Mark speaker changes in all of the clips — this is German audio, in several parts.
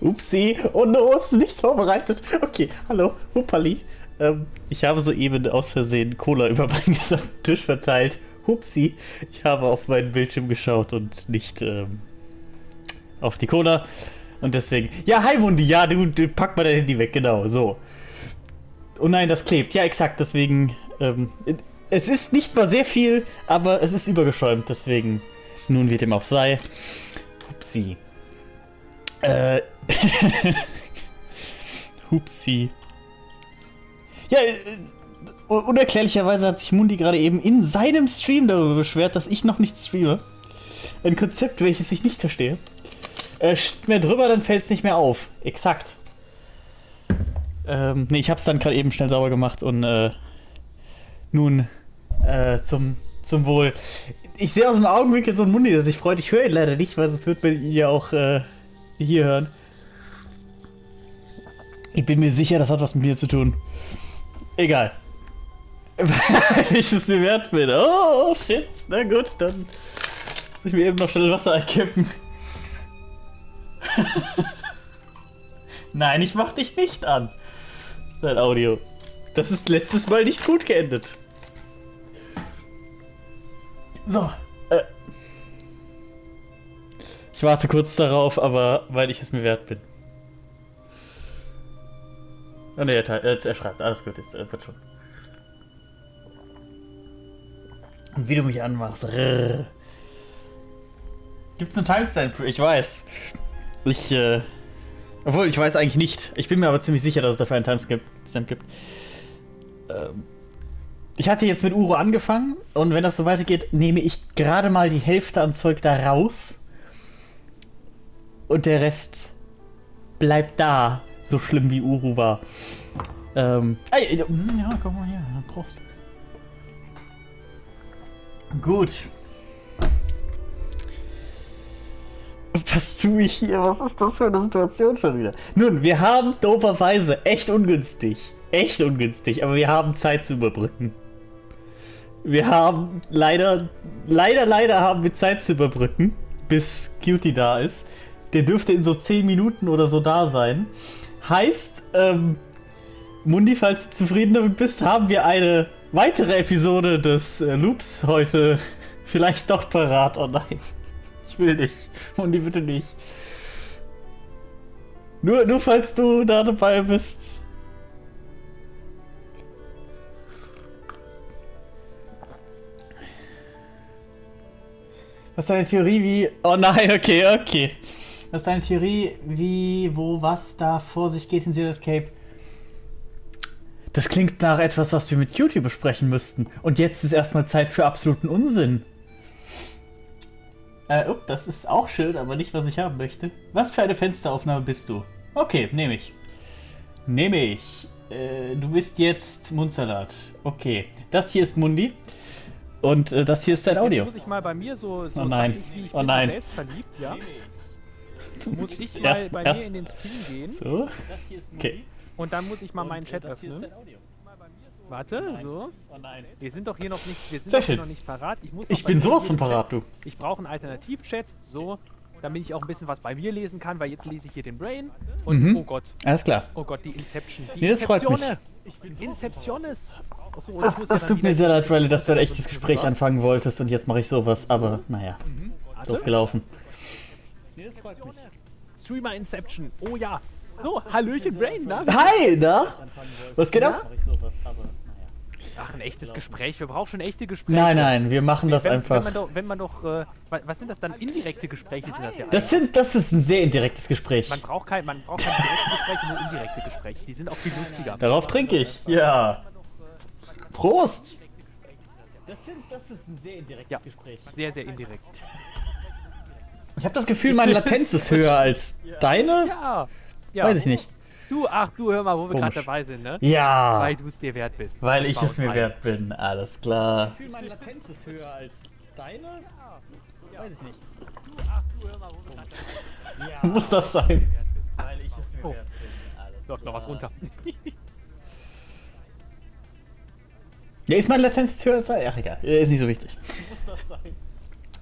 Speaker 1: Upsi. Oh no, ist nichts vorbereitet. Okay, hallo, Huppali. Ich habe soeben aus Versehen Cola über meinen gesamten Tisch verteilt. Hupsi. Ich habe auf meinen Bildschirm geschaut und nicht auf die Cola. Und deswegen... Ja, hi Mundi. Ja, du pack mal dein Handy weg. Genau, so. Oh nein, das klebt. Ja, exakt. Deswegen... es ist nicht mal sehr viel, aber es ist übergeschäumt. Deswegen... Nun wie dem auch sei. Hupsi. Hupsi. Ja, unerklärlicherweise hat sich Mundi gerade eben in seinem Stream darüber beschwert, dass ich noch nicht streame. Ein Konzept, welches ich nicht verstehe. Steht mehr drüber, dann fällt es nicht mehr auf. Exakt. Nee, ich hab's dann gerade eben schnell sauber gemacht und nun zum Wohl. Ich sehe aus dem Augenwinkel so ein Mundi, der sich freut. Ich höre ihn leider nicht, weil sonst wird man ihn ja auch hier hören. Ich bin mir sicher, das hat was mit mir zu tun. Egal. Weil ich es mir wert bin. Oh, shit. Na gut, dann muss ich mir eben noch schnell Wasser einkippen. Nein, ich mach dich nicht an. Dein Audio. Das ist letztes Mal nicht gut geendet. So. Ich warte kurz darauf, aber weil ich es mir wert bin. Oh ne, er schreibt, alles gut, es wird schon. Und wie du mich anmachst. Gibt's einen Timestamp für? Ich weiß. Obwohl, ich weiß eigentlich nicht. Ich bin mir aber ziemlich sicher, dass es dafür einen Timestamp gibt. Ich hatte jetzt mit Uro angefangen und wenn das so weitergeht, nehme ich gerade mal die Hälfte an Zeug da raus. Und der Rest bleibt da. So schlimm wie Uru war. Ja, komm mal her. Prost. Gut. Was tue ich hier? Was ist das für eine Situation schon wieder? Nun, wir haben doberweise echt ungünstig, aber wir haben Zeit zu überbrücken. Wir haben leider haben wir Zeit zu überbrücken, bis Cutie da ist. Der dürfte in so 10 Minuten oder so da sein. Heißt, Mundi, falls du zufrieden damit bist, haben wir eine weitere Episode des Loops heute vielleicht doch parat. Oh nein, ich will nicht. Mundi, bitte nicht. Nur falls du da dabei bist. Was ist deine Theorie wie... Oh nein, okay. Was ist deine Theorie wie, wo, was da vor sich geht in Zero Escape? Das klingt nach etwas, was wir mit Cutie besprechen müssten. Und jetzt ist erstmal Zeit für absoluten Unsinn. Das ist auch schön, aber nicht, was ich haben möchte. Was für eine Fensteraufnahme bist du? Okay, nehme ich. Du bist jetzt Mundsalat. Okay, das hier ist Mundi. Und das hier ist dein Audio.
Speaker 2: Jetzt muss ich mal bei mir so
Speaker 1: oh nein,
Speaker 2: wie ich
Speaker 1: oh
Speaker 2: bin
Speaker 1: nein.
Speaker 2: selbst verliebt, ja? Muss ich mal bei mir in den Stream gehen.
Speaker 1: So. Okay.
Speaker 2: Und dann muss ich mal meinen Chat öffnen. Warte, so.
Speaker 1: Oh nein.
Speaker 2: Wir sind doch hier noch nicht, parat.
Speaker 1: Ich bin sowas von parat, du.
Speaker 2: Ich brauche einen Alternativ-Chat, so, damit ich auch ein bisschen was bei mir lesen kann, weil jetzt lese ich hier den Brain. Und oh Gott.
Speaker 1: Alles klar.
Speaker 2: Oh Gott, die Inception.
Speaker 1: Nee, das freut mich.
Speaker 2: Inceptiones. So,
Speaker 1: Das tut mir sehr leid, Riley, dass du ein echtes Gespräch anfangen wolltest und jetzt mache ich sowas, aber naja, doof gelaufen.
Speaker 2: Nee, das freut mich. Streamer Inception, oh ja. So, Hallöchen Brain, ne?
Speaker 1: Hi, na? Was geht ab?
Speaker 2: Ach, ein echtes Gespräch, wir brauchen schon echte Gespräche.
Speaker 1: Nein, wir machen das einfach.
Speaker 2: Wenn man doch, was sind das dann? Indirekte Gespräche sind das ja.
Speaker 1: Das ist ein sehr indirektes Gespräch.
Speaker 2: Man braucht keine direkten Gespräche, nur indirekte Gespräche. Die sind auch viel lustiger.
Speaker 1: Darauf trinke ich. Ja. Prost! Das ist ein sehr indirektes Gespräch.
Speaker 2: Sehr, sehr indirekt.
Speaker 1: Ich habe das Gefühl, meine Latenz ist höher als deine.
Speaker 2: Ja.
Speaker 1: Weiß ich nicht.
Speaker 2: Du, hör mal, wo wir gerade dabei sind, ne?
Speaker 1: Ja.
Speaker 2: Weil du es dir wert bist.
Speaker 1: Weil ich es mir wert bin, alles klar.
Speaker 2: Ich habe das Gefühl, meine Latenz ist höher als deine. Ja. Weiß ich nicht. Du, hör mal, wo wir gerade dabei sind.
Speaker 1: Ja. Muss das sein? Weil ich es mir wert bin, alles
Speaker 2: klar. Läuft noch was runter.
Speaker 1: Ja, ist meine Latenz jetzt höher als deine? Ach, egal. Ist nicht so wichtig.
Speaker 2: Muss das sein?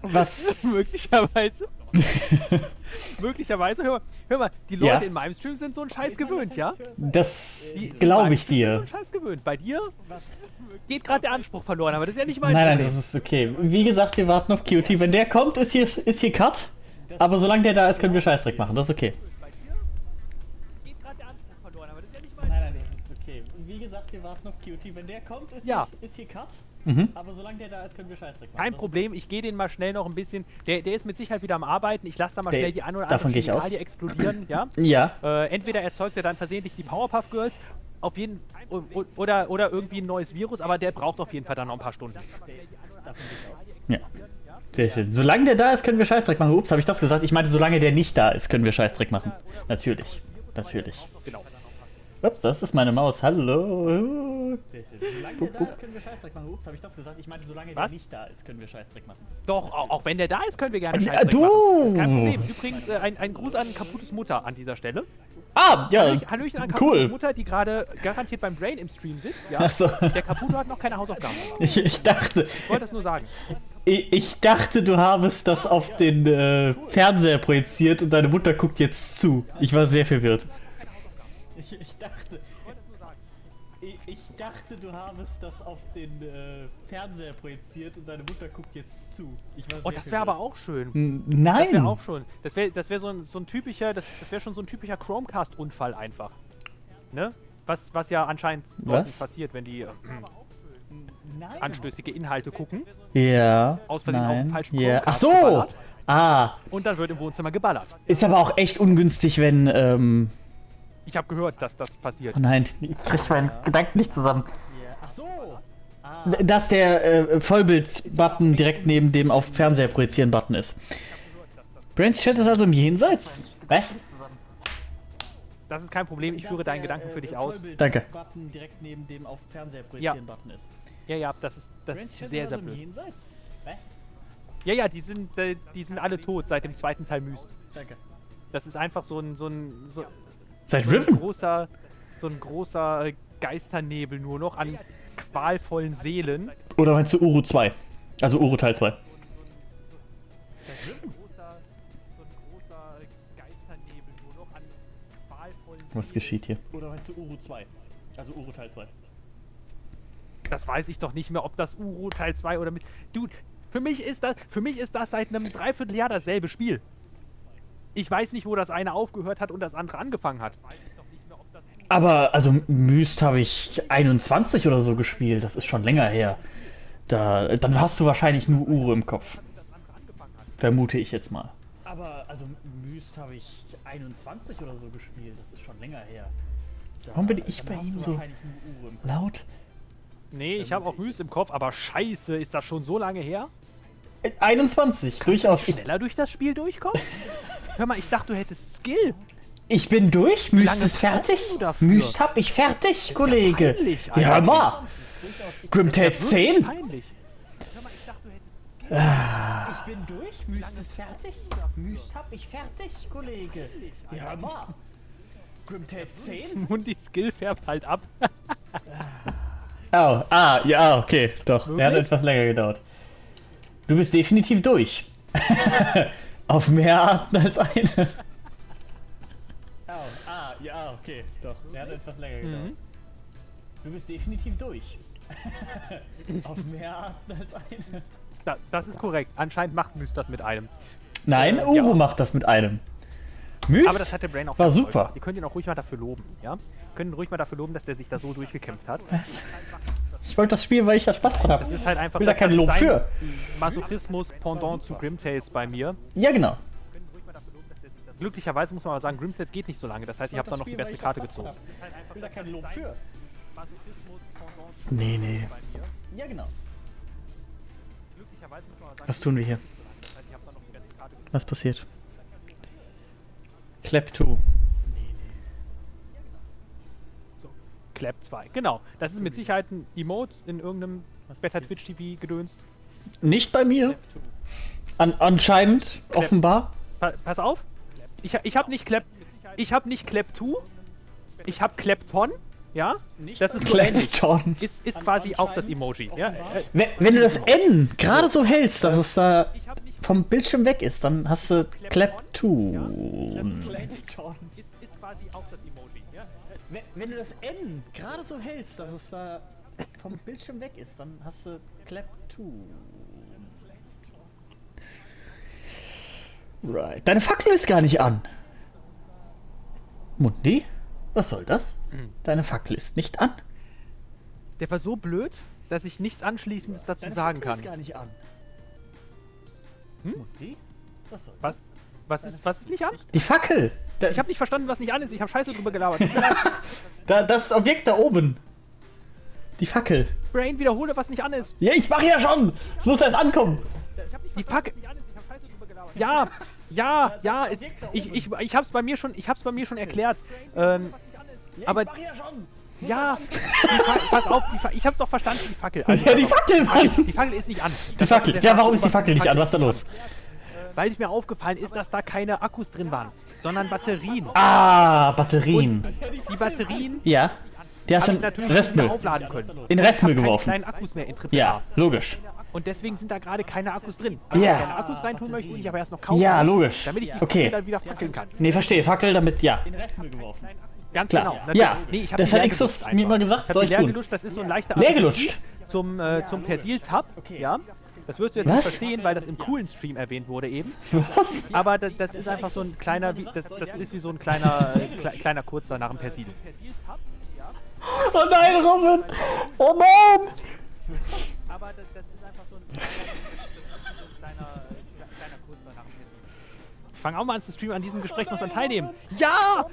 Speaker 1: Was?
Speaker 2: Möglicherweise. Möglicherweise, hör mal, die Leute in meinem Stream sind so einen Scheiß gewöhnt, ja?
Speaker 1: Das glaube ich dir.
Speaker 2: So einen Scheiß gewöhnt. Bei dir geht gerade der Anspruch verloren, aber das ist ja nicht mein
Speaker 1: Nein,
Speaker 2: Problem.
Speaker 1: das ist okay. Wie gesagt, wir warten auf Cutie. Wenn der kommt, ist hier Cut. Aber solange der da ist, können wir Scheißdreck machen. Das ist okay.
Speaker 2: Geht gerade der Anspruch verloren, aber das ist ja nicht mein
Speaker 1: Nein, das ist okay. Wie gesagt, wir warten auf Cutie. Wenn der kommt, ist hier Cut. Aber solange der da ist, können wir Scheißdreck machen.
Speaker 2: Kein Problem, ich gehe den mal schnell noch ein bisschen. Der ist mit Sicherheit wieder am Arbeiten. Ich lasse da mal schnell die ein oder andere Chemikalie explodieren, ja?
Speaker 1: Ja.
Speaker 2: Entweder erzeugt er dann versehentlich die Powerpuff Girls, auf jeden oder irgendwie ein neues Virus, aber der braucht auf jeden Fall dann noch ein paar Stunden.
Speaker 1: Ja. Sehr schön. Solange der da ist, können wir Scheißdreck machen. Ups, habe ich das gesagt? Ich meinte, solange der nicht da ist, können wir Scheißdreck machen. Natürlich. Natürlich.
Speaker 2: Genau.
Speaker 1: Ups, das ist meine Maus. Hallo. Solange der da ist, können wir Scheißdreck machen. Ups, habe ich das gesagt? Ich meinte, solange der nicht da ist, können wir Scheißdreck machen.
Speaker 2: Doch, auch wenn der da ist, können wir gerne Scheißdreck machen. Das ist kein Problem. Übrigens, ein Gruß an Kaputtes Mutter an dieser Stelle.
Speaker 1: Ah, ja,
Speaker 2: Hallöchen an Kaputtes Mutter, die gerade garantiert beim Brain im Stream sitzt. Ja?
Speaker 1: Ach so.
Speaker 2: Der Kaputo hat noch keine Hausaufgaben gemacht.
Speaker 1: Ich dachte...
Speaker 2: Ich wollte das nur sagen.
Speaker 1: Ich dachte, du habest das auf den Fernseher projiziert und deine Mutter guckt jetzt zu. Ich war sehr verwirrt. Ich dachte, du habest das auf den Fernseher projiziert und deine Mutter guckt jetzt zu. Ich war sehr
Speaker 2: das wäre aber auch schön.
Speaker 1: Nein!
Speaker 2: Das wäre auch schön. Das wäre so ein typischer, das wäre schon so ein typischer Chromecast-Unfall einfach. Ne? Was ja anscheinend nicht passiert, wenn die anstößige Inhalte gucken.
Speaker 1: Ja.
Speaker 2: Aus Versehen auf den falschen
Speaker 1: Ja.
Speaker 2: Chromecast
Speaker 1: Ach so!
Speaker 2: geballert.
Speaker 1: Ah.
Speaker 2: Und dann wird im Wohnzimmer geballert.
Speaker 1: Ist aber auch echt ungünstig, wenn,
Speaker 2: Ich habe gehört, dass das passiert.
Speaker 1: Oh nein, ich krieg meinen Gedanken nicht zusammen. Ach so! Dass der Vollbild-Button direkt neben dem auf Fernseher projizieren-Button ist. Brains Chat ist also im Jenseits? Was?
Speaker 2: Das ist kein Problem, ich führe deinen Gedanken für dich aus.
Speaker 1: Danke.
Speaker 2: Direkt neben dem auf Fernseher projizieren-Button ist. Ja, das ist sehr, sehr blöd. Ja, die sind alle tot seit dem zweiten Teil Myst.
Speaker 1: Danke.
Speaker 2: Das ist einfach so ein großer Geisternebel nur noch an qualvollen Seelen.
Speaker 1: Oder meinst du Uru 2? Also Uru Teil 2. Was geschieht hier? Oder meinst du Uru 2? Also Uru Teil 2.
Speaker 2: Das weiß ich doch nicht mehr, ob das Uru Teil 2 oder mit... Dude, für mich ist das seit einem Dreivierteljahr dasselbe Spiel. Ich weiß nicht, wo das eine aufgehört hat und das andere angefangen hat.
Speaker 1: Aber, also, Myst habe ich 21 oder so gespielt. Das ist schon länger her. Dann hast du wahrscheinlich nur Uru im Kopf. Vermute ich jetzt mal. Aber, also, Myst habe ich 21 oder so gespielt. Das ist schon länger her. Warum bin ich bei ihm so laut?
Speaker 2: Nee, ich habe auch Myst im Kopf, aber scheiße, ist das schon so lange her?
Speaker 1: 21, durchaus.
Speaker 2: Schneller durch das Spiel durchkommen? Hör mal, ich dachte, du hättest Skill.
Speaker 1: Ich bin durch, Myst ist fertig. Myst hab ich fertig, Kollege. Ja, hör mal. Grimtail 10.
Speaker 2: Peinlich.
Speaker 1: Ich bin durch, Myst ist fertig. Myst hab ich fertig, Kollege. Ja, hör mal. Grimtail 10.
Speaker 2: Und die Skill färbt halt ab.
Speaker 1: Oh, ja, okay, doch. Der hat etwas länger gedauert. Du bist definitiv durch. Auf mehr Arten als eine. Ja, okay, doch. Der hat etwas länger gedauert. Du bist definitiv durch. Auf mehr Arten als eine.
Speaker 2: Das ist korrekt. Anscheinend macht Myst das mit einem.
Speaker 1: Nein, Uru macht das mit einem. Myst
Speaker 2: aber das hat der Brain auch
Speaker 1: war super.
Speaker 2: Ihr könnt ihn auch ruhig mal dafür loben, ja? Können ruhig mal dafür loben, dass der sich da so durchgekämpft hat.
Speaker 1: Ich wollte das spielen, weil ich da Spaß dran habe.
Speaker 2: Das ist halt einfach
Speaker 1: will da kein Lob für.
Speaker 2: Masochismus Pendant zu Grimtails bei mir.
Speaker 1: Ja, genau.
Speaker 2: Glücklicherweise muss man aber sagen, Grimtails geht nicht so lange. Das heißt, ich habe da noch die beste Karte gezogen.
Speaker 1: Ich will da kein Lob für. Nee. Ja, genau. Was tun wir hier? Was passiert? Clap 2.
Speaker 2: Clap 2, genau. Das ist mit Sicherheit ein Emote in irgendeinem Better Twitch TV gedönst.
Speaker 1: Nicht bei mir. Anscheinend, Clap. Offenbar.
Speaker 2: Pass auf. Ich habe nicht Clap 2. Ich habe Clapton. Ja? Das ist so ähnlich. Ist quasi auch das Emoji. Ja?
Speaker 1: Wenn du das N gerade so hältst, dass es da vom Bildschirm weg ist, dann hast du Klepton.
Speaker 2: Ist quasi auch das Emoji. Ja?
Speaker 1: Wenn du das N gerade so hältst, dass es da vom Bildschirm weg ist, dann hast du Klepton. Right. Deine Fackel ist gar nicht an. Mundi? Was soll das? Deine Fackel ist nicht an.
Speaker 2: Der war so blöd, dass ich nichts Anschließendes dazu sagen kann.
Speaker 1: Ist gar nicht an. Mundi? Was soll
Speaker 2: Was? Was ist nicht an?
Speaker 1: Die Fackel!
Speaker 2: Ich habe nicht verstanden, was nicht an ist. Ich habe Scheiße drüber gelabert.
Speaker 1: Das Objekt da oben. Die Fackel.
Speaker 2: Brain, wiederhole, was nicht an ist.
Speaker 1: Ja, ich mach ja schon! Es muss erst ankommen.
Speaker 2: Die Fackel. Ja, ich hab's bei mir schon erklärt. Aber ja, pass auf, ich hab's doch verstanden, die Fackel. Also,
Speaker 1: Ja, die Fackel, Mann!
Speaker 2: Die Fackel ist nicht an.
Speaker 1: Die Fackel. Ja, warum ist die Fackel nicht an? Was ist da los?
Speaker 2: Weil mir aufgefallen ist, dass da keine Akkus drin waren, sondern Batterien.
Speaker 1: Ah, Batterien.
Speaker 2: Die Batterien
Speaker 1: Ja. Die hast
Speaker 2: habe
Speaker 1: du
Speaker 2: ich natürlich
Speaker 1: Restmüll.
Speaker 2: nicht mehr aufladen können.
Speaker 1: In Restmüll
Speaker 2: Ich habe
Speaker 1: geworfen.
Speaker 2: keine kleinen Akkus mehr in AAA.
Speaker 1: Ja, logisch.
Speaker 2: Und deswegen sind da gerade keine Akkus drin. Wenn
Speaker 1: Ja.
Speaker 2: ich keine Akkus reintun möchte, die ich aber erst noch kaufen
Speaker 1: Ja,
Speaker 2: muss,
Speaker 1: logisch.
Speaker 2: damit ich die
Speaker 1: Okay.
Speaker 2: Fackel dann wieder fackeln kann.
Speaker 1: Nee, verstehe. Fackel damit, ja.
Speaker 2: Ganz
Speaker 1: Klar.
Speaker 2: genau.
Speaker 1: Ja,
Speaker 2: Nee, ich hab
Speaker 1: das
Speaker 2: die
Speaker 1: hat
Speaker 2: leer
Speaker 1: Herixus
Speaker 2: gelutscht
Speaker 1: mir
Speaker 2: einfach.
Speaker 1: immer gesagt,
Speaker 2: Ich hab
Speaker 1: soll
Speaker 2: die
Speaker 1: ich
Speaker 2: leer
Speaker 1: tun.
Speaker 2: gelutscht, das ist so ein leichter
Speaker 1: Leer
Speaker 2: Appetit
Speaker 1: gelutscht?
Speaker 2: zum Persil-Tab. Ja. Das wirst du jetzt
Speaker 1: Was?
Speaker 2: nicht verstehen, weil das im coolen Stream erwähnt wurde eben.
Speaker 1: Was?
Speaker 2: Aber das ist einfach so ein kleiner, das ist wie so ein kleiner, kleiner Kurzer nach dem Persil.
Speaker 1: Oh nein, Robin! Oh Mann!
Speaker 2: Aber das ist einfach so ein kleiner Kurzer nach dem Persil. Ich fange auch mal an zu streamen, an diesem Gespräch muss man teilnehmen. Ja!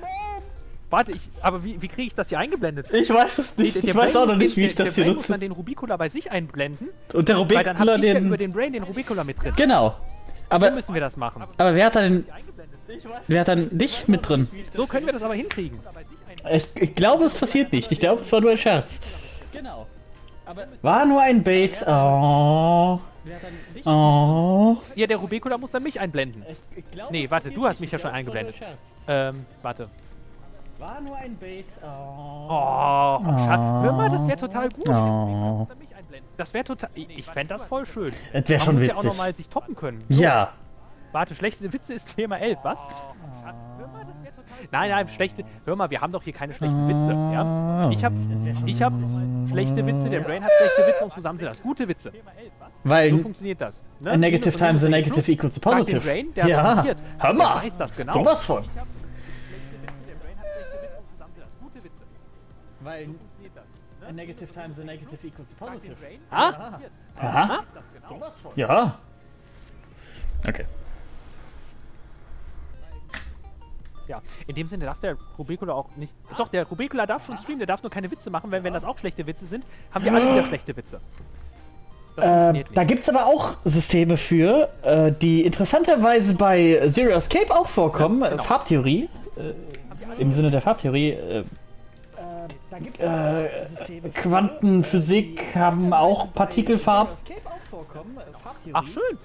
Speaker 2: Warte, aber wie kriege ich das hier eingeblendet?
Speaker 1: Ich weiß es nicht. Ich weiß auch noch nicht, wie ich das hier
Speaker 2: Der Brain muss
Speaker 1: nutze.
Speaker 2: dann den Rubicola bei sich einblenden,
Speaker 1: Und der
Speaker 2: weil dann habe
Speaker 1: Rubicola
Speaker 2: ich ja über
Speaker 1: den...
Speaker 2: den Brain den Rubicola mit drin.
Speaker 1: Genau.
Speaker 2: So
Speaker 1: Aber
Speaker 2: müssen wir das machen.
Speaker 1: wer hat da denn... Wer hat dann dich mit drin?
Speaker 2: So können wir das aber hinkriegen.
Speaker 1: Ich glaube, es passiert nicht. Ich glaube, es war nur ein Scherz. Genau. War nur ein Bait. Oh. Oh.
Speaker 2: Ja, der Rubicola muss dann mich einblenden. Nee, warte, du hast mich ja schon eingeblendet. Warte.
Speaker 1: War nur ein Bait.
Speaker 2: Oh, schade. Hör mal, das wäre total gut.
Speaker 1: Oh.
Speaker 2: Das wäre total... Ich fände das voll schön.
Speaker 1: Es wäre
Speaker 2: Man
Speaker 1: schon
Speaker 2: muss ja auch
Speaker 1: witzig.
Speaker 2: nochmal sich toppen können.
Speaker 1: Ja.
Speaker 2: Warte, schlechte Witze ist Thema 11, was? Nein, schlechte... Hör mal, wir haben doch hier keine schlechten Witze, ja? Ich hab schlechte Witze, der Brain hat schlechte Witze und zusammen sind das gute Witze.
Speaker 1: Weil
Speaker 2: So funktioniert das. Ne?
Speaker 1: a negative times a negative
Speaker 2: Plus,
Speaker 1: equals a
Speaker 2: frag den
Speaker 1: positive.
Speaker 2: Brain, der
Speaker 1: Ja.
Speaker 2: argumentiert.
Speaker 1: Hör
Speaker 2: Der
Speaker 1: mal.
Speaker 2: weiß das genau.
Speaker 1: Sowas von.
Speaker 2: Weil
Speaker 1: a negative times a negative equals a positive.
Speaker 2: Ah?
Speaker 1: Aha.
Speaker 2: Sowas von.
Speaker 1: Ja. Okay.
Speaker 2: Ja, in dem Sinne darf der Rubicola auch nicht... Doch, der Rubicola darf schon streamen, der darf nur keine Witze machen, weil wenn das auch schlechte Witze sind, haben wir alle wieder schlechte Witze. Das funktioniert
Speaker 1: Da
Speaker 2: nicht.
Speaker 1: gibt es aber auch Systeme für, die interessanterweise bei Zero Escape auch vorkommen.
Speaker 2: Ja, genau.
Speaker 1: Farbtheorie. Im Sinne der Farbtheorie. Quantenphysik haben auch Partikelfarben.
Speaker 2: Ach, schön.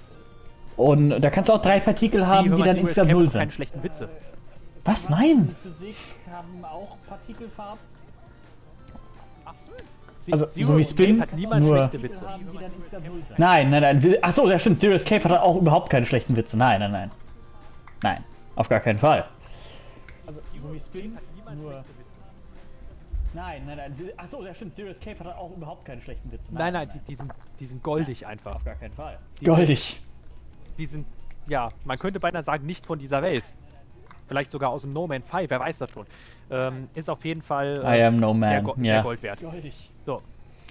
Speaker 1: Und da kannst du auch 3 Partikel haben,
Speaker 2: Hör
Speaker 1: die
Speaker 2: mal,
Speaker 1: dann
Speaker 2: Zero
Speaker 1: instant
Speaker 2: Escape
Speaker 1: 0
Speaker 2: hat keine
Speaker 1: sind.
Speaker 2: schlechten Witze.
Speaker 1: Was? Nein! Physik haben auch Partikelfarben. Also,
Speaker 2: Zero
Speaker 1: so wie
Speaker 2: Escape
Speaker 1: Spin,
Speaker 2: hat niemals
Speaker 1: nur...
Speaker 2: schlechte Witze.
Speaker 1: Nein. Achso, ja stimmt. Zero Escape hat auch überhaupt keine schlechten Witze. Nein. Nein, auf gar keinen Fall. Also, so wie Spin, nur... Nein. Achso, ja stimmt. Zero Escape hat auch überhaupt keine schlechten Witze.
Speaker 2: Nein, die sind goldig einfach.
Speaker 1: Auf gar keinen Fall.
Speaker 2: Die
Speaker 1: Goldig.
Speaker 2: Die sind, ja, man könnte beinahe sagen, nicht von dieser Welt. Vielleicht sogar aus dem No Man's Sky, wer weiß das schon. Ist auf jeden Fall
Speaker 1: I am no
Speaker 2: sehr,
Speaker 1: man.
Speaker 2: sehr
Speaker 1: Ja.
Speaker 2: Gold wert.
Speaker 1: Goldig.
Speaker 2: So,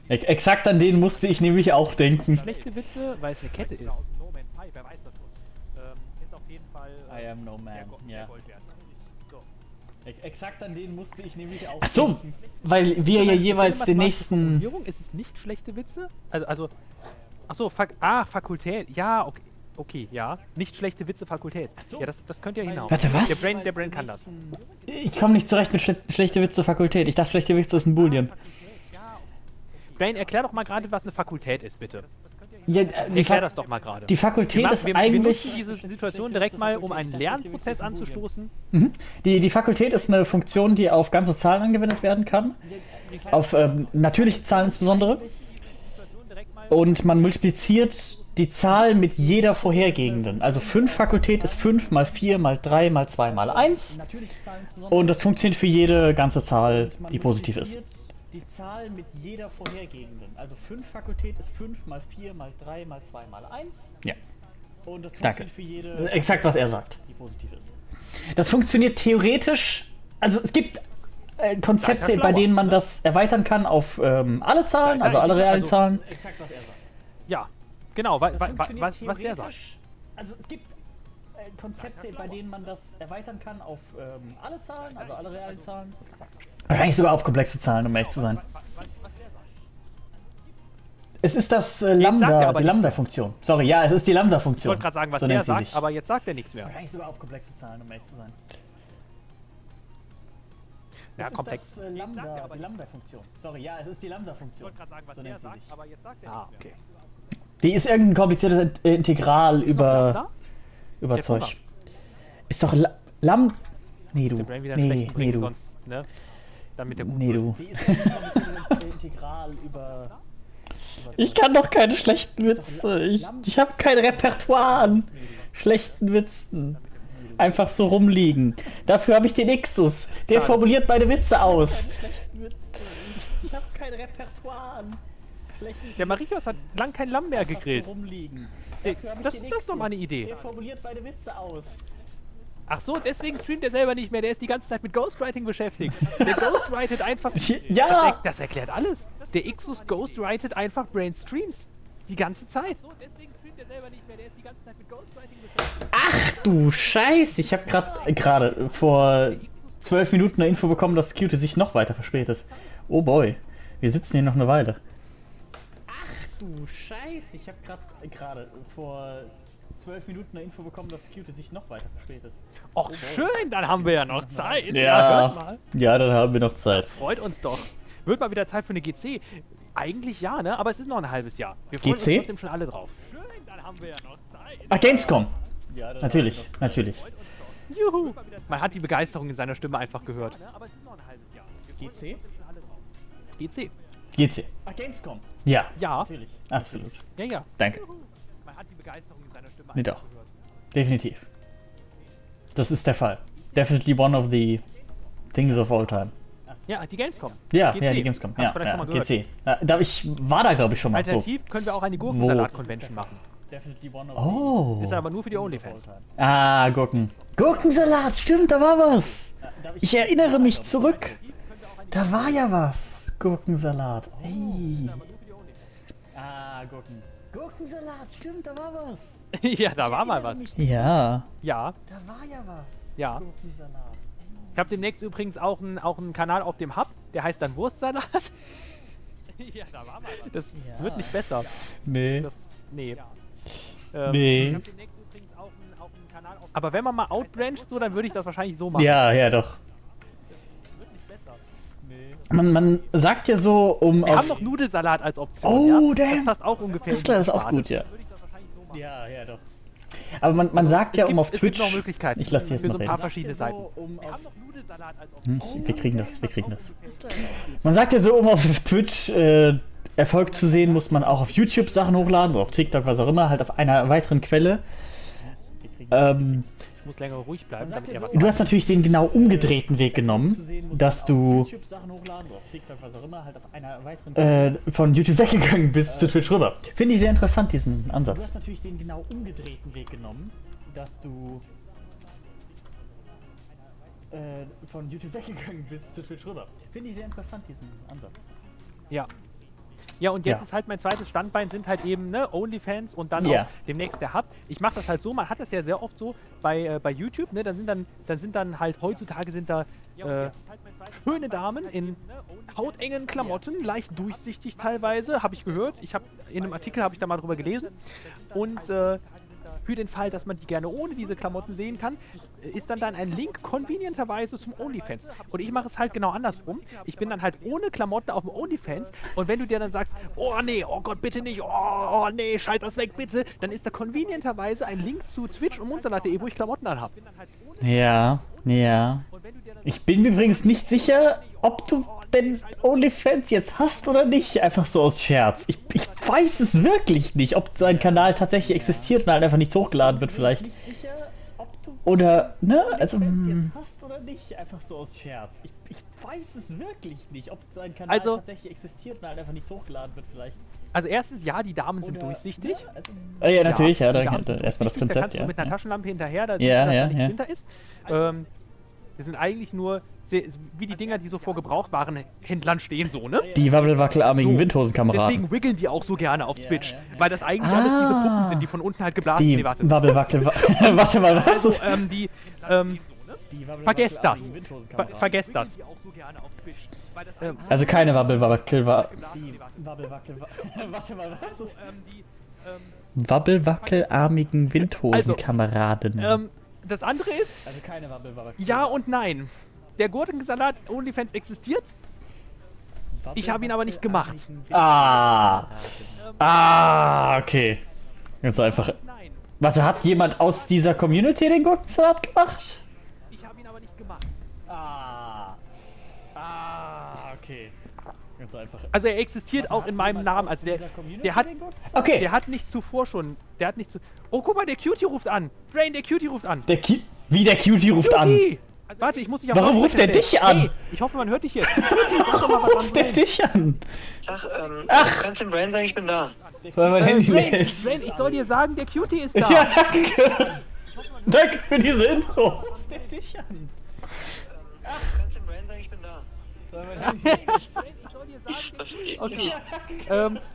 Speaker 1: Exakt an den musste ich nämlich auch denken.
Speaker 2: schlechte Witze, weil es eine Kette ist. Ist auf jeden Fall
Speaker 1: I am no man. Ja.
Speaker 2: Gold wert. So.
Speaker 1: Exakt an den musste ich nämlich auch. Ach so, weil wir ja jeweils den nächsten.
Speaker 2: Formulierung? Ist es nicht schlechte Witze? Also ach so, Fakultät. Ja, okay, ja. Nicht schlechte Witze, Fakultät. Ja, das könnt ihr hinaus.
Speaker 1: Warte, was?
Speaker 2: Der Brain kann das.
Speaker 1: Ich komme nicht zurecht mit schlechte Witze Fakultät. Ich dachte, schlechte Witze ist ein Boolean.
Speaker 2: Brain, erklär doch mal gerade, was eine Fakultät ist, bitte.
Speaker 1: Ja,
Speaker 2: Erklär das doch mal gerade.
Speaker 1: Die Fakultät ist
Speaker 2: wir
Speaker 1: eigentlich.
Speaker 2: nutzen diese Situation direkt mal, um einen Lernprozess anzustoßen.
Speaker 1: Die Fakultät ist eine Funktion, die auf ganze Zahlen angewendet werden kann. Auf natürliche Zahlen insbesondere. Und man multipliziert die Zahl mit jeder vorhergehenden. Also 5 Fakultät ist 5 mal 4 mal 3 mal 2 mal 1. Und das funktioniert für jede ganze Zahl, die positiv ist. Die Zahl mit jeder vorhergehenden. Also 5 Fakultät ist 5 mal 4 mal 3 mal 2 mal 1. Ja. Und das funktioniert für jede. Exakt, was er sagt. Die positiv ist. Das funktioniert theoretisch. Also es gibt Konzepte, bei denen man das erweitern kann auf alle Zahlen, also alle realen Zahlen. Exakt, was er sagt.
Speaker 2: Ja, genau, was der sagt.
Speaker 1: Also es gibt Konzepte, bei denen man das erweitern kann auf alle Zahlen, also alle realen Zahlen. Wahrscheinlich sogar auf komplexe Zahlen, um ehrlich zu sein. Es ist das Lambda, die Lambda-Funktion. Sorry, ja, es ist die Lambda-Funktion.
Speaker 2: Ich wollte gerade sagen, was der sagt, aber jetzt sagt er nichts mehr.
Speaker 1: Wahrscheinlich sogar auf komplexe Zahlen, um ehrlich zu sein.
Speaker 2: Ja, komplex.
Speaker 1: Das Lambda, die Lambda-Funktion. Sorry, ja, es ist die Lambda-Funktion.
Speaker 2: Ich wollte gerade sagen, was der sagt, aber jetzt sagt er nichts mehr.
Speaker 1: Die ist irgendein kompliziertes Integral über Zeug. Ist doch Nee, du. Nee, du.
Speaker 2: Sonst, ne? Damit der
Speaker 1: nee, du. Die ist irgendein kompliziertes Integral über Ich kann doch keine schlechten Witze. Ich habe kein Repertoire an schlechten Witzen. Einfach so rumliegen. Dafür habe ich den Ixus. Der formuliert meine Witze aus. Ich habe kein Repertoire an.
Speaker 2: Der Marius hat lang kein Lamm mehr gegrillt. Das ist doch mal eine Idee.
Speaker 1: Der formuliert meine Witze aus.
Speaker 2: Ach so, deswegen streamt er selber nicht mehr. Der ist die ganze Zeit mit Ghostwriting beschäftigt. Der ghostwritet einfach.
Speaker 1: Ja!
Speaker 2: Das erklärt alles. Der Ixus ghostwritet einfach Brain Streams. Die ganze Zeit. So, deswegen streamt er selber nicht mehr. Der ist die ganze Zeit mit Ghostwriting beschäftigt.
Speaker 1: Ach du Scheiße! Ich habe gerade vor 12 Minuten eine Info bekommen, dass Qt sich noch weiter verspätet. Oh boy. Wir sitzen hier noch eine Weile. Ach du Scheiße! Ich habe gerade vor 12 Minuten eine Info bekommen, dass Qt sich noch weiter verspätet.
Speaker 2: Och, schön, dann haben wir ja noch Zeit.
Speaker 1: Ja,
Speaker 2: hört mal.
Speaker 1: Ja, dann haben wir noch Zeit.
Speaker 2: Das freut uns doch. Wird mal wieder Zeit für eine GC. Eigentlich ja, ne? Aber es ist noch ein halbes Jahr. Wir freuen uns trotzdem schon alle drauf. Schön, dann haben wir ja noch Zeit.
Speaker 1: Ach, Gamescom! Ja, natürlich, natürlich.
Speaker 2: Juhu! Man hat die Begeisterung in seiner Stimme einfach gehört. Aber es ist noch ein halbes Jahr.
Speaker 1: GC?
Speaker 2: GC.
Speaker 1: GC. Ach, Gamescom. Ja.
Speaker 2: Ja.
Speaker 1: Natürlich. Absolut.
Speaker 2: Ja, ja.
Speaker 1: Danke.
Speaker 2: Man hat die Begeisterung in seiner Stimme
Speaker 1: Nee,
Speaker 2: einfach
Speaker 1: doch.
Speaker 2: gehört.
Speaker 1: Definitiv. Das ist der Fall. Definitely one of the things of all time.
Speaker 2: Ja, die Gamescom.
Speaker 1: Ja,
Speaker 2: GC.
Speaker 1: ja, die Gamescom.
Speaker 2: Hast du
Speaker 1: Ja,
Speaker 2: vielleicht schon mal gehört?
Speaker 1: GC. Ich war da, glaube ich, schon mal.
Speaker 2: Alternativ können wir auch eine Gurkensalat-Convention machen.
Speaker 1: Oh.
Speaker 2: Ist aber nur für die OnlyFans.
Speaker 1: Ah, Gurkensalat, stimmt, da war was. Ich erinnere mich zurück. Da war ja was. Gurkensalat. Hey. Ah, Gurkensalat, stimmt, da war was.
Speaker 2: Ja, da war mal was.
Speaker 1: Ja.
Speaker 2: Ja.
Speaker 1: Da war ja was.
Speaker 2: Ja.
Speaker 1: Gurkensalat.
Speaker 2: Ich habe demnächst übrigens auch einen Kanal auf dem Hub, der heißt dann Wurstsalat. Ja, da war mal was. Das wird nicht besser.
Speaker 1: Nee.
Speaker 2: Nee.
Speaker 1: Nee.
Speaker 2: Ich hab demnächst übrigens auch einen Kanal auf Aber wenn man mal outbrancht, so, dann würde ich das wahrscheinlich so machen.
Speaker 1: Ja, ja, doch.
Speaker 2: Das wird nicht besser.
Speaker 1: Man sagt ja so,
Speaker 2: Wir haben noch Nudelsalat als Option.
Speaker 1: Oh,
Speaker 2: ja?
Speaker 1: damn.
Speaker 2: Das passt auch ungefähr.
Speaker 1: Das ist auch gut, ja.
Speaker 2: Dann würde ich das wahrscheinlich so machen.
Speaker 1: Ja, ja, doch. Aber man sagt ja, auf
Speaker 2: Es
Speaker 1: Twitch.
Speaker 2: gibt noch Möglichkeiten.
Speaker 1: Ich lasse dir jetzt
Speaker 2: für
Speaker 1: mal
Speaker 2: so ein paar
Speaker 1: reden.
Speaker 2: verschiedene Seiten. Wir haben noch Nudelsalat als Option.
Speaker 1: Wir kriegen das. Man sagt ja so, um auf Twitch Erfolg zu sehen, muss man auch auf YouTube Sachen hochladen oder auf TikTok, was auch immer, halt auf einer weiteren Quelle.
Speaker 2: Ich muss länger ruhig bleiben, damit er was
Speaker 1: Du hast natürlich den genau umgedrehten Weg genommen, dass du von YouTube weggegangen bist zu Twitch rüber. Finde ich sehr interessant, diesen Ansatz. Du hast natürlich den genau umgedrehten Weg genommen, dass du von YouTube weggegangen bist zu Twitch rüber. Finde ich sehr interessant, diesen Ansatz.
Speaker 2: Ja. Ja, und jetzt
Speaker 1: Ja.
Speaker 2: ist halt mein zweites Standbein, sind halt eben ne, OnlyFans und dann
Speaker 1: Ja.
Speaker 2: auch demnächst der Hub. Ich mache das halt so, man hat das ja sehr oft so bei YouTube, ne, da sind dann halt heutzutage sind da schöne Damen in hautengen Klamotten, leicht durchsichtig teilweise, habe ich gehört. In einem Artikel habe ich da mal drüber gelesen. Und für den Fall, dass man die gerne ohne diese Klamotten sehen kann, ist dann ein Link convenienterweise zum OnlyFans. Und ich mache es halt genau andersrum. Ich bin dann halt ohne Klamotten auf dem OnlyFans und wenn du dir dann sagst, oh nee, oh Gott, bitte nicht, oh nee, schalt das weg, bitte, dann ist da convenienterweise ein Link zu Twitch und Mundsalat.de, wo ich Klamotten an habe.
Speaker 1: Ja, ja. Ich bin mir übrigens nicht sicher, ob du denn OnlyFans jetzt hast oder nicht? Einfach so aus Scherz. Ich weiß es wirklich nicht, ob so ein Kanal tatsächlich existiert und halt einfach nichts hochgeladen wird vielleicht. Oder, ne? Also, jetzt hast oder nicht? Einfach so aus Scherz. Ich weiß es wirklich nicht, ob so ein Kanal tatsächlich existiert und halt einfach nichts hochgeladen wird vielleicht.
Speaker 2: Also erstens, ja, die Damen sind durchsichtig.
Speaker 1: Ne? Also, ja, natürlich, ja. Dann
Speaker 2: erstmal das Konzept, da kannst du mit einer Taschenlampe hinterher, da siehst du, dass da nichts hinter ist. Das sind eigentlich nur wie die Dinger, die so vor Gebrauchtwarenhändlern stehen, so, ne?
Speaker 1: Die wabbelwackelarmigen Windhosenkameraden.
Speaker 2: Deswegen wiggeln die auch so gerne auf Twitch, weil das eigentlich alles diese Puppen sind, die von unten halt geblasen
Speaker 1: sind. Die Wabbelwackel... Warte mal, was?
Speaker 2: Also, vergesst das. Vergesst das.
Speaker 1: Also keine Wabbelwackel... Warte mal, was? Wabbelwackelarmigen Windhosenkameraden.
Speaker 2: Das andere ist...
Speaker 1: Also keine Wabbelwackel...
Speaker 2: Ja und nein. Der Gurkensalat OnlyFans existiert. Ich habe ihn aber nicht gemacht.
Speaker 1: Okay. Ganz einfach. Warte, hat jemand aus dieser Community den Gurkensalat gemacht?
Speaker 2: Ich habe ihn aber nicht gemacht.
Speaker 1: Okay. Ganz einfach.
Speaker 2: Also er existiert auch in meinem Namen. Also der hat nicht zuvor schon. Der hat nicht zu. Oh, guck mal, der Cutie ruft an. Brain, der Cutie ruft an.
Speaker 1: Wie der Cutie ruft an?
Speaker 2: Warte, ich muss dich auf
Speaker 1: Warum ruft der dich an?
Speaker 2: Hey, ich hoffe, man hört dich jetzt.
Speaker 1: Warum ruft der dich an?
Speaker 3: Du kannst dem Brain sagen, ich bin da.
Speaker 1: Weil mein Handy
Speaker 2: Brain,
Speaker 1: leer ist.
Speaker 2: Brain, ich soll dir sagen, der Cutie ist da.
Speaker 1: Ja, danke. Danke für diese Intro. Ruft der dich an?
Speaker 3: Du kannst dem Brain sagen, ich bin da.
Speaker 1: Weil mein Handy leer ist.
Speaker 2: Okay.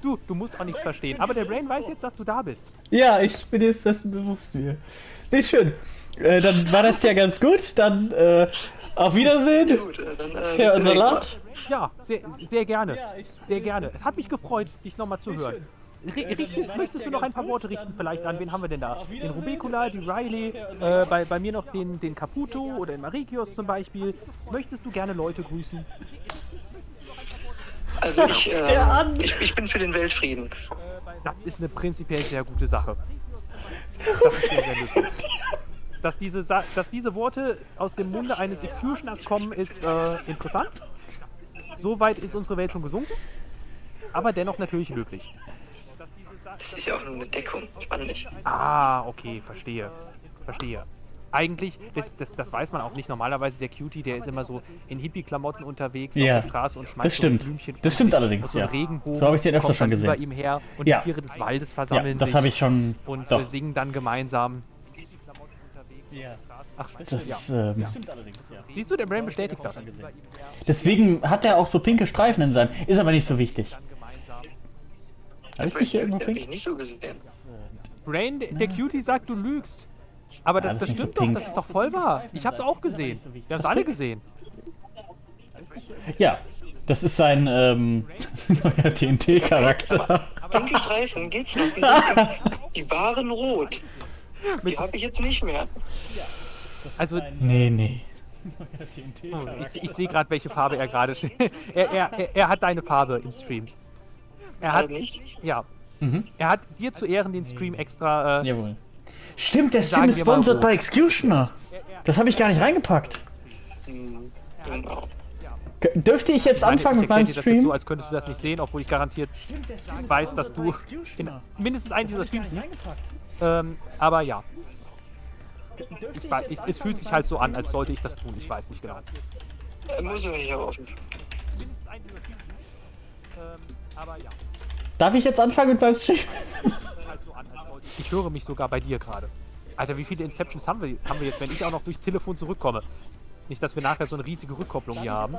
Speaker 2: Du musst auch nichts verstehen. Aber der Brain weiß jetzt, dass du da bist.
Speaker 1: Ja, ich bin jetzt dessen bewusst mir. Nee, schön. Dann war das ja ganz gut. Dann auf Wiedersehen.
Speaker 3: Gut, dann
Speaker 1: Herr Salat.
Speaker 2: Ja, sehr gerne. Sehr gerne. Es hat mich gefreut, dich nochmal zu hören. Möchtest du noch ein paar Worte richten vielleicht an? Wen haben wir denn da? Den Rubicula, die Riley, bei mir noch den Caputo oder den Marikios zum Beispiel. Möchtest du gerne Leute grüßen?
Speaker 3: Also ich bin für den Weltfrieden.
Speaker 2: Das ist eine prinzipiell sehr gute Sache. Das ist sehr löblich. Dass diese Worte aus dem Munde eines Executioners kommen, ist interessant. Soweit ist unsere Welt schon gesunken, aber dennoch natürlich löblich.
Speaker 3: Das ist ja auch nur eine Deckung. Spannend nicht.
Speaker 2: Okay, verstehe. Eigentlich, das weiß man auch nicht. Normalerweise der Cutie, der ist immer so in Hippie-Klamotten unterwegs auf der Straße und schmeißt so Blümchen.
Speaker 1: Das stimmt allerdings,
Speaker 2: so
Speaker 1: ja.
Speaker 2: Regenbogen,
Speaker 1: So habe ich den öfter schon gesehen.
Speaker 2: Über ihm her und die Tiere des Waldes versammeln
Speaker 1: das habe ich schon.
Speaker 2: und singen dann gemeinsam. Ach,
Speaker 1: Das stimmt
Speaker 2: allerdings, ja. Siehst du, der Brain bestätigt das.
Speaker 1: Deswegen hat er auch so pinke Streifen in seinem. Ist aber nicht so wichtig. Habe ich mich hier irgendwo
Speaker 3: Hab ich
Speaker 1: pink?
Speaker 3: nicht so gesehen.
Speaker 2: Brain, der Cutie sagt, du lügst. Aber das
Speaker 1: das ist nicht
Speaker 2: stimmt
Speaker 1: so
Speaker 2: doch,
Speaker 1: pink.
Speaker 2: das ist doch voll wahr. Ich hab's auch gesehen. Wir haben's alle gesehen.
Speaker 1: Ja, das ist sein neuer TNT-Charakter.
Speaker 3: Pinke Streifen, geht's noch? Die waren rot. Die habe ich jetzt nicht mehr.
Speaker 2: Also,
Speaker 1: Nee.
Speaker 2: ich sehe gerade, welche Farbe er gerade er hat deine Farbe im Stream. Er hat
Speaker 3: nicht?
Speaker 2: Ja. Er hat dir zu Ehren den Stream extra.
Speaker 1: Jawohl. Stimmt, der
Speaker 2: Sagen
Speaker 1: Stream ist
Speaker 2: wir mal
Speaker 1: sponsored
Speaker 2: so.
Speaker 1: bei Executioner. Das habe ich gar nicht reingepackt.
Speaker 3: Genau.
Speaker 1: Dürfte ich jetzt anfangen mit meinem
Speaker 2: Ich erkläre dir das jetzt so,
Speaker 1: Stream?
Speaker 2: als könntest du das nicht sehen, obwohl ich garantiert weiß, dass du in mindestens einen dieser Streams siehst. Aber ja. Es fühlt sich halt so an, als sollte ich das tun. Ich weiß nicht genau.
Speaker 3: Muss ich nicht, aber offen.
Speaker 2: Aber ja.
Speaker 1: Darf ich jetzt anfangen mit meinem Stream?
Speaker 2: Ich höre mich sogar bei dir gerade. Alter, wie viele Inceptions haben wir jetzt, wenn ich auch noch durchs Telefon zurückkomme? Nicht, dass wir nachher so eine riesige Rückkopplung hier haben.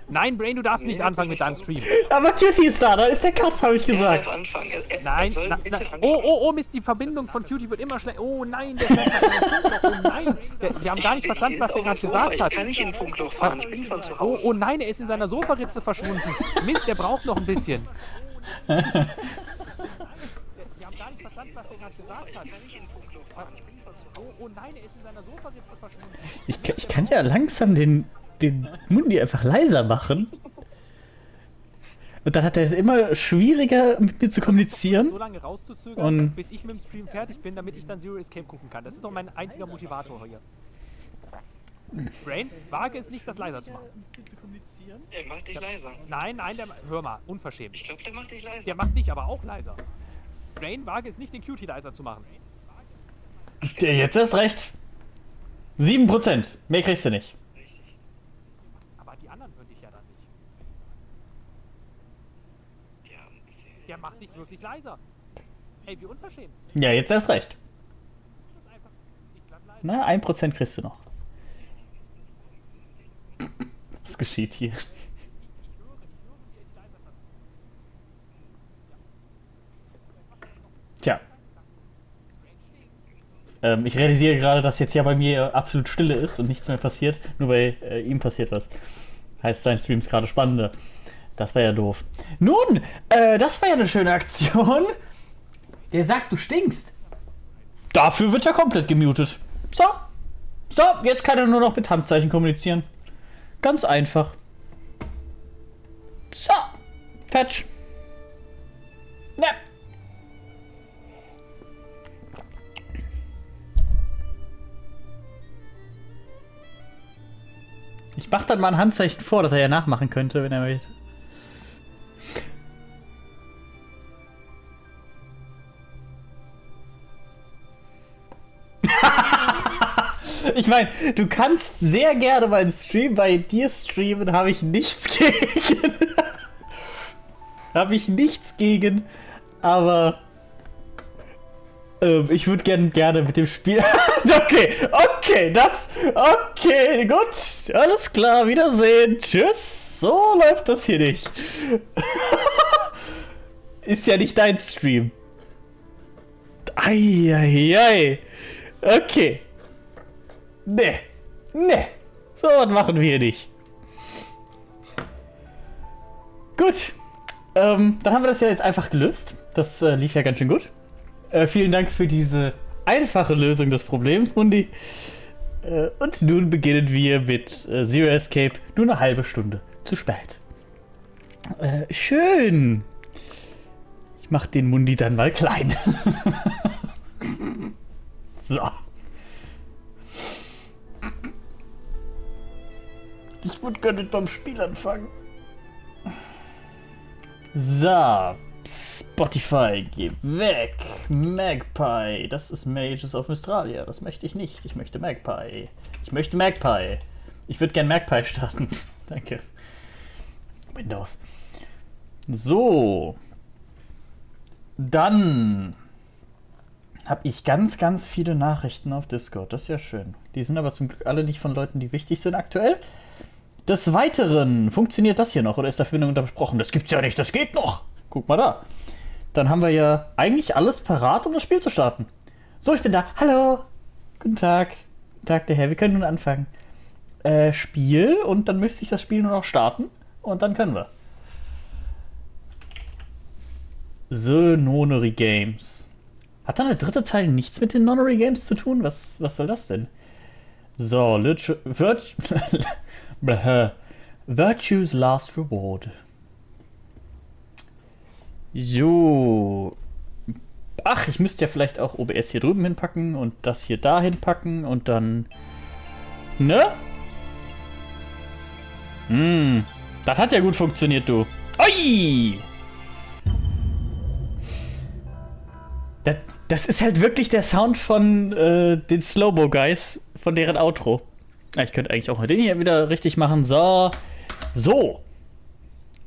Speaker 2: Nein, Brain, du darfst nicht anfangen mit deinem Stream.
Speaker 1: Aber Cutie ist da ist der Cut, habe ich
Speaker 3: Er
Speaker 1: gesagt.
Speaker 3: darf anfangen.
Speaker 2: Nein, oh, Mist, die Verbindung von Cutie wird immer schlechter. Oh nein, der fährt nach oh nein. Wir haben gar nicht verstanden, was der gerade gesagt hat.
Speaker 3: Ich kann nicht in den Funkloch fahren, ich bin von zu Hause.
Speaker 2: Oh nein, er ist in seiner Sofaritze verschwunden. Mist, der braucht noch ein bisschen. Wir haben gar nicht verstanden, was der gerade gesagt hat. Oh nein, er ist in seiner Sofaritze verschwunden.
Speaker 1: Ich kann ja langsam den Mundi einfach leiser machen. Und dann hat er es immer schwieriger, mit mir zu kommunizieren.
Speaker 2: So lange rauszuzögern,
Speaker 1: Und
Speaker 2: bis ich mit dem Stream fertig bin, damit ich dann Zero Escape gucken kann. Das ist doch mein einziger Motivator hier. Brain, wage es nicht, das leiser zu machen.
Speaker 3: Er macht dich leiser.
Speaker 2: Nein, hör mal, unverschämt.
Speaker 3: Ich glaube, der macht dich leiser.
Speaker 2: Der macht dich aber auch leiser. Brain, wage es nicht, den Cutie leiser zu machen.
Speaker 1: Jetzt erst recht. 7%. Mehr kriegst du nicht.
Speaker 2: Aber die anderen hören dich ja dann nicht.
Speaker 3: Ja,
Speaker 2: Der macht dich wirklich leiser. Ey, wie unverschämt.
Speaker 1: Ja, jetzt erst recht.
Speaker 2: Ich bleib leise.
Speaker 1: Na, 1% kriegst du noch. Was geschieht hier?
Speaker 2: Ich höre, wie er dich leiser macht.
Speaker 1: Tja. Ich realisiere gerade, dass jetzt ja bei mir absolut Stille ist und nichts mehr passiert. Nur bei ihm passiert was. Heißt, sein Stream ist gerade spannender. Das war ja doof. Nun, das war ja eine schöne Aktion. Der sagt, du stinkst. Dafür wird er komplett gemutet. So. So, jetzt kann er nur noch mit Handzeichen kommunizieren. Ganz einfach. So. Quatsch. Ja. Ich mach dann mal ein Handzeichen vor, das er ja nachmachen könnte, wenn er möchte. Ich meine, du kannst sehr gerne meinen Stream bei dir streamen, habe ich nichts gegen. Habe ich nichts gegen, aber ich würde gerne mit dem Spiel. Okay, gut, alles klar, Wiedersehen, tschüss. So läuft das hier nicht. Ist ja nicht dein Stream. Eieiei. Okay. Nee. So was machen wir nicht. Gut. Dann haben wir das ja jetzt einfach gelöst. Das lief ja ganz schön gut. Vielen Dank für diese einfache Lösung des Problems, Mundi. Und nun beginnen wir mit Zero Escape. Nur eine halbe Stunde zu spät. Schön. Ich mach den Mundi dann mal klein. So. Ich würde gerne mit beim Spiel anfangen. So. Spotify, geh weg. Magpie. Das ist Mages of Australia. Das möchte ich nicht. Ich möchte Magpie. Ich würde gern Magpie starten. Danke. Windows. So. Dann habe ich ganz viele Nachrichten auf Discord. Das ist ja schön. Die sind aber zum Glück alle nicht von Leuten, die wichtig sind aktuell. Des Weiteren, funktioniert das hier noch oder ist der Verbindung unterbrochen? Das gibt's ja nicht, das geht noch. Guck mal da. Dann haben wir ja eigentlich alles parat, um das Spiel zu starten. So, ich bin da. Hallo. Guten Tag. Guten Tag, der Herr. Wir können nun anfangen. Spiel und dann müsste ich das Spiel nur noch starten und dann können wir. The Nonary Games. Hat dann der dritte Teil nichts mit den Nonary Games zu tun? Was soll das denn? So, Virtue's Last Reward. Jo. Ach, ich müsste ja vielleicht auch OBS hier drüben hinpacken und das hier da hinpacken und dann... Ne? Das hat ja gut funktioniert, du. Ui! Das ist halt wirklich der Sound von den Slowbo Guys, von deren Outro. Ich könnte eigentlich auch mal den hier wieder richtig machen. So.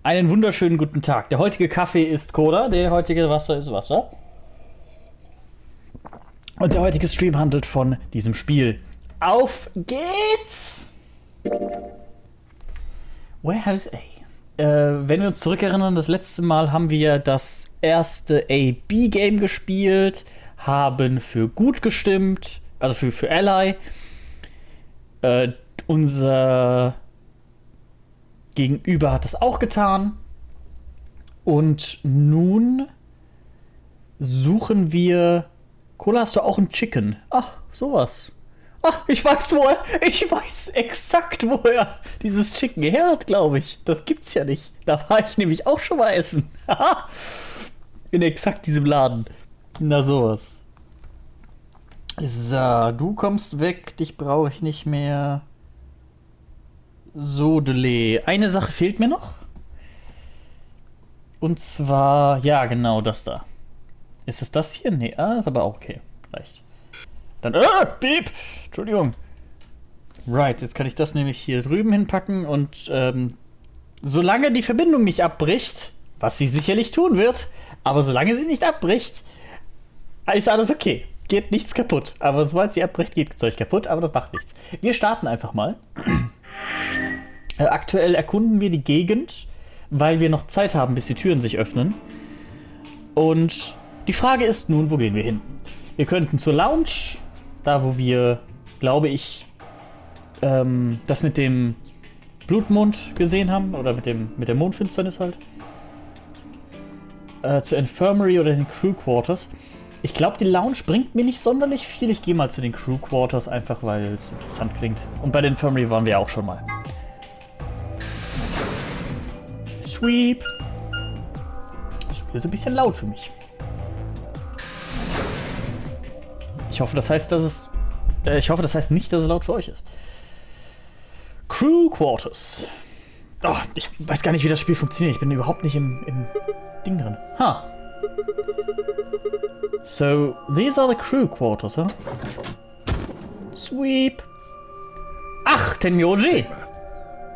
Speaker 1: Einen wunderschönen guten Tag. Der heutige Kaffee ist Cola, der heutige Wasser ist Wasser. Und der heutige Stream handelt von diesem Spiel. Auf geht's! Warehouse A. Wenn wir uns zurückerinnern, das letzte Mal haben wir das erste A-B-Game gespielt, haben für gut gestimmt, also für Ally. Unser Gegenüber hat das auch getan. Und nun suchen wir... Cola, hast du auch ein Chicken? Ach, sowas. Ach, ich weiß exakt, wo er dieses Chicken her hat, glaube ich. Das gibt's ja nicht. Da war ich nämlich auch schon mal essen. In exakt diesem Laden. Na, sowas. So, du kommst weg. Dich brauche ich nicht mehr. So, Dele. Eine Sache fehlt mir noch. Und zwar, ja, genau das da. Ist es das hier? Nee, ist aber auch okay. Reicht. Dann, Piep! Entschuldigung. Right, jetzt kann ich das nämlich hier drüben hinpacken und, solange die Verbindung nicht abbricht, was sie sicherlich tun wird, aber solange sie nicht abbricht, ist alles okay. Geht nichts kaputt. Aber sobald sie abbricht, geht Zeug kaputt, aber das macht nichts. Wir starten einfach mal. Aktuell erkunden wir die Gegend, weil wir noch Zeit haben, bis die Türen sich öffnen. Und die Frage ist nun, wo gehen wir hin? Wir könnten zur Lounge, da wo wir, glaube ich, das mit dem Blutmond gesehen haben, oder mit der Mondfinsternis halt. Zur Infirmary oder den Crew Quarters. Ich glaube, die Lounge bringt mir nicht sonderlich viel. Ich gehe mal zu den Crew Quarters, einfach weil es interessant klingt. Und bei der Infirmary waren wir auch schon mal. Sweep. Das Spiel ist ein bisschen laut für mich. Ich hoffe, das heißt, nicht, dass es laut für euch ist. Crew Quarters. Oh, ich weiß gar nicht, wie das Spiel funktioniert. Ich bin überhaupt nicht im Ding drin. Ha. So, these are the crew quarters, huh? Sweep. Ach, Tenmyoji.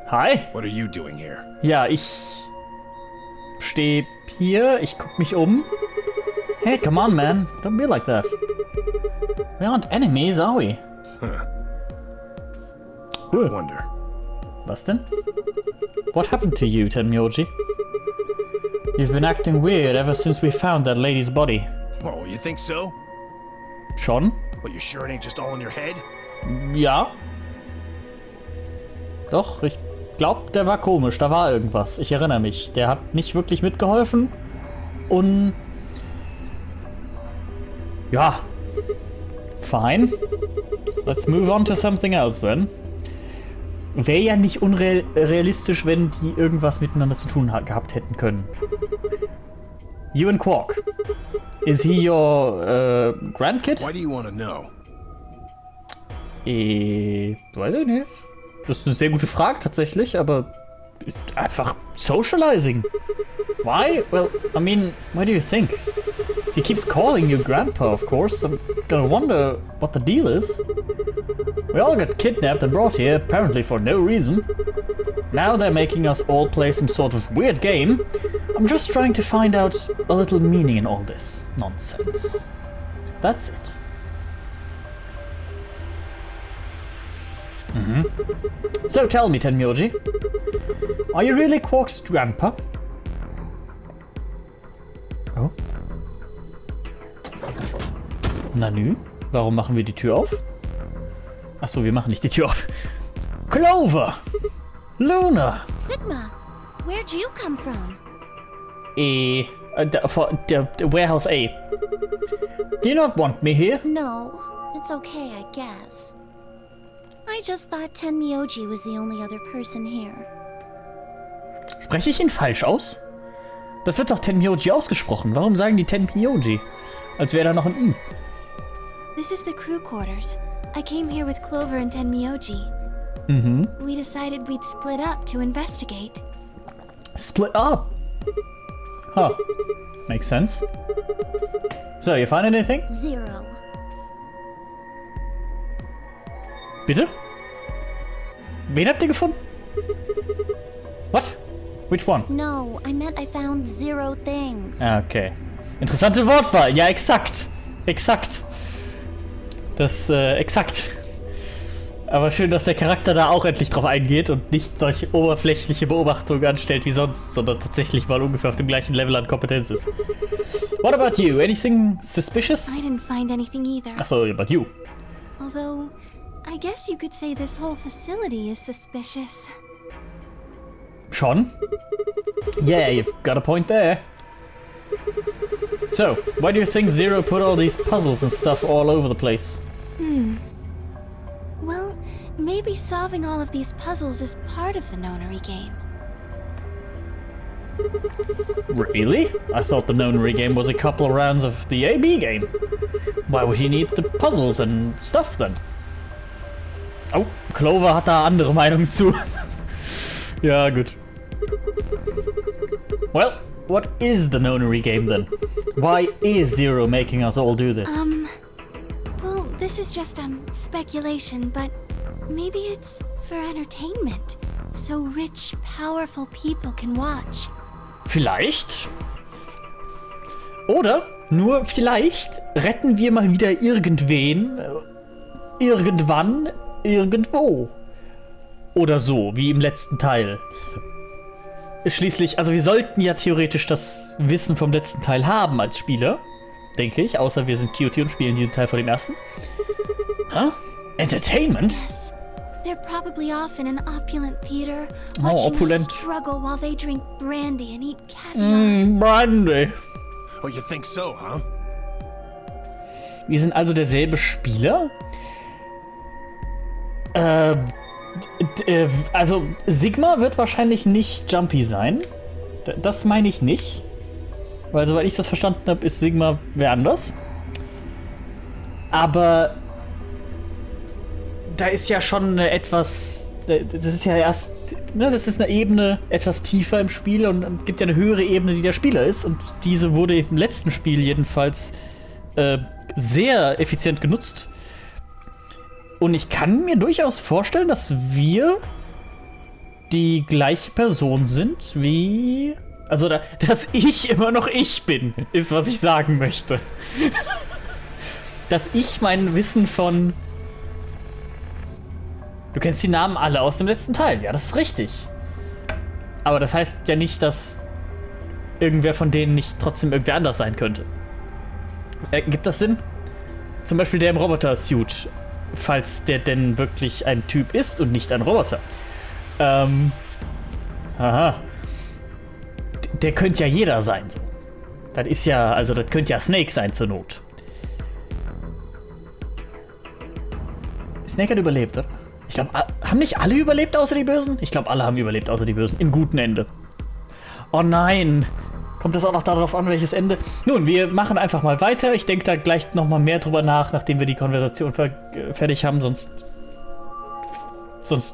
Speaker 1: Hi.
Speaker 4: What are you doing here?
Speaker 1: Ja, ich stehe hier, ich guck mich um. Hey, come on, man. Don't be like that. We aren't enemies, are we? Cool.
Speaker 4: Wonder.
Speaker 1: Was denn? What happened to you, Tenmyoji? You've been acting weird ever since we found that lady's body.
Speaker 4: Oh, you think so?
Speaker 1: Schon?
Speaker 4: But you sure it ain't just all in your head?
Speaker 1: Ja. Doch, ich glaube, der war komisch. Da war irgendwas. Ich erinnere mich. Der hat nicht wirklich mitgeholfen. Und... ja. Fine. Let's move on to something else then. Wäre ja nicht unrealistisch, wenn die irgendwas miteinander zu tun gehabt hätten können. You and Quark. Is he your grandkid?
Speaker 4: Why do you want to know?
Speaker 1: Weiß ich nicht. Das ist eine sehr gute Frage tatsächlich, aber einfach socializing. Why? Well, I mean, what do you think? He keeps calling you grandpa, of course. I'm gonna wonder what the deal is. We all got kidnapped and brought here, apparently for no reason. Now they're making us all play some sort of weird game. I'm just trying to find out a little meaning in all this nonsense. That's it. So tell me, Tenmyoji, are you really Quark's grandpa? Oh. Nanu, warum machen wir die Tür auf? Achso, wir machen nicht die Tür auf. Clover! Luna!
Speaker 5: Sigma, where'd you come from?
Speaker 1: The warehouse A. Do you not want me here?
Speaker 5: No, it's okay, I guess. I just thought Tenmyoji was the only other person here.
Speaker 1: Spreche ich ihn falsch aus? Das wird doch Tenmyoji ausgesprochen. Warum sagen die Tenmyoji? Als wäre da noch ein I.
Speaker 5: This is the crew quarters. I came here with Clover and Tenmyoji. We decided we'd split up to investigate.
Speaker 1: Split up? Huh. Makes sense. So, you find anything?
Speaker 5: 0.
Speaker 1: Bitte? Wen habt ihr gefunden? What? Which one?
Speaker 5: No, I meant I found 0 things.
Speaker 1: Okay. Interessante Wortwahl. Ja, exakt. Exakt. Das, exakt. Aber schön, dass der Charakter da auch endlich drauf eingeht und nicht solche oberflächliche Beobachtungen anstellt wie sonst, sondern tatsächlich mal ungefähr auf dem gleichen Level an Kompetenz ist. What about you? Anything suspicious?
Speaker 5: I didn't find anything either.
Speaker 1: Achso, about you.
Speaker 5: Although, I guess you could say this whole facility is suspicious.
Speaker 1: Schon? Yeah, you've got a point there. So, why do you think Zero put all these puzzles and stuff all over the place?
Speaker 5: Well, maybe solving all of these puzzles is part of the nonary game.
Speaker 1: Really? I thought the nonary game was a couple of rounds of the AB game. Why would he need the puzzles and stuff then? Oh, Clover hat da andere Meinungen zu. Ja, gut. Well, what is the nonary game then? Why is Zero making us all do this?
Speaker 5: Well, this is just, speculation, but maybe it's for entertainment. So rich, powerful people can watch.
Speaker 1: Vielleicht. Oder nur vielleicht retten wir mal wieder irgendwen, irgendwann, irgendwo. Oder so, wie im letzten Teil. Schließlich, also wir sollten ja theoretisch das Wissen vom letzten Teil haben als Spieler, denke ich, außer wir sind Cutie und spielen diesen Teil von dem ersten. Huh? Entertainment?
Speaker 5: Yes. They're probably off in an opulent theater, watching us struggle while they drink brandy and eat caviar.
Speaker 1: Brandy.
Speaker 4: Oh, you think so, huh?
Speaker 1: Wir sind also derselbe Spieler? Also Sigma wird wahrscheinlich nicht Jumpy sein. Das meine ich nicht. Weil soweit ich das verstanden habe, ist Sigma wer anders. Aber da ist ja schon etwas, das ist ja erst, ne, das ist eine Ebene etwas tiefer im Spiel und es gibt ja eine höhere Ebene, die der Spieler ist und diese wurde im letzten Spiel jedenfalls sehr effizient genutzt. Und ich kann mir durchaus vorstellen, dass wir die gleiche Person sind wie, also dass ich immer noch ich bin, ist was ich sagen möchte. Dass ich mein Wissen von... Du kennst die Namen alle aus dem letzten Teil. Ja, das ist richtig. Aber das heißt ja nicht, dass irgendwer von denen nicht trotzdem irgendwer anders sein könnte. Gibt das Sinn? Zum Beispiel der im Roboter-Suit. Falls der denn wirklich ein Typ ist und nicht ein Roboter. Aha. Der könnte ja jeder sein. So. Das ist ja, also das könnte ja Snake sein zur Not. Snake hat überlebt, oder? Ich glaube, haben nicht alle überlebt außer die Bösen? Ich glaube, alle haben überlebt außer die Bösen. Im guten Ende. Oh nein. Kommt das auch noch darauf an, welches Ende? Nun, wir machen einfach mal weiter. Ich denke da gleich noch mal mehr drüber nach, nachdem wir die Konversation fertig haben, sonst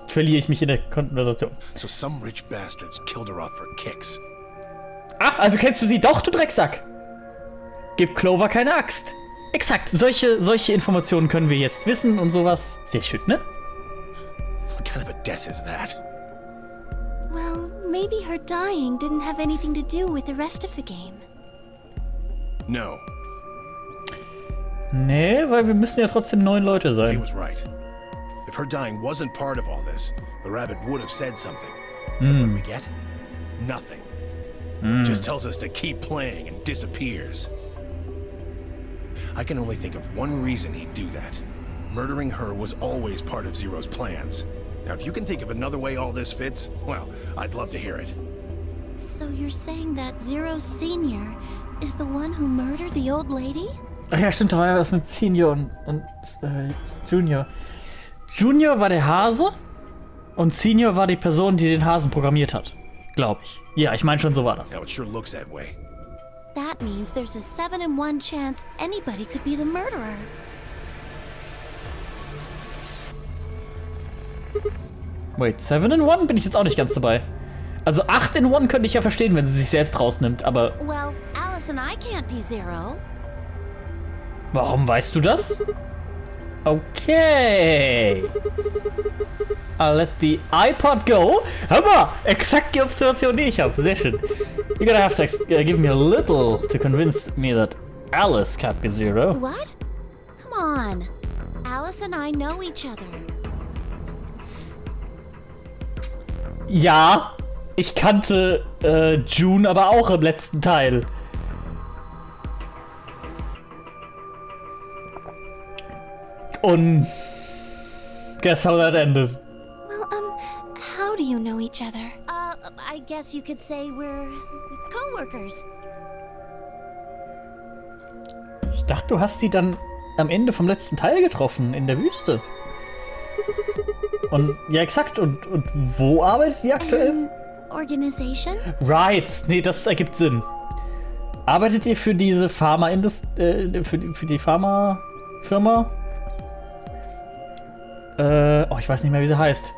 Speaker 1: verliere ich mich in der Konversation.
Speaker 4: So some rich bastards killed her off for kicks.
Speaker 1: Ah, also kennst du sie doch, du Drecksack? Gib Clover keine Axt. Exakt, solche Informationen können wir jetzt wissen und sowas. Sehr schön, ne?
Speaker 4: What kind of a death is that?
Speaker 5: Well, maybe her dying didn't have anything to do with the rest of the game.
Speaker 4: No.
Speaker 1: Nee, weil wir müssen ja trotzdem 9 Leute
Speaker 4: He
Speaker 1: sein.
Speaker 4: was right. If her dying wasn't part of all this, the rabbit would have said something. But what we get? Nothing. Just tells us to keep playing and disappears. I can only think of one reason he'd do that. Murdering her was always part of Zero's plans. Now, if you can think of another way all this fits, well, I'd love to hear it.
Speaker 5: So you're saying that Zero Senior is the one who murdered the old lady?
Speaker 1: Ach ja, stimmt, da war ja was mit Senior und Junior. Junior war der Hase und Senior war die Person, die den Hasen programmiert hat. Glaube ich. Ja, ich meine schon, so war das.
Speaker 4: Now, it sure looks that way.
Speaker 5: That means there's a 7 in 1 chance anybody could be the murderer.
Speaker 1: Wait, 7 in 1 bin ich jetzt auch nicht ganz dabei. Also 8 in 1 könnte ich ja verstehen, wenn sie sich selbst rausnimmt, aber...
Speaker 5: Well, Alice and I can't be Zero.
Speaker 1: Warum weißt du das? Okay. I'll let the iPod go. Hör mal, exakt die Observation, die ich habe. Sehr schön. You're gonna have to give me a little to convince me that Alice can't be Zero.
Speaker 5: What? Come on. Alice and I know each other.
Speaker 1: Ja, ich kannte June aber auch im letzten Teil. Und guess how that ended.
Speaker 5: Well, how do you know each other? I guess you could say we're co-workers.
Speaker 1: Ich dachte, du hast sie dann am Ende vom letzten Teil getroffen, in der Wüste. Und, ja exakt, und wo arbeitet die aktuell?
Speaker 5: Organization?
Speaker 1: Right, nee, das ergibt Sinn. Arbeitet ihr für diese Pharma-Industrie, für die Pharma-Firma? Ich weiß nicht mehr, wie sie heißt.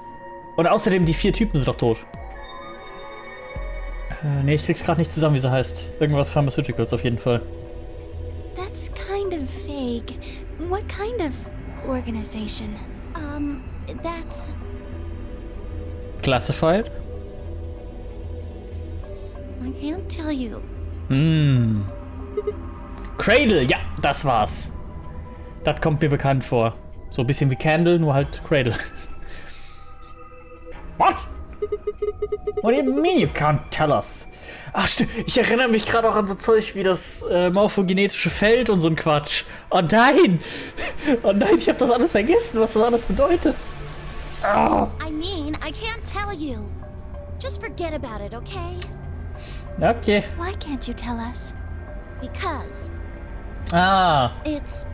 Speaker 1: Und außerdem, die 4 Typen sind doch tot. Nee, ich krieg's gerade nicht zusammen, wie sie heißt. Irgendwas Pharmaceuticals auf jeden Fall.
Speaker 5: That's kind of vague. What kind of organization? That's...
Speaker 1: Classified?
Speaker 5: I can't tell you.
Speaker 1: Cradle, ja, das war's. Das kommt mir bekannt vor. So ein bisschen wie Candle, nur halt Cradle. What? What do you mean you can't tell us? Ach, ich erinnere mich gerade auch an so Zeug wie das morphogenetische Feld und so ein Quatsch. Oh nein! Oh nein, ich habe das alles vergessen, was das alles bedeutet. Oh.
Speaker 5: I mean, I can't tell you. Just forget about it, okay?
Speaker 1: Okay.
Speaker 5: Why can't you tell us? Because
Speaker 1: Ah.
Speaker 5: it's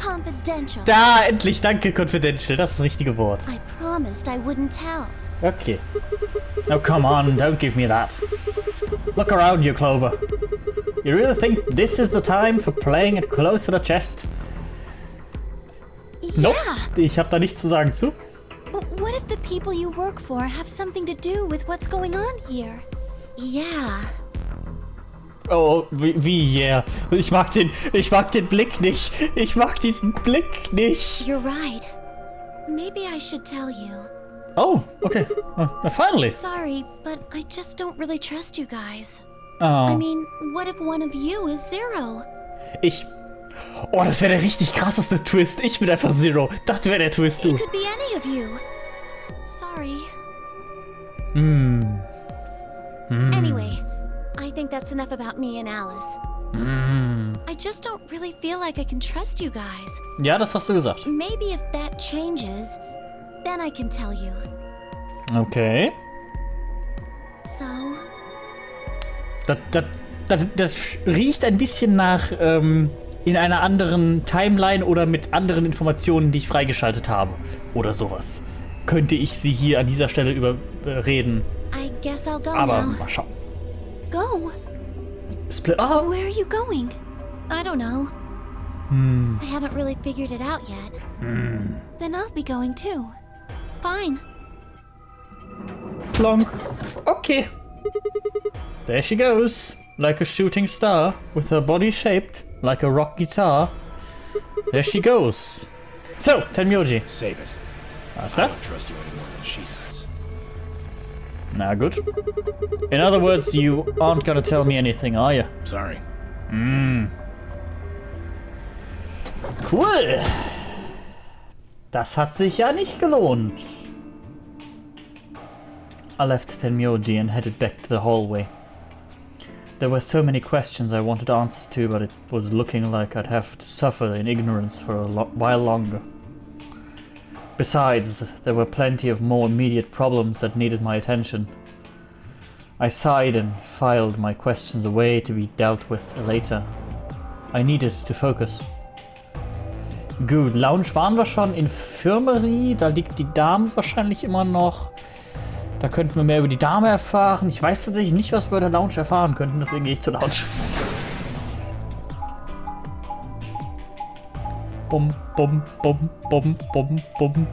Speaker 5: confidential.
Speaker 1: Da, endlich, danke, Confidential. Das ist das richtige Wort.
Speaker 5: I promised I wouldn't tell.
Speaker 1: Okay. Oh, come on, don't give me that. Look around you, Clover. You really think this is the time for playing it close to the chest?
Speaker 5: Yeah.
Speaker 1: Nope, ich habe da nichts zu sagen zu.
Speaker 5: What if the people you work for have something to do with what's going on here? Yeah.
Speaker 1: Oh, wie yeah. Ich mag den Blick nicht. Ich mag diesen Blick nicht.
Speaker 5: You're right. Maybe I should tell you.
Speaker 1: Oh, okay. Finally.
Speaker 5: Sorry, but I just don't really trust you guys.
Speaker 1: Oh.
Speaker 5: I mean, what if one of you is Zero?
Speaker 1: Oh, das wäre der richtig krasseste Twist. Ich bin einfach Zero. Das wäre der Twist, du.
Speaker 5: It could be any of you. Sorry. Anyway, I think that's enough about me and Alice. I just don't really feel like I can trust you guys.
Speaker 1: Ja, das hast du gesagt.
Speaker 5: Maybe if that changes, then I can tell you.
Speaker 1: Okay.
Speaker 5: So?
Speaker 1: Das riecht ein bisschen nach in einer anderen Timeline oder mit anderen Informationen, die ich freigeschaltet habe. Oder sowas. Könnte ich sie hier an dieser Stelle überreden.
Speaker 5: I guess I'll go
Speaker 1: Aber
Speaker 5: now.
Speaker 1: mal schauen.
Speaker 5: Go?
Speaker 1: Split. Oh.
Speaker 5: Where are you going? I don't know. I haven't really figured it out yet. Then I'll be going too. Fine.
Speaker 1: Plonk. Okay. There she goes. Like a shooting star, with her body shaped like a rock guitar. There she goes. So, Tenmyoji.
Speaker 4: Save it.
Speaker 1: Alles
Speaker 4: I
Speaker 1: klar?
Speaker 4: don't trust you any more than she does.
Speaker 1: Na gut. In other words, you aren't gonna tell me anything, are you?
Speaker 4: Sorry.
Speaker 1: Cool. Das hat sich ja nicht gelohnt. I left Tenmyoji and headed back to the hallway. There were so many questions I wanted answers to, but it was looking like I'd have to suffer in ignorance for a while longer. Besides, there were plenty of more immediate problems that needed my attention. I sighed and filed my questions away to be dealt with later. I needed to focus. Gut, Lounge waren wir schon, Infirmary, da liegt die Dame wahrscheinlich immer noch. Da könnten wir mehr über die Dame erfahren. Ich weiß tatsächlich nicht, was wir bei der Lounge erfahren könnten, deswegen gehe ich zur Lounge. Bum, bum, bum, bum, bum, bum.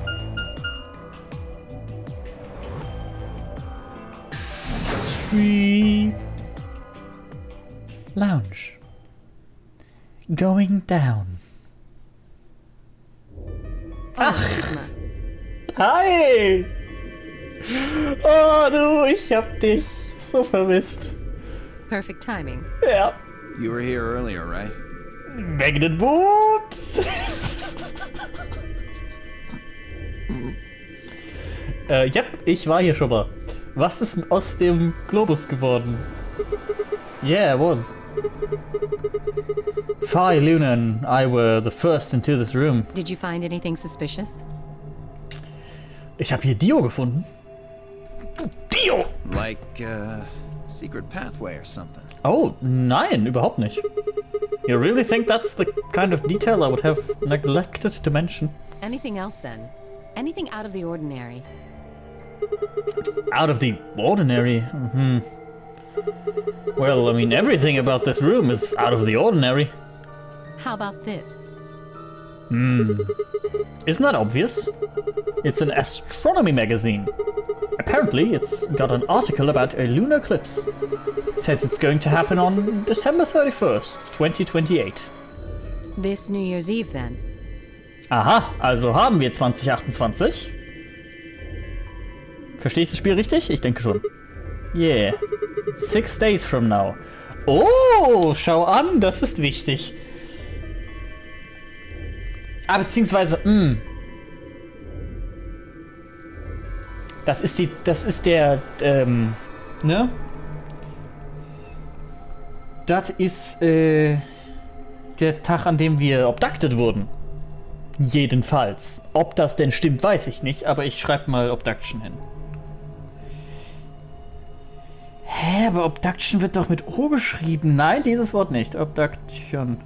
Speaker 1: Sweet Lounge. Going down. Ach! Hi! Oh du, ich hab dich so vermisst.
Speaker 6: Perfect timing.
Speaker 1: Ja.
Speaker 7: You were here earlier, right?
Speaker 1: Wegen den Boobs. Ja, ich war hier schon mal. Was ist aus dem Globus geworden? Yeah, it was. Phi, Luna and I were the first into this room.
Speaker 6: Did you find anything suspicious?
Speaker 1: Ich habe hier Dio gefunden. Dio!
Speaker 7: Like a secret pathway or something.
Speaker 1: Oh, nein, überhaupt nicht. You really think that's the kind of detail I would have neglected to mention?
Speaker 6: Anything else then? Anything out of the ordinary?
Speaker 1: Out of the ordinary? Well, I mean, everything about this room is out of the ordinary.
Speaker 6: How about this?
Speaker 1: Isn't that obvious? It's an astronomy magazine. Apparently, it's got an article about a lunar eclipse. Says it's going to happen on December 31st, 2028.
Speaker 6: This New Year's Eve, then?
Speaker 1: Aha, also haben wir 2028. Verstehe ich das Spiel richtig? Ich denke schon. Yeah. 6 days from now. Oh, schau an, das ist wichtig. Ah, beziehungsweise, das ist der, ne? Das ist, der Tag, an dem wir abducted wurden. Jedenfalls. Ob das denn stimmt, weiß ich nicht, aber ich schreibe mal Abduction hin. Hä, aber Abduction wird doch mit O geschrieben. Nein, dieses Wort nicht. Abduction.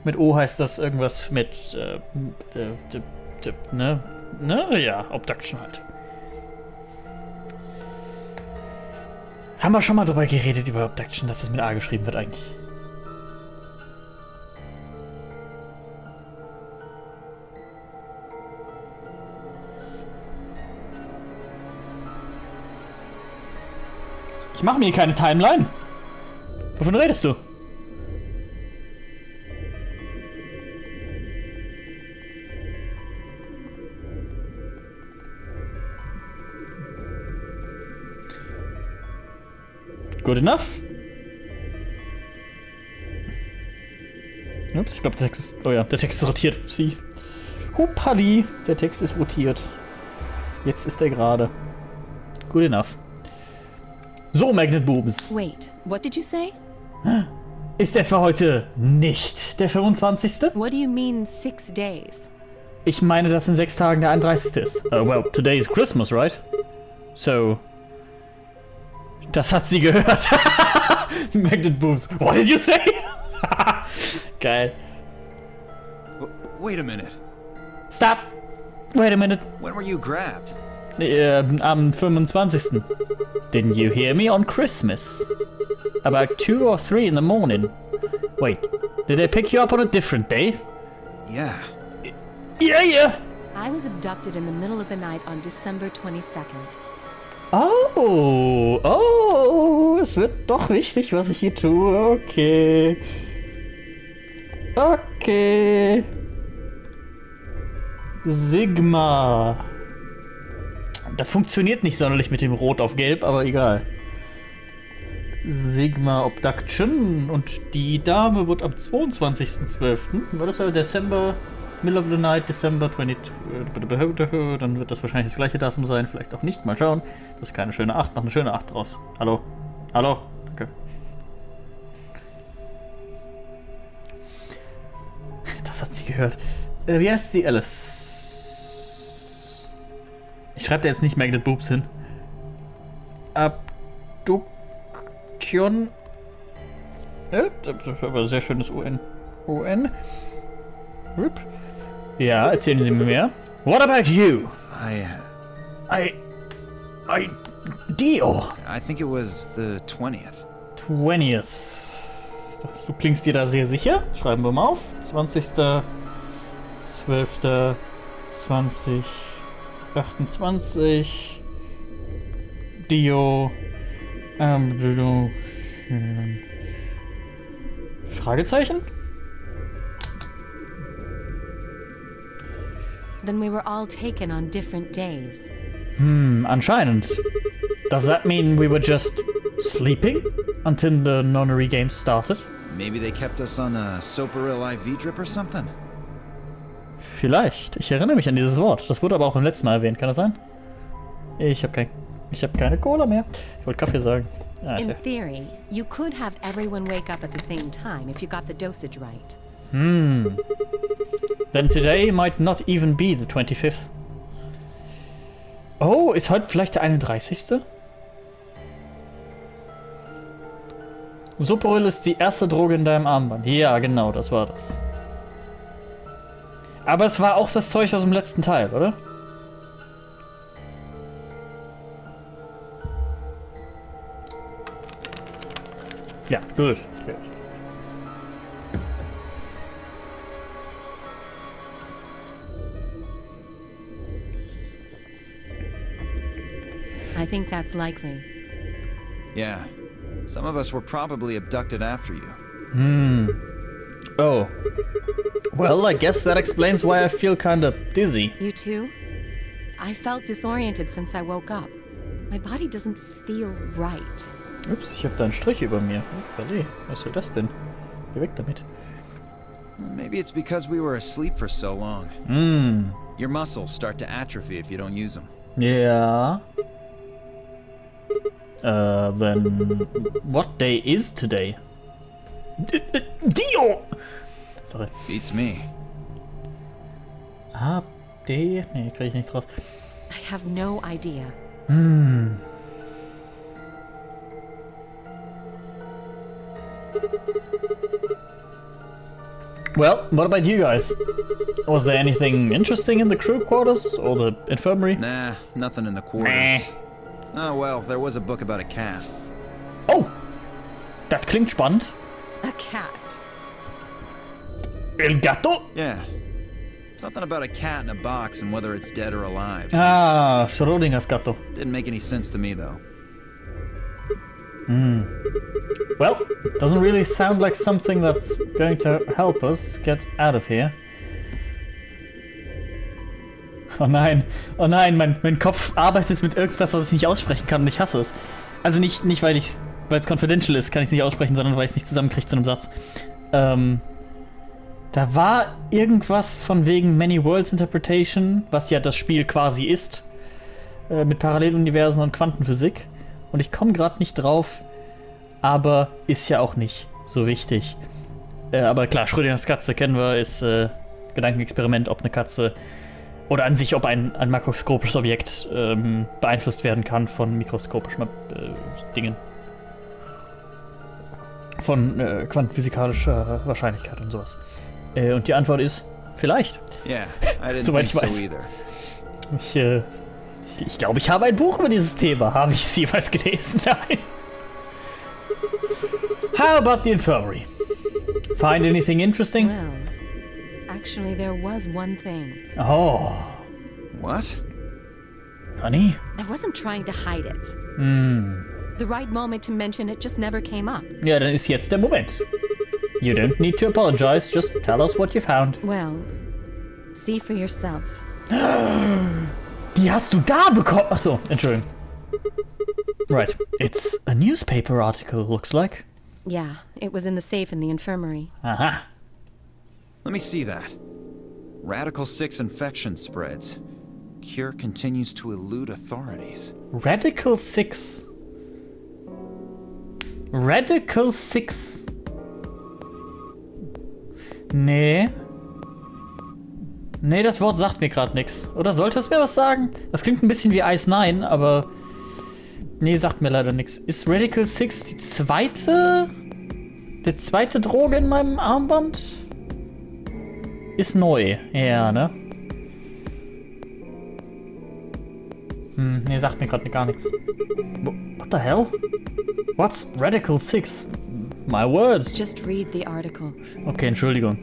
Speaker 1: Mit O heißt das irgendwas mit, ne? Ne? Ja, Abduction halt. Haben wir schon mal drüber geredet, über Abduction, dass das mit A geschrieben wird eigentlich. Ich mache mir hier keine Timeline. Wovon redest du? Good enough. Ups, ich glaube, der Text ist... Oh ja, der Text ist rotiert. Sie. Hupali, der Text ist rotiert. Jetzt ist er gerade. Good enough. So, Magnet Boobs.
Speaker 6: Wait, what did you say?
Speaker 1: Ist etwa heute nicht der 25.?
Speaker 6: What do you mean 6 days?
Speaker 1: Ich meine, dass in 6 Tagen der 31. ist. Well, today is Christmas, right? So... Das hat sie gehört. Magnet Boobs. What did you say? Geil.
Speaker 7: Wait a minute.
Speaker 1: Stop. Wait a minute.
Speaker 7: When were you grabbed?
Speaker 1: Am 25. Didn't you hear me on Christmas? About 2 or 3 in the morning. Wait, did they pick you up on a different day?
Speaker 7: Yeah.
Speaker 1: Yeah.
Speaker 6: I was abducted in the middle of the night on December 22nd.
Speaker 1: Oh, es wird doch wichtig, was ich hier tue. Okay. Sigma. Das funktioniert nicht sonderlich mit dem Rot auf Gelb, aber egal. Sigma Abduction. Und die Dame wird am 22.12. War das aber December, Middle of the Night, December 22. Dann wird das wahrscheinlich das gleiche Datum sein. Vielleicht auch nicht. Mal schauen. Das ist keine schöne 8. Mach eine schöne 8 draus. Hallo? Danke. Das hat sie gehört. Wie heißt sie? Alice. Ich schreibe da jetzt nicht Magnet Boobs hin. Abduktion. Das ist aber ein sehr schönes UN. Ja, erzählen Sie mir mehr. What about you? Dio.
Speaker 7: I think it was the 20th.
Speaker 1: 20th. Du klingst dir da sehr sicher. Schreiben wir mal auf. 20.12.2028. Dio. Fragezeichen?
Speaker 6: Then we were all taken on different days.
Speaker 1: Anscheinend. Does that mean we were just sleeping until the nonary game started?
Speaker 7: Maybe they kept us on a Soparil IV drip or something?
Speaker 1: Vielleicht. Ich erinnere mich an dieses Wort. Das wurde aber auch im letzten Mal erwähnt. Kann das sein? Ich habe keine Cola mehr. Ich wollte Kaffee sagen.
Speaker 6: In theory, you could have everyone wake up at the same time if you got the dosage right.
Speaker 1: Then today might not even be the 25th. Oh, ist heute vielleicht der 31.? Superbrille ist die erste Droge in deinem Armband. Ja, genau, das war das. Aber es war auch das Zeug aus dem letzten Teil, oder? Ja, gut.
Speaker 6: I think that's likely.
Speaker 7: Yeah. Some of us were probably abducted after you.
Speaker 1: Oh. Well, I guess that explains why I feel kinda dizzy.
Speaker 6: You too? I felt disoriented since I woke up. My body doesn't feel right.
Speaker 1: Ups, ich hab da einen Strich über mir. Upali, was soll das denn? Geh weg damit.
Speaker 7: Maybe it's because we were asleep for so long. Your muscles start to atrophy if you don't use them.
Speaker 1: Yeah. Then what day is today? Dio! Sorry.
Speaker 7: Beats me.
Speaker 1: A, D? Nee, krieg ich nichts raus.
Speaker 6: I have no idea.
Speaker 1: Well, what about you guys? Was there anything interesting in the crew quarters or the infirmary?
Speaker 7: Nah, nothing in the quarters. Oh well, there was a book about a cat.
Speaker 1: Oh! Das klingt spannend.
Speaker 6: A cat.
Speaker 1: El gato?
Speaker 7: Yeah. Something about a cat in a box and whether it's dead or alive.
Speaker 1: Ah, Schrödingers Gato.
Speaker 7: Didn't make any sense to me though.
Speaker 1: Well, doesn't really sound like something that's going to help us get out of here. Oh nein, mein Kopf arbeitet mit irgendwas, was ich nicht aussprechen kann und ich hasse es. Also nicht weil es confidential ist, kann ich es nicht aussprechen, sondern weil ich es nicht zusammenkriege zu einem Satz. Da war irgendwas von wegen Many Worlds Interpretation, was ja das Spiel quasi ist, mit Paralleluniversen und Quantenphysik. Und ich komme gerade nicht drauf, aber ist ja auch nicht so wichtig. Aber klar, Schrödingers Katze kennen wir, ist Gedankenexperiment, ob eine Katze oder an sich, ob ein makroskopisches Objekt beeinflusst werden kann von mikroskopischen Dingen. Von quantenphysikalischer Wahrscheinlichkeit und sowas. Und die Antwort ist, vielleicht.
Speaker 7: Yeah, I didn't
Speaker 1: Soweit
Speaker 7: think
Speaker 1: ich
Speaker 7: so
Speaker 1: weiß.
Speaker 7: either.
Speaker 1: Ich glaube, ich habe ein Buch über dieses Thema. Habe ich es jemals gelesen? Nein. How about the infirmary? Find anything interesting?
Speaker 6: Well, actually there was one thing.
Speaker 1: Oh,
Speaker 7: What?
Speaker 1: honey?
Speaker 6: I wasn't trying to hide it. The right moment to mention it just never came up.
Speaker 1: Ja, dann ist jetzt der Moment. You don't need to apologize, just tell us what you found.
Speaker 6: Well, see for yourself.
Speaker 1: Die hast du da bekommen. Achso, Entschuldigung. Right. It's a newspaper article, looks like.
Speaker 6: Yeah, it was in the safe in the infirmary.
Speaker 1: Aha.
Speaker 7: Let me see that. Radical 6 infection spreads. Cure continues to elude authorities.
Speaker 1: Radical 6. Radical 6. Nee. Nee, das Wort sagt mir gerade nichts. Oder sollte es mir was sagen? Das klingt ein bisschen wie Ice 9, aber... Nee, sagt mir leider nichts. Ist Radical 6 die zweite Droge in meinem Armband? Ist neu. Ja, ne? Nee, sagt mir gerade gar nichts. What the hell? What's Radical 6? My words.
Speaker 6: Just read the article.
Speaker 1: Okay, Entschuldigung.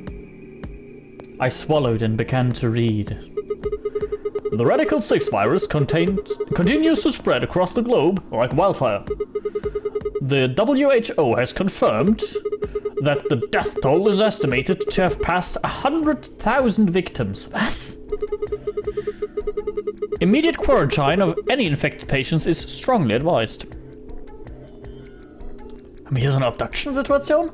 Speaker 1: I swallowed and began to read. The Radical 6 virus continues to spread across the globe like wildfire. The WHO has confirmed that the death toll is estimated to have passed 100,000 victims. Was? Immediate quarantine of any infected patients is strongly advised. Haben wir hier so eine Abduction-Situation?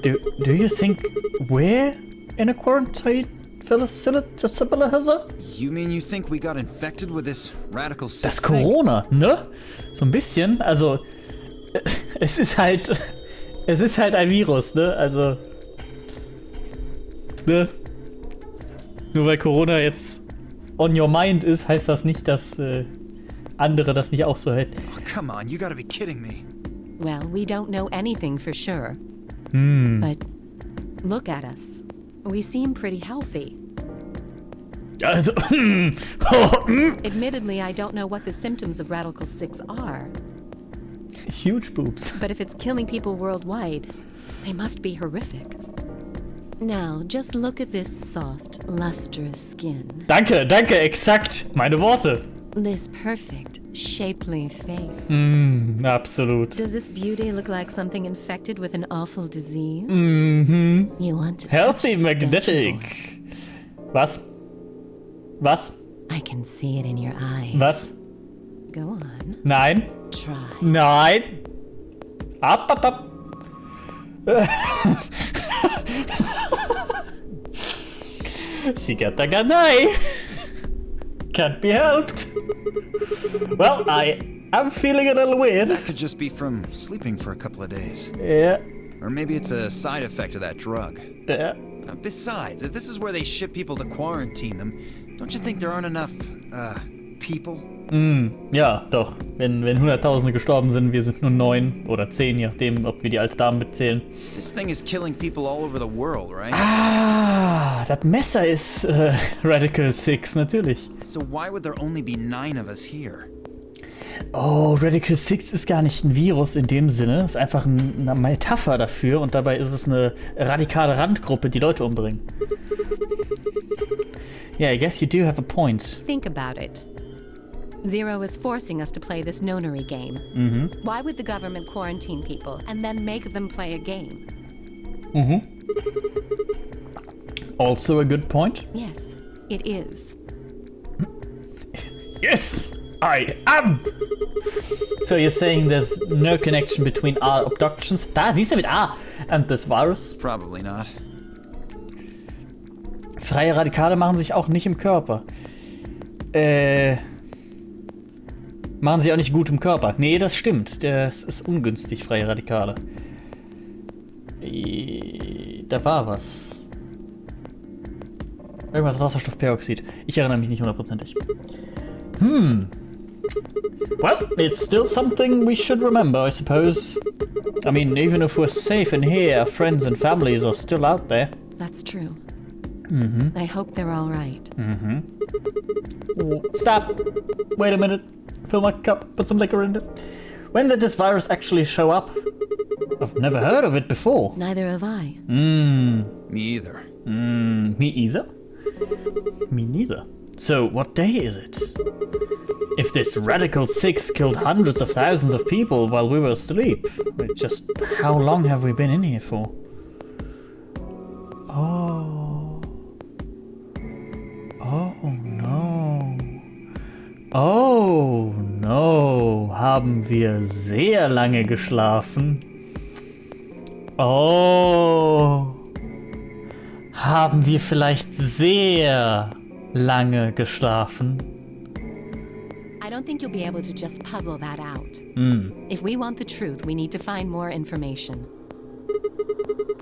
Speaker 1: Do you think we're in a quarantine facility?
Speaker 7: You mean you think we got infected with this Radical 6
Speaker 1: Das
Speaker 7: thing?
Speaker 1: Corona, ne? So ein bisschen, also es ist halt ein Virus, ne? Also ne? Nur weil Corona jetzt on your mind ist, heißt das nicht, dass andere das nicht auch so hätten.
Speaker 7: Oh, come on, you gotta be kidding me.
Speaker 6: Well, we don't know anything for sure. But look at us. We seem pretty healthy.
Speaker 1: Also,
Speaker 6: Admittedly, I don't know what the symptoms of Radical 6 are.
Speaker 1: huge boobs.
Speaker 6: But if it's killing people worldwide, they must be horrific. Now, just look at this soft, lustrous skin.
Speaker 1: Danke, exakt, meine Worte.
Speaker 6: This perfect, shapely face.
Speaker 1: Absolut.
Speaker 6: Does this beauty look like something infected with an awful disease? You want to
Speaker 1: Healthy
Speaker 6: touch it, don't you,
Speaker 1: magnetic.
Speaker 6: boy?
Speaker 1: Was? Was?
Speaker 6: I can see it in your eyes.
Speaker 1: Was?
Speaker 6: Go on.
Speaker 1: Nein.
Speaker 6: Try.
Speaker 1: Nein. Ab. She got the ganai. Can't be helped. Well, I am feeling a little weird.
Speaker 7: That could just be from sleeping for a couple of days.
Speaker 1: Yeah.
Speaker 7: Or maybe it's a side effect of that drug.
Speaker 1: Yeah.
Speaker 7: Besides, if this is where they ship people to quarantine them, don't you think there aren't enough, people?
Speaker 1: Ja, doch. Wenn Hunderttausende gestorben sind, wir sind nur 9 oder 10, je nachdem, ob wir die alte Dame mitzählen.
Speaker 7: This thing is killing people all over the world, right?
Speaker 1: Ah, das Messer ist Radical 6, natürlich.
Speaker 7: So why would there only be 9 of us here?
Speaker 1: Oh, Radical 6 ist gar nicht ein Virus in dem Sinne. Ist einfach eine Metapher dafür und dabei ist es eine radikale Randgruppe, die Leute umbringen. Yeah, I guess you do have a point.
Speaker 6: Think about it. Zero is forcing us to play this nonary game. Why would the government quarantine people and then make them play a game?
Speaker 1: Also a good point.
Speaker 6: Yes, it is.
Speaker 1: Yes, I am! So you're saying there's no connection between our abductions, da siehst du mit A, and this virus?
Speaker 7: Probably not.
Speaker 1: Freie Radikale machen sich auch nicht im Körper. Machen sie auch nicht gut im Körper. Nee, das stimmt. Das ist ungünstig, freie Radikale. Da war was. Irgendwas Wasserstoffperoxid. Ich erinnere mich nicht hundertprozentig. Well, it's still something we should remember, I suppose. I mean, even if we're safe in here, our friends and families are still out there.
Speaker 6: That's true. I hope they're all right.
Speaker 1: Stop! Wait a minute. Fill my cup, put some liquor in it. When did this virus actually show up? I've never heard of it before.
Speaker 6: Neither have I.
Speaker 7: Me either.
Speaker 1: Me either? Me neither. So, what day is it? If this Radical 6 killed hundreds of thousands of people while we were asleep, just how long have we been in here for? Oh no. Oh no, haben wir sehr lange geschlafen. Oh, haben wir vielleicht sehr lange geschlafen?
Speaker 6: I don't think you'll be able to just puzzle that out. If we want the truth, we need to find more information.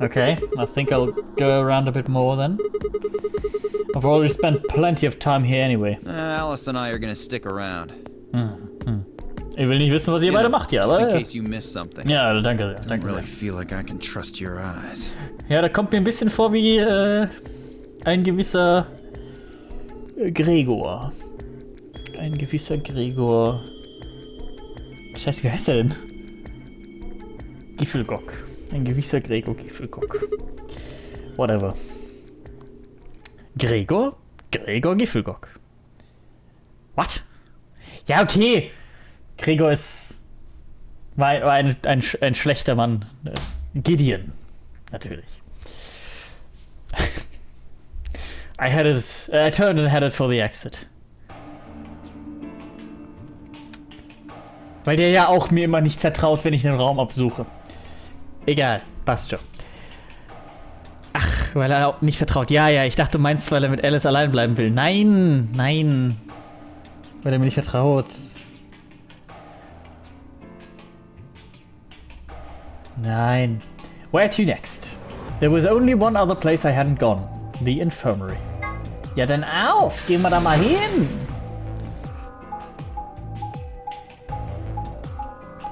Speaker 1: Okay, I think I'll go around a bit more then. I've already spent plenty of time here anyway.
Speaker 7: Alice and I are gonna stick around.
Speaker 1: Ich will nicht wissen, was ihr beide macht hier,
Speaker 7: just
Speaker 1: aber...
Speaker 7: in case you miss something.
Speaker 1: Ja, danke sehr,
Speaker 7: I
Speaker 1: danke
Speaker 7: really
Speaker 1: sehr.
Speaker 7: feel like I can trust your eyes.
Speaker 1: Ja, da kommt mir ein bisschen vor wie ein gewisser Gregor. Ein gewisser Gregor... Scheiße, wie heißt der denn? Giffelgock. Ein gewisser Gregor Giffelgock. Whatever. Gregor Giffelgock. What? Ja, okay. Gregor war ein schlechter Mann. Gideon. Natürlich. I turned and headed for the exit. Weil der ja auch mir immer nicht vertraut, wenn ich den Raum absuche. Egal, passt schon. Ach, weil er auch nicht vertraut. Ja, ich dachte, du meinst, weil er mit Alice allein bleiben will. Nein. Weil er mir nicht vertraut. Nein. Where to next? There was only one other place I hadn't gone. The infirmary. Ja, dann auf! Gehen wir da mal hin!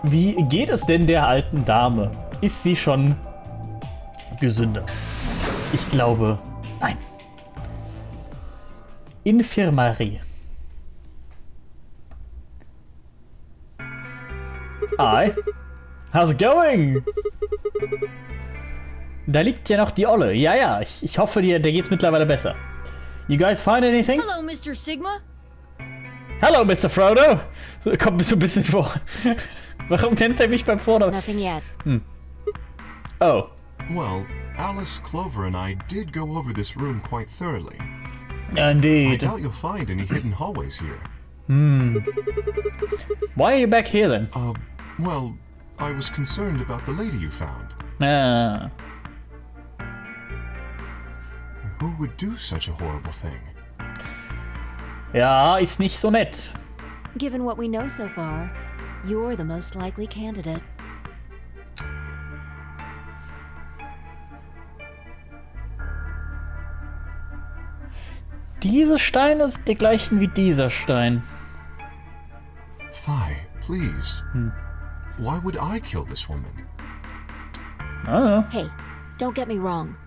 Speaker 1: Wie geht es denn der alten Dame? Ist sie schon gesünder? Ich glaube, nein. Infirmary. Hi. How's it going? Da liegt ja noch die Olle. Ja, ich hoffe, der geht's mittlerweile besser. You guys find anything?
Speaker 8: Hello, Mr. Sigma.
Speaker 1: Hallo, Mr. Frodo. So, kommt mir so ein bisschen vor. Warum kennst du mich beim Frodo?
Speaker 8: Nothing yet.
Speaker 1: Oh.
Speaker 9: Well, Alice, Clover, and I did go over this room quite thoroughly. I
Speaker 1: Indeed.
Speaker 9: doubt you'll find any hidden hallways here.
Speaker 1: Why are you back here then?
Speaker 9: Well, I was concerned about the lady you found.
Speaker 1: Ah.
Speaker 9: Who would do such a horrible thing?
Speaker 1: Ja, ist nicht so nett.
Speaker 8: Given what we know so far, you're the most likely candidate.
Speaker 1: Diese Steine sind die gleichen wie dieser Stein.
Speaker 9: Fi, please. Why would I kill this woman?
Speaker 1: Ah.
Speaker 8: Hey, don't get me wrong.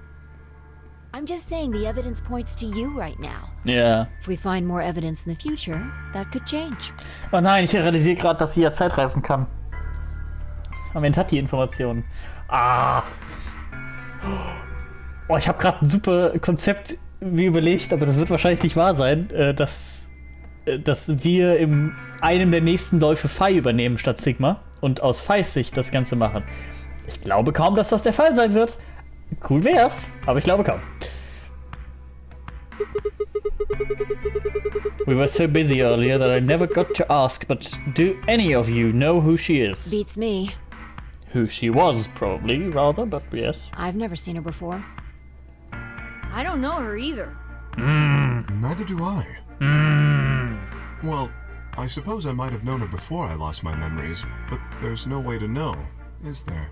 Speaker 8: I'm just saying the evidence points to you right now.
Speaker 1: Ja.
Speaker 8: If we find more evidence in the future, that could change.
Speaker 1: Oh nein, ich realisiere gerade, dass sie ja Zeitreisen kann. Moment hat die Informationen. Ah. Oh, ich habe gerade ein super Konzept mir überlegt, aber das wird wahrscheinlich nicht wahr sein, dass wir in einem der nächsten Läufe Fi übernehmen statt Sigma und aus Fis Sicht das Ganze machen. Ich glaube kaum, dass das der Fall sein wird. Cool wär's, aber ich glaube kaum. We were so busy earlier that I never got to ask, but do any of you know who she is?
Speaker 8: Beats me.
Speaker 1: Who she was, probably, rather, but yes.
Speaker 8: I've never seen her before.
Speaker 10: I don't know her either.
Speaker 9: Neither do I. Well, I suppose I might have known her before I lost my memories, but there's no way to know, is there?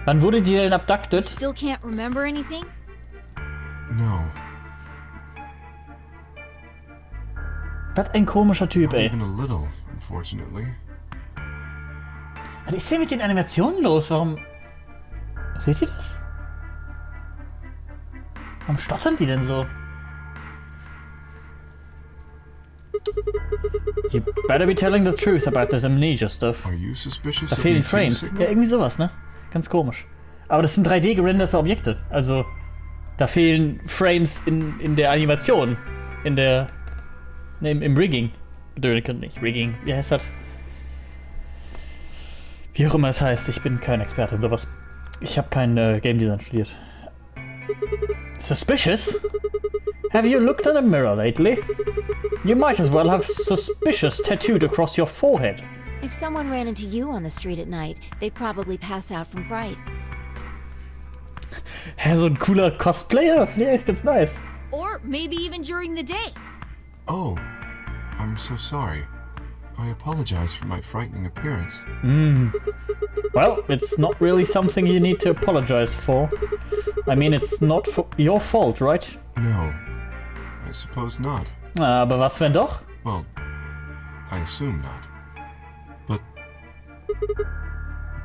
Speaker 1: Wann wurde die denn abducted?
Speaker 10: Still can't remember anything?
Speaker 9: No.
Speaker 1: Was ein komischer Typ,
Speaker 9: Not
Speaker 1: ey.
Speaker 9: even a little, unfortunately.
Speaker 1: Was ist denn mit den Animationen los? Warum... Seht ihr das? Warum stottern die denn so? You better be telling the truth about this amnesia stuff.
Speaker 9: Are you suspicious
Speaker 1: Da
Speaker 9: of
Speaker 1: fehlen
Speaker 9: me too,
Speaker 1: Frames.
Speaker 9: Sigma?
Speaker 1: Ja, irgendwie sowas, ne? Ganz komisch. Aber das sind 3D gerenderte Objekte. Also, da fehlen Frames in der Animation. Im Rigging. Nicht Rigging. Wie heißt das? Wie auch immer es heißt. Ich bin kein Experte in sowas. Ich habe kein Game Design studiert. Suspicious? Have you looked in the mirror lately? You might as well have suspicious tattooed across your forehead.
Speaker 8: If someone ran into you on the street at night, they'd probably pass out from fright.
Speaker 1: Hä, so ein cooler Cosplayer? Finde ich echt ganz nice.
Speaker 10: Or maybe even during the day.
Speaker 9: Oh, I'm so sorry. I apologize for my frightening appearance.
Speaker 1: Well, it's not really something you need to apologize for. I mean, it's not your fault, right?
Speaker 9: No, I suppose not.
Speaker 1: Aber was, wenn doch?
Speaker 9: Well, I assume not. But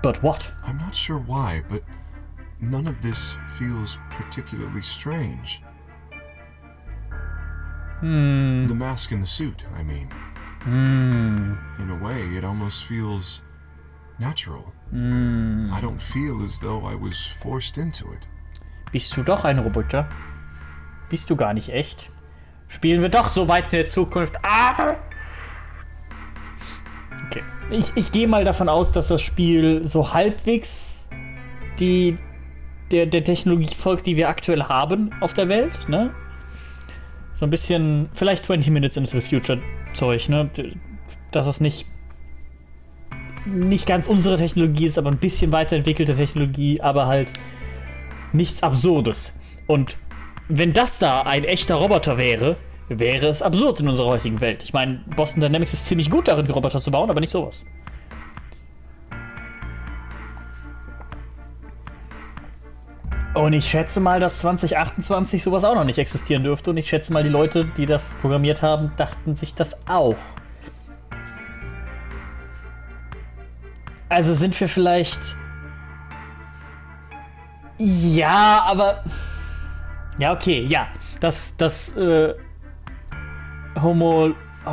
Speaker 1: But what?
Speaker 9: I'm not sure why, but none of this feels particularly strange. The mask and the suit, I mean. In a way, it almost feels natural. I don't feel as though I was forced into it.
Speaker 1: Bist du doch ein Roboter? Bist du gar nicht echt? Spielen wir doch so weit in der Zukunft. Ah! Okay. Ich gehe mal davon aus, dass das Spiel so halbwegs der Technologie folgt, die wir aktuell haben auf der Welt, ne? So ein bisschen, vielleicht 20 Minutes into the Future Zeug, ne? Dass es nicht ganz unsere Technologie ist, aber ein bisschen weiterentwickelte Technologie, aber halt nichts Absurdes. Und wenn das da ein echter Roboter wäre es absurd in unserer heutigen Welt. Ich meine, Boston Dynamics ist ziemlich gut darin, Roboter zu bauen, aber nicht sowas. Und ich schätze mal, dass 2028 sowas auch noch nicht existieren dürfte. Und ich schätze mal, die Leute, die das programmiert haben, dachten sich das auch. Also sind wir vielleicht... Ja, aber... Ja, okay, ja. Das wie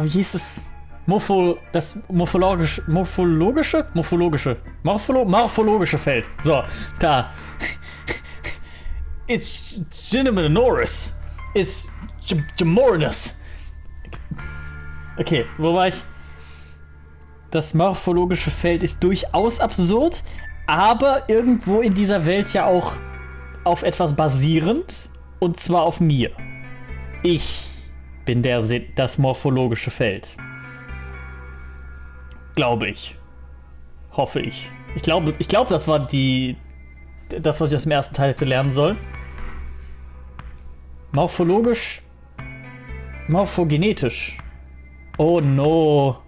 Speaker 1: hieß es? Morphologische Feld. So, da. It's Gymnoris. It's Jamorinus. Okay, wo war ich? Das morphologische Feld ist durchaus absurd, aber irgendwo in dieser Welt ja auch auf etwas basierend, und zwar auf mir. Ich bin das morphologische Feld. Glaube ich. Hoffe ich. Ich glaube, das war das, was ich aus dem ersten Teil hätte lernen sollen. Morphogenetisch. Oh no.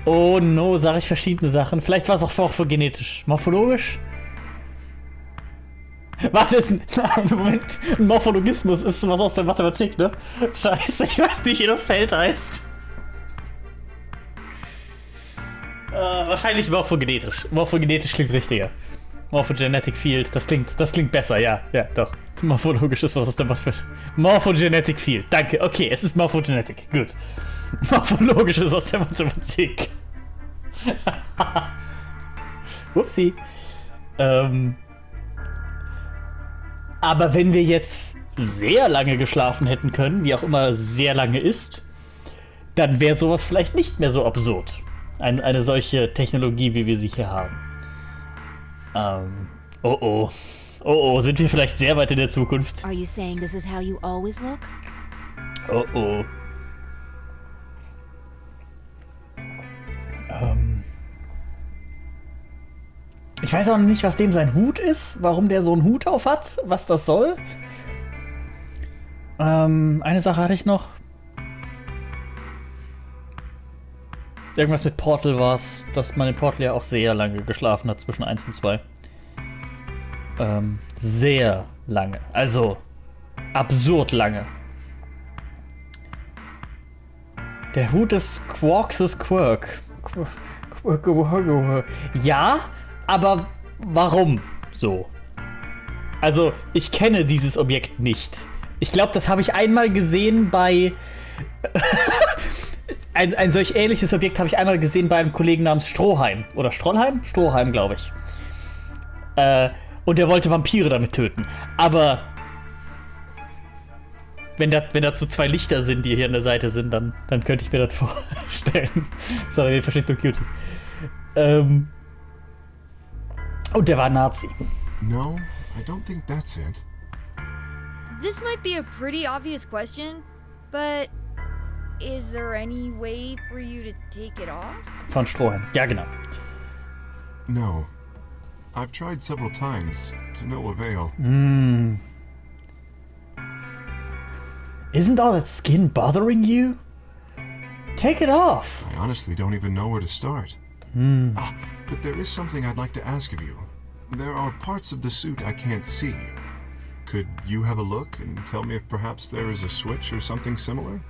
Speaker 1: Oh no, sage ich verschiedene Sachen. Vielleicht war es auch morphogenetisch. Morphologisch? Warte, Moment. Ein Morphologismus ist was aus der Mathematik, ne? Scheiße, ich weiß nicht, wie das Feld heißt. Wahrscheinlich morphogenetisch. Morphogenetisch klingt richtiger. Morphogenetic Field, das klingt besser, ja, doch. Morphologisch ist was aus der Mathematik. Morphogenetic Field, danke, okay, es ist Morphogenetic, gut. Morphologisch ist aus der Mathematik. Upsi. Aber wenn wir jetzt sehr lange geschlafen hätten können, wie auch immer sehr lange ist, dann wäre sowas vielleicht nicht mehr so absurd. Eine solche Technologie, wie wir sie hier haben. Oh, sind wir vielleicht sehr weit in der Zukunft?
Speaker 8: Are you saying this is how you always look?
Speaker 1: Oh. Ich weiß auch noch nicht, was dem sein Hut ist, warum der so einen Hut auf hat, was das soll. Eine Sache hatte ich noch. Irgendwas mit Portal war es, dass man in Portal ja auch sehr lange geschlafen hat, zwischen 1 und 2. Sehr lange. Also, absurd lange. Der Hut ist Quarks' Quirk. Ja, aber warum so? Also, ich kenne dieses Objekt nicht. Ich glaube, das habe ich einmal gesehen bei... ein solch ähnliches Objekt habe ich einmal gesehen bei einem Kollegen namens Stroheim. Oder Strollheim? Stroheim, glaube ich. Und der wollte Vampire damit töten. Aber wenn da so 2 Lichter sind, die hier an der Seite sind, dann könnte ich mir das vorstellen. Sorry, den versteht nur Cutie. Und der war Nazi.
Speaker 9: No, I don't think that's it.
Speaker 10: This might be a pretty obvious question, but is there any way for you to take it off?
Speaker 1: Von Stroheim. Ja, genau.
Speaker 9: No. I've tried several times, to no avail.
Speaker 1: Isn't all that skin bothering you? Take it off.
Speaker 9: I honestly don't even know where to start. But there is something I'd like to ask of you. There are parts of the suit I can't see. Could you have a look and tell me if perhaps there is a switch or something similar?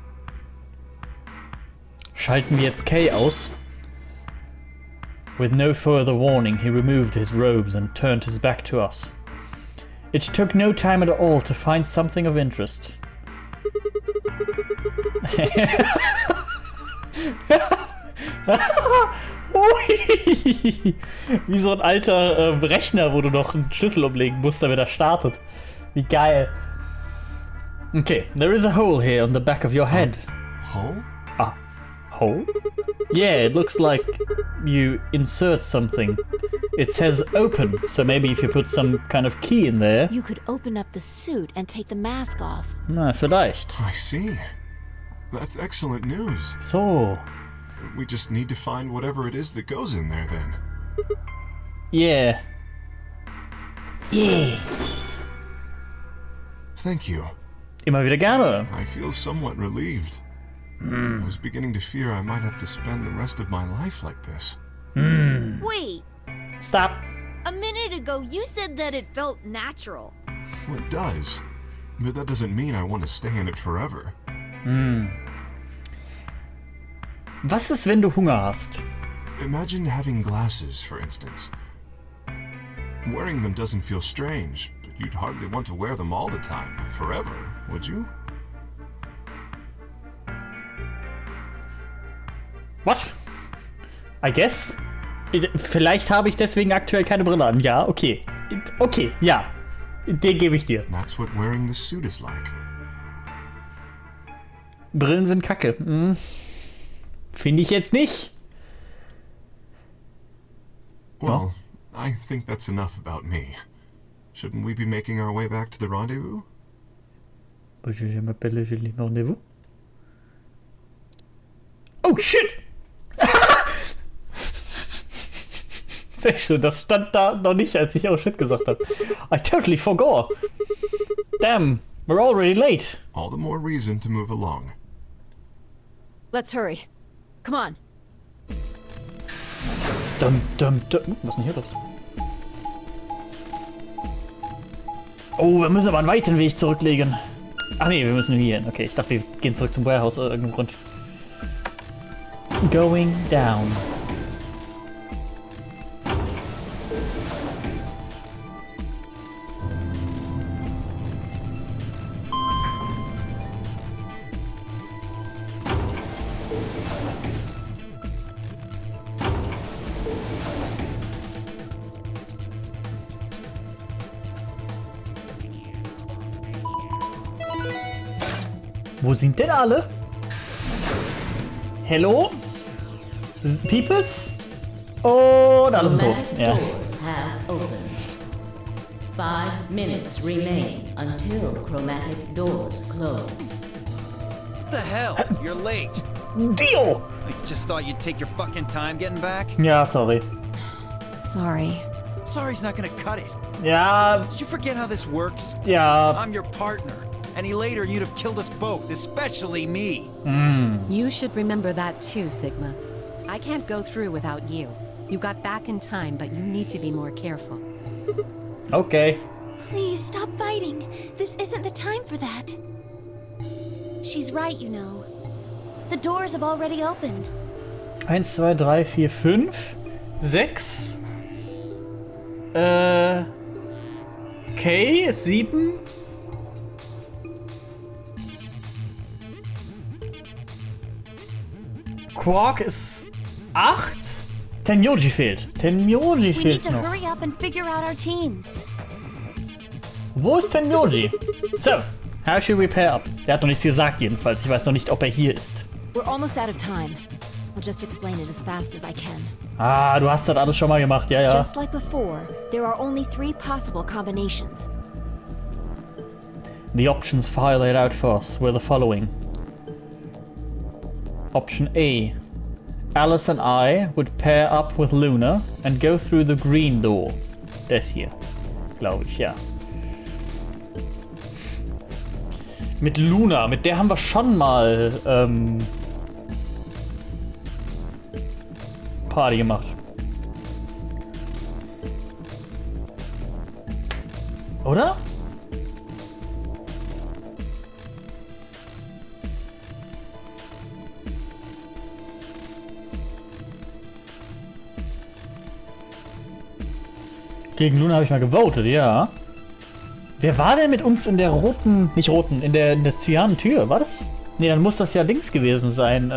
Speaker 1: Schalten wir jetzt Kay aus. With no further warning, he removed his robes and turned his back to us. It took no time at all to find something of interest. Wie so ein alter Rechner, wo du noch einen Schlüssel umlegen musst, damit er startet. Wie geil. Okay, there is a hole here on the back of your head.
Speaker 9: Hole?
Speaker 1: Hole? Yeah, it looks like you insert something. It says open, so maybe if you put some kind of key in there.
Speaker 8: You could open up the suit and take the mask off.
Speaker 1: Na, vielleicht.
Speaker 9: I see. That's excellent news.
Speaker 1: So.
Speaker 9: We just need to find whatever it is that goes in there then.
Speaker 1: Yeah. Yeah.
Speaker 9: Thank you.
Speaker 1: Immer wieder gerne.
Speaker 9: I feel somewhat relieved. I was beginning to fear I might have to spend the rest of my life like this.
Speaker 10: Wait,
Speaker 1: Stop.
Speaker 10: a minute ago you said that it felt natural.
Speaker 9: Well, it does. But that doesn't mean I want to stay in it forever.
Speaker 1: Was ist, wenn du Hunger hast?
Speaker 9: Imagine having glasses, for instance. Wearing them doesn't feel strange, but you'd hardly want to wear them all the time, forever, would you?
Speaker 1: What? I guess? Vielleicht habe ich deswegen aktuell keine Brille an. Ja, okay. Okay, ja. Den gebe ich dir.
Speaker 9: That's what wearing the suit is like.
Speaker 1: Brillen sind kacke. Finde ich jetzt nicht.
Speaker 9: Well, I think that's enough about me. Shouldn't we be making our way back to the rendezvous?
Speaker 1: Je m'appelle Julie Rendezvous. Oh shit! Sehr schön, das stand da noch nicht, als ich oh shit gesagt habe. I totally forgot. Damn, we're already late.
Speaker 9: All the more reason to move along.
Speaker 8: Let's hurry. Come on.
Speaker 1: Dum, dum, dum. Was ist denn hier los? Oh, wir müssen aber einen weiten Weg zurücklegen. Ach nee, wir müssen hier hin. Okay, ich dachte, wir gehen zurück zum Warehouse aus irgendeinem Grund. Going down. Wo sind denn alle? Hello? Peoples? Und alle sind tot. Ja.
Speaker 11: Doors have opened. 5 minutes remain until chromatic doors close.
Speaker 7: What the hell? You're late.
Speaker 1: Dio!
Speaker 7: I just thought you'd take your fucking time getting back.
Speaker 1: Ja, sorry.
Speaker 8: Sorry.
Speaker 7: Sorry's not gonna cut it.
Speaker 1: Ja.
Speaker 7: Did you forget how this works?
Speaker 1: Ja.
Speaker 7: I'm your partner. Any later, you'd have killed us both, especially me.
Speaker 6: You should remember that too, Sigma. I can't go through without you. You got back in time, but you need to be more careful.
Speaker 1: Okay.
Speaker 5: Please stop fighting. This isn't the time for that. She's right, you know. The doors have already opened.
Speaker 1: 1, 2, 3, 4, 5, 6. Okay, 7. Quark ist 8. Tenyoji fehlt. Tenyoji
Speaker 5: We need
Speaker 1: fehlt
Speaker 5: to
Speaker 1: noch.
Speaker 5: hurry up and figure out our teams.
Speaker 1: Wo ist Tenyoji? So, how should we pair up? Der hat noch nichts gesagt jedenfalls. Ich weiß noch nicht, ob er hier ist.
Speaker 8: We're almost out of time. I'll just explain it as fast as I can.
Speaker 1: Ah, du hast das alles schon mal gemacht, ja, ja.
Speaker 8: Just like before, there are only 3 possible combinations.
Speaker 1: The options file laid out for us were the following. Option A. Alice and I would pair up with Luna and go through the green door. Das hier. Glaube ich, ja. Mit Luna, mit der haben wir schon mal Party gemacht. Oder? Gegen Luna habe ich mal gewotet, ja. Wer war denn mit uns in der roten, nicht roten, in der cyanen Tür? War das? Ne, dann muss das ja links gewesen sein.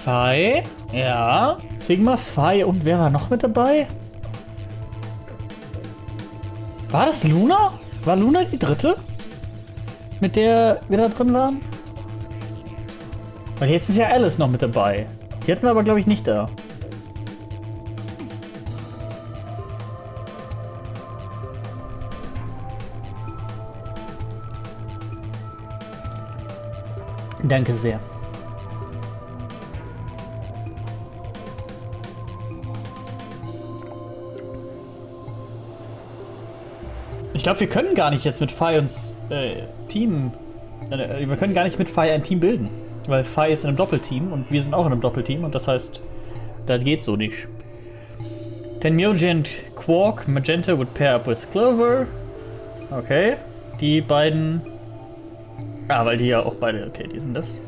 Speaker 1: Phi, ja. Sigma, Phi und wer war noch mit dabei? War das Luna? War Luna die dritte? Mit der wir da drin waren? Weil jetzt ist ja Alice noch mit dabei. Die hatten wir aber, glaube ich, nicht da. Danke sehr. Ich glaube, wir können gar nicht jetzt mit Phi uns Team. Wir können gar nicht mit Phi ein Team bilden. Weil Phi ist in einem Doppelteam und wir sind auch in einem Doppelteam und das heißt, das geht so nicht. Tenyoji and Quark, Magenta would pair up with Clover. Okay. Die beiden. Ah, weil die ja auch beide. Okay, die sind das.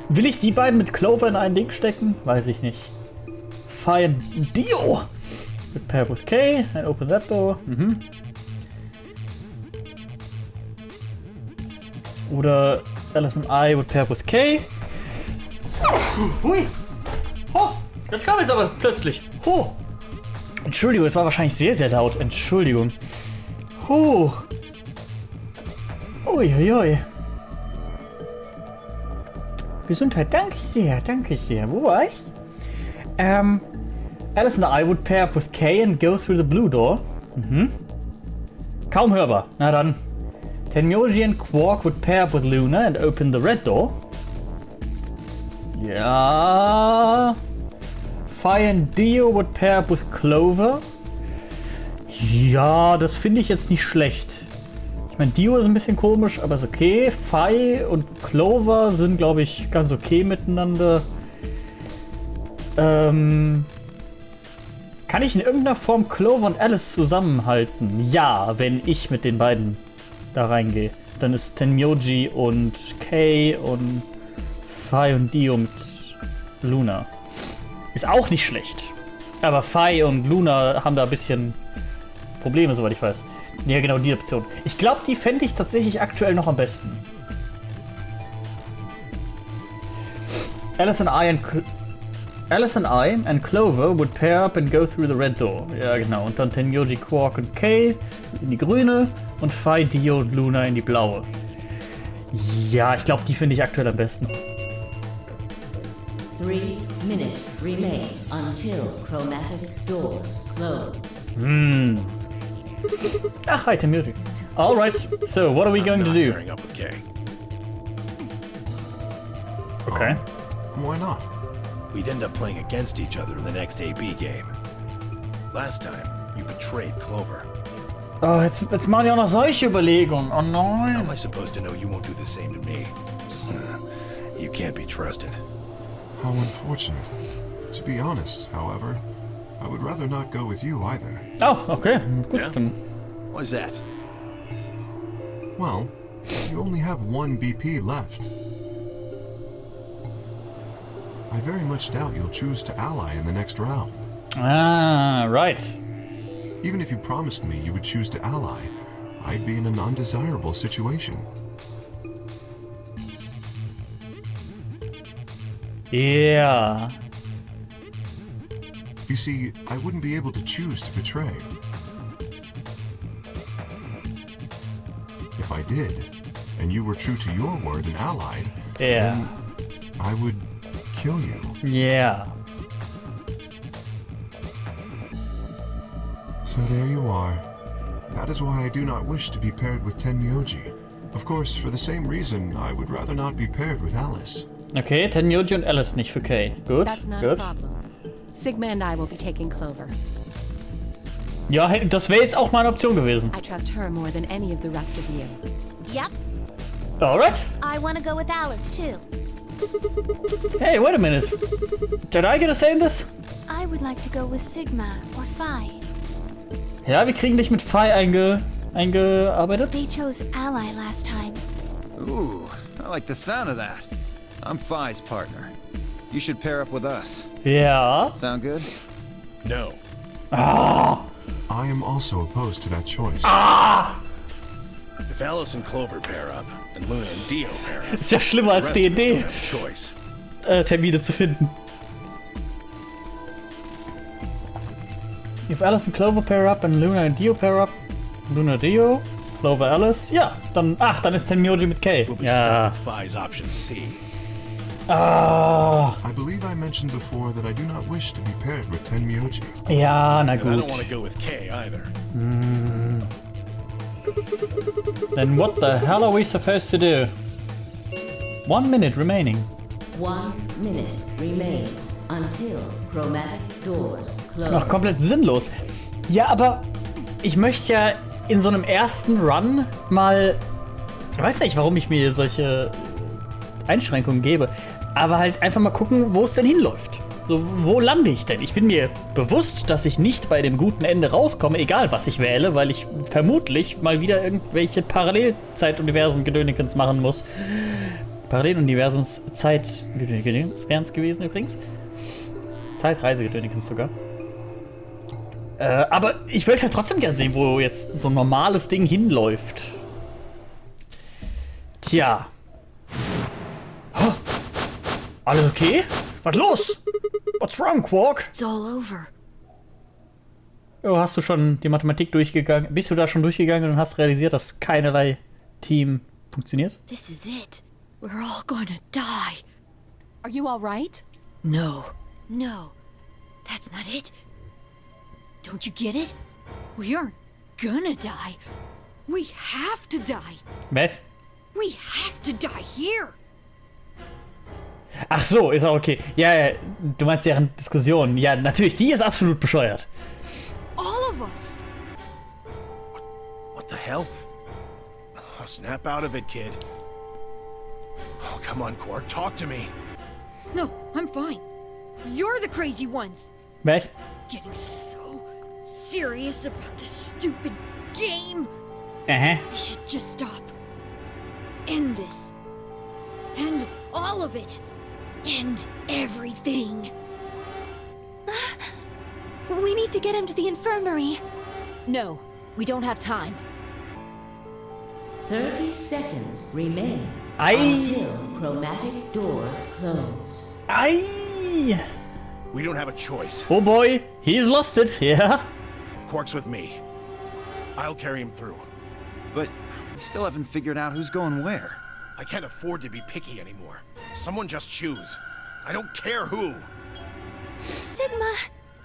Speaker 1: Will ich die beiden mit Clover in ein Ding stecken? Weiß ich nicht. Phi and Dio would pair up with K and open that door. Oder Alice and I would pair up with K. Hui. Oh, das kam jetzt aber plötzlich. Oh. Entschuldigung, es war wahrscheinlich sehr, sehr laut. Entschuldigung. Uiuiui. Gesundheit, danke sehr, danke sehr. Wo war ich? Alice and I would pair up with Kay and go through the blue door. Kaum hörbar. Na dann. Tenmyoji and Quark would pair up with Luna and open the red door. Ja. Phi and Dio would pair up with Clover. Ja, das finde ich jetzt nicht schlecht. Ich meine, Dio ist ein bisschen komisch, aber ist okay. Phi und Clover sind, glaube ich, ganz okay miteinander. Kann ich in irgendeiner Form Clover und Alice zusammenhalten? Ja, wenn ich mit den beiden da reingehe. Dann ist Tenmyoji und Kay und Phi und Dio mit Luna. Ist auch nicht schlecht. Aber Phi und Luna haben da ein bisschen Probleme, soweit ich weiß. Ja, genau, die Option. Ich glaube, die fände ich tatsächlich aktuell noch am besten. Alice and I and Clover would pair up and go through the red door. Ja, genau. Und dann Tenmyoji, Quark und Kay in die grüne und Phi, Dio und Luna in die blaue. Ja, ich glaube, die finde ich aktuell am besten.
Speaker 11: 3 minutes remain until chromatic doors close.
Speaker 1: Ah, hi, Tenmyoji. Alright, so what are we going to do?
Speaker 4: Pairing up with Kay.
Speaker 1: Okay.
Speaker 9: Why not?
Speaker 4: We'd end up playing against each other in the next AB game. Last time, you betrayed Clover.
Speaker 1: Oh, jetzt machen die auch noch solche Überlegungen. Oh
Speaker 4: How
Speaker 1: nein.
Speaker 4: am I supposed to know you won't do the same to me? You can't be trusted.
Speaker 9: How unfortunate. To be honest, however, I would rather not go with you either.
Speaker 1: Oh, okay. Gut,
Speaker 4: Yeah?
Speaker 1: dann.
Speaker 4: Why's that?
Speaker 9: Well, you only have one BP left. I very much doubt you'll choose to ally in the next round.
Speaker 1: Ah, right.
Speaker 9: Even if you promised me you would choose to ally, I'd be in an undesirable situation.
Speaker 1: Yeah.
Speaker 9: You see, I wouldn't be able to choose to betray. If I did, and you were true to your word and allied,
Speaker 1: Yeah.
Speaker 9: then I would kill you.
Speaker 1: Yeah.
Speaker 9: So there you are. That is why I do not wish to be paired with Tenmyoji. Of course, for the same reason, I would rather not be paired with Alice.
Speaker 1: Okay, Tenmyoji und Alice nicht für Kay. Gut,
Speaker 6: That's not a
Speaker 1: gut.
Speaker 6: problem. Sigma and I will be taking Clover.
Speaker 1: Ja, hey, das wäre jetzt auch mal eine Option gewesen.
Speaker 6: I trust her more than any of the rest of you.
Speaker 5: Yep,
Speaker 1: Alright.
Speaker 5: I want to go with Alice too.
Speaker 1: Hey, wait a minute. Did I get a say in this?
Speaker 5: I would like to go with Sigma or Phi.
Speaker 1: Ja, wir kriegen dich mit Phi eingearbeitet.
Speaker 5: They chose Ally last time.
Speaker 7: Ooh, I like the sound of that. I'm Phi's partner. You should pair up with us.
Speaker 1: Ja.
Speaker 7: Sound good?
Speaker 4: No.
Speaker 1: Ah.
Speaker 9: I am also opposed to that choice.
Speaker 1: Ah.
Speaker 4: If Alice and Clover pair up, and Luna and Dio pair up,
Speaker 1: Ist ja schlimmer als
Speaker 4: the rest of us
Speaker 1: D&D,
Speaker 4: don't have a choice.
Speaker 1: Termine zu finden. If Alice and Clover pair up and Luna and Dio pair up, Luna Dio, Clover Alice, ja, dann ist Tenmyoji mit Kay.
Speaker 4: We'll be
Speaker 1: Ja.
Speaker 4: stuck with Phi's option C.
Speaker 1: Ah.
Speaker 9: I believe I mentioned before that I do not wish to be paired with Tenmyoji.
Speaker 1: Ja, na
Speaker 4: And I don't
Speaker 1: gut.
Speaker 4: want to go with Kay either.
Speaker 1: Then what the hell are we supposed to do? 1 minute remaining.
Speaker 11: 1 minute remains until chromatic doors close.
Speaker 1: Noch komplett sinnlos. Ja, aber ich möchte ja in so einem ersten Run mal... Ich weiß nicht, warum ich mir solche Einschränkungen gebe. Aber halt einfach mal gucken, wo es denn hinläuft. So, wo lande ich denn? Ich bin mir bewusst, dass ich nicht bei dem guten Ende rauskomme, egal was ich wähle, weil ich vermutlich mal wieder irgendwelche Parallelzeituniversen-Gedönikens machen muss. Paralleluniversums-Zeit-Gedönikens wären es gewesen übrigens. Zeitreise-Gedönikens sogar. Aber ich würde halt trotzdem gerne sehen, wo jetzt so ein normales Ding hinläuft. Tja. Alles okay? Was los? What's wrong, Quark?
Speaker 8: It's all over.
Speaker 1: Oh, hast du schon die Mathematik durchgegangen? Bist du da schon durchgegangen und hast realisiert, dass keinerlei Team funktioniert?
Speaker 8: This is it. We're all gonna die.
Speaker 6: Are you all right?
Speaker 8: No. No. That's not it. Don't you get it? We aren't gonna die. We have to die.
Speaker 1: Was?
Speaker 8: We have to die here.
Speaker 1: Ach so, ist auch okay. Ja, du meinst deren Diskussion. Ja, natürlich, die ist absolut bescheuert.
Speaker 8: All of us.
Speaker 4: What the hell? Oh, snap out of it, kid. Oh, come on, Quark, talk to me.
Speaker 10: No, I'm fine. You're the crazy ones.
Speaker 1: Was?
Speaker 10: Getting so serious about this stupid game.
Speaker 1: Aha.
Speaker 10: We should just stop. End this. End all of it. End everything.
Speaker 5: We need to get him to the infirmary.
Speaker 8: No, we don't have time.
Speaker 11: 30 seconds remain
Speaker 1: Aye.
Speaker 11: until chromatic doors close.
Speaker 1: Ei!
Speaker 4: We don't have a choice.
Speaker 1: Oh boy, he's lost it, yeah.
Speaker 4: Quark's with me. I'll carry him through.
Speaker 7: But we still haven't figured out who's going where.
Speaker 4: I can't afford to be picky anymore. Someone just choose. I don't care who.
Speaker 5: Sigma,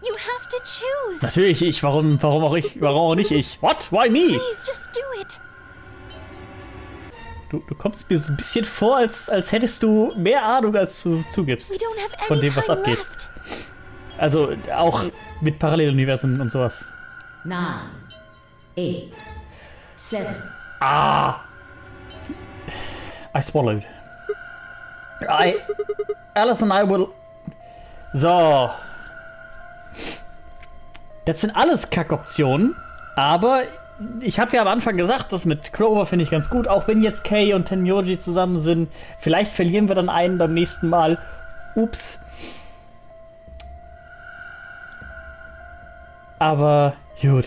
Speaker 5: you have to choose.
Speaker 1: Natürlich ich, warum auch nicht ich? What? Why me?
Speaker 5: Please, just do it.
Speaker 1: Du kommst mir so ein bisschen vor, als hättest du mehr Ahnung, als du zugibst.
Speaker 5: We don't have any
Speaker 1: Von dem, was
Speaker 5: time
Speaker 1: abgeht.
Speaker 5: left.
Speaker 1: Also auch mit Paralleluniversen und sowas.
Speaker 11: 9, 8, 7.
Speaker 1: Ah! I swallowed. Alice and I will... So. Das sind alles Kackoptionen, aber ich habe ja am Anfang gesagt, das mit Clover finde ich ganz gut, auch wenn jetzt Kay und Tenmyoji zusammen sind. Vielleicht verlieren wir dann einen beim nächsten Mal. Ups. Aber gut.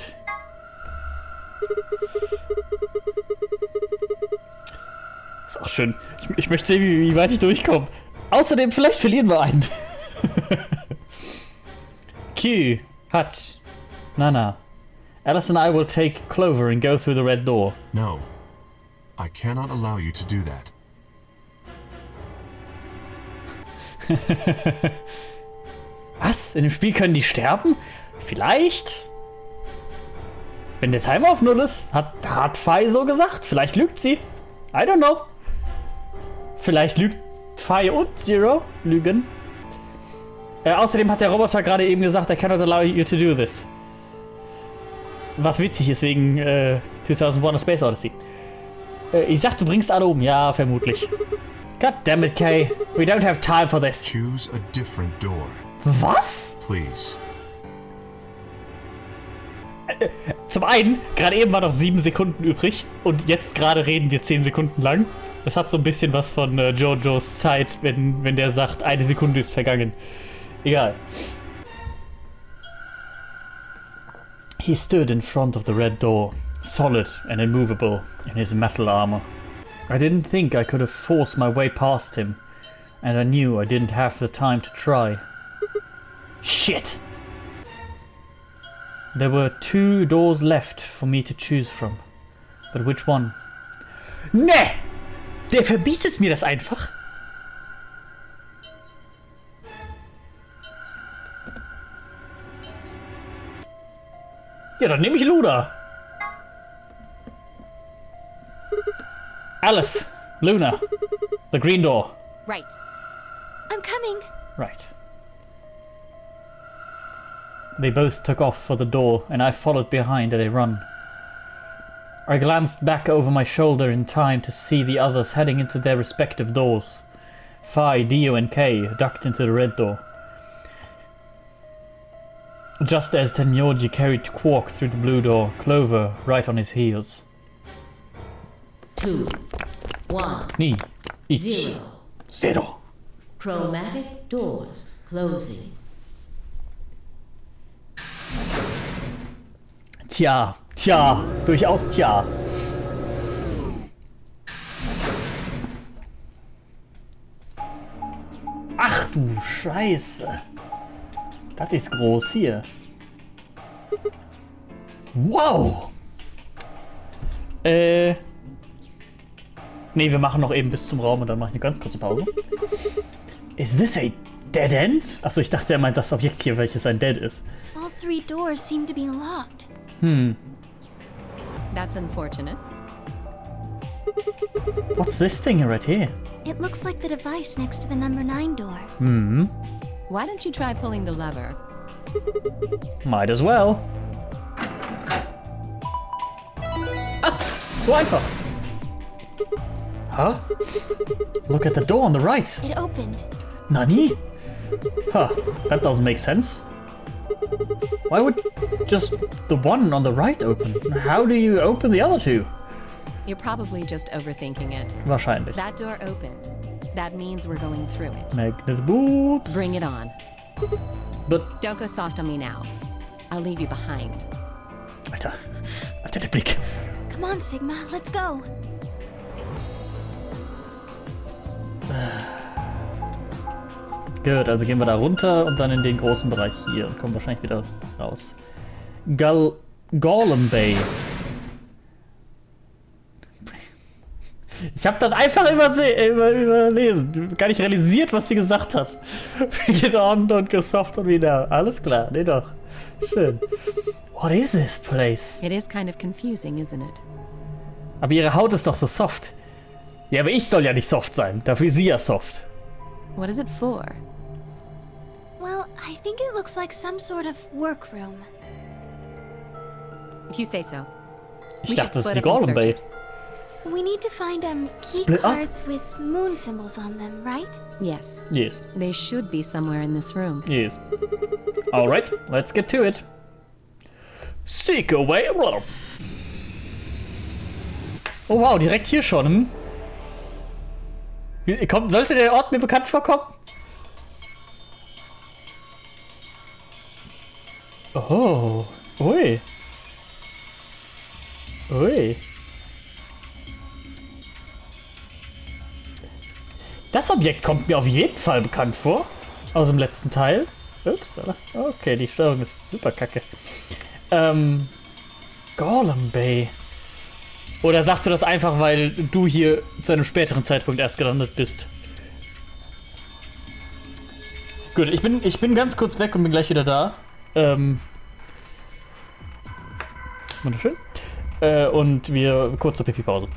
Speaker 1: Ist auch schön. Ich möchte sehen, wie weit ich durchkomme. Außerdem, vielleicht verlieren wir einen. Q hat Nana. Alice and I will take Clover and go through the red door.
Speaker 9: No. I cannot allow you to do that.
Speaker 1: Was? In dem Spiel können die sterben? Vielleicht? Wenn der Timer auf 0 ist, hat Fei so gesagt. Vielleicht lügt sie. I don't know. Vielleicht lügt Fei und Zero. Lügen. Außerdem hat der Roboter gerade eben gesagt, I cannot allow you to do this. Was witzig ist wegen 2001 A Space Odyssey. Ich sag, du bringst alle um. Ja, vermutlich. God damn it, Kay. We don't have time for this.
Speaker 9: Choose a different door.
Speaker 1: Was?
Speaker 9: Please.
Speaker 1: Zum einen, gerade eben war noch 7 Sekunden übrig und jetzt gerade reden wir 10 Sekunden lang. Das hat so ein bisschen was von Jojos Zeit, wenn der sagt, 1 Sekunde ist vergangen. Egal. He stood in front of the red door, solid and immovable in his metal armor. I didn't think I could have forced my way past him, and I knew I didn't have the time to try. Shit! There were 2 doors left for me to choose from. But which one? Ne! Der verbietet mir das einfach. Ja, dann nehme ich Luna. Alice, Luna, the green door.
Speaker 6: Right.
Speaker 5: I'm coming.
Speaker 1: Right. They both took off for the door, and I followed behind at a run. I glanced back over my shoulder in time to see the others heading into their respective doors. Phi, Dio, and Kay ducked into the red door. Just as Tenmyoji carried Quark through the blue door, Clover right on his heels.
Speaker 11: 2, 1,
Speaker 1: Ni, ich,
Speaker 11: 0.
Speaker 1: Zero.
Speaker 11: Chromatic doors closing.
Speaker 1: Tja, durchaus tja. Ach du Scheiße. Das ist groß hier. Wow. Nee, wir machen noch eben bis zum Raum und dann mache ich eine ganz kurze Pause. Is this a dead end? Achso, ich dachte, er meint das Objekt hier, welches ein Dead ist.
Speaker 5: All 3 doors seem to be locked.
Speaker 6: That's unfortunate.
Speaker 1: What's this thing right here?
Speaker 5: It looks like the device next to the number 9 door.
Speaker 6: Why don't you try pulling the lever?
Speaker 1: Might as well. Ah, so einfach. Huh? Look at the door on the right.
Speaker 5: It opened.
Speaker 1: Nani? Huh, that doesn't make sense. Why would just the one on the right open? How do you open the other two?
Speaker 6: You're probably just overthinking it.
Speaker 1: Wahrscheinlich.
Speaker 6: That door opened. That means we're going through it.
Speaker 1: Magnet boobs.
Speaker 6: Bring it on.
Speaker 1: But...
Speaker 6: Don't go soft on me now. I'll leave you behind.
Speaker 1: Alter, der Blick.
Speaker 5: Come on, Sigma, let's go.
Speaker 1: Gut, also gehen wir da runter und dann in den großen Bereich hier und kommen wahrscheinlich wieder raus. GAULEM Bay. Ich habe das einfach überlesen. Gar nicht realisiert, was sie gesagt hat. Get on, don't go soft on me now. Alles klar, nee doch. Schön. What is this place?
Speaker 6: It is kind of confusing, isn't it?
Speaker 1: Aber ihre Haut ist doch so soft. Ja, aber ich soll ja nicht soft sein. Dafür ist sie ja soft.
Speaker 6: What is it for?
Speaker 5: Well, I think it looks like some sort of workroom.
Speaker 6: If you say so.
Speaker 1: Ich dachte, das ist die GAULEM Bay.
Speaker 5: We need to find key
Speaker 1: Split up?
Speaker 5: cards with moon symbols on them, right?
Speaker 6: Yes.
Speaker 1: Yes.
Speaker 6: They should be somewhere in this room.
Speaker 1: Yes. Alright, let's get to it. Seek away. Oh wow, direkt hier schon. Sollte der Ort mir bekannt vorkommen? Oh. Ui. Ui. Das Objekt kommt mir auf jeden Fall bekannt vor. Aus dem letzten Teil. Ups, okay, die Steuerung ist super kacke. GAULEM Bay. Oder sagst du das einfach, weil du hier zu einem späteren Zeitpunkt erst gelandet bist? Gut, ich bin ganz kurz weg und bin gleich wieder da. Wunderschön. Und wir kurze Pipi-Pause.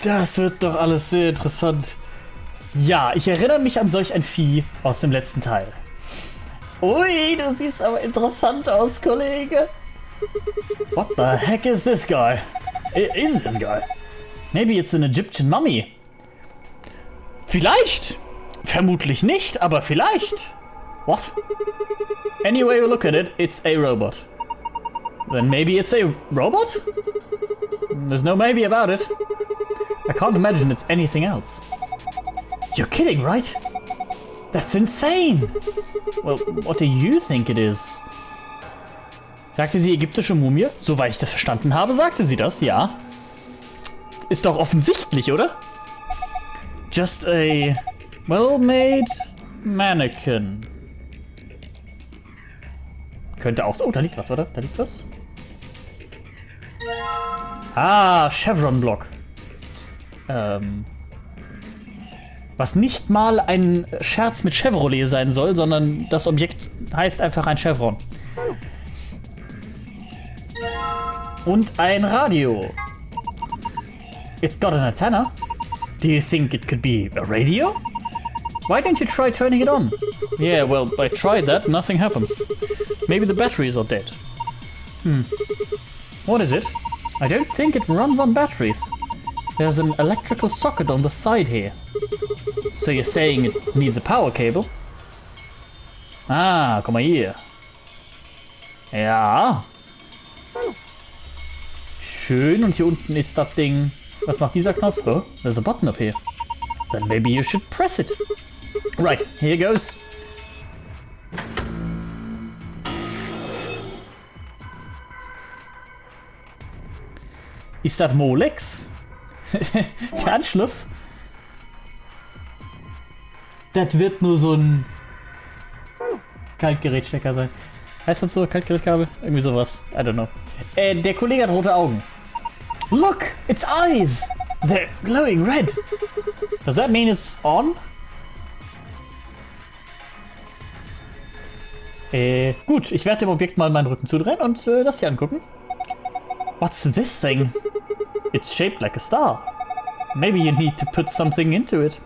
Speaker 1: Das wird doch alles sehr interessant. Ja, ich erinnere mich an solch ein Vieh aus dem letzten Teil. Ui, du siehst aber interessant aus, Kollege. What the heck is this guy? Is this guy? Maybe it's an Egyptian mummy. Vielleicht. Vermutlich nicht, aber vielleicht. What? Any way you look at it, it's a robot. Then maybe it's a robot? There's no maybe about it. I can't imagine it's anything else. You're kidding, right? That's insane! Well, what do you think it is? Sagte sie ägyptische Mumie? Soweit ich das verstanden habe, sagte sie das, ja. Ist doch offensichtlich, oder? Just a well-made mannequin. Könnte auch so. Oh, da liegt was, oder? Da liegt was. Ah, Chevron-Block. Was nicht mal ein Scherz mit Chevrolet sein soll, sondern das Objekt heißt einfach ein Chevron. Und ein Radio. It's got an antenna. Do you think it could be a radio? Why don't you try turning it on? Yeah, well, I tried that, nothing happens. Maybe the batteries are dead. What is it? I don't think it runs on batteries. There's an electrical socket on the side here. So you're saying it needs a power cable? Ah, guck mal hier. Ja. Schön, und hier unten ist das Ding. Was macht dieser Knopf? Oh, there's a button up here. Then maybe you should press it. Right, here goes. Ist das Molex? Der Anschluss? Das wird nur so ein Kaltgerätstecker sein. Heißt das so? Kaltgerätkabel? Irgendwie sowas. I don't know. Der Kollege hat rote Augen. Look! It's eyes! They're glowing red! Does that mean it's on? Gut, ich werde dem Objekt mal meinen Rücken zudrehen und das hier angucken. What's this thing? It's shaped like a star. Maybe you need to put something into it.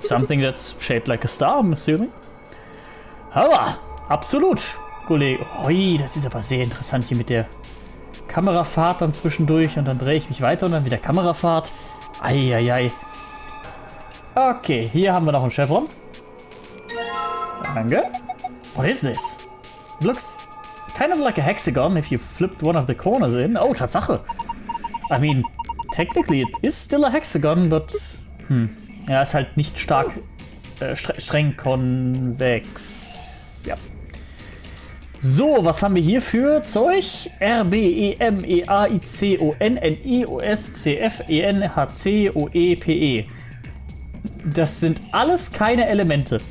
Speaker 1: Something that's shaped like a star, I'm assuming. Aber, absolut, Kollege. Ui, das ist aber sehr interessant hier mit der Kamerafahrt dann zwischendurch und dann drehe ich mich weiter und dann wieder Kamerafahrt. Eieiei. Okay, hier haben wir noch einen Chevron. Danke. What is this? It looks kind of like a hexagon if you flipped one of the corners in. Oh, Tatsache. I mean, technically it is still a hexagon, but... Ja, ist halt nicht stark streng konvex. Ja. So, was haben wir hier für Zeug? RBEMEAICONNEOSCFENHCOEPE. Das sind alles keine Elemente.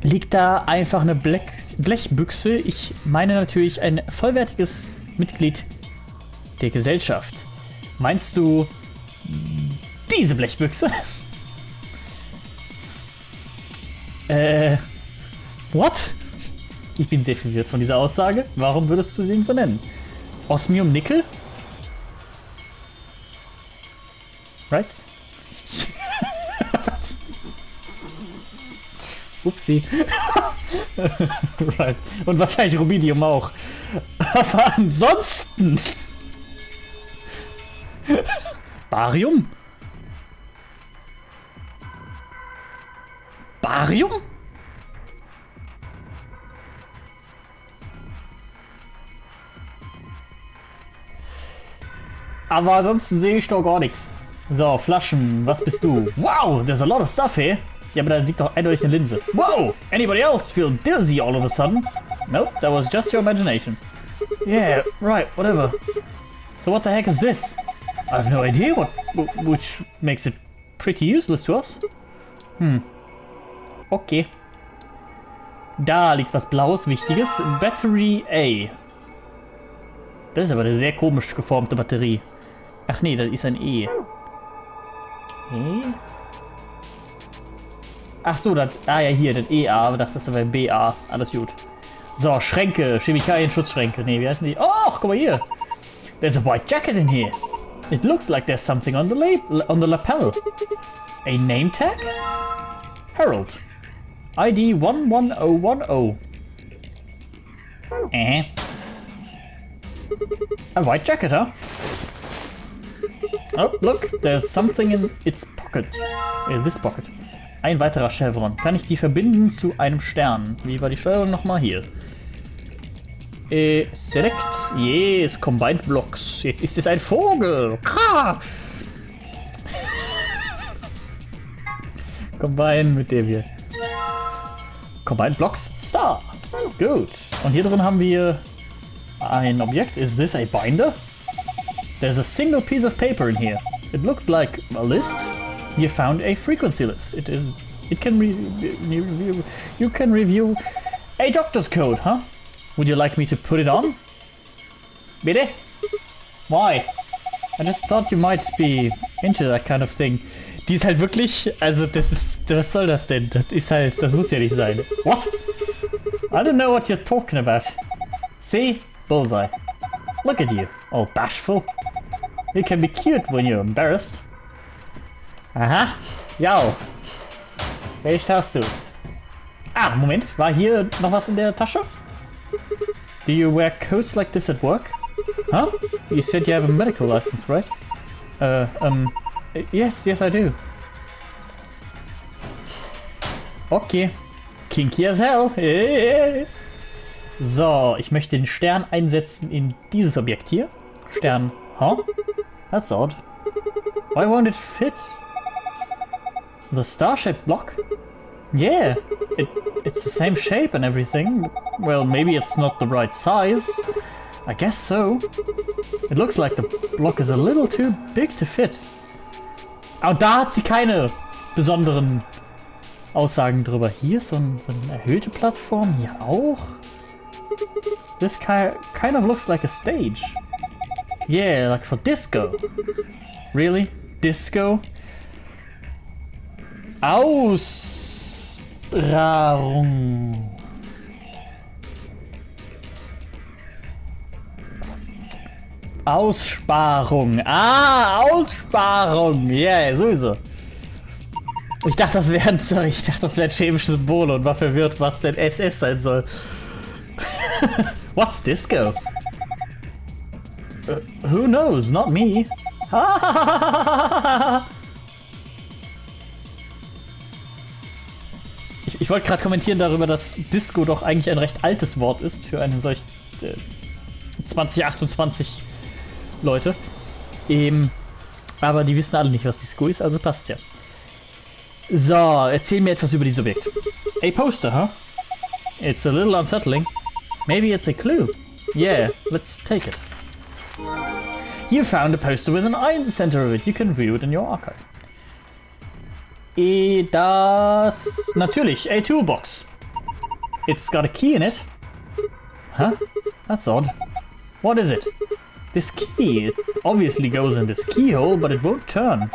Speaker 1: Liegt da einfach eine Blechbüchse? Ich meine natürlich ein vollwertiges Mitglied der Gesellschaft. Meinst du diese Blechbüchse? What? Ich bin sehr verwirrt von dieser Aussage. Warum würdest du sie so nennen? Osmium Nickel? Right? Upsi. Right. Und wahrscheinlich Rubidium auch. Aber ansonsten... Barium? Barium? Aber ansonsten sehe ich doch gar nichts. So, Flaschen, was bist du? Wow, there's a lot of stuff here. Ja, aber da liegt doch eindeutig eine Linse. Wow, anybody else feel dizzy all of a sudden? Nope, that was just your imagination. Yeah, right, whatever. So what the heck is this? I have no idea which makes it pretty useless to us. Okay. Da liegt was Blaues, Wichtiges. Battery A. Das ist aber eine sehr komisch geformte Batterie. Ach nee, das ist ein E. Ach so, das... Ah ja, hier, das EA. Ich dachte, das wäre BA. Alles gut. So, Schränke, Chemikalien-Schutzschränke. Nee, wie heißen die? Oh, guck mal hier. There's a white jacket in here. It looks like there's something on the lapel. A name tag? Harold. ID 11010. A white jacket, huh? Oh, look, there's something in its pocket. In this pocket. Ein weiterer Chevron. Kann ich die verbinden zu einem Stern? Wie war die Steuerung nochmal hier? Select. Yes, Combined Blocks. Jetzt ist es ein Vogel. Kra! Combine mit dem hier. Combined Blocks. Star. Gut. Und hier drin haben wir ein Objekt. Is this a binder? There's a single piece of paper in here. It looks like a list. You found a frequency list. You can review a doctor's code, huh? Would you like me to put it on? Bitte? Why? I just thought you might be into that kind of thing. Die ist halt wirklich, also das ist, was soll das denn? Das ist halt, das muss ja nicht sein. What? I don't know what you're talking about. See? Bullseye. Look at you, all bashful. You can be cute when you're embarrassed. Aha. Ja. Welches hast du? Ah, Moment. War hier noch was in der Tasche? Do you wear coats like this at work? Huh? You said you have a medical license, right? Yes, I do. Okay. Kinky as hell. Yes. So, ich möchte den Stern einsetzen in dieses Objekt hier. Stern, huh? That's odd. Why won't it fit? The star-shaped block? Yeah, it's the same shape and everything. Well, maybe it's not the right size. I guess so. It looks like the block is a little too big to fit. Und da hat sie keine besonderen Aussagen drüber. Hier ist so eine erhöhte Plattform, hier auch. This kind of looks like a stage. Yeah, like for disco. Really? Disco? Aussparung. Aussparung. Ah, Aussparung. Yeah, sowieso. Ich dachte, das wären chemische Symbole und war verwirrt, was denn SS sein soll. What's disco? Who knows? Not me. Ich wollte gerade kommentieren darüber, dass Disco doch eigentlich ein recht altes Wort ist für eine solch 2028 Leute. Aber die wissen alle nicht, was Disco ist, also passt's ja. So, erzähl mir etwas über dieses Objekt. A poster, huh? It's a little unsettling. Maybe it's a clue. Yeah, let's take it. You found a poster with an eye in the center of it. You can view it in your archive. Das... Natürlich, a toolbox. It's got a key in it. Huh? That's odd. What is it? This key, it obviously goes in this keyhole, but it won't turn.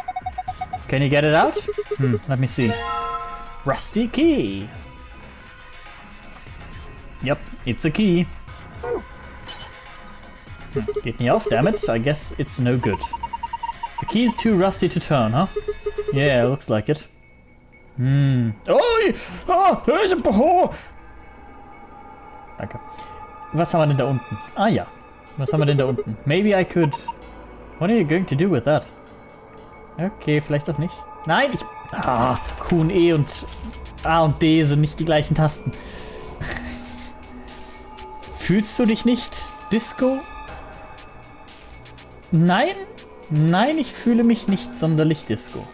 Speaker 1: Can you get it out? Let me see. Rusty key. Yep, it's a key. Geht nicht auf, damn it. I guess it's no good. The key's too rusty to turn, huh? Yeah, looks like it. Oh, there is a... Danke. Was haben wir denn da unten? Ah ja. Was haben wir denn da unten? Maybe I could... What are you going to do with that? Okay, vielleicht doch nicht. Nein, Q und E und A und D sind nicht die gleichen Tasten. Fühlst du dich nicht Disco? Nein? Nein, ich fühle mich nicht sonderlich Disco.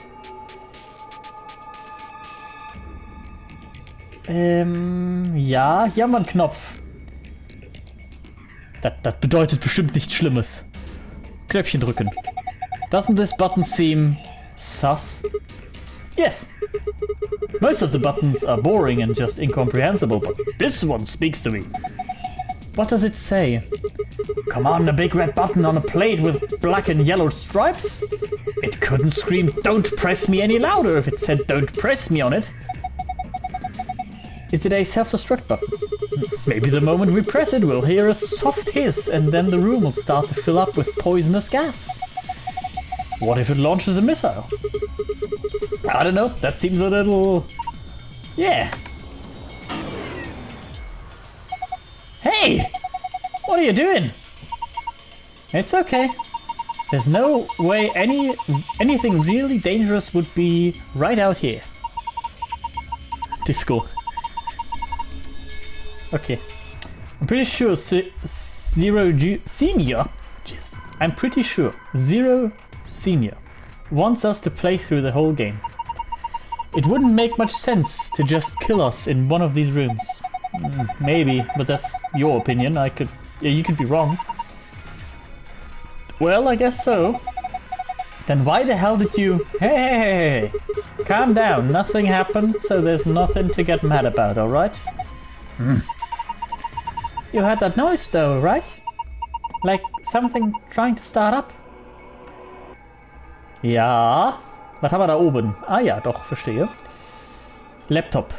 Speaker 1: Ja, hier haben wir einen Knopf. Das bedeutet bestimmt nichts Schlimmes. Knöpfchen drücken. Doesn't this button seem sus? Yes. Most of the buttons are boring and just incomprehensible, but this one speaks to me. What does it say? Come on, a big red button on a plate with black and yellow stripes? It couldn't scream, "Don't press me" any louder if it said "Don't press me" on it. Is it a self-destruct button? Maybe the moment we press it, we'll hear a soft hiss and then the room will start to fill up with poisonous gas. What if it launches a missile? I don't know, that seems a little... Yeah. Hey! What are you doing? It's okay. There's no way anything really dangerous would be right out here. Disco. Okay. I'm pretty sure Senior. Jeez. I'm pretty sure Zero Senior wants us to play through the whole game. It wouldn't make much sense to just kill us in one of these rooms. Maybe, but that's your opinion. You could be wrong. Well, I guess so. Then why the hell did you... Hey! Calm down. Nothing happened, so there's nothing to get mad about, alright? You heard that noise though, right? Like something trying to start up? Ja. Was haben wir da oben? Ah ja, doch, verstehe. Laptop.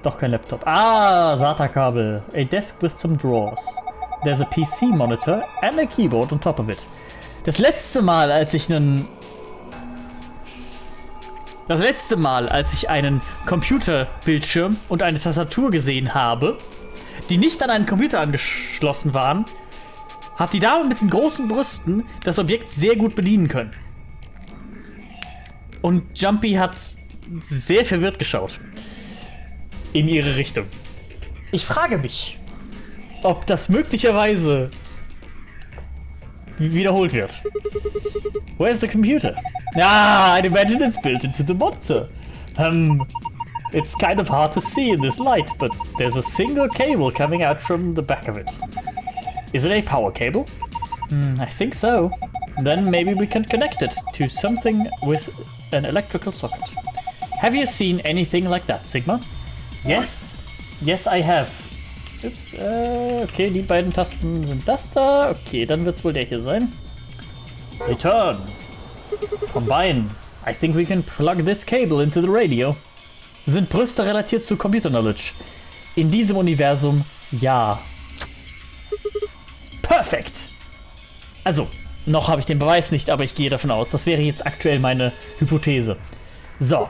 Speaker 1: Doch kein Laptop. Ah, SATA-Kabel. A desk with some drawers. There's a PC monitor and a keyboard on top of it. Das letzte Mal, als ich einen Computerbildschirm und eine Tastatur gesehen habe, die nicht an einen Computer angeschlossen waren, hat die Dame mit den großen Brüsten das Objekt sehr gut bedienen können. Und Jumpy hat sehr verwirrt geschaut. In ihre Richtung. Ich frage mich, ob das möglicherweise wiederholt wird. Where's the computer? Ah, I'd imagine it's built into the monitor. It's kind of hard to see in this light, but there's a single cable coming out from the back of it. Is it a power cable? I think so. Then maybe we can connect it to something with an electrical socket. Have you seen anything like that, Sigma? Yes. Yes, I have. Ups, okay, die beiden Tasten sind das da. Okay, dann wird's wohl der hier sein. Return. Combine. I think we can plug this cable into the radio. Sind Brüste relatiert zu Computer Knowledge? In diesem Universum, ja. Perfekt. Also, noch habe ich den Beweis nicht, aber ich gehe davon aus. Das wäre jetzt aktuell meine Hypothese. So.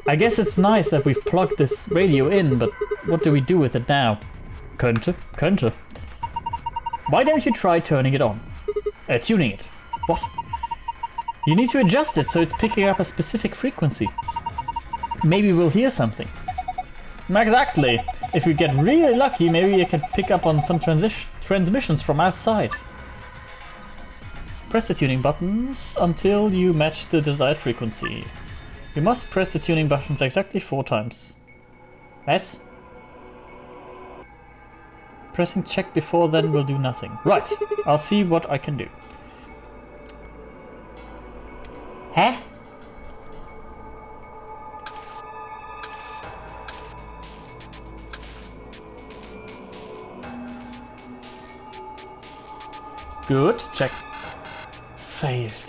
Speaker 1: I guess it's nice that we've plugged this radio in, but what do we do with it now? Könnte. Why don't you try turning it on? Tuning it. What? You need to adjust it so it's picking up a specific frequency. Maybe we'll hear something. Exactly. If we get really lucky, maybe you can pick up on some transmissions from outside. Press the tuning buttons until you match the desired frequency. You must press the tuning buttons exactly 4 times. Yes? Pressing check before then will do nothing. Right, I'll see what I can do. Hä? Good, check. Failed.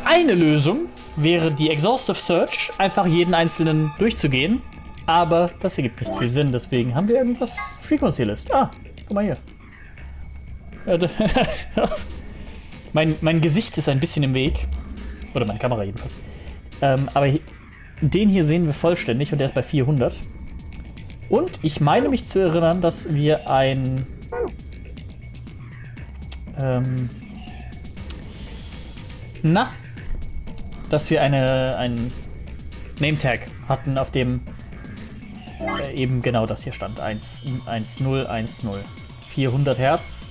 Speaker 1: Eine Lösung wäre die Exhaustive Search, einfach jeden einzelnen durchzugehen. Aber das ergibt nicht viel Sinn, deswegen haben wir irgendwas Frequency List. Ah, guck mal hier. Mein Gesicht ist ein bisschen im Weg. Oder meine Kamera jedenfalls. Aber den hier sehen wir vollständig und der ist bei 400. Und ich meine mich zu erinnern, dass wir ein... dass wir ein Name-Tag hatten, auf dem eben genau das hier stand. 11010. 400 Hertz.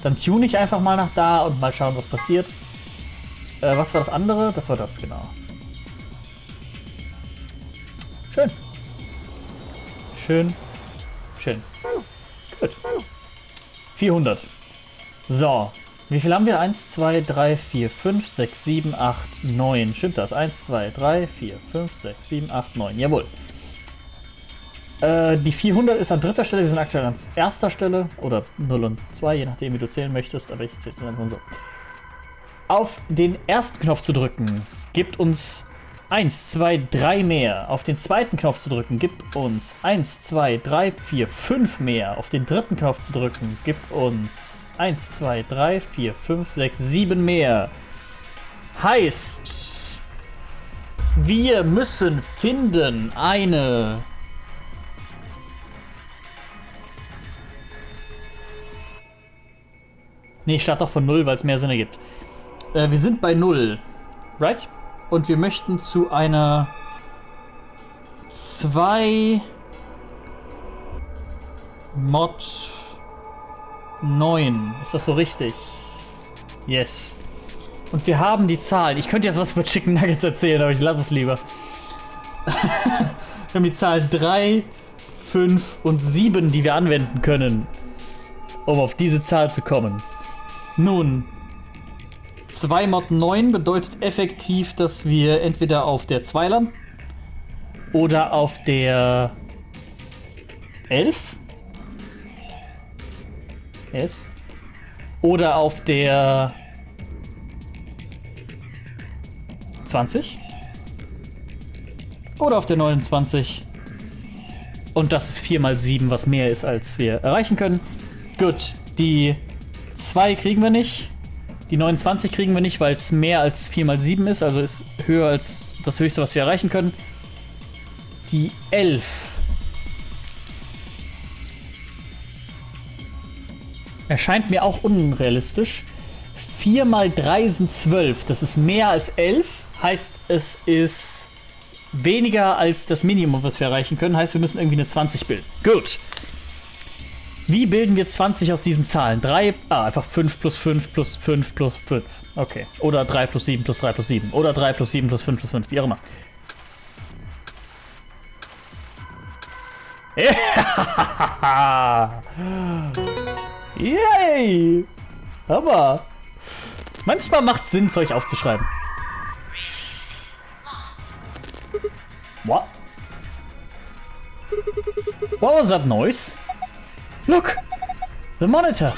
Speaker 1: Dann tune ich einfach mal nach da und mal schauen, was passiert. Was war das andere? Das war das, genau. Schön. Gut. 400. So. Wie viel haben wir? 1, 2, 3, 4, 5, 6, 7, 8, 9. Stimmt das? 1, 2, 3, 4, 5, 6, 7, 8, 9. Jawohl. Die 400 ist an 3. Stelle. Wir sind aktuell an 1. Stelle. Oder 0 und 2, je nachdem, wie du zählen möchtest. Aber ich zähle dann so. Auf den ersten Knopf zu drücken, gibt uns 1, 2, 3 mehr. Auf den zweiten Knopf zu drücken, gibt uns 1, 2, 3, 4, 5 mehr. Auf den dritten Knopf zu drücken, gibt uns 1, 2, 3, 4, 5, 6, 7 mehr. Heißt, wir müssen finden eine... Nee, ich starte doch von 0, weil es mehr Sinn ergibt. Wir sind bei 0, right? Und wir möchten zu einer 2 Mod 9. Ist das so richtig? Yes. Und wir haben die Zahlen. Ich könnte jetzt was über Chicken Nuggets erzählen, aber ich lasse es lieber. Wir haben die Zahlen 3, 5 und 7, die wir anwenden können, um auf diese Zahl zu kommen. Nun, 2 Mod 9 bedeutet effektiv, dass wir entweder auf der 2 landen oder auf der 11. Yes. Oder auf der 20. Oder auf der 29. Und das ist 4 mal 7, was mehr ist, als wir erreichen können. Gut, die 2 kriegen wir nicht. Die 29 kriegen wir nicht, weil es mehr als 4 mal 7 ist, also ist höher als das höchste, was wir erreichen können. Die 11 erscheint mir auch unrealistisch. 4 mal 3 sind 12, das ist mehr als 11, heißt es ist weniger als das Minimum, was wir erreichen können, heißt wir müssen irgendwie eine 20 bilden. Gut. Wie bilden wir 20 aus diesen Zahlen? 3, einfach 5 plus 5 plus 5 plus 5. Okay. Oder 3 plus 7 plus 3 plus 7. Oder 3 plus 7 plus 5 plus 5. Wie auch immer. Yay! Aber manchmal macht es Sinn, Zeug aufzuschreiben. What? What was that noise? Look! The monitor!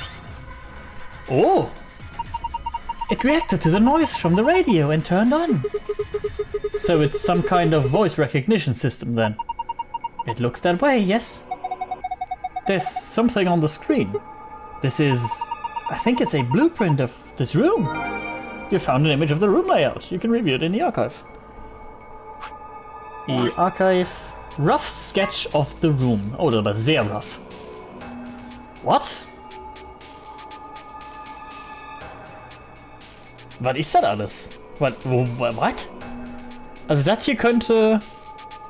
Speaker 1: Oh! It reacted to the noise from the radio and turned on. So it's some kind of voice recognition system then. It looks that way, yes. There's something on the screen. This is... I think it's a blueprint of this room. You found an image of the room layout. You can review it in the archive. The archive... Rough sketch of the room. Oh, das war sehr rough. What? Was ist das alles? What? Also das hier könnte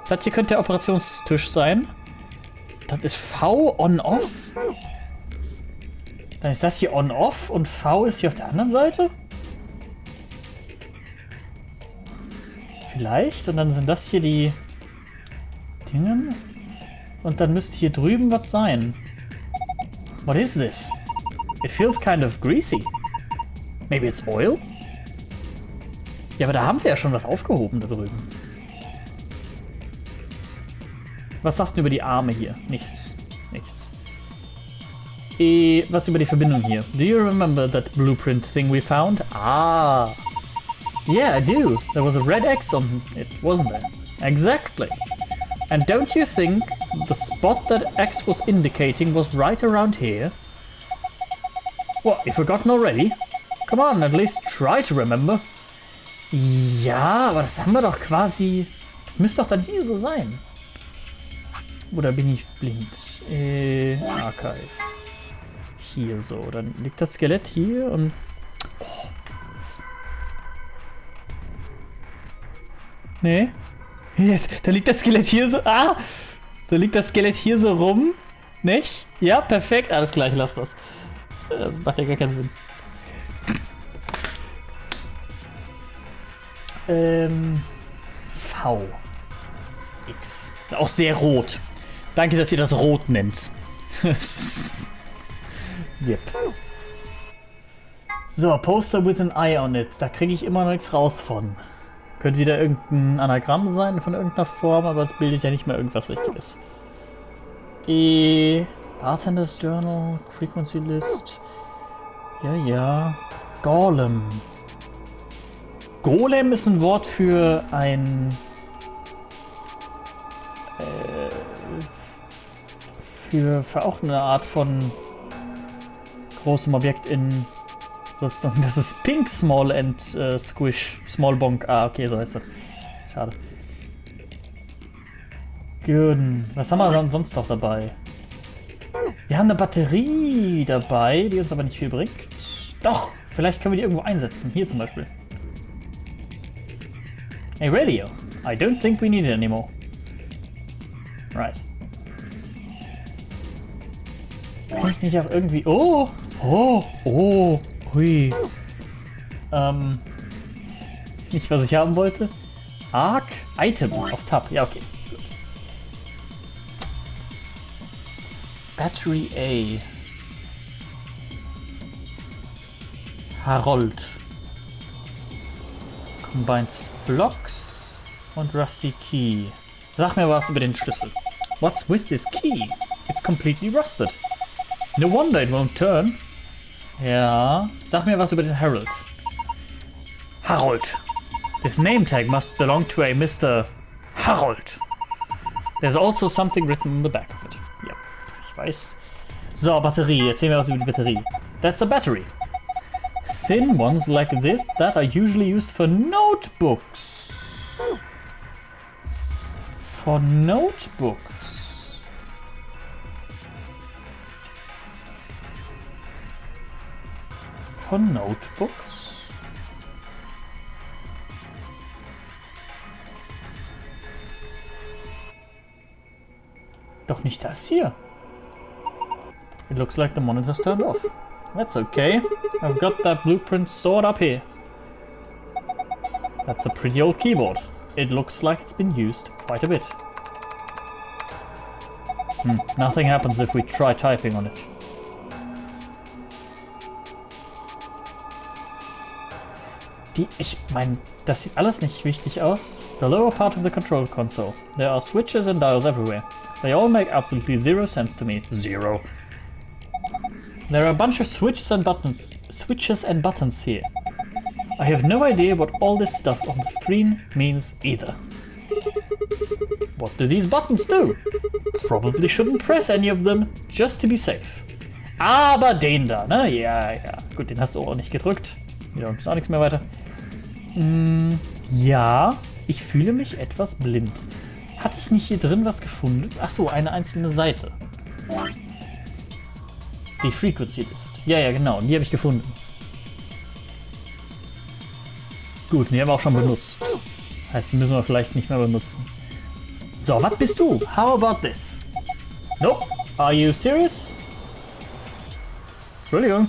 Speaker 1: der Operationstisch sein. Das ist V on-off. Dann ist das hier on-off und V ist hier auf der anderen Seite. Vielleicht. Und dann sind das hier die Dinge. Und dann müsste hier drüben was sein. What is this? It feels kind of greasy. Maybe it's oil? Ja, aber da haben wir ja schon was aufgehoben da drüben. Was sagst du über die Arme hier? Nichts. Nichts. Was über die Verbindung hier? Do you remember that blueprint thing we found? Ah. Yeah, I do. There was a red X on it, wasn't there? Exactly. And don't you think the spot that X was indicating was right around here? What, you've forgotten already? Come on, at least try to remember. Ja, aber das haben wir doch quasi... Müsste doch dann hier so sein. Oder bin ich blind? Archive. Hier so. Dann liegt das Skelett hier und... Oh. Nee. Yes, da liegt das Skelett hier so... Ah! Da liegt das Skelett hier so rum. Nicht? Ja, perfekt. Alles klar, ich lass das. Das macht ja gar keinen Sinn. V. X. Auch sehr rot. Danke, dass ihr das rot nennt. Yep. So, Poster with an eye on it. Da kriege ich immer noch nichts raus von. Könnte wieder irgendein Anagramm sein von irgendeiner Form, aber es bildet ja nicht mehr irgendwas Richtiges. Bartender's Journal, Frequency List. Ja. GAULEM. Golem ist ein Wort für ein... für auch eine Art von großem Objekt in Rüstung. Das ist Pink Small and Squish. Small Bonk. Ah, okay, so heißt das. Schade. Gut. Was haben wir dann sonst noch dabei? Wir haben eine Batterie dabei, die uns aber nicht viel bringt. Doch, vielleicht können wir die irgendwo einsetzen. Hier zum Beispiel. A radio. I don't think we need it anymore. Right. Kann ich nicht auch irgendwie... Oh! Oh! Oh! Hui. Nicht, was ich haben wollte. Arc? Item auf Tab. Ja, okay. Battery A. Harold. Combines Blocks und Rusty Key. Sag mir was über den Schlüssel. What's with this key? It's completely rusted. No wonder it won't turn. Ja. Sag mir was über den Harold. Harold. This name tag must belong to a Mr. Harold. There's also something written on the back of it. Ja, ich weiß. So, Batterie. Erzähl mir was über die Batterie. That's a battery. Thin ones like this that are usually used for notebooks. For notebooks. For notebooks? Doch nicht das hier. It looks like the monitor's turned off. That's okay. I've got that blueprint stored up here. That's a pretty old keyboard. It looks like it's been used quite a bit. Nothing happens if we try typing on it. Ich meine, das sieht alles nicht wichtig aus. The lower part of the control console. There are switches and dials everywhere. They all make absolutely zero sense to me. Zero. There are a bunch of switches and buttons here. I have no idea what all this stuff on the screen means either. What do these buttons do? Probably shouldn't press any of them, just to be safe. Aber den da, ne? Ja, ja. Gut, den hast du auch nicht gedrückt. Ja, ist auch nichts mehr weiter. Ja, ich fühle mich etwas blind. Hatte ich nicht hier drin was gefunden? Achso, eine einzelne Seite. Die Frequency List. Ja, ja, genau. Und die habe ich gefunden. Gut, die haben wir auch schon benutzt. Heißt, die müssen wir vielleicht nicht mehr benutzen. So, was bist du? How about this? Nope. Are you serious? Entschuldigung.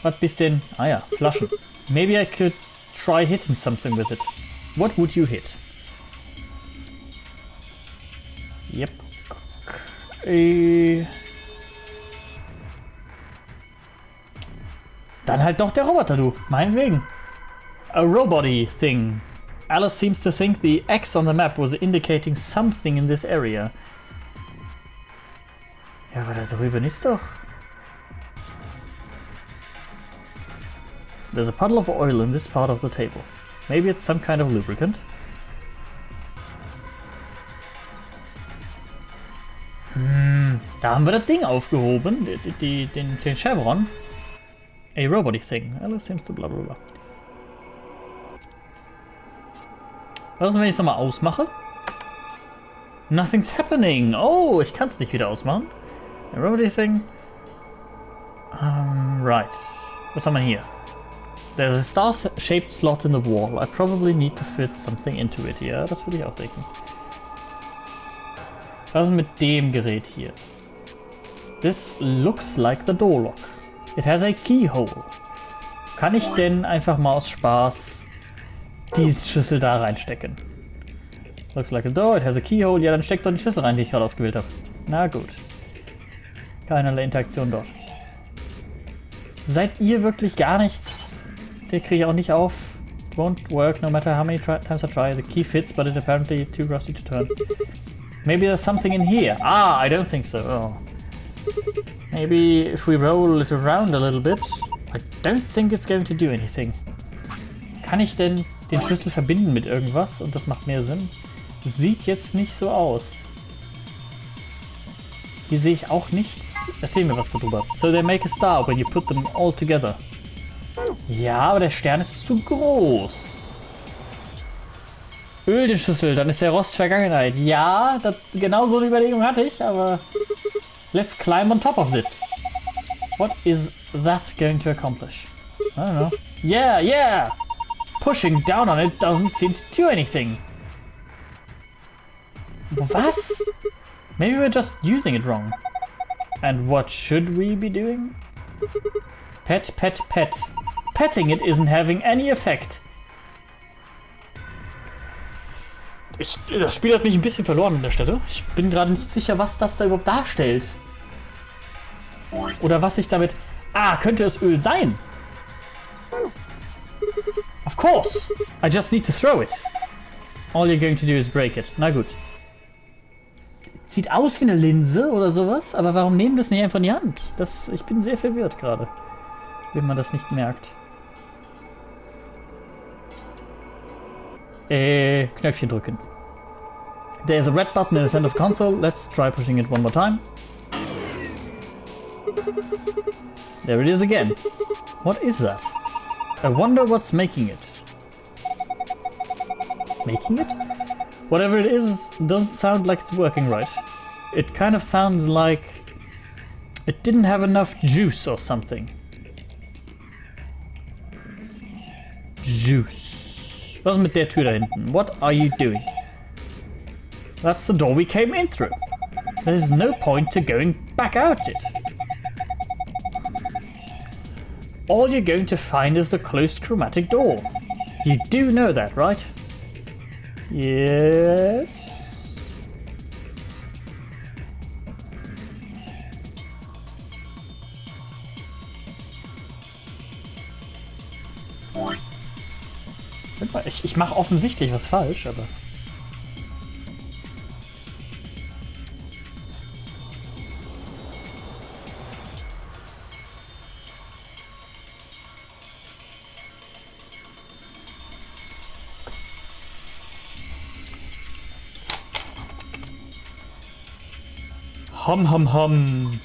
Speaker 1: Was bist denn? Ah ja, Flaschen. Maybe I could try hitting something with it. What would you hit? Yep. Dann halt doch der Roboter, du. Meinetwegen. A robot-y thing. Alice seems to think the X on the map was indicating something in this area. Ja, aber da drüben ist doch. There's a puddle of oil in this part of the table. Maybe it's some kind of lubricant. Da haben wir das Ding aufgehoben, den Chevron. A robot thing. Alice seems to blah blah blah. Was ist, wenn ich es nochmal ausmache? Nothing's happening. Oh, ich kann es nicht wieder ausmachen. A robot thing. Right. Was haben wir hier? There's a star-shaped slot in the wall. I probably need to fit something into it. Ja, das würde ich auch denken. Was ist mit dem Gerät hier? This looks like the door lock. It has a keyhole. Kann ich denn einfach mal aus Spaß die Schlüssel da reinstecken? Looks like a door, it has a keyhole. Ja, dann steckt doch die Schlüssel rein, die ich gerade ausgewählt habe. Na gut. Keinerlei Interaktion dort. Seid ihr wirklich gar nichts? Der kriege ich auch nicht auf. It won't work no matter how many times I try. The key fits, but it's apparently too rusty to turn. Maybe there's something in here. Ah, I don't think so. Oh. Maybe if we roll it around a little bit. I don't think it's going to do anything. Kann ich denn den Schlüssel verbinden mit irgendwas? Und das macht mehr Sinn. Das sieht jetzt nicht so aus. Hier sehe ich auch nichts. Erzähl mir was darüber. So they make a star when you put them all together. Ja, aber der Stern ist zu groß. Öl den Schlüssel, dann ist der Rost Vergangenheit. Ja, genau so eine Überlegung hatte ich, aber... Let's climb on top of it. What is that going to accomplish? I don't know. Yeah, yeah! Pushing down on it doesn't seem to do anything. Was? Maybe we're just using it wrong. And what should we be doing? Pet, pet, pet. Petting it isn't having any effect. Das Spiel hat mich ein bisschen verloren an der Stelle. Ich bin gerade nicht sicher, was das da überhaupt darstellt. Oder was ich damit... Ah, könnte es Öl sein? Of course! I just need to throw it. All you're going to do is break it. Na gut. Sieht aus wie eine Linse oder sowas, aber warum nehmen wir es nicht einfach in die Hand? Ich bin sehr verwirrt gerade, wenn man das nicht merkt. Knöpfchen drücken. There is a red button in the center of the console. Let's try pushing it one more time. There it is again. What is that? I wonder what's making it. Making it? Whatever it is, doesn't sound like it's working right. It kind of sounds like it didn't have enough juice or something. Juice. Was ist mit der Tür da hinten? What are you doing? That's the door we came in through. There's no point to going back out it. All you're going to find is the closed chromatic door. You do know that, right? Yes. Ich mache offensichtlich was falsch, aber... Hum, hum, hum.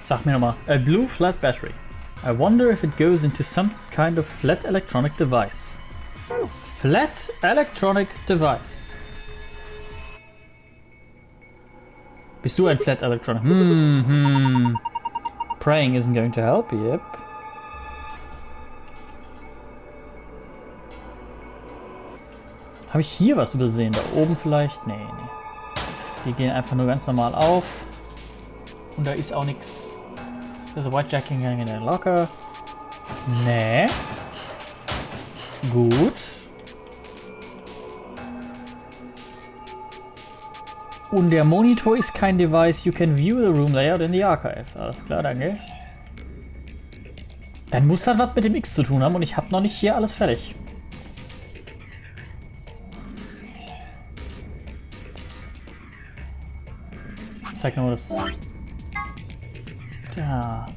Speaker 1: Sag mir nochmal. A blue flat battery. I wonder if it goes into some kind of flat electronic device. Flat electronic device. Bist du ein flat electronic? Praying isn't going to help, yep. Habe ich hier was übersehen? Da oben vielleicht? Nee, nee. Die gehen einfach nur ganz normal auf. Und da ist auch nichts. There's a whitejacking in der Locker. Nee. Gut. Und der Monitor ist kein Device. You can view the room layout in the archive. Alles klar, danke. Dann muss das was mit dem X zu tun haben und ich habe noch nicht hier alles fertig. Ich zeig nochmal das... Da.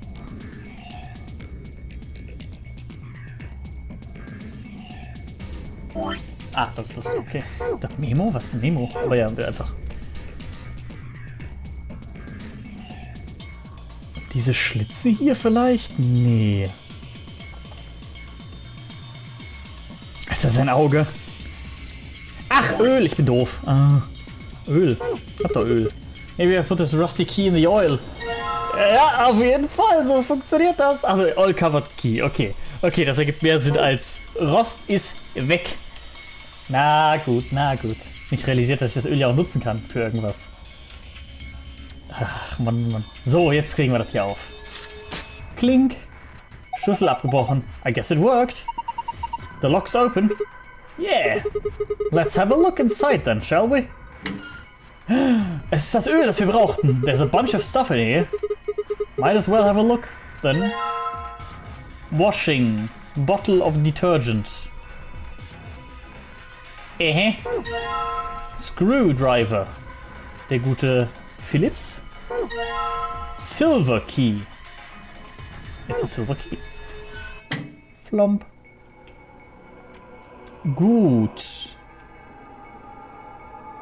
Speaker 1: Ach, das ist das. Okay. Das Memo? Was ist ein Memo? Aber ja, einfach. Diese Schlitze hier vielleicht? Nee. Ist das ein Auge? Ach, Öl. Ich bin doof. Ah. Öl. Ich hab doch Öl. Maybe I put this rusty key in the oil. Ja, auf jeden Fall, so funktioniert das. Also, all covered key, okay. Okay, das ergibt mehr Sinn als Rost ist weg. Na gut, na gut. Nicht realisiert, dass ich das Öl ja auch nutzen kann für irgendwas. Ach, Mann, Mann. So, jetzt kriegen wir das hier auf. Klink. Schlüssel abgebrochen. I guess it worked. The lock's open. Yeah. Let's have a look inside then, shall we? Es ist das Öl, das wir brauchten. There's a bunch of stuff in here. Might as well have a look, then. Washing. Bottle of detergent. Screwdriver. Der gute Philips. Silver Key. Jetzt ist Silver Key. Flomp. Gut.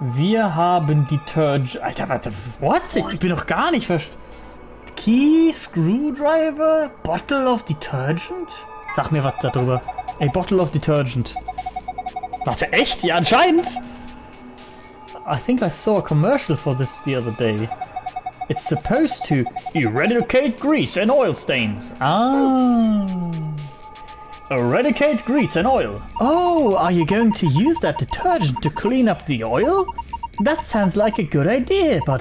Speaker 1: Wir haben Detergent. Alter, warte. What? Ich bin noch gar nicht verstanden. Key, Screwdriver, Bottle of Detergent? Sag mir was darüber. Ey, Bottle of Detergent. Was, echt? Ja, anscheinend. I think I saw a commercial for this the other day. It's supposed to eradicate grease and oil stains. Ah. Eradicate grease and oil. Oh, are you going to use that detergent to clean up the oil? That sounds like a good idea, but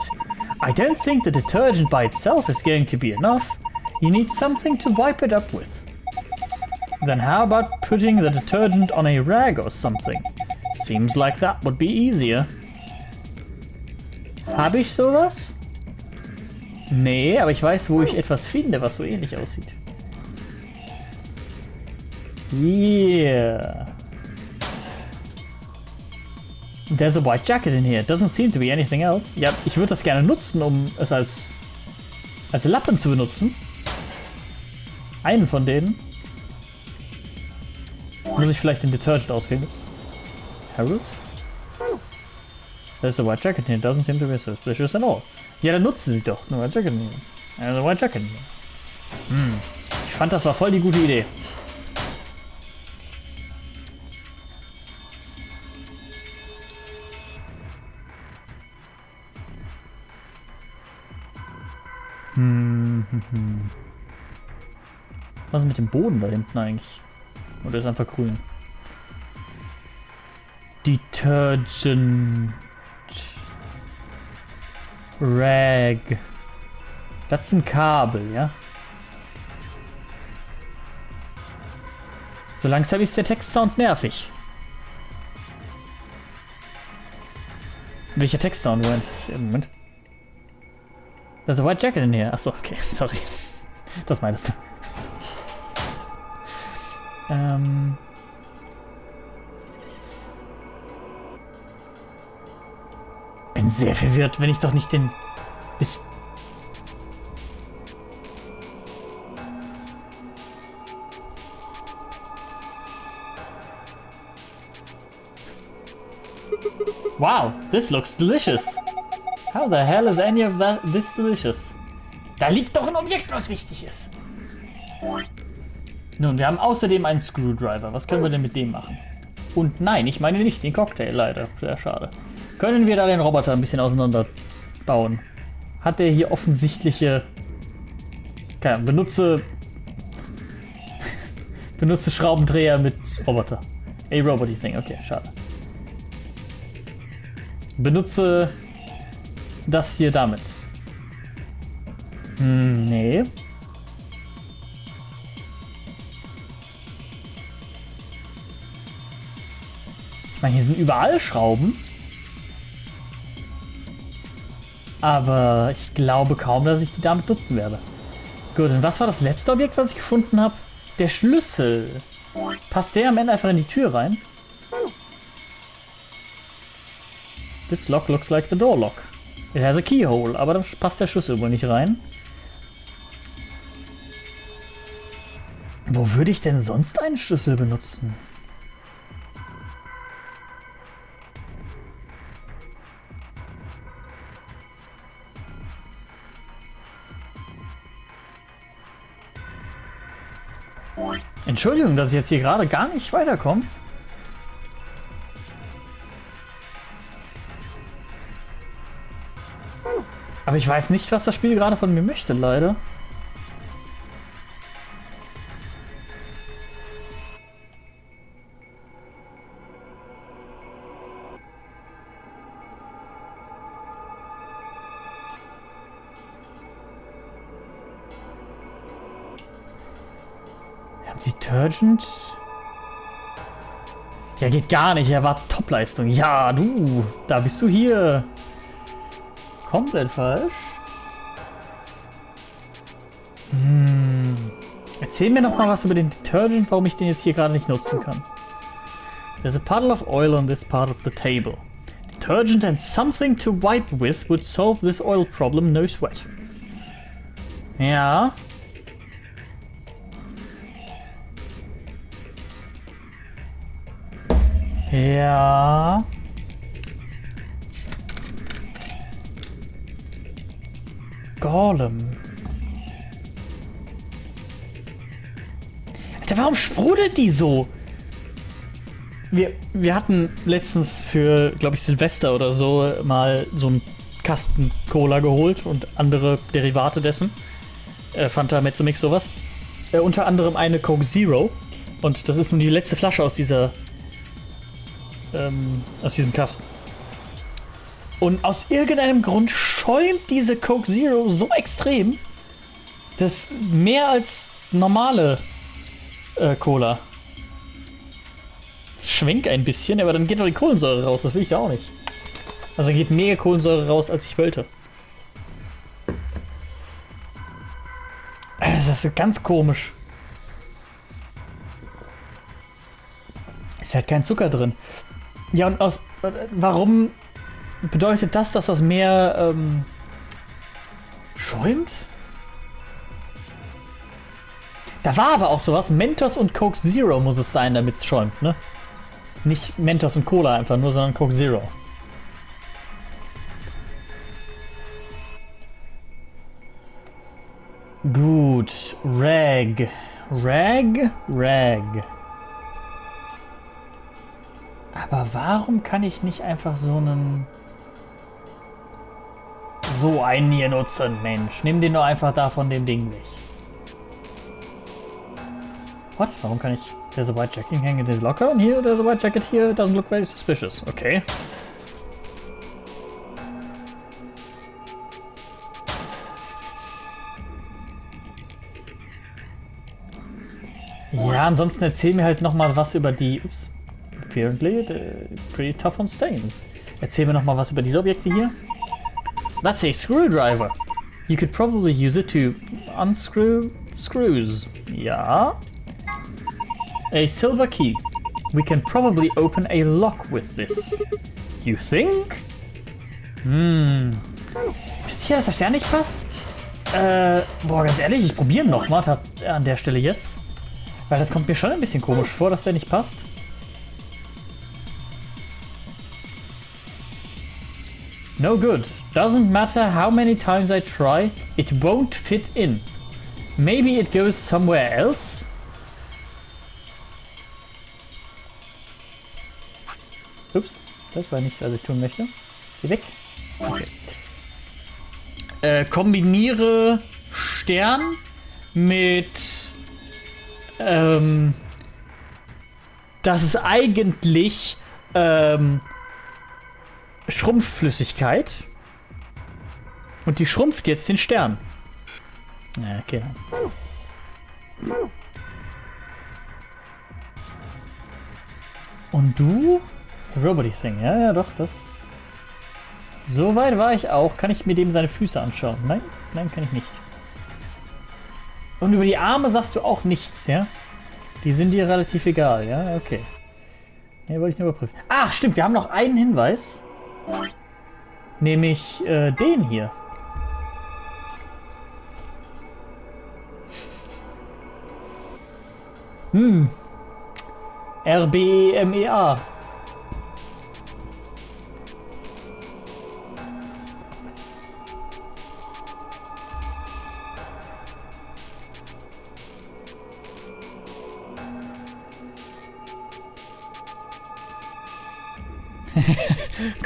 Speaker 1: I don't think the detergent by itself is going to be enough. You need something to wipe it up with. Then how about putting the detergent on a rag or something? Seems like that would be easier. Habe ich sowas? Nee, aber ich weiß, wo ich etwas finde, was so ähnlich aussieht. Yeah. There's a white jacket in here. Doesn't seem to be anything else. Ja, ich würde das gerne nutzen, um es als Lappen zu benutzen. Einen von denen. Muss ich vielleicht den Detergent auswählen? Ups. Harold? There's a white jacket in here. Doesn't seem to be suspicious at all. Ja, dann nutzen sie doch. Eine white jacket in here. There's a white jacket in here. Ich fand, das war voll die gute Idee. Was ist mit dem Boden da hinten eigentlich? Oder ist einfach grün? Detergent. Rag. Das sind Kabel, ja? So langsam ist der Textsound nervig. Welcher Textsound? Moment. There's a white jacket in here. Achso, okay, sorry. Das meinst du. Bin sehr verwirrt, wenn ich doch nicht den... Wow, this looks delicious. How the hell is any of this delicious? Da liegt doch ein Objekt, was wichtig ist. Nun, wir haben außerdem einen Screwdriver. Was können wir denn mit dem machen? Und nein, ich meine nicht den Cocktail, leider. Sehr schade. Können wir da den Roboter ein bisschen auseinanderbauen? Hat der hier offensichtliche... Keine Ahnung, benutze Schraubendreher mit Roboter. A roboty thing, okay, schade. Benutze das hier damit. Nee. Ich meine, hier sind überall Schrauben. Aber ich glaube kaum, dass ich die damit nutzen werde. Gut, und was war das letzte Objekt, was ich gefunden habe? Der Schlüssel. Passt der am Ende einfach in die Tür rein? This lock looks like the door lock. It has a keyhole, aber da passt der Schlüssel wohl nicht rein. Wo würde ich denn sonst einen Schlüssel benutzen? Entschuldigung, dass ich jetzt hier gerade gar nicht weiterkomme. Aber ich weiß nicht, was das Spiel gerade von mir möchte, leider. Detergent? Ja, geht gar nicht. Er erwartet Topleistung. Ja, du. Da bist du hier. komplett falsch. Erzähl mir noch mal was über den Detergent, warum ich den jetzt hier gerade nicht nutzen kann. There's a puddle of oil on this part of the table. Detergent and something to wipe with would solve this oil problem, no sweat. Ja. Ja. Gaulem. Alter, warum sprudelt die so? Wir hatten letztens für, glaube ich, Silvester oder so mal so einen Kasten Cola geholt und andere Derivate dessen. Fanta, Mezzomix, sowas. Unter anderem eine Coke Zero. Und das ist nun die letzte Flasche aus diesem Kasten. Und aus irgendeinem Grund schäumt diese Coke Zero so extrem, dass mehr als normale Cola. Schwenk ein bisschen, aber dann geht doch die Kohlensäure raus, das will ich ja auch nicht. Also dann geht mehr Kohlensäure raus, als ich wollte. Also das ist ganz komisch. Ist halt kein Zucker drin. Ja, und warum bedeutet das, dass das mehr schäumt? Da war aber auch sowas. Mentos und Coke Zero muss es sein, damit es schäumt, ne? Nicht Mentos und Cola einfach nur, sondern Coke Zero. Gut. Rag. Aber warum kann ich nicht einfach so einen hier nutzen, Mensch? Nimm den doch einfach da von dem Ding weg. What? Warum kann ich... There's a white jacket hanging in his locker und hier, there's a white jacket here, doesn't look very suspicious. Okay. Ja, ansonsten erzähl mir halt nochmal was über die... Ups. Apparently, pretty tough on stains. Erzähl mir nochmal was über diese Objekte hier. That's a screwdriver. You could probably use it to unscrew screws. Ja. A silver key. We can probably open a lock with this. You think? Bist du sicher, dass der Stern nicht passt? Boah, ganz ehrlich, ich probiere nochmal an der Stelle jetzt. Weil das kommt mir schon ein bisschen komisch vor, dass der nicht passt. No good. Doesn't matter how many times I try, it won't fit in. Maybe it goes somewhere else? Ups, das war nicht, was ich tun möchte. Geh weg. Okay. Kombiniere Stern mit das ist eigentlich Schrumpfflüssigkeit. Und die schrumpft jetzt den Stern. Ja, okay. Und du? Robot Thing, ja, doch, das... So weit war ich auch. Kann ich mir dem seine Füße anschauen? Nein, kann ich nicht. Und über die Arme sagst du auch nichts, ja? Die sind dir relativ egal, ja? Okay. Ja, wollte ich nur überprüfen. Ach, stimmt, wir haben noch einen Hinweis. Nämlich den hier. RBEMEA.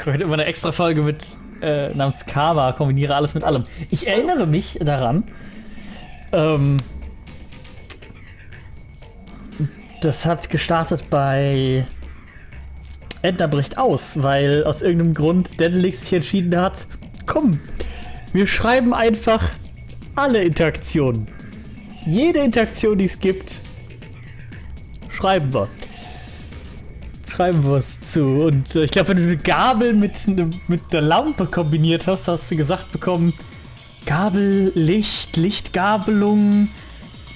Speaker 1: Kommt immer eine extra Folge mit namens Karma, kombiniere alles mit allem. Ich erinnere mich daran, das hat gestartet bei Edna bricht aus, weil aus irgendeinem Grund Daedalix sich entschieden hat, komm, wir schreiben einfach alle Interaktionen. Jede Interaktion, die es gibt, schreiben wir. schreiben was zu. Und ich glaube, wenn du eine Gabel mit der Lampe kombiniert hast, hast du gesagt bekommen, Gabel, Licht, Lichtgabelung,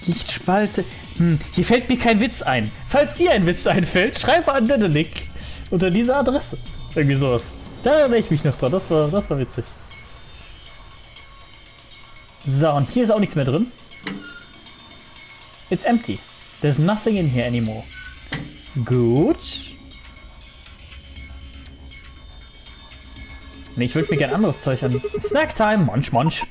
Speaker 1: Lichtspalte. Hier fällt mir kein Witz ein. Falls dir ein Witz einfällt, schreibe an Dedelik unter dieser Adresse. Irgendwie sowas. Da erinnere ich mich noch dran. Das war witzig. So, und hier ist auch nichts mehr drin. It's empty. There's nothing in here anymore. Gut. Nee, ich würde mir gerne anderes Zeug an. Snack time, munch, munch.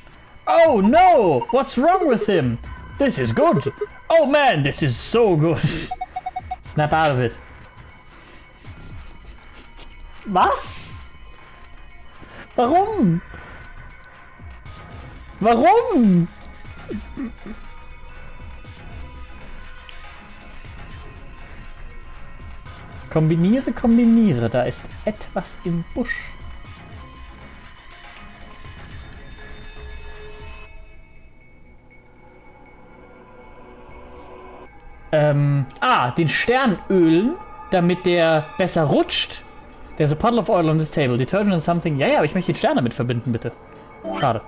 Speaker 1: Oh no! What's wrong with him? This is good. Oh man, this is so good. Snap out of it. Was? Warum? Warum? Kombiniere, kombiniere. Da ist etwas im Busch. Den Stern ölen, damit der besser rutscht. There's a puddle of oil on this table. Detergent or something. Ja, aber ich möchte den Stern damit verbinden, bitte. Schade.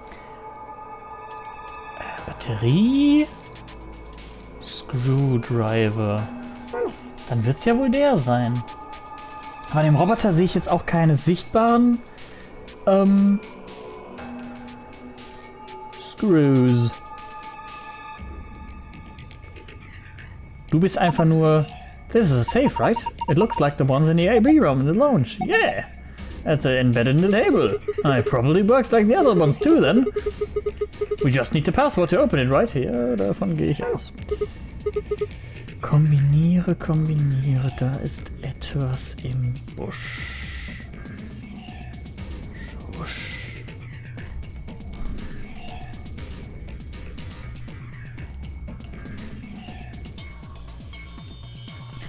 Speaker 1: Batterie. Screwdriver. Dann wird's ja wohl der sein. Aber dem Roboter sehe ich jetzt auch keine sichtbaren Screws. Du bist einfach nur... This is a safe, right? It looks like the ones in the AB room in the lounge. Yeah! That's embedded in the table. It probably works like the other ones too, then. We just need the password to open it, right? Ja, davon gehe ich aus. Kombiniere, kombiniere. Da ist etwas im Busch. Busch.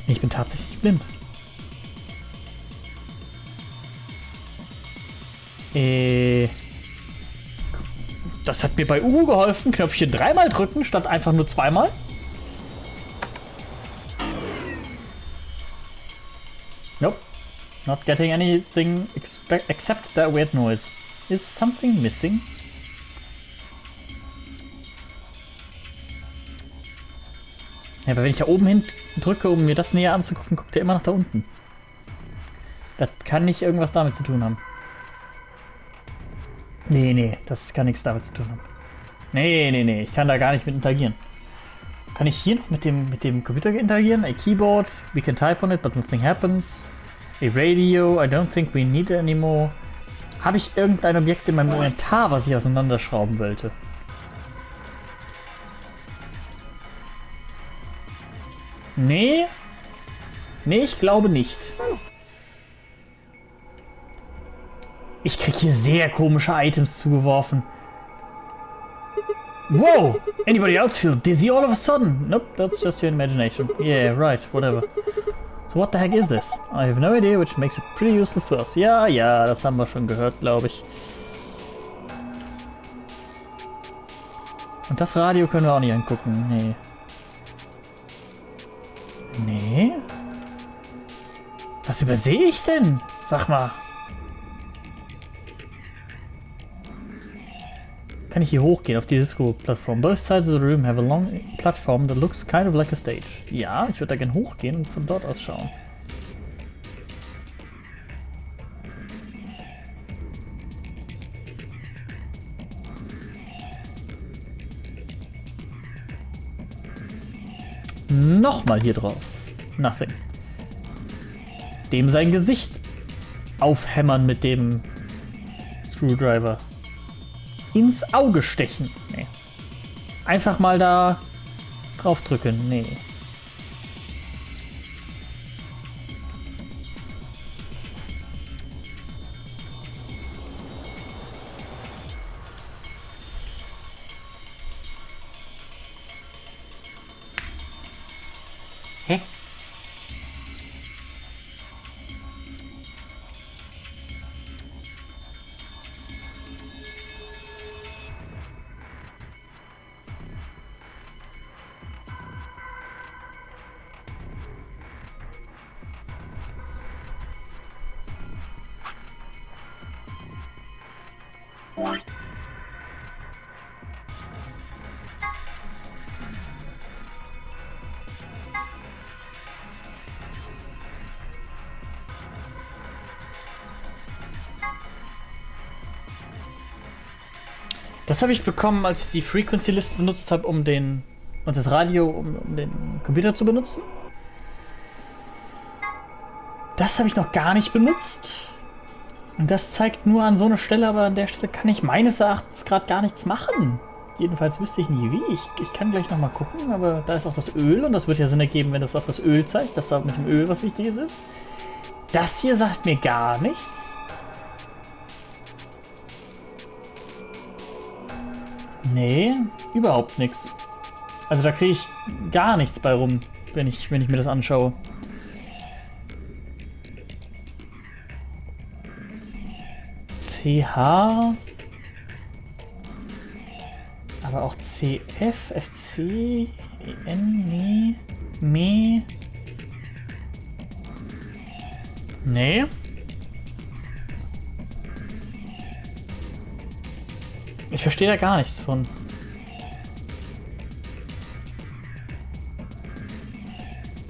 Speaker 1: Ich bin tatsächlich blind. Das hat mir bei Uhu geholfen. Knöpfchen dreimal drücken, statt einfach nur zweimal. Nope. Not getting anything except that weird noise. Is something missing? Ja, aber wenn ich da oben hin drücke, um mir das näher anzugucken, guckt er immer nach da unten. Das kann nicht irgendwas damit zu tun haben. Nee, das kann nichts damit zu tun haben. Nee, ich kann da gar nicht mit interagieren. Kann ich hier noch mit dem Computer interagieren? A keyboard, we can type on it, but nothing happens. A radio, I don't think we need it anymore. Habe ich irgendein Objekt in meinem Inventar, was ich auseinanderschrauben wollte? Nee, ich glaube nicht. Ich krieg hier sehr komische Items zugeworfen. Wow! Anybody else feel dizzy all of a sudden? Nope, that's just your imagination. Yeah, right, whatever. So what the heck is this? I have no idea, which makes it pretty useless to us. Ja, das haben wir schon gehört, glaube ich. Und das Radio können wir auch nicht angucken, Nee. Was übersehe ich denn? Sag mal. Kann ich hier hochgehen auf die Disco-Plattform? Both sides of the room have a long platform that looks kind of like a stage. Ja, ich würde da gerne hochgehen und von dort aus schauen. Nochmal hier drauf. Nothing. Dem sein Gesicht aufhämmern mit dem Screwdriver. Ins Auge stechen. Nee. Einfach mal da drauf drücken. Nee. Hä? Das habe ich bekommen, als ich die Frequency List benutzt habe, und das Radio, um den Computer zu benutzen. Das habe ich noch gar nicht benutzt. Und das zeigt nur an so einer Stelle, aber an der Stelle kann ich meines Erachtens gerade gar nichts machen. Jedenfalls wüsste ich nie wie. Ich kann gleich nochmal gucken, aber da ist auch das Öl und das wird ja Sinn ergeben, wenn das auf das Öl zeigt, dass da mit dem Öl was Wichtiges ist. Das hier sagt mir gar nichts. Nee, überhaupt nichts. Also da kriege ich gar nichts bei rum, wenn ich mir das anschaue. CH. Aber auch CF, FC, EN, nee. Nee. Ich verstehe da gar nichts von.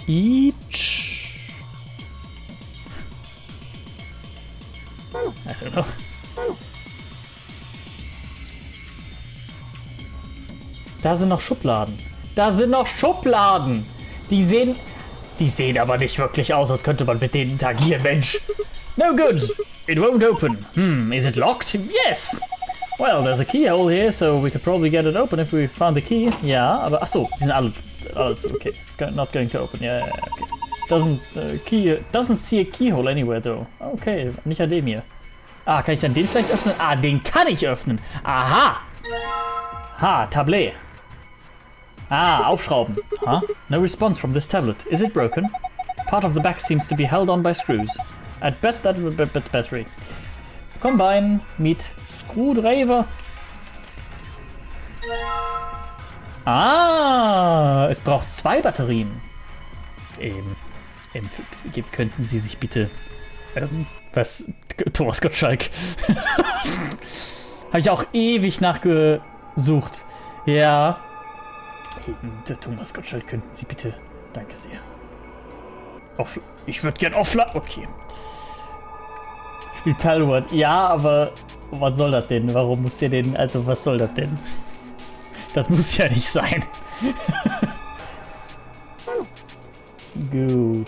Speaker 1: Each. I don't know. Da sind noch Schubladen. Da sind noch Schubladen. Die sehen aber nicht wirklich aus, als könnte man mit denen interagieren, Mensch. No good. It won't open. Is it locked? Yes. Well, there's a keyhole here, so we could probably get it open if we found the key. Ja, aber ach so, die sind alle okay. It's not going to open. Yeah, okay. Doesn't see a keyhole anywhere though. Okay, nicht an dem hier. Ah, kann ich dann den vielleicht öffnen? Ah, den kann ich öffnen. Aha. Ha, Tablet. Ah, aufschrauben. Huh? No response from this tablet. Is it broken? Part of the back seems to be held on by screws. I'd bet that would be battery. Combine, meet Screwdriver. Ah, es braucht 2 Batterien. Könnten Sie sich bitte... was? Thomas Gottschalk. Habe ich auch ewig nachgesucht. Ja. Thomas Gottschalk, könnten Sie bitte... Danke sehr. Ich würde gern offline... Okay. Spielt Palworld. Ja, aber... Was soll das denn? Warum muss der denn... Also, was soll das denn? Das muss ja nicht sein. Gut.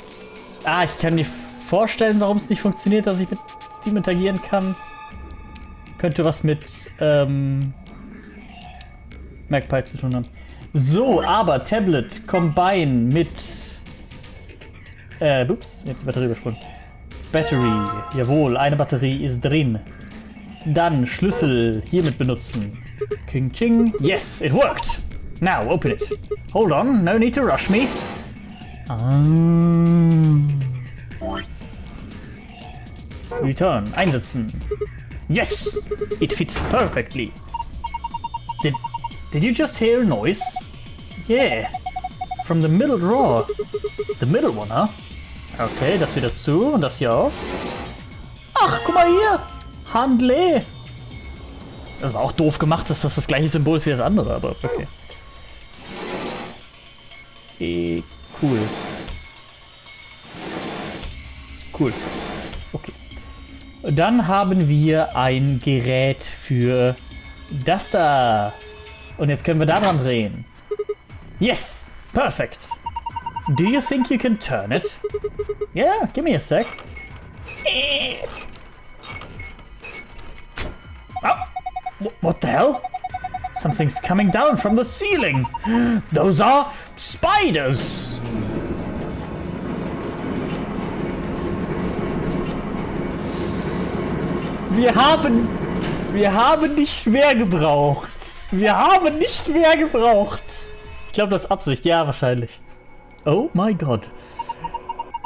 Speaker 1: Ah, ich kann mir vorstellen, warum es nicht funktioniert, dass ich mit Steam interagieren kann. Könnte was mit Magpie zu tun haben. So, aber Tablet Combine mit ups, ich hab die Batterie übersprungen. Battery, jawohl, eine Batterie ist drin. Dann Schlüssel hiermit benutzen. King Ching. Yes, it worked. Now open it. Hold on, no need to rush me. Return, einsetzen. Yes, it fits perfectly. Did you just hear a noise? Yeah, from the middle drawer. The middle one, huh? Okay, das wieder zu und das hier auf. Ach, guck mal hier. Handle. Das war auch doof gemacht, dass das gleiche Symbol ist wie das andere, aber okay. Cool. Cool. Okay. Dann haben wir ein Gerät für das da. Und jetzt können wir da dran drehen. Yes! Perfect! Do you think you can turn it? Yeah, give me a sec. Oh! What the hell? Something's coming down from the ceiling! Those are spiders! Wir haben nicht mehr gebraucht. Wir haben nicht mehr gebraucht. Ich glaube, das ist Absicht. Ja, wahrscheinlich. Oh my god.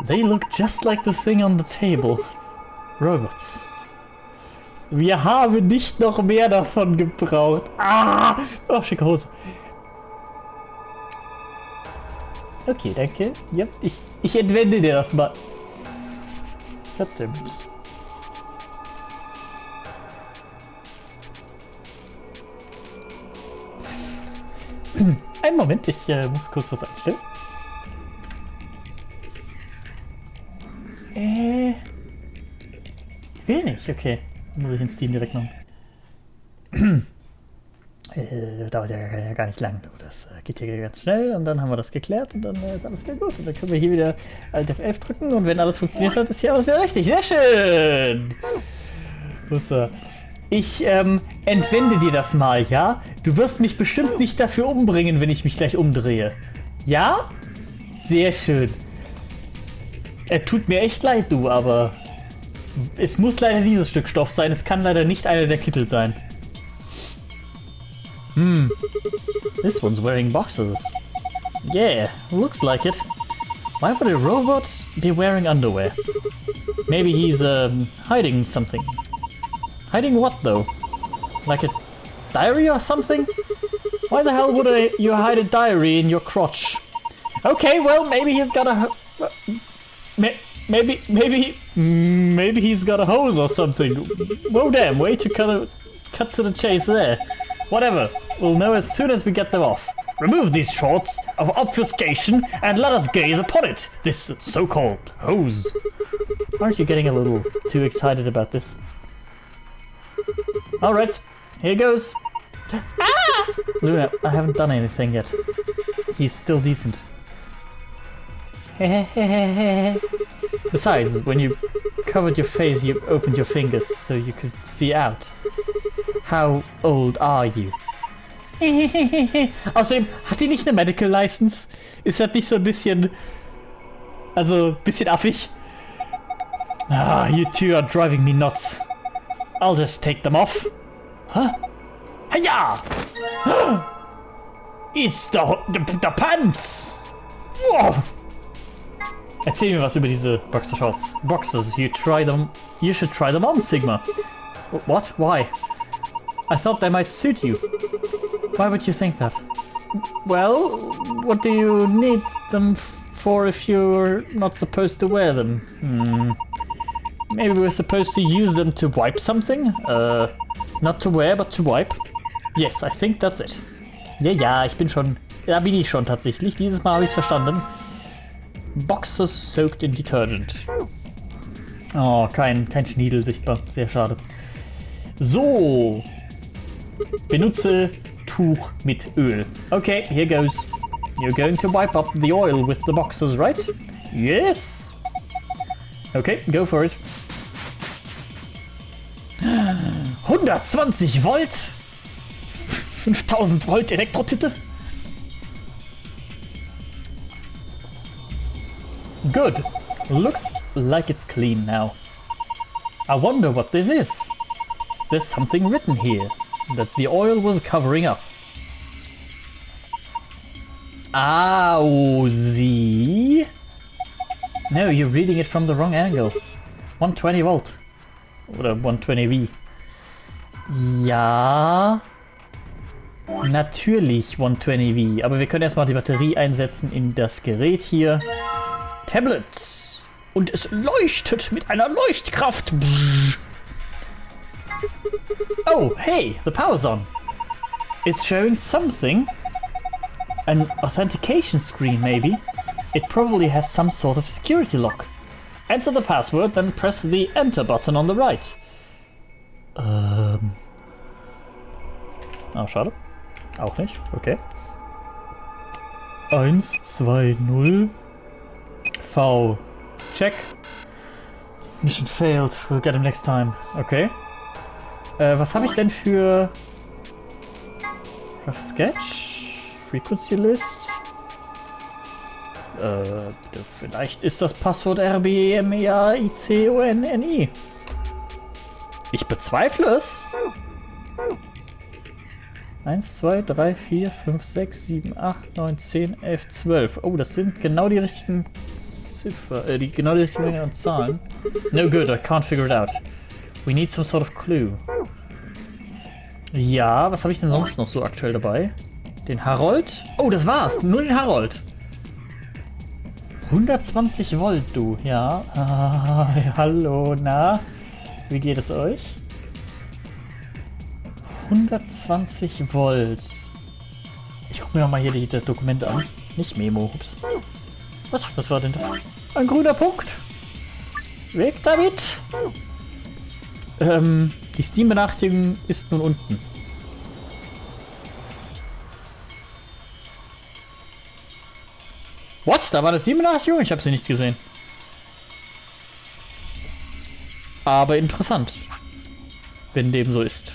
Speaker 1: They look just like the thing on the table. Robots. Wir haben nicht noch mehr davon gebraucht. Ah! Oh, schicke Hose. Okay, danke. Ja, ich entwende dir das mal. Verdammt. Einen Moment, ich muss kurz was einstellen. Will nicht, okay. Muss ich in Steam direkt machen. Dauert ja gar nicht lang. Das geht hier ganz schnell und dann haben wir das geklärt und dann ist alles wieder gut. Und dann können wir hier wieder Alt F11 drücken und wenn alles funktioniert hat, ist hier alles wieder richtig. Sehr schön! So. Ich entwende dir das mal, ja? Du wirst mich bestimmt nicht dafür umbringen, wenn ich mich gleich umdrehe. Ja? Sehr schön. Tut mir echt leid, du, aber es muss leider dieses Stück Stoff sein. Es kann leider nicht einer der Kittel sein. This one's wearing boxers. Yeah, looks like it. Why would a robot be wearing underwear? Maybe he's hiding something. Hiding what though? Like a diary or something? Why the hell would you hide a diary in your crotch? Okay, well maybe he's got a maybe he's got a hose or something. Whoa, damn! Way to cut to the chase there. Whatever. We'll know as soon as we get them off. Remove these shorts of obfuscation and let us gaze upon it. This so-called hose. Aren't you getting a little too excited about this? Alright, here goes. Ah! Luna, I haven't done anything yet. He's still decent. Besides, when you covered your face, you opened your fingers so you could see out. How old are you? Außerdem, hat die nicht eine Medical License? Ist das nicht so ein bisschen... Also, ein bisschen affig? Ah, you two are driving me nuts. I'll just take them off. Huh? Hiya! It's the pants! Whoa! Erzähl mir was über diese Boxershorts. Boxers, you should try them on, Sigma. What? Why? I thought they might suit you. Why would you think that? Well, what do you need them for if you're not supposed to wear them? Maybe we're supposed to use them to wipe something? Not to wear, but to wipe? Yes, I think that's it. Ja, ich bin schon... Da bin ich schon tatsächlich. Dieses Mal habe ich es verstanden. Boxers soaked in detergent. Oh, kein Schniedel sichtbar. Sehr schade. So. Benutze Tuch mit Öl. Okay, here goes. You're going to wipe up the oil with the boxers, right? Yes. Okay, go for it. 120 Volt? 5000 Volt Elektrotitte? Good. Looks like it's clean now. I wonder what this is. There's something written here that the oil was covering up. Ausie? No, you're reading it from the wrong angle. 120 Volt. Oder 120V. Ja. Natürlich 120V. Aber wir können erstmal die Batterie einsetzen in das Gerät hier. Tablet. Und es leuchtet mit einer Leuchtkraft. Oh, hey, the power's on. It's showing something. An authentication screen, maybe. It probably has some sort of security lock. Enter the password, then press the enter button on the right. Oh, schade. Auch nicht, okay. 120 V. Check. Mission failed. We'll get him next time. Okay. Was habe ich denn für Rough Sketch? Frequency List? Vielleicht ist das Passwort RBMEAICONNI. Ich bezweifle es. 1, 2, 3, 4, 5, 6, 7, 8, 9, 10, 11, 12. Oh, das sind genau die richtigen genau die richtigen Mengen an Zahlen. No good, I can't figure it out. We need some sort of clue. Ja, was habe ich denn sonst noch so aktuell dabei? Den Harold? Oh, das war's. Nur den Harold. 120 Volt, du. Ja. Hallo, na? Wie geht es euch? 120 Volt. Ich gucke mir mal hier die Dokumente an. Nicht Memo, ups. Was war denn da? Ein grüner Punkt. Weg damit. Die Steam-Benachrichtigung ist nun unten. What? Da war das Steam-Benachrichtigung? Ich habe sie nicht gesehen. Aber interessant. Wenn dem so ist.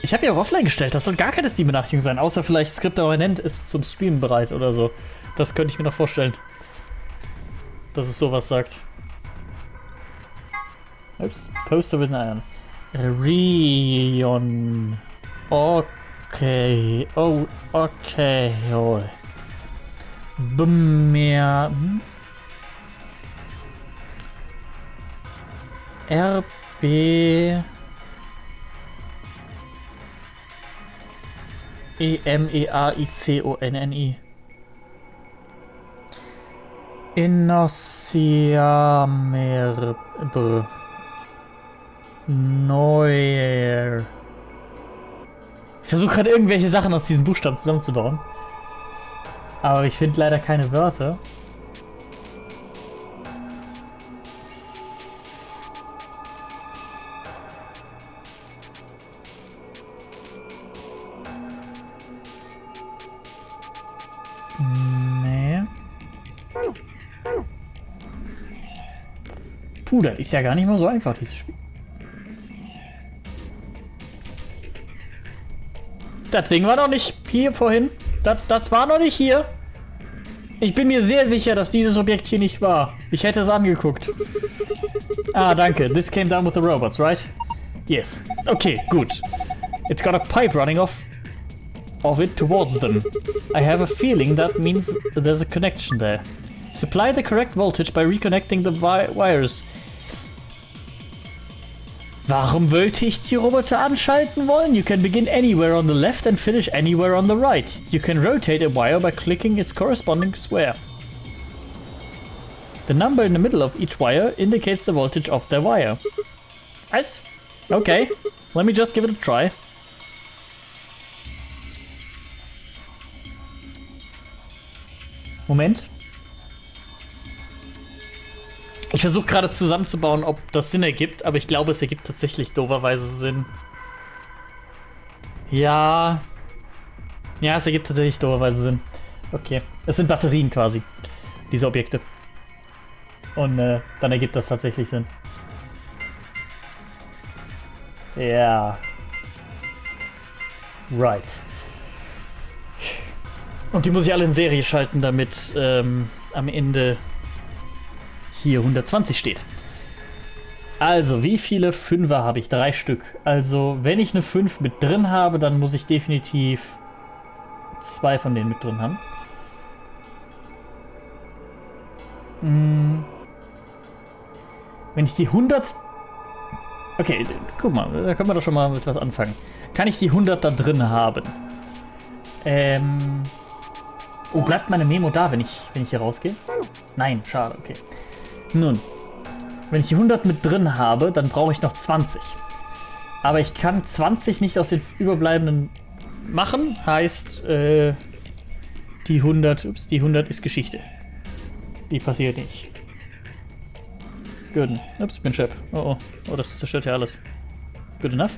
Speaker 1: Ich habe ja auch offline gestellt, das soll gar keine Steam-Benachrichtigung sein, außer vielleicht Skriptabonnent ist zum Streamen bereit oder so. Das könnte ich mir noch vorstellen. Dass es sowas sagt. Ups. Poster with an Rion. Okay. Oh, okay. Oh. Mehr. RB. EMEAICONNI. Innosiamer. Neuer. Ich versuche gerade irgendwelche Sachen aus diesen Buchstaben zusammenzubauen. Aber ich finde leider keine Wörter. Nee. Puh, das ist ja gar nicht mal so einfach, dieses Spiel. Das Ding war noch nicht hier vorhin. Das war noch nicht hier. Ich bin mir sehr sicher, dass dieses Objekt hier nicht war. Ich hätte es angeguckt. Ah, danke. This came down with the robots, right? Yes. Okay, gut. It's got a pipe running off of it towards them. I have a feeling that means there's a connection there. Supply the correct voltage by reconnecting the wires. Warum wollte ich die Roboter anschalten wollen? You can begin anywhere on the left and finish anywhere on the right. You can rotate a wire by clicking its corresponding square. The number in the middle of each wire indicates the voltage of the wire. Nice. Okay, let me just give it a try. Moment. Ich versuche gerade zusammenzubauen, ob das Sinn ergibt, aber ich glaube, es ergibt tatsächlich dooferweise Sinn. Ja. Ja, es ergibt tatsächlich dooferweise Sinn. Okay. Es sind Batterien quasi, diese Objekte. Und dann ergibt das tatsächlich Sinn. Ja. Right. Und die muss ich alle in Serie schalten, damit am Ende hier 120 steht. Also, wie viele Fünfer habe ich? 3 Stück. Also, wenn ich eine 5 mit drin habe, dann muss ich definitiv 2 von denen mit drin haben. Wenn ich die 100... Okay, guck mal, da können wir doch schon mal mit was anfangen. Kann ich die 100 da drin haben? Oh, bleibt meine Memo da, wenn ich hier rausgehe? Nein, schade, okay. Nun, wenn ich die 100 mit drin habe, dann brauche ich noch 20. Aber ich kann 20 nicht aus den überbleibenden machen, heißt, die 100 ist Geschichte. Die passiert nicht. Gut. Ups, bin Chef. Oh, das zerstört ja alles. Good enough.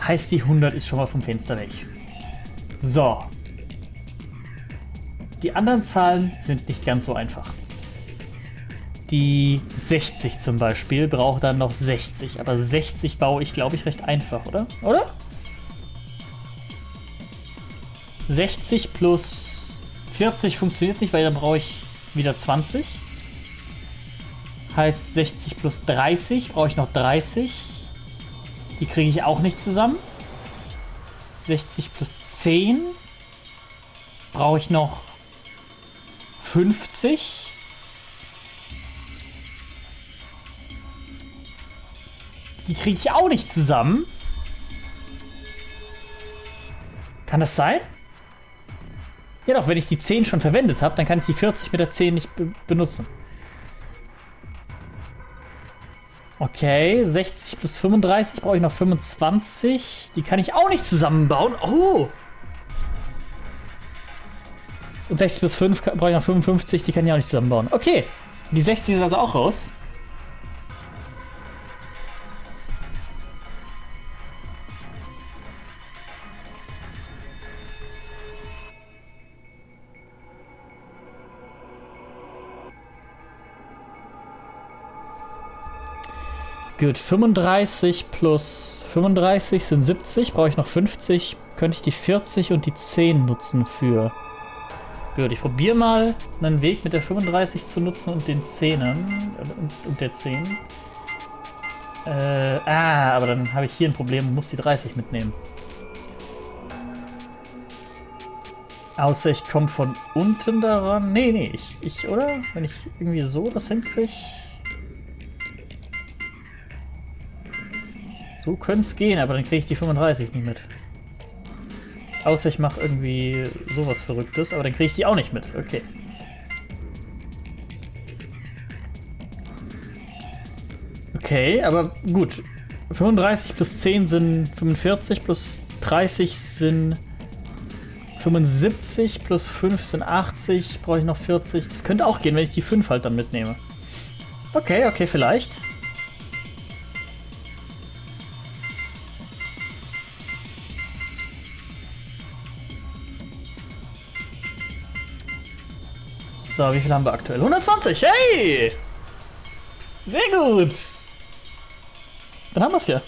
Speaker 1: Heißt, die 100 ist schon mal vom Fenster weg. So. Die anderen Zahlen sind nicht ganz so einfach. Die 60 zum Beispiel braucht dann noch 60. Aber 60 baue ich, glaube ich, recht einfach, oder? Oder? 60 plus 40 funktioniert nicht, weil dann brauche ich wieder 20. Heißt 60 plus 30 brauche ich noch 30. Die kriege ich auch nicht zusammen. 60 plus 10 brauche ich noch 50. Die kriege ich auch nicht zusammen. Kann das sein? Ja doch, wenn ich die 10 schon verwendet habe, dann kann ich die 40 mit der 10 nicht benutzen. Okay, 60 plus 35 brauche ich noch 25. Die kann ich auch nicht zusammenbauen. Oh! Und 60 plus 5 brauche ich noch 55. Die kann ich auch nicht zusammenbauen. Okay, die 60 ist also auch raus. Gut, 35 plus 35 sind 70, brauche ich noch 50, könnte ich die 40 und die 10 nutzen für. Gut, ich probiere mal einen Weg mit der 35 zu nutzen und den 10ern und der 10. Aber dann habe ich hier ein Problem und muss die 30 mitnehmen. Außer ich komme von unten daran. Nee, ich, oder? Wenn ich irgendwie so das hinkriege. So könnte es gehen, aber dann kriege ich die 35 nicht mit. Außer ich mache irgendwie sowas Verrücktes, aber dann kriege ich die auch nicht mit. Okay. Okay, aber gut. 35 plus 10 sind 45, plus 30 sind 75, plus 5 sind 80, brauche ich noch 40. Das könnte auch gehen, wenn ich die 5 halt dann mitnehme. Okay, vielleicht. So, wie viel haben wir aktuell? 120, hey! Sehr gut! Dann haben wir es ja.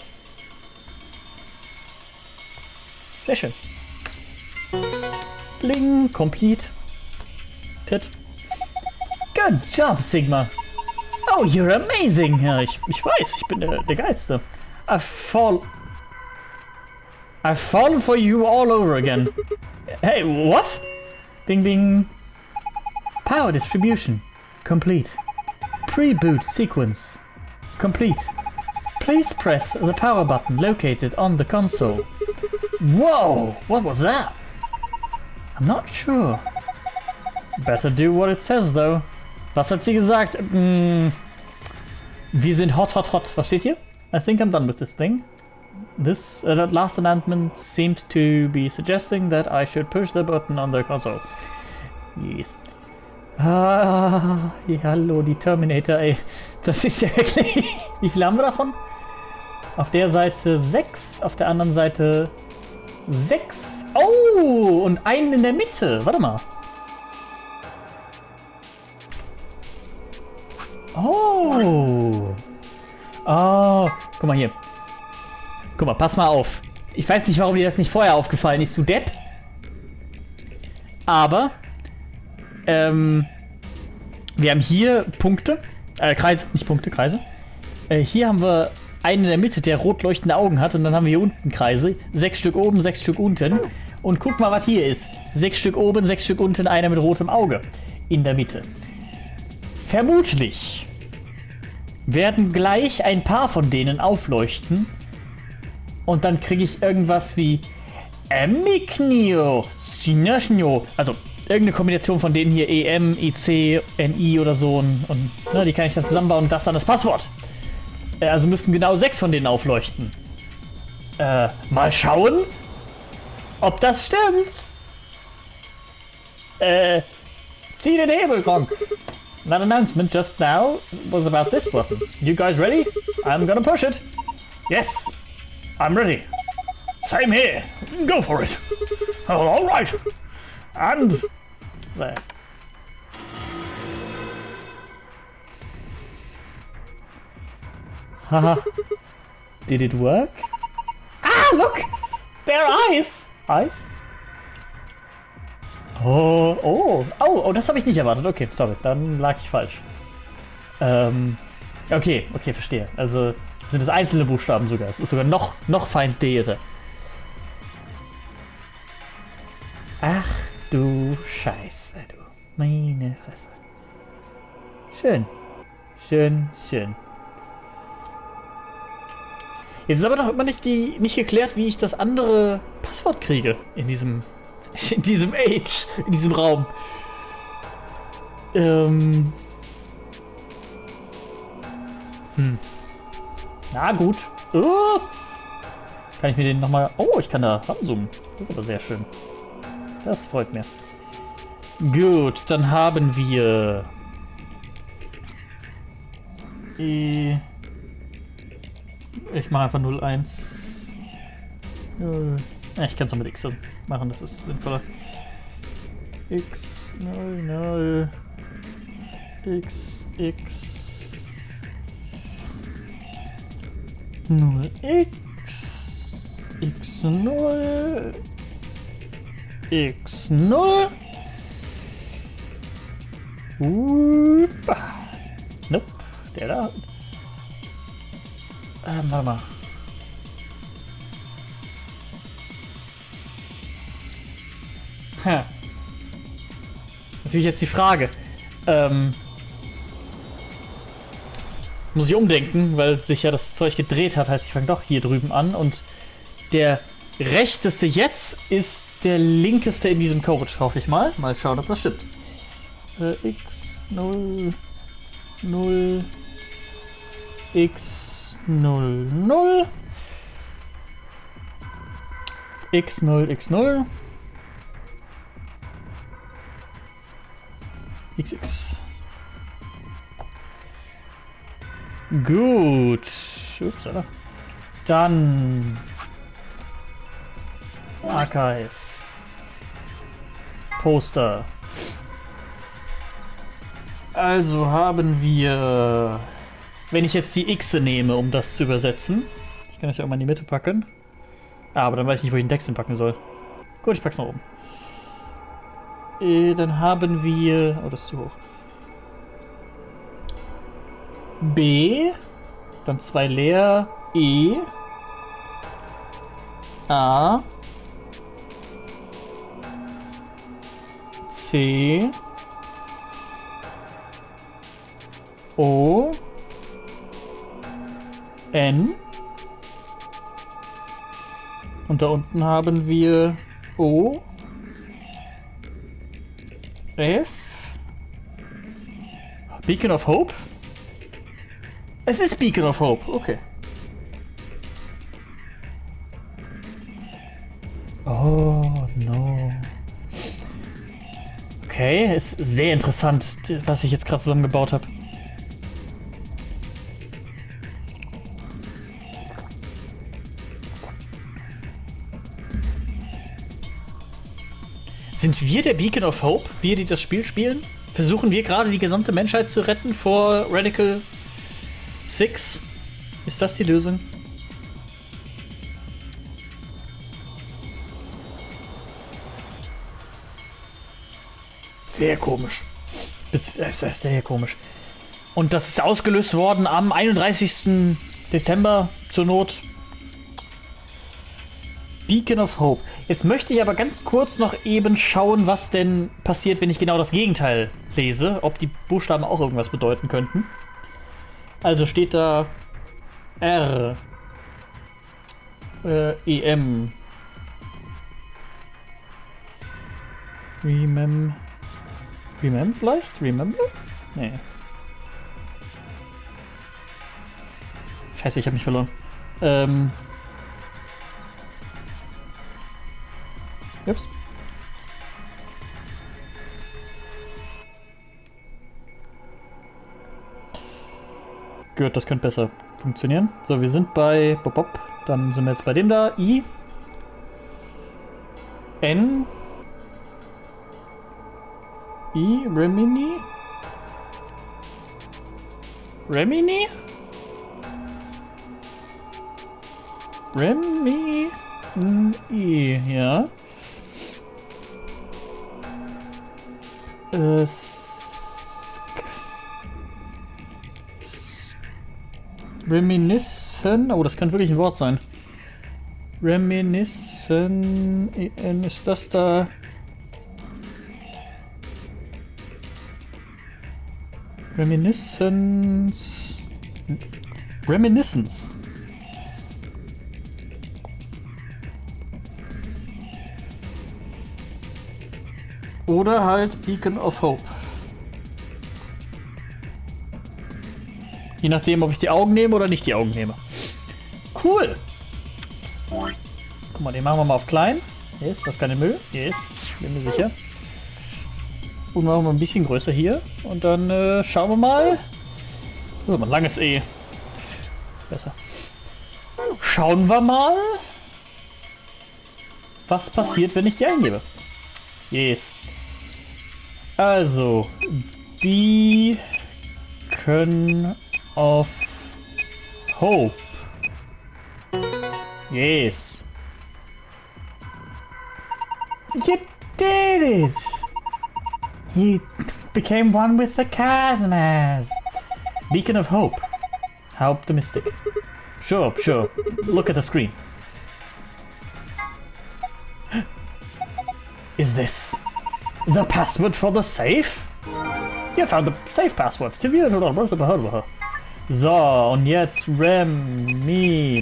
Speaker 1: Sehr schön. Bling, complete. Good job, Sigma. Oh, you're amazing! Ja, ich weiß, ich bin der Geilste. I've fallen for you all over again. Hey, what? Bing, bing. Power distribution complete. Pre-boot sequence complete. Please press the power button located on the console. Whoa! What was that? I'm not sure. Better do what it says though. Was hat sie gesagt? Wir sind hot. Was steht hier? I think I'm done with this thing. That last announcement seemed to be suggesting that I should push the button on the console. Yes. Ah, hallo, die Terminator, ey. Das ist ja wirklich... Wie viel haben wir davon? Auf der Seite 6, auf der anderen Seite 6. Oh, und einen in der Mitte. Warte mal. Oh. Oh, guck mal hier. Guck mal, pass mal auf. Ich weiß nicht, warum dir das nicht vorher aufgefallen ist, du Depp. Aber... wir haben hier Punkte, Kreise, nicht Punkte, Kreise. Hier haben wir einen in der Mitte, der rot leuchtende Augen hat und dann haben wir hier unten Kreise. 6 Stück oben, 6 Stück unten. Und guck mal, was hier ist. 6 Stück oben, 6 Stück unten, einer mit rotem Auge in der Mitte. Vermutlich werden gleich ein paar von denen aufleuchten und dann kriege ich irgendwas wie Emiknio, Sinashnio, also irgendeine Kombination von denen hier, EM, IC, NI oder so und ne, die kann ich dann zusammenbauen und das dann das Passwort. Also müssten genau 6 von denen aufleuchten. Mal schauen, ob das stimmt. Zieh den Hebel, Gronk. That announcement just now was about this button. You guys ready? I'm gonna push it. Yes, I'm ready. Same here. Go for it. Oh, all right. And there. Haha. Did it work? Ah, look! Their eyes! Eyes? Oh, das habe ich nicht erwartet. Okay, sorry, dann lag ich falsch. Okay, verstehe. Also sind es einzelne Buchstaben sogar. Es ist sogar noch feindlicher. Ach du Scheiße, du. Meine Fresse. Schön. Jetzt ist aber noch immer nicht geklärt, wie ich das andere Passwort kriege in diesem Age, in diesem Raum. Ja, gut. Kann ich mir den nochmal... Oh, ich kann da ranzoomen. Das ist aber sehr schön. Das freut mich. Gut, dann haben wir... Ich mache einfach 0, 1. 0. Ja, ich kann es auch mit X machen, das ist sinnvoller. X, 0, 0. X, X. 0, X. X, 0. X, 0. Nope, der da. Warte mal. Natürlich jetzt die Frage. Muss ich umdenken, weil sich ja das Zeug gedreht hat. Heißt, ich fange doch hier drüben an. Und der rechteste jetzt ist der linkeste in diesem Code, hoffe ich mal. Mal schauen, ob das stimmt. X 0 0 X 0 0 X 0 X 0 XX. Gut. Ups, oder? Dann Archive. Poster. Also haben wir, wenn ich jetzt die X nehme, um das zu übersetzen. Ich kann das ja auch mal in die Mitte packen. Aber dann weiß ich nicht, wo ich den Text hinpacken soll. Gut, ich pack's nach oben. Dann haben wir... Oh, das ist zu hoch. B. Dann 2 leer. E. A. C. O. N. Und da unten haben wir O. F. Beacon of Hope? Es ist Beacon of Hope, okay. Oh, no. Okay, ist sehr interessant, was ich jetzt gerade zusammengebaut habe. Sind wir der Beacon of Hope, wir, die das Spiel spielen? Versuchen wir gerade die gesamte Menschheit zu retten vor Radical 6? Ist das die Lösung? Sehr komisch. Sehr komisch. Und das ist ausgelöst worden am 31. Dezember zur Not. Beacon of Hope. Jetzt möchte ich aber ganz kurz noch eben schauen, was denn passiert, wenn ich genau das Gegenteil lese. Ob die Buchstaben auch irgendwas bedeuten könnten. Also steht da R. EM. Remember vielleicht? Remember? Nee. Scheiße, ich habe mich verloren. Ups. Gut, das könnte besser funktionieren. So, wir sind bei Bob. Dann sind wir jetzt bei dem da. I. N. I. Remini. Remini? Remi. I. Ja. Reminiscen. Oh, das könnte wirklich ein Wort sein. Reminiscen. Ist das da? Reminiscence. Reminiscence. Oder halt Beacon of Hope. Je nachdem, ob ich die Augen nehme oder nicht die Augen nehme. Cool. Guck mal, den machen wir mal auf klein. Hier ist das keine Müll. Hier ist, bin mir sicher. Und machen wir ein bisschen größer hier. Und dann schauen wir mal. So, ein langes E. Besser. Schauen wir mal, was passiert, wenn ich die eingebe. Yes. Also, Beacon of Hope. Yes. You did it! You became one with the cosmos. Beacon of Hope. How optimistic. Sure, sure. Look at the screen. Is this the password for the safe? You found the safe password. So, und jetzt Remi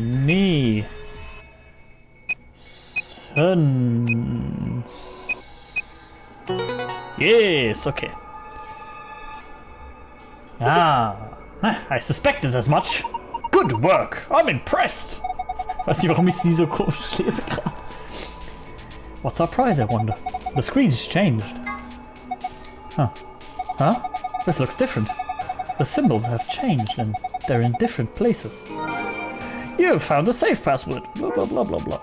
Speaker 1: Yes, okay. Ah, I suspected as much. Good work. I'm impressed. Weiß nicht, warum ich sie so komisch lese gerade. What's our prize, I wonder? The screen's changed. Huh. Huh? This looks different. The symbols have changed and they're in different places. You found a safe password. Bla bla bla bla bla.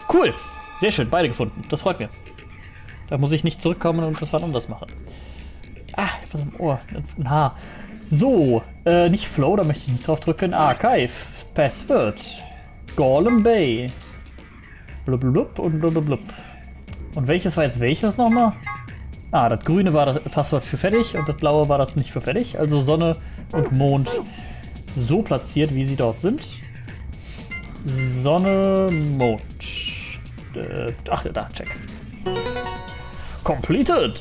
Speaker 1: Cool. Sehr schön, beide gefunden. Das freut mich. Da muss ich nicht zurückkommen und das was anderes machen. Ah, was im Ohr. Ein Haar. So, nicht Flow, da möchte ich nicht drauf drücken. Archive. Password. GAULEM Bay. Blub und blub. Und welches war jetzt welches nochmal? Ah, das grüne war das Passwort für fertig und das blaue war das nicht für fertig. Also Sonne und Mond so platziert, wie sie dort sind. Sonne, Mond. Ach, da, check. Completed!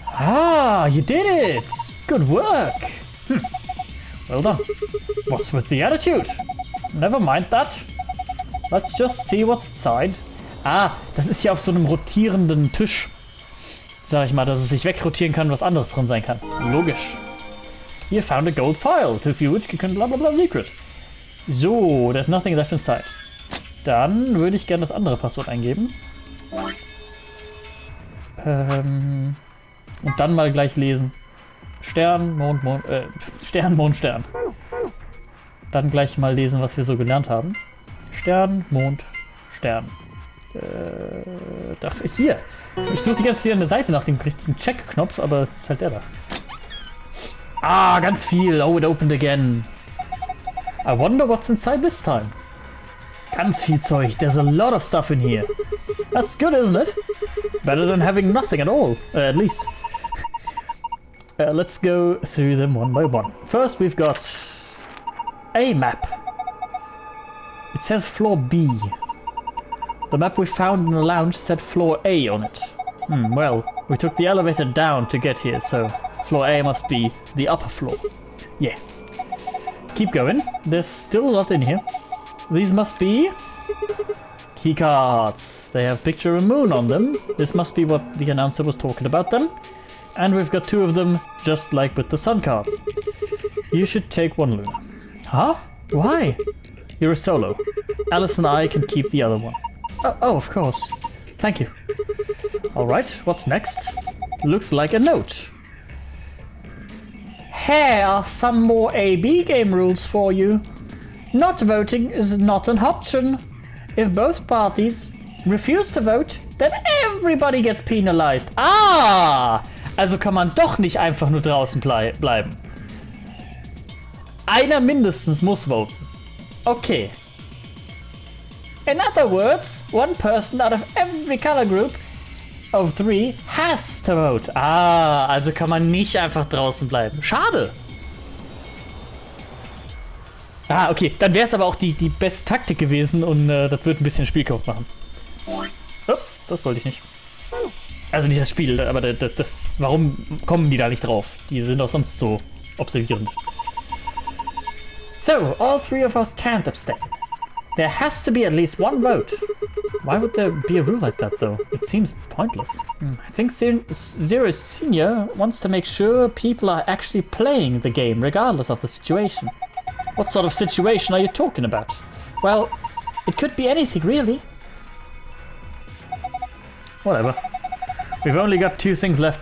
Speaker 1: Ah, you did it! Good work! Well done. What's with the attitude? Never mind that. Let's just see what's inside. Ah, das ist ja auf so einem rotierenden Tisch. Sag ich mal, dass es sich wegrotieren kann, was anderes drin sein kann. Logisch. You found a gold file. To view it, you can bla bla bla secret. So, there's nothing left inside. Dann würde ich gerne das andere Passwort eingeben. Und dann mal gleich lesen. Stern, Mond, Stern, Mond, Stern. Dann gleich mal lesen, was wir so gelernt haben. Stern, Mond, Stern. Das ist hier. Ich suche die ganze Zeit an der Seite nach dem richtigen Check-Knopf, aber ist halt der da. Ah, ganz viel. Oh, it opened again. I wonder what's inside this time. Ganz viel Zeug. There's a lot of stuff in here. That's good, isn't it? Better than having nothing at all, at least. Let's go through them one by one. First, we've got a map. It says floor B. The map we found in the lounge said floor A on it. Well, we took the elevator down to get here, so floor A must be the upper floor. Yeah. Keep going. There's still a lot in here. These must be keycards. They have picture of moon on them. This must be what the announcer was talking about then. And we've got two of them, just like with the sun cards. You should take one, Luna. Huh? Why? You're a solo. Alice and I can keep the other one. Oh, of course. Thank you. Alright, what's next? Looks like a note. Here are some more AB game rules for you. Not voting is not an option. If both parties refuse to vote, then everybody gets penalized. Ah! Also kann man doch nicht einfach nur draußen bleiben. Einer mindestens muss voten. Okay. In other words, one person out of every color group of 3 has to vote. Ah, also kann man nicht einfach draußen bleiben. Schade. Ah, okay. Dann wäre es aber auch die beste Taktik gewesen und das wird ein bisschen Spielkauf machen. Ups, das wollte ich nicht. Also nicht das Spiel, aber das warum kommen die da nicht drauf? Die sind doch sonst so observierend. So, all 3 of us can't abstain. There has to be at least one vote. Why would there be a rule like that, though? It seems pointless. I think Zero Senior wants to make sure people are actually playing the game, regardless of the situation. What sort of situation are you talking about? Well, it could be anything, really. Whatever. We've only got 2 things left.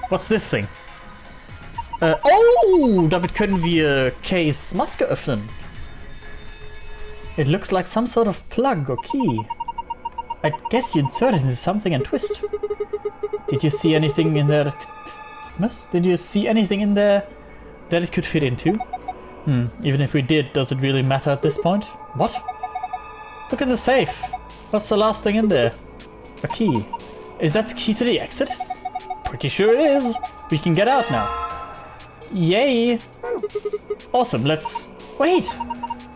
Speaker 1: What's this thing? Oh, damit können wir Kays Maske öffnen. It looks like some sort of plug or key. I guess you insert it into something and twist. Did you see anything in there? Did you see anything in there that it could fit into? Even if we did, does it really matter at this point? What? Look at the safe. What's the last thing in there? A key. Is that the key to the exit? Pretty sure it is. We can get out now. Yay! Awesome, let's... Wait!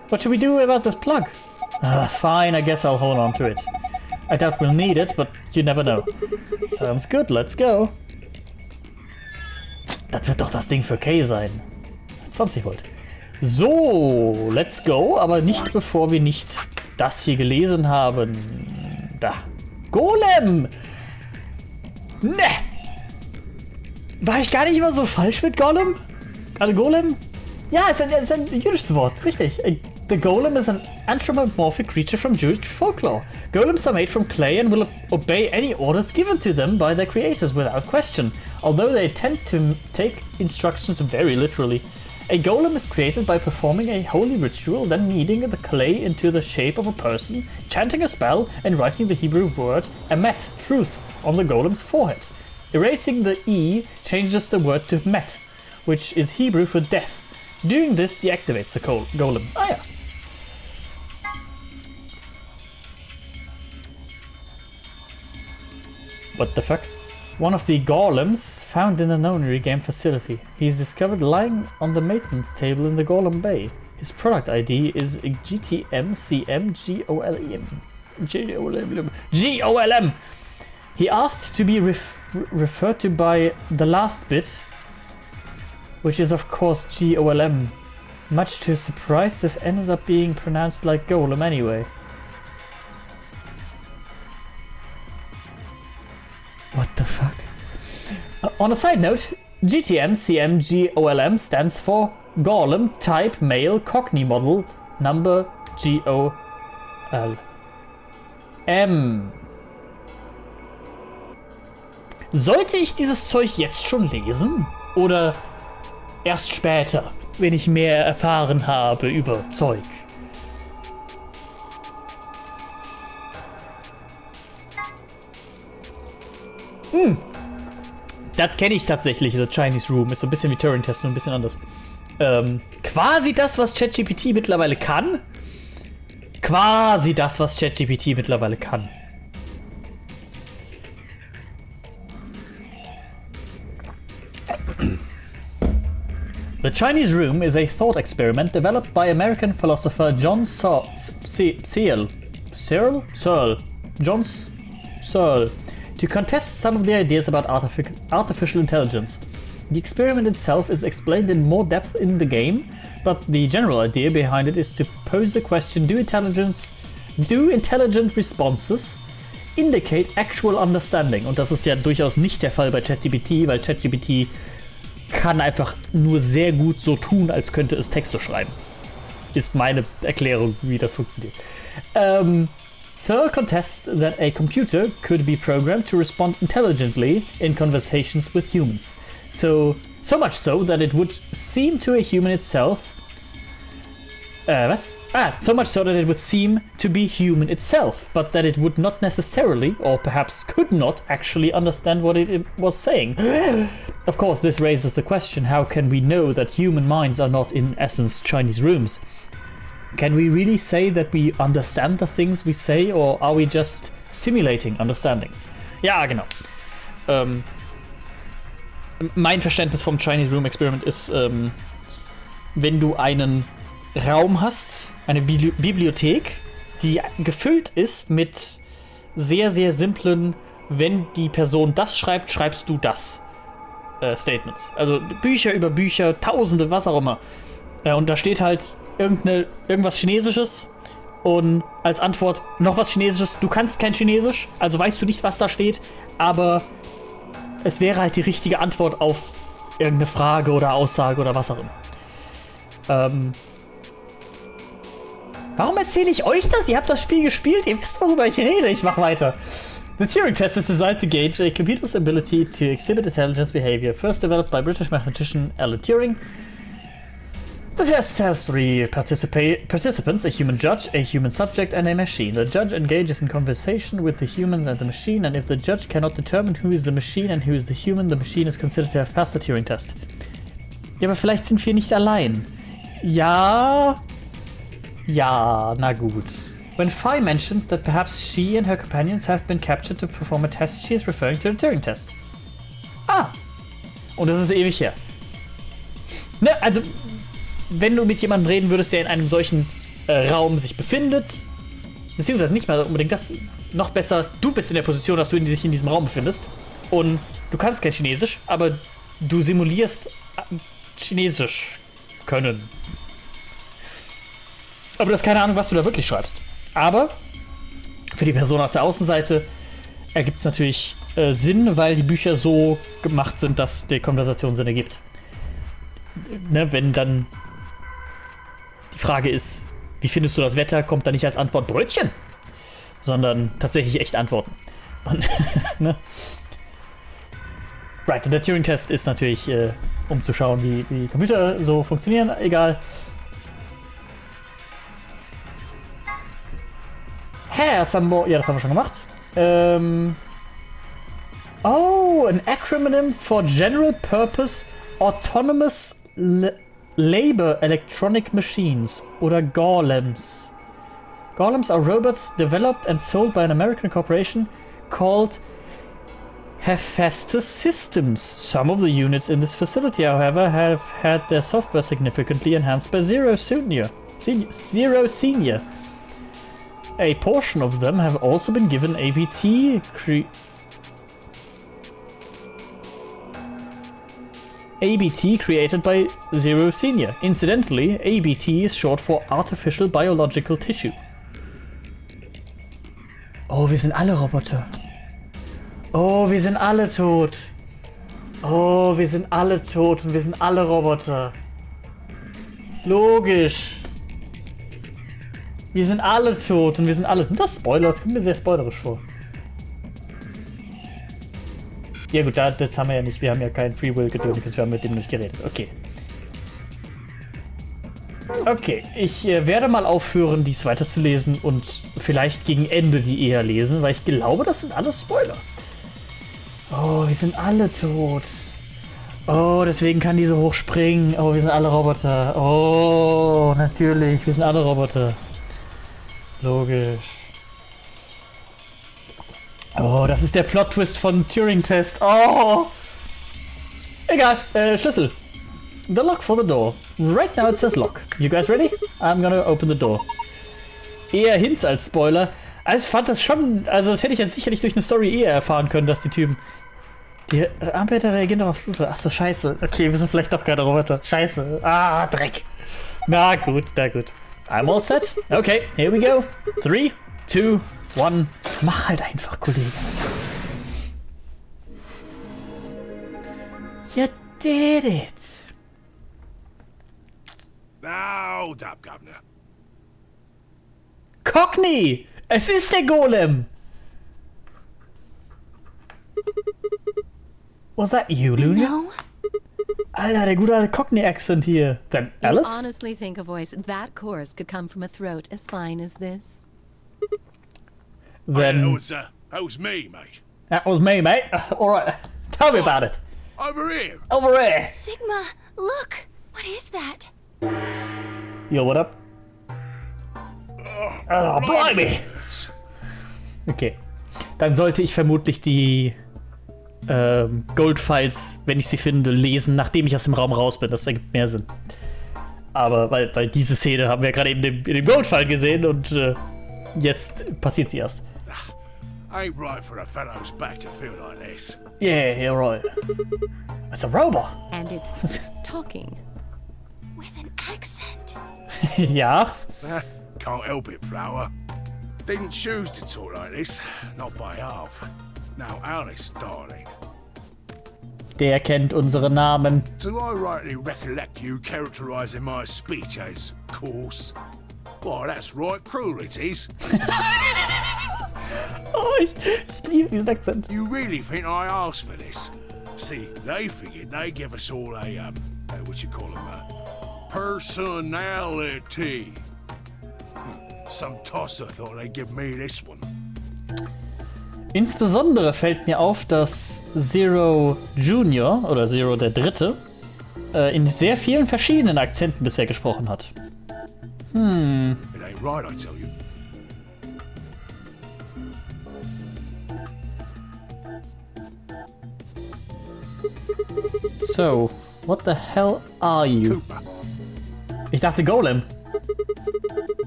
Speaker 1: What should we do about this plug? Fine, I guess I'll hold on to it. I doubt we'll need it, but you never know. Sounds good, let's go. Das wird doch das Ding für Kay sein. 20 Volt. So, let's go, aber nicht bevor wir nicht das hier gelesen haben. Da. Golem! Ne! War ich gar nicht immer so falsch mit Golem? Also Golem? Ja, ist ein jüdisches Wort, richtig. The golem is an anthropomorphic creature from Jewish folklore. Golems are made from clay and will obey any orders given to them by their creators without question, although they tend to take instructions very literally. A golem is created by performing a holy ritual, then kneading the clay into the shape of a person, chanting a spell, and writing the Hebrew word emet, truth, on the golem's forehead. Erasing the E changes the word to met, which is Hebrew for death. Doing this deactivates the golem. Ah ja. What the fuck? One of the golems found in the nonary game facility. He is discovered lying on the maintenance table in the GAULEM Bay. His product ID is GTMCMGOLM. He asked to be referred to by the last bit, which is of course GOLM. Much to his surprise, this ends up being pronounced like golem anyway. What the fuck? On a side note, GTMCMGOLM stands for Golem Type Male Cockney Model Number GOLM. Sollte ich dieses Zeug jetzt schon lesen? Oder erst später, wenn ich mehr erfahren habe über Zeug? Das kenne ich tatsächlich, The Chinese Room. Ist so ein bisschen wie Turing-Test, nur ein bisschen anders. Quasi das, was ChatGPT mittlerweile kann. The Chinese Room is a thought experiment developed by American philosopher John Searle to contest some of the ideas about artificial intelligence. The experiment itself is explained in more depth in the game, but the general idea behind it is to pose the question, do intelligent responses indicate actual understanding? Und das ist ja durchaus nicht der Fall bei ChatGPT, weil ChatGPT kann einfach nur sehr gut so tun, als könnte es Texte schreiben. Ist meine Erklärung, wie das funktioniert. Searle contests that a computer could be programmed to respond intelligently in conversations with humans. So much so that it would seem to a human itself... so much so that it would seem to be human itself, but that it would not necessarily, or perhaps could not, actually understand what it was saying. Of course, this raises the question, how can we know that human minds are not in essence Chinese rooms? Can we really say that we understand the things we say, or are we just simulating understanding? Ja, genau. Mein Verständnis vom Chinese Room Experiment ist, wenn du einen Raum hast, eine Bibliothek, die gefüllt ist mit sehr, sehr simplen, wenn die Person das schreibt, schreibst du das Statements. Also Bücher über Bücher, Tausende, was auch immer. Und da steht halt irgendwas Chinesisches und als Antwort noch was Chinesisches. Du kannst kein Chinesisch, also weißt du nicht, was da steht, aber es wäre halt die richtige Antwort auf irgendeine Frage oder Aussage oder was auch immer. Warum erzähle ich euch das? Ihr habt das Spiel gespielt, ihr wisst, worüber ich rede. Ich mach weiter. The Turing test is designed to gauge a computer's ability to exhibit intelligence behavior, first developed by British mathematician Alan Turing. The test has 3 participants, a human judge, a human subject, and a machine. The judge engages in conversation with the human and the machine, and if the judge cannot determine who is the machine and who is the human, the machine is considered to have passed the Turing test. Ja, aber vielleicht sind wir nicht allein. Ja, na gut. When Phi mentions that perhaps she and her companions have been captured to perform a test, she is referring to the Turing test. Ah. Und das ist ewig her. Ne, also, wenn du mit jemandem reden würdest, der in einem solchen Raum sich befindet, beziehungsweise nicht mal unbedingt das, noch besser, du bist in der Position, dass du dich in diesem Raum befindest und du kannst kein Chinesisch, aber du simulierst Chinesisch können. Aber du hast keine Ahnung, was du da wirklich schreibst. Aber für die Person auf der Außenseite ergibt es natürlich Sinn, weil die Bücher so gemacht sind, dass die Konversation Sinn ergibt. Ne, wenn dann die Frage ist, wie findest du das Wetter, kommt da nicht als Antwort Brötchen, sondern tatsächlich echt Antworten. Und, ne? Right, und der Turing-Test ist natürlich, um zu schauen, wie Computer so funktionieren, egal. Some more. Ja, das haben wir schon gemacht. Oh, an acronym for General Purpose Autonomous Labor Electronic Machines oder GAULEMs. GAULEMs are robots developed and sold by an American corporation called Hephaestus Systems. Some of the units in this facility, however, have had their software significantly enhanced by Zero Senior. A portion of them have also been given ABT created by Zero Senior. Incidentally, ABT is short for Artificial Biological Tissue. Oh, wir sind alle Roboter. Oh, wir sind alle tot. Oh, wir sind alle tot und wir sind alle Roboter. Logisch. Wir sind alle tot und wir sind alle... Sind das Spoiler? Das kommt mir sehr spoilerisch vor. Ja gut, das haben wir ja nicht. Wir haben ja keinen Free Will geduldet, wir haben mit dem nicht geredet. Okay. Okay, ich werde mal aufhören, dies weiterzulesen und vielleicht gegen Ende die eher lesen, weil ich glaube, das sind alles Spoiler. Oh, wir sind alle tot. Oh, deswegen kann die so hoch springen. Oh, wir sind alle Roboter. Oh, natürlich, wir sind alle Roboter. Logisch. Oh, das ist der Plot-Twist von Turing-Test. Oh! Egal, Schlüssel. The lock for the door. Right now it says lock. You guys ready? I'm gonna open the door. Eher Hints als Spoiler. Also ich fand das schon, also das hätte ich jetzt sicherlich durch eine Story eher erfahren können, dass die Typen... Die Anbieter reagieren doch auf Blut. Achso, scheiße. Okay, wir sind vielleicht doch keine Roboter. Scheiße. Ah, Dreck. Na gut, na gut. I'm all set. Okay, here we go. 3, 2, 1. Mach halt einfach, Kollege. You did it.
Speaker 4: Hold up, Governor.
Speaker 1: Cockney! Es ist der Golem! Was that you, Luna?
Speaker 5: No.
Speaker 1: Alter, der gute alte Cockney-Accent hier. Then Alice?
Speaker 6: You honestly think a voice that coarse could come from a throat as fine as this?
Speaker 1: Then...
Speaker 4: That was me, mate.
Speaker 1: That was me, mate. Alright, tell me about it.
Speaker 4: Over here.
Speaker 1: Over here.
Speaker 5: Sigma, look! What is that?
Speaker 1: Yo, what up? Oh, blimey! Okay. Dann sollte ich vermutlich die Gold-Files, wenn ich sie finde, lesen, nachdem ich aus dem Raum raus bin. Das ergibt mehr Sinn. Aber weil diese Szene haben wir gerade eben in dem Gold-File gesehen und jetzt passiert sie erst.
Speaker 4: Ain't right for a fellow's back to feel like this.
Speaker 1: Yeah, you're right. It's a robot.
Speaker 6: And it's talking.
Speaker 5: With an accent.
Speaker 1: Ja.
Speaker 4: Can't help it, Flower. Didn't choose to talk like this, not by half. Now, Alice, darling.
Speaker 1: Der kennt unsere Namen.
Speaker 4: Do I rightly recollect you characterizing my speech as coarse? Why, that's right, cruel it is.
Speaker 1: Oh, ich liebe diesen Akzent.
Speaker 4: You really think I asked for this? See, they figured they'd give us all a, what you call them, personality. Some tosser thought they'd give me this one.
Speaker 1: Insbesondere fällt mir auf, dass Zero Junior oder Zero der Dritte in sehr vielen verschiedenen Akzenten bisher gesprochen hat.
Speaker 4: It ain't right, I tell you.
Speaker 1: So, what the hell are you?
Speaker 4: Cooper.
Speaker 1: Ich dachte Golem.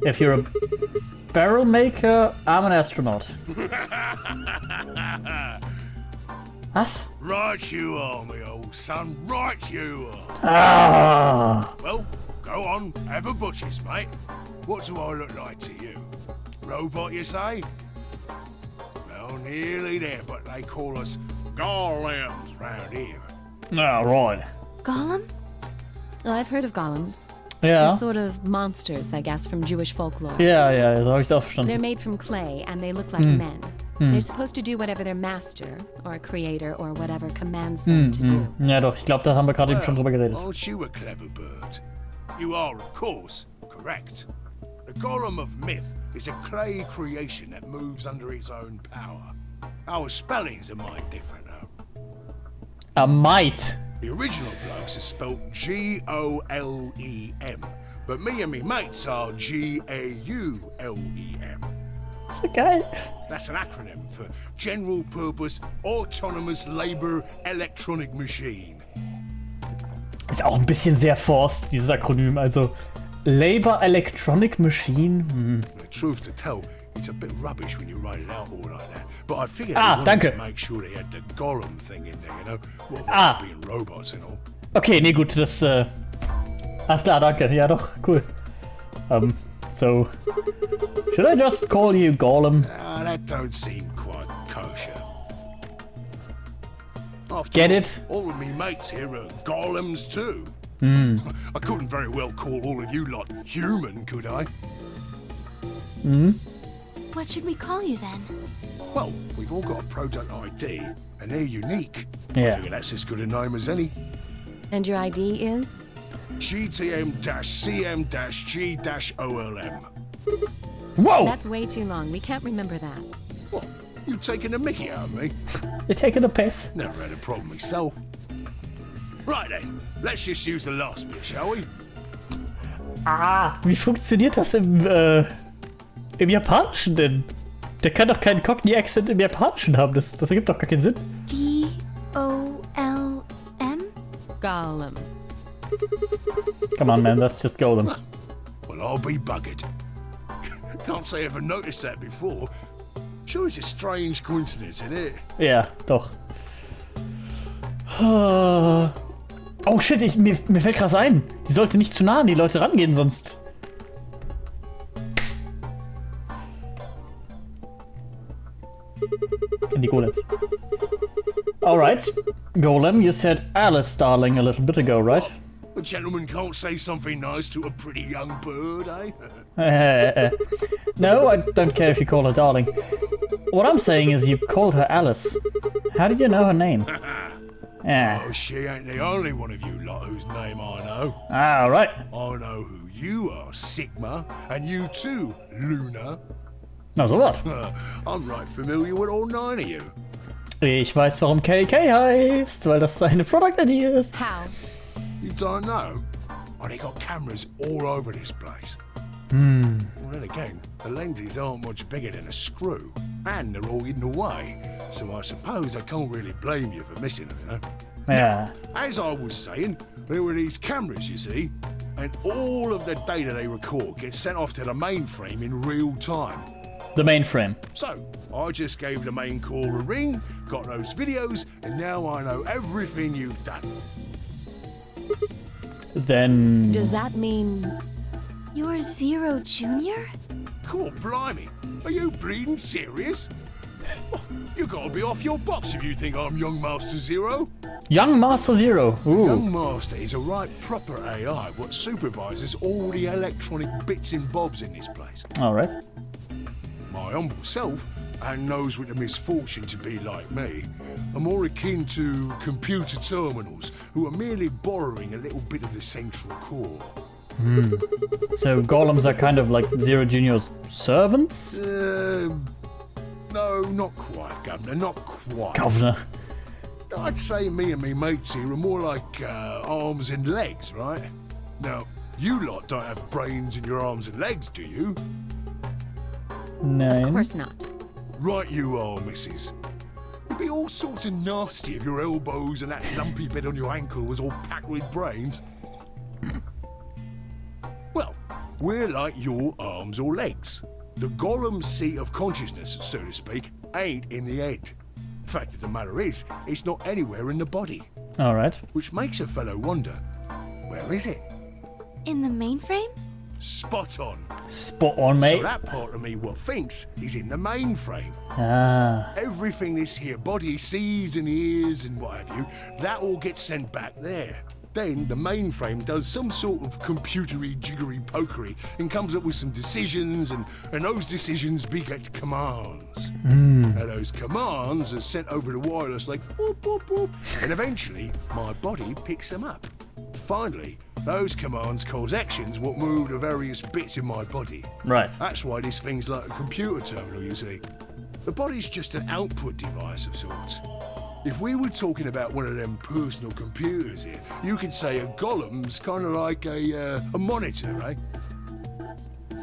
Speaker 1: If you're a barrel maker, I'm an astronaut. Was?
Speaker 4: Right you are, me old son. Right you are.
Speaker 1: Ah!
Speaker 4: Well, go on, have a butcher's, mate. What do I look like to you? Robot, you say? Well, nearly there, but they call us golems round here.
Speaker 1: Ah, right.
Speaker 5: Golem?
Speaker 6: Oh, I've heard of golems.
Speaker 1: Ja.
Speaker 6: They're sort of monsters, I guess, from Jewish folklore.
Speaker 1: Ja, so habe ich es auch
Speaker 6: They're
Speaker 1: verstanden.
Speaker 6: made from clay and they look like men. They're supposed to do whatever their master or creator or whatever commands them to do.
Speaker 1: Ja doch, ich glaube, da haben wir gerade eben schon drüber geredet.
Speaker 4: Aren't you a clever bird? You are, of course, correct. The golem of myth is a clay creation that moves under its own power. Our spellings are might different, though.
Speaker 1: A might.
Speaker 4: The original blokes are spelt G-O-L-E-M, but me and me mates are G-A-U-L-E-M.
Speaker 1: So geil.
Speaker 4: That's an acronym for General Purpose Autonomous Labour Electronic Machine.
Speaker 1: Ist auch ein bisschen sehr forced, dieses Akronym. Also, Labor Electronic Machine.
Speaker 4: The truth to tell, it's a bit rubbish when you write it out all like that. But I figured
Speaker 1: Ah,
Speaker 4: I wanted
Speaker 1: danke.
Speaker 4: to make sure they had the golem thing in there, you know? Well, that's being robots and all.
Speaker 1: Okay, nee, gut, das, alles klar, danke. Ja, doch, cool. So, should I just call you Golem?
Speaker 4: That don't seem quite kosher. After
Speaker 1: Get
Speaker 4: all,
Speaker 1: it?
Speaker 4: All of me mates here are golems too. I couldn't very well call all of you lot human, could I?
Speaker 5: What should we call you then?
Speaker 4: Well, we've all got a product ID, and they're unique.
Speaker 1: Yeah.
Speaker 4: I figure that's as good a name as any.
Speaker 6: And your ID is?
Speaker 4: GTM-CM-G-OLM.
Speaker 1: Whoa!
Speaker 6: That's way too long. We can't remember that.
Speaker 4: What? You taking a mickey out of me?
Speaker 1: You're taking a piss.
Speaker 4: Never had a problem myself. Right then, let's just use the last bit, shall we?
Speaker 1: Wie funktioniert das im Japanischen denn? Der kann doch keinen Cockney-Accent im Japanischen haben. Das ergibt doch gar keinen Sinn.
Speaker 5: G-O-L-M?
Speaker 6: Golem.
Speaker 1: Come on, man, that's just Golem.
Speaker 4: Well, I'll be buggered. Can't say I ever noticed that before. Sure, it's a strange coincidence, isn't it?
Speaker 1: Ja, doch. Oh shit, mir fällt krass ein. Die sollte nicht zu nah an die Leute rangehen, sonst. In die Golems. Alright. Golem, you said Alice, darling, a little bit ago, right?
Speaker 4: A gentleman can't say something nice to a pretty young bird, eh?
Speaker 1: No, I don't care if you call her darling. What I'm saying is you called her Alice. How did you know her name?
Speaker 4: Oh, she ain't the only one of you lot whose name I know.
Speaker 1: Alright.
Speaker 4: I know who you are, Sigma, and you too, Luna.
Speaker 1: Na, so was.
Speaker 4: I'm right familiar with all 9 of you.
Speaker 1: Ich weiß, warum KK heißt, weil das seine Product ID ist.
Speaker 6: How?
Speaker 4: You don't know? Oh, they got cameras all over this place. Well, then again, the lenses aren't much bigger than a screw, and they're all hidden away, so I suppose I can't really blame you for missing them, you know?
Speaker 1: Ja.
Speaker 4: As I was saying, there were these cameras, you see, and all of the data they record gets sent off to the mainframe in real time.
Speaker 1: The mainframe.
Speaker 4: So, I just gave the main core a ring, got those videos, and now I know everything you've done.
Speaker 1: Then...
Speaker 6: Does that mean...
Speaker 5: You're Zero Junior?
Speaker 4: Cool, blimey. Are you bleeding serious? You gotta be off your box if you think I'm Young Master Zero.
Speaker 1: Young Master Zero. Ooh.
Speaker 4: Young Master is a right proper AI what supervises all the electronic bits and bobs in this place.
Speaker 1: Alright.
Speaker 4: My humble self, and those with the misfortune to be like me, are more akin to computer terminals who are merely borrowing a little bit of the central core.
Speaker 1: So golems are kind of like Zero Junior's servants?
Speaker 4: No, not quite, Governor, not quite.
Speaker 1: Governor.
Speaker 4: I'd say me and me mates here are more like arms and legs, right? Now, you lot don't have brains in your arms and legs, do you?
Speaker 1: No.
Speaker 6: Of course not.
Speaker 4: Right you are, missus. It'd be all sorts of nasty if your elbows and that lumpy bit on your ankle was all packed with brains. Well, we're like your arms or legs. The golem's seat of consciousness, so to speak, ain't in the head. Fact of the matter is, it's not anywhere in the body.
Speaker 1: Alright.
Speaker 4: Which makes a fellow wonder, where is it?
Speaker 5: In the mainframe?
Speaker 4: Spot on.
Speaker 1: Spot on, mate.
Speaker 4: So that part of me what thinks is in the mainframe.
Speaker 1: Ah.
Speaker 4: Everything this here body sees and hears and what have you, that all gets sent back there. Then the mainframe does some sort of computery jiggery pokery and comes up with some decisions, and those decisions beget commands. And those commands are sent over the wireless like boop, boop, boop, and eventually my body picks them up. Finally, those commands cause actions what move the various bits in my body.
Speaker 1: Right.
Speaker 4: That's why this thing's like a computer terminal, you see. The body's just an output device of sorts. If we were talking about one of them personal computers here, you could say a golem's kind of like a monitor, right?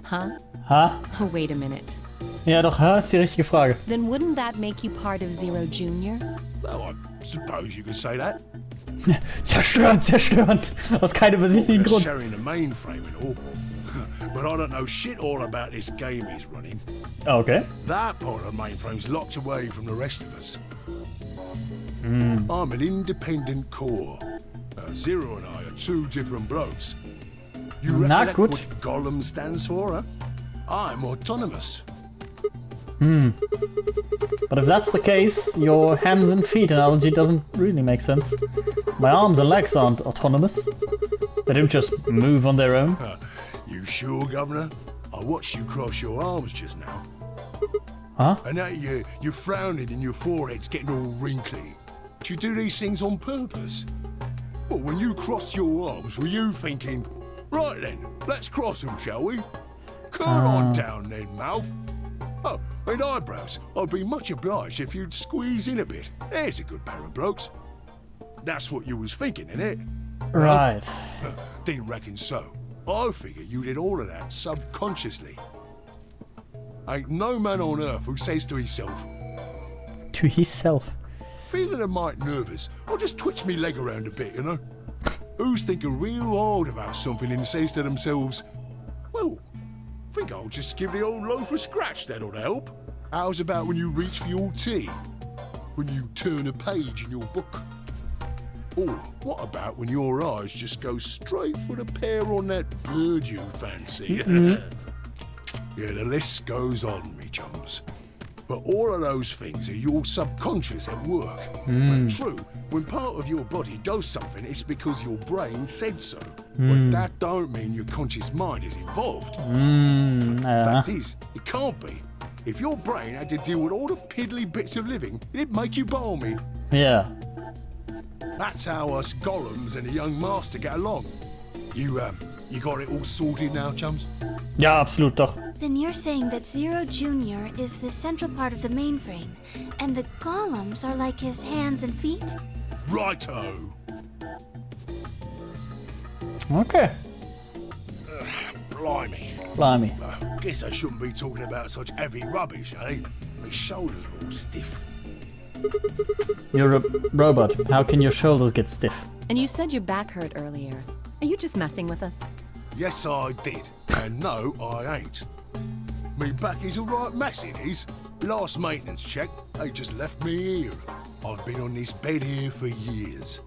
Speaker 6: Huh?
Speaker 1: Huh?
Speaker 6: Oh, wait a minute.
Speaker 1: Ja, doch, huh? Ist die richtige Frage.
Speaker 6: Then wouldn't that make you part of Zero Junior?
Speaker 4: Well, I suppose you could say that.
Speaker 1: Zerstörend, zerstörend. Aus keinem besichtigen Grund.
Speaker 4: Sharing the mainframe and all. But I don't know shit all about this game he's running.
Speaker 1: Okay.
Speaker 4: That part of the mainframe's locked away from the rest of us. I'm an independent core. Zero and I are two different blokes. You
Speaker 1: Not
Speaker 4: recollect
Speaker 1: good.
Speaker 4: what Golem stands for, huh? I'm autonomous.
Speaker 1: But if that's the case, your hands and feet analogy doesn't really make sense. My arms and legs aren't autonomous. They don't just move on their own.
Speaker 4: You sure, Governor? I watched you cross your arms just now.
Speaker 1: Huh?
Speaker 4: And now you're frowning and your forehead's getting all wrinkly. Do you do these things on purpose? Well, when you crossed your arms, were you thinking, right then, let's cross them, shall we? Come on down then, mouth. Oh, and eyebrows. I'd be much obliged if you'd squeeze in a bit. There's a good pair of blokes. That's what you was thinking, innit?
Speaker 1: Right.
Speaker 4: Didn't reckon so. I figure you did all of that subconsciously. Ain't no man on earth who says to himself,
Speaker 1: To himself.
Speaker 4: feeling a mite nervous, I'll just twitch me leg around a bit, you know? Who's thinking real hard about something and says to themselves, well, think I'll just give the old loaf a scratch, that'll help. How's about when you reach for your tea? When you turn a page in your book? Or what about when your eyes just go straight for the pair on that bird you fancy? Yeah, the list goes on, me chums. But all of those things are your subconscious at work. But true, when part of your body does something, it's because your brain said so. But that don't mean your conscious mind is involved. Fact is, it can't be. If your brain had to deal with all the piddly bits of living, it'd make you balmy.
Speaker 1: Yeah.
Speaker 4: That's how us golems and a young master get along. You got it all sorted now, chums?
Speaker 1: Ja, absolut, doch.
Speaker 5: Then you're saying that Zero Junior is the central part of the mainframe, and the golems are like his hands and feet?
Speaker 4: Righto!
Speaker 1: Okay.
Speaker 4: Blimey.
Speaker 1: Blimey.
Speaker 4: Guess I shouldn't be talking about such heavy rubbish, eh? My shoulders are all stiff.
Speaker 1: You're a robot. How can your shoulders get stiff?
Speaker 6: And you said your back hurt earlier. Are you just messing with us?
Speaker 4: Yes, I did. And no, I ain't. Me back is alright mess, it is. Last maintenance check, they just left me here. I've been on this bed here for years.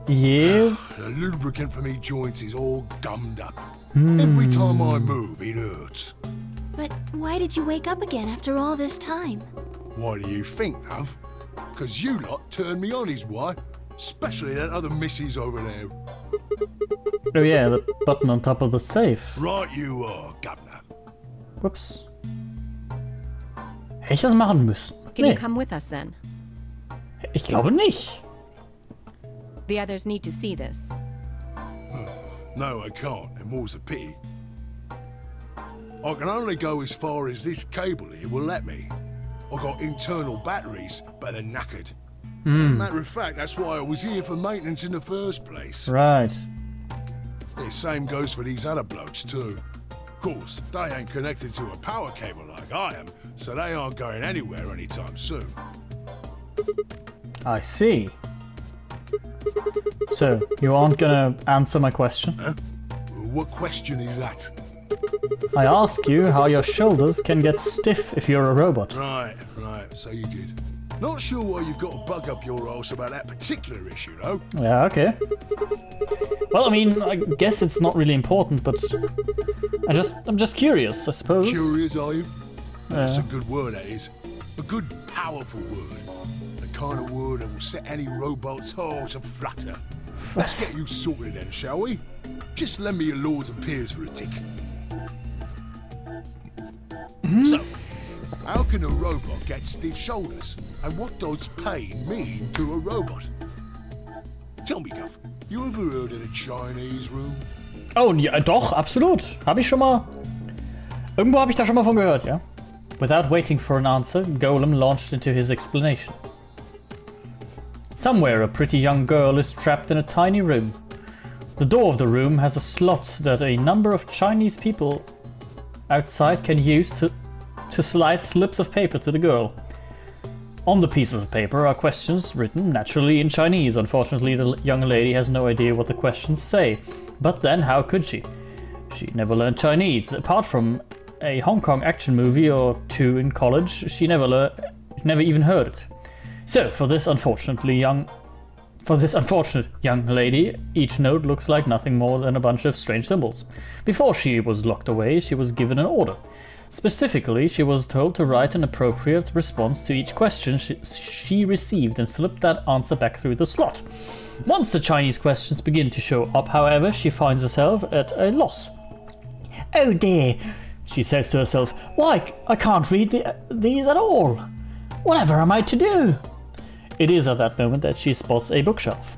Speaker 1: Yes?
Speaker 4: The lubricant for me joints is all gummed up. Every time I move, it hurts.
Speaker 5: But why did you wake up again after all this time?
Speaker 4: Why do you think, love? Because you lot turned me on is why. Especially that other missus over there.
Speaker 1: Oh yeah, the button on top of the safe.
Speaker 4: Right you are, Governor.
Speaker 1: Whoops. Hätte ich das machen müssen?
Speaker 6: Can you come with us then?
Speaker 1: Ich glaube nicht.
Speaker 6: The others need to see this.
Speaker 4: No, I can't, and more's a pity. I can only go as far as this cable here will let me. I've got internal batteries, but they're knackered. Matter of fact, that's why I was here for maintenance in the first place.
Speaker 1: Right.
Speaker 4: The same goes for these other blokes too. Of course, they ain't connected to a power cable like I am, so they aren't going anywhere anytime soon.
Speaker 1: I see. So, you aren't gonna answer my question?
Speaker 4: Huh? What question is that?
Speaker 1: I ask you how your shoulders can get stiff if you're a robot.
Speaker 4: Right, so you did. Not sure why you've got to bug up your arse about that particular issue, though.
Speaker 1: Yeah, okay. Well, I mean, I guess it's not really important, but I'm just curious, I suppose.
Speaker 4: Curious, are you? That's a good word, that is. A good, powerful word. The kind of word that will set any robot's heart aflutter. Let's get you sorted then, shall we? Just lend me your lords and peers for a tick. So, how can a robot get stiff shoulders? And what does pain mean to a robot? Tell me, Guff, you ever heard of the Chinese room?
Speaker 1: Oh, ja, doch, absolut. Habe ich schon mal... Irgendwo habe ich da schon mal von gehört, ja? Without waiting for an answer, Golem launched into his explanation. Somewhere a pretty young girl is trapped in a tiny room. The door of the room has a slot that a number of Chinese people outside can use to slide slips of paper to the girl. On the pieces of paper are questions written naturally in Chinese. Unfortunately, the young lady has no idea what the questions say. But then, how could she? She never learned Chinese. Apart from a Hong Kong action movie or two in college, she never even heard it. So, for this unfortunate young lady, each note looks like nothing more than a bunch of strange symbols. Before she was locked away, she was given an order. Specifically, she was told to write an appropriate response to each question she received and slip that answer back through the slot. Once the Chinese questions begin to show up, however, she finds herself at a loss. Oh dear, she says to herself, why, I can't read these at all. Whatever am I to do? It is at that moment that she spots a bookshelf.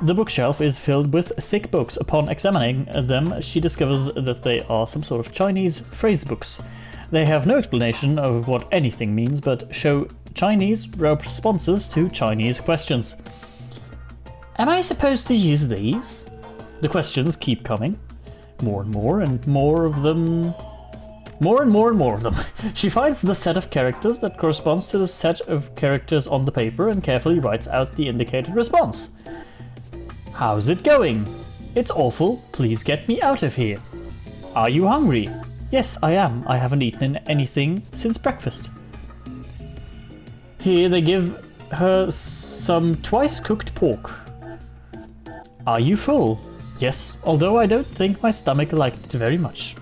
Speaker 1: The bookshelf is filled with thick books. Upon examining them, she discovers that they are some sort of Chinese phrase books. They have no explanation of what anything means, but show Chinese responses to Chinese questions. Am I supposed to use these? The questions keep coming. More and more of them. She finds the set of characters that corresponds to the set of characters on the paper and carefully writes out the indicated response. How's it going? It's awful. Please get me out of here. Are you hungry? Yes, I am. I haven't eaten anything since breakfast. Here they give her some twice-cooked pork. Are you full? Yes, although I don't think my stomach liked it very much.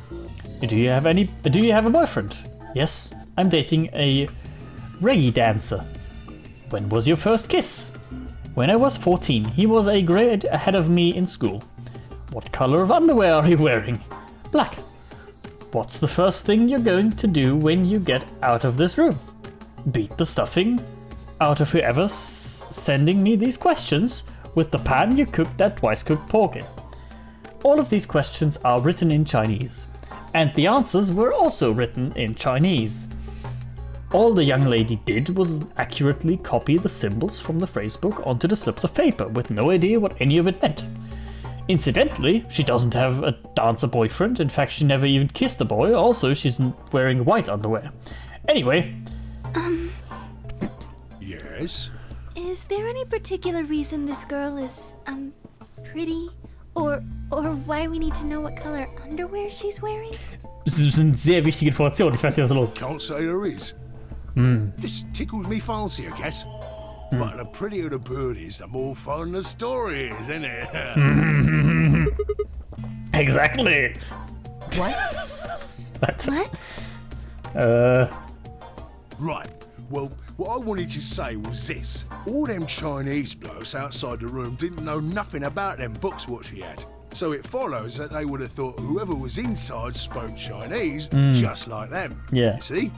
Speaker 1: Do you have a boyfriend? Yes, I'm dating a reggae dancer. When was your first kiss? When I was 14. He was a grade ahead of me in school. What color of underwear are you wearing? Black. What's the first thing you're going to do when you get out of this room? Beat the stuffing out of whoever's sending me these questions with the pan you cooked that twice-cooked pork in. All of these questions are written in Chinese. And the answers were also written in Chinese. All the young lady did was accurately copy the symbols from the phrasebook onto the slips of paper, with no idea what any of it meant. Incidentally, she doesn't have a dancer boyfriend. In fact, she never even kissed a boy. Also, she's wearing white underwear. Anyway.
Speaker 4: Yes?
Speaker 5: Is there any particular reason this girl is, pretty? Or why we need to know what color underwear she's wearing?
Speaker 1: Das sind sehr wichtige Informationen. Ich weiß nicht, was los ist.
Speaker 4: Can't say there is. Just tickles me fancy, I guess. But the prettier the bird is, the more fun the story is, isn't it?
Speaker 1: Exactly.
Speaker 6: What?
Speaker 5: What?
Speaker 4: Right. Well, what I wanted to say was this. All them Chinese blokes outside the room didn't know nothing about them books what she had. So it follows that they would have thought whoever was inside spoke Chinese just like them.
Speaker 1: Yeah.
Speaker 4: You see?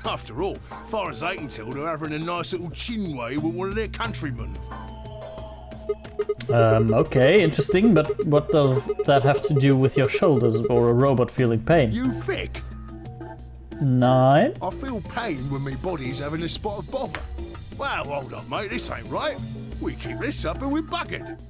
Speaker 4: After all, far as I can tell, they're having a nice little chinway with one of their countrymen.
Speaker 1: Okay, interesting, but what does that have to do with your shoulders or a robot feeling pain?
Speaker 4: You thick?
Speaker 1: Nine?
Speaker 4: I feel pain when my body's having a spot of bother. Well, hold up, mate, this ain't right. We keep this up and we're buggered.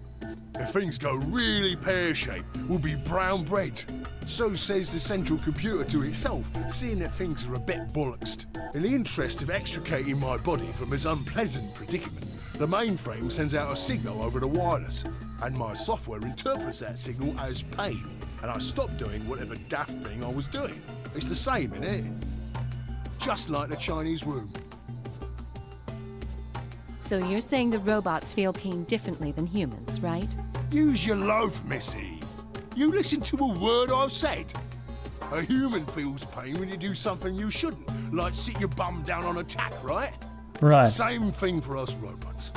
Speaker 4: If things go really pear-shaped, we'll be brown bread. So says the central computer to itself, seeing that things are a bit bollocksed. In the interest of extricating my body from this unpleasant predicament, the mainframe sends out a signal over the wireless, and my software interprets that signal as pain, and I stop doing whatever daft thing I was doing. It's the same, innit? Just like the Chinese room.
Speaker 6: So you're saying the robots feel pain differently than humans, right?
Speaker 4: Use your loaf, missy. You listen to a word I've said. A human feels pain when you do something you shouldn't, like sit your bum down on a tack, right?
Speaker 1: Right.
Speaker 4: Same thing for us robots.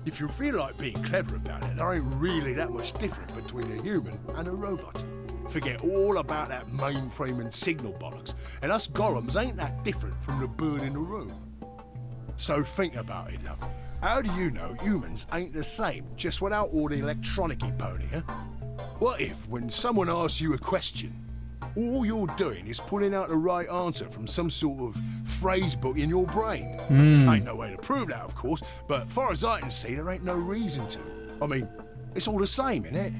Speaker 4: If you feel like being clever about it, there ain't really that much different between a human and a robot. Forget all about that mainframe and signal bollocks, and us golems ain't that different from the bird in the room. So think about it, love. How do you know humans ain't the same, just without all the electronic-y pony, huh? What if, when someone asks you a question, all you're doing is pulling out the right answer from some sort of phrase book in your brain? Ain't no way to prove that, of course, but far as I can see, there ain't no reason to. I mean, it's all the same, innit?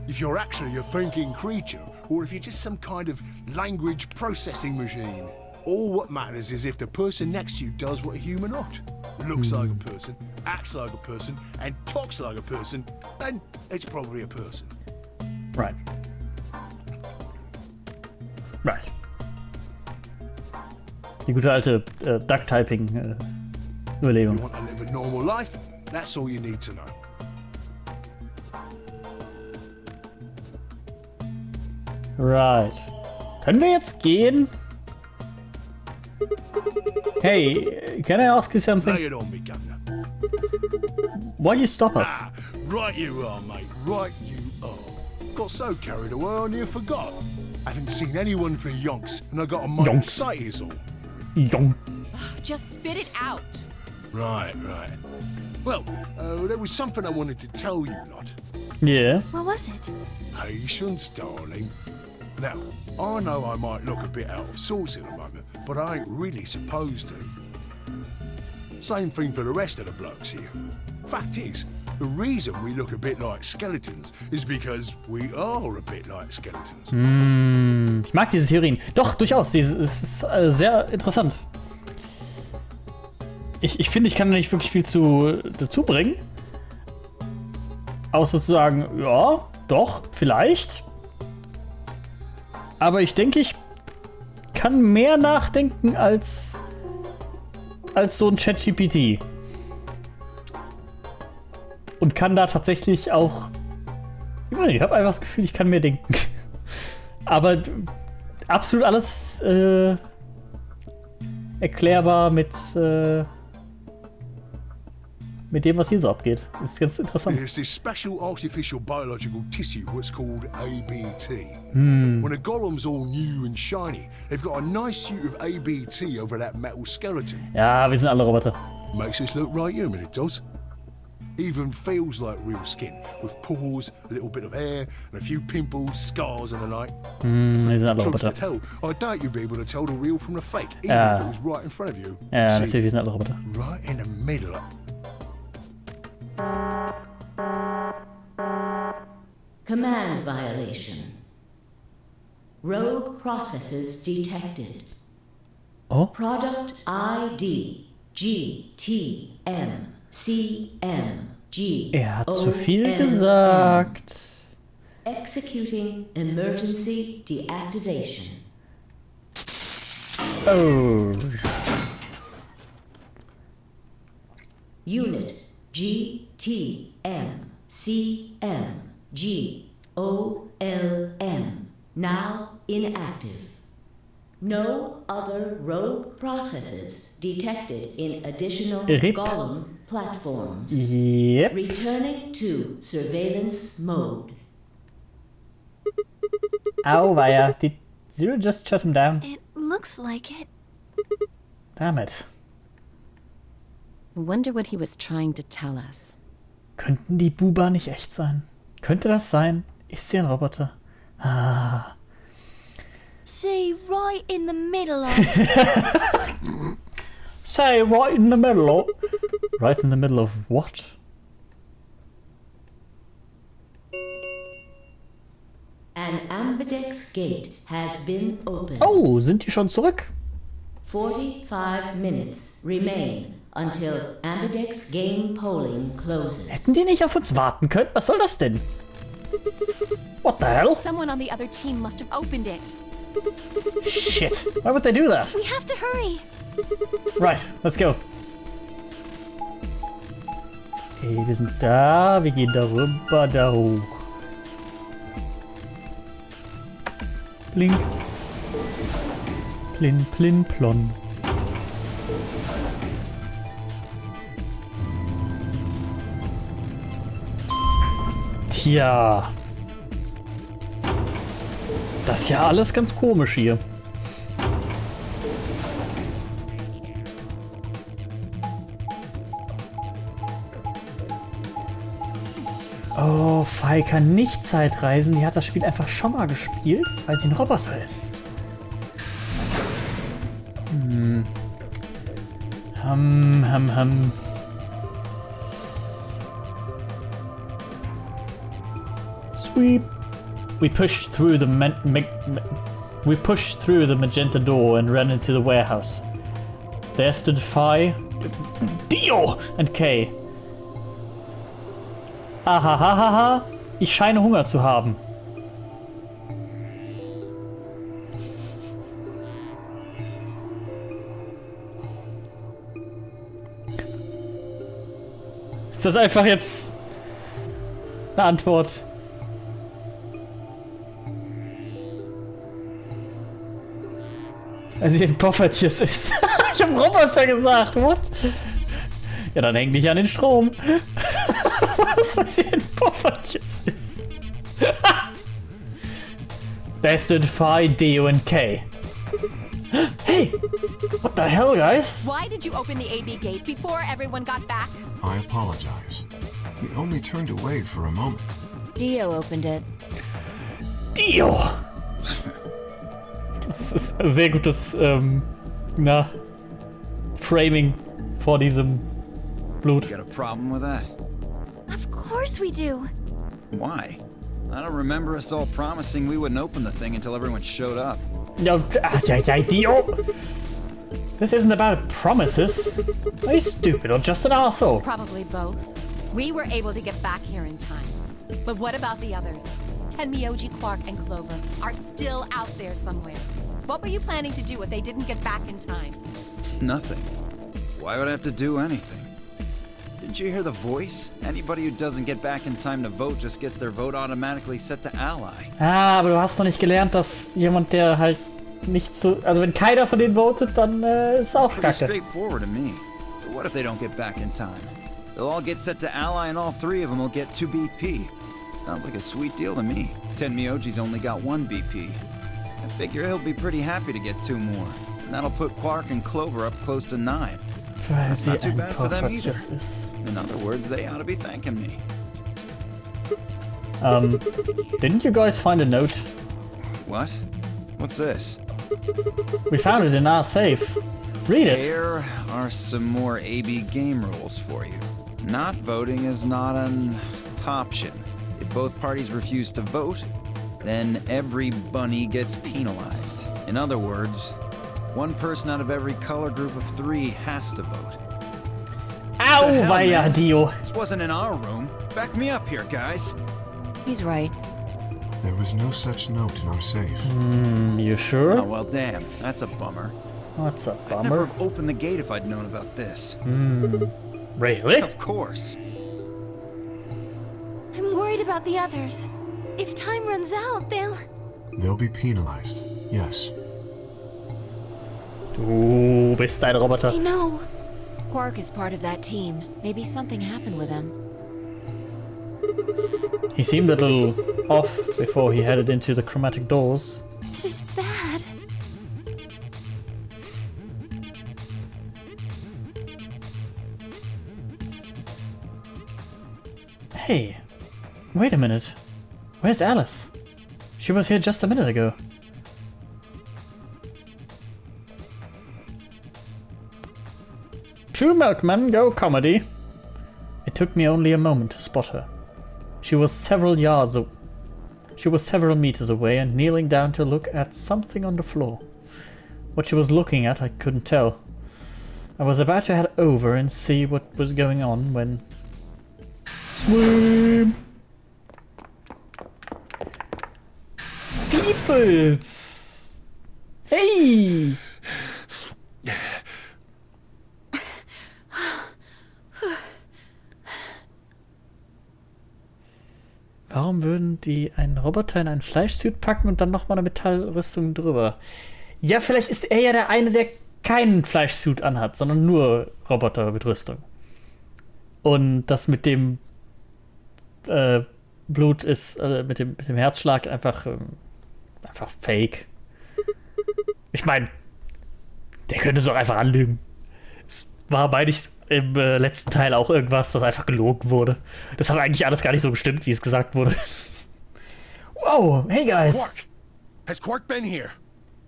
Speaker 4: If you're actually a thinking creature, or if you're just some kind of language processing machine. All what matters is if the person next to you does what a human ought. Looks like a person, acts like a person, and talks like a person, then it's probably a person.
Speaker 1: Right. Right. Die gute alte Duck-Typing-Überlegung.
Speaker 4: You want to live a normal life? That's all you need to know.
Speaker 1: Right. Können wir jetzt gehen? Hey, can I ask you something?
Speaker 4: Lay it on me, Governor.
Speaker 1: Why you stop us?
Speaker 4: Ah, right you are, mate. Right you are. Got so carried away I near forgot. Haven't seen anyone for yonks, and I got a mind
Speaker 1: Yonks.
Speaker 4: sight is all.
Speaker 1: Yonk.
Speaker 6: Just spit it out.
Speaker 4: Right. Well, there was something I wanted to tell you, lot.
Speaker 1: Yeah.
Speaker 5: What was it?
Speaker 4: Patience, darling. Now, I know I might look a bit out of sorts in a moment, but I ain't really supposed to. Same thing for the rest of the blokes here. Fact is, the reason we look a bit like skeletons is because we are a bit like skeletons.
Speaker 1: Ich mag diese Theorien. Doch, durchaus. Es ist sehr interessant. Ich finde, ich kann da nicht wirklich viel dazu bringen. Außer zu sagen, ja, doch, vielleicht. Aber ich denke, ich kann mehr nachdenken als so ein ChatGPT. Und kann da tatsächlich auch... Ich habe einfach das Gefühl, ich kann mehr denken. Aber absolut alles erklärbar mit dem, was hier so abgeht. Das ist ganz interessant.
Speaker 4: There's this special artificial biological tissue what's called ABT. When a golem's all new and shiny, they've got a nice suit of ABT over that metal skeleton.
Speaker 1: Ja, wir sind alle Roboter.
Speaker 4: Makes us look right human, it does. Even feels like real skin, with pores, a little bit of hair, and a few pimples, scars and the like.
Speaker 1: Wir sind alle
Speaker 4: Truth to
Speaker 1: Roboter.
Speaker 4: tell, I doubt you'd be able to tell the real from the fake, even
Speaker 1: Ja.
Speaker 4: if it was right in front of you.
Speaker 1: Ja,
Speaker 4: See,
Speaker 1: natürlich, wir sind alle Roboter.
Speaker 4: right in the middle.
Speaker 11: Command violation. Rogue processes detected.
Speaker 1: Oh?
Speaker 11: Product ID GTMCMG.
Speaker 1: Er hat zu viel gesagt.
Speaker 11: Executing emergency deactivation.
Speaker 1: Oh.
Speaker 11: Unit GTMCMGOLM now inactive. No other rogue processes detected in additional
Speaker 1: RIP.
Speaker 11: GAULEM platforms.
Speaker 1: Yep.
Speaker 11: Returning to surveillance mode.
Speaker 1: Auweia. Did Zero just shut him down?
Speaker 5: It looks like it.
Speaker 1: Damn it.
Speaker 6: I wonder what he was trying to tell us.
Speaker 1: Könnten die Buba nicht echt sein? Könnte das sein? Ist sie ein Roboter? Ah.
Speaker 5: Say right in the middle of...
Speaker 1: Say right in the middle of... Right in the middle of what?
Speaker 11: An ambidex gate has been opened.
Speaker 1: Oh, sind die schon zurück?
Speaker 11: 45 minutes remain until ambidex game polling closes.
Speaker 1: Hätten die nicht auf uns warten können? Was soll das denn? What the hell?
Speaker 6: Someone on the other team must have opened it.
Speaker 1: Shit. Why would they do that?
Speaker 5: We have to hurry.
Speaker 1: Right, let's go. Okay, wir sind da. Wir gehen da rüber, da hoch. Blink. Plin, plin, plon. Tja. Das ist ja alles ganz komisch hier. Oh, Fei kann nicht Zeitreisen. Die hat das Spiel einfach schon mal gespielt, weil sie ein Roboter ist. Sweep. We pushed through the magenta door and ran into the warehouse. There stood Phi, Dio and Kay. Ahahaha, ich scheine Hunger zu haben. Ist das einfach jetzt eine Antwort? Weil sie ein Poffertjes ist. Ich hab Roboter gesagt, what? Ja, dann häng dich an den Strom. Was, weil sie ein Poffertjes ist. There stood Phi, Dio and Kay. Hey! What the hell, guys?
Speaker 6: Why did you open the AB gate before everyone got back?
Speaker 9: I apologize. We only turned away for a moment.
Speaker 8: Dio opened it.
Speaker 1: Dio! Das ist ein sehr gutes, Framing vor diesem Blut.
Speaker 7: You got a problem with that?
Speaker 5: Of course we do.
Speaker 7: Why? I don't remember us all promising we wouldn't open the thing until everyone showed up.
Speaker 1: Ja, Dio! This isn't about promises. Are you stupid or just an asshole?
Speaker 6: Probably both. We were able to get back here in time. But what about the others? Tenmyoji, Quark, and Clover are still out there somewhere. What were you planning to do if they didn't get back in time?
Speaker 7: Nothing. Why would I have to do anything? Didn't you hear the voice? Anybody who doesn't get back in time to vote just gets their vote automatically set to ally.
Speaker 1: Ah, aber du hast noch nicht gelernt, dass jemand, der halt nicht so... Also wenn keiner von denen votet, dann ist auch
Speaker 7: Pretty
Speaker 1: kacke.
Speaker 7: straightforward to me. So what if they don't get back in time? They'll all get set to ally and all three of them will get 2 BP. Sounds like a sweet deal to me. Tenmyoji's only got 1 BP. I figure he'll be pretty happy to get 2 more. And that'll put Quark and Clover up close to 9.
Speaker 1: Weil sie
Speaker 7: Not too
Speaker 1: ein
Speaker 7: bad for them either.
Speaker 1: Poffertjes ist.
Speaker 7: In other words, they ought to be thanking me.
Speaker 1: Didn't you guys find a note?
Speaker 7: What? What's this?
Speaker 1: We found it in our safe. Read it.
Speaker 7: Here are some more AB game rules for you. Not voting is not an option. If both parties refuse to vote, then every bunny gets penalized. In other words, 1 person out of every color group of 3 has to vote.
Speaker 1: Auweia, Dio.
Speaker 7: This wasn't in our room. Back me up here, guys.
Speaker 8: He's right.
Speaker 9: There was no such note in our safe.
Speaker 1: You sure?
Speaker 7: Oh, well, damn. That's a bummer.
Speaker 1: What's a
Speaker 7: I'd never
Speaker 1: bummer?
Speaker 7: have opened the gate if I'd known about this.
Speaker 1: Really?
Speaker 7: Of course.
Speaker 5: I'm worried about the others. If time runs out,
Speaker 9: They'll be penalized, yes.
Speaker 1: Du bist ein Roboter.
Speaker 5: I know.
Speaker 8: Quark is part of that team. Maybe something happened with him.
Speaker 1: He seemed a little off before he headed into the chromatic doors.
Speaker 5: This is bad.
Speaker 1: Hey, wait a minute. Where's Alice? She was here just a minute ago. Two milkmen go comedy. It took me only a moment to spot her. She was several meters away and kneeling down to look at something on the floor. What she was looking at, I couldn't tell. I was about to head over and see what was going on when... Swim! Peoples! Hey! Warum würden die einen Roboter in einen Fleischsuit packen und dann nochmal eine Metallrüstung drüber? Ja, vielleicht ist er ja der eine, der keinen Fleischsuit anhat, sondern nur Roboter mit Rüstung. Und das mit dem Blut ist, mit dem Herzschlag einfach fake. Ich meine, der könnte es doch einfach anlügen. Es war, meine ich, im letzten Teil auch irgendwas, das einfach gelogen wurde. Das hat eigentlich alles gar nicht so gestimmt, wie es gesagt wurde. Wow, hey guys.
Speaker 4: Quark! Has Quark been here?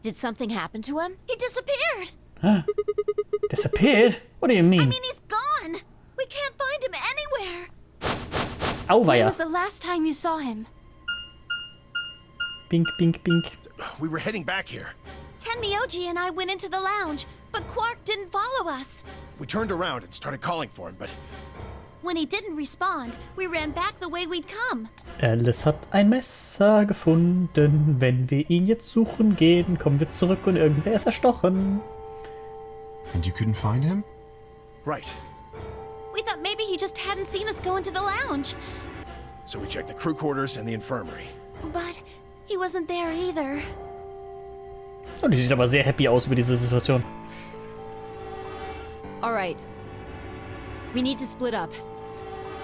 Speaker 8: Did something happen to him?
Speaker 5: He disappeared.
Speaker 1: Huh? Disappeared? What do you mean?
Speaker 5: I mean, he's gone. We can't find him anywhere. When
Speaker 1: Auweia.
Speaker 5: was the last time you saw him?
Speaker 1: Bink, bink, bink.
Speaker 4: We were heading back here.
Speaker 5: Tenmyoji and I went into the lounge, but Quark didn't follow us.
Speaker 4: We turned around and started calling for him, but
Speaker 5: When he didn't respond, we ran back the way we'd come.
Speaker 1: Alice hat ein Messer gefunden. Wenn wir ihn jetzt suchen gehen, kommen wir zurück und irgendwer ist erstochen.
Speaker 9: And you couldn't find him?
Speaker 4: right.
Speaker 5: We thought maybe he just hadn't seen us go into the lounge.
Speaker 4: So we checked the crew quarters and the infirmary.
Speaker 5: But he wasn't there either.
Speaker 1: Und die sieht aber sehr happy aus über diese Situation.
Speaker 8: Alright. We need to split up.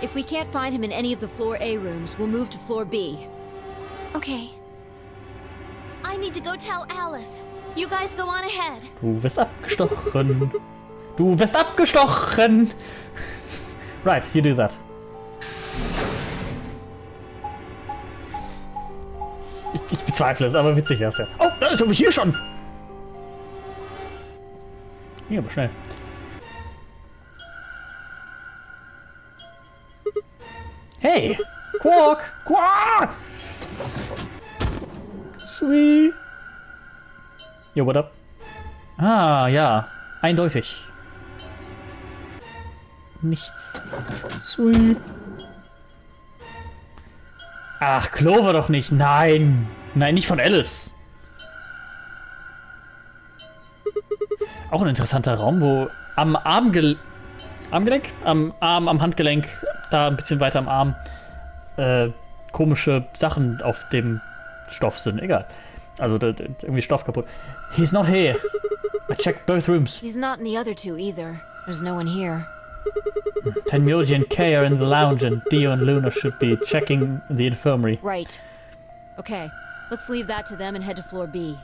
Speaker 8: If we can't find him in any of the floor A rooms, we'll move to floor B.
Speaker 5: Okay. I need to go tell Alice. You guys go on ahead.
Speaker 1: Du wirst abgestochen. Du wirst abgestochen. Right, you do that. Ich bezweifle es, aber witzig wär's ja. Oh, da ist aber hier schon. Hier, aber schnell. Hey, Quark! Quark! Sweet. Yo, what up? Ah, ja. Eindeutig. Nichts. Sweet. Ach, Clover doch nicht. Nein. Nein, nicht von Alice. Auch ein interessanter Raum, wo am Armgelenk, am Handgelenk, da ein bisschen weiter am Arm, komische Sachen auf dem Stoff sind. Egal. Also irgendwie Stoff kaputt. He's not here. I checked both rooms.
Speaker 8: He's not in the other two either. There's no one here.
Speaker 1: Tenmyoji and Kay are in the lounge and Dio and Luna should be checking the infirmary.
Speaker 8: Right. Okay, let's leave that to them and head to floor B.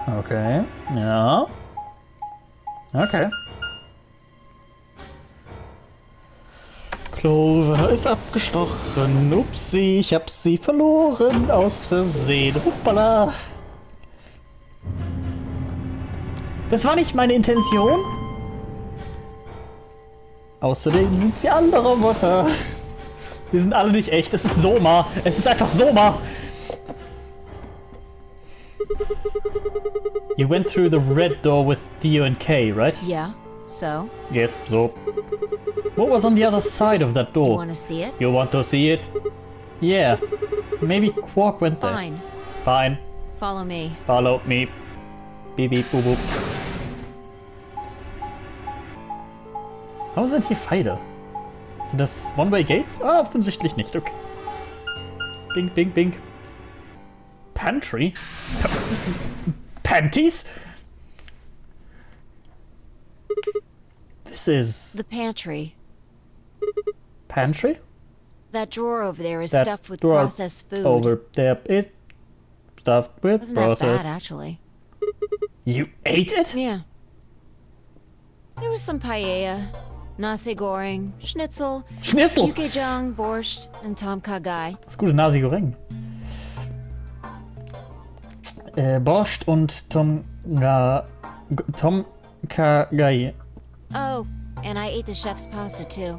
Speaker 1: Okay. Ja. Okay. Clover ist abgestochen. Upsi, ich hab sie verloren aus Versehen. Hoppala. Das war nicht meine Intention. Außerdem sind wir alle Roboter. Wir sind alle nicht echt. Es ist Soma. Es ist einfach Soma. You went through the red door with Dio and Kay, right?
Speaker 8: Yeah, so?
Speaker 1: Yes, so. What was on the other side of that door?
Speaker 8: You want to see it?
Speaker 1: You want to see it? Yeah. Maybe Quark went there.
Speaker 8: Fine.
Speaker 1: Fine.
Speaker 8: Follow me.
Speaker 1: Follow me. Beep, beep, boop, boop. Warum sind hier Pfeile? Sind das One-Way-Gates? Ah, offensichtlich nicht, okay. Bing, bing, bing. Pantry? Panties? This is...
Speaker 8: The pantry.
Speaker 1: Pantry?
Speaker 8: That drawer over there is
Speaker 1: That
Speaker 8: stuffed with
Speaker 1: drawer
Speaker 8: processed food.
Speaker 1: Over there is stuffed with
Speaker 8: Wasn't that
Speaker 1: processed...
Speaker 8: bad, actually.
Speaker 1: You ate it?
Speaker 8: Yeah. There was some paella, nasi goreng, schnitzel,
Speaker 1: Schnitzel!
Speaker 8: yukejang, borscht, and tom kha gai.
Speaker 1: Das gute Nasi Goreng. Borscht und Tom Kha Gai.
Speaker 8: Oh, and I ate the chef's pasta too.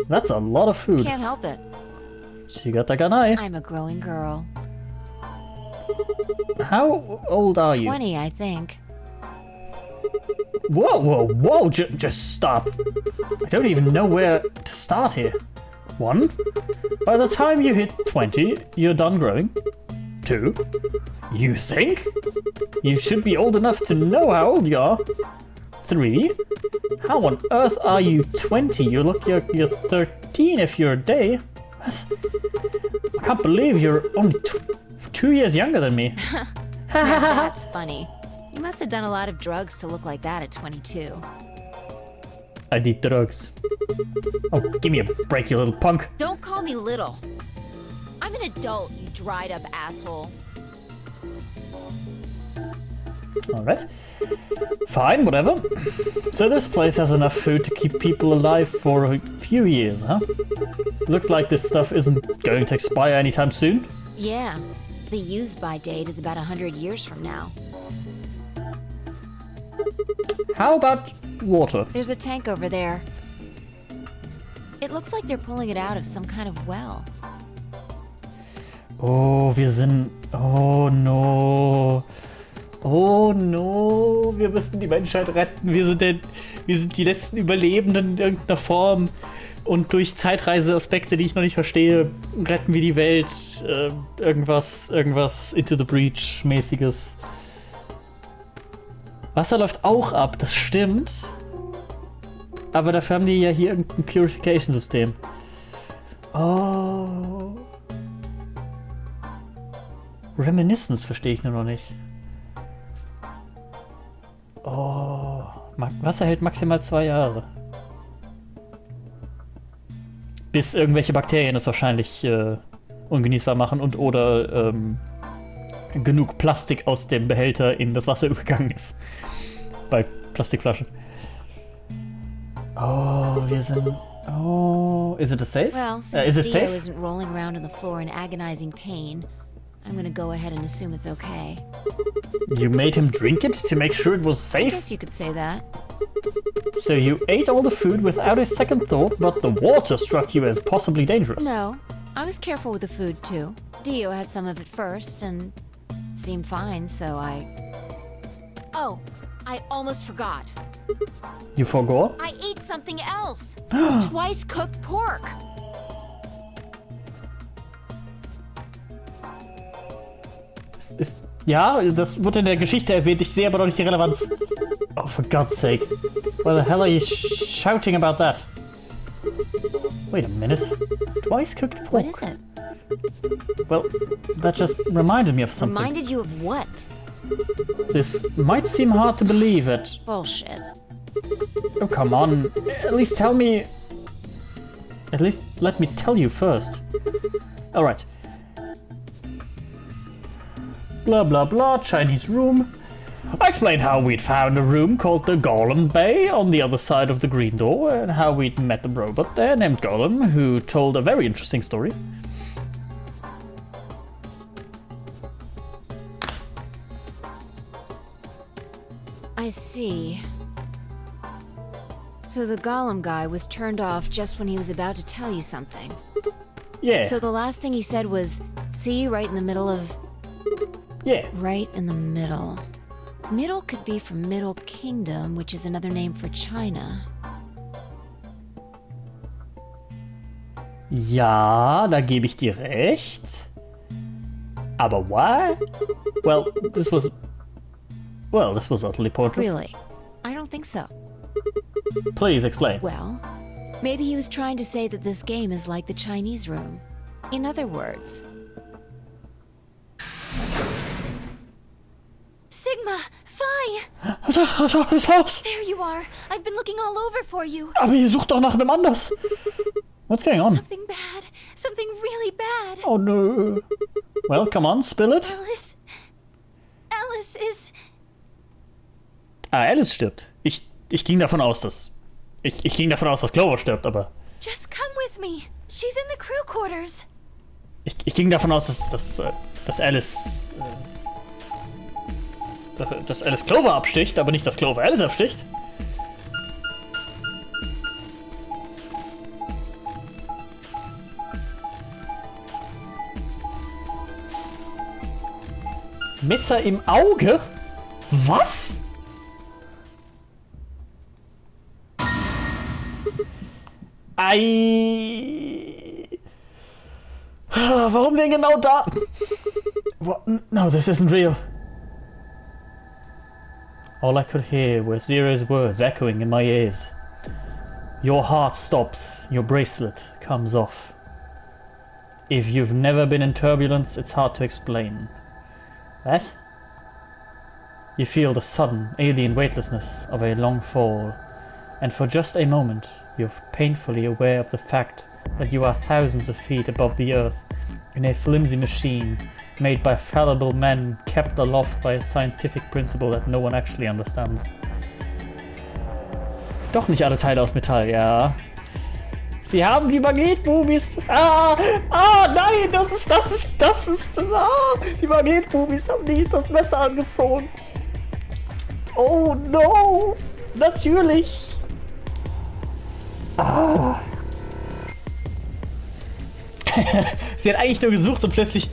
Speaker 1: That's a lot of food.
Speaker 8: Can't help it.
Speaker 1: Shigata ganai.
Speaker 8: I'm a growing girl.
Speaker 1: How old are you?
Speaker 8: 20, I think.
Speaker 1: Whoa, whoa, whoa, just stop. I don't even know where to start here. 1. By the time you hit 20, you're done growing. 2. You think? You should be old enough to know how old you are. 3. How on earth are you 20? You look like you're 13 if you're a day. I can't believe you're only 2 years younger than me.
Speaker 8: That's funny. You must have done a lot of drugs to look like that at 22.
Speaker 1: I did drugs. Oh, give me a break, you little punk.
Speaker 8: Don't call me little. I'm an adult, you dried up asshole.
Speaker 1: Alright. Fine, whatever. So this place has enough food to keep people alive for a few years, huh? Looks like this stuff isn't going to expire anytime soon.
Speaker 8: Yeah. The use-by date is about 100 years from now.
Speaker 1: How about water?
Speaker 8: There's a tank over there. It looks like they're pulling it out of some kind of well.
Speaker 1: Oh, wir sind... Oh no. Oh no. Wir müssen die Menschheit retten. Wir sind die letzten Überlebenden in irgendeiner Form. Und durch Zeitreiseaspekte, die ich noch nicht verstehe, retten wir die Welt. Irgendwas Into the Breach-mäßiges. Wasser läuft auch ab, das stimmt. Aber dafür haben die ja hier irgendein Purification-System. Oh. Reminiscence verstehe ich nur noch nicht. Oh. Wasser hält maximal 2 Jahre. Bis irgendwelche Bakterien es wahrscheinlich ungenießbar machen und oder genug Plastik aus dem Behälter in das Wasser übergegangen ist. Bei Plastikflaschen. Oh, wir sind... Oh, is it a safe?
Speaker 8: Well,
Speaker 1: is
Speaker 8: since
Speaker 1: it
Speaker 8: Dio
Speaker 1: safe?
Speaker 8: isn't rolling around on the floor in agonizing pain, I'm gonna go ahead and assume it's okay.
Speaker 1: You made him drink it to make sure it was
Speaker 8: I
Speaker 1: safe?
Speaker 8: guess you could say that.
Speaker 1: So you ate all the food without a second thought, but the water struck you as possibly dangerous.
Speaker 8: No, I was careful with the food too. Dio had some of it first, and it seemed fine, so I... Oh, I almost forgot.
Speaker 1: You forgot?
Speaker 8: I ate something else! Twice cooked pork!
Speaker 1: Ja, das wurde in der Geschichte erwähnt, ich sehe aber noch nicht die Relevanz. Oh, for God's sake. Why the hell are you shouting about that? Wait a minute. Twice cooked pork?
Speaker 8: What is it?
Speaker 1: Well, that just reminded me of something.
Speaker 8: Reminded you of what?
Speaker 1: This might seem hard to believe it.
Speaker 8: Bullshit.
Speaker 1: Oh, come on. At least tell me... At least let me tell you first. Alright. Blah blah blah, Chinese room. I explained how we'd found a room called the GAULEM Bay on the other side of the green door, and how we'd met a robot there named Golem, who told a very interesting story.
Speaker 8: I see. So the golem guy was turned off just when he was about to tell you something.
Speaker 1: Yeah.
Speaker 8: So the last thing he said was, see, right in the middle of...
Speaker 1: Yeah.
Speaker 8: Right in the middle. Middle could be from Middle Kingdom, which is another name for China.
Speaker 1: Ja, da gebe ich dir recht. Aber why? Well, this was utterly pointless.
Speaker 8: Really? I don't think so.
Speaker 1: Please explain.
Speaker 8: Well, maybe he was trying to say that this game is like the Chinese room.
Speaker 6: In other words,
Speaker 5: Sigma, Phi!
Speaker 1: Was ist los?
Speaker 5: There you are. I've been looking all over for you.
Speaker 1: Aber ihr sucht doch nach einem anders. What's going on?
Speaker 5: Something bad. Something really bad.
Speaker 1: Oh no. Well, come on, spill it.
Speaker 5: Alice is...
Speaker 1: Alice stirbt. Ich ging davon aus, dass... Ich ging davon aus, dass Clover stirbt, aber...
Speaker 5: Just come with me. She's in the crew quarters.
Speaker 1: Ich ging davon aus, dass Alice... dass Alice Clover absticht, aber nicht, dass Clover Alice absticht. Messer im Auge? Was? Warum denn genau da? What? No, this isn't real. All I could hear were Zero's words echoing in my ears. Your heart stops, your bracelet comes off. If you've never been in turbulence, it's hard to explain. What? You feel the sudden, alien weightlessness of a long fall, and for just a moment, you're painfully aware of the fact that you are thousands of feet above the earth in a flimsy machine made by fallible men, kept aloft by a scientific principle that no one actually understands. Doch nicht alle Teile aus Metall, ja. Sie haben die Magnetbubis. Nein, die Magnetbubis haben das Messer angezogen. Oh no, natürlich. Sie hat eigentlich nur gesucht und plötzlich...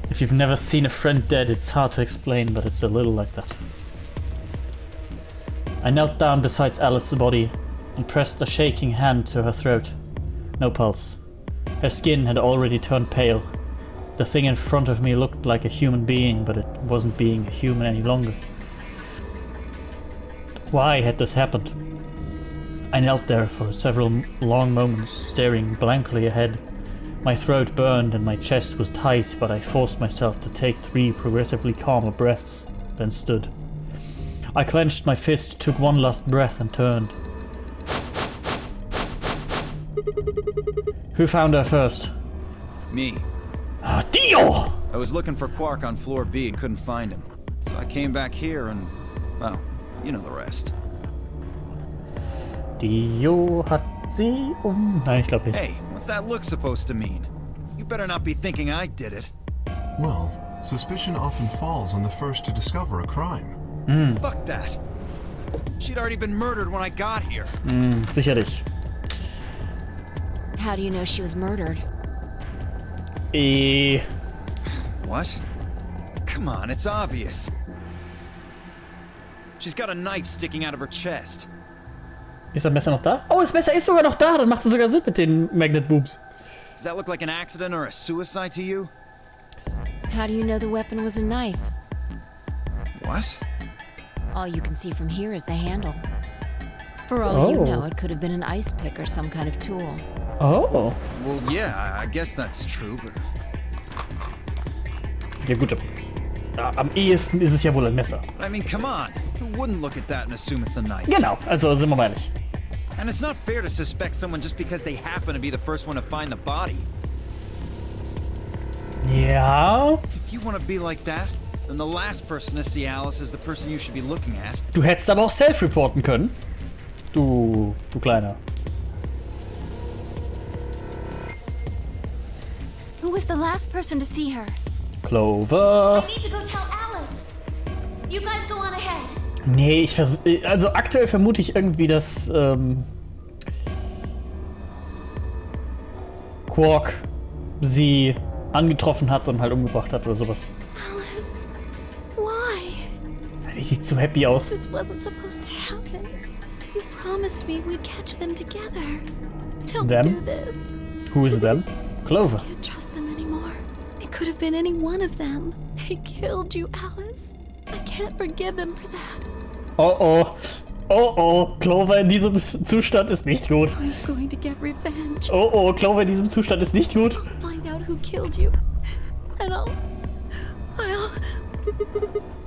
Speaker 1: If you've never seen a friend dead, it's hard to explain, but it's a little like that. I knelt down beside Alice's body and pressed a shaking hand to her throat. No pulse. Her skin had already turned pale. The thing in front of me looked like a human being, but it wasn't being a human any longer. Why had this happened? I knelt there for several long moments, staring blankly ahead. My throat burned and my chest was tight, but I forced myself to take 3 progressively calmer breaths, then stood. I clenched my fist, took one last breath and turned. Who found her first?
Speaker 7: Me.
Speaker 1: Dio!
Speaker 7: I was looking for Quark on floor B and couldn't find him. So I came back here and, well, you know the rest.
Speaker 1: Dio hat sie Nein, ich glaube nicht.
Speaker 7: Hey, what's that look supposed to mean? You better not be thinking I did it.
Speaker 9: Well, suspicion often falls on the first to discover a crime.
Speaker 7: Fuck that. She'd already been murdered when I got here.
Speaker 1: Sicherlich.
Speaker 6: how do you know she was murdered?
Speaker 7: What? Come on, it's obvious. She's got a knife sticking out of her chest.
Speaker 1: Ist das Messer noch da? Oh, das Messer ist sogar noch da. Dann macht es sogar Sinn mit den Magnet Boobs.
Speaker 7: Does that look like an accident or a suicide to you?
Speaker 6: How do you know the weapon was a knife?
Speaker 7: What?
Speaker 6: All you can see from here is the handle. For all you know, it could have been an ice pick or some kind of tool.
Speaker 1: Oh.
Speaker 7: Well, yeah, I guess that's true, but...
Speaker 1: Ja gut, am ehesten ist es ja wohl ein Messer.
Speaker 7: I mean, come on. Who wouldn't look at that and assume it's a knife?
Speaker 1: Genau, also sind wir mal ehrlich.
Speaker 7: And it's not fair to suspect someone just because they happen to be the first one to find the body.
Speaker 1: Ja.
Speaker 7: If you want to be like that, then the last person to see Alice is the person you should be looking at.
Speaker 1: Du hättest aber auch self-reporten können. Du Kleiner.
Speaker 5: Who was the last person to see her?
Speaker 1: Clover.
Speaker 5: I need to go tell Alice. You guys go on ahead.
Speaker 1: Nee, also aktuell vermute ich irgendwie, dass Quark sie angetroffen hat und halt umgebracht hat oder sowas.
Speaker 5: Alice, why?
Speaker 1: Die sieht zu happy aus.
Speaker 5: This wasn't supposed to happen. You promised me we'd catch them together. Don't do this.
Speaker 1: Who is them? Clover.
Speaker 5: I can't trust them anymore. It could have been any one of them. They killed you, Alice. I can't forgive them for that.
Speaker 1: Oh oh. Oh oh. Clover in diesem Zustand ist nicht gut.
Speaker 8: I'm going to get revenge.
Speaker 1: Oh oh. Clover in diesem Zustand ist nicht gut.
Speaker 8: I'll find out who killed you. And I'll...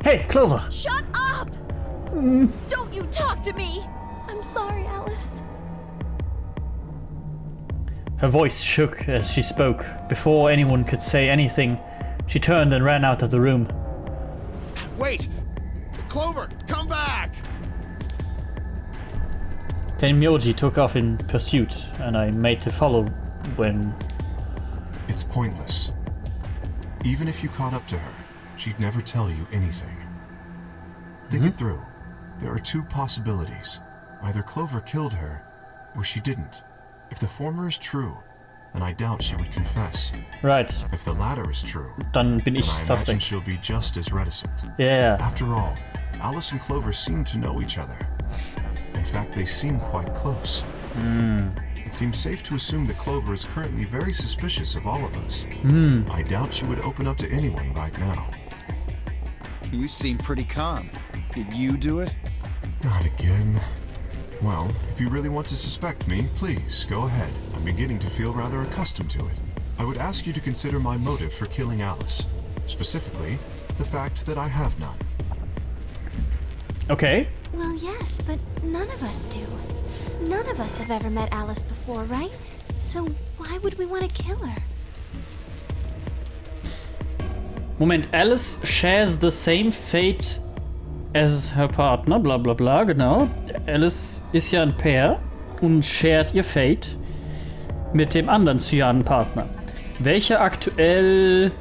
Speaker 1: Hey, Clover.
Speaker 8: Shut up! Don't you talk to me!
Speaker 5: I'm sorry, Alice.
Speaker 1: Her voice shook as she spoke. Before anyone could say anything, she turned and ran out of the room.
Speaker 4: Wait! Clover, come back!
Speaker 1: Tenmyoji took off in pursuit, and I made to follow when...
Speaker 9: It's pointless. Even if you caught up to her, she'd never tell you anything. Think it through. There are two possibilities. Either Clover killed her, or she didn't. If the former is true, then I doubt she would confess.
Speaker 1: Right.
Speaker 9: If the latter is true,
Speaker 1: Dann bin ich
Speaker 9: then I imagine
Speaker 1: suspect.
Speaker 9: she'll be just as reticent.
Speaker 1: Yeah.
Speaker 9: After all, Alice and Clover seem to know each other. In fact, they seem quite close. It seems safe to assume that Clover is currently very suspicious of all of us. I doubt she would open up to anyone right now.
Speaker 7: You seem pretty calm. Did you do it?
Speaker 9: Not again. Well, if you really want to suspect me, please, go ahead. I'm beginning to feel rather accustomed to it. I would ask you to consider my motive for killing Alice. Specifically, the fact that I have none.
Speaker 1: Okay.
Speaker 5: Well, yes, but none of us do. None of us have ever met Alice before, right? So why would we want to kill her?
Speaker 1: Moment, Alice shares the same fate as her partner, bla bla bla, genau. Alice ist ja ein Pair und shared ihr Fate mit dem anderen Cyanenpartner, welcher aktuell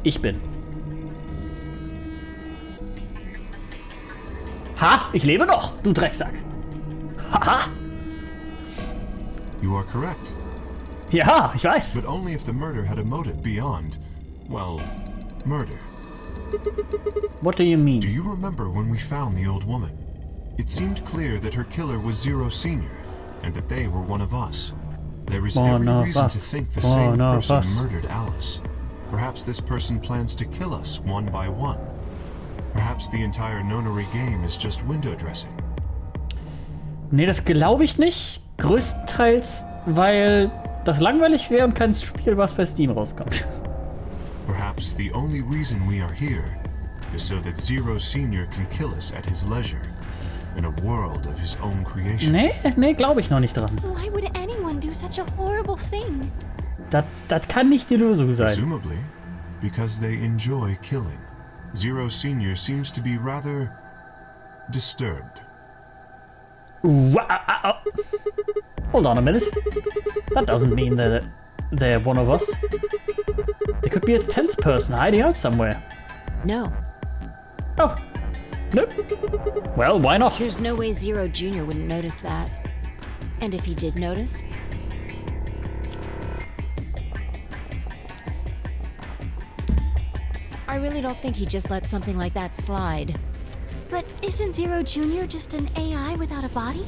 Speaker 1: ich bin. Ha, ich lebe noch, du Drecksack. Haha.
Speaker 9: You are correct.
Speaker 1: Ja, ich weiß.
Speaker 9: But only if the murder had a motive beyond, well, murder.
Speaker 1: What do you mean?
Speaker 9: Do you remember when we found the old woman? It seemed clear that her killer was Zero Senior, and that they were one of us. There is every reason to think the same person murdered Alice. Perhaps this person plans to kill us one by one. Perhaps the entire nonary game is just window dressing.
Speaker 1: Nee, das glaube ich nicht. Größtenteils, weil das langweilig wäre und kein Spiel, was bei Steam rauskommt.
Speaker 9: Perhaps the only reason we are here is so that Zero Senior can kill us at his leisure, in a world of his own creation.
Speaker 1: Nee, glaube ich noch nicht dran.
Speaker 5: Why would anyone do such a horrible thing?
Speaker 1: Das kann nicht die Lösung sein.
Speaker 9: Presumably, because they enjoy killing. Zero Senior seems to be rather disturbed.
Speaker 1: Hold on a minute. That doesn't mean that they're one of us. There could be a 10th person hiding out somewhere.
Speaker 12: No.
Speaker 1: Oh. Nope. Well, why not?
Speaker 12: There's no way Zero Jr. wouldn't notice that. And if he did notice... I really don't think he'd just let something like that slide.
Speaker 5: But isn't Zero Jr. just an AI without a body?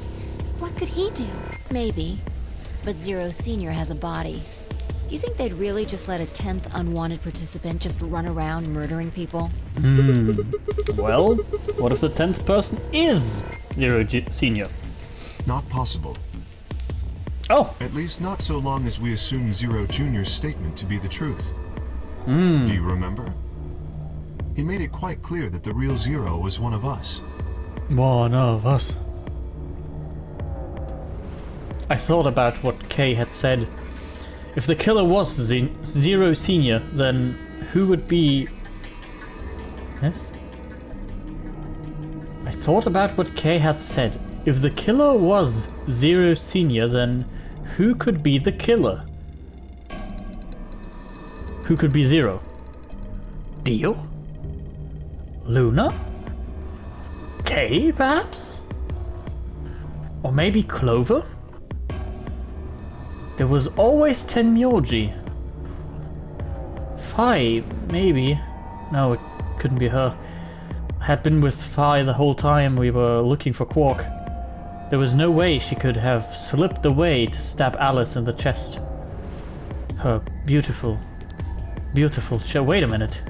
Speaker 5: What could he do?
Speaker 12: Maybe. But Zero Sr. has a body. Do you think they'd really just let a 10th unwanted participant just run around murdering people?
Speaker 1: Well, what if the 10th person is Zero Senior?
Speaker 9: Not possible.
Speaker 1: Oh.
Speaker 9: At least not so long as we assume Zero Jr.'s statement to be the truth. Do you remember? He made it quite clear that the real Zero was one of us.
Speaker 1: One of us. I thought about what Kay had said. If the killer was Zero Senior, then who would be... Yes? I thought about what Kay had said. If the killer was Zero Senior, then who could be the killer? Who could be Zero? Dio? Luna? Kay, perhaps? Or maybe Clover? There was always Tenmyoji. Fi, maybe. No, it couldn't be her. I had been with Fi the whole time we were looking for Quark. There was no way she could have slipped away to stab Alice in the chest. Her beautiful... Wait a minute.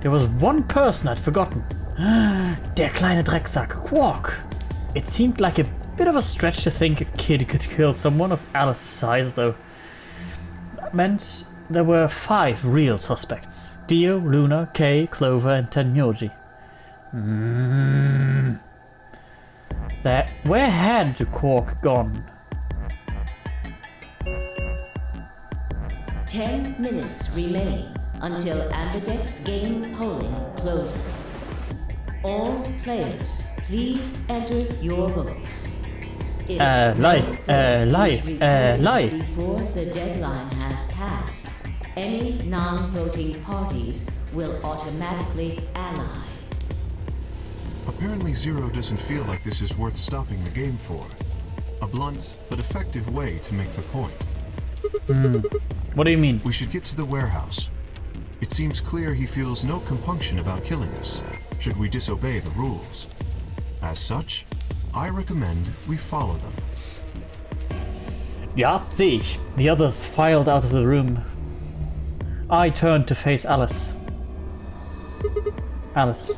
Speaker 1: There was one person I'd forgotten. Der kleine Drecksack, Quark. It seemed like a bit of a stretch to think a kid could kill someone of Alice's size, though. That meant there were 5 real suspects. Dio, Luna, Kay, Clover, and Tenmyoji. Where had the Quark gone?
Speaker 11: 10 minutes remain until Ambidex game polling closes. All players, please enter your votes.
Speaker 1: Live.
Speaker 11: Before the deadline has passed, any non-voting parties will automatically ally.
Speaker 9: Apparently Zero doesn't feel like this is worth stopping the game for. A blunt but effective way to make the point.
Speaker 1: What do you mean?
Speaker 9: We should get to the warehouse. It seems clear he feels no compunction about killing us, should we disobey the rules. As such, I recommend we follow them.
Speaker 1: Ja, sehe ich. The others filed out of the room. I turned to face Alice. Alice,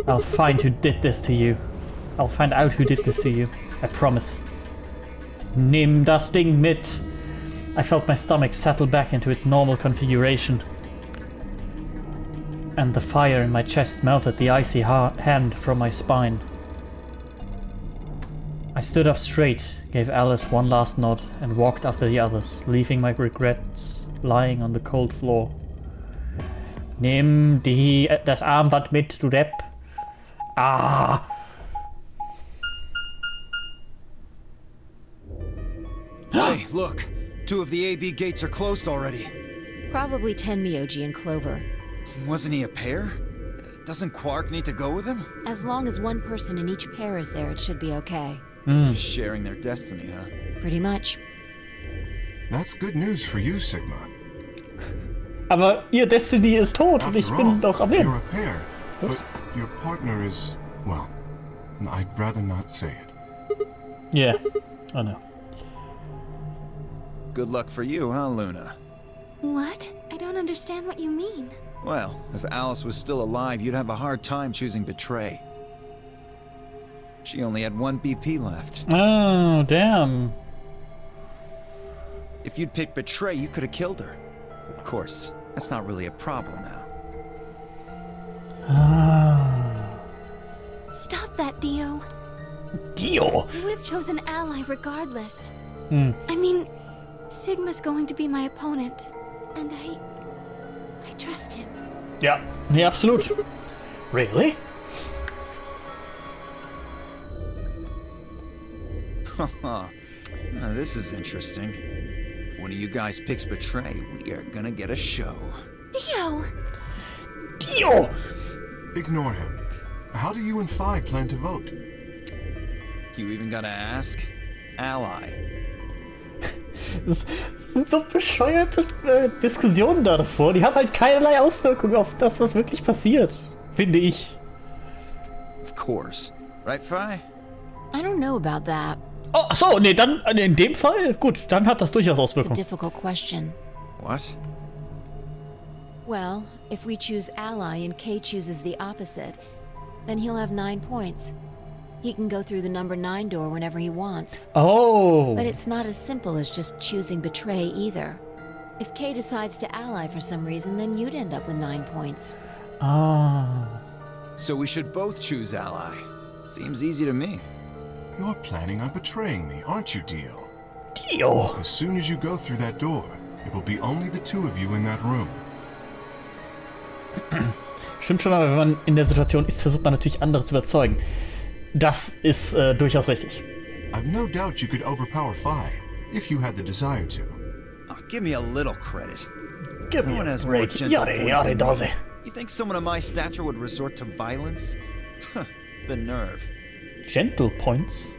Speaker 1: I'll find who did this to you. I'll find out who did this to you. I promise. Nimm das Ding mit. I felt my stomach settle back into its normal configuration. And the fire in my chest melted the icy hand from my spine. I stood up straight, gave Alice one last nod, and walked after the others, leaving my regrets lying on the cold floor. Nimm das Armband mit, du Depp. Ah!
Speaker 7: Hey, look! 2 of the AB gates are closed already.
Speaker 12: Probably Tenmyoji and Clover.
Speaker 7: Wasn't he a pair? Doesn't Quark need to go with him?
Speaker 12: As long as one person in each pair is there, it should be okay.
Speaker 7: Sharing their destiny, huh?
Speaker 12: Pretty much.
Speaker 9: That's good news for you, Sigma.
Speaker 1: Aber ihr Destiny ist tot und ich
Speaker 9: After
Speaker 1: bin
Speaker 9: all,
Speaker 1: doch am Leben.
Speaker 9: you're a pair, but your partner is, well, I'd rather not say it.
Speaker 1: Yeah, I know.
Speaker 7: Good luck for you, huh, Luna?
Speaker 5: What? I don't understand what you mean.
Speaker 7: Well, if Alice was still alive, you'd have a hard time choosing Betray. She only had 1 BP left.
Speaker 1: Oh, damn.
Speaker 7: If you'd picked Betray, you could have killed her. Of course, that's not really a problem now.
Speaker 5: Stop that, Dio.
Speaker 1: Dio?
Speaker 5: I would have chosen Ally regardless.
Speaker 1: Hmm.
Speaker 5: I mean, Sigma's going to be my opponent, and I trust him.
Speaker 1: Ja, nee, absolut. Really?
Speaker 7: Now, this is interesting. If one of you guys picks Betray, we are gonna get a show.
Speaker 5: Dio!
Speaker 1: Dio!
Speaker 9: Ignore him. How do you and Phi plan to vote?
Speaker 7: You even gotta ask? Ally.
Speaker 1: Das sind so bescheuerte Diskussionen da davor. Die haben halt keinerlei Auswirkungen auf das, was wirklich passiert. Finde ich.
Speaker 7: Of course. Right, Phi?
Speaker 12: I don't know about that.
Speaker 1: Oh, ach so, nee, dann in dem Fall, gut, dann hat das durchaus
Speaker 12: It's a
Speaker 1: Auswirkungen.
Speaker 12: difficult question.
Speaker 7: What?
Speaker 12: Well, if we choose Ally and Kay chooses the opposite, then he'll have 9 points. He can go through the number 9 door whenever he wants.
Speaker 1: Oh.
Speaker 12: But it's not as simple as just choosing Betray either. If Kay decides to ally for some reason, then you'd end up with 9 points.
Speaker 1: Ah.
Speaker 7: So we should both choose Ally. Seems easy to me.
Speaker 9: You're planning on betraying me, aren't you, Dio?
Speaker 1: Dio.
Speaker 9: As soon as you go through that door, it will be only the 2 of you in that room.
Speaker 1: Stimmt schon, aber wenn man in der Situation ist, versucht man natürlich andere zu überzeugen. Das ist durchaus richtig.
Speaker 9: I've no doubt you could overpower Phi, if you had the desire to.
Speaker 7: Oh, give me a little credit.
Speaker 1: Give
Speaker 7: No
Speaker 1: me
Speaker 7: one
Speaker 1: a
Speaker 7: has more
Speaker 1: break.
Speaker 7: gentle
Speaker 1: Yare,
Speaker 7: points
Speaker 1: yare,
Speaker 7: than
Speaker 1: Dose.
Speaker 7: me. You think someone of my stature would resort to violence? The nerve.
Speaker 1: Gentle Points?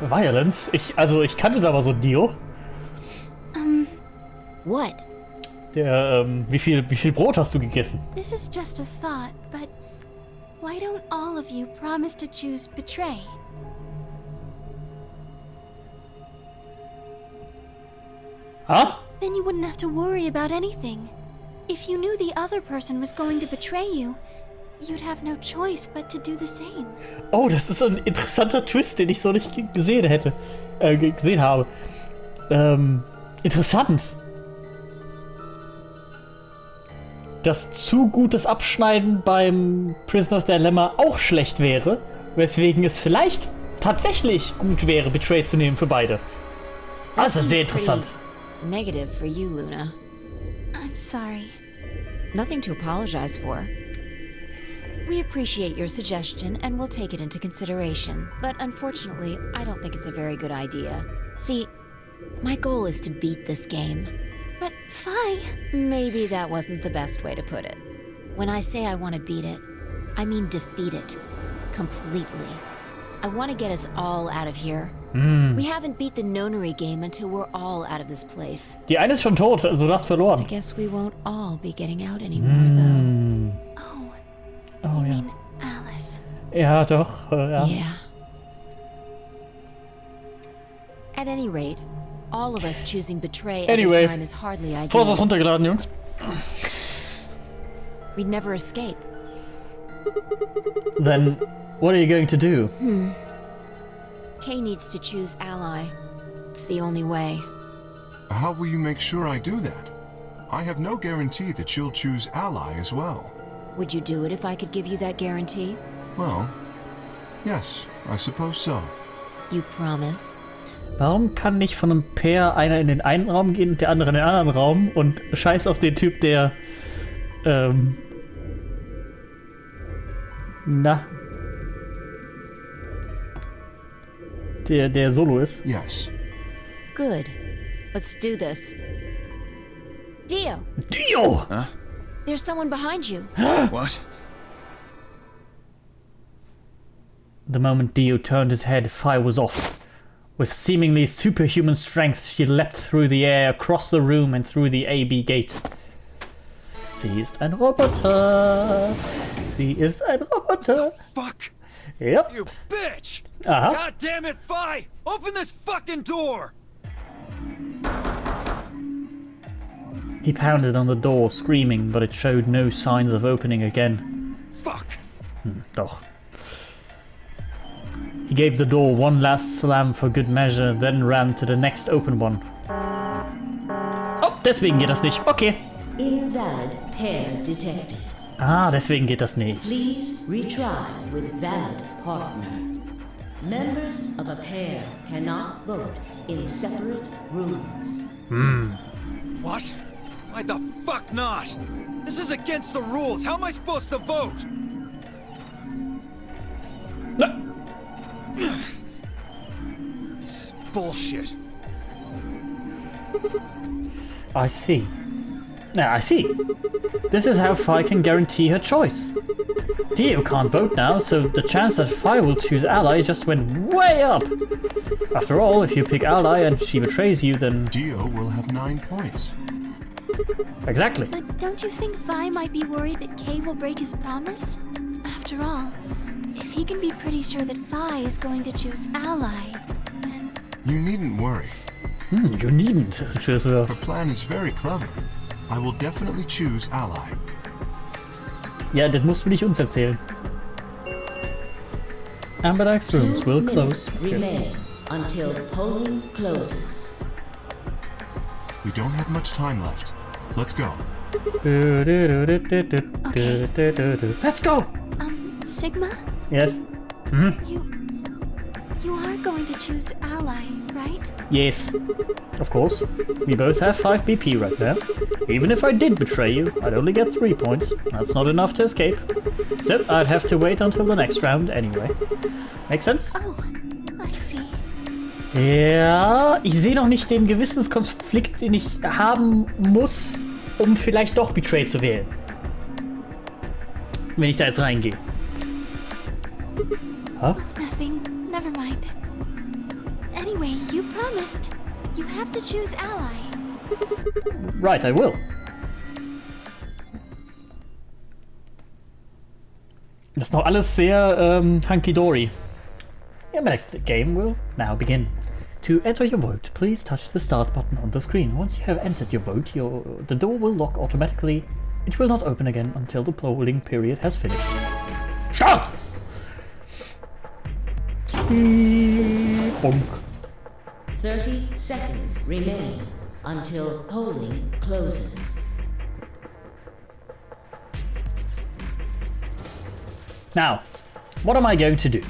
Speaker 1: Violence? Ich kannte da mal so einen Dio.
Speaker 12: What?
Speaker 1: Der, wie viel Brot hast du gegessen?
Speaker 5: This is just a thought, but why don't all of you promise to choose Betray?
Speaker 1: Huh?
Speaker 5: Then you wouldn't have to worry about anything. If you knew the other person was going to betray you, you'd have no choice but to do the same.
Speaker 1: Oh, das ist ein interessanter Twist, den ich so nicht gesehen habe. Interessant. Dass zu gutes Abschneiden beim Prisoner's Dilemma auch schlecht wäre, weswegen es vielleicht tatsächlich gut wäre, Betray zu nehmen für beide. Das ist sehr interessant.
Speaker 12: Negative for you, Luna.
Speaker 5: I'm sorry.
Speaker 12: Nothing to apologize for. We appreciate your suggestion and we'll take it into consideration, but unfortunately, I don't think it's a very good idea. See, my goal is to beat this game.
Speaker 5: But, Fi...
Speaker 12: Maybe that wasn't the best way to put it. When I say I want to beat it, I mean defeat it. Completely. I want to get us all out of here. We haven't beat the nonary game until we're all out of this place.
Speaker 1: Die eine ist schon tot, also du hast verloren.
Speaker 12: I guess we won't all be getting out anymore, though.
Speaker 5: Oh, you mean Alice?
Speaker 1: Ja, doch, ja.
Speaker 12: Yeah. At any rate, all of us choosing betray every time is hardly ideal.
Speaker 1: Vorsatz runtergeladen, Jungs.
Speaker 12: We'd never escape.
Speaker 1: Then, what are you going to do?
Speaker 12: Kay needs to choose ally. It's the only way.
Speaker 9: How will you make sure I do that? I have no guarantee that she'll choose ally as well.
Speaker 12: Would you do it if I could give you that guarantee?
Speaker 9: Well, yes, I suppose so.
Speaker 12: You promise?
Speaker 1: Warum kann nicht von einem Pair einer in den einen Raum gehen und der andere in den anderen Raum und scheiß auf den Typ, der der Solo ist?
Speaker 9: Yes.
Speaker 12: Good. Let's do this. Dio!
Speaker 1: Dio!
Speaker 7: Huh?
Speaker 12: There's someone behind you.
Speaker 7: What?
Speaker 1: The moment Dio turned his head, fire was off. With seemingly superhuman strength, she leapt through the air, across the room and through the AB gate. Sie ist ein Roboter. Sie ist ein Roboter.
Speaker 7: Fuck!
Speaker 1: Yep.
Speaker 7: You bitch!
Speaker 1: Aha.
Speaker 7: God damn it, Fi! Open this fucking door!
Speaker 1: He pounded on the door, screaming, but it showed no signs of opening again.
Speaker 7: Fuck!
Speaker 1: Doch. He gave the door one last slam for good measure, then ran to the next open one. Oh, deswegen geht das nicht. Okay.
Speaker 11: Invalid pair detected.
Speaker 1: Ah, deswegen geht das nicht.
Speaker 11: Please retry with valid partner. Members of a pair cannot vote in separate rooms.
Speaker 7: What? Why the fuck not? This is against the rules. How am I supposed to vote? This is bullshit.
Speaker 1: I see. I see. This is how Fi can guarantee her choice. Dio can't vote now, so the chance that Fi will choose ally just went way up. After all, if you pick ally and she betrays you, then...
Speaker 9: Dio will have 9 points.
Speaker 1: Exactly.
Speaker 5: But don't you think Vi might be worried that Kay will break his promise? After all, if he can be pretty sure that Vi is going to choose ally, then...
Speaker 9: You needn't worry.
Speaker 1: You needn't.
Speaker 9: Her plan is very clever. I will definitely choose ally.
Speaker 1: Ja, das musst du nicht uns erzählen. Amberdax rooms will close.
Speaker 11: Remain until polling closes.
Speaker 9: We don't have much time left. Let's go.
Speaker 1: Let's go!
Speaker 5: Sigma?
Speaker 1: Yes?
Speaker 5: You are going to choose ally, right?
Speaker 1: Yes. Of course. We both have 5 BP right now. Even if I did betray you, I'd only get 3 points. That's not enough to escape. So I'd have to wait until the next round anyway. Make sense?
Speaker 5: Oh, I see.
Speaker 1: Ja, ich sehe noch nicht den Gewissenskonflikt, den ich haben muss, um vielleicht doch Betray zu wählen. Wenn ich da jetzt reingehe. Huh?
Speaker 5: Nothing. Never mind. Anyway, you promised. You have to choose ally.
Speaker 1: Right, I will. Das ist noch alles sehr hunky-dory. Your next game will now begin. To enter your vote, please touch the start button on the screen. Once you have entered your vote, the door will lock automatically It will not open again until the polling period has finished. Start! Bonk.
Speaker 11: 30 seconds remain until polling closes.
Speaker 1: Now, what am I going to do?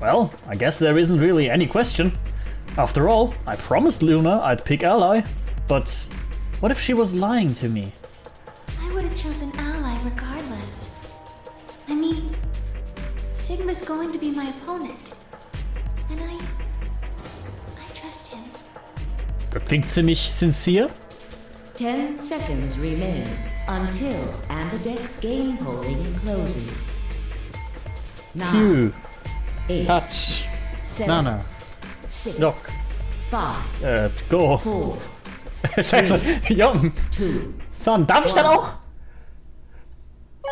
Speaker 1: Well, I guess there isn't really any question. After all, I promised Luna I'd pick ally, but what if she was lying to me?
Speaker 5: I would have chosen ally regardless. I mean, Sigma's going to be my opponent. And I trust him.
Speaker 1: Das klingt ziemlich sincere.
Speaker 11: 10 seconds remain until Ambidex's game polling closes. 9, 8,
Speaker 1: Quatsch.
Speaker 11: 7,
Speaker 1: Nana.
Speaker 11: 6,
Speaker 1: Doch.
Speaker 11: 5,
Speaker 1: Go.
Speaker 11: 4,
Speaker 1: Scheiße. Jung.
Speaker 11: 2,
Speaker 1: Son, darf ich dann auch?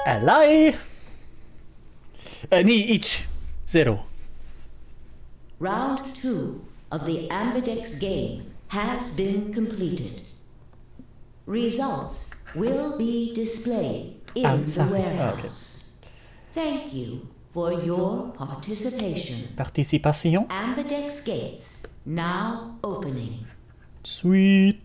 Speaker 1: Ally. Nee, each. 0.
Speaker 11: Round 2 of the Ambidex game has been completed. Results will be displayed in
Speaker 1: Outside.
Speaker 11: the warehouse. Thank you for your participation.
Speaker 1: Participation.
Speaker 11: Ambidex gates now opening.
Speaker 1: Sweet.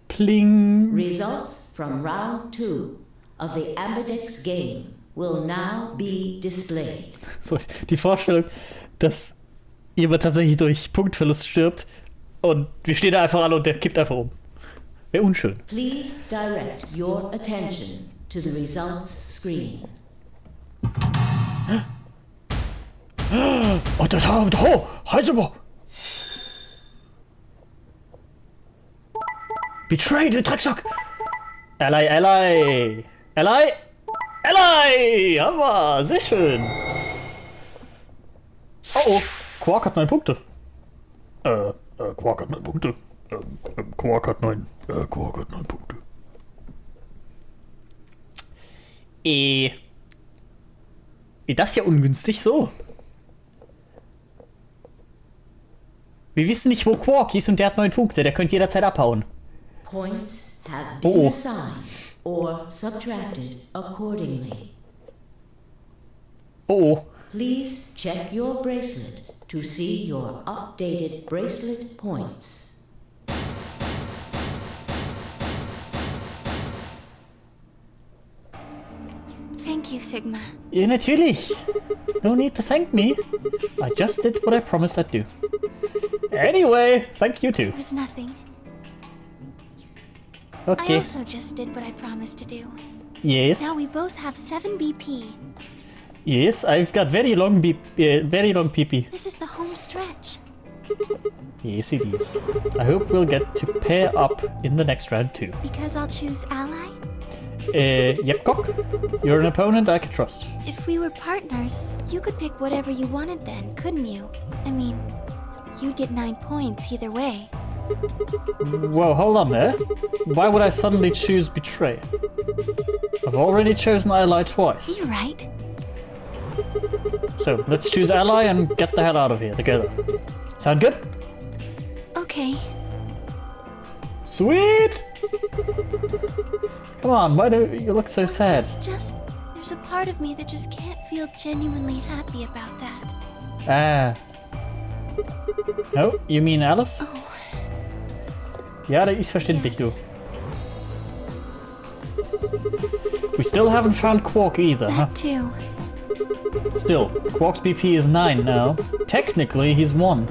Speaker 1: Pling.
Speaker 11: Results from round 2 of the Ambidex game will now be displayed.
Speaker 1: So, die Vorstellung, dass jemand tatsächlich durch Punktverlust stirbt und wir stehen da einfach alle und der kippt einfach um. Wäre unschön.
Speaker 11: Please direct your attention to the results screen.
Speaker 1: Oh, das haben wir. Heiße. Betray, du Drecksack! Ally. Haben wir! Sehr schön! Oh, Quark hat 9 Punkte. Quark hat 9 Punkte. Quark hat 9 Punkte. Das ist ja ungünstig so. Wir wissen nicht, wo Quark ist und der hat 9 Punkte. Der könnte jederzeit abhauen.
Speaker 11: Points have been assigned or subtracted accordingly. Please check your bracelet to see your updated bracelet points.
Speaker 5: Thank you, Sigma.
Speaker 1: Ja, natürlich. No need to thank me. I just did what I promised I'd do. Anyway, thank you too.
Speaker 5: It was nothing.
Speaker 1: Okay.
Speaker 5: I also just did what I promised to do.
Speaker 1: Yes.
Speaker 5: Now we both have 7 BP.
Speaker 1: Yes, I've got very long PP.
Speaker 5: This is the home stretch.
Speaker 1: Yes, it is. I hope we'll get to pair up in the next round too.
Speaker 5: Because I'll choose ally?
Speaker 1: Yep, cock. You're an opponent I can trust.
Speaker 5: If we were partners, you could pick whatever you wanted then, couldn't you? I mean, you'd get 9 points either way.
Speaker 1: Whoa, hold on there. Why would I suddenly choose Betray? I've already chosen Ally twice.
Speaker 5: You're right.
Speaker 1: So, let's choose Ally and get the hell out of here together. Sound good?
Speaker 5: Okay.
Speaker 1: Sweet! Come on, why do you look so sad?
Speaker 5: It's just, there's a part of me that just can't feel genuinely happy about that.
Speaker 1: Ah. Oh, you mean Alice?
Speaker 5: Oh.
Speaker 1: Ja, das ist verständlich,
Speaker 5: Yes.
Speaker 1: du. We still haven't found Quark either, huh?
Speaker 5: That too.
Speaker 1: Still, Quark's BP is 9 now. Technically, he's 1.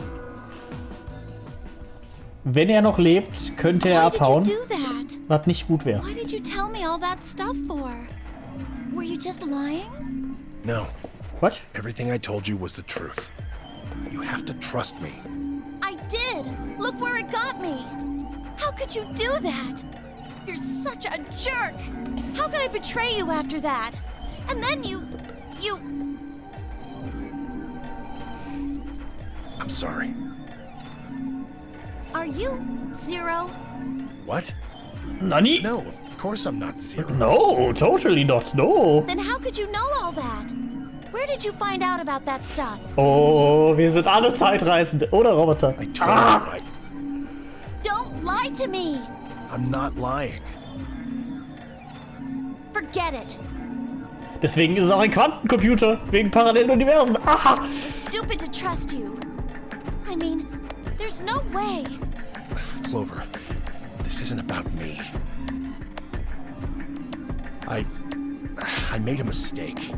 Speaker 1: Wenn er noch lebt, könnte er abhauen,
Speaker 5: Why did you do that?
Speaker 1: was nicht gut wäre.
Speaker 5: Why did you tell me all that stuff for? Were you just lying?
Speaker 4: No.
Speaker 1: What?
Speaker 4: Everything I told you was the truth. You have to trust me.
Speaker 5: I did! Look where it got me! How could you do that? You're such a jerk! How could I betray you after that? And then you...
Speaker 4: I'm sorry.
Speaker 5: Are you Zero?
Speaker 4: What?
Speaker 1: Nani?
Speaker 4: No, of course I'm not Zero.
Speaker 1: No, totally not, no.
Speaker 5: Then how could you know all that?
Speaker 8: Where did you find out about that stuff?
Speaker 1: Oh, wir sind alle Zeitreisende. Oder Roboter?
Speaker 4: I told you
Speaker 8: Don't lie to me!
Speaker 4: I'm not lying.
Speaker 8: Forget it.
Speaker 1: Deswegen ist es auch ein Quantencomputer. Wegen parallelen Universen. Aha!
Speaker 8: It's stupid to trust you. I mean, there's no way.
Speaker 4: Clover, this isn't about me. I made a mistake.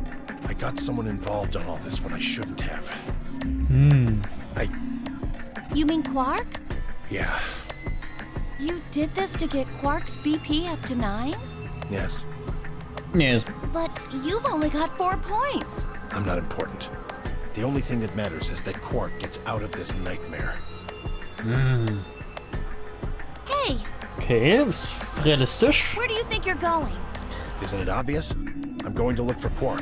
Speaker 4: I got someone involved on all this when I shouldn't have.
Speaker 8: You mean Quark?
Speaker 4: Yeah,
Speaker 8: You did this to get Quark's BP up to 9?
Speaker 4: yes.
Speaker 1: Yes.
Speaker 8: But you've only got 4 points.
Speaker 4: I'm not important. The only thing that matters is that Quark gets out of this nightmare.
Speaker 8: Hey,
Speaker 1: Okay, ist realistisch.
Speaker 8: where do you think you're going?
Speaker 4: Isn't it obvious? I'm going to look for Quark.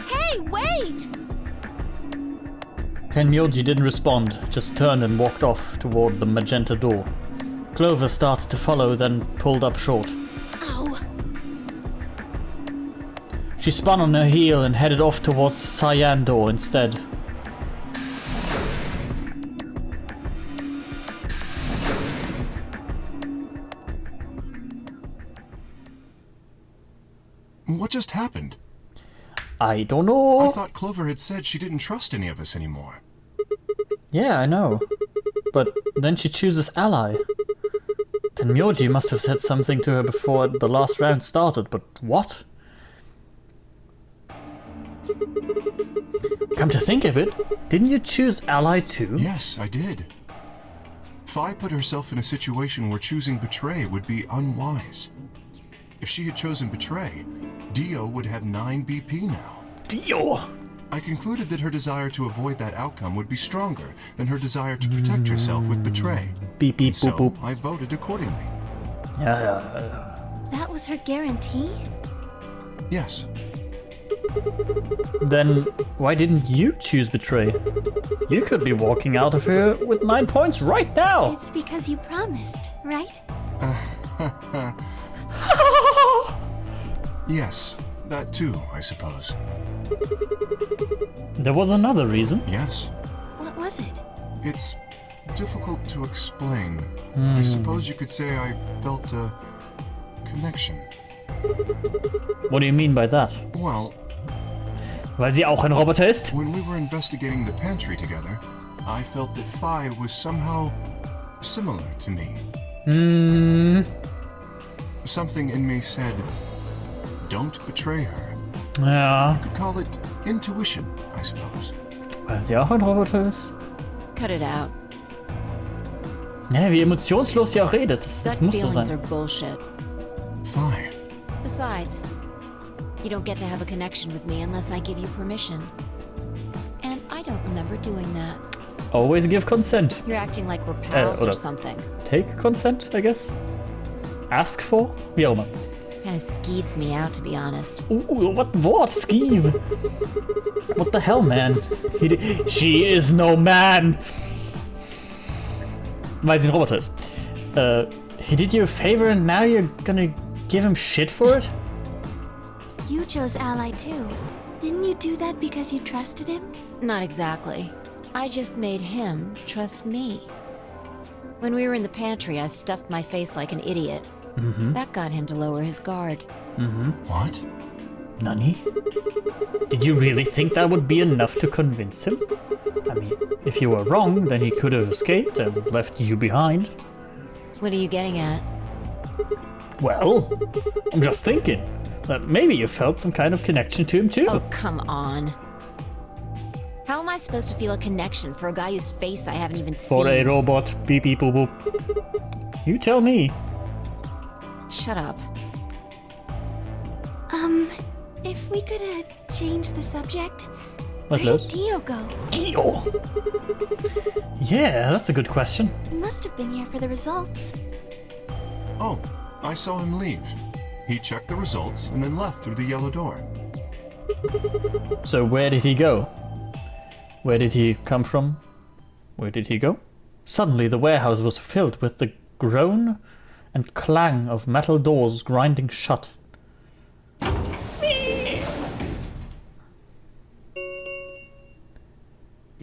Speaker 8: Hey, wait!
Speaker 1: Tenmyoji didn't respond, just turned and walked off toward the magenta door. Clover started to follow, then pulled up short.
Speaker 8: Ow.
Speaker 1: She spun on her heel and headed off towards the cyan door instead.
Speaker 9: What just happened?
Speaker 1: I don't know.
Speaker 9: I thought Clover had said she didn't trust any of us anymore.
Speaker 1: Yeah, I know. But then she chooses ally. Tenmyoji must have said something to her before the last round started, but what? Come to think of it, didn't you choose ally too?
Speaker 9: Yes, I did. Fi put herself in a situation where choosing betray would be unwise. If she had chosen betray, Dio would have 9 BP now.
Speaker 1: Dio!
Speaker 9: I concluded that her desire to avoid that outcome would be stronger than her desire to protect herself with betray.
Speaker 1: Beep beep
Speaker 9: So
Speaker 1: boop boop.
Speaker 9: I voted accordingly.
Speaker 1: Yeah.
Speaker 8: That was her guarantee?
Speaker 9: Yes.
Speaker 1: Then why didn't you choose betray? You could be walking out of here with 9 points right now.
Speaker 8: It's because you promised, right?
Speaker 9: Yes, that too, I suppose.
Speaker 1: There was another reason.
Speaker 9: Yes.
Speaker 8: What was it?
Speaker 9: It's difficult to explain. I suppose you could say I felt a connection.
Speaker 1: What do you mean by that?
Speaker 9: Well,
Speaker 1: Weil sie auch ein Roboter ist?
Speaker 9: when we were investigating the pantry together, I felt that Fi was somehow similar to me. Something in me said, don't betray her.
Speaker 1: Ja.
Speaker 9: You could call it intuition, I suppose.
Speaker 1: Weil sie auch ein Roboter ist?
Speaker 12: Cut it out.
Speaker 1: Ja, wie emotionslos sie auch redet. Das
Speaker 12: Gut
Speaker 1: muss so
Speaker 12: feelings
Speaker 1: sein.
Speaker 12: are bullshit.
Speaker 9: Fi.
Speaker 12: Besides, you don't get to have a connection with me unless I give you permission. And I don't remember doing that.
Speaker 1: Always give consent.
Speaker 12: You're acting like we're pals or
Speaker 1: oder
Speaker 12: something.
Speaker 1: Take consent, I guess. Ask for? Wie auch immer.
Speaker 12: Kinda skeeves me out, to be honest.
Speaker 1: What? Skeeve? What the hell, man? She is no man! Weil sie ein Roboter ist. He did you a favor and now you're gonna give him shit for it?
Speaker 8: You chose ally too. Didn't you do that because you trusted him?
Speaker 12: Not exactly. I just made him trust me. When we were in the pantry, I stuffed my face like an idiot. That got him to lower his guard.
Speaker 9: What?
Speaker 1: Nani? Did you really think that would be enough to convince him? I mean, if you were wrong, then he could have escaped and left you behind.
Speaker 12: What are you getting at?
Speaker 1: Well, I'm just thinking that maybe you felt some kind of connection to him too.
Speaker 12: Oh, come on. How am I supposed to feel a connection for a guy whose face I haven't even seen?
Speaker 1: For a robot, beep beep boop boop. You tell me.
Speaker 12: Shut up.
Speaker 8: If we could change the subject,
Speaker 1: What's
Speaker 8: where
Speaker 1: this?
Speaker 8: did Dio go?
Speaker 1: Dio? Yeah, that's a good question.
Speaker 8: He must have been here for the results.
Speaker 9: Oh, I saw him leave. He checked the results and then left through the yellow door.
Speaker 1: So where did he go? Where did he come from? Where did he go? Suddenly the warehouse was filled with the groan and clang of metal doors grinding shut.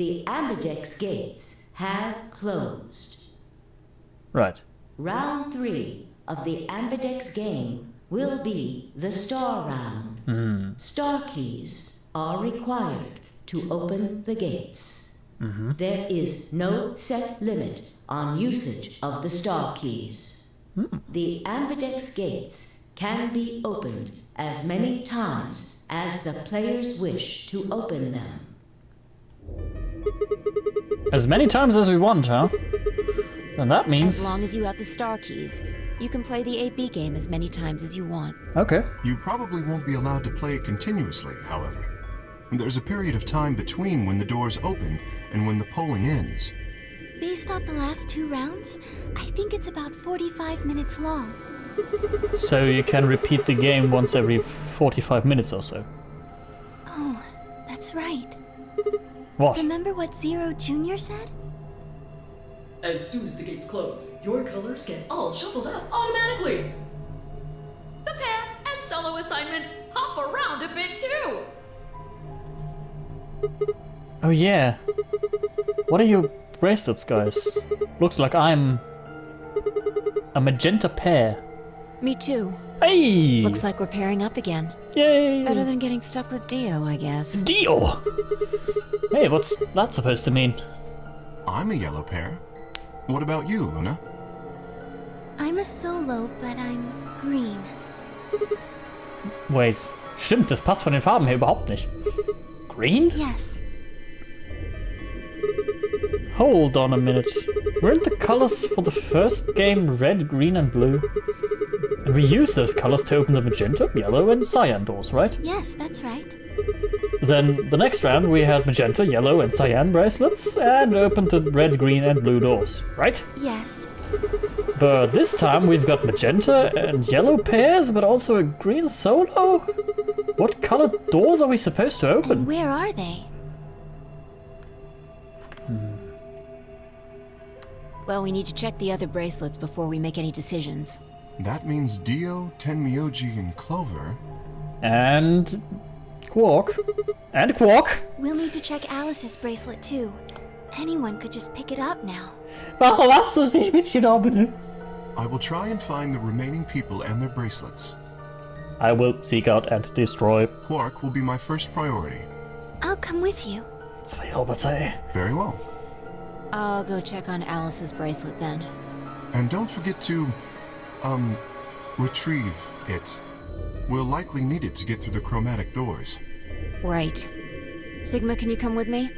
Speaker 11: The ambidex gates have closed.
Speaker 1: Right.
Speaker 11: Round 3 of the ambidex game will be the star round. Star keys are required to open the gates. There is no set limit on usage of the star keys. The ambidex gates can be opened as many times as the players wish to open them.
Speaker 1: As many times as we want, huh? And that means...
Speaker 12: As long as you have the star keys, you can play the AB game as many times as you want.
Speaker 1: Okay.
Speaker 9: You probably won't be allowed to play it continuously, however. There's a period of time between when the doors open and when the polling ends.
Speaker 5: Based off the last 2 rounds, I think it's about 45 minutes long.
Speaker 1: So you can repeat the game once every 45 minutes or so.
Speaker 5: Oh, that's right.
Speaker 1: What?
Speaker 5: Remember what Zero Jr. said?
Speaker 13: As soon as the gates close, your colors get all shuffled up automatically.
Speaker 8: The pair and solo assignments hop around a bit too.
Speaker 1: Oh yeah. What are your bracelets, guys? Looks like I'm a magenta pair.
Speaker 12: Me too.
Speaker 1: Hey!
Speaker 12: Looks like we're pairing up again.
Speaker 1: Yay!
Speaker 12: Better than getting stuck with Dio, I guess.
Speaker 1: Dio! Hey, what's that supposed to mean?
Speaker 9: I'm a yellow pair. What about you, Luna?
Speaker 5: I'm a solo, but I'm green.
Speaker 1: Wait, stimmt, das passt von den Farben her überhaupt nicht. Green?
Speaker 5: Yes.
Speaker 1: Hold on a minute. Weren't the colors for the first game red, green and blue? And we used those colors to open the magenta, yellow and cyan doors, right?
Speaker 5: Yes, that's right.
Speaker 1: Then the next round we had magenta, yellow and cyan bracelets and opened the red, green and blue doors, right?
Speaker 5: Yes.
Speaker 1: But this time we've got magenta and yellow pairs, but also a green solo? What colored doors are we supposed to open?
Speaker 5: And where are they?
Speaker 12: Well, we need to check the other bracelets before we make any decisions.
Speaker 9: That means Dio, Tenmyoji, and Clover.
Speaker 1: And Quark. And Quark.
Speaker 5: We'll need to check Alice's bracelet too. Anyone could just pick it up now.
Speaker 1: Warum hast du es nicht mitgenommen?
Speaker 9: I will try and find the remaining people and their bracelets.
Speaker 1: I will seek out and destroy.
Speaker 9: Quark will be my first priority.
Speaker 5: I'll come with you.
Speaker 1: Zwei Roboter.
Speaker 9: Very well.
Speaker 12: I'll go check on Alice's bracelet then.
Speaker 9: And don't forget to, retrieve it. We'll likely need it to get through the chromatic doors.
Speaker 12: Right. Sigma, can you come with me?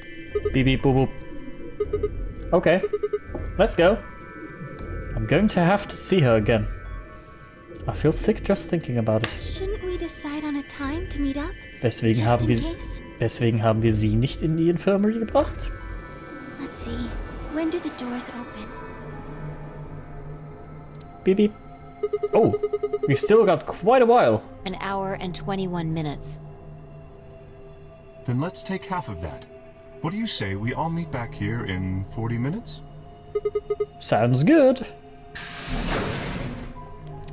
Speaker 1: Beep beep boop boop. Okay. Let's go. I'm going to have to see her again. I feel sick just thinking about it.
Speaker 5: Shouldn't we decide on a time to meet up?
Speaker 1: Deswegen haben wir sie nicht in die Infirmary gebracht.
Speaker 5: Let's see. When do the doors open?
Speaker 1: Beep beep. Oh, we've still got quite a while.
Speaker 12: An hour and 21 minutes.
Speaker 9: Then let's take half of that. What do you say we all meet back here in 40 minutes?
Speaker 1: Sounds good.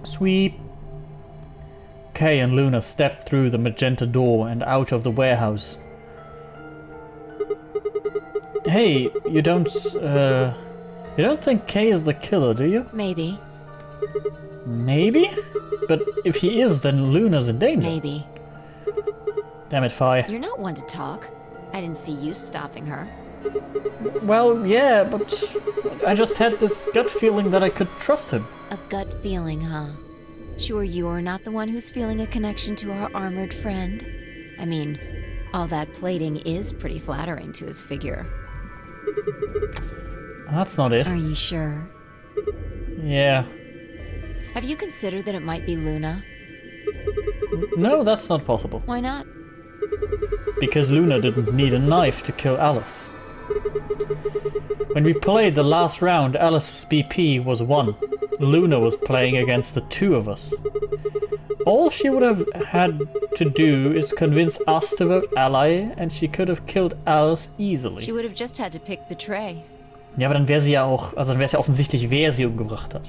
Speaker 1: Sweep. Kay and Luna step through the magenta door and out of the warehouse. Hey, you don't think Kay is the killer, do you?
Speaker 12: Maybe.
Speaker 1: Maybe? But if he is, then Luna's in danger.
Speaker 12: Maybe.
Speaker 1: Damn it, Fi.
Speaker 12: You're not one to talk. I didn't see you stopping her.
Speaker 1: Well, yeah, but I just had this gut feeling that I could trust him.
Speaker 12: A gut feeling, huh? Sure you're not the one who's feeling a connection to our armored friend? I mean, all that plating is pretty flattering to his figure.
Speaker 1: That's not it.
Speaker 12: Are you sure?
Speaker 1: Yeah.
Speaker 12: Have you considered that it might be Luna?
Speaker 1: No, that's not possible.
Speaker 12: Why not?
Speaker 1: Because Luna didn't need a knife to kill Alice. When we played the last round, Alice's BP was 1. Luna was playing against the 2 of us. All she would have had to do is convince us to vote ally, and she could have killed Alice easily.
Speaker 12: She would have just had to pick betray.
Speaker 1: Ja, aber dann wäre sie ja auch, also dann wäre es ja offensichtlich, wer sie umgebracht hat.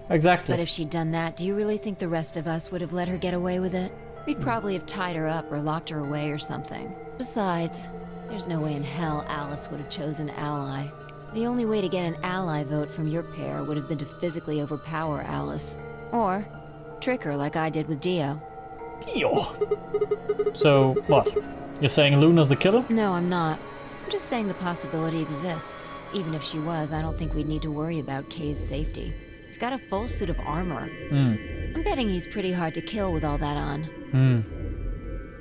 Speaker 1: Exactly.
Speaker 12: But if she'd done that, do you really think the rest of us would have let her get away with it? We'd probably have tied her up or locked her away or something. Besides, There's no way in hell Alice would have chosen ally. The only way to get an ally vote from your pair would have been to physically overpower Alice. Or trick her like I did with Dio.
Speaker 1: Dio? So, what? You're saying Luna's the killer?
Speaker 12: No, I'm not. I'm just saying the possibility exists. Even if she was, I don't think we'd need to worry about Kay's safety. He's got a full suit of armor. I'm betting he's pretty hard to kill with all that on.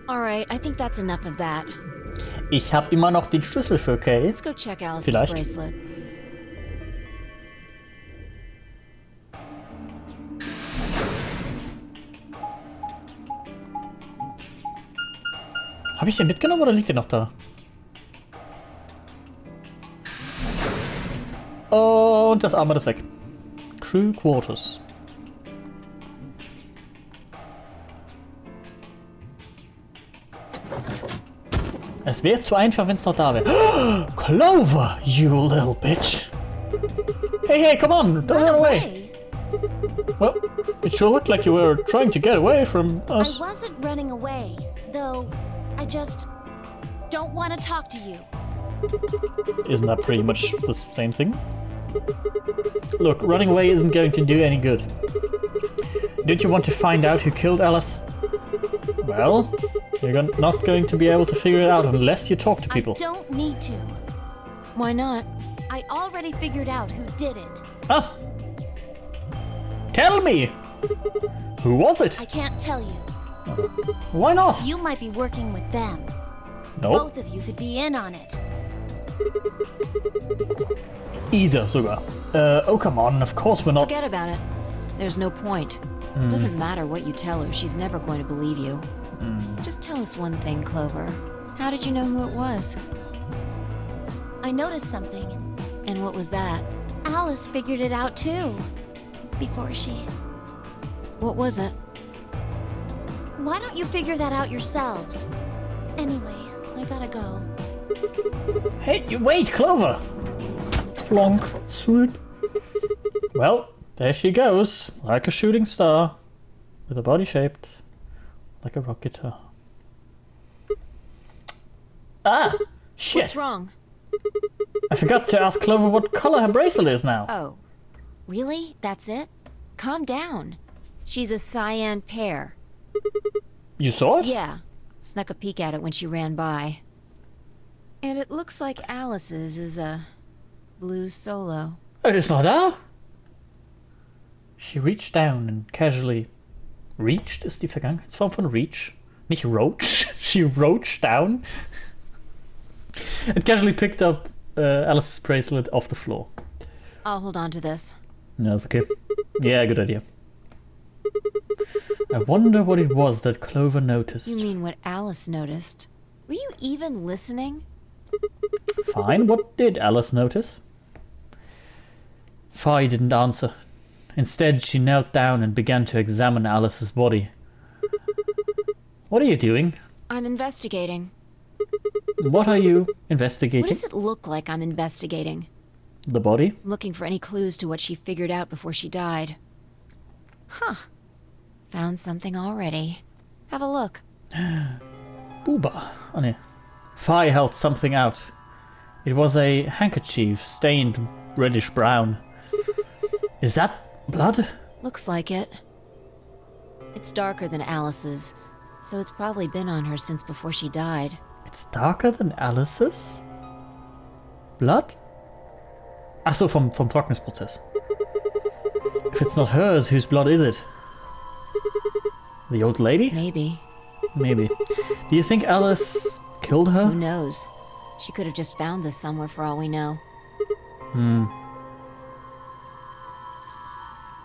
Speaker 12: Alright, I think that's enough of that.
Speaker 1: Ich hab immer noch den Schlüssel für Kay.
Speaker 12: Let's go check Alice's
Speaker 1: Vielleicht.
Speaker 12: bracelet.
Speaker 1: Hab ich den mitgenommen oder liegt der noch da? Und das Armband ist weg. Crew Quarters. Es wäre zu einfach, wenn es noch da wäre. Clover, you little bitch. Hey, come on, don't run away. Well, it sure looked like you were trying to get away from us.
Speaker 12: I wasn't running away, though I just don't want to talk to you.
Speaker 1: Isn't that pretty much the same thing? Look, running away isn't going to do any good. Don't you want to find out who killed Alice? Well, you're not going to be able to figure it out unless you talk to people.
Speaker 12: I don't need to. Why not? I already figured out who did it.
Speaker 1: Ah! Tell me! Who was it?
Speaker 12: I can't tell you.
Speaker 1: Why not?
Speaker 12: You might be working with them.
Speaker 1: No.
Speaker 12: Both of you could be in on it.
Speaker 1: Either sogar. Oh come on, of course we're not.
Speaker 12: Forget about it. There's no point. Doesn't matter what you tell her, she's never going to believe you. Just tell us one thing, Clover. How did you know who it was? I noticed something. And what was that? Alice figured it out too. Before she... What was it? Why don't you figure that out yourselves? Anyway, I gotta go.
Speaker 1: Hey, you wait, Clover! Flonk, swoop. Well, there she goes, like a shooting star, with a body shaped like a rock guitar. Ah! Shit!
Speaker 12: What's wrong?
Speaker 1: I forgot to ask Clover what color her bracelet is now.
Speaker 12: Oh. Really? That's it? Calm down. She's a cyan pear.
Speaker 1: You saw it?
Speaker 12: Yeah. Snuck a peek at it when she ran by. And it looks like Alice's is a blue solo.
Speaker 1: It is not her! She reached down and casually... Reached ist die Vergangenheitsform von reach. Nicht roach. She roached down. And casually picked up Alice's bracelet off the floor.
Speaker 12: I'll hold on to this.
Speaker 1: No, that's okay. Yeah, good idea. I wonder what it was that Clover noticed.
Speaker 12: You mean what Alice noticed? Were you even listening?
Speaker 1: Fine, what did Alice notice? Fi didn't answer. Instead, she knelt down and began to examine Alice's body. What are you doing?
Speaker 12: I'm investigating.
Speaker 1: What are you investigating?
Speaker 12: What does it look like I'm investigating?
Speaker 1: The body?
Speaker 12: I'm looking for any clues to what she figured out before she died. Huh. Found something already. Have a look.
Speaker 1: Booba. Oh, nee. Fi held something out. It was a handkerchief stained reddish brown. Is that blood?
Speaker 12: Looks like it. It's darker than Alice's, so it's probably been on her since before she died.
Speaker 1: It's darker than Alice's? Blood? Ach so, vom Trocknungsprozess. If it's not hers, whose blood is it? The old lady?
Speaker 12: Maybe.
Speaker 1: Maybe. Do you think Alice killed her?
Speaker 12: Who knows? She could have just found this somewhere for all we know.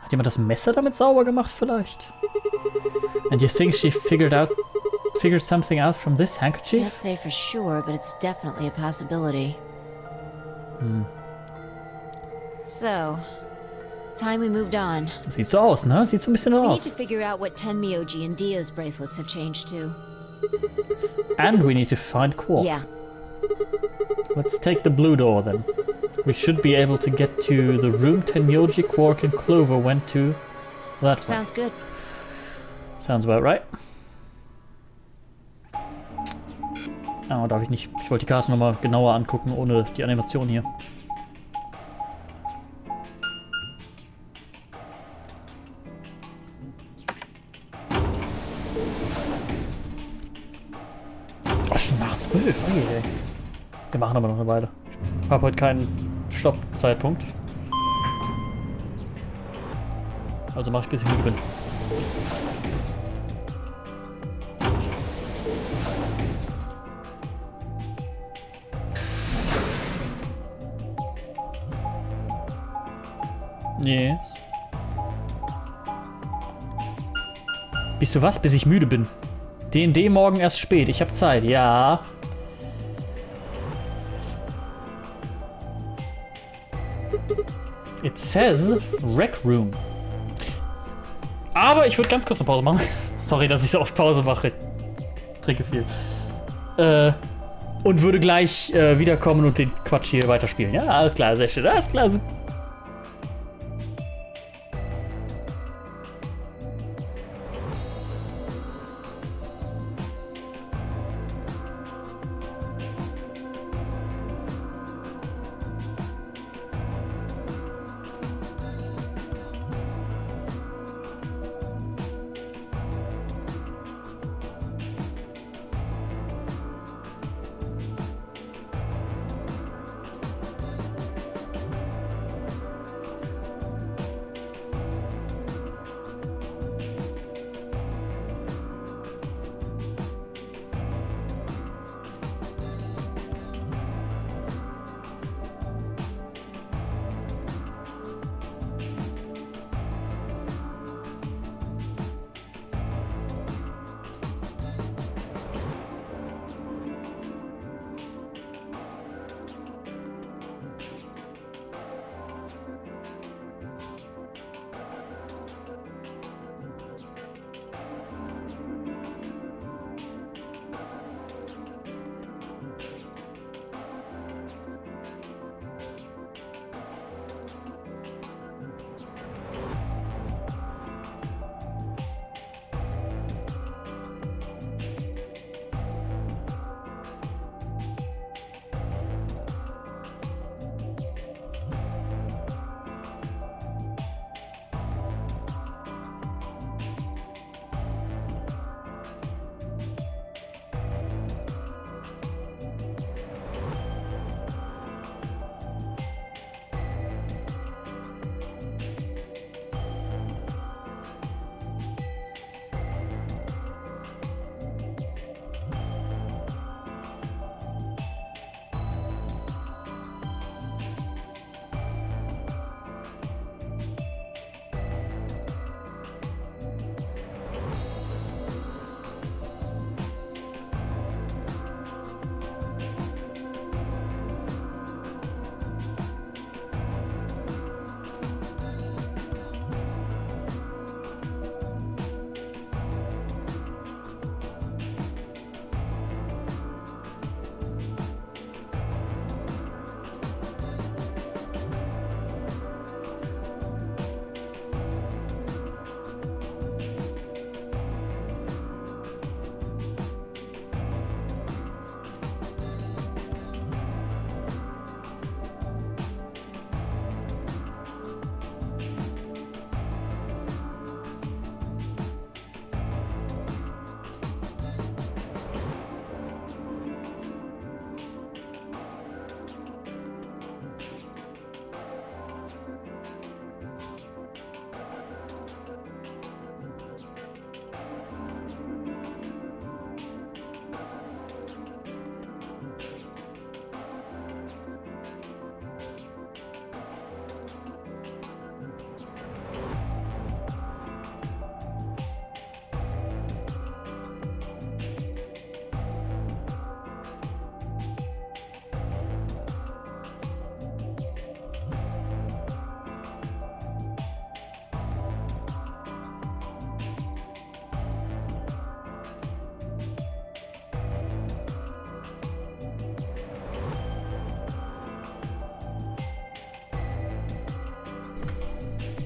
Speaker 1: Hat jemand das Messer damit sauber gemacht vielleicht? And you think she figured something out from this handkerchief?
Speaker 12: Can't say for sure, but it's definitely a possibility. So, time we moved on.
Speaker 1: Sieht so aus, ne? Sieht so ein bisschen
Speaker 12: We need
Speaker 1: aus.
Speaker 12: to figure out what Tenmyoji and Dio's bracelets have changed to.
Speaker 1: And we need to find Quark.
Speaker 12: Yeah.
Speaker 1: Let's take the blue door then. We should be able to get to the room Tenmyoji, Quark and Clover went to that way.
Speaker 12: Sounds good.
Speaker 1: Sounds about right. Ah, darf ich nicht. Ich wollte die Karte nochmal genauer angucken, ohne die Animation hier. Oh, schon nach 12. Ey. Wir machen aber noch eine Weile. Ich habe heute keinen Stoppzeitpunkt. Also mache ich, bis ich müde bin. Yes. Bist du was? Bis ich müde bin. D&D morgen erst spät. Ich habe Zeit. Ja. It says Rec Room. Aber ich würde ganz kurz eine Pause machen. Sorry, dass ich so oft Pause mache. Ich trinke viel. Und würde gleich wiederkommen und den Quatsch hier weiterspielen. Ja, alles klar, sehr schön. Alles klar, super.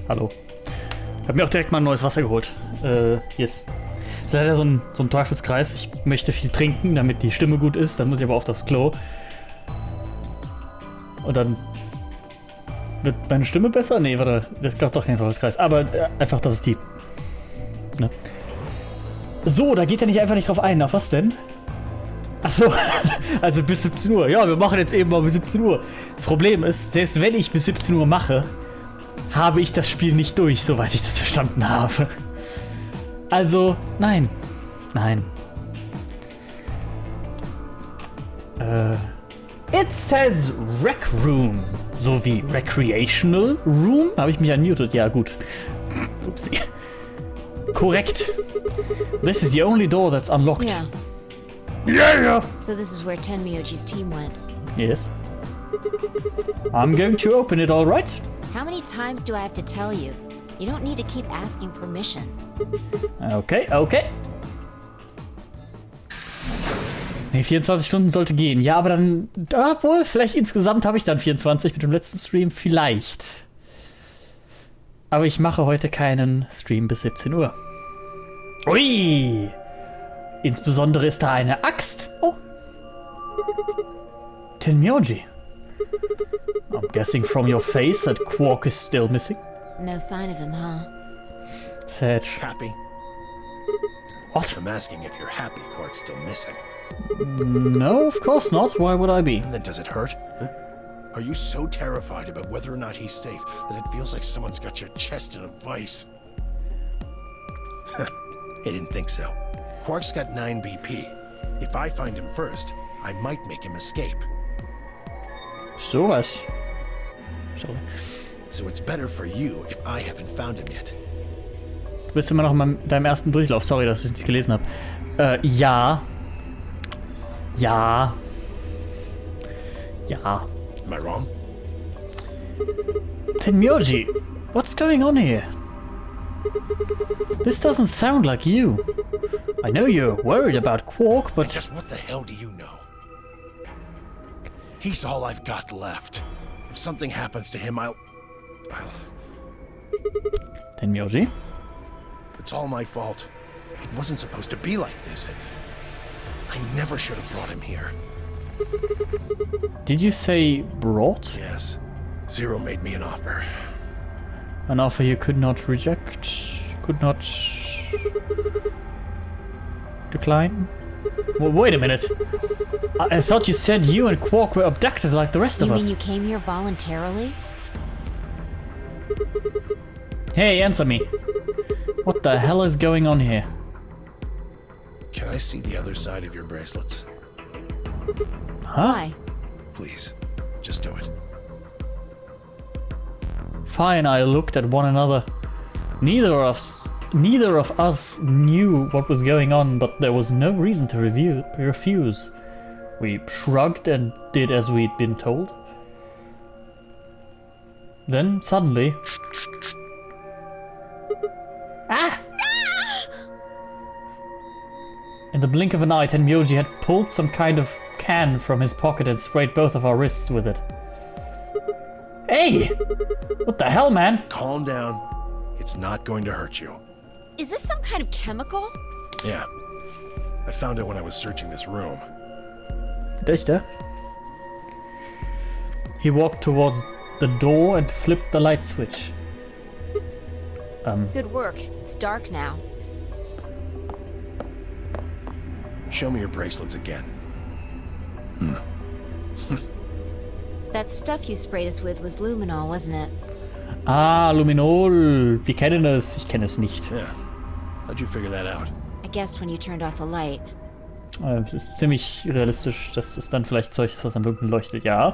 Speaker 1: Hallo. Ich habe mir auch direkt mal ein neues Wasser geholt. Yes. ist leider so ein Teufelskreis. Ich möchte viel trinken, damit die Stimme gut ist. Dann muss ich aber oft aufs Klo. Und dann wird meine Stimme besser? Nee, warte, das ist doch kein Teufelskreis. Aber einfach, dass es die... Ne? So, da geht er nicht einfach nicht drauf ein. Auf was denn? Achso, also bis 17 Uhr. Ja, wir machen jetzt eben mal bis 17 Uhr. Das Problem ist, selbst wenn ich bis 17 Uhr mache, habe ich das Spiel nicht durch, soweit ich das verstanden habe. Also, nein. Nein. It says Rec Room. So wie Recreational Room. Habe ich mich unmuted? Ja, gut. Upsi. Korrekt. This is the only door that's unlocked.
Speaker 12: Yeah.
Speaker 1: Yeah!
Speaker 12: So this is where Tenmyoji's team went.
Speaker 1: Yes. I'm going to open it, all right?
Speaker 12: How many times do I have to tell you? You don't need to keep asking permission.
Speaker 1: Okay, okay. Nee, 24 Stunden sollte gehen. Ja, aber dann... Obwohl, vielleicht insgesamt habe ich dann 24 mit dem letzten Stream. Vielleicht. Aber ich mache heute keinen Stream bis 17 Uhr. Ui! Insbesondere ist da eine Axt. Oh. Tenmyoji. I'm guessing from your face that Quark is still missing.
Speaker 12: No sign of him, huh?
Speaker 1: Sad.
Speaker 4: Happy?
Speaker 1: What?
Speaker 4: I'm asking if you're happy Quark's still missing.
Speaker 1: No, of course not. Why would I be?
Speaker 4: And then does it hurt? Huh? Are you so terrified about whether or not he's safe that it feels like someone's got your chest in a vice? I didn't think so. Quark's got 9 BP. If I find him first, I might make him escape.
Speaker 1: So was. Sorry.
Speaker 4: So it's better for you if I haven't found him yet.
Speaker 1: Du bist immer noch in deinem ersten Durchlauf. Sorry, dass ich es nicht gelesen habe. Ja. Ja. Ja.
Speaker 4: Am I wrong?
Speaker 1: Tenmyoji, what's going on here? This doesn't sound like you. I know you're worried about Quark, but...
Speaker 4: And just what the hell do you know? He's all I've got left. If something happens to him, I'll...
Speaker 1: Tenmyoji?
Speaker 4: It's all my fault. It wasn't supposed to be like this. I never should have brought him here.
Speaker 1: Did you say brought?
Speaker 4: Yes. Zero made me an offer.
Speaker 1: An offer you could not reject? Could not... decline? Well, wait a minute. I thought you said you and Quark were abducted like the rest of us.
Speaker 12: You mean you came here voluntarily?
Speaker 1: Hey, answer me. What the hell is going on here?
Speaker 4: Can I see the other side of your bracelets?
Speaker 1: Huh?
Speaker 12: Why?
Speaker 4: Please, just do it.
Speaker 1: Fine, I looked at one another. Neither of us knew what was going on, but there was no reason to refuse. We shrugged and did as we'd been told. Then, suddenly... Ah! In the blink of an eye, Tenmyoji had pulled some kind of can from his pocket and sprayed both of our wrists with it. Hey! What the hell, man?
Speaker 4: Calm down. It's not going to hurt you.
Speaker 12: Is this some kind of chemical?
Speaker 4: Yeah. I found it when I was searching this room.
Speaker 1: Dichter. He walked towards the door and flipped the light switch.
Speaker 12: Good work. It's dark now.
Speaker 4: Show me your bracelets again.
Speaker 12: That stuff you sprayed us with was luminol, wasn't it?
Speaker 1: Ah, Luminol. Wir kennen es. Ich kenne es nicht.
Speaker 4: Yeah. How'd you figure that out?
Speaker 12: I guessed when you turned off the light.
Speaker 1: Es ist ziemlich realistisch, dass es dann vielleicht Zeug ist, was am Dunkeln leuchtet. Ja.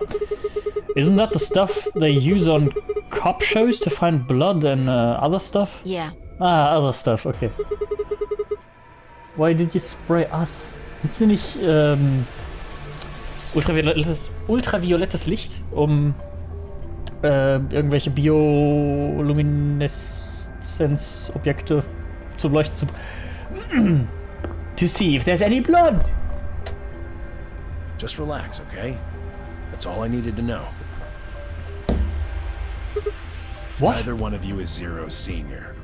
Speaker 1: Isn't that the stuff they use on cop shows to find blood and other stuff?
Speaker 12: Yeah.
Speaker 1: Ah, other stuff, okay. Why did you spray us? Nutzt ihr nicht ultraviolettes Licht, um irgendwelche Biolumineszenzobjekte zum Leuchten zu... to see if there's any blood?
Speaker 4: Just relax, okay? That's all I needed to know.
Speaker 1: What?
Speaker 4: Neither one of you is Zero's senior.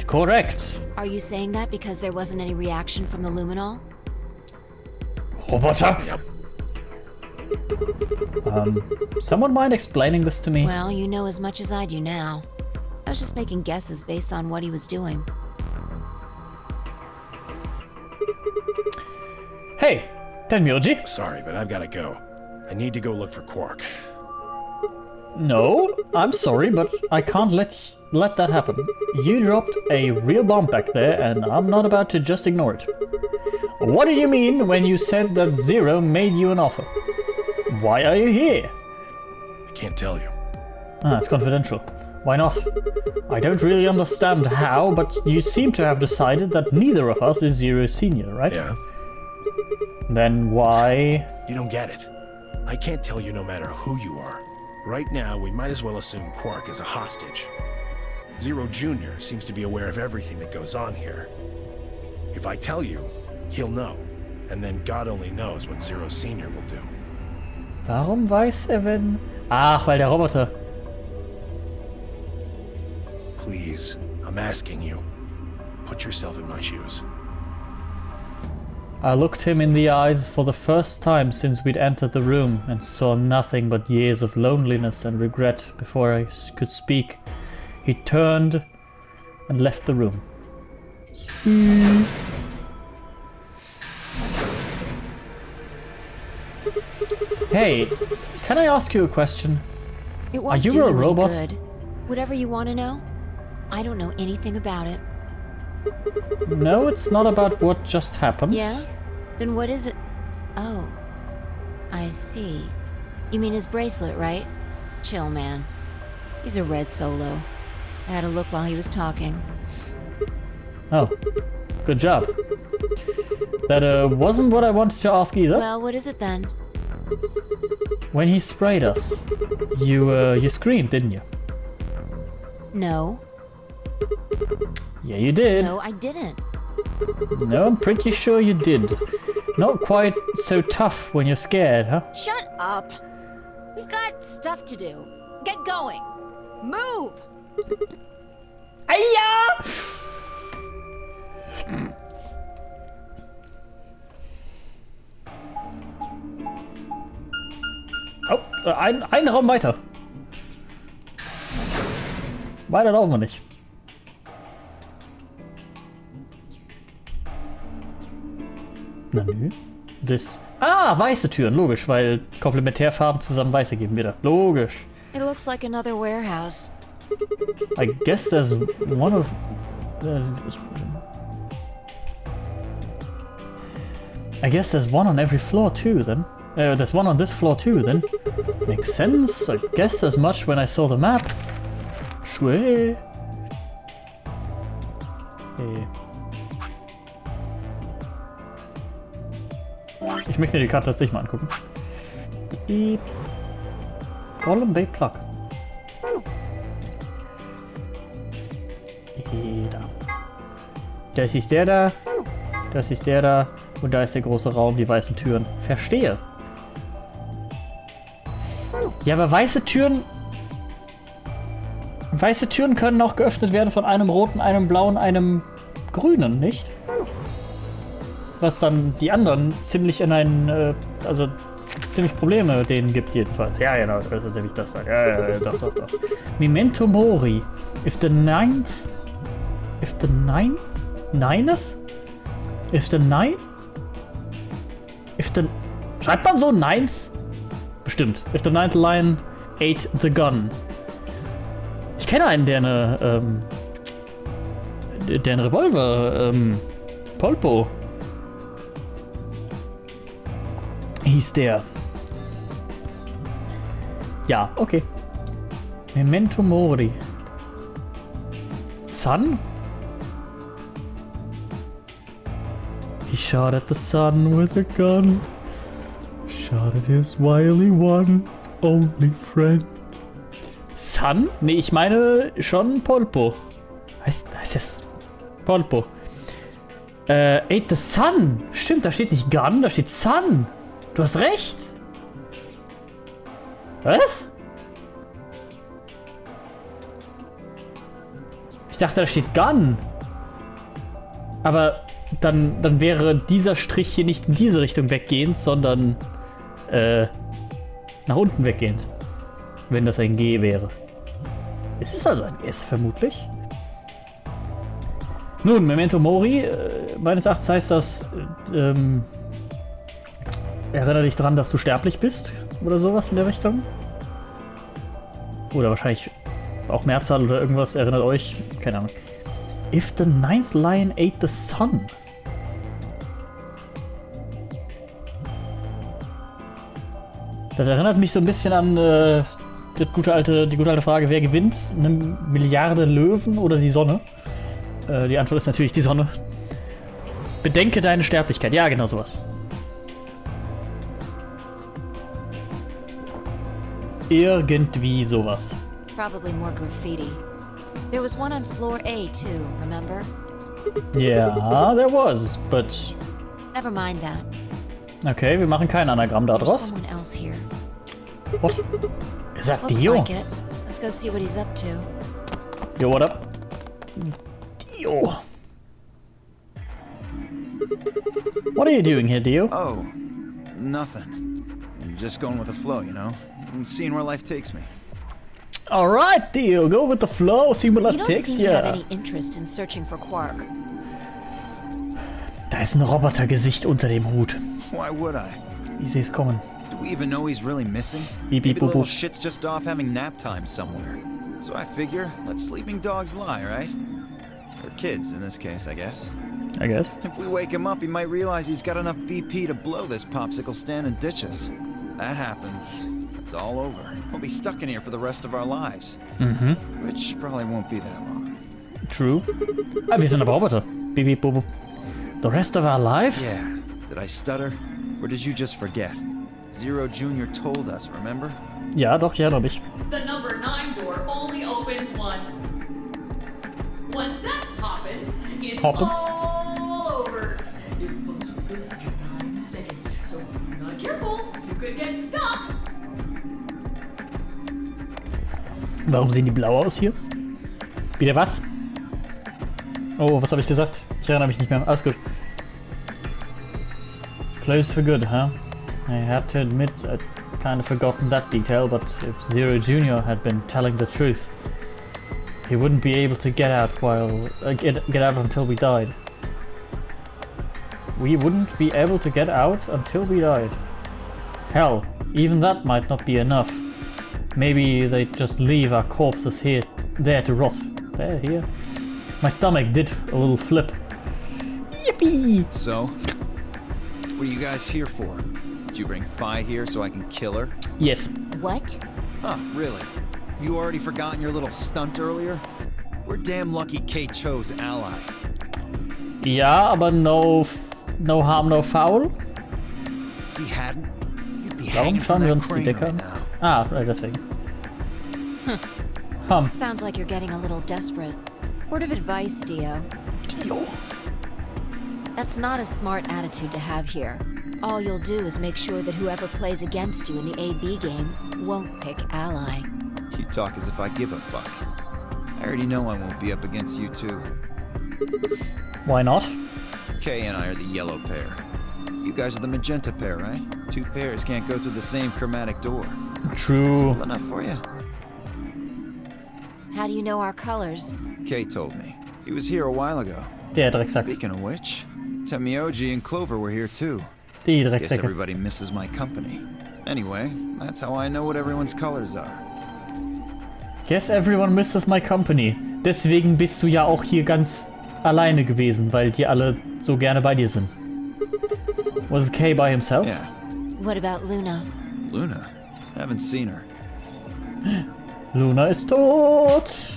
Speaker 1: Correct.
Speaker 12: Are you saying that because there wasn't any reaction from the luminol?
Speaker 1: Roboter? Someone mind explaining this to me?
Speaker 12: Well, you know as much as I do now. I was just making guesses based on what he was doing.
Speaker 1: Hey, tell me, Oji.
Speaker 4: Sorry, but I've gotta go. I need to go look for Quark.
Speaker 1: No, I'm sorry, but I can't let that happen. You dropped a real bomb back there, and I'm not about to just ignore it. What did you mean when you said that Zero made you an offer? Why are you here?
Speaker 4: I can't tell you.
Speaker 1: Ah, it's confidential. Why not? I don't really understand how, but you seem to have decided that neither of us is Zero Senior, right?
Speaker 4: Yeah.
Speaker 1: Then why?
Speaker 4: You don't get it. I can't tell you no matter who you are. Right now, we might as well assume Quark is a hostage. Zero Jr. seems to be aware of everything that goes on here. If I tell you, he'll know. And then God only knows what Zero Senior will do.
Speaker 1: Warum weiß wenn... Ach, weil der Roboter...
Speaker 4: Please, I'm asking you. Put yourself in my shoes.
Speaker 1: I looked him in the eyes for the first time since we'd entered the room and saw nothing but years of loneliness and regret before I could speak. He turned and left the room. Hey, can I ask you a question?
Speaker 12: It won't
Speaker 1: Are you
Speaker 12: do
Speaker 1: a
Speaker 12: any
Speaker 1: robot?
Speaker 12: good. Whatever you want to know, I don't know anything about it.
Speaker 1: No, it's not about what just happened.
Speaker 12: Yeah? Then what is it? Oh, I see. You mean his bracelet, right? Chill, man. He's a red solo. I had a look while he was talking.
Speaker 1: Oh, good job. That wasn't what I wanted to ask either.
Speaker 12: Well, what is it then?
Speaker 1: When he sprayed us, you screamed, didn't you?
Speaker 12: No.
Speaker 1: Yeah, you did.
Speaker 12: No, I didn't.
Speaker 1: No, I'm pretty sure you did. Not quite so tough when you're scared, huh?
Speaker 12: Shut up! We've got stuff to do. Get going! Move!
Speaker 1: Aiyah! Oh, ein Raum weiter. Weiter laufen wir nicht. Na nö. Weiße Türen, logisch, weil Komplementärfarben zusammen weiße geben wieder. Logisch.
Speaker 12: It looks like another warehouse.
Speaker 1: I guess there's one of... I guess there's one on every floor too, then. There's one on this floor too, then. Makes sense. I guess as much when I saw the map. Sure. Hey. Ich möchte mir die Karte tatsächlich mal angucken. Die GAULEM Bay Plug. Da. Das ist der da. Das ist der da. Und da ist der große Raum, die weißen Türen. Verstehe. Ja, aber weiße Türen können auch geöffnet werden von einem roten, einem blauen, einem grünen, nicht? Was dann die anderen ziemlich in einen, also ziemlich Probleme denen gibt jedenfalls. Ja, genau, das ist nämlich das. Ja, doch. Memento Mori. If the ninth... Schreibt man so ninth? Bestimmt. If the ninth lion ate the gun. Ich kenne einen, der einen Revolver, Polpo. Hieß der. Ja, okay. Memento Mori. Sun? He shot at the sun with a gun. Shot at his wily one, only friend. Sun? Nee, ich meine schon Polpo. Heißt es Polpo. Ate the sun. Stimmt, da steht nicht Gun, da steht Sun. Du hast recht. Was? Ich dachte, da steht Gun. Aber dann wäre dieser Strich hier nicht in diese Richtung weggehend, sondern nach unten weggehend. Wenn das ein G wäre. Es ist also ein S vermutlich. Nun, Memento Mori, meines Erachtens heißt das, erinnere dich daran, dass du sterblich bist oder sowas in der Richtung. Oder wahrscheinlich auch Mehrzahl oder irgendwas, erinnert euch, keine Ahnung. If the ninth lion ate the sun. Das erinnert mich so ein bisschen an die gute alte Frage, wer gewinnt? Eine Milliarde Löwen oder die Sonne? Die Antwort ist natürlich die Sonne. Bedenke deine Sterblichkeit. Ja, genau sowas. Irgendwie sowas.
Speaker 12: Probably more graffiti. There was one on floor A too, remember?
Speaker 1: Yeah, there was, but...
Speaker 12: Never mind that.
Speaker 1: Okay, wir machen kein Anagramm da
Speaker 12: There's
Speaker 1: draus.
Speaker 12: someone else here.
Speaker 1: What? Is that
Speaker 12: Looks
Speaker 1: Dio?
Speaker 12: like it. Let's go see what he's up to.
Speaker 1: Yo, what up? Dio. What are you doing here, Dio?
Speaker 7: Oh, nothing. I'm just going with the flow, you know? And seeing where life takes me.
Speaker 1: Alright, Dio, go with the flow, see what
Speaker 12: You
Speaker 1: life
Speaker 12: don't
Speaker 1: takes
Speaker 12: seem to have
Speaker 1: ya.
Speaker 12: any interest in searching for Quark.
Speaker 1: Da ist ein Robotergesicht unter dem Hut.
Speaker 7: Why would I?
Speaker 1: Ich seh's kommen.
Speaker 7: Do we even know he's really missing?
Speaker 1: Beep, beep,
Speaker 7: Maybe the
Speaker 1: boop,
Speaker 7: little
Speaker 1: boop.
Speaker 7: shit's just off having nap time somewhere. So I figure, let sleeping dogs lie, right? Or kids, in this case, I guess.
Speaker 1: I guess.
Speaker 7: If we wake him up, he might realize he's got enough BP to blow this popsicle stand and ditch us. That happens, it's all over. We'll be stuck in here for the rest of our lives.
Speaker 1: Mhm.
Speaker 7: Which probably won't be that long.
Speaker 1: True. Ah, wir sind aber Roboter. Beep, beep, boop, boop. The rest of our lives?
Speaker 7: Yeah. Did I stutter? Or did you just forget? Zero Jr. told us, remember?
Speaker 1: Ja, doch, ja, glaub ich.
Speaker 13: The number 9 door only opens once. Once that happens, it's
Speaker 1: Happens?
Speaker 13: all over. It closes for 9 seconds, so if you're not careful, you could get stuck.
Speaker 1: Warum sehen die blau aus hier? Wieder was? Oh, was habe ich gesagt? Ich erinnere mich nicht mehr. Alles gut. Close for good, huh? I have to admit, I'd kind of forgotten that detail, but if Zero Jr. had been telling the truth, he wouldn't be able to get out get out until we died. We wouldn't be able to get out until we died. Hell, even that might not be enough. Maybe they'd just leave our corpses there to rot. There, here. My stomach did a little flip. Yippee!
Speaker 7: So, what are you guys here for? Did you bring Fi here so I can kill her?
Speaker 1: Yes.
Speaker 12: What?
Speaker 7: Huh, really? You already forgotten your little stunt earlier? We're damn lucky Kate chose ally.
Speaker 1: Ja, aber no harm, no foul.
Speaker 7: If he hadn't, you'd be
Speaker 1: Warum
Speaker 7: hanging from
Speaker 1: schauen wir
Speaker 7: that
Speaker 1: uns die
Speaker 7: crane
Speaker 1: Decke
Speaker 7: right
Speaker 1: an?
Speaker 7: now.
Speaker 1: Ah, deswegen.
Speaker 12: Sounds like you're getting a little desperate. Word of advice, Dio.
Speaker 1: Dio.
Speaker 12: That's not a smart attitude to have here. All you'll do is make sure that whoever plays against you in the AB game won't pick ally.
Speaker 7: You talk as if I give a fuck. I already know I won't be up against you two.
Speaker 1: Why not?
Speaker 7: Kay and I are the yellow pair. You guys are the magenta pair, right? Two pairs can't go through the same chromatic door.
Speaker 1: True.
Speaker 7: Simple enough for you?
Speaker 12: How do you know our colors?
Speaker 7: Kay told me. He was here a while ago.
Speaker 1: Der Drecksack.
Speaker 7: Speaking of which, Temioji and Clover were here too.
Speaker 1: Die
Speaker 7: Guess
Speaker 1: Drecksäcke.
Speaker 7: everybody misses my company. Anyway, that's how I know what everyone's colors are.
Speaker 1: Guess everyone misses my company. Deswegen bist du ja auch hier ganz alleine gewesen, weil die alle so gerne bei dir sind. Was Kay by himself?
Speaker 7: Yeah.
Speaker 12: What about Luna?
Speaker 7: Luna? Haven't seen her.
Speaker 1: Luna ist tot.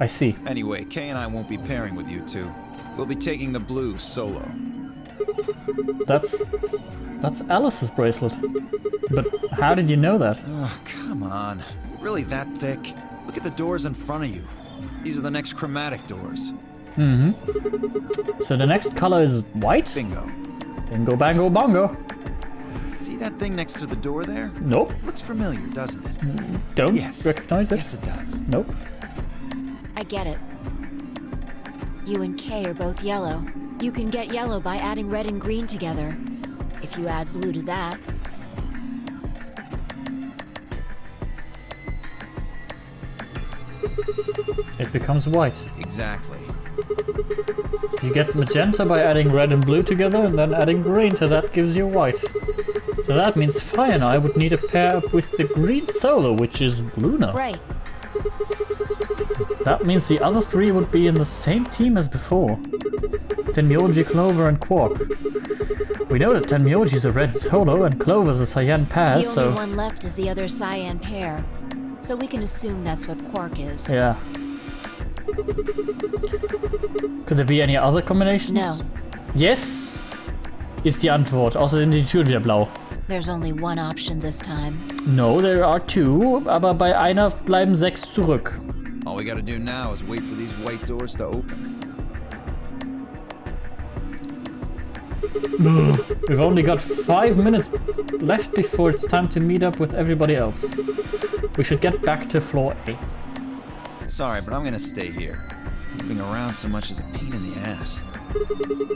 Speaker 1: I see.
Speaker 7: Anyway, Kay and I won't be pairing with you two. We'll be taking the blue solo.
Speaker 1: That's Alice's bracelet. But how did you know that?
Speaker 7: Oh, come on. Really that thick? Look at the doors in front of you. These are the next chromatic doors.
Speaker 1: Mm-hmm. So the next color is white?
Speaker 7: Bingo.
Speaker 1: Bingo, bango, bongo.
Speaker 7: See that thing next to the door there?
Speaker 1: Nope.
Speaker 7: Looks familiar, doesn't it?
Speaker 1: Don't
Speaker 7: Yes.
Speaker 1: recognize it?
Speaker 7: Yes, it does.
Speaker 1: Nope.
Speaker 12: I get it. U and K are both yellow. You can get yellow by adding red and green together. If you add blue to that,
Speaker 1: it becomes white.
Speaker 7: Exactly.
Speaker 1: You get magenta by adding red and blue together, and then adding green to that gives you white. So that means Fi and I would need to pair up with the green solo, which is blue now.
Speaker 12: right.
Speaker 1: That means the other three would be in the same team as before. Tenmyoji, Clover, and Quark. We know that Tenmyoji's a red solo and Clover's a cyan pair,
Speaker 12: The
Speaker 1: so...
Speaker 12: only one left is the other cyan pair. So we can assume that's what Quark is.
Speaker 1: Yeah. Could there be any other combinations?
Speaker 12: No.
Speaker 1: Yes! Ist die Antwort. Außerdem sind die Türen wieder blau.
Speaker 12: There's only one option this time.
Speaker 1: No, there are two, aber bei einer bleiben 6 zurück.
Speaker 7: All we gotta do now is wait for these white doors to open.
Speaker 1: We've only got 5 minutes left before it's time to meet up with everybody else. We should get back to floor A.
Speaker 7: Sorry, but I'm gonna stay here. Moving around so much is a pain in the ass.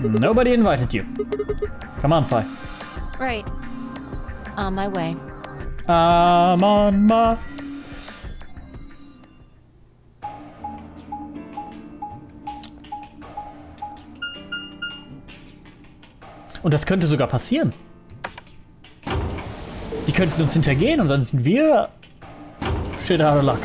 Speaker 1: Nobody invited you. Come on, Fi.
Speaker 12: Right. On my way.
Speaker 1: I'm on my... Und das könnte sogar passieren. Die könnten uns hintergehen und dann sind wir... shit out of luck.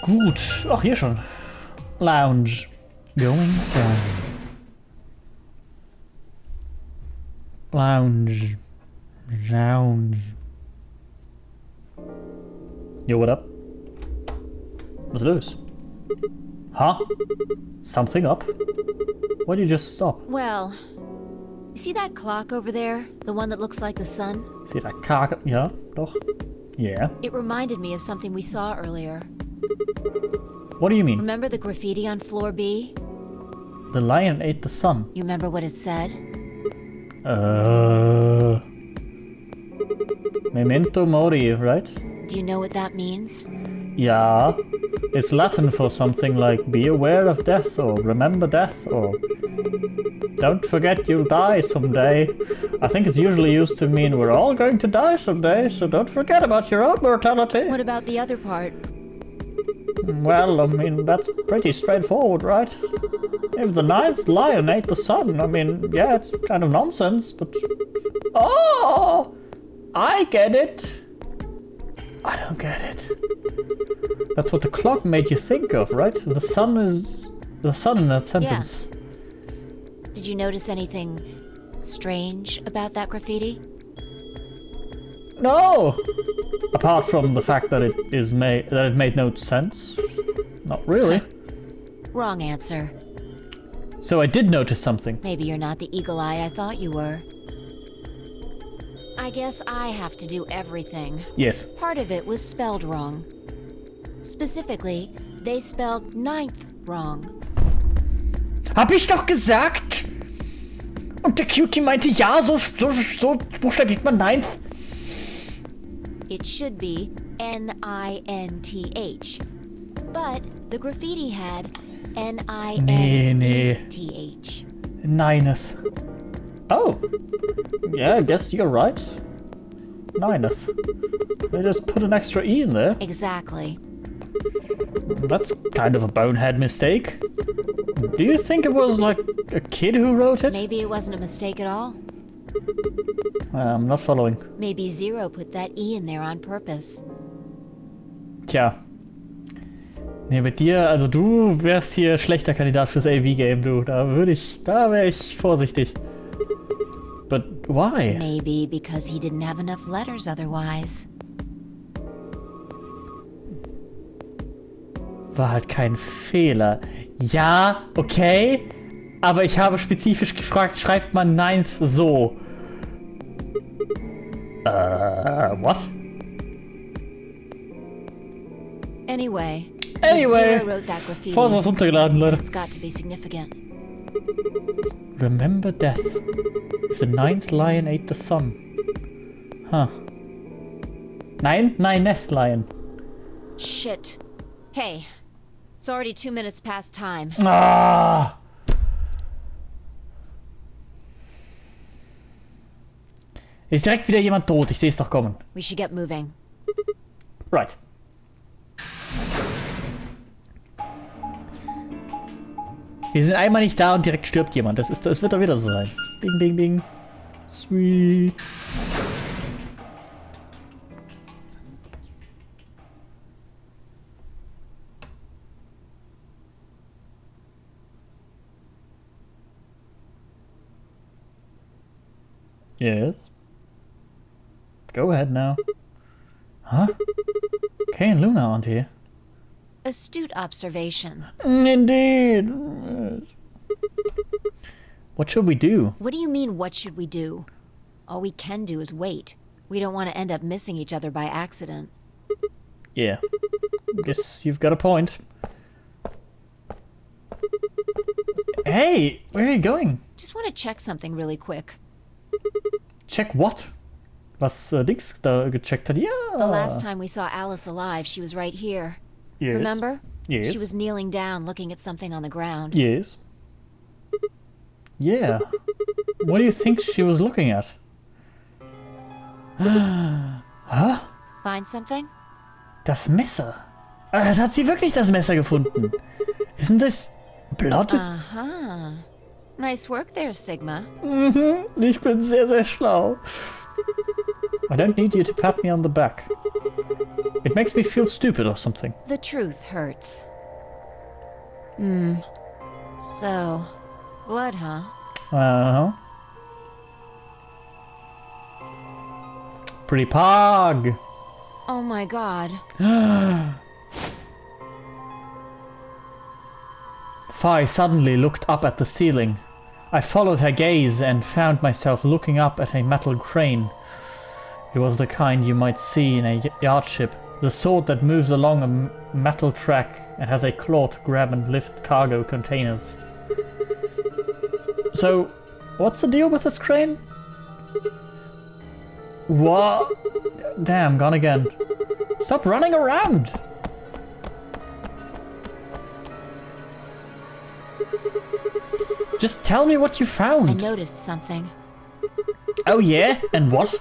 Speaker 1: Gut. Ach, hier schon. Lounge. Going down. Lounge. Lounge. Yo, what up? Was los? Huh? Something up? Why did you just stop?
Speaker 12: Well, you see that clock over there? The one that looks like the sun?
Speaker 1: See that Kake? Ja, doch. Yeah.
Speaker 12: It reminded me of something we saw earlier.
Speaker 1: What do you mean?
Speaker 12: Remember the graffiti on floor B?
Speaker 1: The lion ate the sun.
Speaker 12: You remember what it said?
Speaker 1: Memento mori, right?
Speaker 12: Do you know what that means?
Speaker 1: Yeah. It's Latin for something like be aware of death or remember death or don't forget you'll die someday. I think it's usually used to mean we're all going to die someday, so don't forget about your own mortality.
Speaker 12: What about the other part?
Speaker 1: Well, I mean, that's pretty straightforward, right? If the 9th lion ate the sun, I mean, yeah, it's kind of nonsense, but... Oh! I get it! I don't get it. That's what the clock made you think of, right? The sun is... the sun in that sentence.
Speaker 12: Yeah. Did you notice anything strange about that graffiti?
Speaker 1: No! Apart from the fact that it made no sense. Not really.
Speaker 12: Wrong answer.
Speaker 1: So I did notice something.
Speaker 12: Maybe you're not the eagle eye I thought you were. I guess I have to do everything.
Speaker 1: Yes.
Speaker 12: Part of it was spelled wrong. Specifically, they spelled 9th wrong.
Speaker 1: Hab ich doch gesagt! Und der Cutie meinte, ja, so buchstabiert man 9th.
Speaker 12: It should be N-I-N-T-H. But the graffiti had N-I-N-E-T-H.
Speaker 1: Nineth. Oh. Yeah, I guess you're right. Nineth. They just put an extra E in there.
Speaker 12: Exactly.
Speaker 1: That's kind of a bonehead mistake. Do you think it was like a kid who wrote it?
Speaker 12: Maybe it wasn't a mistake at all.
Speaker 1: I'm not following.
Speaker 12: Maybe Zero put that E in there on purpose.
Speaker 1: Tja. Nee, mit dir, also du wärst hier schlechter Kandidat fürs AV-Game, du. Da wäre ich vorsichtig. But why?
Speaker 12: Maybe because he didn't have enough letters otherwise.
Speaker 1: War halt kein Fehler. Ja, okay. Aber ich habe spezifisch gefragt, schreibt man 9th so?
Speaker 12: What?
Speaker 1: Anyway. Anyway.
Speaker 12: Zero wrote that graffiti.
Speaker 1: Vorher ist was runtergeladen, Leute.
Speaker 12: It's got to be significant.
Speaker 1: Remember death. If the ninth lion ate the sun. Huh. Ninth lion.
Speaker 12: Shit. Hey, it's already 2 minutes past time.
Speaker 1: Ah! Ist direkt wieder jemand tot, ich sehe es doch kommen.
Speaker 12: We should get moving.
Speaker 1: Right. Wir sind einmal nicht da und direkt stirbt jemand. Das wird doch wieder so sein. Bing, bing, bing. Sweet. Yes. Go ahead now. Huh? Kay and Luna aren't here.
Speaker 12: Astute observation.
Speaker 1: Indeed. What should we do?
Speaker 12: What do you mean, what should we do? All we can do is wait. We don't want to end up missing each other by accident.
Speaker 1: Yeah. Guess you've got a point. Hey, where are you going?
Speaker 12: Just want to check something really quick.
Speaker 1: Check what? Was Dix da gecheckt hat? Ja.
Speaker 12: The last time we saw Alice alive, she was right here.
Speaker 1: Yes.
Speaker 12: Remember?
Speaker 1: Yes.
Speaker 12: She was kneeling down, looking at something on the ground.
Speaker 1: Yes. Yeah. What do you think she was looking at? Huh?
Speaker 12: Find something?
Speaker 1: Das Messer. Hat sie wirklich das Messer gefunden? Isn't this blood?
Speaker 12: Aha. Nice work there, Sigma.
Speaker 1: Mhm. Ich bin sehr, sehr schlau. I don't need you to pat me on the back. It makes me feel stupid or something.
Speaker 12: The truth hurts. So, blood, huh?
Speaker 1: Uh-huh. Pretty pog.
Speaker 12: Oh my god.
Speaker 1: Fi suddenly looked up at the ceiling. I followed her gaze and found myself looking up at a metal crane. It was the kind you might see in a yard ship. The sort that moves along a metal track and has a claw to grab and lift cargo containers. So, what's the deal with this crane? What? Damn, gone again. Stop running around! Just tell me what you found.
Speaker 12: I noticed something.
Speaker 1: Oh yeah? And what?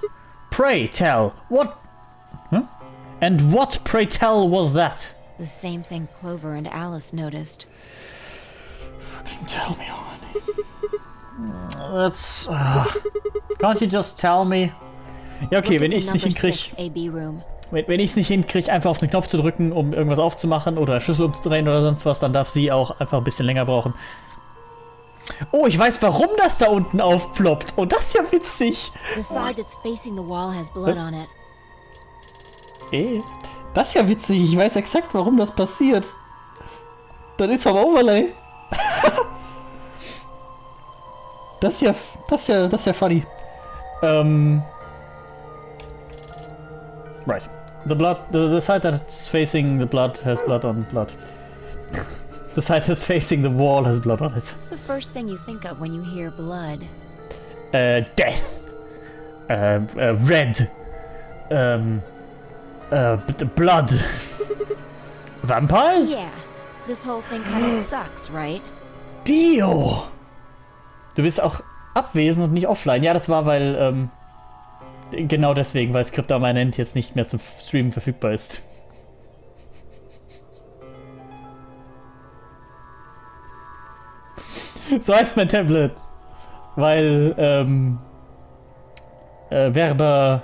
Speaker 1: Pray tell. What? Huh? And what, pray tell, was that?
Speaker 12: The same thing Clover and Alice noticed.
Speaker 1: Fucking tell me already. That's... Can't you just tell me? Ja, okay, wenn ich es nicht hinkriege... Wenn ich es nicht hinkriege, einfach auf den Knopf zu drücken, um irgendwas aufzumachen oder Schlüssel umzudrehen oder sonst was, dann darf sie auch einfach ein bisschen länger brauchen. Oh, ich weiß, warum das da unten aufploppt. Oh, das ist ja witzig.
Speaker 12: The side that's facing the wall has blood on it.
Speaker 1: Das ist ja witzig. Ich weiß exakt, warum das passiert. Das ist vom Overlay. Das ist ja funny. Right. The side that's facing the blood has blood on blood. The side that's facing the wall has blood on it.
Speaker 12: What's the first thing you think of when you hear blood?
Speaker 1: Death. Red. Blood. Vampires?
Speaker 12: Yeah. This whole thing kind of sucks, right?
Speaker 1: Dio! Du bist auch abwesend und nicht offline. Ja, das war, weil, genau deswegen, weil Skriptamanent jetzt nicht mehr zum Streamen verfügbar ist. So heißt mein Tablet. Weil, Verba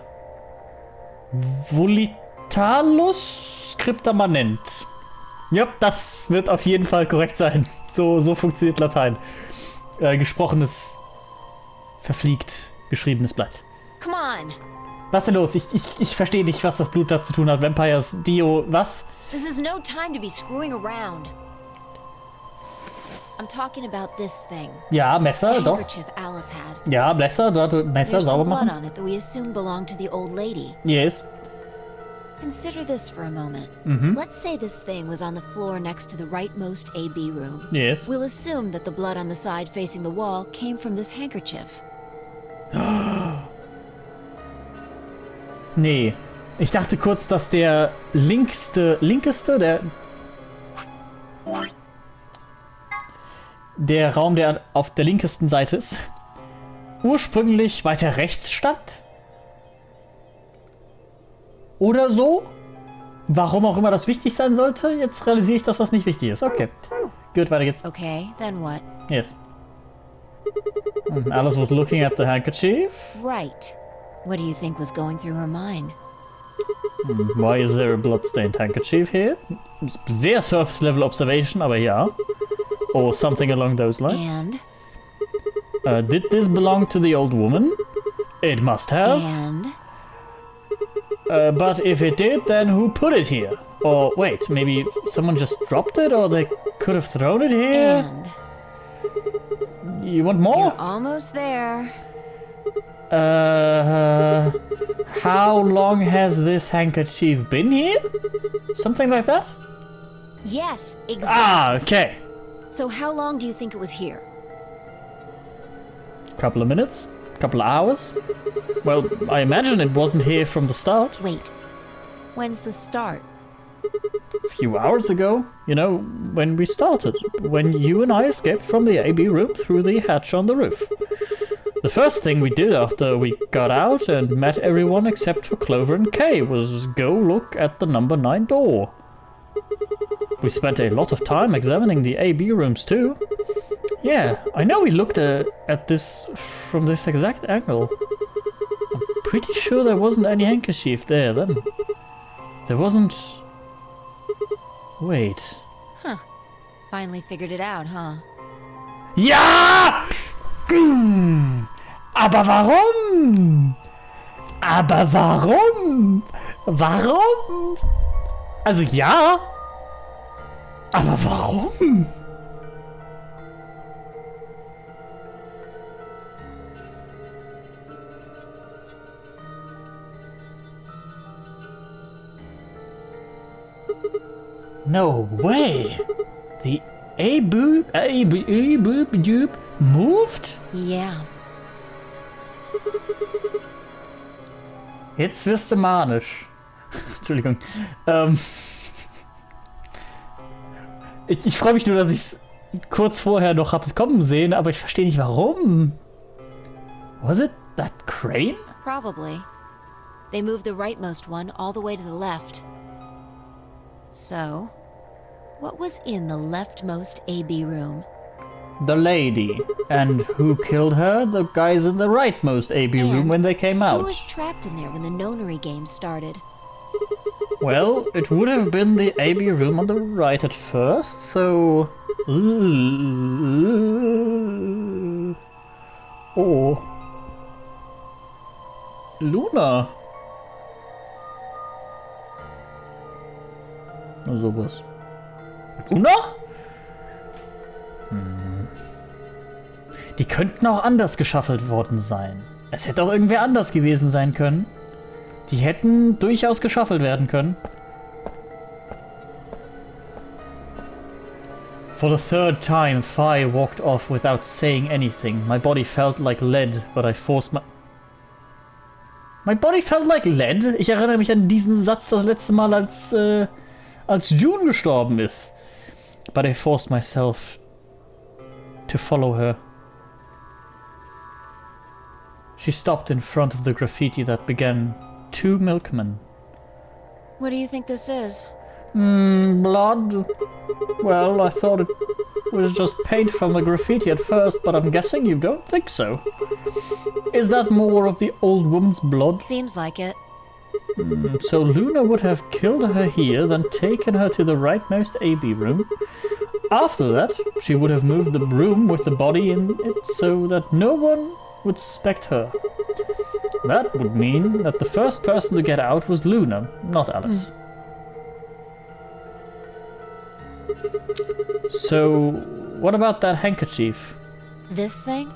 Speaker 1: Volitalus Skriptamanent. Ja, das wird auf jeden Fall korrekt sein. So funktioniert Latein. Gesprochenes verfliegt, geschriebenes bleibt.
Speaker 12: Come on.
Speaker 1: Was denn los? Ich verstehe nicht, was das Blut da zu tun hat. Vampires, Dio, was?
Speaker 12: This is no time to be screwing around. I'm talking about this thing.
Speaker 1: Ja, Messer, doch.
Speaker 12: Alice had.
Speaker 1: Ja, Messer, dort Messer sauber machen.
Speaker 12: There's some blood on it that we assume belonged to the old lady.
Speaker 1: Yes.
Speaker 12: Consider this for a moment. Let's say this thing was on the floor next to the rightmost AB room.
Speaker 1: Yes.
Speaker 12: We'll assume that the blood on the side facing the wall came from this handkerchief.
Speaker 1: Nee. Ich dachte kurz, dass der linkeste, der Raum, der auf der linkesten Seite ist, ursprünglich weiter rechts stand. Oder so. Warum auch immer das wichtig sein sollte. Jetzt realisiere ich, dass das nicht wichtig ist. Okay. Gut, weiter geht's.
Speaker 12: Okay, then what?
Speaker 1: Yes. Alice was looking at the handkerchief.
Speaker 12: Right. What do you think was going through her mind?
Speaker 1: Why is there a bloodstained handkerchief here? Sehr surface-level observation, aber ja. Or something along those lines.
Speaker 12: And?
Speaker 1: Did this belong to the old woman? It must have.
Speaker 12: And?
Speaker 1: But if it did, then who put it here? Or wait, maybe someone just dropped it, or they could have thrown it here?
Speaker 12: And?
Speaker 1: You want more?
Speaker 12: You're almost there.
Speaker 1: How long has this handkerchief been here? Something like that?
Speaker 12: Yes, exactly.
Speaker 1: Ah, okay.
Speaker 12: So how long do you think it was here?
Speaker 1: Couple of minutes? Couple of hours? Well, I imagine it wasn't here from the start.
Speaker 12: Wait. When's the start?
Speaker 1: A few hours ago. You know, when we started. When you and I escaped from the AB room through the hatch on the roof. The first thing we did after we got out and met everyone except for Clover and Kay was go look at the number 9 door. We spent a lot of time examining the AB rooms too. Yeah, I know we looked at this from this exact angle. I'm pretty sure there wasn't any handkerchief there then. There wasn't... Wait.
Speaker 12: Huh. Finally figured it out, huh?
Speaker 1: Ja! Aber warum? Aber warum? Warum? Also ja. Aber warum? No way. The A-boop moved?
Speaker 12: Yeah.
Speaker 1: Jetzt wirst du manisch. Entschuldigung. Ich freue mich nur, dass ich es kurz vorher noch habe kommen sehen, aber ich verstehe nicht warum. Was it that crane?
Speaker 12: Probably. They moved the rightmost one all the way to the left. So, what was in the leftmost AB room?
Speaker 1: The lady. And who killed her? The guys in the rightmost AB room when they came out.
Speaker 12: Who was trapped in there when the nonary game started?
Speaker 1: Well, it would have been the AB room on the right at first, so... Oh. Luna. Sowas. Luna? Die könnten auch anders geschaffelt worden sein. Es hätte auch irgendwer anders gewesen sein können. Die hätten durchaus geschaffelt werden können. For the third time, Phi walked off without saying anything. My body felt like lead, but I forced my... My body felt like lead? Ich erinnere mich an diesen Satz das letzte Mal, als June gestorben ist. But I forced myself to follow her. She stopped in front of the graffiti that began, "To Milkmen."
Speaker 12: What do you think this is?
Speaker 1: Blood? Well, I thought it was just paint from the graffiti at first, but I'm guessing you don't think so. Is that more of the old woman's blood?
Speaker 12: Seems like it.
Speaker 1: So Luna would have killed her here, then taken her to the rightmost AB room. After that, she would have moved the room with the body in it so that no one would suspect her. That would mean that the first person to get out was Luna, not Alice. So, what about that handkerchief?
Speaker 12: This thing?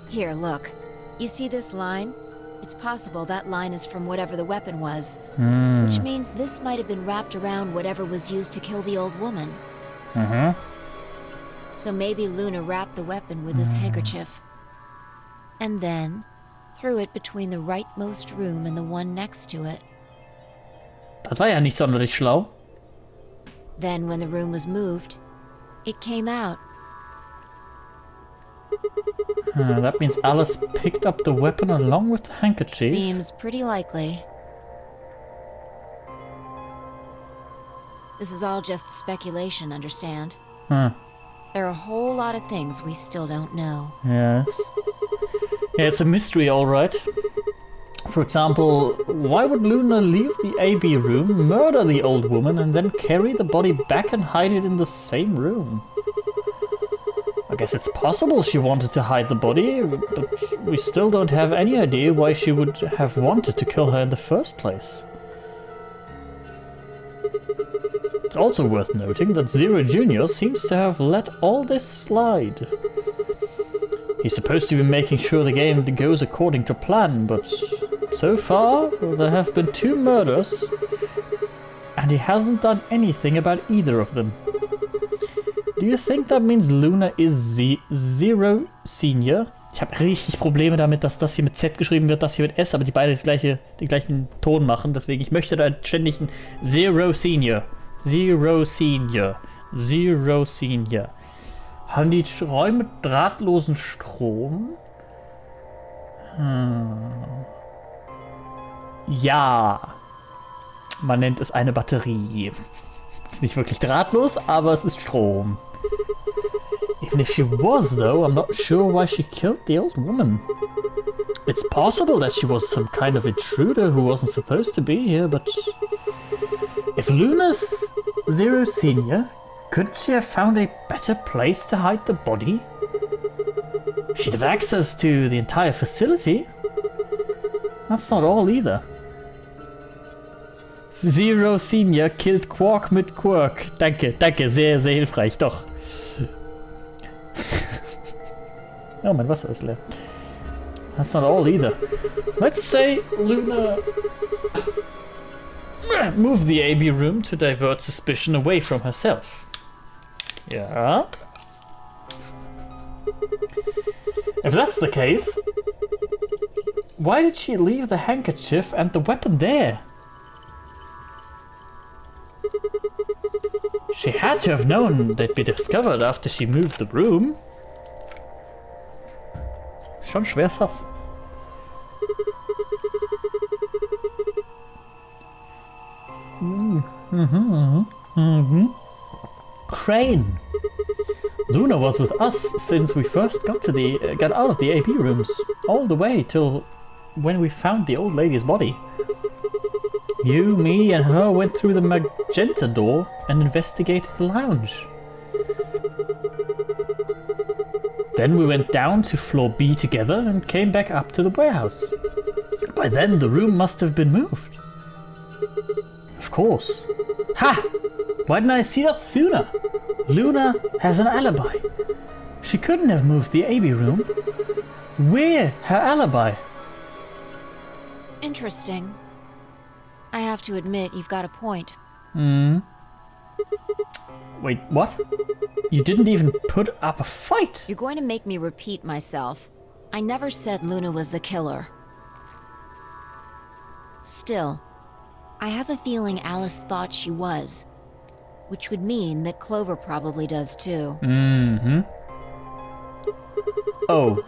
Speaker 12: Here, look. You see this line? It's possible that line is from whatever the weapon was, which means this might have been wrapped around whatever was used to kill the old woman. So maybe Luna wrapped the weapon with his handkerchief, and then threw it between the rightmost room and the one next to it.
Speaker 1: Das war ja nicht sonderlich schlau.
Speaker 12: Then when the room was moved, it came out.
Speaker 1: That means Alice picked up the weapon along with the handkerchief.
Speaker 12: Seems pretty likely. This is all just speculation, understand? There are a whole lot of things we still don't know.
Speaker 1: Yes. Yeah, it's a mystery, alright. For example, why would Luna leave the AB room, murder the old woman, and then carry the body back and hide it in the same room? I guess it's possible she wanted to hide the body, but we still don't have any idea why she would have wanted to kill her in the first place. It's also worth noting that Zero Jr. seems to have let all this slide. He's supposed to be making sure the game goes according to plan, but so far there have been 2 murders, and he hasn't done anything about either of them. Do you think that means Luna is Zero Senior? Ich habe richtig Probleme damit, dass das hier mit Z geschrieben wird, das hier mit S, aber die beide den gleichen Ton machen. Deswegen, ich möchte da ständig ein Zero Senior. Zero Senior. Zero Senior. Haben die Räume drahtlosen Strom? Ja. Man nennt es eine Batterie. Ist nicht wirklich drahtlos, aber es ist Strom. Even if she was, though, I'm not sure why she killed the old woman. It's possible that she was some kind of intruder who wasn't supposed to be here, but if Luna's Zero Senior, couldn't she have found a better place to hide the body? She'd have access to the entire facility. That's not all either. Zero Senior killed Quark mit Quirk. Danke, danke, sehr, sehr hilfreich, doch. Oh, mein Wasser ist leer. That's not all either. Let's say Luna moved the AB room to divert suspicion away from herself. Yeah. If that's the case, why did she leave the handkerchief and the weapon there? She had to have known they'd be discovered after she moved the room. Schon schwer fast. Crane. Luna was with us since we first got out of the AB rooms, all the way till when we found the old lady's body. You, me, and her went through the magenta door and investigated the lounge. Then we went down to floor B together and came back up to the warehouse. By then the room must have been moved. Of course. Ha! Why didn't I see that sooner? Luna has an alibi. She couldn't have moved the AB room. We're her alibi.
Speaker 12: Interesting. I have to admit, you've got a point.
Speaker 1: Wait, what? You didn't even put up a fight?
Speaker 12: You're going to make me repeat myself. I never said Luna was the killer. Still, I have a feeling Alice thought she was, which would mean that Clover probably does too.
Speaker 1: Oh,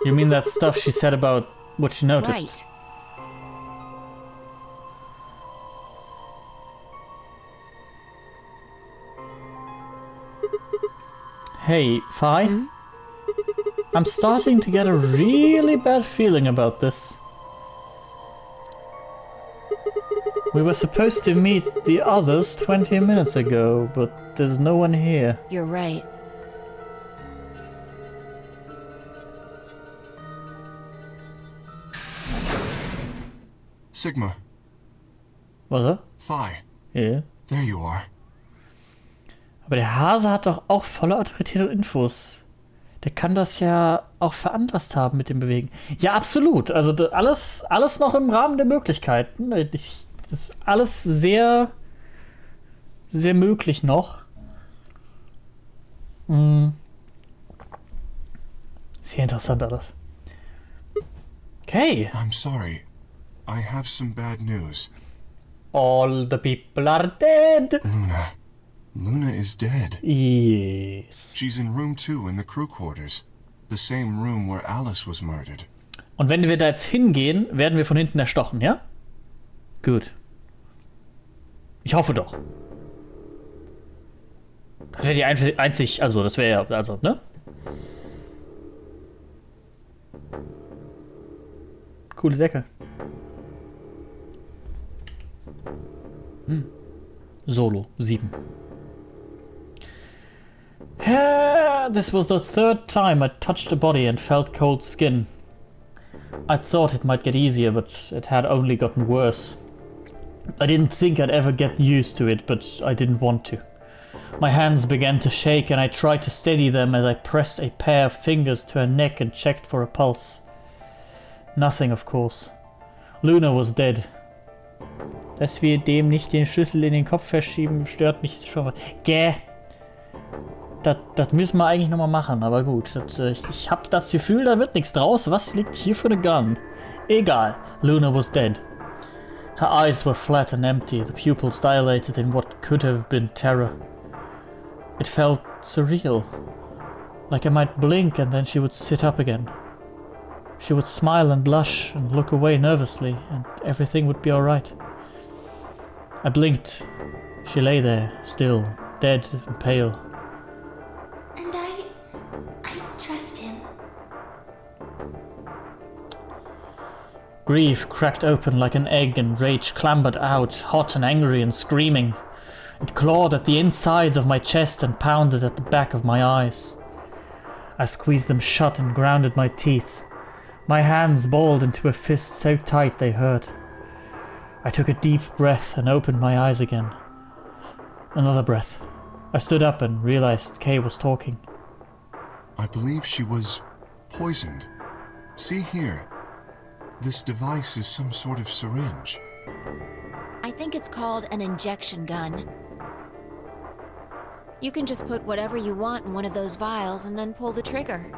Speaker 1: you mean that stuff she said about what she noticed?
Speaker 12: Right.
Speaker 1: Hey, Fi? I'm starting to get a really bad feeling about this. We were supposed to meet the others 20 minutes ago, but there's no one here.
Speaker 12: You're right.
Speaker 9: Sigma.
Speaker 1: Was er?
Speaker 9: Phi.
Speaker 1: Ja.
Speaker 9: There you are.
Speaker 1: Aber der Hase hat doch auch volle Autorität und Infos. Der kann das ja auch veranlasst haben mit dem Bewegen. Ja, absolut. Also alles noch im Rahmen der Möglichkeiten. Das ist alles sehr, sehr möglich noch. Sehr interessant alles. Okay.
Speaker 9: I'm sorry. I have some bad news.
Speaker 1: All the people are dead.
Speaker 9: Luna is dead.
Speaker 1: Yes.
Speaker 9: She's in room 2 in the crew quarters. The same room where Alice was murdered.
Speaker 1: Und wenn wir da jetzt hingehen, werden wir von hinten erstochen, ja? Gut. Ich hoffe doch. Das wäre die einzig, also das wäre ja, also, ne? Coole Decke. Solo 7. This was the third time I touched a body and felt cold skin. I thought it might get easier, but it had only gotten worse. I didn't think I'd ever get used to it, but I didn't want to. My hands began to shake and I tried to steady them as I pressed a pair of fingers to her neck and checked for a pulse. Nothing, of course. Luna was dead. Dass wir dem nicht den Schlüssel in den Kopf verschieben, stört mich schon. Das müssen wir eigentlich nochmal machen, aber gut. Ich hab das Gefühl, da wird nichts draus. Was liegt hier für eine Gun? Egal. Luna was dead. Her eyes were flat and empty, the pupils dilated in what could have been terror. It felt surreal. Like I might blink and then she would sit up again. She would smile and blush and look away nervously, and everything would be alright. I blinked. She lay there, still, dead and pale.
Speaker 5: And I trust him.
Speaker 1: Grief cracked open like an egg and rage clambered out, hot and angry and screaming. It clawed at the insides of my chest and pounded at the back of my eyes. I squeezed them shut and grounded my teeth. My hands balled into a fist so tight they hurt. I took a deep breath and opened my eyes again. Another breath. I stood up and realized Kay was talking.
Speaker 9: I believe she was poisoned. See here. This device is some sort of syringe.
Speaker 12: I think it's called an injection gun. You can just put whatever you want in one of those vials and then pull the trigger.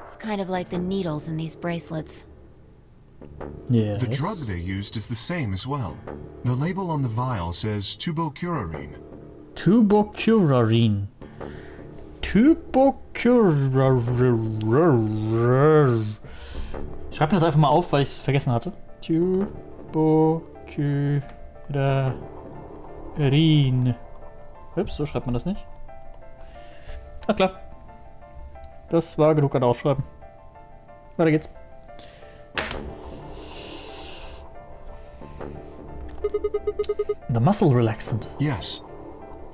Speaker 12: It's kind of like the needles in these bracelets.
Speaker 1: Yes.
Speaker 9: The drug they used is the same as well. The label on the vial says tubocurarine.
Speaker 1: Tubocurarine. Tubocurarine. Schreib mir das einfach mal auf, weil ich es vergessen hatte. Tubocurarine. Ups, so schreibt man das nicht. Alles klar. Das war genug an Aufschreiben. Weiter geht's. The muscle relaxant.
Speaker 9: Yes.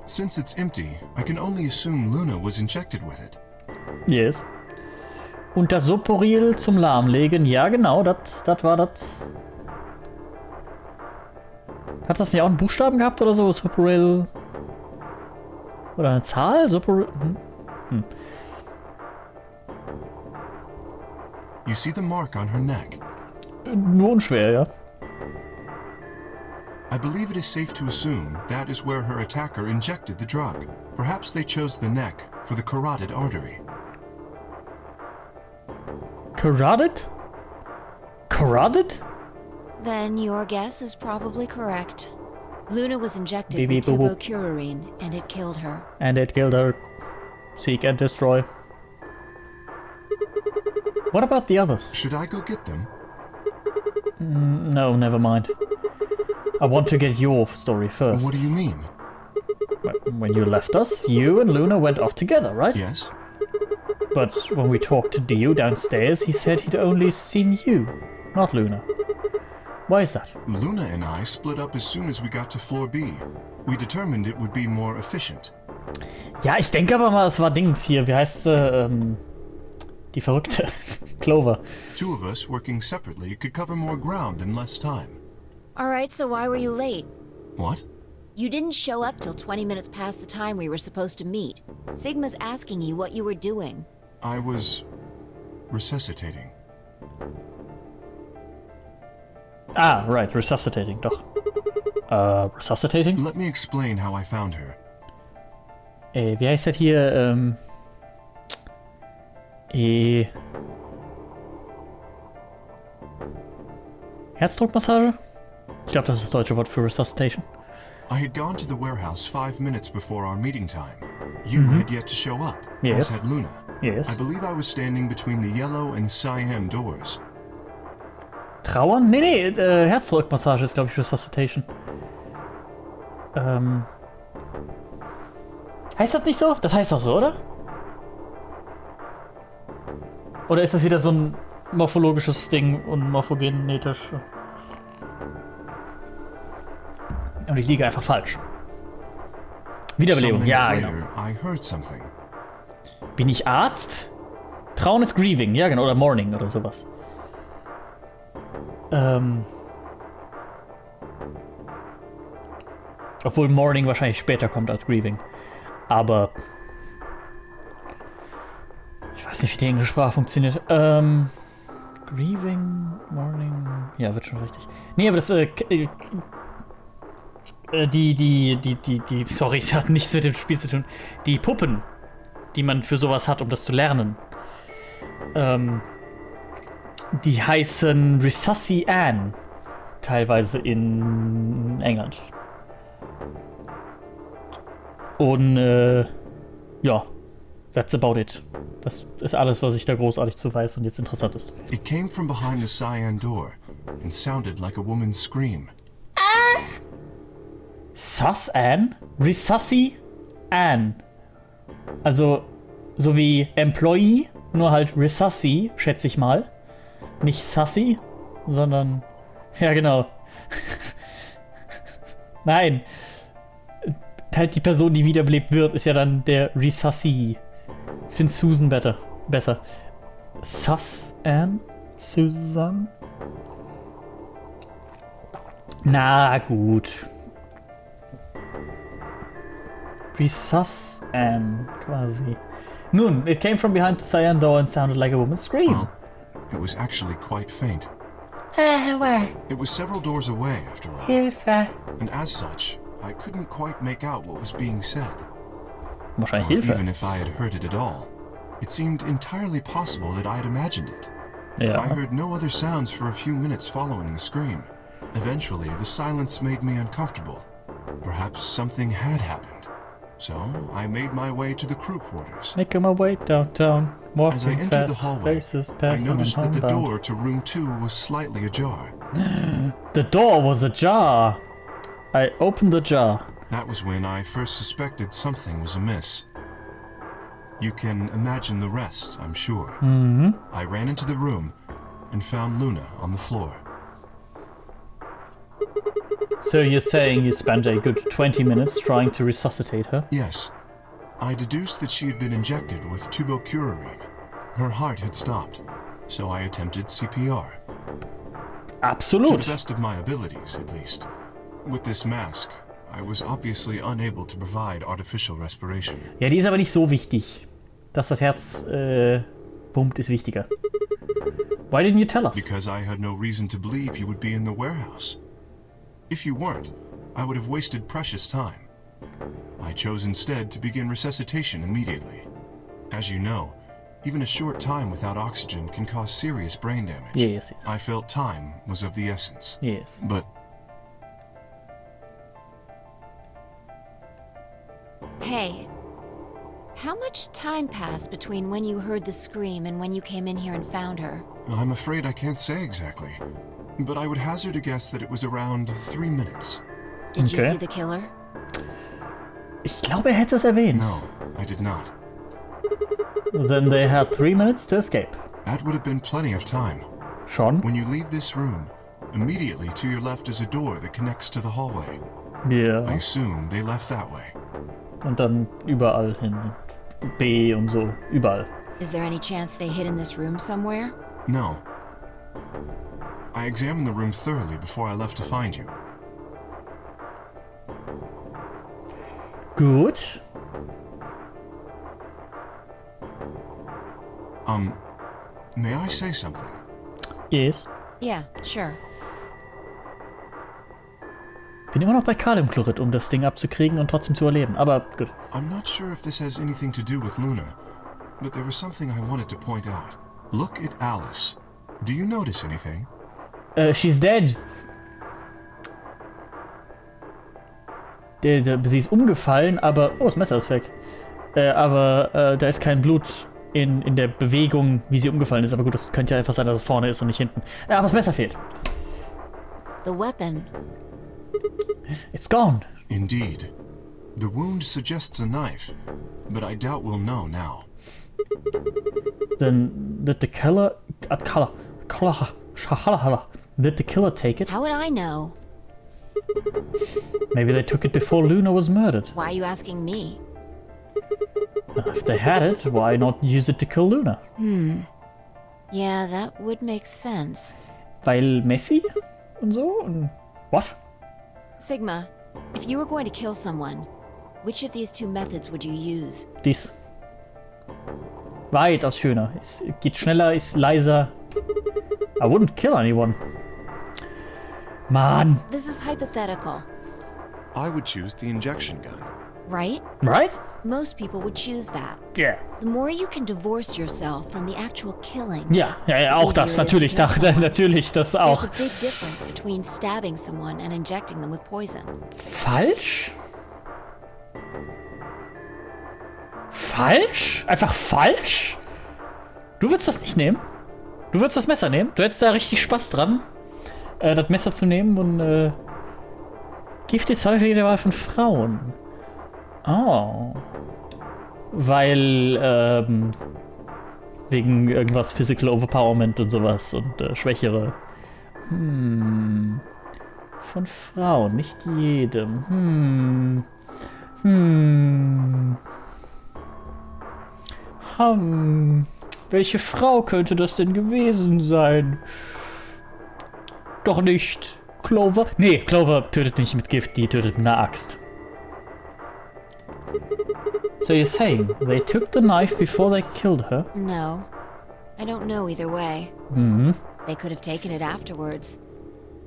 Speaker 9: Since it's empty, I can only assume Luna was injected with it.
Speaker 1: Yes. Und das Soporil zum Lahmlegen. Ja, genau, das war das. Hat das nicht auch einen Buchstaben gehabt oder so? Soporil. Oder eine Zahl? Soporil.
Speaker 9: You see the mark on her neck?
Speaker 1: Nur unschwer, ja.
Speaker 9: I believe it is safe to assume that is where her attacker injected the drug. Perhaps they chose the neck for the carotid artery.
Speaker 1: Carotid? Carotid?
Speaker 12: Then your guess is probably correct. Luna was injected
Speaker 1: Beep,
Speaker 12: with
Speaker 1: beep, boop, boop.
Speaker 12: tubocurarine, and it killed her.
Speaker 1: And it killed her. Seek and destroy. What about the others?
Speaker 9: Should I go get them?
Speaker 1: No, never mind. I want to get your story first.
Speaker 9: What do you mean?
Speaker 1: When you left us, you and Luna went off together, right?
Speaker 9: Yes.
Speaker 1: But when we talked to Dio downstairs, he said he'd only seen you, not Luna. Why is that?
Speaker 9: Luna and I split up as soon as we got to floor B. We determined it would be more efficient.
Speaker 1: Ja, ich denke aber mal, es war Dings hier. Wie heißt sie? Die Verrückte. Clover.
Speaker 9: Two of us working separately could cover more ground in less time.
Speaker 12: Alright, so why were you late?
Speaker 9: What?
Speaker 12: You didn't show up till 20 minutes past the time we were supposed to meet. Sigma's asking you what you were doing.
Speaker 9: I was resuscitating.
Speaker 1: Ah, right, resuscitating, doch. Resuscitating?
Speaker 9: Let me explain how I found her.
Speaker 1: Wie heißt das hier, Herzdruckmassage? Ich glaube, das ist das deutsche Wort für Resuscitation.
Speaker 9: I had gone to the warehouse 5 minutes before our meeting time. You had yet to show up,
Speaker 1: Yes.
Speaker 9: as had Luna.
Speaker 1: Yes.
Speaker 9: I believe I was standing between the yellow and cyan doors.
Speaker 1: Trauern? Nee, Herzdruckmassage ist, glaube ich, Resuscitation. Heißt das nicht so? Das heißt doch so, oder? Oder ist das wieder so ein morphologisches Ding und morphogenetisch? Und ich liege einfach falsch. Wiederbelebung,
Speaker 9: Some
Speaker 1: ja,
Speaker 9: minutes
Speaker 1: genau.
Speaker 9: later, I heard something.
Speaker 1: Bin ich Arzt? Trauen ist Grieving, ja genau, oder Mourning oder sowas. Obwohl Mourning wahrscheinlich später kommt als Grieving. Aber ich weiß nicht, wie die englische Sprache funktioniert. Grieving, Mourning, ja, wird schon richtig. Nee, aber das, sorry, das hat nichts mit dem Spiel zu tun. Die Puppen, die man für sowas hat, um das zu lernen, die heißen Resusci-Anne, teilweise in England. Und, ja, that's about it. Das ist alles, was ich da großartig zu weiß und jetzt interessant ist.
Speaker 9: It came from behind the cyan door and sounded like a woman's scream.
Speaker 1: Sus-Anne? Resusci-Anne. Also, so wie Employee, nur halt Resusci, schätze ich mal. Nicht Sussy, sondern... Ja, genau. Nein. Halt die Person, die wiederbelebt wird, ist ja dann der Resusci. Ich finde Susan besser. Sus-Anne? Susan? Na gut. Resus-Anne, quasi. Nun, it came from behind the cyan door and sounded like a woman's scream.
Speaker 9: Well, it was actually quite faint. It was several doors away, after all.
Speaker 1: Hilfe.
Speaker 9: And as such, I couldn't quite make out what was being said.
Speaker 1: Wahrscheinlich
Speaker 9: Or
Speaker 1: Hilfe.
Speaker 9: even if I had heard it at all, it seemed entirely possible that I had imagined it.
Speaker 1: Ja.
Speaker 9: I heard no other sounds for a few minutes following the scream. Eventually, the silence made me uncomfortable. Perhaps something had happened. So, I made my way to the crew quarters.
Speaker 1: Making my way downtown,
Speaker 9: As I
Speaker 1: walking
Speaker 9: entered the
Speaker 1: fast,
Speaker 9: hallway,
Speaker 1: faces
Speaker 9: I
Speaker 1: passing and
Speaker 9: noticed that the
Speaker 1: homebound.
Speaker 9: door to room 2 was slightly ajar.
Speaker 1: The door was ajar. I opened the jar.
Speaker 9: That was when I first suspected something was amiss. You can imagine the rest, I'm sure. I ran into the room and found Luna on the floor.
Speaker 1: So you're saying you spent a good 20 minutes trying to resuscitate her?
Speaker 9: Yes. I deduced that she had been injected with tubocurarine. Her heart had stopped, so I attempted CPR. To
Speaker 1: Absolut.
Speaker 9: the best of my abilities, at least. With this mask, I was obviously unable to provide artificial respiration.
Speaker 1: Ja, die ist aber nicht so wichtig. Dass das Herz pumpt, ist wichtiger. Why didn't you tell us?
Speaker 9: Because I had no reason to believe you would be in the warehouse. If you weren't, I would have wasted precious time. I chose instead to begin resuscitation immediately. As you know, even a short time without oxygen can cause serious brain damage.
Speaker 1: Yes.
Speaker 9: I felt time was of the essence.
Speaker 1: Yes.
Speaker 9: But
Speaker 12: Hey, how much time passed between when you heard the scream and when you came in here and found her?
Speaker 9: I'm afraid I can't say exactly. But I would hazard a guess that it was around 3 minutes.
Speaker 12: Did you
Speaker 1: Okay.
Speaker 12: see the killer?
Speaker 1: Ich glaube, er hätte es erwähnt.
Speaker 9: No, I did not.
Speaker 1: Then they had 3 minutes to escape.
Speaker 9: That would have been plenty of time.
Speaker 1: Schon?
Speaker 9: When you leave this room, immediately to your left is a door that connects to the hallway.
Speaker 1: Ja.
Speaker 9: I assume they left that way.
Speaker 1: Und dann überall hin. B und so. Überall.
Speaker 12: Is there any chance they hid in this room somewhere?
Speaker 9: No. I examined the room thoroughly before I left to find you.
Speaker 1: Gut.
Speaker 9: May I say something?
Speaker 1: Yes.
Speaker 12: Yeah, sure.
Speaker 1: Bin immer noch bei Kaliumchlorid, um das Ding abzukriegen und trotzdem zu überleben. Aber gut.
Speaker 9: I'm not sure if this has anything to do with Luna, but there was something I wanted to point out. Look at Alice. Do you notice anything?
Speaker 1: She's dead. Sie ist umgefallen, aber... Oh, das Messer ist weg. Aber da ist kein Blut in der Bewegung, wie sie umgefallen ist. Aber gut, das könnte ja einfach sein, dass es vorne ist und nicht hinten. Aber das Messer fehlt.
Speaker 12: The weapon.
Speaker 1: It's gone.
Speaker 9: Indeed. The wound suggests a knife, but I doubt we'll know now.
Speaker 1: Then did the killer... Did the killer take it?
Speaker 12: How would I know?
Speaker 1: Maybe they took it before Luna was murdered.
Speaker 12: Why are you asking me?
Speaker 1: If they had it, why not use it to kill Luna?
Speaker 12: Yeah, that would make sense.
Speaker 1: Weil Messi und so? Und what?
Speaker 12: Sigma, if you were going to kill someone, which of these two methods would you use?
Speaker 1: Dies. Weitaus schöner. Es geht schneller, ist leiser. I wouldn't kill anyone. Mann.
Speaker 12: This is hypothetical,
Speaker 9: I would choose the injection gun.
Speaker 12: right?
Speaker 1: Right?
Speaker 12: Most people would choose that.
Speaker 1: Yeah.
Speaker 12: The more you can divorce yourself from the actual killing.
Speaker 1: Ja, auch das, natürlich, natürlich, das auch.
Speaker 12: There's a big difference between stabbing someone and injecting them with poison.
Speaker 1: Falsch? Falsch? Einfach falsch? Du würdest das nicht nehmen? Du würdest das Messer nehmen? Du hättest da richtig Spaß dran, das Messer zu nehmen und Gift ist häufig der Wahl von Frauen. Oh. Weil, wegen irgendwas Physical Overpowerment und sowas und Schwächere. Von Frauen, nicht jedem. Welche Frau könnte das denn gewesen sein? Doch nicht Clover? Nee, Clover tötet nicht mit Gift, die tötet mit einer Axt. So you're saying they took the knife before they killed her?
Speaker 12: No. I don't know either way. They could have taken it afterwards.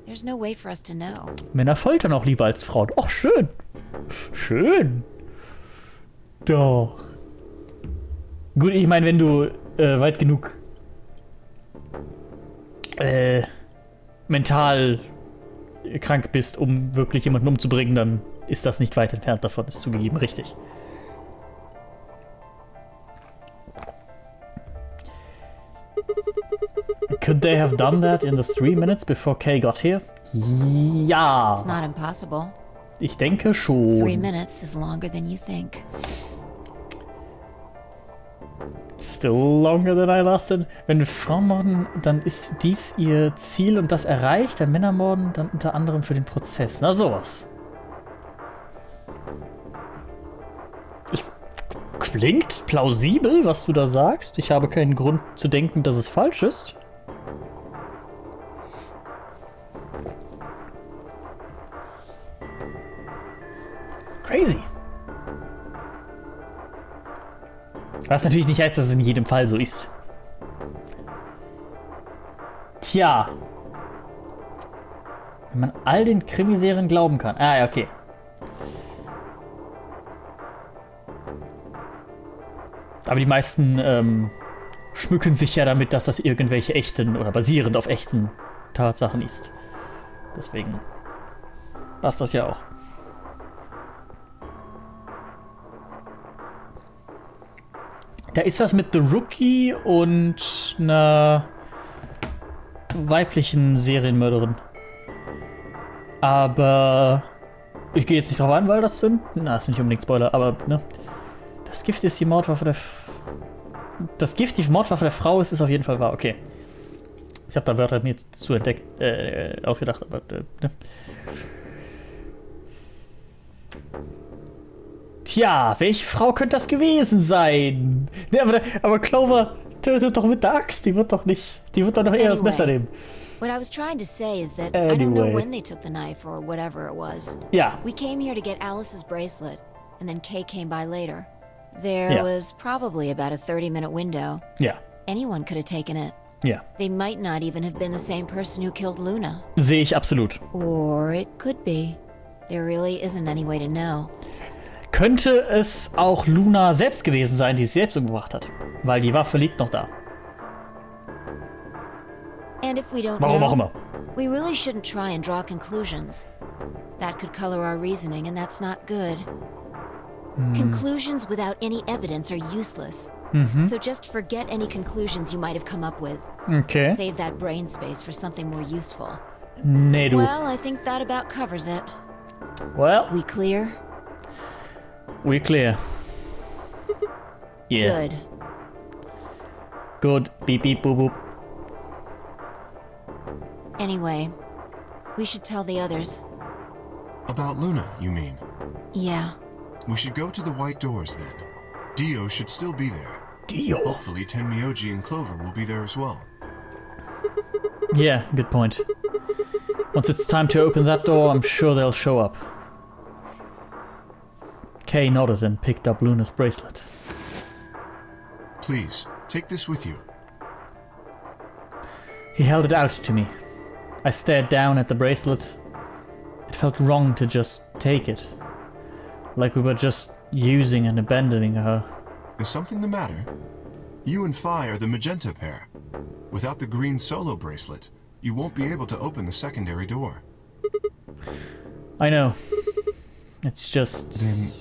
Speaker 12: There's no way for us to know.
Speaker 1: Männer foltern auch lieber als Frauen. Och, schön. Schön. Doch. Gut, ich meine, wenn du weit genug mental krank bist, um wirklich jemanden umzubringen, dann ist das nicht weit entfernt davon, ist zugegeben richtig. Could they have done that in the 3 minutes before Kay got here? Ja.
Speaker 12: It's not impossible.
Speaker 1: Ich denke schon.
Speaker 12: 3 minutes is longer than you think.
Speaker 1: Still longer than I lasted. Wenn Frauen morden, dann ist dies ihr Ziel und das erreicht. Wenn Männer morden, dann unter anderem für den Prozess. Na sowas. Es klingt plausibel, was du da sagst. Ich habe keinen Grund zu denken, dass es falsch ist. Crazy. Was natürlich nicht heißt, dass es in jedem Fall so ist. Tja. Wenn man all den Krimiserien glauben kann. Ah, ja, okay. Aber die meisten schmücken sich ja damit, dass das irgendwelche echten oder basierend auf echten Tatsachen ist. Deswegen passt das ja auch. Da ist was mit The Rookie und einer weiblichen Serienmörderin. Aber ich gehe jetzt nicht drauf ein, weil das sind... Na, ist nicht unbedingt Spoiler, aber ne. Das Gift ist die Mordwaffe der... Das Gift die Mordwaffe der Frau ist auf jeden Fall wahr. Okay. Ich habe da Wörter mir zu entdeckt, ausgedacht, aber ne. Tja, welche Frau könnte das gewesen sein? Ne, aber Clover tötet doch mit der Axt. Die wird doch doch eher das Messer nehmen.
Speaker 12: What I was trying to say is that I don't know when they took the knife or whatever it was.
Speaker 1: Ja.
Speaker 12: We came here to get Alice's bracelet. and then Kay came by later. There was probably about a 30-minute window.
Speaker 1: Ja.
Speaker 12: Anyone could have taken it.
Speaker 1: Ja.
Speaker 12: They might not even have been the same person who killed Luna.
Speaker 1: Sehe ich absolut.
Speaker 12: Or it could be. There really isn't any way to know.
Speaker 1: Könnte es auch Luna selbst gewesen sein, die es selbst umgebracht hat? Weil die Waffe liegt noch da.
Speaker 12: And if we don't
Speaker 1: Warum auch
Speaker 12: know,
Speaker 1: immer.
Speaker 12: we really shouldn't try and draw conclusions. That could color our reasoning, and that's not good. Conclusions without any evidence are useless. So just forget any conclusions you might have come up with.
Speaker 1: Okay.
Speaker 12: Save that brain space for something more useful.
Speaker 1: Nee, du.
Speaker 12: Well, I think that about covers it.
Speaker 1: Well,
Speaker 12: We clear?
Speaker 1: we're clear. Yeah.
Speaker 12: Good.
Speaker 1: Good. Beep, beep, boop, boop.
Speaker 12: Anyway, we should tell the others.
Speaker 9: About Luna, you mean?
Speaker 12: Yeah.
Speaker 9: We should go to the white doors then. Dio should still be there.
Speaker 1: Dio.
Speaker 9: Hopefully Tenmyoji and Clover will be there as well.
Speaker 1: Yeah, good point. Once it's time to open that door, I'm sure they'll show up. Kay nodded and picked up Luna's bracelet.
Speaker 9: Please, take this with you.
Speaker 1: He held it out to me. I stared down at the bracelet. It felt wrong to just take it. Like we were just using and abandoning her.
Speaker 9: Is something the matter? You and Phi are the magenta pair. Without the green solo bracelet, you won't be able to open the secondary door.
Speaker 1: I know. It's just...
Speaker 9: Then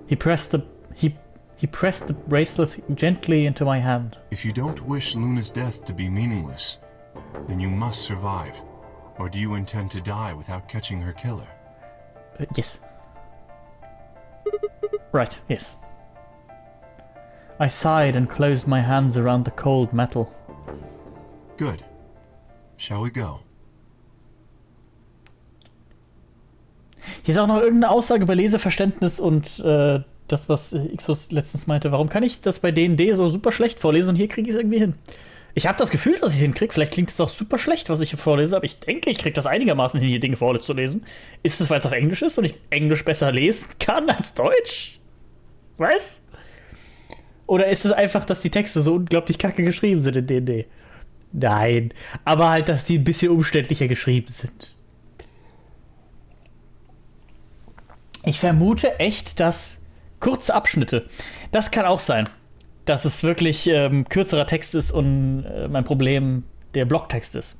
Speaker 1: He pressed the bracelet gently into my hand.
Speaker 9: if you don't wish Luna's death to be meaningless, then you must survive. Or do you intend to die without catching her killer?
Speaker 1: Yes. Right, yes. I sighed and closed my hands around the cold metal.
Speaker 9: Good. Shall we go?
Speaker 1: Hier ist auch noch irgendeine Aussage über Leseverständnis und das, was Ixus letztens meinte. Warum kann ich das bei D&D so super schlecht vorlesen und hier kriege ich es irgendwie hin? Ich habe das Gefühl, dass ich es hinkriege. Vielleicht klingt es auch super schlecht, was ich hier vorlese, aber ich denke, ich kriege das einigermaßen hin, hier Dinge vorzulesen. Ist es, weil es auf Englisch ist und ich Englisch besser lesen kann als Deutsch? Was? Oder ist es einfach, dass die Texte so unglaublich kacke geschrieben sind in D&D? Nein, aber halt, dass die ein bisschen umständlicher geschrieben sind. Ich vermute echt, dass kurze Abschnitte, das kann auch sein, dass es wirklich kürzerer Text ist und mein Problem der Blocktext ist.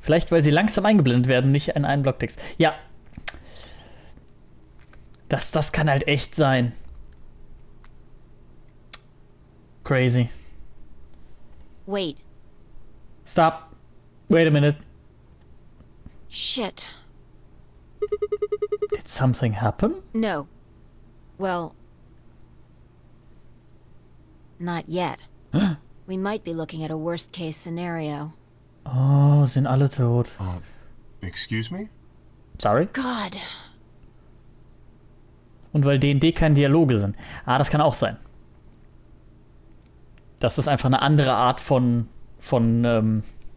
Speaker 1: Vielleicht, weil sie langsam eingeblendet werden, nicht in einen Blocktext. Ja, das kann halt echt sein. Crazy.
Speaker 12: Wait.
Speaker 1: Stop. Wait a minute.
Speaker 12: Shit.
Speaker 1: Did something happen?
Speaker 12: No. Well, not yet. We might be looking at a worst-case scenario.
Speaker 1: Oh, sind alle tot.
Speaker 9: Excuse me?
Speaker 1: Sorry?
Speaker 12: God.
Speaker 1: Und weil D&D keine Dialoge sind. Das kann auch sein. Dass das einfach eine andere Art von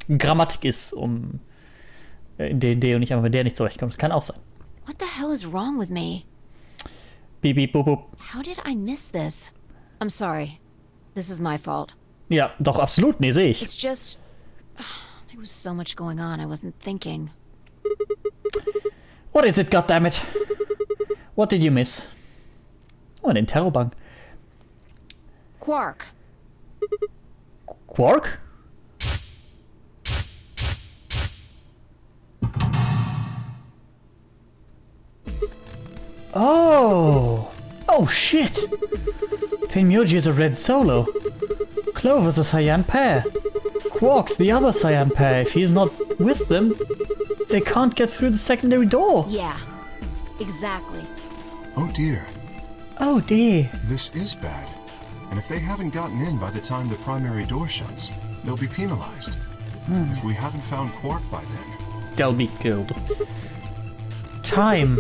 Speaker 1: Grammatik ist, um in D&D und nicht einfach mit der nicht zurechtkommt. Das kann auch sein.
Speaker 12: What the hell is wrong with me?
Speaker 1: Beep, beep, boop, boop.
Speaker 12: How did I miss this? I'm sorry. This is my fault.
Speaker 1: Ja, doch, absolut. Nee, sehe ich.
Speaker 12: It's just... There was so much going on, I wasn't thinking.
Speaker 1: What is it, goddammit? What did you miss? Oh, eine Interrobank.
Speaker 12: Quark.
Speaker 1: Quark? Oh! Oh shit! Tenmyoji is a red solo. Clover's a cyan pair. Quark's the other cyan pair. If he's not with them, they can't get through the secondary door.
Speaker 12: Yeah, exactly.
Speaker 9: Oh dear.
Speaker 1: Oh dear.
Speaker 9: This is bad. And if they haven't gotten in by the time the primary door shuts, they'll be penalized. If we haven't found Quark by then,
Speaker 1: They'll be killed. Time.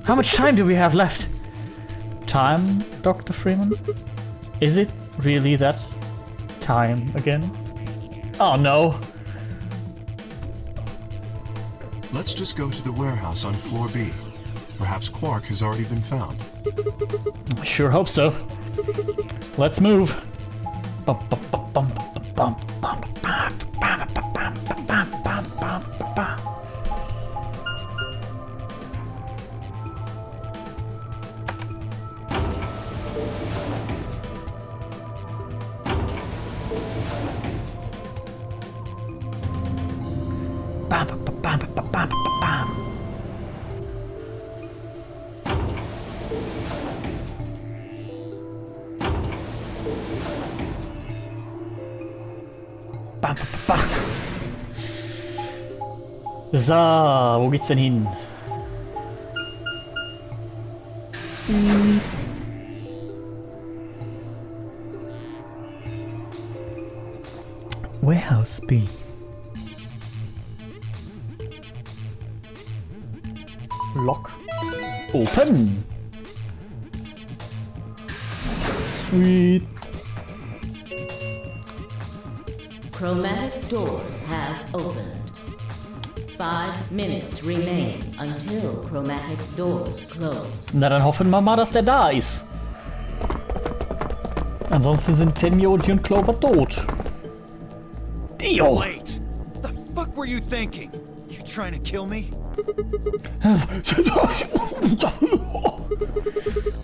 Speaker 1: How much time do we have left? Time, Dr. Freeman? Is it really that time again? Oh no.
Speaker 9: let's just go to the warehouse on floor B. Perhaps Quark has already been found.
Speaker 1: I sure hope so. Let's move. So, wo geht's denn hin? Warehouse B. Lock. Open. Sweet.
Speaker 11: Chromatic doors have opened. 5 minutes remain until chromatic doors close.
Speaker 1: Na, dann hoffen wir mal, dass der da ist. Ansonsten sind Tenmyoji und Clover tot. Dio!
Speaker 7: Wait! The fuck were you thinking? You trying to kill me?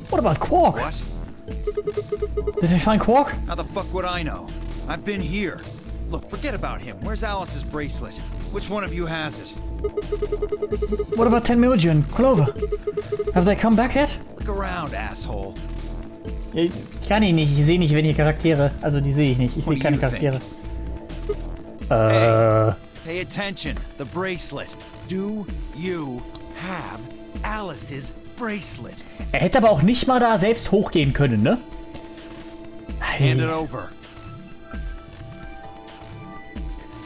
Speaker 1: What about Quark?
Speaker 7: What?
Speaker 1: Did they find Quark?
Speaker 7: How the fuck would I know? I've been here. Look, forget about him. Where's Alice's bracelet? Which one of you has it?
Speaker 1: What about Tenmyoji and Clover? Have they come back yet?
Speaker 7: Look around, asshole.
Speaker 1: Ich kann ihn nicht. Ich sehe nicht, wenn hier Charaktere. Also die sehe ich nicht. Ich sehe keine Charaktere.
Speaker 7: Hey, pay attention. The bracelet. Do you have Alice's bracelet?
Speaker 1: Er hätte aber auch nicht mal da selbst hochgehen können, ne?
Speaker 7: Hand it over.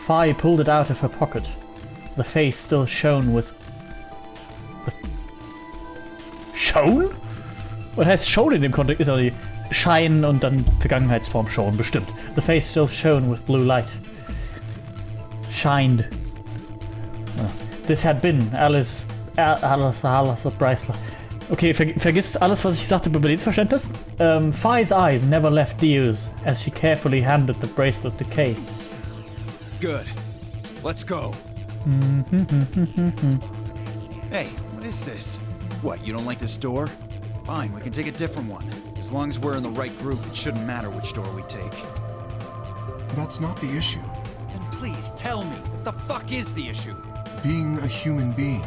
Speaker 1: Fi pulled it out of her pocket. The face still shone with... Shone? Was heißt shone in dem Kontext? Ist also die Schein und dann Vergangenheitsform shone, bestimmt. The face still shone with blue light. Shined. This had been Alice bracelet. Okay, vergiss alles, was ich sagte über Lebensverständnis. Fi's eyes never left Dio's as she carefully handed the bracelet to Kay.
Speaker 7: Good. Let's go. Hey, what is this? What, you don't like this door? Fine, we can take a different one. As long as we're in the right group, it shouldn't matter which door we take.
Speaker 9: That's not the issue.
Speaker 7: Then please tell me, what the fuck is the issue?
Speaker 9: Being a human being.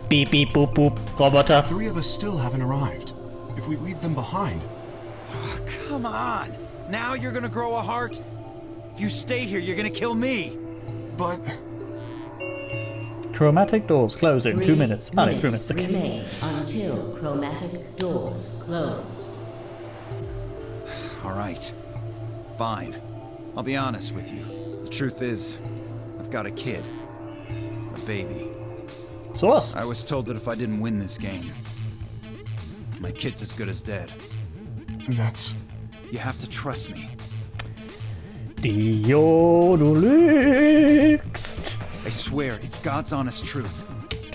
Speaker 1: Beep beep boop boop. Roboter.
Speaker 9: 3 of us still haven't arrived. If we leave them behind...
Speaker 7: Oh, come on! Now you're gonna grow a heart? If you stay here, you're gonna kill me!
Speaker 9: But...
Speaker 1: Chromatic doors close in 2 minutes.
Speaker 11: 3
Speaker 1: 3 minutes. Okay.
Speaker 11: remain until chromatic doors close.
Speaker 7: Alright. Fine. I'll be honest with you. The truth is, I've got a kid. A baby.
Speaker 1: So was.
Speaker 7: I was told that if I didn't win this game, my kid's as good as dead.
Speaker 9: That's...
Speaker 7: You have to trust me.
Speaker 1: Dio, du lügst.
Speaker 7: I swear, it's God's honest truth.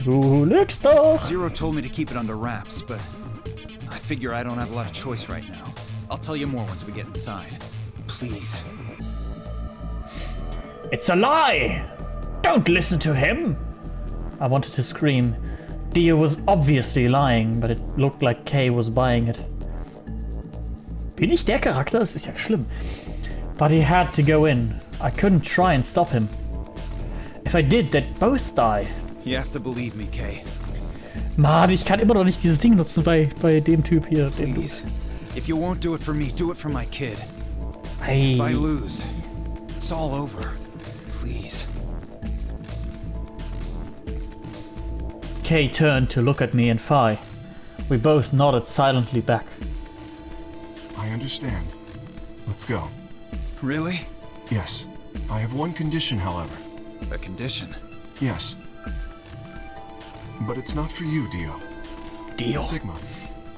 Speaker 1: Du lügst doch.
Speaker 7: Zero told me to keep it under wraps, but I figure I don't have a lot of choice right now. I'll tell you more once we get inside. Please.
Speaker 1: It's a lie! Don't listen to him! I wanted to scream. Dio was obviously lying, but it looked like Kay was buying it. Bin ich der Charakter? Das ist ja schlimm. But he had to go in. I couldn't try and stop him. If I did, they'd both die.
Speaker 7: You have to believe me, Kay.
Speaker 1: Mann, ich kann immer noch nicht dieses Ding nutzen bei dem Typ hier.
Speaker 7: Please. If you won't do it for me, do it for my kid.
Speaker 1: Hey.
Speaker 7: If I lose, it's all over. Please.
Speaker 1: Kay turned to look at me and Fi. We both nodded silently back.
Speaker 9: I understand. Let's go.
Speaker 7: Really?
Speaker 9: Yes. I have one condition, however.
Speaker 7: A condition?
Speaker 9: Yes. But it's not for you, Dio.
Speaker 1: Dio?
Speaker 9: Sigma,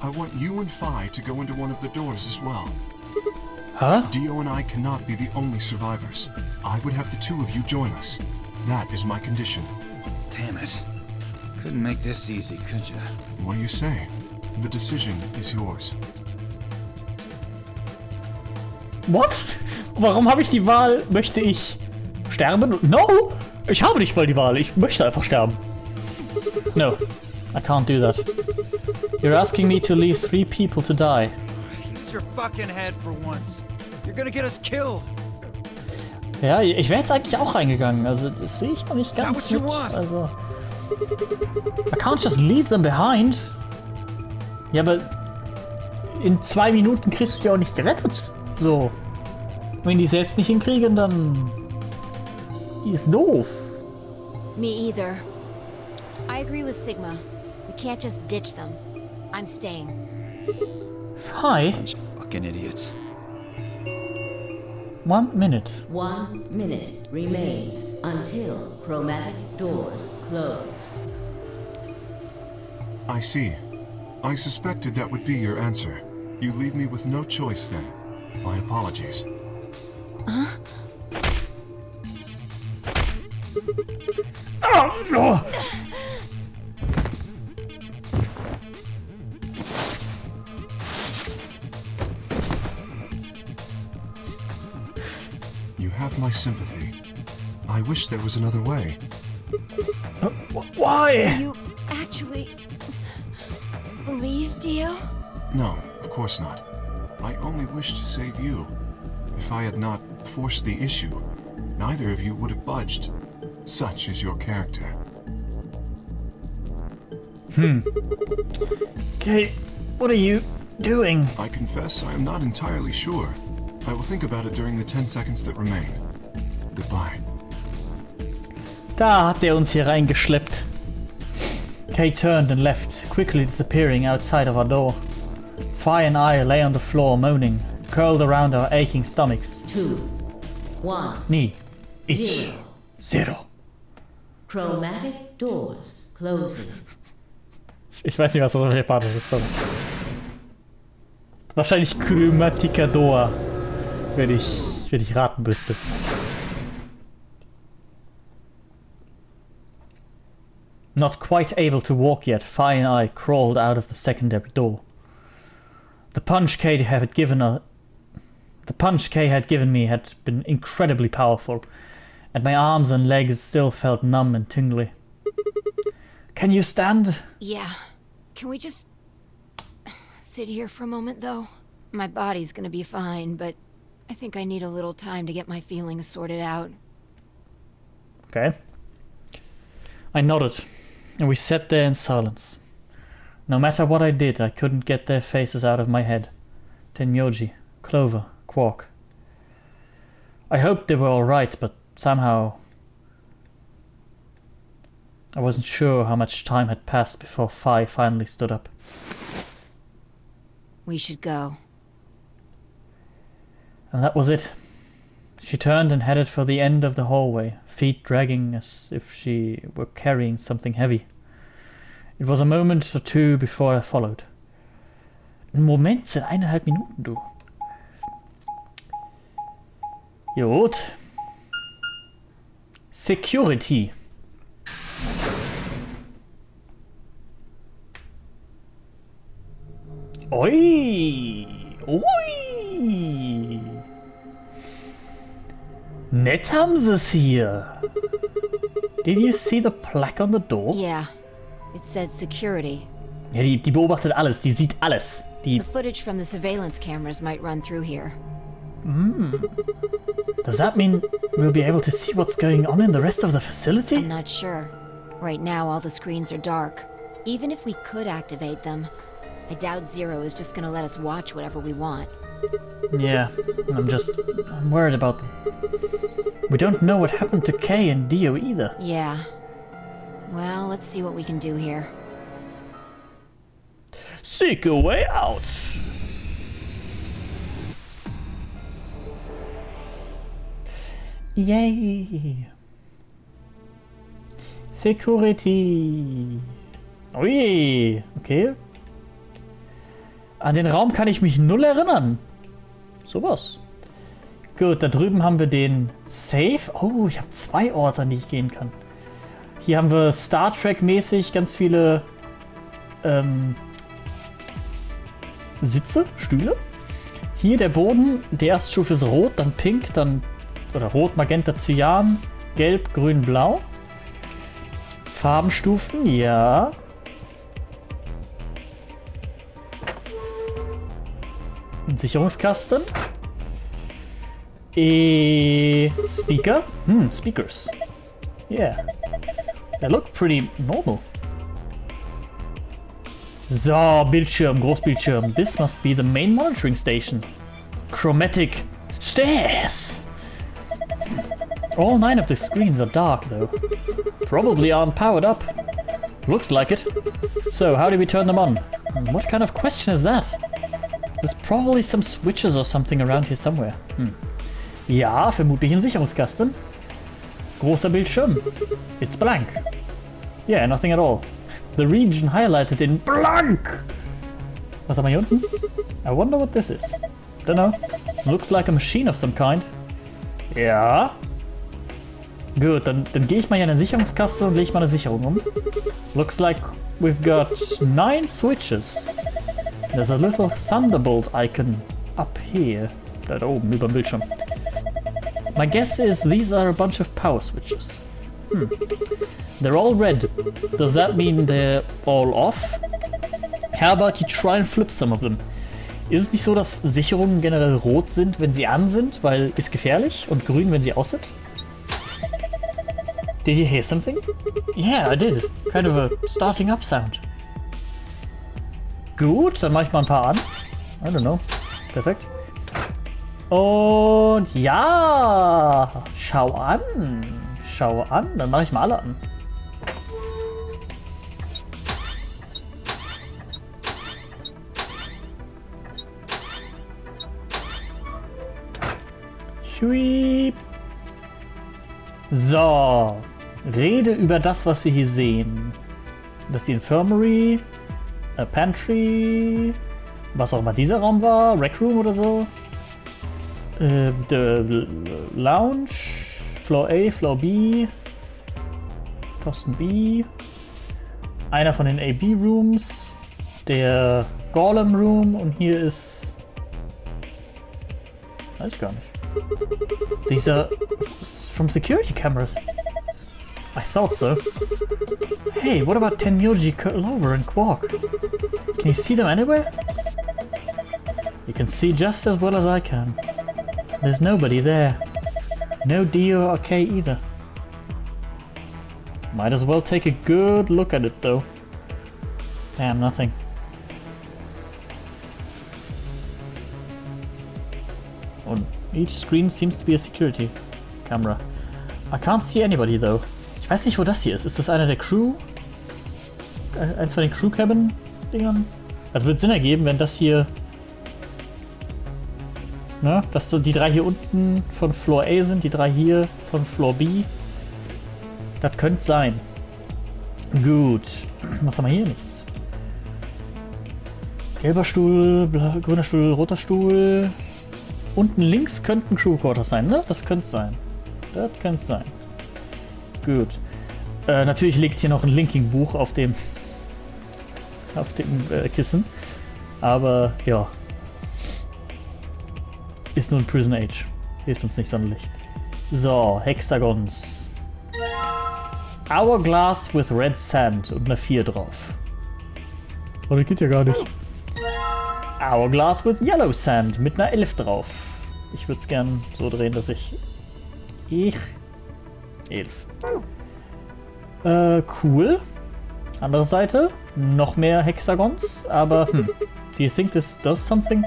Speaker 9: I want you and Fi to go into one of the doors as well.
Speaker 1: Huh?
Speaker 9: Dio and I cannot be the only survivors. I would have the 2 of you join us. That is my condition.
Speaker 7: Damn it. Couldn't make this easy, could you?
Speaker 9: What do you say? The decision is yours.
Speaker 1: What? Warum habe ich die Wahl? Möchte ich sterben? No! Ich habe nicht mal die Wahl. Ich möchte einfach sterben. No, I can't do that. You're asking me to leave 3 people to die.
Speaker 7: Use your fucking head for once. You're gonna get us killed.
Speaker 1: Ja, ich wäre jetzt eigentlich auch reingegangen. Also, das sehe ich noch nicht ganz mit. Also, I can't just leave them behind. Ja, aber in 2 Minuten kriegst du die auch nicht gerettet. So. Wenn die selbst nicht hinkriegen, dann ist doof.
Speaker 12: Me either. I agree with Sigma. We can't just ditch them. I'm staying.
Speaker 1: Hi.
Speaker 7: Bunch of fucking idiots.
Speaker 1: 1 minute.
Speaker 11: 1 minute remains until chromatic doors close.
Speaker 9: I see. I suspected that would be your answer. You leave me with no choice then. My apologies.
Speaker 12: Huh?
Speaker 1: Oh, no.
Speaker 9: You have my sympathy. I wish there was another way.
Speaker 1: Why?
Speaker 12: Do you actually believe Dio?
Speaker 9: No, of course not. I only wish to save you. If I had not forced the issue, neither of you would have budged. Such is your character.
Speaker 1: Okay, what are you doing?
Speaker 9: I confess I am not entirely sure. I will think about it during the 10 seconds that remain. Goodbye.
Speaker 1: Da hat er uns hier reingeschleppt. Kay turned and left, quickly disappearing outside of our door. Fi and I lay on the floor moaning, curled around our aching stomachs.
Speaker 11: 2, 1,
Speaker 1: Ni, ich, 0.
Speaker 11: chromatic doors closing.
Speaker 1: Ich weiß nicht, was das auf Japanisch ist. Wahrscheinlich Chromaticador, wenn ich raten müsste. Not quite able to walk yet, Fi and I crawled out of the secondary door. The punch Kay had given me had been incredibly powerful, and my arms and legs still felt numb and tingly. Can you stand?
Speaker 12: Yeah. Can we just sit here for a moment, though? My body's gonna be fine, but I think I need a little time to get my feelings sorted out.
Speaker 1: Okay. I nodded, and we sat there in silence. No matter what I did, I couldn't get their faces out of my head. Tenmyoji, Clover, Quark. I hoped they were alright, but somehow I wasn't sure how much time had passed before Fi finally stood up.
Speaker 12: We should go.
Speaker 1: And that was it. She turned and headed for the end of the hallway, feet dragging as if she were carrying something heavy. It was a moment or two before I followed. Ein Moment sind 1,5 Minuten, du. Gut. Security. Oi! Ui! Nett haben sie es hier. Did you see the plaque on the door?
Speaker 12: Yeah. It said security.
Speaker 1: Ja, die beobachtet alles, die sieht alles.
Speaker 12: The footage from the surveillance cameras might run through here.
Speaker 1: Does that mean we'll be able to see what's going on in the rest of the facility?
Speaker 12: I'm not sure. Right now, all the screens are dark. Even if we could activate them, I doubt Zero is just gonna let us watch whatever we want.
Speaker 1: Yeah, I'm worried about them. We don't know what happened to Kay and Dio either.
Speaker 12: Yeah. Well, let's see what we can do here.
Speaker 1: Seek a way out. Yay. Security. Ui, okay. An den Raum kann ich mich null erinnern. Sowas. Gut, da drüben haben wir den Safe. Oh, ich habe 2 Orte, an die ich gehen kann. Hier haben wir Star Trek-mäßig ganz viele Sitze, Stühle. Hier der Boden, die erste Stufe ist rot, dann pink, dann oder rot, magenta, cyan, gelb, grün, blau. Farbenstufen, ja. Ein Sicherungskasten. Speaker. Speakers. Yeah. They look pretty normal. So, Bildschirm, Großbildschirm. This must be the main monitoring station. Chromatic stairs. All 9 of the screens are dark though. Probably aren't powered up. Looks like it. So, how do we turn them on? What kind of question is that? There's probably some switches or something around here somewhere. Ja, vermutlich ein Sicherungskasten. Großer Bildschirm. It's blank. Yeah, nothing at all. The region highlighted in blank. Was haben wir hier unten? I wonder what this is. Don't know. Looks like a machine of some kind. Ja. Gut, dann gehe ich mal hier in den Sicherungskasten und lege mal eine Sicherung um. Looks like we've got 9 switches. There's a little thunderbolt icon up here. Da oben, über dem Bildschirm. My guess is these are a bunch of power switches. They're all red. Does that mean they're all off? How about you try and flip some of them? Ist es nicht so, dass Sicherungen generell rot sind, wenn sie an sind, weil ist gefährlich, und grün, wenn sie aus sind? Did you hear something? Yeah, I did. Kind of a starting up sound. Gut, dann mache ich mal ein paar an. I don't know. Perfekt. Und ja, schau an. Schau an. Dann mache ich mal alle an. Hui. So. Rede über das, was wir hier sehen. Das ist die Infirmary, a Pantry, was auch immer dieser Raum war, Rec Room oder so. The Lounge, Floor A, Floor B, Posten B, einer von den AB Rooms, der GAULEM Room, und hier ist... Weiß ich gar nicht. These are from security cameras. I thought so. Hey, what about Tenyoji, Clover, and Quark? Can you see them anywhere? You can see just as well as I can. There's nobody there. No D or K either. Might as well take a good look at it though. Damn, nothing. Und each screen seems to be a security camera. I can't see anybody though. Ich weiß nicht, wo das hier ist. Ist das einer der Crew? Eins von den Crew Cabin Dingern? Das wird Sinn ergeben, wenn das hier... Ne? Dass so die 3 hier unten von Floor A sind, die 3 hier von Floor B. Das könnte sein. Gut. Was haben wir hier? Nichts. Gelber Stuhl, grüner Stuhl, roter Stuhl. Unten links könnten Crew Quarters sein, ne? Das könnte sein. Das könnte sein. Gut. Natürlich liegt hier noch ein Linking-Buch auf dem Kissen. Aber ja. Ist nur ein Prison Age. Hilft uns nicht sonderlich. So, Hexagons. Hourglass with red sand und eine 4 drauf. Oh, das geht ja gar nicht. Hourglass with yellow sand mit einer 11 drauf. Ich würde es gern so drehen, dass ich... 11. Cool. Andere Seite. Noch mehr Hexagons, aber Do you think this does something?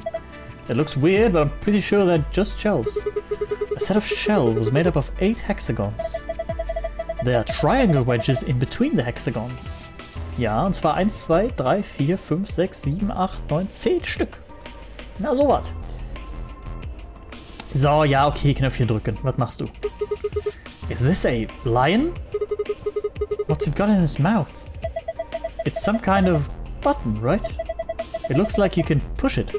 Speaker 1: It looks weird, but I'm pretty sure they're just shelves. A set of shelves made up of 8 hexagons. There are triangle wedges in between the hexagons. Ja, und zwar 1, 2, 3, 4, 5, 6, 7, 8, 9, 10 Stück. Na, sowas. So, ja, okay, Knöpfchen drücken. Was machst du? Is this a lion? What's it got in his mouth? It's some kind of button, right? It looks like you can push it.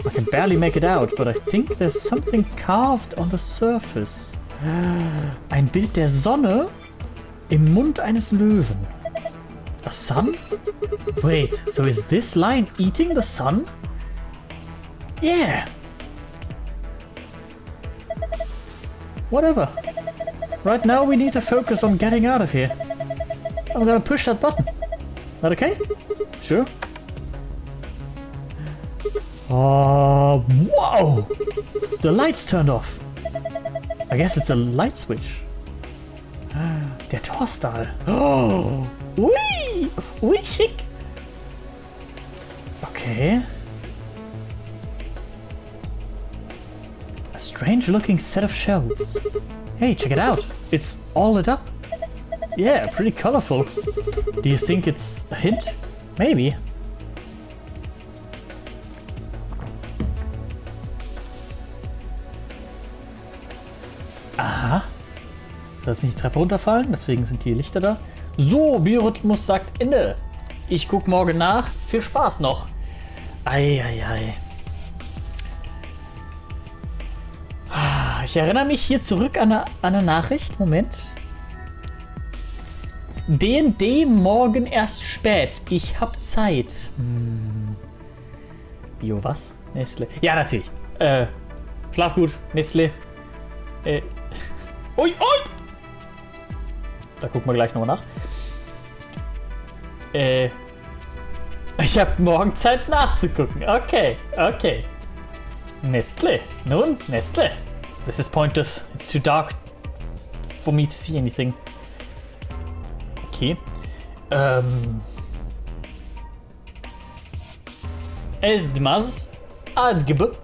Speaker 1: I can barely make it out, but I think there's something carved on the surface. Ein Bild der Sonne im Mund eines Löwen. A sun? Wait, so is this lion eating the sun? Yeah. Whatever. Right now we need to focus on getting out of here. I'm gonna push that button. That okay? Sure. Whoa! The lights turned off. I guess it's a light switch. Der Torstahl. Oh! Ui! Ui, schick! Okay. A strange looking set of shelves. Hey, check it out. It's all lit up. Yeah, pretty colorful. Do you think it's a hint? Maybe. Aha. Da ist nicht die Treppe runterfallen, deswegen sind die Lichter da. So, Biorhythmus sagt Ende. Ich guck morgen nach. Viel Spaß noch. Eieiei. Ich erinnere mich hier zurück an eine Nachricht. Moment. D&D morgen erst spät. Ich hab Zeit. Bio was? Nestle. Ja, natürlich. Schlaf gut, Nestle. Ui, ui! Da gucken wir gleich nochmal nach. Ich habe morgen Zeit nachzugucken. Okay, okay. Nestle. Nun, Nestle. This is pointless. It's too dark for me to see anything. Okay. Esdmaz Adgb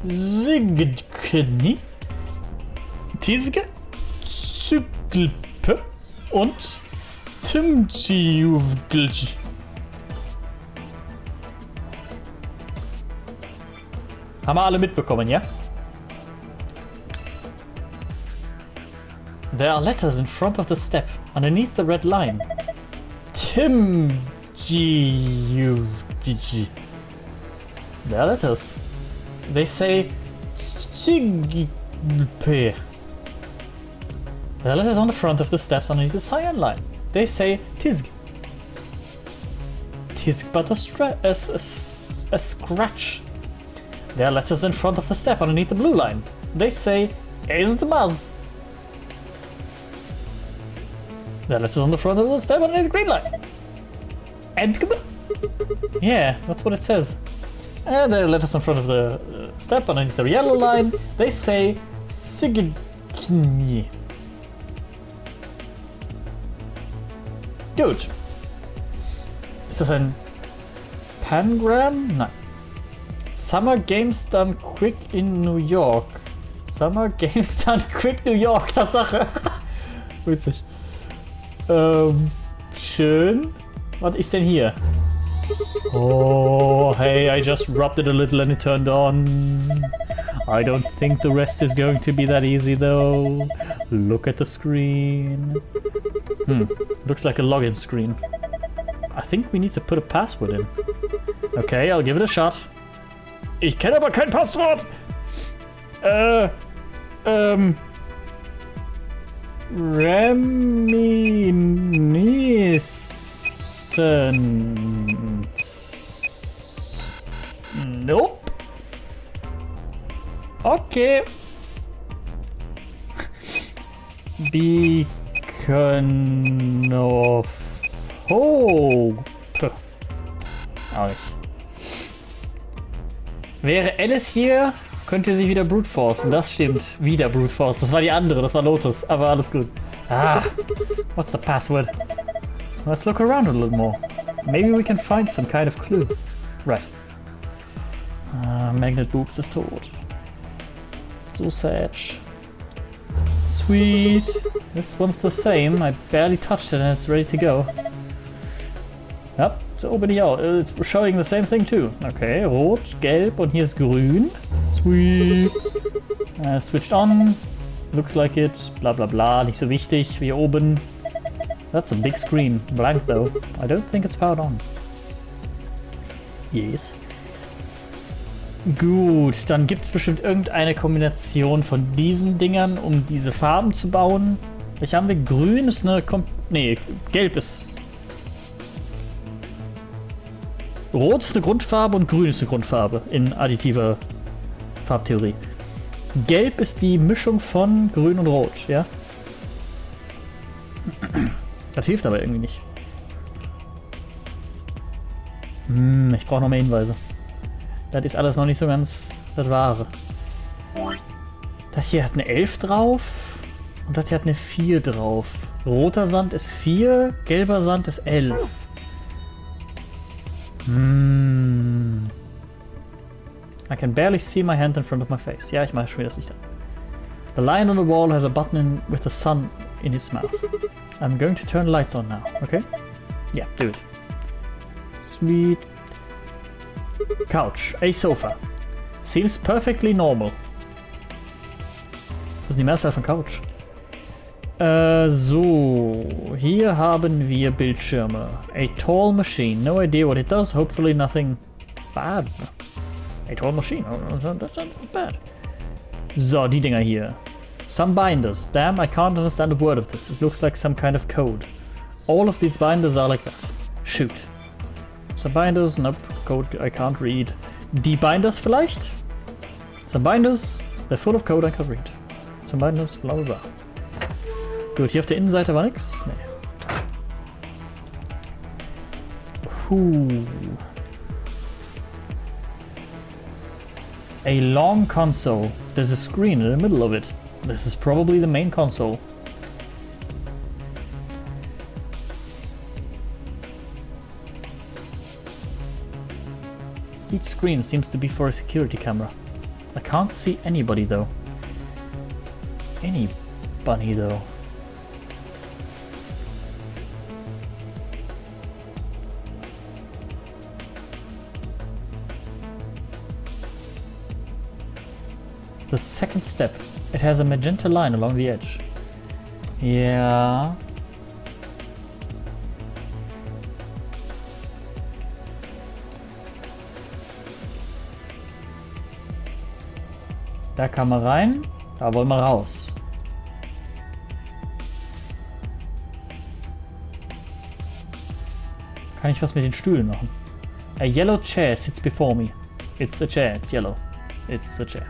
Speaker 1: Zigdkni Tizge Zyklpe und Timtjuvglj. Haben wir alle mitbekommen, ja? There are letters in front of the step, underneath the red line. Timtjuvglj. There are letters. They say Zyglpe. There are letters on the front of the steps underneath the cyan line. They say Tizg. Tizg but a scratch. There are letters in front of the step underneath the blue line. They say Esdmaz. There are letters on the front of the step underneath the green line. Edgb? Yeah, that's what it says. And there are letters in front of the step underneath the yellow line. They say Sigkni. Gut. Ist das ein Pangram? Nein. Summer Games Done Quick in New York. Summer Games Done Quick New York, Tatsache. Witzig. Schön. Was ist denn hier? Oh, hey, I just rubbed it a little and it turned on. I don't think the rest is going to be that easy though. Look at the screen. Looks like a login screen. I think we need to put a password in. Okay, I'll give it a shot. Ich kenne aber kein Passwort. Reminiscence. Nope. Okay. Beacon of Hope. Auch nicht. Wäre Alice hier, könnte sie wieder Brute Forcen. Das stimmt. Wieder Brute Force. Das war die andere, das war Lotus. Aber alles gut. Ah, what's the password? Let's look around a little more. Maybe we can find some kind of clue. Right. Magnet Boobs ist tot. So sad. Sweet. This one's the same. I barely touched it and it's ready to go. Yep, so bin ich auch. It's showing the same thing too. Okay, rot, gelb und hier ist grün. Sweet. Switched on. Looks like it. Bla bla bla. Nicht so wichtig. Hier oben. That's a big screen. Blank though. I don't think it's powered on. Yes. Gut, dann gibt es bestimmt irgendeine Kombination von diesen Dingern, um diese Farben zu bauen. Welche haben wir? Grün ist eine... gelb ist... Rot ist eine Grundfarbe und grün ist eine Grundfarbe in additiver Farbtheorie. Gelb ist die Mischung von grün und rot, ja? Das hilft aber irgendwie nicht. Ich brauche noch mehr Hinweise. Das ist alles noch nicht so ganz das Wahre. Das hier hat eine 11 drauf und das hier hat eine 4 drauf. Roter Sand ist 4, gelber Sand ist 11. I can barely see my hand in front of my face. Ja, ich mache schon wieder das Licht an. The lion on the wall has a button with the sun in his mouth. I'm going to turn the lights on now, okay? Yeah, do it. Sweet. Couch, a sofa. Seems perfectly normal. Das ist die Mehrzahl von Couch. So, hier haben wir Bildschirme. A tall machine. No idea what it does. Hopefully nothing bad. A tall machine. That's not bad. So, die Dinger hier. Some binders. Damn, I can't understand a word of this. It looks like some kind of code. All of these binders are like that. Shoot. Some binders. Nope. Code I can't read. Die Binders vielleicht? Some binders. They're full of code I can't read. Some binders. Bla bla bla. Gut, hier auf der Innenseite war nix. Nee. A long console. There's a screen in the middle of it. This is probably the main console. Each screen seems to be for a security camera. I can't see anybody though. Anybody though. The second step. It has a magenta line along the edge. Ja. Da kann man rein, da wollen wir raus. Kann ich was mit den Stühlen machen? A yellow chair sits before me. It's a chair, it's yellow. It's a chair.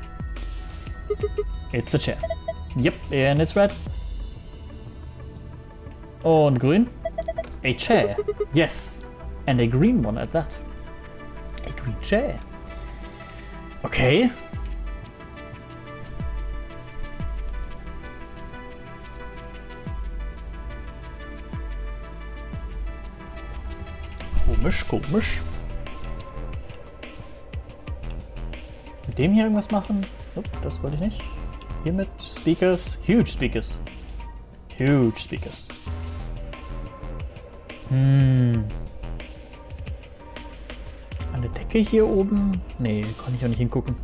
Speaker 1: It's a chair. Yep, and it's red. Und grün. A chair. Yes. And a green one at that. A green chair. Okay. Komisch, komisch. Mit dem hier irgendwas machen? Nope, das wollte ich nicht. Hier mit Speakers. Huge Speakers. Huge Speakers. An der Decke hier oben? Nee, kann ich auch nicht hingucken.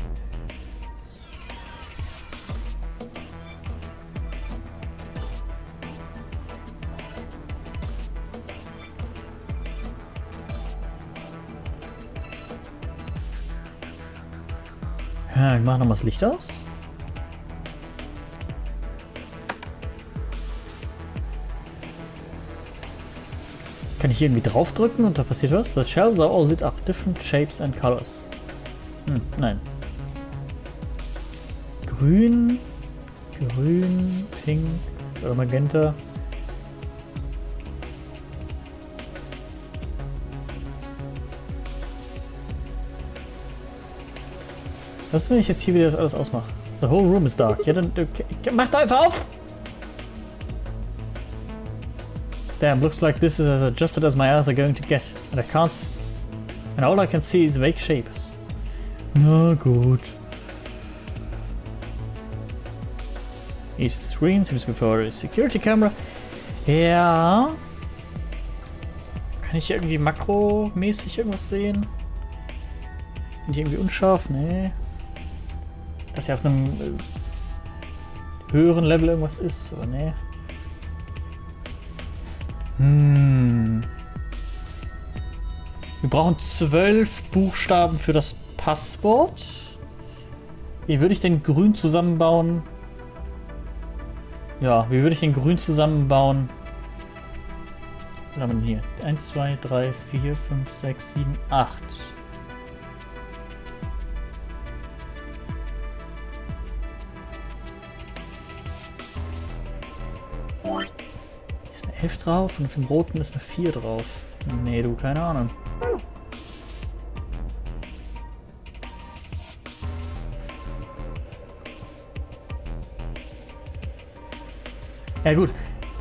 Speaker 1: Ja, ich mache nochmal das Licht aus. Kann ich hier irgendwie draufdrücken und da passiert was? The shelves are all lit up, different shapes and colors. Nein. Grün, grün, pink oder magenta. Was, wenn ich jetzt hier wieder das alles ausmache? The whole room is dark. Ja, dann mach doch einfach auf! Damn, looks like this is as adjusted as my eyes are going to get. And I can't and all I can see is vague shapes. Na gut. Each screen seems before a security camera. Ja. Kann ich hier irgendwie makromäßig irgendwas sehen? Bin ich irgendwie unscharf? Nee. Dass hier auf einem höheren Level irgendwas ist, aber nee. Wir brauchen 12 Buchstaben für das Passwort. Wie würde ich den Grün zusammenbauen? Ja, wie würde ich den Grün zusammenbauen? Was haben wir denn hier? 1, 2, 3, 4, 5, 6, 7, 8. Hier ist eine 11 drauf und auf dem roten ist eine 4 drauf. Nee, du, keine Ahnung. Ja gut,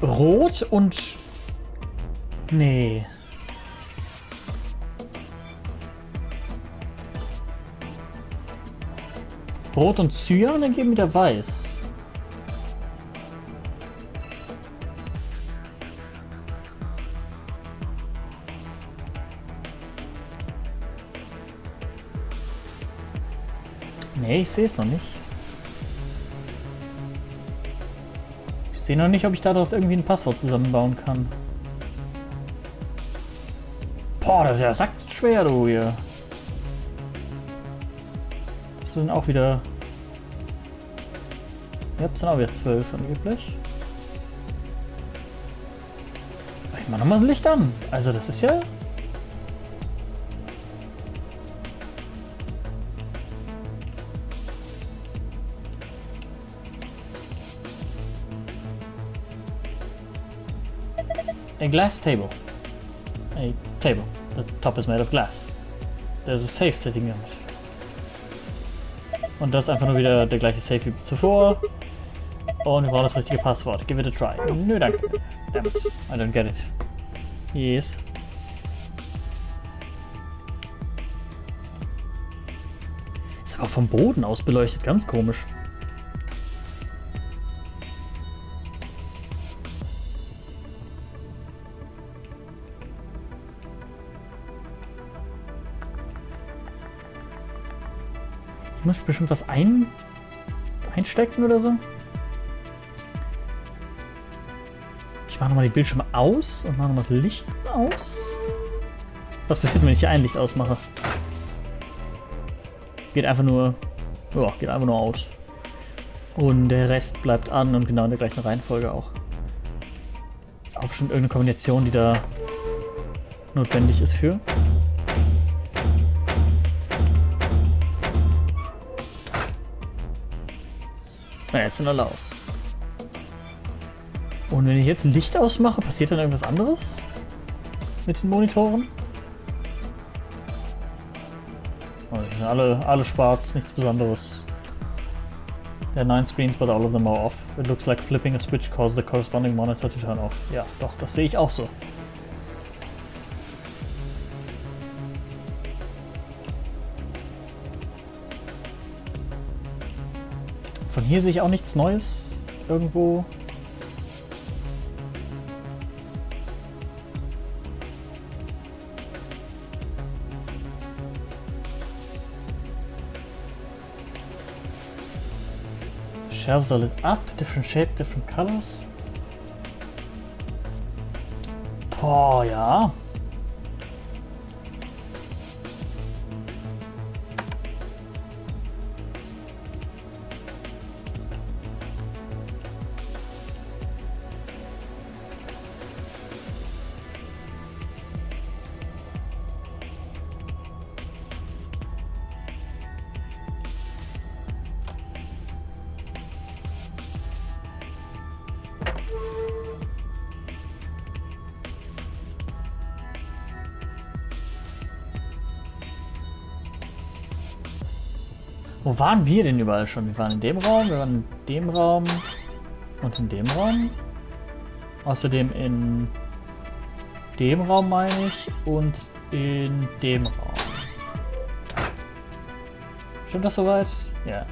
Speaker 1: rot und... Nee. Rot und Cyan ergeben wieder weiß. Nee, ich sehe es noch nicht. Ich sehe noch nicht, ob ich daraus irgendwie ein Passwort zusammenbauen kann. Boah, das ist ja sackschwer, du hier. Das sind auch wieder... Ja, das sind auch wieder 12 angeblich. Ich mach nochmal das Licht an. Also das ist ja... A glass table. A table. The top is made of glass. There's a safe sitting in it. Und das ist einfach nur wieder der gleiche Safe wie zuvor. Und wir brauchen das richtige Passwort. Give it a try. Nö, danke. Damn it. I don't get it. Yes. Ist aber vom Boden aus beleuchtet. Ganz komisch. Ich muss bestimmt was einstecken oder so. Ich mache nochmal die Bildschirme aus und mache nochmal das Licht aus. Was passiert, wenn ich hier ein Licht ausmache? Geht einfach nur... Ja, geht einfach nur aus. Und der Rest bleibt an und genau in der gleichen Reihenfolge auch. Ist auch bestimmt irgendeine Kombination, die da notwendig ist für. Na, jetzt sind alle aus. Und wenn ich jetzt Licht ausmache, passiert dann irgendwas anderes? Mit den Monitoren? Oh, die sind alle schwarz, nichts Besonderes. There are 9 screens, but all of them are off. It looks like flipping a switch caused the corresponding monitor to turn off. Ja, doch, das sehe ich auch so. Von hier sehe ich auch nichts Neues. Irgendwo. Shelves are lit up, different shape, different colors. Boah, ja. Wo waren wir denn überall schon? Wir waren in dem Raum, wir waren in dem Raum und in dem Raum. Außerdem in dem Raum, meine ich, und in dem Raum. Stimmt das soweit? Ja. Yeah.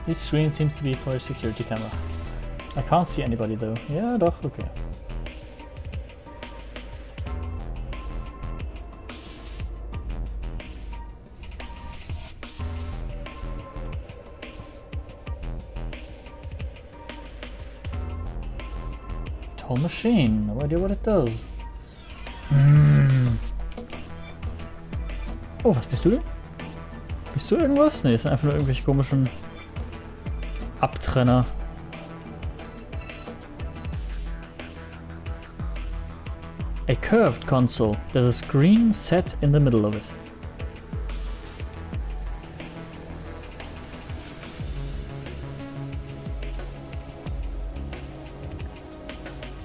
Speaker 1: Each screen seems to be for a security camera. I can't see anybody though. Ja, doch, okay. Machine, no idea what it does. Oh, was bist du denn? Siehst du irgendwas? Ne, es sind einfach nur irgendwelche komischen Abtrenner. A curved console. There's a screen set in the middle of it.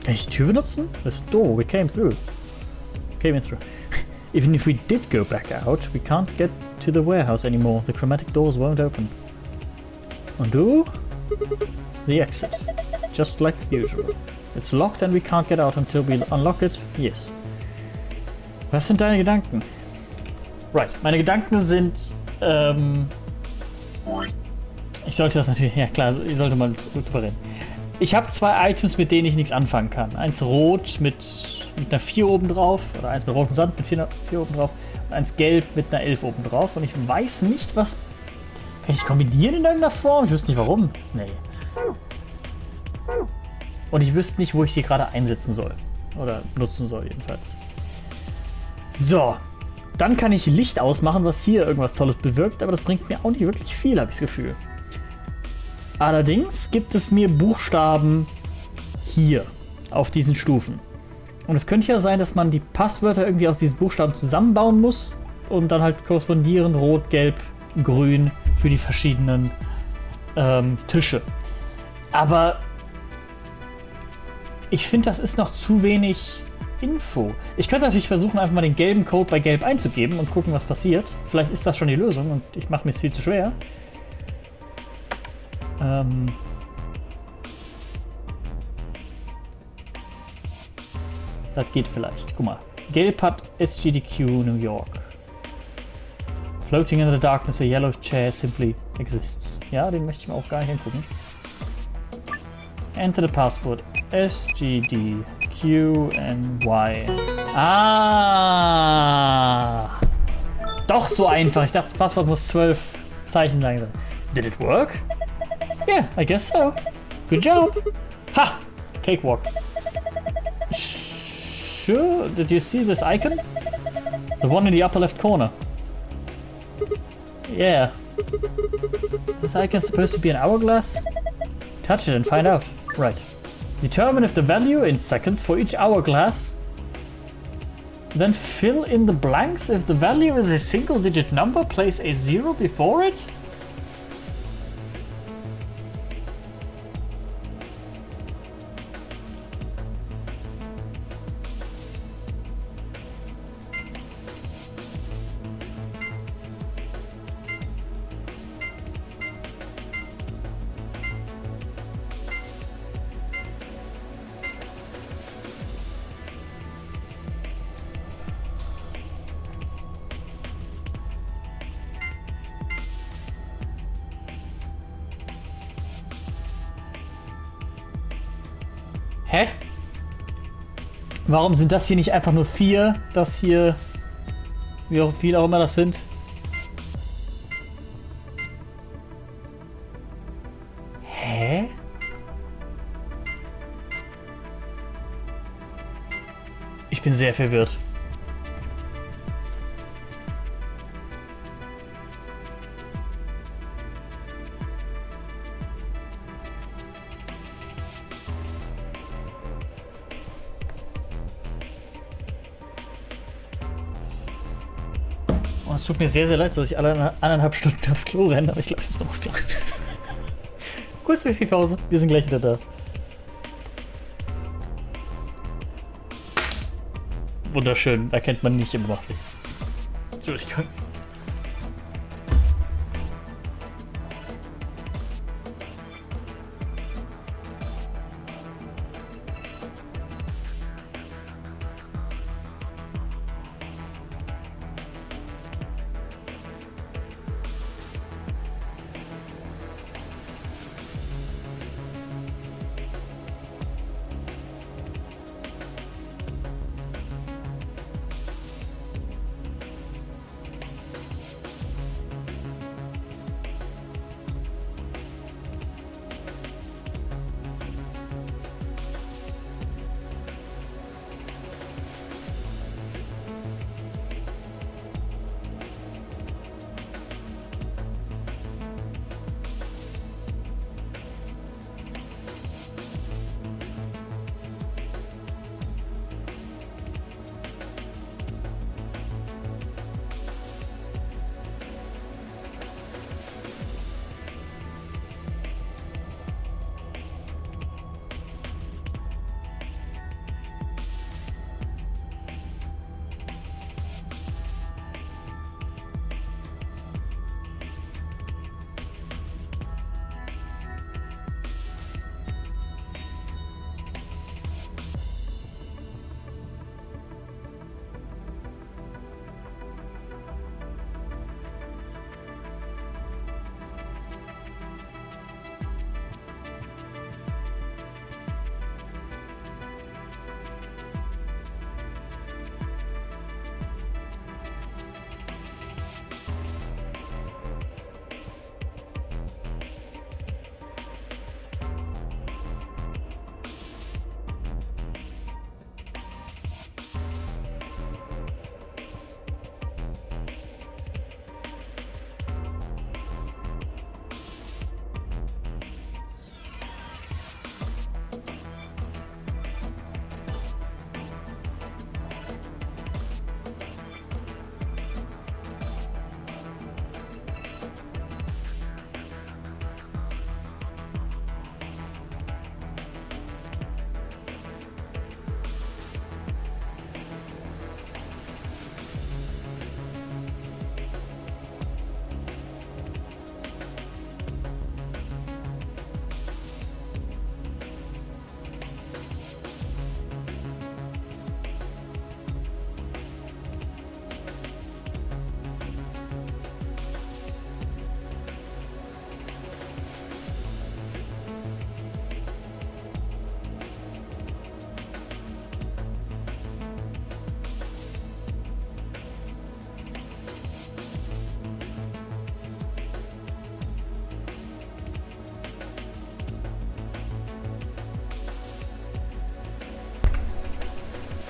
Speaker 1: Kann ich die Tür benutzen? This door, we came through. Came in through. Even if we did go back out, we can't get to the warehouse anymore. The chromatic doors won't open. Undo the exit. Just like usual. It's locked and we can't get out until we unlock it. Yes. Was sind deine Gedanken? Right, meine Gedanken sind, ich sollte das natürlich, ja klar, ich sollte mal drüber reden. Ich habe 2 Items, mit denen ich nichts anfangen kann. Eins rot mit einer 4 oben drauf, oder eins mit rotem Sand mit 4 oben drauf, und eins gelb mit einer 11 oben drauf. Und ich weiß nicht, was... Kann ich kombinieren in irgendeiner Form? Ich wüsste nicht warum. Nee. Und ich wüsste nicht, wo ich die gerade einsetzen soll. Oder nutzen soll jedenfalls. So. Dann kann ich Licht ausmachen, was hier irgendwas Tolles bewirkt, aber das bringt mir auch nicht wirklich viel, habe ich das Gefühl. Allerdings gibt es mir Buchstaben hier auf diesen Stufen. Und es könnte ja sein, dass man die Passwörter irgendwie aus diesen Buchstaben zusammenbauen muss und dann halt korrespondieren rot, gelb, grün für die verschiedenen Tische. Aber ich finde, das ist noch zu wenig Info. Ich könnte natürlich versuchen, einfach mal den gelben Code bei gelb einzugeben und gucken, was passiert. Vielleicht ist das schon die Lösung und ich mache mir es viel zu schwer. Das geht vielleicht. Guck mal. Gelb hat SGDQ New York. Floating in the darkness, a yellow chair simply exists. Ja, den möchte ich mir auch gar nicht hingucken. Enter the password. SGDQNY. Ah! Doch so einfach. Ich dachte, das Passwort muss 12 Zeichen lang sein. Did it work? Yeah, I guess so. Good job. Ha! Cakewalk. Sure, did you see this icon? The one in the upper left corner. Yeah. Is this icon supposed to be an hourglass? Touch it and find out. Right. Determine if the value in seconds for each hourglass. Then fill in the blanks. If the value is a single digit number, place a 0 before it. Hä? Warum sind das hier nicht einfach nur 4? Das hier, wie auch viel auch immer das sind. Hä? Ich bin sehr verwirrt. Es tut mir sehr, sehr leid, dass ich alle 1,5 Stunden aufs Klo renne, aber ich glaube, ich muss noch aufs Klo. Kurz wie viel Pause, wir sind gleich wieder da. Wunderschön, erkennt man nicht, immer macht nichts. Entschuldigung.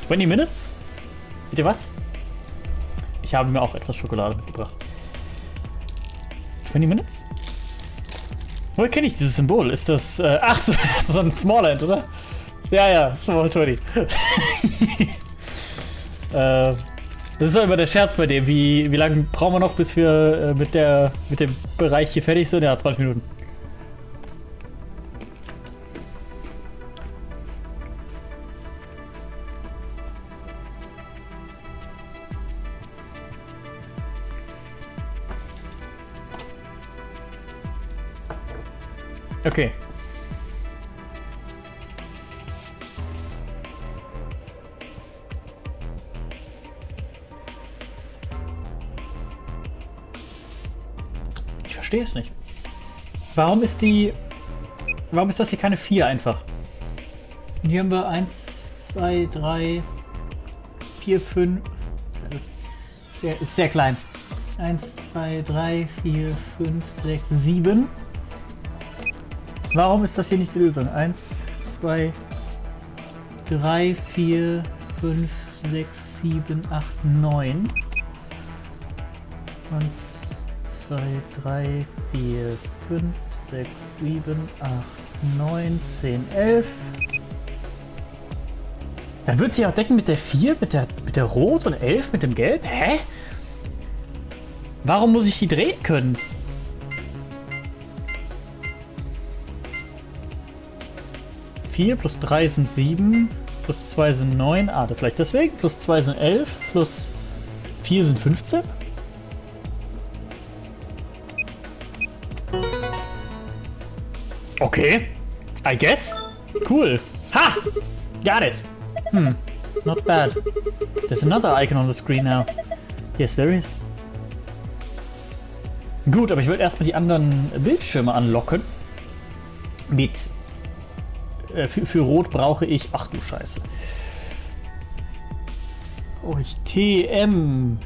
Speaker 1: 20 Minutes? Bitte was? Ich habe mir auch etwas Schokolade mitgebracht. 20 Minutes? Woher kenne ich dieses Symbol? Ist das... ach, das ist so ein Small End, oder? Ja, Small 20. Das ist doch immer der Scherz bei dem. Wie lange brauchen wir noch, bis wir mit dem Bereich hier fertig sind? Ja, 20 Minuten. Okay. Ich verstehe es nicht. Warum ist das hier keine 4 einfach? Und hier haben wir 1, 2, 3, 4, 5. Ist sehr klein. 1, 2, 3, 4, 5, 6, 7. Warum ist das hier nicht die Lösung? 1, 2, 3, 4, 5, 6, 7, 8, 9. 1, 2, 3, 4, 5, 6, 7, 8, 9, 10, 11. Dann wird sie auch decken mit der 4, mit der Rot und 11 mit dem Gelb? Hä? Warum muss ich die drehen können? Plus 3 sind 7, plus 2 sind 9, vielleicht deswegen, plus 2 sind 11, plus 4 sind 15. Okay, I guess. Cool. Ha! Got it. Not bad. There's another icon on the screen now. Yes, there is. Gut, aber ich will erstmal die anderen Bildschirme anlocken. Mit für Rot brauche ich... Ach du Scheiße. Oh, T, M,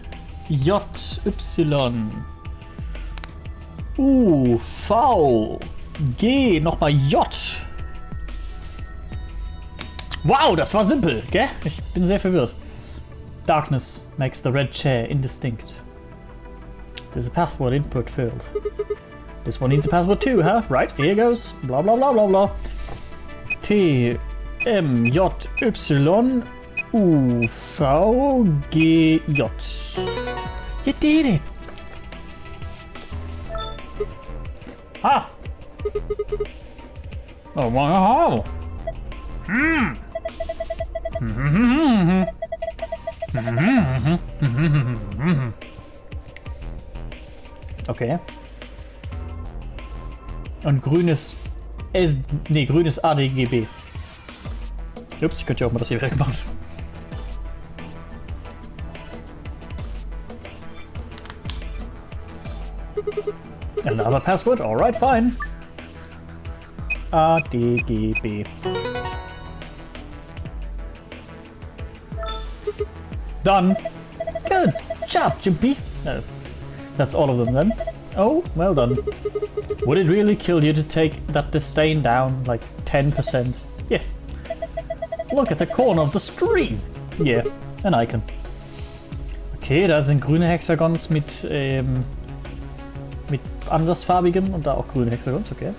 Speaker 1: J, Y, U, V, G, nochmal J. Wow, das war simpel, gell? Ich bin sehr verwirrt. Darkness makes the red chair indistinct. There's a password input field. This one needs a password too, huh? Right, here goes. Blah, blah, blah, blah, blah. T, M, J, Y, U, V, G, J. You did it! Ha! Oh, wow! Okay. Und grünes grünes ADGB. Ups, ich könnte ja auch mal das hier wegmachen. Another password, alright, fine. ADGB. Done. Good job, Jimpy. No, that's all of them then. Oh, well done. Would it really kill you to take that disdain down, like 10%? Yes. Look at the corner of the screen. Yeah, an icon. Okay, da sind grüne Hexagons mit andersfarbigen und da auch grüne Hexagons, okay.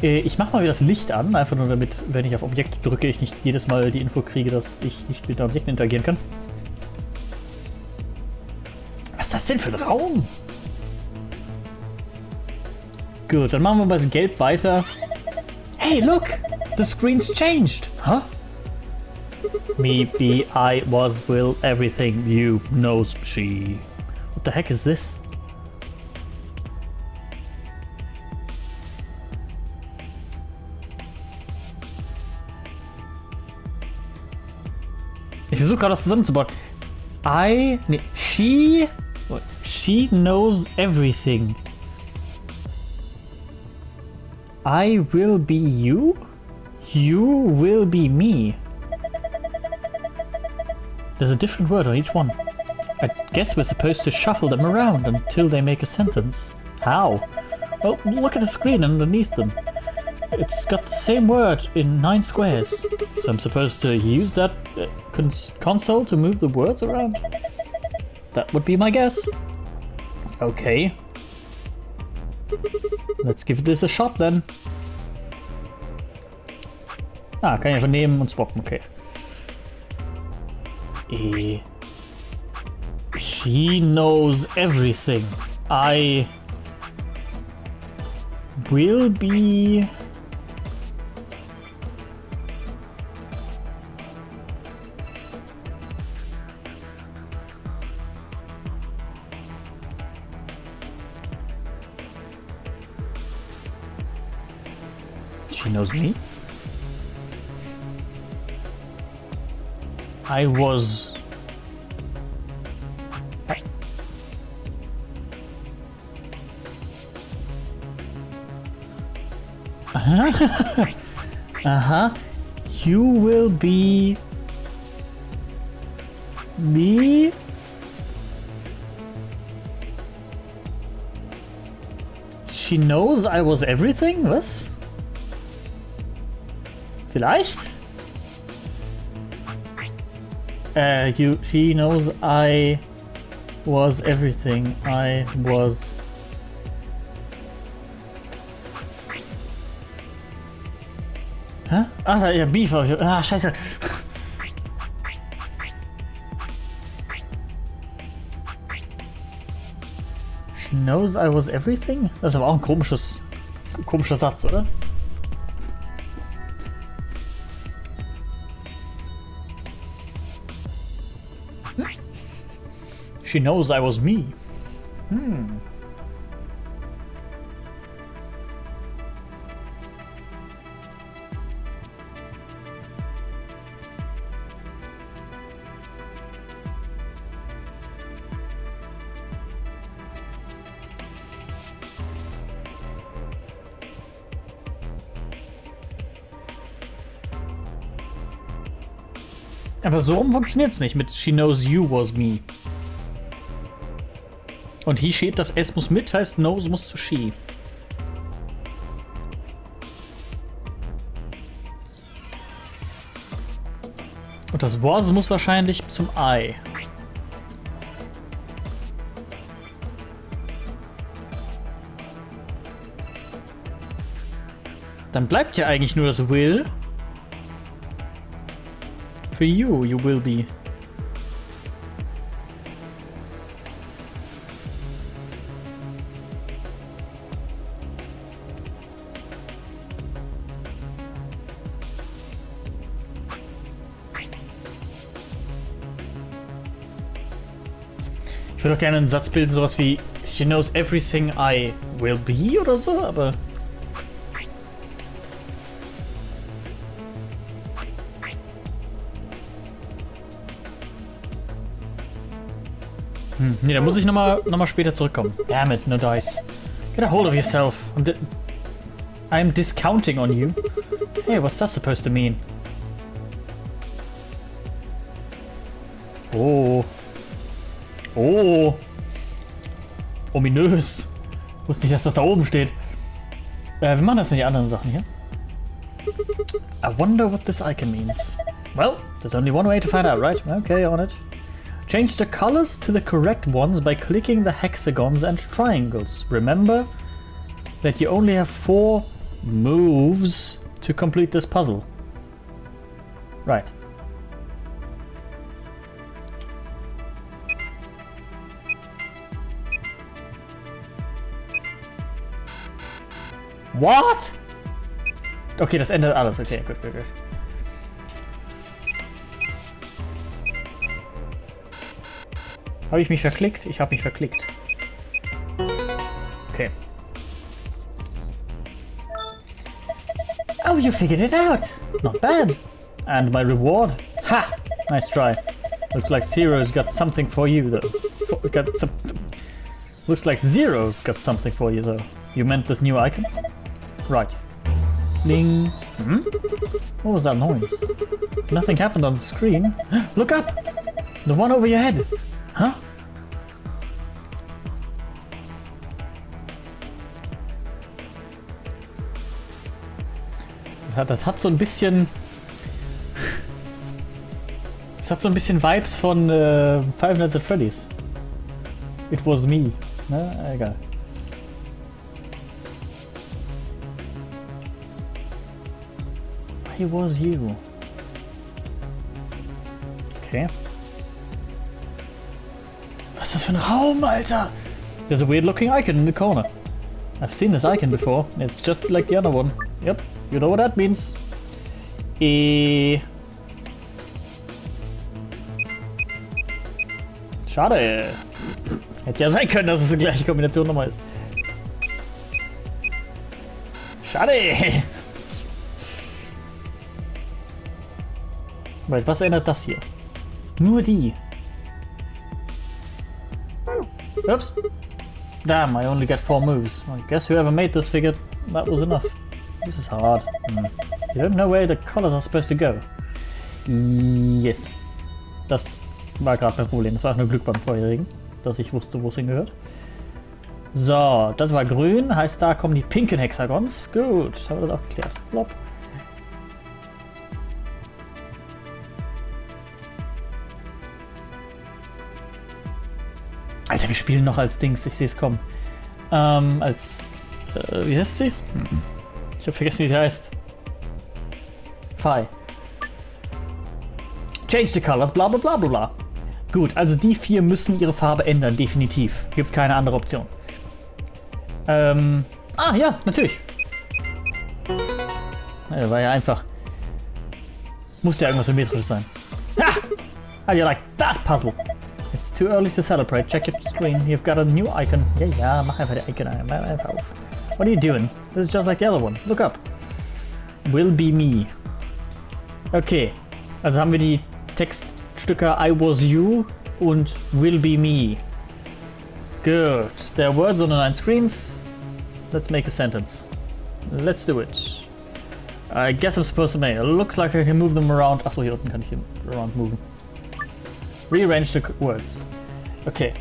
Speaker 1: Ich mache mal wieder das Licht an, einfach nur damit, wenn ich auf Objekte drücke, ich nicht jedes Mal die Info kriege, dass ich nicht mit Objekten interagieren kann. Was ist das denn für ein Raum? Gut, dann machen wir bei Gelb weiter. Hey, look! The screen's changed! Huh? Me, be, I, was, will, everything, you, knows, she. What the heck is this? Ich versuche gerade das zusammenzubauen. She knows everything. I will be you? You will be me. There's a different word on each one. I guess we're supposed to shuffle them around until they make a sentence. How? Well, look at the screen underneath them. it's got the same word in 9 squares. So I'm supposed to use that console to move the words around? That would be my guess. Okay. Let's give this a shot then. Ah, kann ich einfach nehmen und swappen, okay. She knows everything. I will be... She knows me? I was... Uh-huh. You will be... me? She knows I was everything? Was? Vielleicht? She knows I was everything. I was... Hä? Ah, ja, Beef. Ah, scheiße. She knows I was everything? Das ist aber auch ein komischer Satz, oder? She knows I was me. Aber so rum funktioniert's nicht mit She knows you was me. Und hier steht, das S muss mit, heißt knows muss zu she. Und das was muss wahrscheinlich zum I. Dann bleibt ja eigentlich nur das will. Für you will be. Ich würde auch gerne einen Satz bilden, sowas wie She knows everything I will be oder so, aber... Nee, da muss ich nochmal später zurückkommen. Damn it, no dice. Get a hold of yourself. I'm discounting on you. Hey, what's that supposed to mean? Oh. Oh. Ominös. Wusste nicht, dass das da oben steht. Wir machen das mit den anderen Sachen hier. I wonder what this icon means. Well, there's only one way to find out, right? Okay, on it. Change the colors to the correct ones by clicking the hexagons and triangles. Remember that you only have 4 moves to complete this puzzle. Right. What? Okay, das ändert alles. Okay, gut. Habe ich mich verklickt? Ich habe mich verklickt. Okay. Oh, you figured it out. Not bad. And my reward? Ha! Nice try. Looks like Zero's got something for you, though. Looks like Zero's got something for you, though. You meant this new icon? Right. Bling. What was that noise? Nothing happened on the screen. Look up! The one over your head. Huh? Das hat so ein bisschen... Das hat so ein bisschen Vibes von Five Nights at Freddy's. It was me. Ne? Egal. It was you. Okay. Was ist das für ein Raum, Alter? There's a weird looking icon in the corner. I've seen this icon before. It's just like the other one. Yep, you know what that means. Schade. Hätte ja sein können, dass es die gleiche Kombination nochmal ist. Schade. Wait, was ändert das hier? Nur die. Oops. Damn, I only got 4 moves. I guess whoever made this figured that was enough. This is hard. You don't know where the colors are supposed to go. Yes. Das war gerade mein Problem. Das war nur Glück beim vorherigen, dass ich wusste, wo es hingehört. So, das war grün. Heißt, da kommen die pinken Hexagons. Gut, haben wir das auch geklärt. Plop. Alter, wir spielen noch als Dings, ich sehe es kommen. Wie heißt sie? Ich habe vergessen, wie sie heißt. Phi. Change the colors, bla bla bla bla bla. Gut, also die 4 müssen ihre Farbe ändern, definitiv. Gibt keine andere Option. Ja, natürlich. Ja, war ja einfach. Muss ja irgendwas symmetrisch sein. Ha! How do you like that puzzle? It's too early to celebrate. Check your screen. You've got a new icon. Ja, mach einfach die Icon ein. Einfach auf. What are you doing? This is just like the other one. Look up. Will be me. Okay. Also haben wir die Textstücke I was you und will be me. Good. There are words on the 9 screens. Let's make a sentence. Let's do it. I guess I'm supposed to make. It looks like I can move them around. Achso, hier unten kann ich around moven. Rearrange the words. Okay.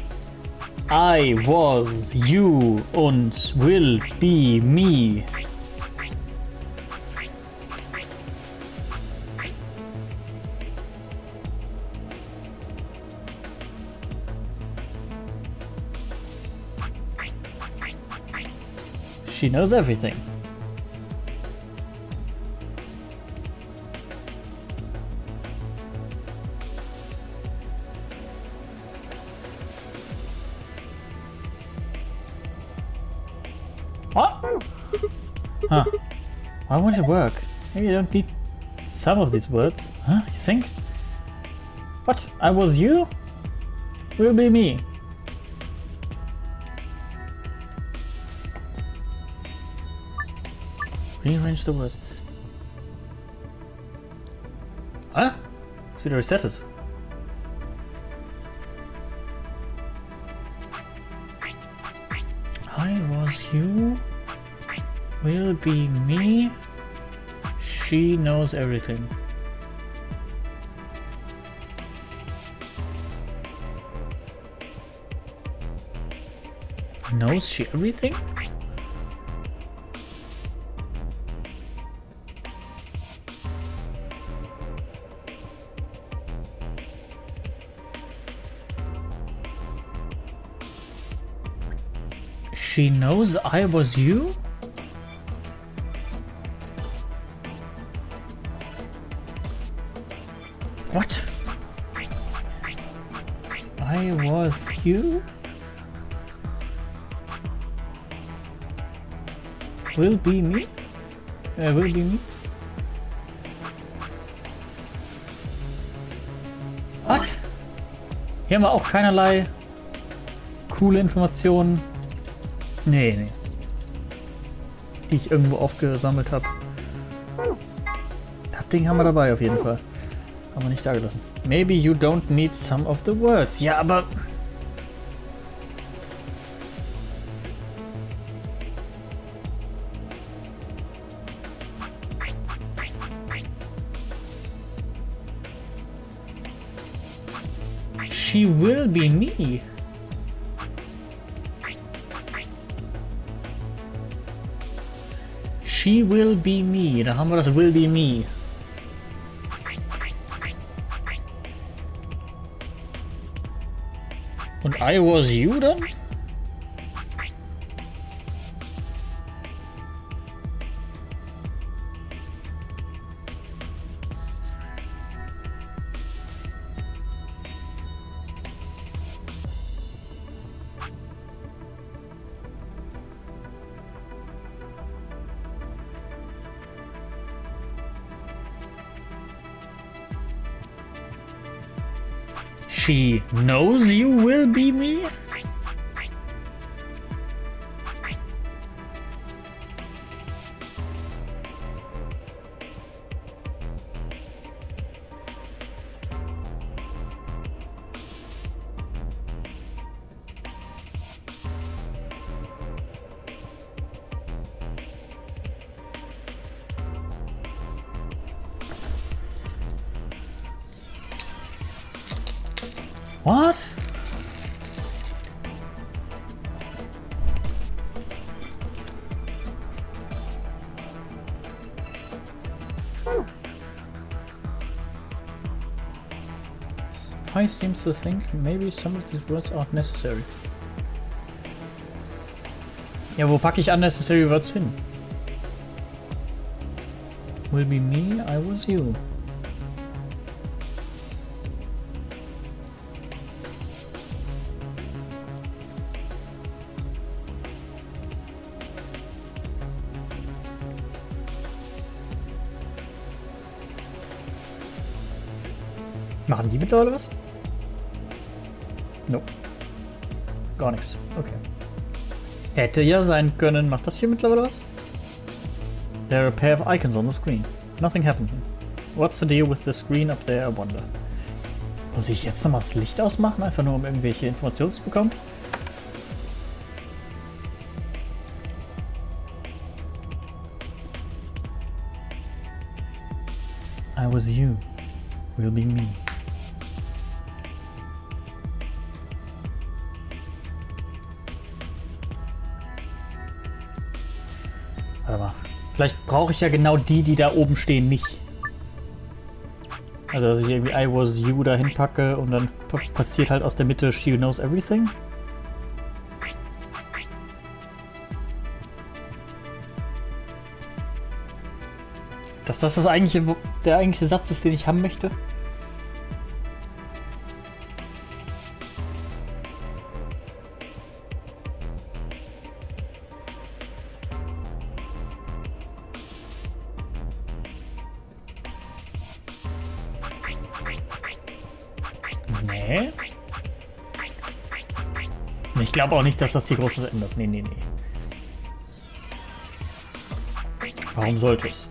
Speaker 1: I was you und will be me. She knows everything. What? Huh. Why won't it work? Maybe you don't need some of these words. Huh? You think? What? I was you? Will be me. Rearrange the words. Huh? Should I reset it? I was you, will be me, she knows everything. Knows she everything? She knows I was you? What? I was you? Will be me? Will be me? What? Hier haben wir auch keinerlei coole Informationen. Nee. Die ich irgendwo aufgesammelt habe. Das Ding haben wir dabei auf jeden Fall. Haben wir nicht da gelassen. Maybe you don't need some of the words. Ja, aber... She will be me. She will be me. Da haben wir das will be me. Und I was you dann? She knows you will be me? What? Spy seems to think maybe some of these words aren't necessary. Ja, wo packe ich unnecessary words hin? Will be me, I was you. Machen die mittlerweile was? No. Gar nichts. Okay. Hätte ja sein können. Macht das hier mittlerweile was? There are a pair of icons on the screen. Nothing happened. What's the deal with the screen up there, I wonder? Muss ich jetzt nochmal das Licht ausmachen? Einfach nur um irgendwelche Informationen zu bekommen? I was you. Will be me. Warte mal. Vielleicht brauche ich ja genau die da oben stehen, nicht. Also, dass ich irgendwie I was you da hinpacke und dann passiert halt aus der Mitte She knows everything. Dass das der eigentliche Satz ist, den ich haben möchte? Nee. Ich glaube auch nicht, dass das hier Großes ändert. Nee. Warum sollte es?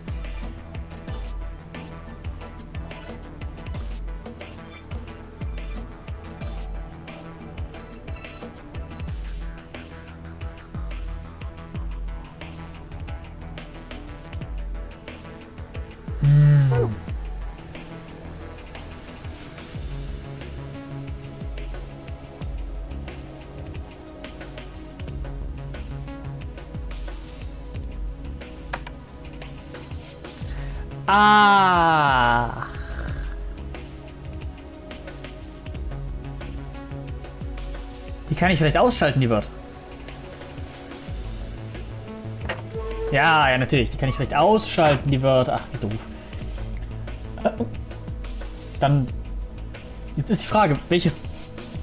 Speaker 1: Ah. Die kann ich vielleicht ausschalten, die wird. Ja, natürlich. Die kann ich vielleicht ausschalten, die wird. Ach, wie doof. Dann. Jetzt ist die Frage, welche.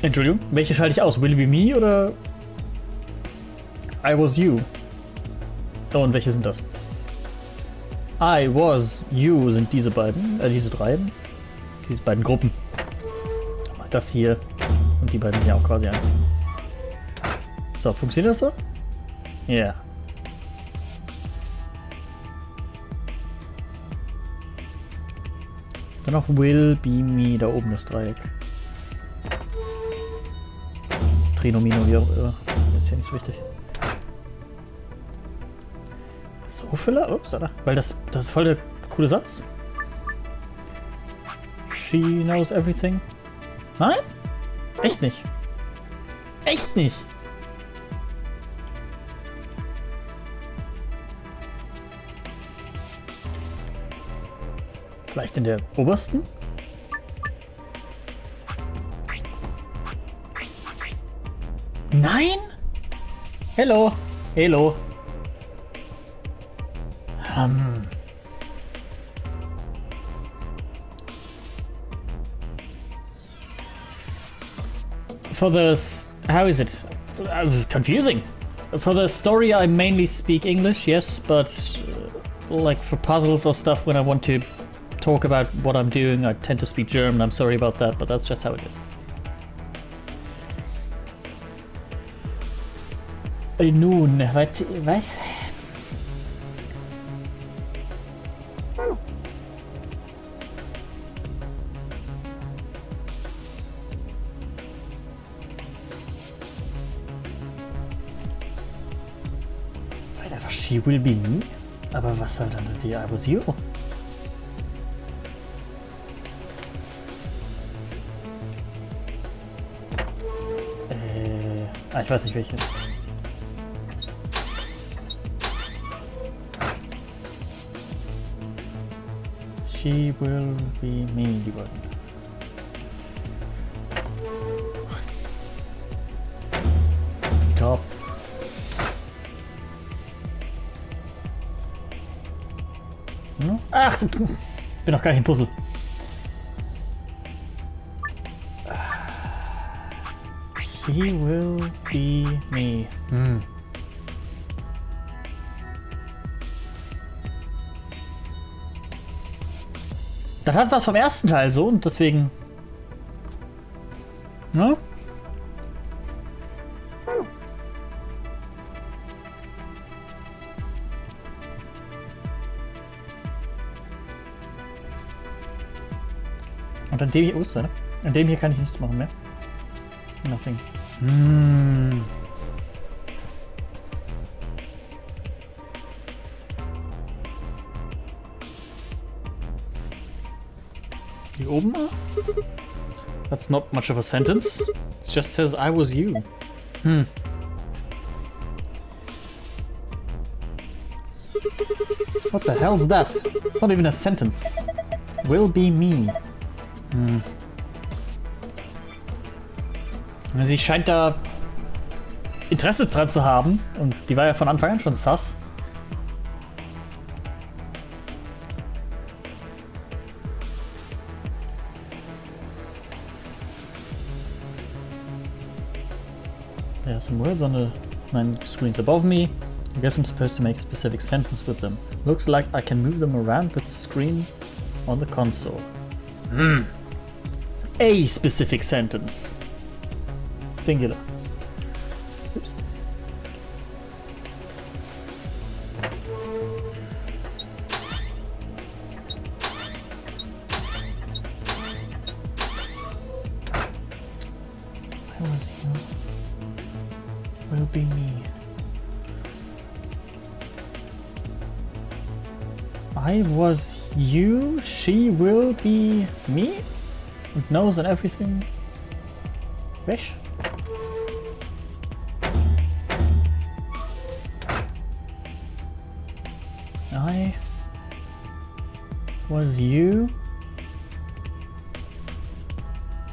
Speaker 1: Entschuldigung, welche schalte ich aus? Will it be me oder. I was you? Oh, und welche sind das? I was you sind diese beiden, diese drei. Diese beiden Gruppen. Das hier und die beiden sind ja auch quasi eins. So, funktioniert das so? Ja. Yeah. Dann noch will be me, da oben das Dreieck. Trinomino, wie auch immer. Ist ja nicht so wichtig. So Füller? Ups, oder? Weil das ist voll der coole Satz. She knows everything. Nein? Echt nicht. Echt nicht. Vielleicht in der obersten? Nein? Hello. Hello. For the... How is it? Confusing. For the story I mainly speak English, yes, but like for puzzles or stuff when I want to talk about what I'm doing, I tend to speak German. I'm sorry about that, but that's just how it is. Nun, was? She will be me? Aber was soll dann die I was you? Ich weiß nicht welche. She will be me, die beiden. Top. Ach, ich bin noch gar nicht im Puzzle. She will be me. Das hat was vom ersten Teil so und deswegen. Ne? Und an dem hier, ne? An dem hier kann ich nichts machen mehr. Nothing. Hier oben? That's not much of a sentence. It just says I was you. What the hell's that? It's not even a sentence. Will be me. Sie scheint da Interesse dran zu haben und die war ja von Anfang an schon sass. There are some words on the 9 screens above me. I guess I'm supposed to make a specific sentence with them. Looks like I can move them around with the screen on the console. A specific sentence. Singular. Oops. I was you. Will be me. I was you. She will be me. And knows and everything. Wish. I was you,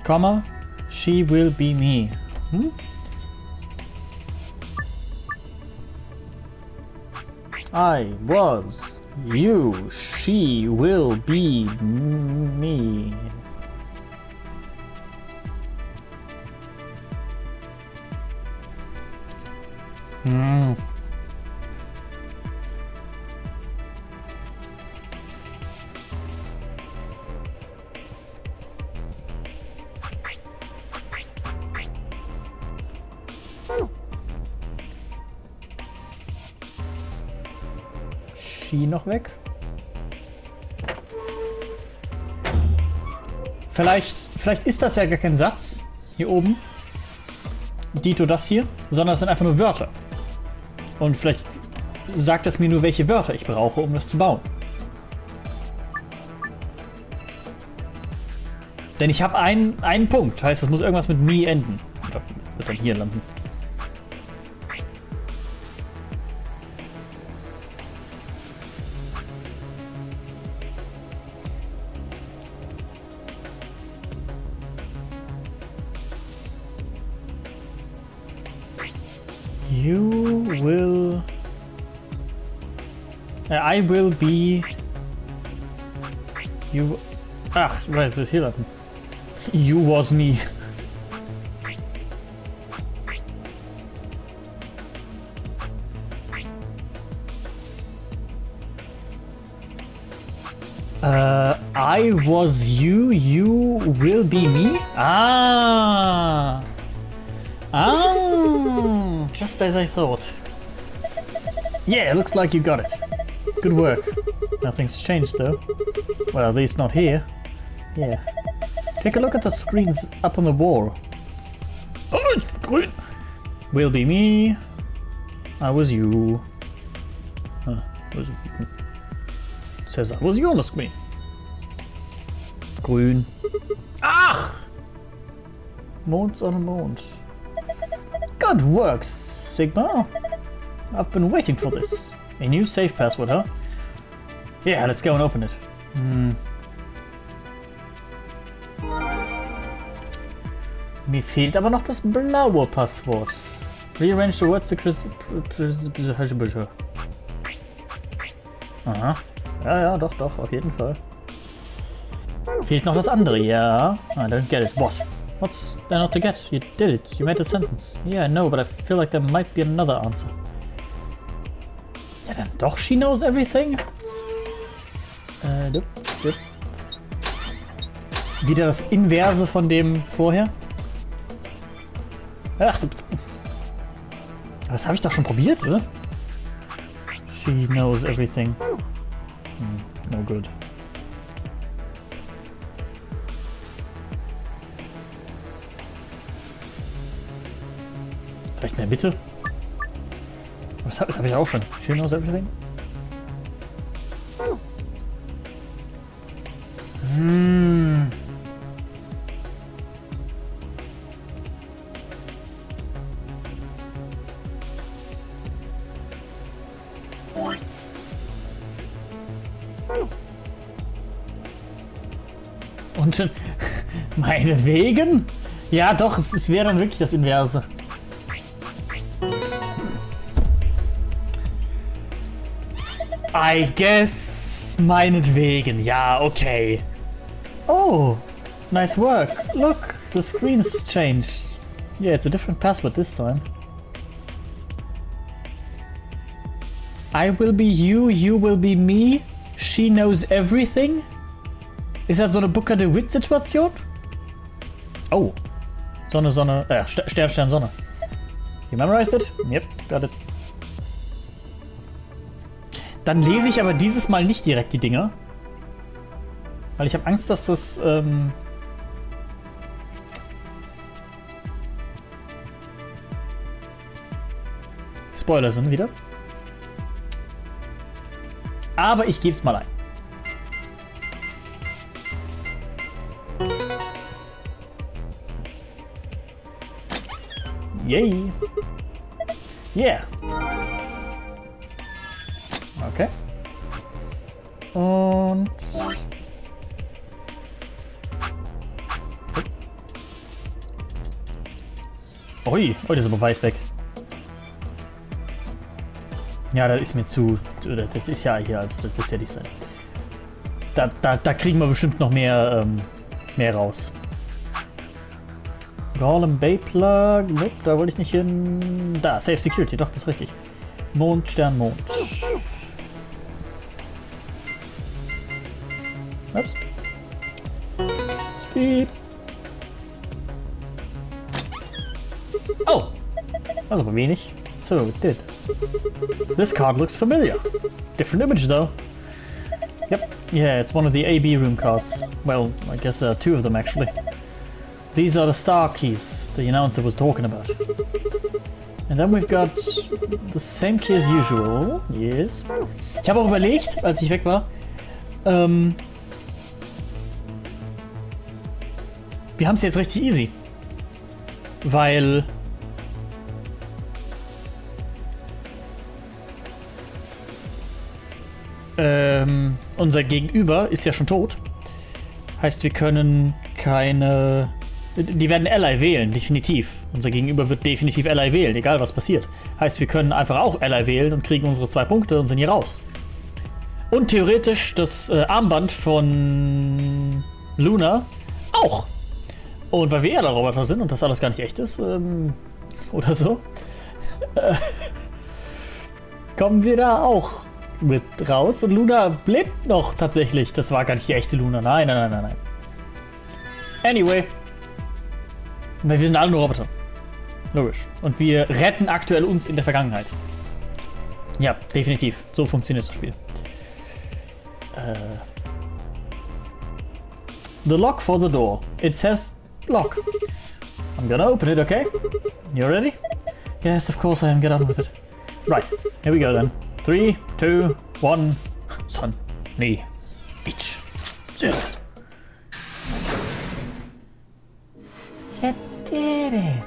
Speaker 1: comma, she will be me. I was you, she will be me. She noch weg. Vielleicht ist das ja gar kein Satz hier oben. Dito das hier, sondern es sind einfach nur Wörter. Und vielleicht sagt es mir nur, welche Wörter ich brauche, um das zu bauen. Denn ich habe einen Punkt, heißt, es muss irgendwas mit me enden. Oder wird dann hier landen. You will... I will be... You... Ach, right, hier lassen. You was me. I was you, you will be me? Ah! Ah! Just as I thought. Yeah, looks like you got it. Good work. Nothing's changed though. Well, at least not here. Yeah. Take a look at the screens up on the wall. Oh, grün! Will be me. I was you. Says I was you on the screen. Grün. Ach! Mond's on a Mond. Good work, Sigma. I've been waiting for this. A new safe password, huh? Yeah, let's go and open it. Mir fehlt aber noch das blaue Passwort. Rearrange the words to Aha. Ja, doch, auf jeden Fall. Fehlt noch das andere, ja. I don't get it. What? What's there not to get? You did it. You made a sentence. Yeah, I know, but I feel like there might be another answer. Ja, dann doch, she knows everything? Dup. Wieder das Inverse von dem vorher? Ach, das habe ich doch schon probiert, oder? She knows everything. No good. Vielleicht in der Mitte? Das hab ich auch schon. She knows everything? Und meinetwegen? Ja doch, es wäre dann wirklich das Inverse. I guess meinetwegen. Ja, okay. Oh, nice work. Look, the screen's changed. Yeah, it's a different password this time. I will be you, you will be me. She knows everything. Ist das so eine Booker DeWitt-Situation? Oh. Sonne, Sonne, Stern, Stern, Sonne. You memorized it? Yep, got it. Dann lese ich aber dieses Mal nicht direkt die Dinger. Weil ich habe Angst, dass das, Spoiler sind wieder. Aber ich gebe es mal ein. Yay! Yeah! Okay. Und... Ui, das ist aber weit weg. Ja, das ist mir zu... Das ist ja hier, also das muss ja nicht sein. Da kriegen wir bestimmt noch mehr, mehr raus. GAULEM Bay Plug. Nope, da wollte ich nicht hin. Da, Safe Security, doch, das ist richtig. Mond, Stern, Mond. Ups. Speed. Oh! Das ist aber wenig. So, it did. This card looks familiar. Different image though. Yep, yeah, it's one of the AB room cards. Well, I guess there are two of them actually. These are the star keys the announcer was talking about. And then we've got the same key as usual. Yes. Ich habe auch überlegt, als ich weg war, wir haben es jetzt richtig easy. Weil unser Gegenüber ist ja schon tot. Heißt, wir können keine Die werden Ally wählen, definitiv. Unser Gegenüber wird definitiv Ally wählen, egal was passiert. Heißt, wir können einfach auch Ally wählen und kriegen unsere 2 Punkte und sind hier raus. Und theoretisch das Armband von Luna auch. Und weil wir ja der Roboter sind und das alles gar nicht echt ist, oder so, kommen wir da auch mit raus. Und Luna lebt noch tatsächlich. Das war gar nicht die echte Luna. Nein. Anyway. Weil wir sind alle nur Roboter. Logisch. Und wir retten aktuell uns in der Vergangenheit. Ja, definitiv. So funktioniert das Spiel. The lock for the door. It says lock. I'm gonna open it, okay? You ready? Yes, of course I am. Get on with it. Right, here we go then. 3, 2, 1. Son. Nee. Bitch. So. Did it.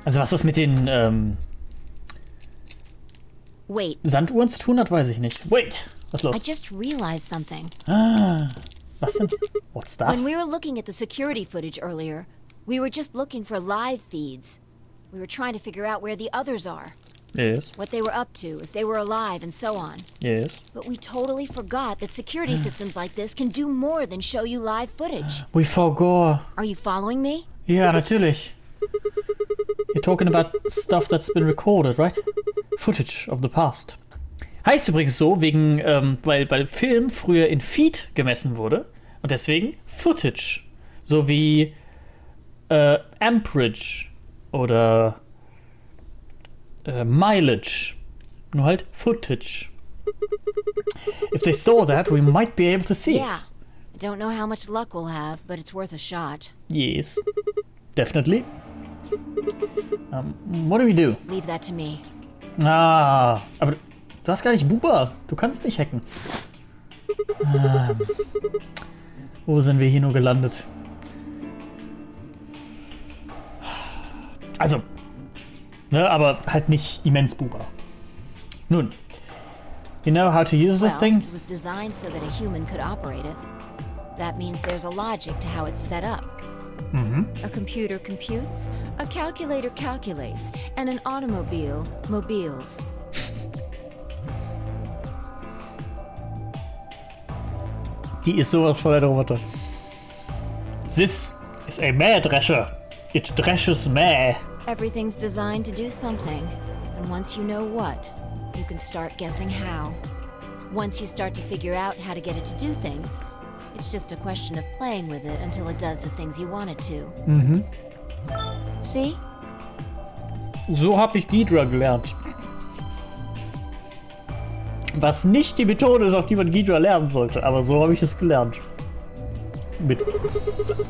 Speaker 1: Also was das mit den
Speaker 12: Wait.
Speaker 1: Sanduhren zu tun hat, weiß ich nicht. Wait, was ist los?
Speaker 12: I just realized something.
Speaker 1: Was denn? What's that?
Speaker 12: When we were looking at the security footage earlier, we were just looking for live feeds. We were trying to figure out where the others are.
Speaker 1: Yes.
Speaker 12: What they were up to, if they were alive, and so on.
Speaker 1: Yes.
Speaker 12: But we totally forgot that security systems like this can do more than show you live footage.
Speaker 1: We forgot.
Speaker 12: Are you following me?
Speaker 1: Ja, natürlich. You're talking about stuff that's been recorded, right? Footage of the past. Heißt übrigens so, wegen, weil Film früher in Feet gemessen wurde und deswegen Footage. So wie Amperage oder Mileage. Nur halt Footage. If they saw that, we might be able to see it.
Speaker 12: Yeah. I don't know how much luck we'll have, but it's worth a shot.
Speaker 1: Yes. Definitely. What do we do?
Speaker 12: Leave that to me.
Speaker 1: Ah, aber du hast gar nicht Buba. Du kannst nicht hacken. Wo sind wir hier nur gelandet? Also, ne, aber halt nicht immens Buba. Nun, you know how to use this thing?
Speaker 12: It was designed so that a human could operate it. That means there's a logic to how it's set up. A computer computes, a calculator calculates, and an automobile mobiles.
Speaker 1: Die ist sowas von der Roboter. This is a mad drescher. It dresches mad.
Speaker 12: Everything's designed to do something, and once you know what, you can start guessing how. Once you start to figure out how to get it to do things, it's just a question of playing with it until it does the things you want it to. See?
Speaker 1: So habe ich Ghidra gelernt. Was nicht die Methode ist, auf die man Ghidra lernen sollte, aber so habe ich es gelernt. Mit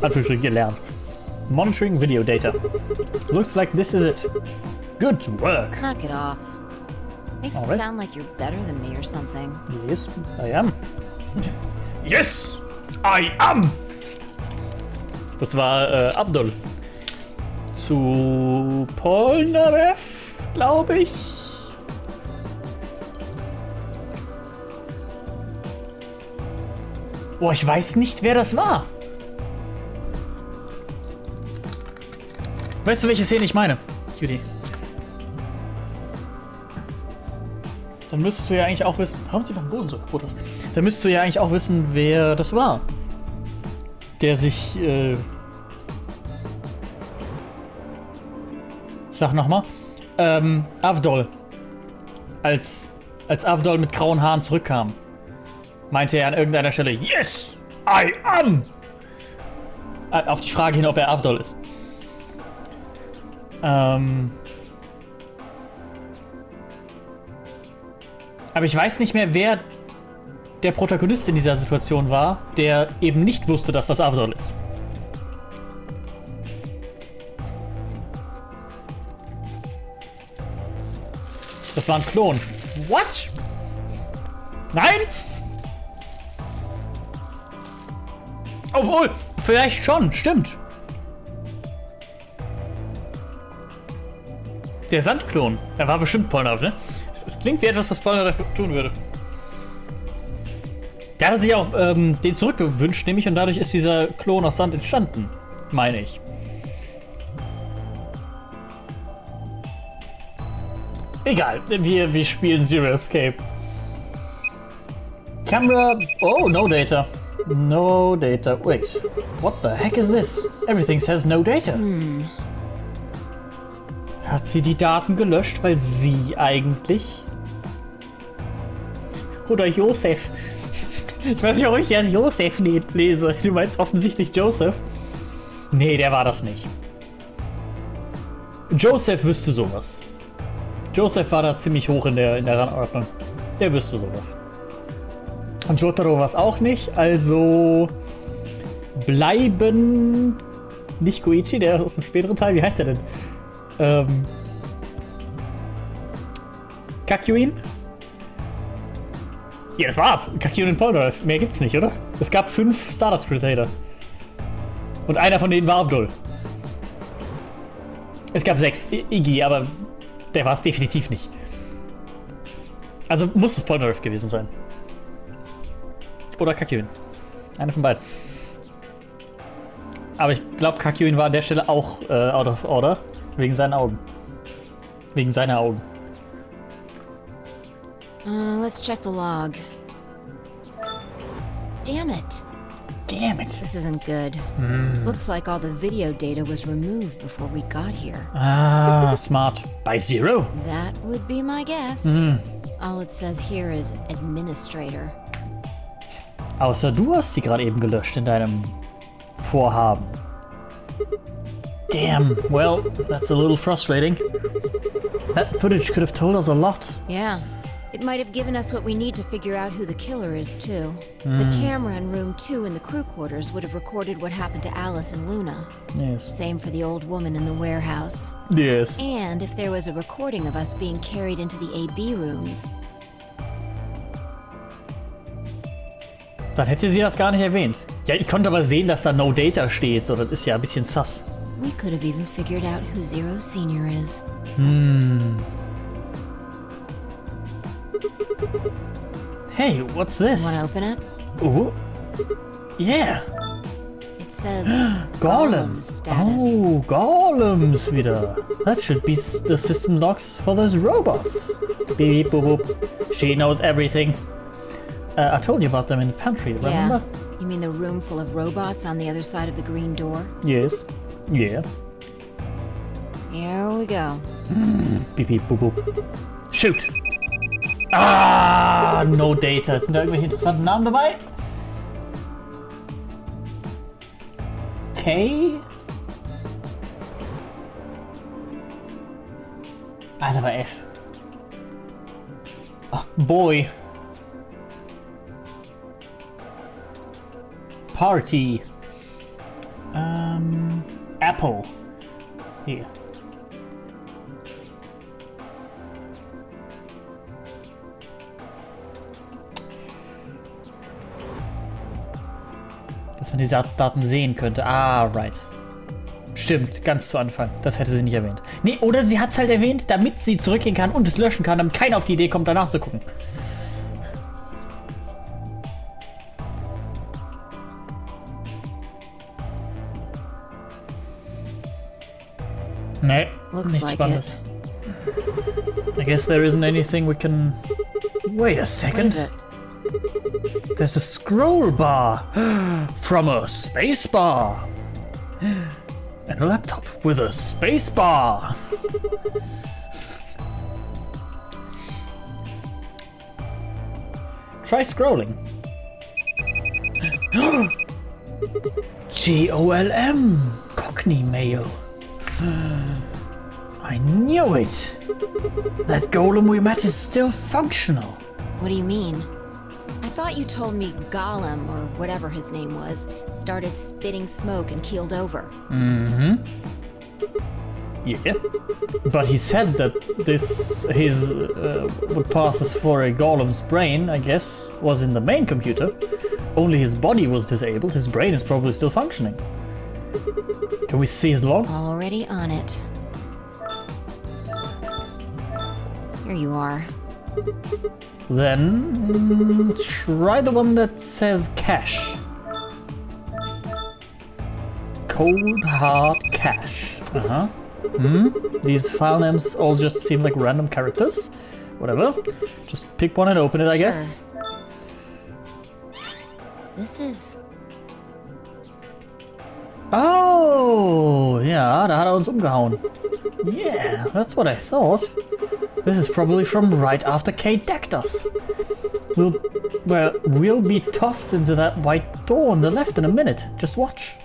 Speaker 1: Anführungsstrichen gelernt. Monitoring video data. Looks like this is it. Good work.
Speaker 12: Knock it off. Makes
Speaker 1: All right.
Speaker 12: it sound like you're better than me or something.
Speaker 1: Yes, I am. Yes, I am. Das war Abdul. Zu Polnareff, glaube ich. Boah, ich weiß nicht, wer das war. Weißt du, welche Szene ich meine, Judy? Dann müsstest du ja eigentlich auch wissen... Haben sie beim Boden so kaputt? Dann müsstest du ja eigentlich auch wissen, wer das war. Der sich... Sag nochmal. Avdol. Als Avdol mit grauen Haaren zurückkam, meinte er an irgendeiner Stelle, Yes, I am! Auf die Frage hin, ob er Avdol ist. Aber ich weiß nicht mehr, wer der Protagonist in dieser Situation war, der eben nicht wusste, dass das Avdol ist. Das war ein Klon. What? Nein? Obwohl, vielleicht schon, stimmt. Der Sandklon. Er war bestimmt Polnareff, ne? Es klingt wie etwas, das Polnareff tun würde. Der hatte sich auch den zurückgewünscht, nämlich, und dadurch ist dieser Klon aus Sand entstanden, meine ich. Egal, wir spielen Zero Escape. Camera... Oh, no data. No data. Wait, what the heck is this? Everything says no data. Hat sie die Daten gelöscht, weil sie eigentlich... Oder Josef. Ich weiß nicht, warum ich sie als Josef lese. Du meinst offensichtlich Joseph? Nee, der war das nicht. Joseph wüsste sowas. Joseph war da ziemlich hoch in der Rangordnung. Der wüsste sowas. Und Jotaro war es auch nicht, also bleiben nicht Koichi, der ist aus dem späteren Teil. Wie heißt der denn? Kakyoin? Ja, das war's. Kakyoin und Polnareff. Mehr gibt's nicht, oder? Es gab 5 Stardust Crusader. Und einer von denen war Abdul. Es gab 6 Iggy, aber der war es definitiv nicht. Also muss es Polnareff gewesen sein. Oder Kakyoin. Einer von beiden. Aber ich glaube, Kakyoin war an der Stelle auch out of order. Wegen seinen Augen. Wegen seiner Augen.
Speaker 12: Let's check the log. Damn it.
Speaker 1: Damn it.
Speaker 12: This isn't good. Looks like all the video data was removed before we got here.
Speaker 1: Ah, smart. By Zero?
Speaker 12: That would be my guess. All it says here is administrator.
Speaker 1: Außer du hast sie gerade eben gelöscht in deinem Vorhaben. Damn, well, that's a little frustrating. That footage could have told us a lot.
Speaker 12: Yeah. It might have given us what we need to figure out who the killer is, too. The camera in room 2 in the crew quarters would have recorded what happened to Alice and Luna.
Speaker 1: Yes.
Speaker 12: Same for the old woman in the warehouse.
Speaker 1: Yes.
Speaker 12: And if there was a recording of us being carried into the AB rooms.
Speaker 1: Dann hätte sie das gar nicht erwähnt. Ja, ich konnte aber sehen, dass da No Data steht, so das ist ja ein bisschen sus.
Speaker 12: We could have even figured out who Zero Senior is.
Speaker 1: Hey, what's this?
Speaker 12: Wanna open it?
Speaker 1: Ooh. Yeah.
Speaker 12: It says
Speaker 1: Golem.
Speaker 12: status.
Speaker 1: Oh, Golems wieder. That should be the system logs for those robots. Beep, beep, boop, boop. She knows everything. I told you about them in the pantry, remember?
Speaker 12: Yeah. You mean the room full of robots on the other side of the green door?
Speaker 1: Yes. Yeah.
Speaker 12: Here we go.
Speaker 1: Beep, beep, boop, boop. Shoot. Ah, no data. Sind da irgendwelche interessanten Namen dabei? Okay. Also bei F. Oh, boy. Party. Apple. Hier. Dass man diese Daten sehen könnte. Ah, right. Stimmt, ganz zu Anfang. Das hätte sie nicht erwähnt. Nee, oder sie hat es halt erwähnt, damit sie zurückgehen kann und es löschen kann, damit keiner auf die Idee kommt, danach zu gucken. Nee, nichts Spannendes. I guess there isn't anything we can... Wait a second.
Speaker 12: What is it?
Speaker 1: There's a scroll bar from a space bar. And a laptop with a space bar. Try scrolling. GOLM. Cockney mail. I knew it! That golem we met is still functional.
Speaker 12: What do you mean? I thought you told me Gollum, or whatever his name was, started spitting smoke and keeled over.
Speaker 1: Yeah. But he said that what passes for a golem's brain, I guess, was in the main computer. Only his body was disabled, his brain is probably still functioning. Can we see his logs?
Speaker 12: Already on it. Here you are.
Speaker 1: Then try the one that says cash. Cold hard cash. These file names all just seem like random characters. Whatever. Just pick one and open it, I guess.
Speaker 12: This is...
Speaker 1: Oh, ja, da hat er uns umgehauen. Yeah, that's what I thought. This is probably from right after Kate decked us. We'll be tossed into that white door on the left in a minute. Just watch.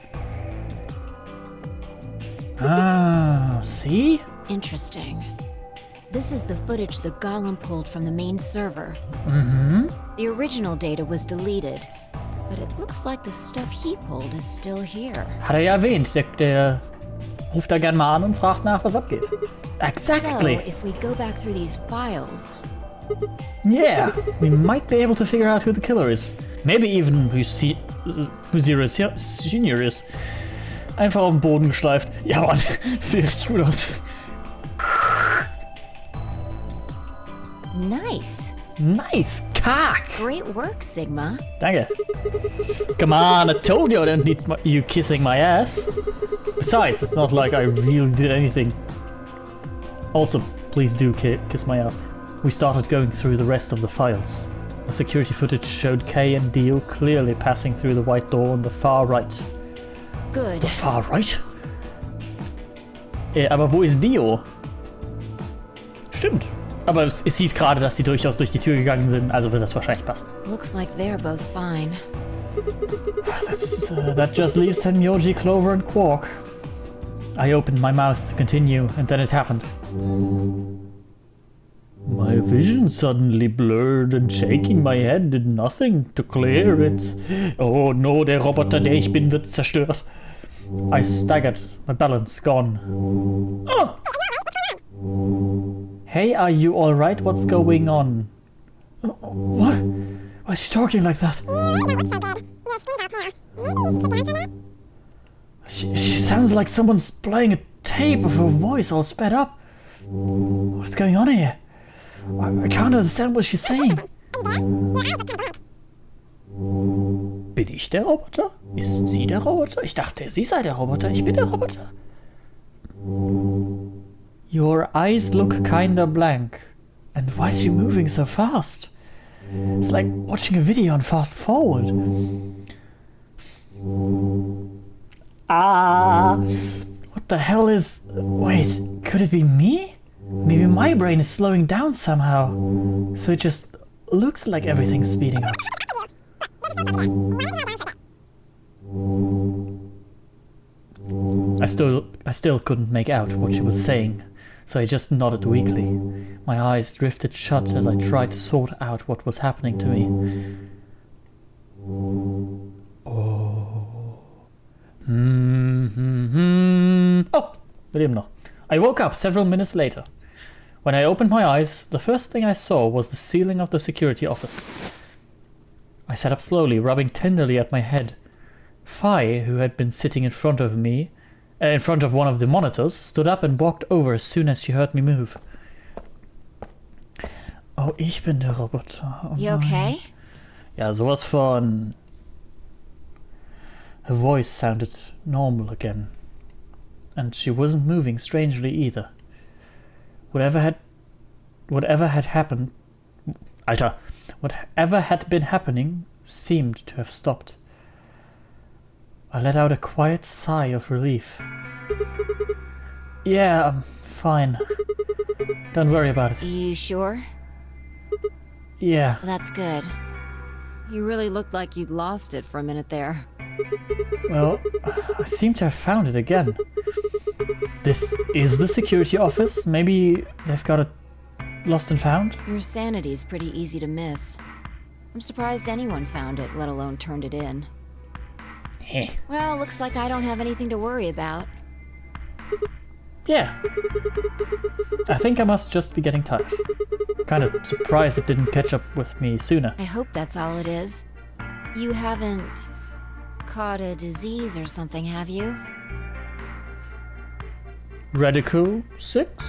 Speaker 1: Ah, see?
Speaker 12: Interesting. This is the footage the Golem pulled from the main server. The original data was deleted, but it looks like the stuff he pulled is still here.
Speaker 1: Hat er ja erwähnt, der ruft da gern mal an und fragt nach, was abgeht. Exactly.
Speaker 12: So, if we go back through these files...
Speaker 1: Yeah, we might be able to figure out who the killer is. Maybe even who Zero Senior is. Einfach auf den Boden geschleift. Ja, Mann, sieht richtig gut aus.
Speaker 12: Nice.
Speaker 1: Nice cock.
Speaker 12: Great work, Sigma.
Speaker 1: Danke. Come on, I told you I don't need you kissing my ass. Besides, it's not like I really did anything. Also, please do kiss my ass. We started going through the rest of the files. The security footage showed Kay and Dio clearly passing through the white door on the far right.
Speaker 12: Good.
Speaker 1: The far right? Aber wo ist Dio? Stimmt. Aber es hieß gerade, dass die durchaus durch die Tür gegangen sind, also wird das wahrscheinlich passen.
Speaker 12: Looks like they're both fine.
Speaker 1: That just leaves Tenyoji, Clover and Quark. I opened my mouth to continue, and then it happened. My vision suddenly blurred and shaking my head did nothing to clear it. Oh no, der Roboter, der ich bin, wird zerstört. I staggered, my balance gone. Oh! Hey, are you alright? What's going on? What? Why is she talking like that? She sounds like someone's playing a tape of her voice all sped up. What's going on here? I can't understand what she's saying. Bin ich der Roboter? Ist sie der Roboter? Ich dachte, sie sei der Roboter. Ich bin der Roboter. Your eyes look kinda blank. And why is she moving so fast? It's like watching a video on fast forward. Ah! What the hell is... Wait, could it be me? Maybe my brain is slowing down somehow. So it just looks like everything's speeding up. I still couldn't make out what she was saying, so I just nodded weakly. My eyes drifted shut as I tried to sort out what was happening to me. Oh. Oh, wir leben noch. I woke up several minutes later. When I opened my eyes, the first thing I saw was the ceiling of the security office. I sat up slowly, rubbing tenderly at my head. Phi, who had been sitting in front of me, in front of one of the monitors, stood up and walked over as soon as she heard me move. Oh, ich bin der Roboter. Oh,
Speaker 12: you okay?
Speaker 1: Ja, sowas von... Her voice sounded normal again. And she wasn't moving strangely either. Whatever had been happening seemed to have stopped. I let out a quiet sigh of relief. Yeah, I'm fine. Don't worry about it.
Speaker 12: You sure?
Speaker 1: Yeah.
Speaker 12: That's good. You really looked like you'd lost it for a minute there.
Speaker 1: Well, I seem to have found it again. This is the security office. Maybe they've got it lost and found?
Speaker 12: Your sanity's pretty easy to miss. I'm surprised anyone found it, let alone turned it in.
Speaker 1: Eh.
Speaker 12: Well, looks like I don't have anything to worry about.
Speaker 1: Yeah. I think I must just be getting tired. Kind of surprised it didn't catch up with me sooner.
Speaker 12: I hope that's all it is. You haven't caught a disease or something, have you?
Speaker 1: Radical 6?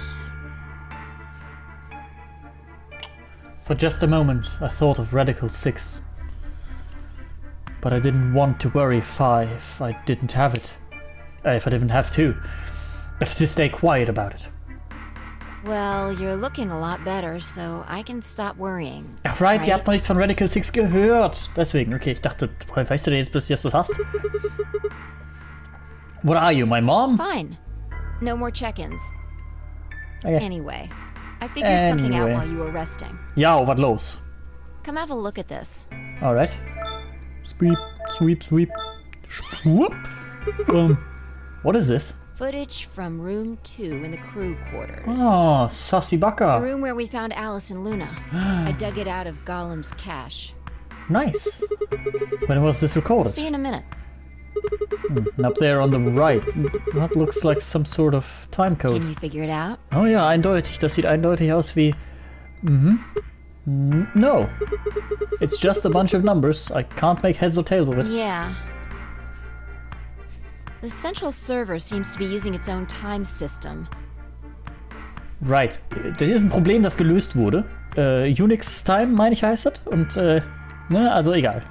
Speaker 1: For just a moment, I thought of Radical 6. But I didn't want to worry if I didn't have it. If I didn't have to. But to stay quiet about it.
Speaker 12: Well, you're looking a lot better, so I can stop worrying.
Speaker 1: Ach right, ihr habt noch nichts von Radical 6 gehört. Deswegen, okay, ich dachte, weißt du denn jetzt, bis du das hast? What are you, my mom?
Speaker 12: Fine. No more check-ins.
Speaker 1: Okay.
Speaker 12: Anyway, I figured something out while you were resting.
Speaker 1: Ja, was los?
Speaker 12: Come have a look at this.
Speaker 1: Alright. Sweep, sweep, sweep. Swoop. What is this?
Speaker 12: Footage from room 2 in the crew quarters.
Speaker 1: Oh, saucy
Speaker 12: The
Speaker 1: baka.
Speaker 12: room where we found Alice and Luna. I dug it out of Gaulem's cache.
Speaker 1: Nice. When was this recorded?
Speaker 12: See you in a minute.
Speaker 1: Up there on the right. That looks like some sort of time code.
Speaker 12: Can you figure it out?
Speaker 1: Oh ja, eindeutig. Das sieht eindeutig aus wie... No. It's just a bunch of numbers. I can't make heads or tails of it.
Speaker 12: Yeah. The central server seems to be using its own time system.
Speaker 1: Right. Das ist ein Problem, das gelöst wurde. Unix Time, meine ich, heißt das. Und, ne, also egal.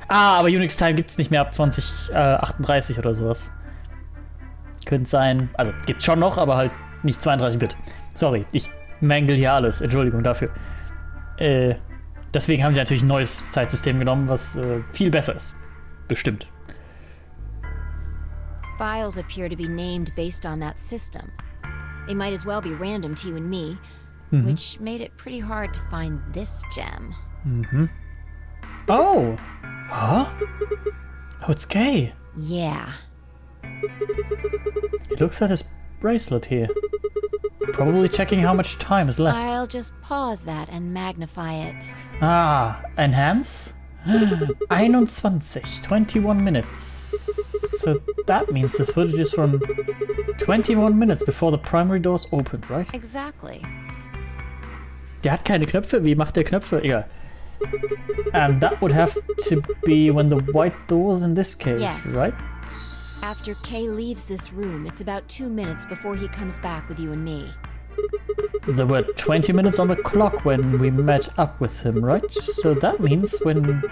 Speaker 1: Ah, aber Unix Time gibt's nicht mehr ab 2038 oder sowas. Könnte sein. Also, gibt's schon noch, aber halt nicht 32-Bit. Sorry, ich mangle hier alles. Entschuldigung dafür. Deswegen haben sie natürlich ein neues Zeitsystem genommen, was viel besser ist. Bestimmt.
Speaker 12: Files appear to be named based on that system. They might as well be random to you and me, which made it pretty hard to find this gem.
Speaker 1: Oh! Huh? Oh, it's gay.
Speaker 12: Yeah.
Speaker 1: He looks at his bracelet here. Probably checking how much time is left.
Speaker 12: I'll just pause that and magnify it.
Speaker 1: Ah, enhance? 21 minutes. So that means this footage is from 21 minutes before the primary doors opened, right?
Speaker 12: Exactly.
Speaker 1: Der hat keine Knöpfe. Wie macht der Knöpfe? Egal. And that would have to be when the white doors in this case,
Speaker 12: Yes.
Speaker 1: right?
Speaker 12: After Kay leaves this room, it's about 2 minutes before he comes back with you and me.
Speaker 1: There were 20 minutes on the clock when we met up with him, right? So that means when...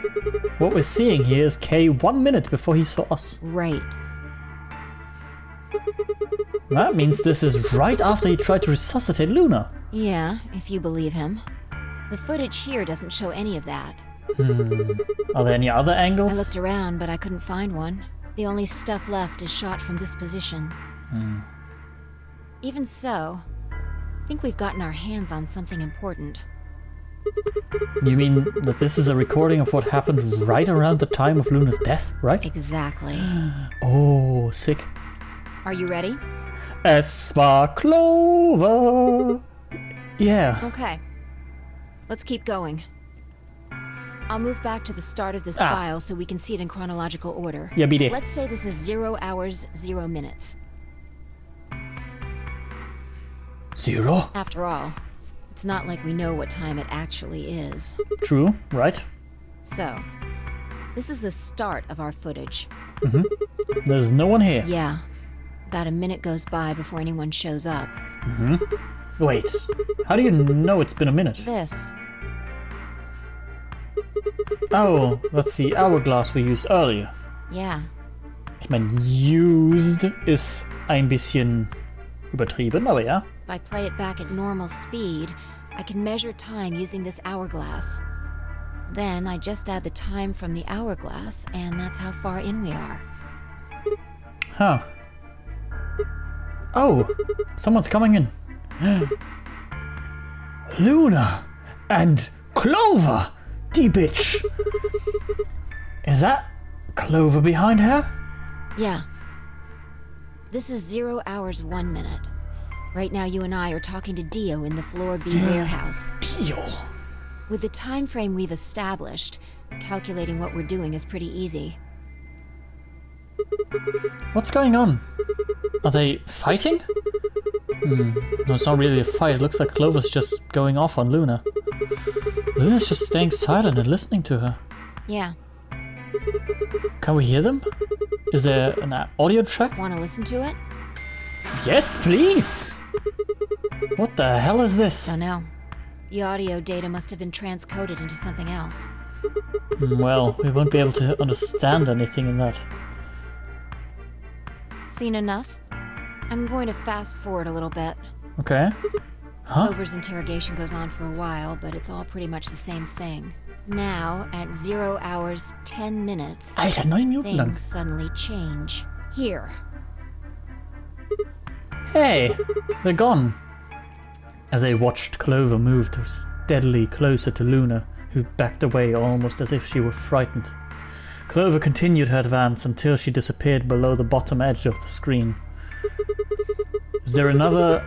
Speaker 1: What we're seeing here is Kay 1 minute before he saw us.
Speaker 12: Right.
Speaker 1: That means this is right after he tried to resuscitate Luna.
Speaker 12: Yeah, if you believe him. The footage here doesn't show any of that.
Speaker 1: Are there any other angles?
Speaker 12: I looked around, but I couldn't find one. The only stuff left is shot from this position. Even so, I think we've gotten our hands on something important.
Speaker 1: You mean that this is a recording of what happened right around the time of Luna's death, right?
Speaker 12: Exactly.
Speaker 1: Oh, sick.
Speaker 12: Are you ready?
Speaker 1: Es war Clover. Yeah.
Speaker 12: Okay. Let's keep going. I'll move back to the start of this file so we can see it in chronological order.
Speaker 1: Ja, bitte.
Speaker 12: Let's say this is 0 hours, 0 minutes.
Speaker 1: 0?
Speaker 12: After all, it's not like we know what time it actually is.
Speaker 1: True, right?
Speaker 12: So, this is the start of our footage.
Speaker 1: There's no one here.
Speaker 12: Yeah. About a minute goes by before anyone shows up.
Speaker 1: Wait, how do you know it's been a minute?
Speaker 12: This.
Speaker 1: Oh, that's the hourglass we used earlier.
Speaker 12: Yeah.
Speaker 1: Ich meine, used ist ein bisschen übertrieben, aber ja.
Speaker 12: If I play it back at normal speed, I can measure time using this hourglass. Then I just add the time from the hourglass, and that's how far in we are.
Speaker 1: Huh. Oh, someone's coming in. Luna and Clover, die bitch. Is that Clover behind her?
Speaker 12: Yeah. This is 0 hours, 1 minute. Right now you and I are talking to Dio in the Floor B warehouse.
Speaker 1: Dio.
Speaker 12: With the time frame we've established, calculating what we're doing is pretty easy.
Speaker 1: What's going on? Are they fighting? No, it's not really a fight. It looks like Clover's just going off on Luna. Luna's just staying silent and listening to her.
Speaker 12: Yeah.
Speaker 1: Can we hear them? Is there an audio track?
Speaker 12: Want to listen to it?
Speaker 1: Yes, please! What the hell is this?
Speaker 12: Don't know. The audio data must have been transcoded into something else.
Speaker 1: Well, we won't be able to understand anything in that.
Speaker 12: Seen enough? I'm going to fast forward a little bit.
Speaker 1: Okay. Huh?
Speaker 12: Clover's interrogation goes on for a while, but it's all pretty much the same thing. Now, at 0 hours 10 minutes,
Speaker 1: Alter, 9 Minuten lang.
Speaker 12: things suddenly change. Here.
Speaker 1: Hey, they're gone. As I watched, Clover moved steadily closer to Luna, who backed away almost as if she were frightened. Clover continued her advance until she disappeared below the bottom edge of the screen. Is there another...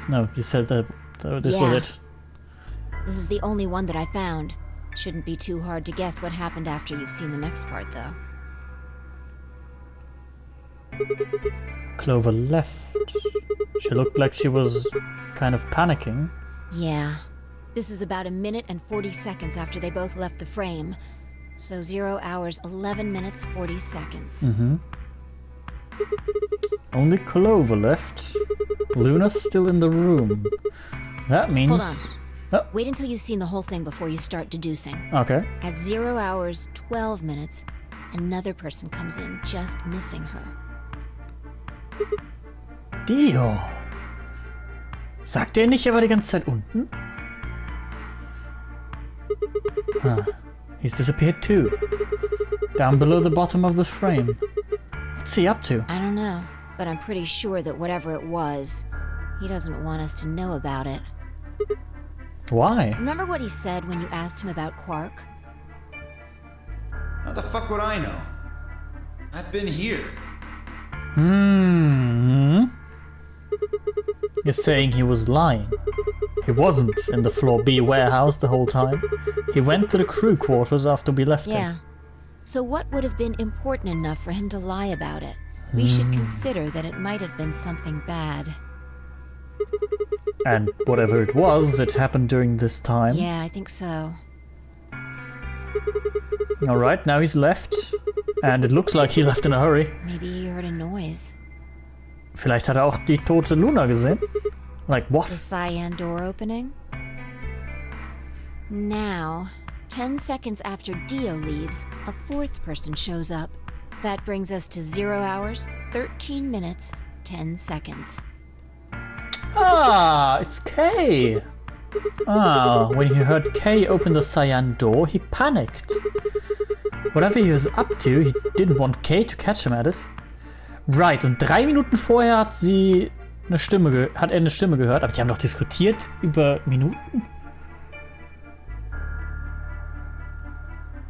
Speaker 1: no, you said that this was it.
Speaker 12: This is the only one that I found. Shouldn't be too hard to guess what happened after you've seen the next part, though.
Speaker 1: Clover left. She looked like she was kind of panicking.
Speaker 12: Yeah. This is about 1 minute and 40 seconds after they both left the frame. So 0 hours 11 minutes 40 seconds.
Speaker 1: Mm-hmm. Only Clover left. Luna's still in the room. That means...
Speaker 12: Hold on.
Speaker 1: Oh.
Speaker 12: Wait until you've seen the whole thing before you start deducing.
Speaker 1: Okay.
Speaker 12: At 0 hours 12 minutes, another person comes in, just missing her.
Speaker 1: Dio. Sagt er nicht, er war die ganze Zeit unten? Huh. He's disappeared too. Down below the bottom of the frame. What's he up to?
Speaker 12: I don't know, but I'm pretty sure that whatever it was, he doesn't want us to know about it.
Speaker 1: Why?
Speaker 12: Remember what he said when you asked him about Quark?
Speaker 7: How the fuck would I know? I've been here.
Speaker 1: You're saying he was lying. He wasn't in the Floor B warehouse the whole time. He went to the crew quarters after we left
Speaker 12: Yeah.
Speaker 1: him.
Speaker 12: So what would have been important enough for him to lie about it? We should consider that it might have been something bad.
Speaker 1: And whatever it was, it happened during this time.
Speaker 12: Yeah, I think so.
Speaker 1: Alright, now he's left. And it looks like he left in a hurry.
Speaker 12: Maybe he heard a noise.
Speaker 1: Vielleicht hat er auch die tote Luna gesehen. Like what?
Speaker 12: The cyan door opening? Now, 10 seconds after Dio leaves, a fourth person shows up. That brings us to 0 hours, 13 minutes, 10 seconds.
Speaker 1: Ah, it's Kay! Ah, when he heard Kay open the cyan door, he panicked. Whatever he was up to, he didn't want Kay to catch him at it. Right, und 3 Minuten vorher hat er eine Stimme gehört, aber die haben doch diskutiert über Minuten.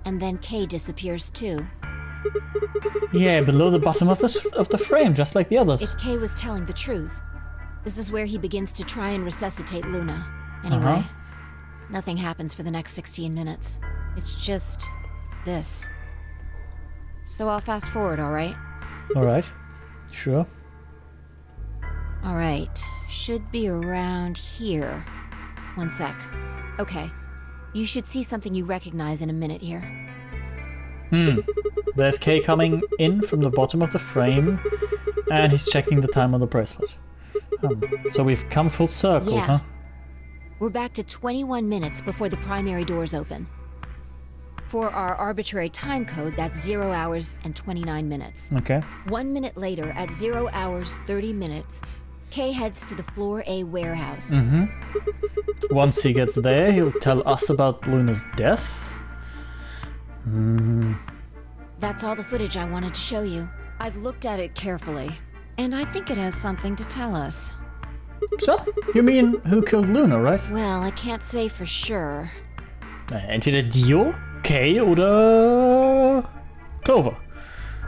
Speaker 12: And then Kay disappears too.
Speaker 1: Yeah, below the bottom of the frame, just like the others.
Speaker 12: If Kay was telling the truth, this is where he begins to try and resuscitate Luna. Anyway, nothing happens for the next 16 minutes. It's just this. So I'll fast forward, alright?
Speaker 1: Alright, sure.
Speaker 12: Alright, should be around here. One sec. Okay, you should see something you recognize in a minute here.
Speaker 1: There's Kay coming in from the bottom of the frame, and he's checking the time on the bracelet. So we've come full circle,
Speaker 12: Yeah.
Speaker 1: huh?
Speaker 12: We're back to 21 minutes before the primary doors open. For our arbitrary time code, that's 0 hours and 29 minutes.
Speaker 1: Okay.
Speaker 12: 1 minute later, at 0 hours 30 minutes, Kay heads to the Floor A warehouse.
Speaker 1: Once he gets there, he'll tell us about Luna's death.
Speaker 12: That's all the footage I wanted to show you. I've looked at it carefully, and I think it has something to tell us.
Speaker 1: So, you mean who killed Luna, right?
Speaker 12: Well, I can't say for sure.
Speaker 1: Entweder Dio, Kay oder Clover.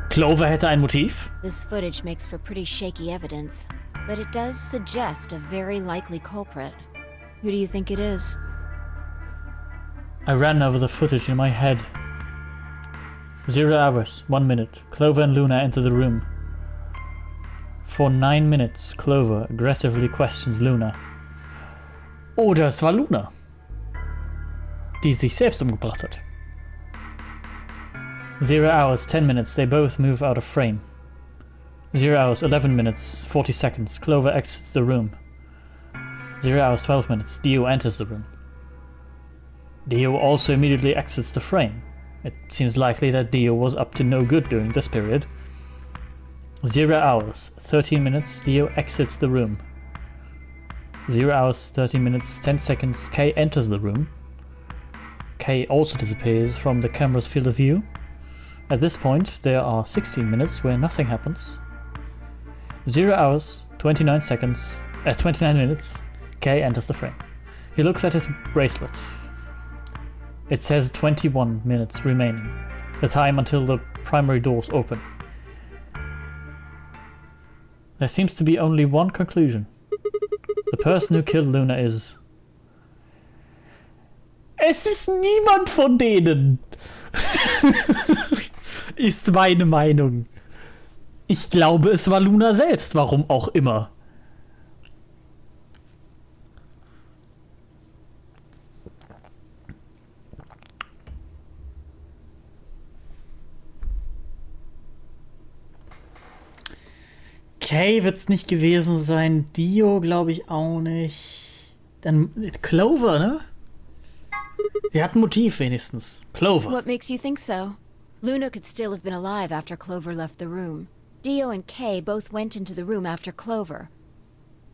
Speaker 1: Clover hätte ein Motiv.
Speaker 12: This footage makes for pretty shaky evidence, but it does suggest a very likely culprit. Who do you think it is?
Speaker 1: I ran over the footage in my head. 0 hours, 1 minute. Clover and Luna enter the room. For 9 minutes, Clover aggressively questions Luna. Oder es war Luna, die sich selbst umgebracht hat. 0 hours, 10 minutes, they both move out of frame. 0 hours, 11 minutes, 40 seconds, Clover exits the room. 0 hours, 12 minutes, Dio enters the room. Dio also immediately exits the frame. It seems likely that Dio was up to no good during this period. 0 hours, 13 minutes, Dio exits the room. 0 hours, 13 minutes, 10 seconds, Kay enters the room. Kay also disappears from the camera's field of view. At this point, there are 16 minutes where nothing happens. 0 hours, 29 seconds, 29 minutes, Kay enters the frame. He looks at his bracelet. It says 21 minutes remaining, the time until the primary doors open. There seems to be only one conclusion. The person who killed Luna is... Es ist niemand von denen! Ist meine Meinung. Ich glaube, es war Luna selbst, warum auch immer. Kay wird's nicht gewesen sein, Dio glaube ich auch nicht. Dann Clover, ne? Sie hat ein Motiv wenigstens. Clover.
Speaker 12: What makes you think so? Luna could still have been alive after Clover left the room. Dio and Kay both went into the room after Clover.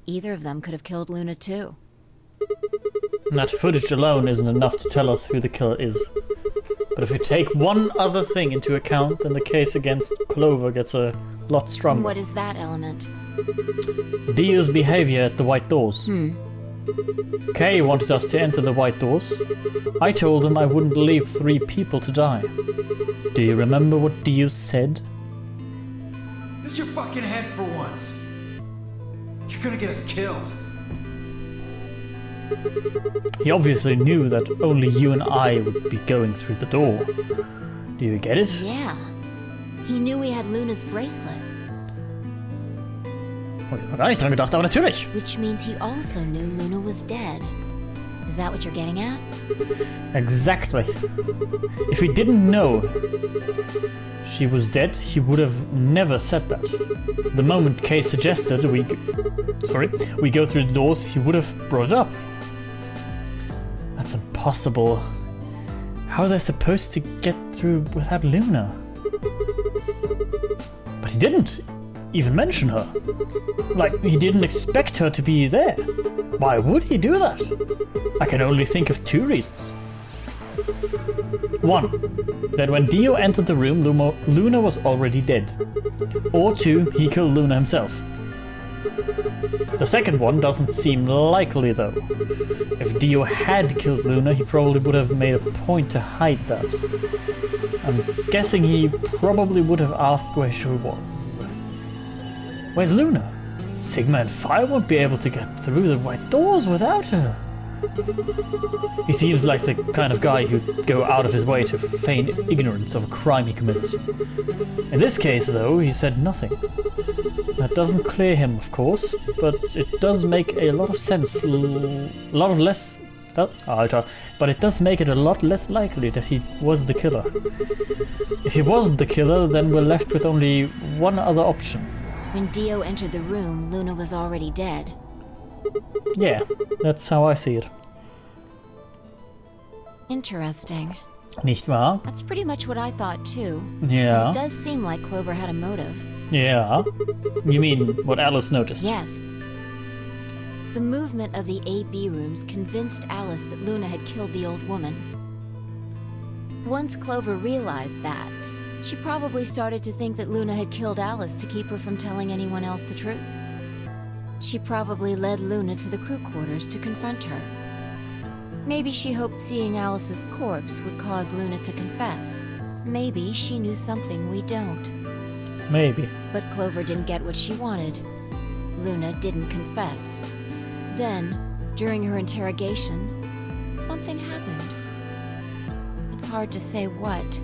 Speaker 12: Either of them could have killed Luna too.
Speaker 1: That footage alone isn't enough to tell us who the killer is. But if we take one other thing into account, then the case against Clover gets a lot stronger.
Speaker 12: What is that element?
Speaker 1: Dio's behavior at the White Doors. Kay wanted us to enter the White Doors. I told him I wouldn't leave 3 people to die. Do you remember what Dio said?
Speaker 7: Use your fucking head for once. You're gonna get us killed.
Speaker 1: He obviously knew that only you and I would be going through the door. Do you get it?
Speaker 12: Yeah. He knew we had Luna's bracelet.
Speaker 1: Oh, ich habe gar nicht dran gedacht, aber natürlich.
Speaker 12: Which means he also knew Luna was dead. Is that what you're getting at?
Speaker 1: Exactly. If he didn't know she was dead, he would have never said that. The moment Kay suggested we go through the doors, he would have brought it up. That's impossible. How are they supposed to get through without Luna? But he didn't even mention her. Like, he didn't expect her to be there. Why would he do that? I can only think of 2 reasons. 1. That when Dio entered the room, Luna was already dead. Or 2. He killed Luna himself. The second one doesn't seem likely though. If Dio had killed Luna, he probably would have made a point to hide that. I'm guessing he probably would have asked where she was. Where's Luna? Sigma and Phi won't be able to get through the White Doors without her. He seems like the kind of guy who'd go out of his way to feign ignorance of a crime he committed. In this case, though, he said nothing. That doesn't clear him, of course, but it does make a lot of sense. But it does make it a lot less likely that he was the killer. If he wasn't the killer, then we're left with only one other option.
Speaker 12: When Dio entered the room, Luna was already dead.
Speaker 1: Yeah, that's how I see it.
Speaker 12: Interesting.
Speaker 1: Nicht wahr?
Speaker 12: That's pretty much what I thought too.
Speaker 1: Yeah.
Speaker 12: But it does seem like Clover had a motive.
Speaker 1: Yeah. You mean what Alice noticed?
Speaker 12: Yes. The movement of the AB rooms convinced Alice that Luna had killed the old woman. Once Clover realized that, she probably started to think that Luna had killed Alice to keep her from telling anyone else the truth. She probably led Luna to the crew quarters to confront her. Maybe she hoped seeing Alice's corpse would cause Luna to confess. Maybe she knew something we don't.
Speaker 1: Maybe.
Speaker 12: But Clover didn't get what she wanted. Luna didn't confess. Then, during her interrogation, something happened. It's hard to say what.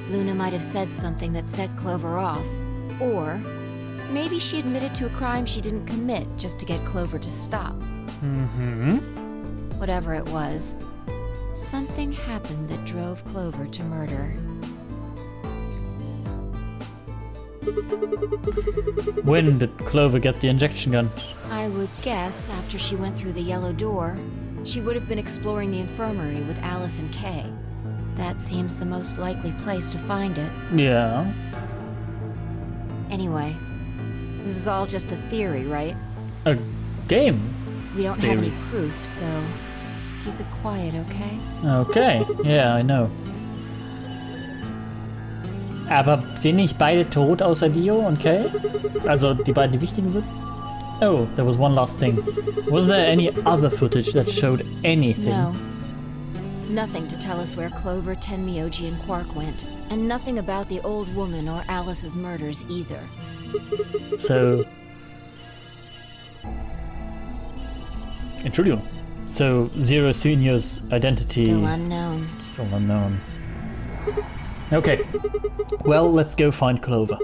Speaker 12: Luna might have said something that set Clover off, or maybe she admitted to a crime she didn't commit just to get Clover to stop. Whatever it was, something happened that drove Clover to murder.
Speaker 1: When did Clover get the injection gun?
Speaker 12: I would guess after she went through the yellow door, she would have been exploring the infirmary with Alice and Kay. That seems the most likely place to find it.
Speaker 1: Yeah.
Speaker 12: Anyway, this is all just a theory, right?
Speaker 1: A game?
Speaker 12: We don't
Speaker 1: Theory.
Speaker 12: have any proof, so keep it quiet, okay?
Speaker 1: Okay, yeah, I know. Aber sind nicht beide tot außer Dio und Kay? Also die beiden, die wichtigen sind? Oh, there was one last thing. Was there any other footage that showed anything?
Speaker 12: No. Nothing to tell us where Clover, Tenmyoji, and Quark went. And nothing about the old woman or Alice's murders either.
Speaker 1: So... Entschuldigung. So, Zero Senior's identity...
Speaker 12: Still unknown.
Speaker 1: Still unknown. Okay. Well, let's go find Clover.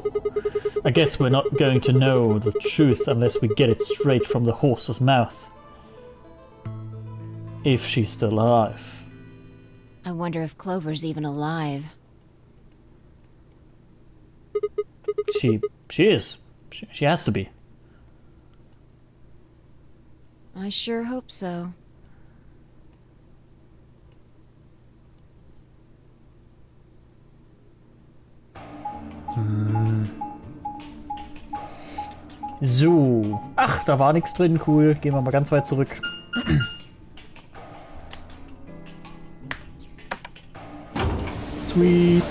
Speaker 1: I guess we're not going to know the truth unless we get it straight from the horse's mouth. If she's still alive.
Speaker 12: I wonder if Clover's even alive.
Speaker 1: She is. She has to be.
Speaker 12: I sure hope so.
Speaker 1: So. Ach, da war nichts drin. Cool. Gehen wir mal ganz weit zurück. Sweet.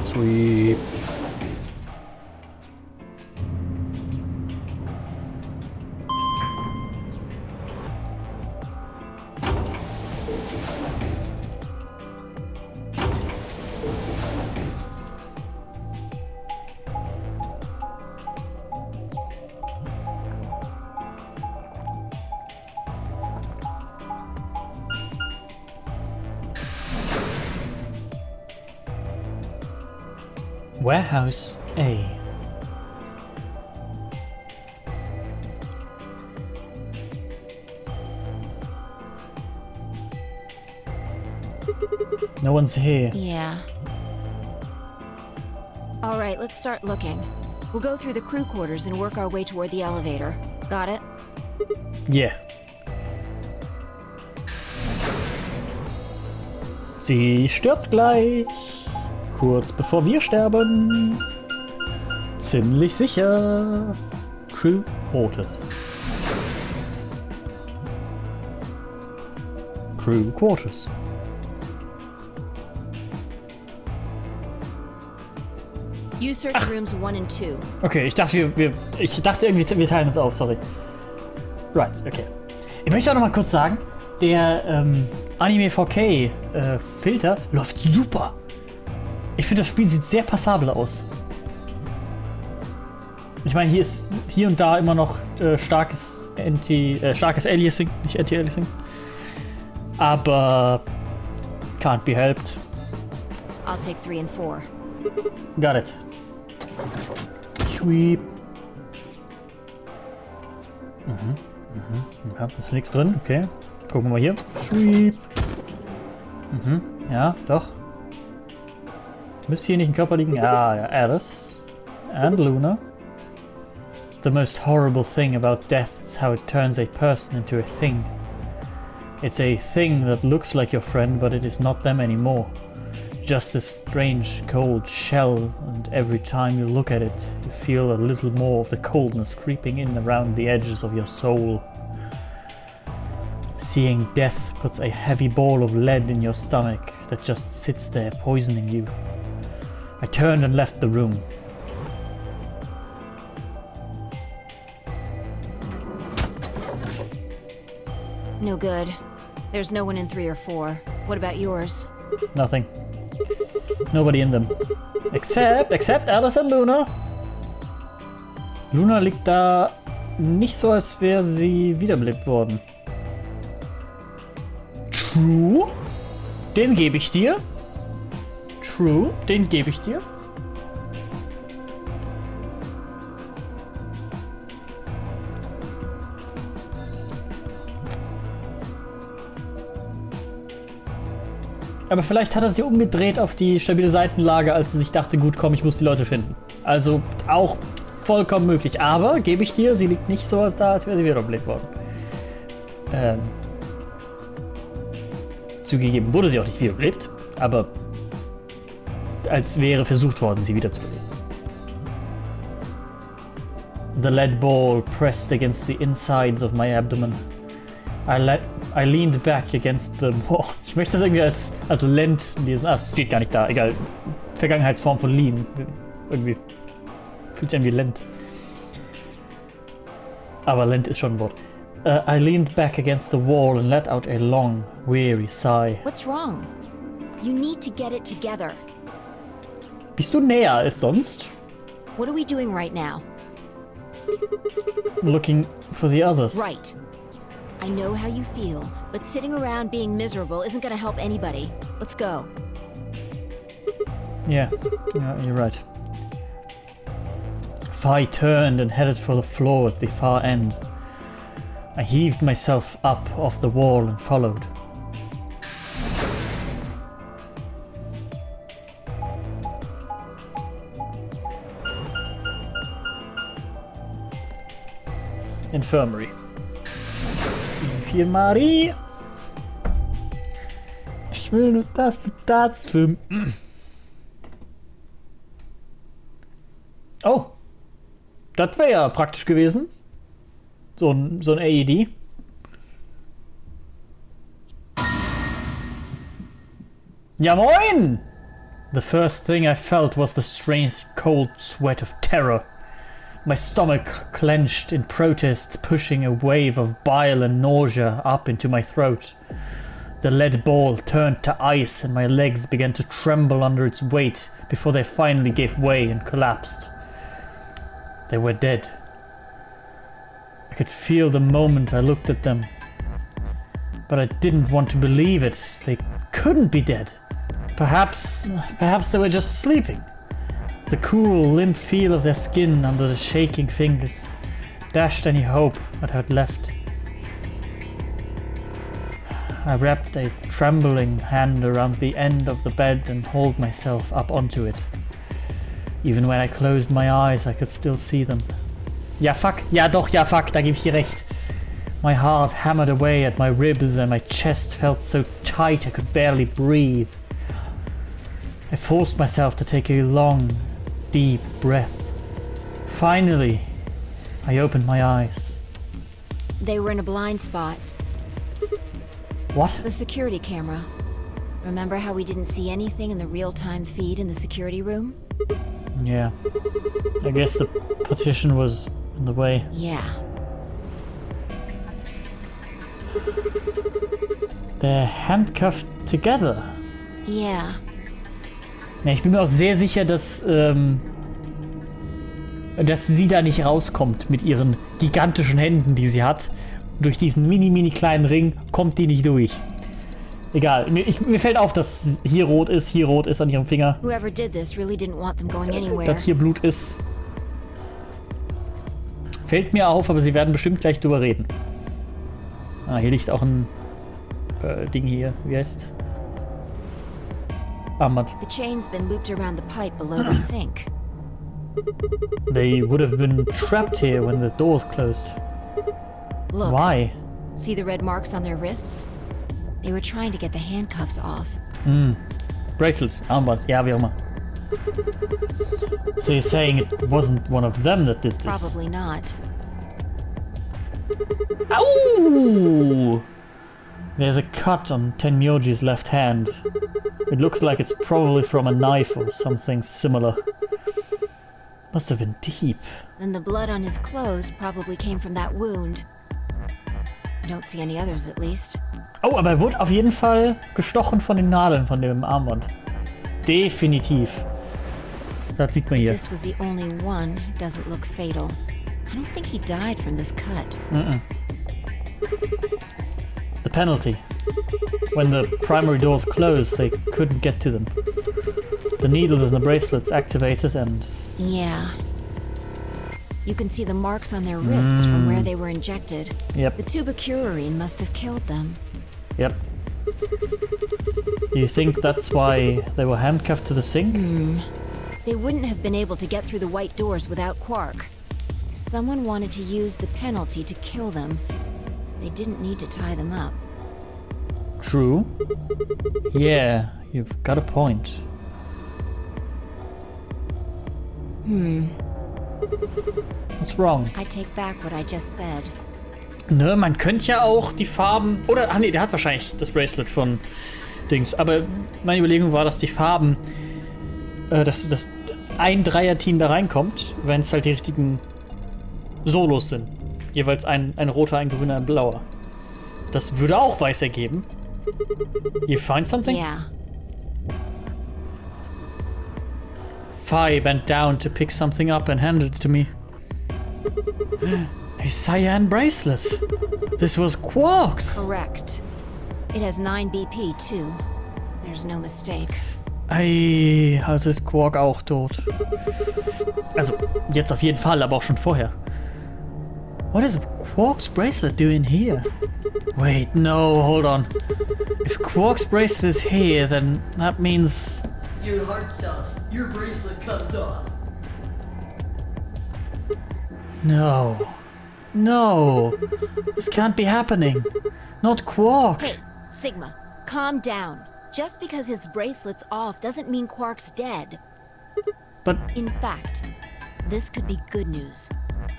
Speaker 1: Sweet. Warehouse A. No one's here.
Speaker 12: Yeah. Alright, let's start looking. We'll go through the crew quarters and work our way toward the elevator. Got it?
Speaker 1: Yeah. Sie stirbt gleich. Kurz bevor wir sterben. Ziemlich sicher. Crew Quarters. Crew Quarters.
Speaker 12: You search rooms 1 and 2.
Speaker 1: Okay, ich dachte irgendwie, wir teilen uns auf, sorry. Right, okay. Ich möchte auch noch mal kurz sagen, der Anime 4K Filter läuft super. Ich finde, das Spiel sieht sehr passabel aus. Ich meine, hier ist hier und da immer noch starkes Aliasing, nicht Anti-Aliasing. Aber can't be helped.
Speaker 12: I'll take 3 and 4.
Speaker 1: Got it. Sweep. Ja, ist nichts drin, okay. Gucken wir mal hier. Sweep. Ja, doch. Müsste hier nicht ein Körper liegen? Ja, Alice. And Luna. The most horrible thing about death is how it turns a person into a thing. It's a thing that looks like your friend, but it is not them anymore. Just a strange, cold shell, and every time you look at it, you feel a little more of the coldness creeping in around the edges of your soul. Seeing death puts a heavy ball of lead in your stomach that just sits there poisoning you. I turned and left the room.
Speaker 12: No good. There's no one in 3 or 4. What about yours?
Speaker 1: Nothing. Nobody in them. Except Alice and Luna. Luna liegt da nicht so, als wäre sie wiederbelebt worden. True. Den gebe ich dir. True. Den gebe ich dir. Aber vielleicht hat er sie umgedreht auf die stabile Seitenlage, als sie sich dachte, gut, komm, ich muss die Leute finden. Also auch vollkommen möglich. Aber, gebe ich dir, sie liegt nicht so da, als wäre sie wiederbelebt worden. Zugegeben wurde sie auch nicht wiederbelebt, aber als wäre versucht worden, sie wiederzubeleben. the lead ball pressed against the insides of my abdomen. I leaned back against the wall. Ich möchte das irgendwie als Lent lesen. Ah, es steht gar nicht da. Egal. Vergangenheitsform von lean. Irgendwie fühlt sich an wie Lent. Aber Lent ist schon ein Wort. I leaned back against the wall and let out a long, weary sigh.
Speaker 12: What's wrong? You need to get it together.
Speaker 1: Bist du näher als sonst?
Speaker 12: What are we doing right now?
Speaker 1: Looking for the others.
Speaker 12: Right. I know how you feel, but sitting around being miserable isn't gonna help anybody. Let's go.
Speaker 1: Yeah, you're right. I turned and headed for the floor at the far end. I heaved myself up off the wall and followed. Infirmary. Infirmary. Ich will nur, dass du das für... Oh. Das wäre ja praktisch gewesen. So ein AED. Ja moin! The first thing I felt was the strange cold sweat of terror. My stomach clenched in protest, pushing a wave of bile and nausea up into my throat. The lead ball turned to ice and my legs began to tremble under its weight before they finally gave way and collapsed. They were dead. I could feel the moment I looked at them. But I didn't want to believe it. They couldn't be dead. Perhaps they were just sleeping. The cool, limp feel of their skin under the shaking fingers dashed any hope that had left. I wrapped a trembling hand around the end of the bed and hauled myself up onto it. Even when I closed my eyes, I could still see them. Ja fuck, ja doch, ja fuck, da gebe ich dir recht. My heart hammered away at my ribs and my chest felt so tight I could barely breathe. I forced myself to take a long, deep breath. Finally, I opened my eyes.
Speaker 12: They were in a blind spot.
Speaker 1: What?
Speaker 12: The security camera. Remember how we didn't see anything in the real-time feed in the security room?
Speaker 1: Yeah. I guess the partition was in the way.
Speaker 12: Yeah.
Speaker 1: They're handcuffed together.
Speaker 12: Yeah.
Speaker 1: Ja, ich bin mir auch sehr sicher, dass sie da nicht rauskommt mit ihren gigantischen Händen, die sie hat. Durch diesen mini kleinen Ring kommt die nicht durch. Egal, mir fällt auf, dass hier rot ist an ihrem Finger.
Speaker 12: Whoever did this really didn't want them going anywhere.
Speaker 1: Dass hier Blut ist. Fällt mir auf, aber sie werden bestimmt gleich drüber reden. Ah, hier liegt auch ein Ding hier. Wie heißt? Armband.
Speaker 12: The chain's been looped around the pipe below the sink.
Speaker 1: They would have been trapped here when the doors closed.
Speaker 12: Look.
Speaker 1: Why?
Speaker 12: See the red marks on their wrists? They were trying to get the handcuffs off.
Speaker 1: Bracelet, Armband, ja, wie auch immer. So you're saying it wasn't one of them that did this?
Speaker 12: Probably not.
Speaker 1: Ow! There's a cut on Tenmyoji's left hand. It looks like it's probably from a knife or something similar. Must have been deep.
Speaker 12: Then the blood on his clothes probably came from that wound. I don't see any others at least.
Speaker 1: Oh, aber er wurde auf jeden Fall gestochen von den Nadeln von dem Armband. Definitiv. Das sieht man hier.
Speaker 12: If this was the only one, it doesn't look fatal. I don't think he died from this cut.
Speaker 1: The penalty. When the primary doors closed, they couldn't get to them. The needles in the bracelets activated and...
Speaker 12: Yeah. You can see the marks on their wrists from where they were injected.
Speaker 1: Yep.
Speaker 12: The tuberculin must have killed them.
Speaker 1: Yep. Do you think that's why they were handcuffed to the sink?
Speaker 12: They wouldn't have been able to get through the white doors without Quark. Someone wanted to use the penalty to kill them. They didn't need to tie them up.
Speaker 1: True. Yeah, you've got a point. What's wrong?
Speaker 12: I take back what I just said.
Speaker 1: Ne, man könnte ja auch die Farben... Oder, ach nee, der hat wahrscheinlich das Bracelet von Dings. Aber meine Überlegung war, dass die Farben... dass ein Dreier-Team da reinkommt, wenn es halt die richtigen Solos sind. Jeweils ein roter, ein grüner, ein blauer. Das würde auch weiß ergeben. You find something?
Speaker 12: Yeah.
Speaker 1: Fi bent down to pick something up and handed it to me. A cyan bracelet. This was Quark's.
Speaker 12: Correct. It has 9 BP too. There's no mistake.
Speaker 1: Ey, also ist Quark auch tot. Also, jetzt auf jeden Fall, aber auch schon vorher. What is Quark's bracelet doing here? Wait, no, hold on. If Quark's bracelet is here, then that means...
Speaker 13: Your heart stops. Your bracelet comes off.
Speaker 1: No. No. This can't be happening. Not Quark.
Speaker 12: Hey, Sigma, calm down. Just because his bracelet's off doesn't mean Quark's dead.
Speaker 1: But...
Speaker 12: In fact, this could be good news.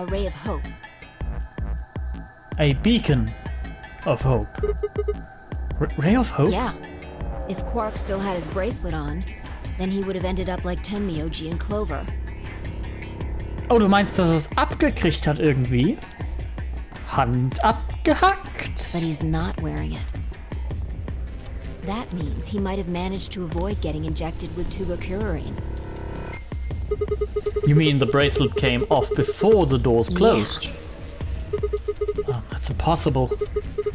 Speaker 12: A ray of hope.
Speaker 1: A beacon of hope. Ray of hope?
Speaker 12: Yeah. If Quark still had his bracelet on, then he would have ended up like Tenmyoji and Clover.
Speaker 1: Oh, du meinst, dass er es abgekriegt hat irgendwie? Hand abgehackt.
Speaker 12: But he's not wearing it. That means he might have managed to avoid getting injected with tubocurarine.
Speaker 1: You mean the bracelet came off before the doors closed? Yeah. Oh, that's impossible.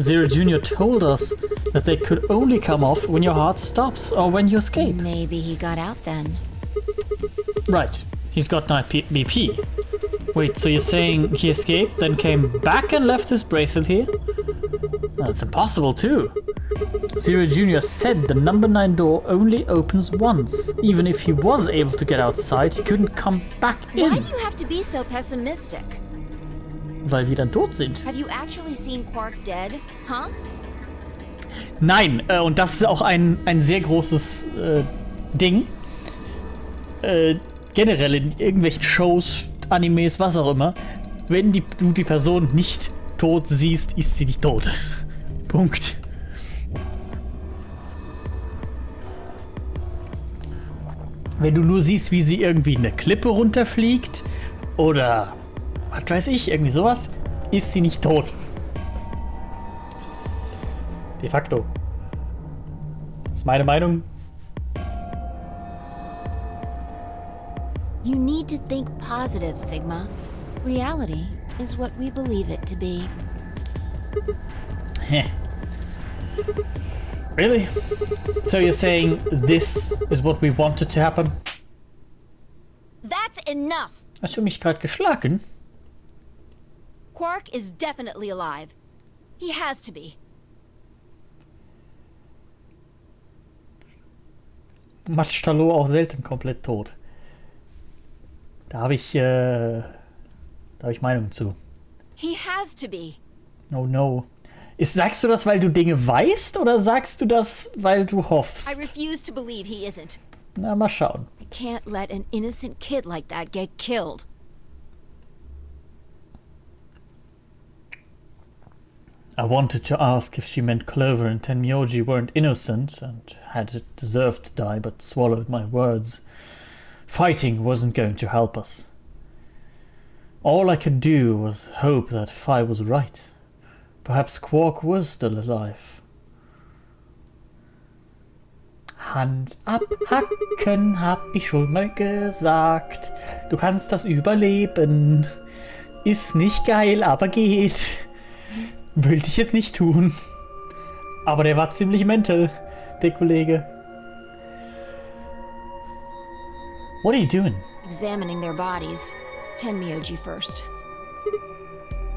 Speaker 1: Zero Jr. told us that they could only come off when your heart stops or when you escape.
Speaker 12: Maybe he got out then.
Speaker 1: Right. He's got 9 BP. Wait, so you're saying he escaped, then came back and left his bracelet here? That's impossible too. Zero Jr. said the number 9 door only opens once. Even if he was able to get outside, he couldn't come back in.
Speaker 12: Why do you have to be so pessimistic?
Speaker 1: Weil wir dann tot sind.
Speaker 12: Have you actually seen Quark dead? Huh?
Speaker 1: Nein, und das ist auch ein sehr großes Ding. Generell in irgendwelchen Shows, Animes, was auch immer. Wenn du die Person nicht tot siehst, ist sie nicht tot. Punkt. Wenn du nur siehst, wie sie irgendwie eine Klippe runterfliegt oder was weiß ich, irgendwie sowas, ist sie nicht tot. De facto. Das ist meine Meinung.
Speaker 12: You need to think positive, Sigma. Reality is what we believe it to be.
Speaker 1: Heh. Really? So you're saying this is what we wanted to happen?
Speaker 12: That's enough!
Speaker 1: Hast du mich gerade geschlagen?
Speaker 12: Quark is definitely alive. He has to be.
Speaker 1: Matsch-Talot auch selten komplett tot. Da habe ich Meinung zu.
Speaker 12: He has to be.
Speaker 1: Oh no. Sagst du das, weil du Dinge weißt, oder sagst du das, weil du hoffst?
Speaker 12: I refuse to believe he isn't.
Speaker 1: Na, mal schauen.
Speaker 12: I can't let an innocent kid like that get killed.
Speaker 1: I wanted to ask if she meant Clover and Tenmyoji weren't innocent and had deserved to die, but swallowed my words. Fighting wasn't going to help us. All I could do was hope that Fi was right. Perhaps Quark was still alive. Hand abhacken, hab ich schon mal gesagt. Du kannst das überleben. Ist nicht geil, aber geht. Wollte ich jetzt nicht tun. Aber der war ziemlich mental, der Kollege. What are you doing?
Speaker 12: Examining their bodies. Tenmyoji first.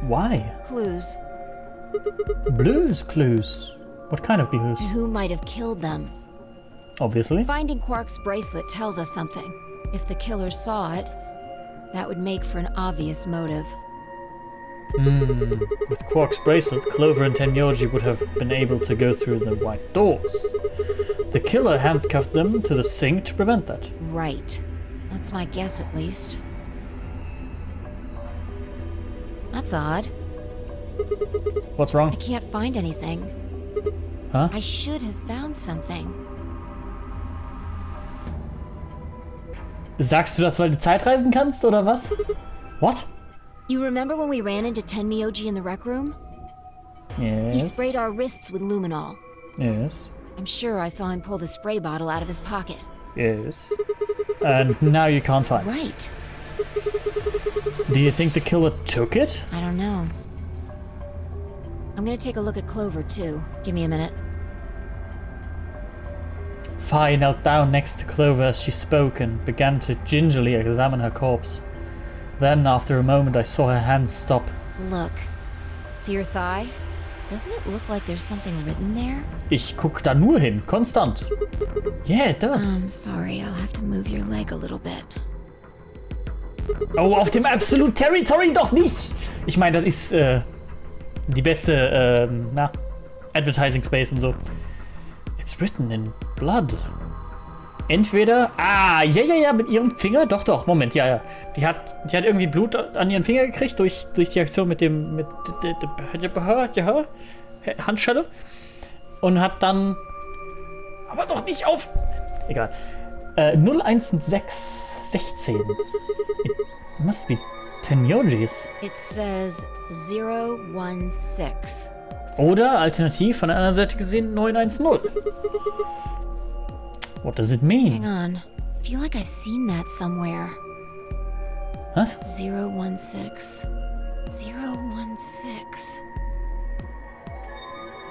Speaker 1: Why?
Speaker 12: Clues.
Speaker 1: Clues? What kind of clues?
Speaker 12: To who might have killed them.
Speaker 1: Obviously.
Speaker 12: Finding Quark's bracelet tells us something. If the killer saw it, that would make for an obvious motive.
Speaker 1: With Quark's bracelet, Clover and Tenmyoji would have been able to go through the white doors. The killer handcuffed them to the sink to prevent that.
Speaker 12: Right. That's my guess, at least. That's odd.
Speaker 1: What's wrong?
Speaker 12: I can't find anything.
Speaker 1: Huh?
Speaker 12: I should have found something.
Speaker 1: Sagst du das, weil du Zeitreisen kannst, oder was? What?
Speaker 12: You remember when we ran into Tenmyoji in the rec room?
Speaker 1: Yes.
Speaker 12: He sprayed our wrists with luminol.
Speaker 1: Yes.
Speaker 12: I'm sure I saw him pull the spray bottle out of his pocket.
Speaker 1: Yes. And now you can't find it.
Speaker 12: Right.
Speaker 1: Do you think the killer took it?
Speaker 12: I don't know. I'm gonna take a look at Clover, too. Give me a minute.
Speaker 1: Fi knelt down next to Clover as she spoke and began to gingerly examine her corpse. Then, after a moment, I saw her hands stop.
Speaker 12: Look. See your thigh? Doesn't it look like there's something written there?
Speaker 1: Ich guck da nur hin, konstant. Yeah, it does.
Speaker 12: I'm sorry, I'll have to move your leg a little bit.
Speaker 1: Oh, auf dem Absolute Territory doch nicht! Ich meine, das ist die beste, Advertising Space und so. It's written in blood. Entweder, ja, mit ihrem Finger, doch, Moment, ja. Die hat irgendwie Blut an ihren Finger gekriegt durch die Aktion mit Handschelle und hat dann, aber doch nicht auf, egal, 01616. It must be Tenmyoji's.
Speaker 12: It says 016.
Speaker 1: Oder alternativ von der anderen Seite gesehen 910. What does it mean?
Speaker 12: Hang on. I feel like I've seen that somewhere.
Speaker 1: Was?
Speaker 12: 016. 016.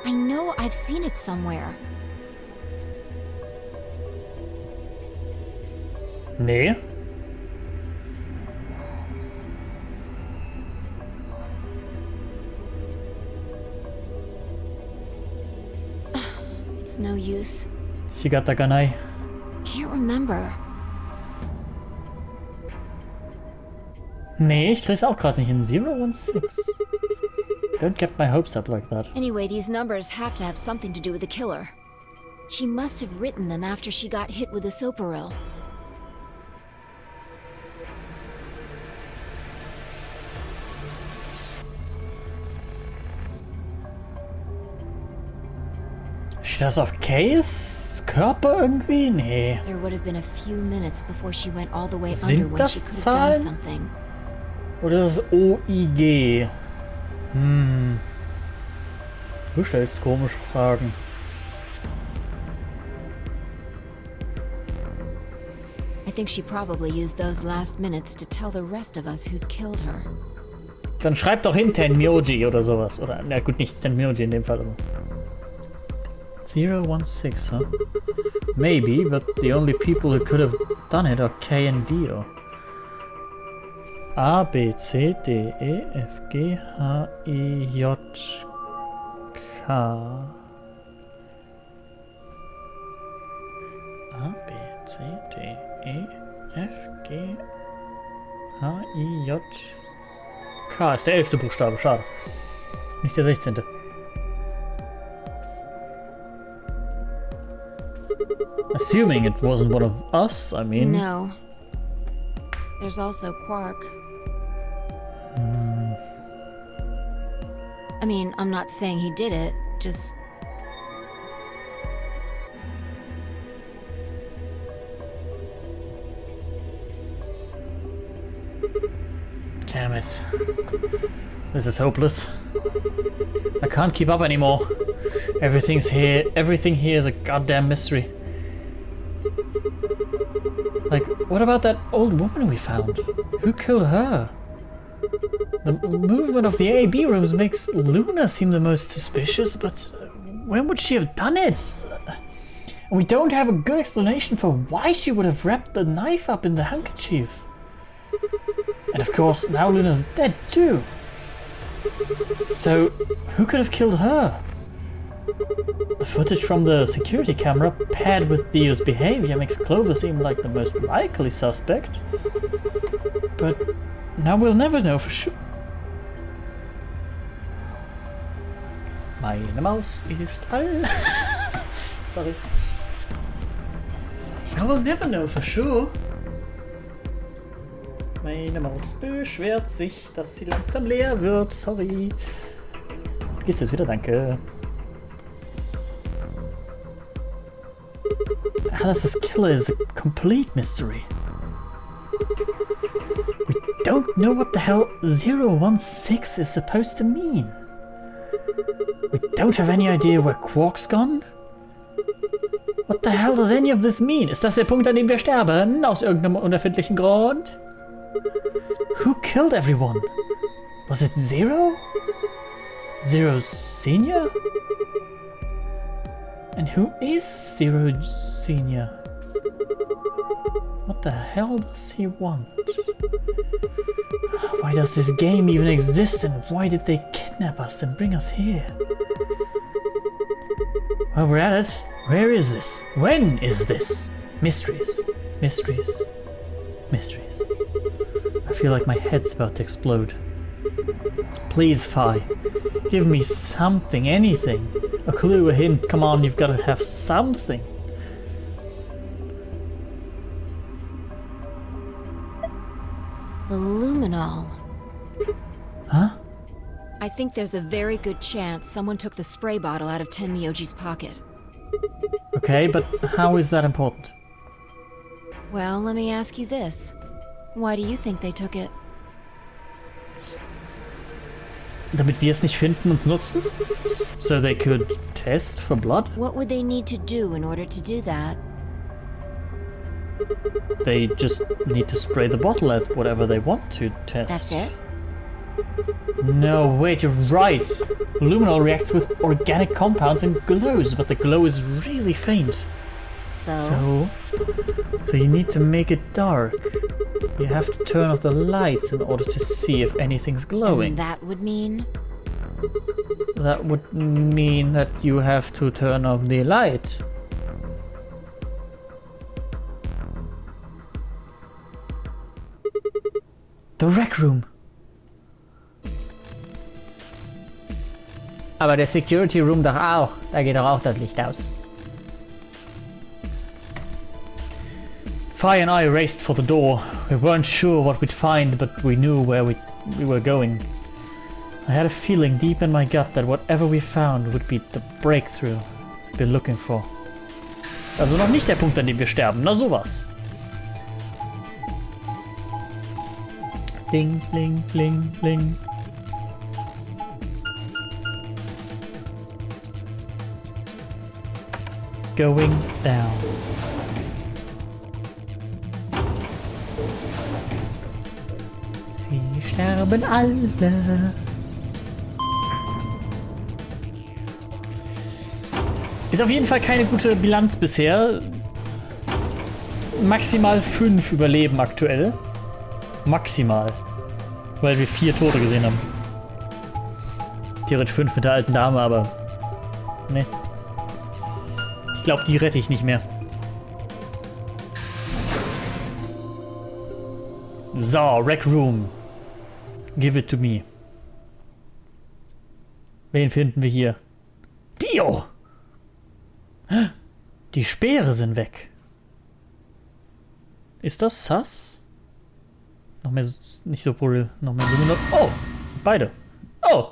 Speaker 12: I know I've seen it somewhere.
Speaker 1: Nee.
Speaker 12: It's no use.
Speaker 1: Shigatakanai.
Speaker 12: Can't remember.
Speaker 1: Nee, ich krieg's auch gerade nicht hin. 016. Don't get my hopes up like that.
Speaker 12: Anyway, these numbers have to have something to do with the killer. She must have written them after she got hit with a soparil.
Speaker 1: Steht das auf Kays Körper irgendwie? Nee.
Speaker 12: There would have been a few minutes before she went all the way under
Speaker 1: Sind
Speaker 12: when
Speaker 1: das
Speaker 12: she could have done
Speaker 1: Zahlen?
Speaker 12: something.
Speaker 1: Oder ist es OIG? Du stellst komische Fragen.
Speaker 12: I think she probably used those last minutes to tell the rest of us who'd killed her.
Speaker 1: Dann schreib doch hin Tenmyoji oder sowas. Oder, na gut, nicht Tenmyoji in dem Fall. Aber 016, huh? Maybe, but the only people who could have done it are K and D. Or A, B, C, D, E, F, G, H, I, J, K. A, B, C, D, E, F, G, H, I, J, K. Ist der 11. Buchstabe, schade. Nicht der 16. Assuming it wasn't one of us, I mean.
Speaker 12: No. There's also Quark. I mean, I'm not saying he did it, just...
Speaker 1: Damn it. This is hopeless. I can't keep up anymore. Everything here is a goddamn mystery. Like, what about that old woman we found? Who killed her? The movement of the A-B rooms makes Luna seem the most suspicious, but when would she have done it? And we don't have a good explanation for why she would have wrapped the knife up in the handkerchief. And of course, now Luna's dead too. So, who could have killed her? The footage from the security camera, paired with Dio's behavior, makes Clover seem like the most likely suspect. But now we'll never know for sure. Meine Maus ist all. Sorry. Now we'll never know for sure. Meine Maus beschwert sich, dass sie langsam leer wird. Sorry. Gehst jetzt wieder, danke. Alice's killer is a complete mystery. We don't know what the hell 016 is supposed to mean. We don't have any idea where Quark's gone. What the hell does any of this mean? Ist das der Punkt, an dem wir sterben? Aus irgendeinem unerfindlichen Grund? Who killed everyone? Was it Zero? Zero Senior? And who is Zero Senior? What the hell does he want? Why does this game even exist, and why did they kidnap us and bring us here? While we're at it, where is this? When is this? Mysteries. Mysteries. Mysteries. I feel like my head's about to explode. Please, Phi. Give me something, anything. A clue, a hint. Come on, you've got to have something.
Speaker 12: The luminol.
Speaker 1: Huh?
Speaker 12: I think there's a very good chance someone took the spray bottle out of Tenmyoji's pocket.
Speaker 1: Okay, but how is that important?
Speaker 12: Well, let me ask you this. Why do you think they took it?
Speaker 1: Damit wir es nicht finden und nutzen? So they could test for blood?
Speaker 12: What would they need to do in order to do that?
Speaker 1: They just need to spray the bottle at whatever they want to test.
Speaker 12: That's it?
Speaker 1: No, wait, you're right. Luminol reacts with organic compounds and glows, but the glow is really faint. So you need to make it dark. You have to turn off the lights in order to see if anything's glowing.
Speaker 12: And that would mean?
Speaker 1: That would mean that you have to turn off the light. The Rec Room. Aber der Security Room doch auch. Da geht doch auch das Licht aus. Phi and I raced for the door. We weren't sure what we'd find, but we knew where we were going. I had a feeling deep in my gut that whatever we found would be the breakthrough we've been looking for. Also noch nicht der Punkt, an dem wir sterben. Na sowas. Ding, bling, bling, bling. Going down. Sie sterben alle. Ist auf jeden Fall keine gute Bilanz bisher. Maximal 5 Überleben aktuell. Maximal. Weil wir 4 Tote gesehen haben. Theoretisch 5 mit der alten Dame, aber... Ne. Ich glaube, die rette ich nicht mehr. So, Rec Room. Give it to me. Wen finden wir hier? Dio! Die Speere sind weg. Ist das Sus? Noch mehr, nicht so cool. Noch mehr Luminol. Oh! Beide. Oh!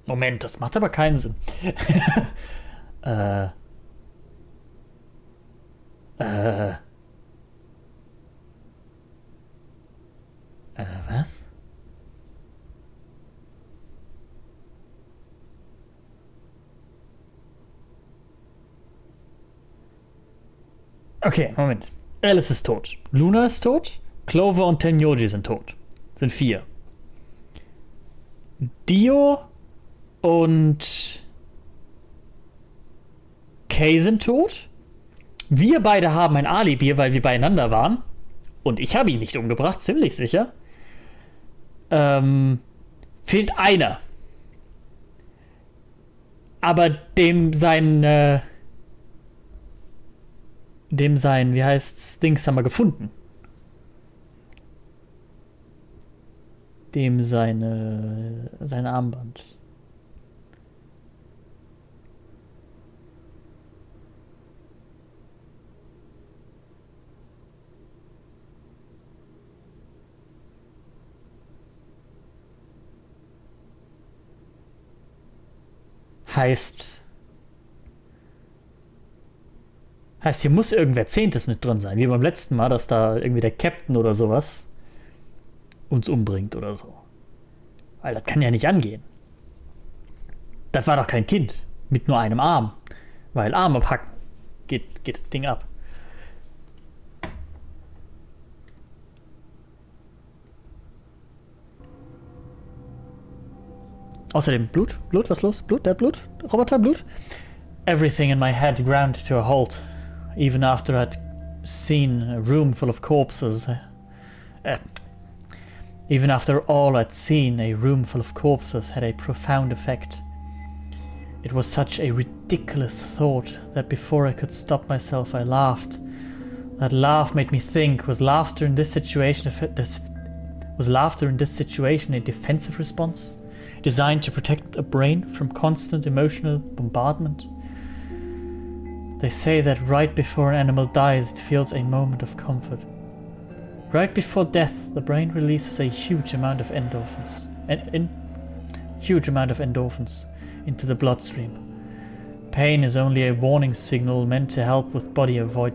Speaker 1: Moment, das macht aber keinen Sinn. Was? Okay, Moment. Alice ist tot. Luna ist tot. Clover und Tenyoji sind tot. Sind 4. Dio und Kay sind tot. Wir beide haben ein Alibi, weil wir beieinander waren. Und ich habe ihn nicht umgebracht, ziemlich sicher. Fehlt einer. Aber dem sein, wie heißt's, Dings haben wir gefunden. dem sein Armband. Heißt, hier muss irgendwer Zehntes nicht drin sein, wie beim letzten Mal, dass da irgendwie der Captain oder sowas uns umbringt oder so. Weil das kann ja nicht angehen. Das war doch kein Kind mit nur einem Arm. Weil Arm abhacken geht das Ding ab. Außerdem Blut, was ist los? Blut, der hat Blut, Roboterblut. Everything in my head ground to a halt, even after I'd seen a room full of corpses. Even after all I'd seen, a room full of corpses had a profound effect. It was such a ridiculous thought that before I could stop myself, I laughed. That laugh made me think: was laughter in this situation a defensive response, designed to protect a brain from constant emotional bombardment? They say that right before an animal dies, it feels a moment of comfort. Right before death, the brain releases a huge amount of endorphins, into the bloodstream. Pain is only a warning signal meant to help the body avoid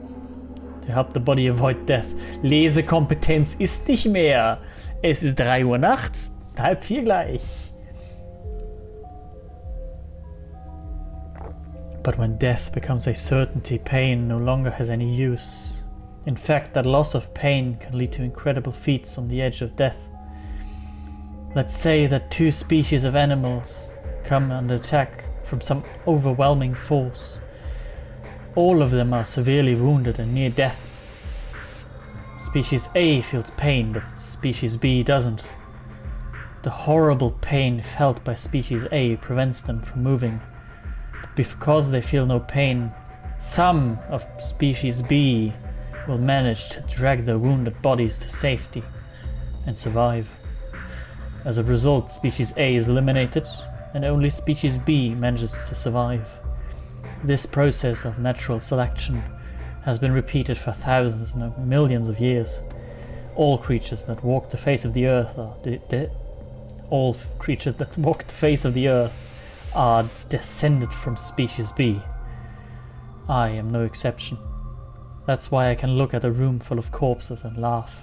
Speaker 1: death. Lesekompetenz ist nicht mehr. Es ist 3 Uhr nachts, 3:30 gleich. But when death becomes a certainty, pain no longer has any use. In fact, that loss of pain can lead to incredible feats on the edge of death. Let's say that 2 species of animals come under attack from some overwhelming force. All of them are severely wounded and near death. Species A feels pain, but species B doesn't. The horrible pain felt by species A prevents them from moving. Because they feel no pain, some of species B will manage to drag their wounded bodies to safety and survive. As a result, species A is eliminated, and only species B manages to survive. This process of natural selection has been repeated for thousands, no, millions of years. All creatures that walk the face of the earth are descended from species B. I am no exception. That's why I can look at a room full of corpses and laugh.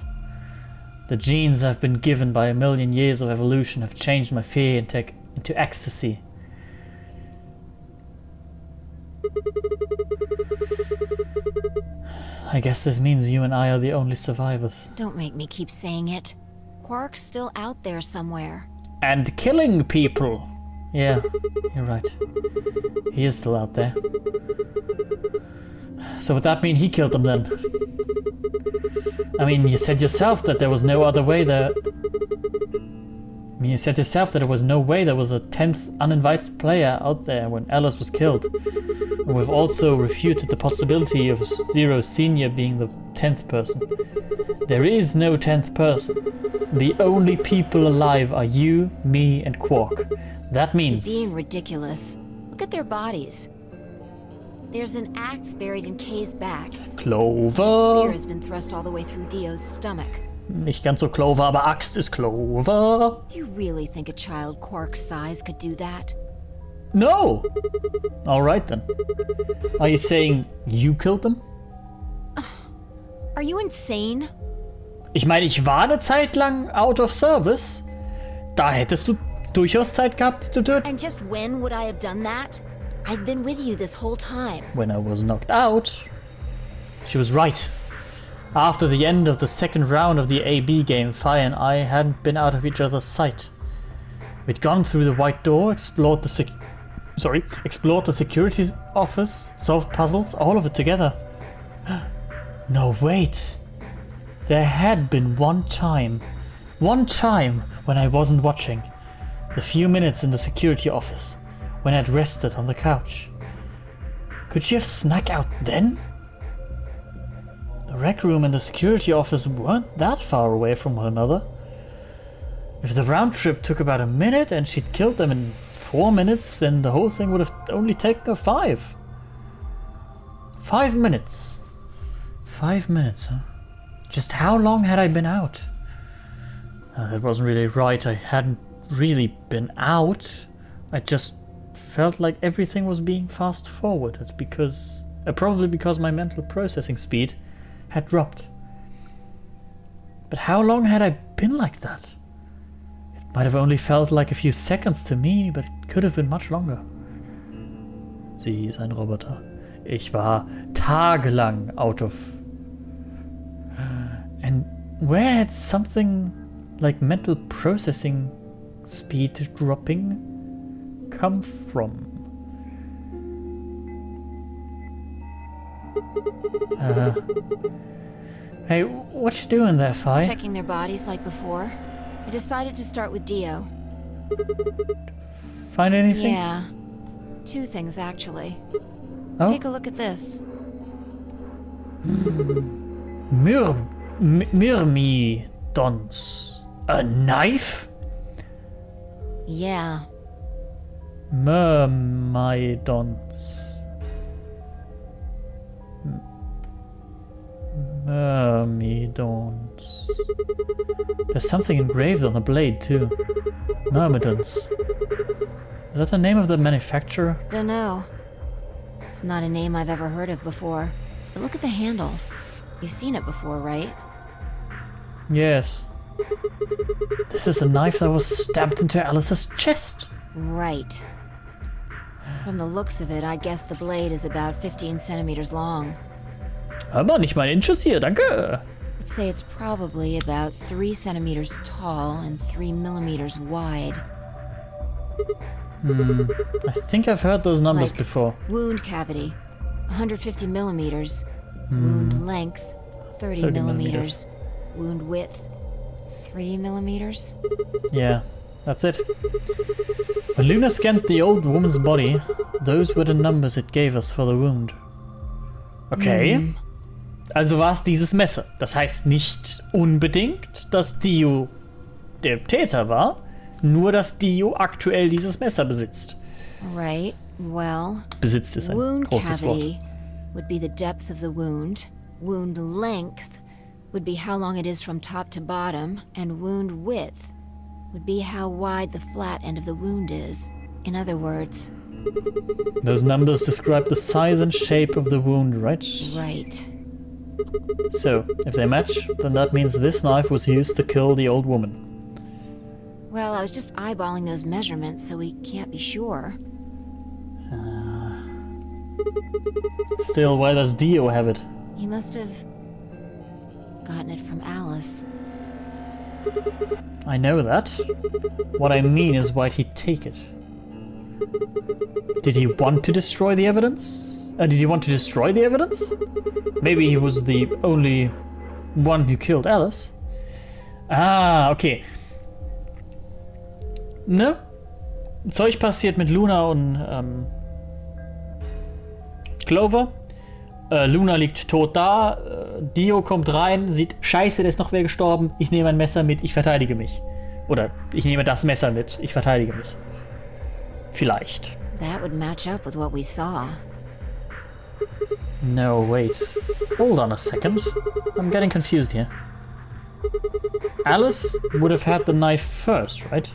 Speaker 1: The genes I've been given by a million years of evolution have changed my fear into ecstasy. I guess this means you and I are the only survivors.
Speaker 12: Don't make me keep saying it. Quark's still out there somewhere.
Speaker 1: And killing people. Yeah, you're right. He is still out there. So would that mean he killed them then? I mean, you said yourself that there was no other way there... You said yourself that there was no way there was a 10th uninvited player out there when Alice was killed. And we've also refuted the possibility of Zero Senior being the 10th person. There is no 10th person. The only people alive are you, me, and Quark. That means...
Speaker 12: You're being ridiculous. Look at their bodies. There's an axe buried in Kay's back.
Speaker 1: Clover.
Speaker 12: The spear has been thrust all the way through Dio's stomach.
Speaker 1: Nicht ganz so Clover, aber Axt ist Clover.
Speaker 12: Do you really think a child Quark's size could do that?
Speaker 1: No! Alright then. Are you saying you killed them?
Speaker 12: Are you insane?
Speaker 1: Ich meine, ich war eine Zeit lang out of service. Da hättest du durchaus Zeit gehabt, die zu töten.
Speaker 12: And just when would I have done that? I've been with you this whole time.
Speaker 1: When I was knocked out. She was right. After the end of the second round of the AB game, Fi and I hadn't been out of each other's sight. We'd gone through the white door, explored the security office, solved puzzles, all of it together. No, wait. There had been one time when I wasn't watching. The few minutes in the security office, when I'd rested on the couch. Could she have snuck out then? The rec room and the security office weren't that far away from one another. If the round trip took about a minute and she'd killed them in 4 minutes, then the whole thing would have only taken her 5. 5 minutes. 5 minutes, huh? Just how long had I been out? That wasn't really right. I hadn't really been out. I just felt like everything was being fast forwarded because... probably because my mental processing speed had dropped. But how long had I been like that? It might have only felt like a few seconds to me, but it could have been much longer. Sie ist ein Roboter. Ich war tagelang out of... And where had something like mental processing speed dropping come from? Hey, what you doing there, Fi?
Speaker 12: Checking their bodies like before. I decided to start with Dio.
Speaker 1: Find anything?
Speaker 12: Yeah. 2 things, actually.
Speaker 1: Oh?
Speaker 12: Take a look at this.
Speaker 1: Myrmidons. A knife?
Speaker 12: Yeah.
Speaker 1: Myrmidons. Myrmidons. There's something engraved on the blade too. Myrmidons. Is that the name of the manufacturer?
Speaker 12: Dunno. It's not a name I've ever heard of before. But look at the handle. You've seen it before, right?
Speaker 1: Yes. This is the knife that was stabbed into Alice's chest.
Speaker 12: Right. From the looks of it, I guess the blade is about 15 centimeters long.
Speaker 1: Aber nicht mal Inches hier, danke.
Speaker 12: I'd say it's probably about 3 centimeters tall and 3 millimeters wide.
Speaker 1: I think I've heard those numbers
Speaker 12: Like
Speaker 1: before.
Speaker 12: Wound cavity, 150 millimeters. Wound length, 30 millimeters. Wound width, 3 millimeters.
Speaker 1: Yeah, that's it. When Luna scanned the old woman's body, those were the numbers it gave us for the wound. Okay. Also war es dieses Messer. Das heißt nicht unbedingt, dass Dio der Täter war, nur dass Dio aktuell dieses Messer besitzt.
Speaker 12: Right, well...
Speaker 1: Besitzt ist ein
Speaker 12: wound
Speaker 1: großes
Speaker 12: cavity
Speaker 1: Wort.
Speaker 12: would be the depth of the wound. Wound length would be how long it is from top to bottom. And wound width would be how wide the flat end of the wound is. In other words...
Speaker 1: Those numbers describe the size and shape of the wound, right?
Speaker 12: Right.
Speaker 1: So, if they match, then that means this knife was used to kill the old woman.
Speaker 12: Well, I was just eyeballing those measurements, so we can't be sure.
Speaker 1: Still, why does Dio have it?
Speaker 12: He must have gotten it from Alice.
Speaker 1: I know that. What I mean is, why'd he take it? Did he want to destroy the evidence? Did he want to destroy the evidence? Maybe he was the only one who killed Alice. Ah, okay. Ne? Zeug passiert mit Luna und Clover. Luna liegt tot da. Dio kommt rein, sieht, scheiße, da ist noch wer gestorben. Ich nehme ein Messer mit, ich verteidige mich. Oder ich nehme das Messer mit, ich verteidige mich. Vielleicht.
Speaker 12: That would match up with what we saw.
Speaker 1: No, wait. Hold on a second. I'm getting confused here. Alice would have had the knife first, right?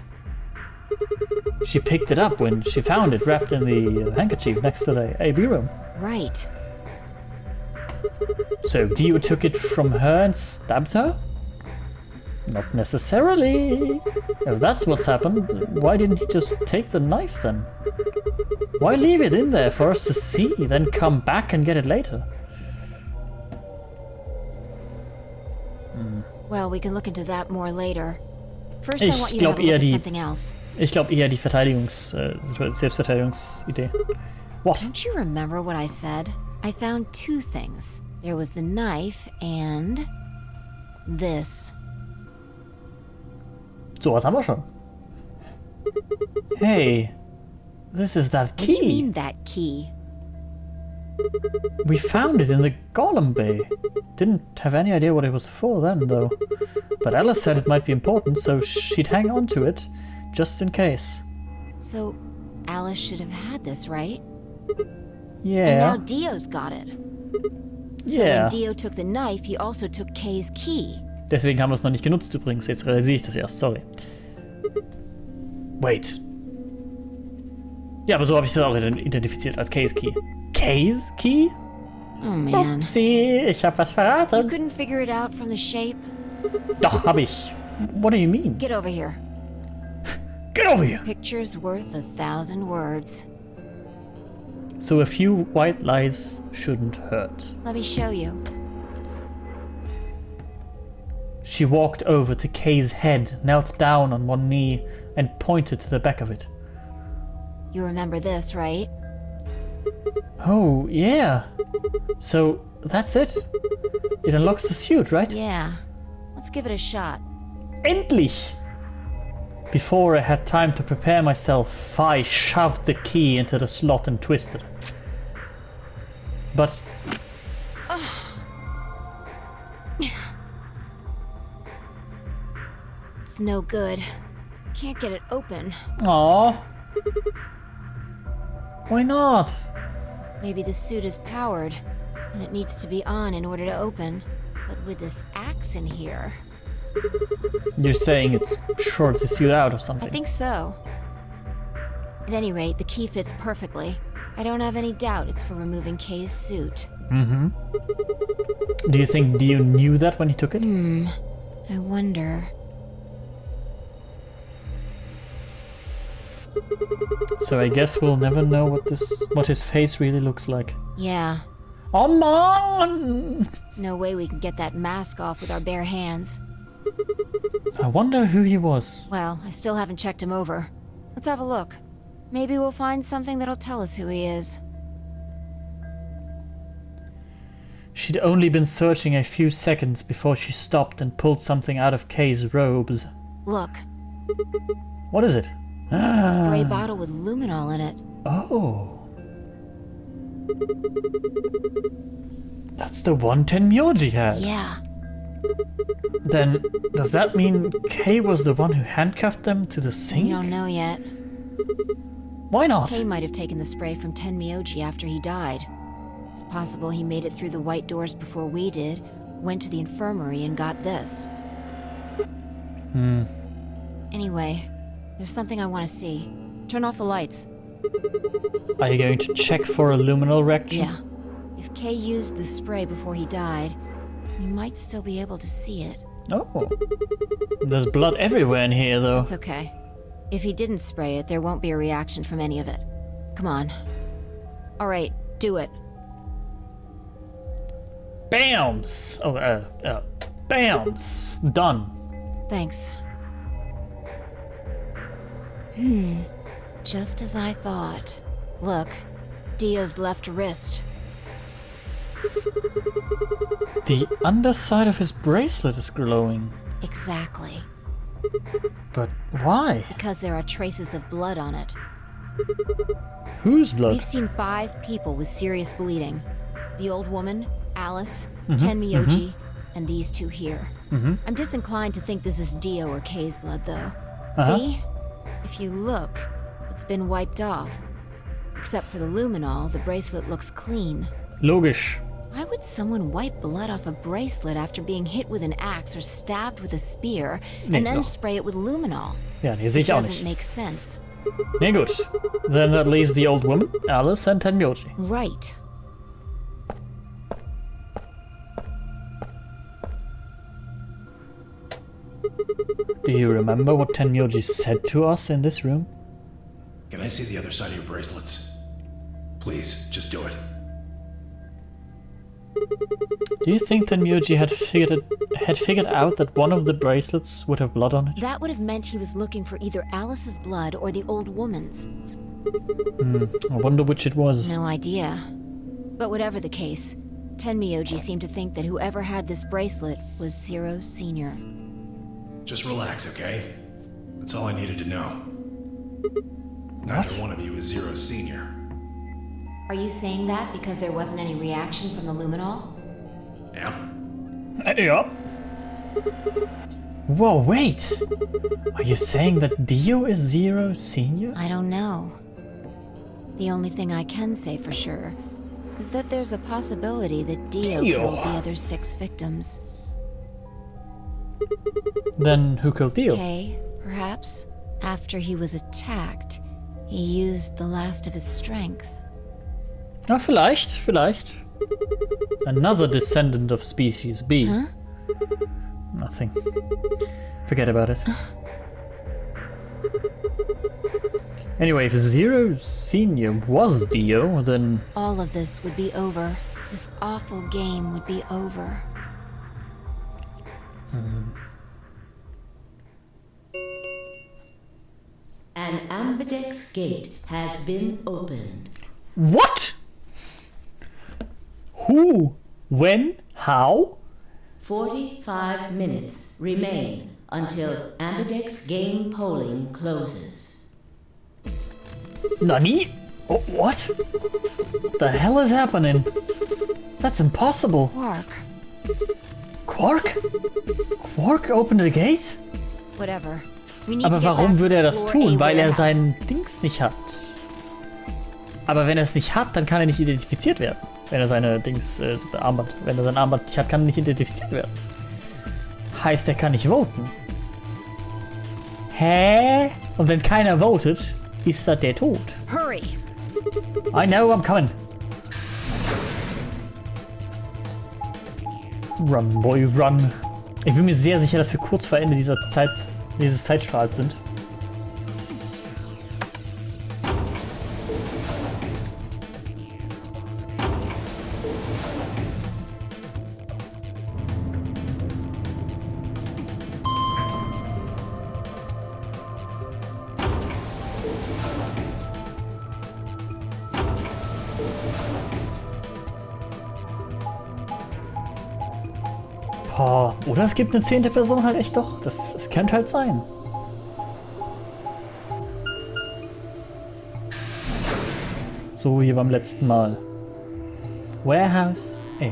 Speaker 1: She picked it up when she found it wrapped in the handkerchief next to the AB room.
Speaker 12: Right.
Speaker 1: So Dio took it from her and stabbed her? Not necessarily. If that's what's happened, why didn't he just take the knife then? Why leave it in there for us to see, then come back and get it later?
Speaker 12: Well, we can look into that more later. First, I want you to have a look at something else.
Speaker 1: Ich glaube eher die Selbstverteidigungsidee. What?
Speaker 12: Don't you remember what I said? I found 2 things. There was the knife and... this.
Speaker 1: So was haben wir schon. Hey, this is that key.
Speaker 12: What do you mean, that key?
Speaker 1: We found it in the GAULEM Bay. Didn't have any idea what it was for then, though. But Alice said it might be important, so she'd hang on to it, just in case.
Speaker 12: So, Alice should have had this, right?
Speaker 1: Yeah.
Speaker 12: And now Dio's got it. So
Speaker 1: Yeah.
Speaker 12: when Dio took the knife, he also took Kay's key.
Speaker 1: Deswegen haben wir es noch nicht genutzt übrigens. Jetzt realisiere ich das erst, sorry. Wait. Ja, aber so habe ich das auch identifiziert als Kay's Key. Kay's Key?
Speaker 12: Oh man.
Speaker 1: Upsi, ich habe was
Speaker 12: You
Speaker 1: verraten.
Speaker 12: couldn't figure it out from the shape?
Speaker 1: Doch, habe ich. What do you mean?
Speaker 12: Get over here.
Speaker 1: Get over here!
Speaker 12: Picture's worth 1,000 words.
Speaker 1: So a few white lies shouldn't hurt.
Speaker 12: Let me show you.
Speaker 1: She walked over to Kay's head, knelt down on one knee, and pointed to the back of it.
Speaker 12: You remember this, right?
Speaker 1: Oh, yeah. So, that's it? It unlocks the suit, right?
Speaker 12: Yeah. Let's give it a shot.
Speaker 1: Endlich! Before I had time to prepare myself, I shoved the key into the slot and twisted it. But...
Speaker 12: It's no good. Can't get it open.
Speaker 1: Aww. Why not?
Speaker 12: Maybe the suit is powered, and it needs to be on in order to open. But with this axe in here...
Speaker 1: You're saying it's short to suit out or
Speaker 12: I
Speaker 1: something?
Speaker 12: think so. At any rate, the key fits perfectly. I don't have any doubt it's for removing Kay's suit.
Speaker 1: Mm-hmm. Do you think Dio knew that when he took it?
Speaker 12: I wonder...
Speaker 1: So I guess we'll never know what his face really looks like.
Speaker 12: Yeah.
Speaker 1: Oh man!
Speaker 12: No way we can get that mask off with our bare hands.
Speaker 1: I wonder who he was.
Speaker 12: Well, I still haven't checked him over. Let's have a look. Maybe we'll find something that'll tell us who he is.
Speaker 1: She'd only been searching a few seconds before she stopped and pulled something out of Kay's robes.
Speaker 12: Look.
Speaker 1: What is it?
Speaker 12: A spray bottle with luminol in it.
Speaker 1: Oh. That's the one Tenmyoji had.
Speaker 12: Yeah.
Speaker 1: Then, does that mean Kay was the one who handcuffed them to the sink?
Speaker 12: We don't know yet.
Speaker 1: Why not?
Speaker 12: Kay might have taken the spray from Tenmyoji after he died. It's possible he made it through the white doors before we did, went to the infirmary and got this. Anyway, there's something I want to see. Turn off the lights.
Speaker 1: Are you going to check for a luminol reaction?
Speaker 12: Yeah. If Kay used the spray before he died, we might still be able to see it.
Speaker 1: Oh. There's blood everywhere in here, though.
Speaker 12: That's okay. If he didn't spray it, there won't be a reaction from any of it. Come on. Alright, do it.
Speaker 1: Bams! Oh, bams! Done.
Speaker 12: Thanks. Just as I thought. Look, Dio's left wrist.
Speaker 1: The underside of his bracelet is glowing.
Speaker 12: Exactly.
Speaker 1: But why?
Speaker 12: Because there are traces of blood on it.
Speaker 1: Whose blood?
Speaker 12: We've seen 5 people with serious bleeding. The old woman, Alice, Tenmyoji, and these 2 here. I'm disinclined to think this is Dio or Kay's blood, though. See? If you look, it's been wiped off. Except for the luminol, the bracelet looks clean.
Speaker 1: Logisch.
Speaker 12: Why would someone wipe blood off a bracelet after being hit with an axe or stabbed with a spear, and then spray it with luminol?
Speaker 1: Ja, nee, sehe ich auch
Speaker 12: Doesn't
Speaker 1: nicht.
Speaker 12: make sense.
Speaker 1: Nee, gut. Then that leaves the old woman, Alice, and Tenmyoji.
Speaker 12: Right.
Speaker 1: Do you remember what Tenmyoji said to us in this room?
Speaker 4: Can I see the other side of your bracelets? Please, just do it.
Speaker 1: Do you think Tenmyoji had figured out that one of the bracelets would have blood on it?
Speaker 12: That would have meant he was looking for either Alice's blood or the old woman's.
Speaker 1: I wonder which it was.
Speaker 12: No idea. But whatever the case, Tenmyoji seemed to think that whoever had this bracelet was Zero Senior.
Speaker 4: Just relax, okay? That's all I needed to know. Neither one of you is Zero Senior.
Speaker 12: Are you saying that because there wasn't any reaction from the luminol?
Speaker 4: Yeah.
Speaker 1: Yeah. Whoa, wait. Are you saying that Dio is Zero Senior?
Speaker 12: I don't know. The only thing I can say for sure is that there's a possibility that Dio killed the other 6 victims.
Speaker 1: Then who killed Dio?
Speaker 12: Kay, perhaps. After he was attacked, he used the last of his strength.
Speaker 1: Ah, vielleicht. Another descendant of species B.
Speaker 12: Huh?
Speaker 1: Nothing. Forget about it. Anyway, if Zero Senior was Dio, then...
Speaker 12: all of this would be over. This awful game would be over.
Speaker 11: An ambidex gate has been opened.
Speaker 1: What? Who? When? How?
Speaker 11: 45 minutes remain until ambidex game polling closes.
Speaker 1: Nani? Oh, what? The hell is happening? That's impossible.
Speaker 12: Quark.
Speaker 1: Quark opened the gate?
Speaker 12: Whatever. We need
Speaker 1: Aber
Speaker 12: to get
Speaker 1: warum
Speaker 12: back
Speaker 1: würde
Speaker 12: to
Speaker 1: er das
Speaker 12: floor
Speaker 1: tun?
Speaker 12: A
Speaker 1: Weil er
Speaker 12: warehouse.
Speaker 1: sein Dings nicht hat. Aber wenn er es nicht hat, dann kann er nicht identifiziert werden. Wenn er seine Dings, Armband, wenn er sein Armband nicht hat, kann er nicht identifiziert werden. Heißt, er kann nicht voten. Hä? Und wenn keiner votet, ist das der Tod.
Speaker 12: Hurry.
Speaker 1: I know, I'm coming. Run, boy, run. Ich bin mir sehr sicher, dass wir kurz vor Ende dieses Zeitstrahls sind. Oder es gibt eine 10. Person halt echt doch. Das könnte halt sein. So wie beim letzten Mal. Warehouse A.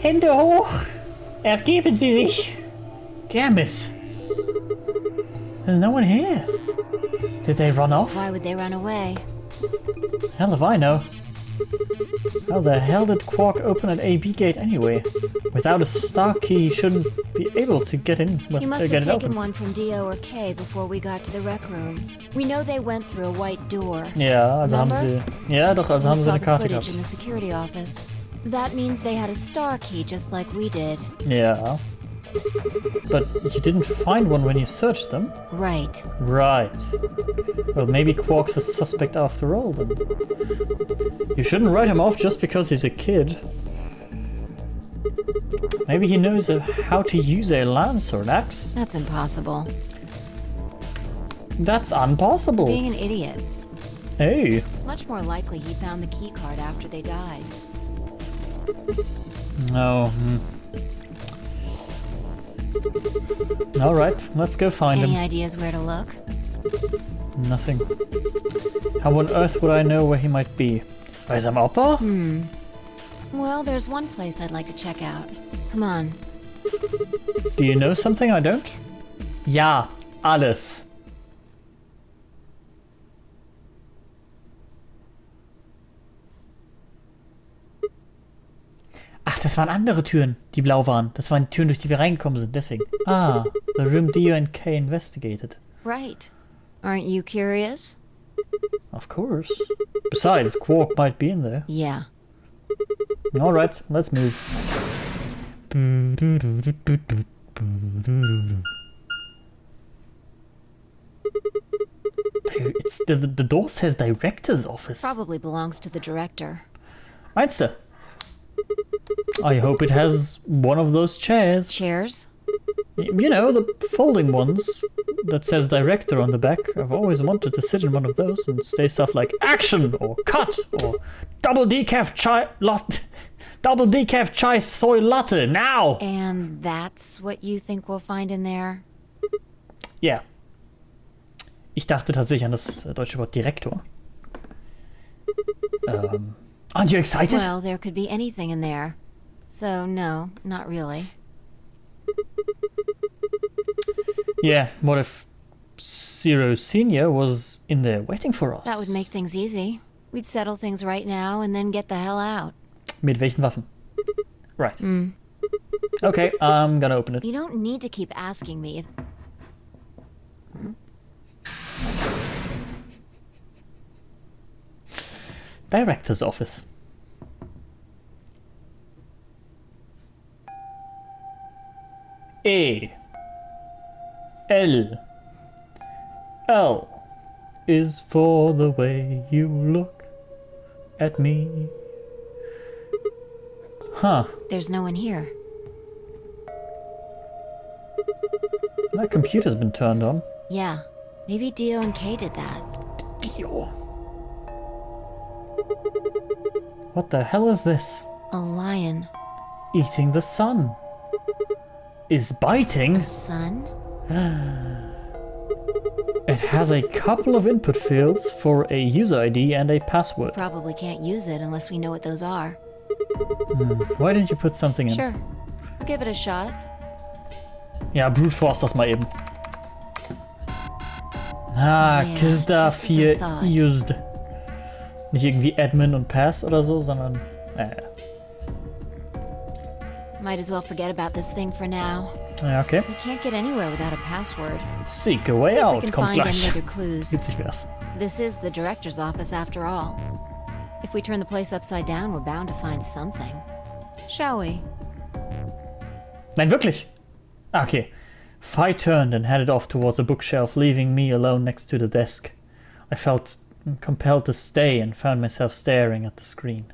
Speaker 1: Hände hoch! Ergeben Sie sich! Damn it! There's no one here. Did they run off?
Speaker 12: Why would they run away?
Speaker 1: Hell if I know. How the hell did Quark open an AB gate anyway? Without a star key, he shouldn't be able to get in.
Speaker 12: He must
Speaker 1: get
Speaker 12: have
Speaker 1: it
Speaker 12: taken
Speaker 1: open.
Speaker 12: one from Dio or Kay before we got to the rec room. We know they went through a white door.
Speaker 1: Ja, also
Speaker 12: Remember?
Speaker 1: haben sie. Ja, doch, also
Speaker 12: We
Speaker 1: haben sie
Speaker 12: saw
Speaker 1: eine
Speaker 12: the
Speaker 1: Karte
Speaker 12: footage
Speaker 1: gehabt.
Speaker 12: in the security office. That means they had a star key just like we did.
Speaker 1: Yeah. But you didn't find one when you searched them.
Speaker 12: Right.
Speaker 1: Right. Well, maybe Quark's a suspect after all, then. You shouldn't write him off just because he's a kid. Maybe he knows how to use a lance or an axe.
Speaker 12: That's impossible.
Speaker 1: That's impossible.
Speaker 12: Being an idiot.
Speaker 1: Hey.
Speaker 12: It's much more likely he found the key card after they died.
Speaker 1: No. Alright, let's go find
Speaker 12: Any
Speaker 1: him.
Speaker 12: ideas where to look?
Speaker 1: Nothing. How on earth would I know where he might be? Bei seinem Opa?
Speaker 12: Well, there's one place I'd like to check out. Come on.
Speaker 1: Do you know something I don't? Ja, alles. Ach, das waren andere Türen, die blau waren. Das waren die Türen, durch die wir reingekommen sind, deswegen. Ah, the room Dio and Kay investigated.
Speaker 12: Right. Aren't you curious?
Speaker 1: Of course. Besides, Quark might be in there.
Speaker 12: Yeah.
Speaker 1: Alright, let's move. The door says director's office.
Speaker 12: Probably belongs to the director.
Speaker 1: Meinst du? I hope it has one of those chairs.
Speaker 12: Chairs?
Speaker 1: You know, the folding ones that says director on the back. I've always wanted to sit in one of those and say stuff like action or cut or double decaf chai soy latte now.
Speaker 12: And that's what you think we'll find in there?
Speaker 1: Ja. Yeah. Ich dachte tatsächlich an das deutsche Wort Direktor. Aren't you excited?
Speaker 12: Well, there could be anything in there. So, no, not really.
Speaker 1: Yeah, what if Zero Senior was in there waiting for us?
Speaker 12: That would make things easy. We'd settle things right now and then get the hell out.
Speaker 1: Mit welchen Waffen? Right. Okay, I'm gonna open it.
Speaker 12: You don't need to keep asking me if...
Speaker 1: Director's office. L is for the way you look at me. Huh.
Speaker 12: There's no one here.
Speaker 1: That computer's been turned on.
Speaker 12: Yeah, maybe Dio and Kay did that.
Speaker 1: Dio. What the hell is this?
Speaker 12: A lion.
Speaker 1: Eating the sun. Is biting?
Speaker 12: The sun?
Speaker 1: It has a couple of input fields for a user ID and a password.
Speaker 12: Probably can't use it unless we know what those are.
Speaker 1: Why didn't you put something in?
Speaker 12: Sure. I'll give it a shot.
Speaker 1: Ja, brute force das mal eben. Ah, cause stuff hier used. Nicht irgendwie admin und pass oder so, sondern...
Speaker 12: Might as well forget about this thing for now.
Speaker 1: Ja, okay.
Speaker 12: We can't get anywhere without a password.
Speaker 1: Seek a way out, kommt gleich.
Speaker 12: Clues.
Speaker 1: Witzig wär's.
Speaker 12: This is the director's office after all. If we turn the place upside down, we're bound to find something. Shall we?
Speaker 1: Nein, wirklich? Ah, okay. Phi turned and headed off towards a bookshelf, leaving me alone next to the desk. I felt compelled to stay and found myself staring at the screen.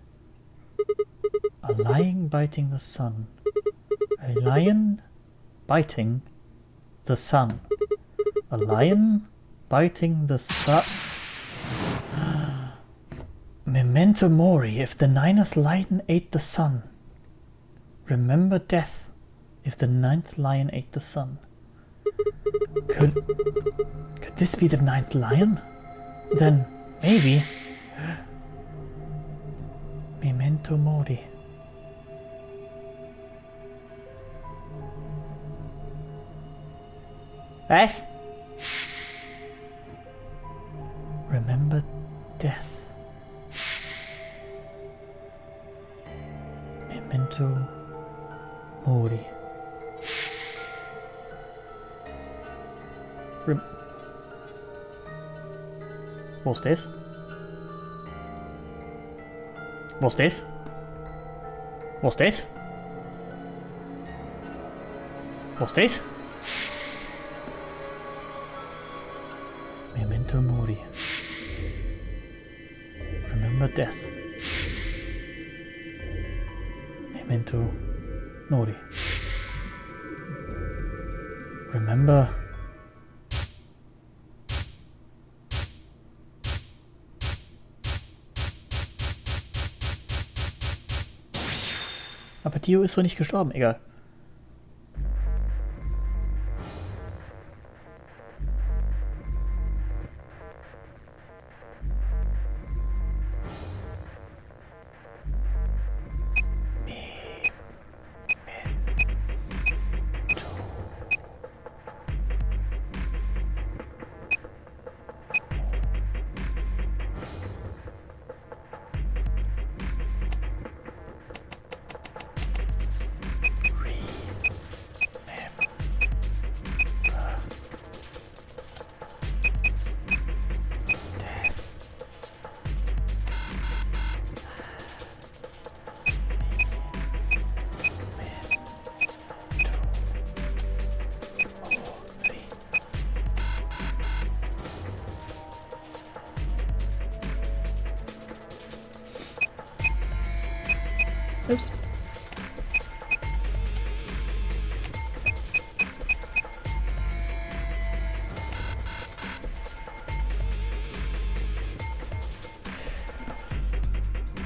Speaker 1: A lion biting the sun. A lion biting the sun. A lion biting the sun. Memento mori, if the ninth lion ate the sun. Remember death, if the ninth lion ate the sun. Could this be the ninth lion? Then maybe... Memento mori. Was? Remember death. Memento mori. What's this? What's this? What's this? What's this? Memento mori. Remember death. Memento mori. Remember. Aber Dio ist wohl nicht gestorben, egal. Ups.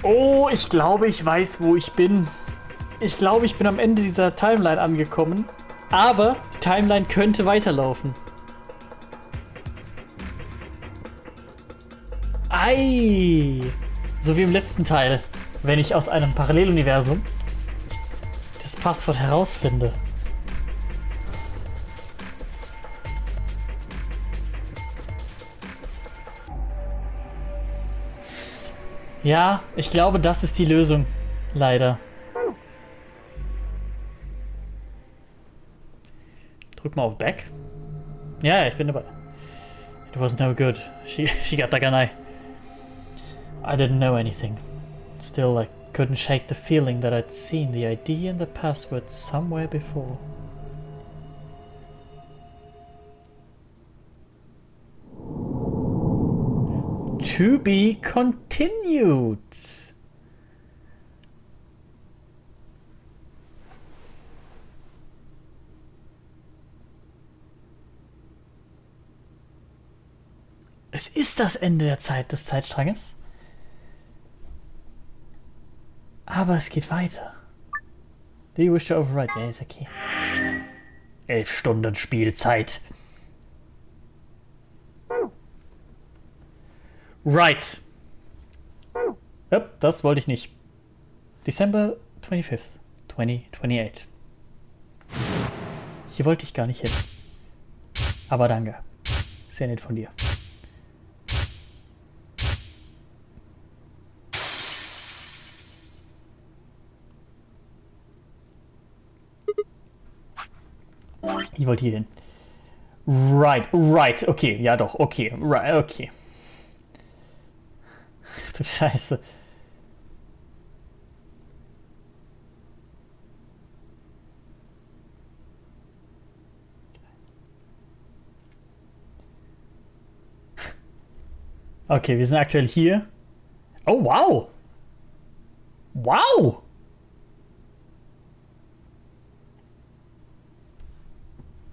Speaker 1: Oh, ich glaube, ich weiß, wo ich bin. Ich glaube, ich bin am Ende dieser Timeline angekommen. Aber die Timeline könnte weiterlaufen. Ei! So wie im letzten Teil, wenn ich aus einem Paralleluniversum das Passwort herausfinde. Ja, ich glaube, das ist die Lösung. Leider. Drück mal auf Back. Ja, ich bin dabei. It was no good. She got like an eye. I didn't know anything. Still, I couldn't shake the feeling that I'd seen the ID and the password somewhere before. To be continued. Es ist das Ende der Zeit des Zeitstranges. Aber es geht weiter. Do you wish to override? Ja, ist okay. 11 Stunden Spielzeit. Right. Yep, das wollte ich nicht. December 25th, 2028. Hier wollte ich gar nicht hin. Aber danke. Sehr nett von dir. Ich wollte hier hin. Right, okay, ja doch, okay, right, okay. Ach du Scheiße. Okay, wir sind aktuell hier. Oh, wow! Wow!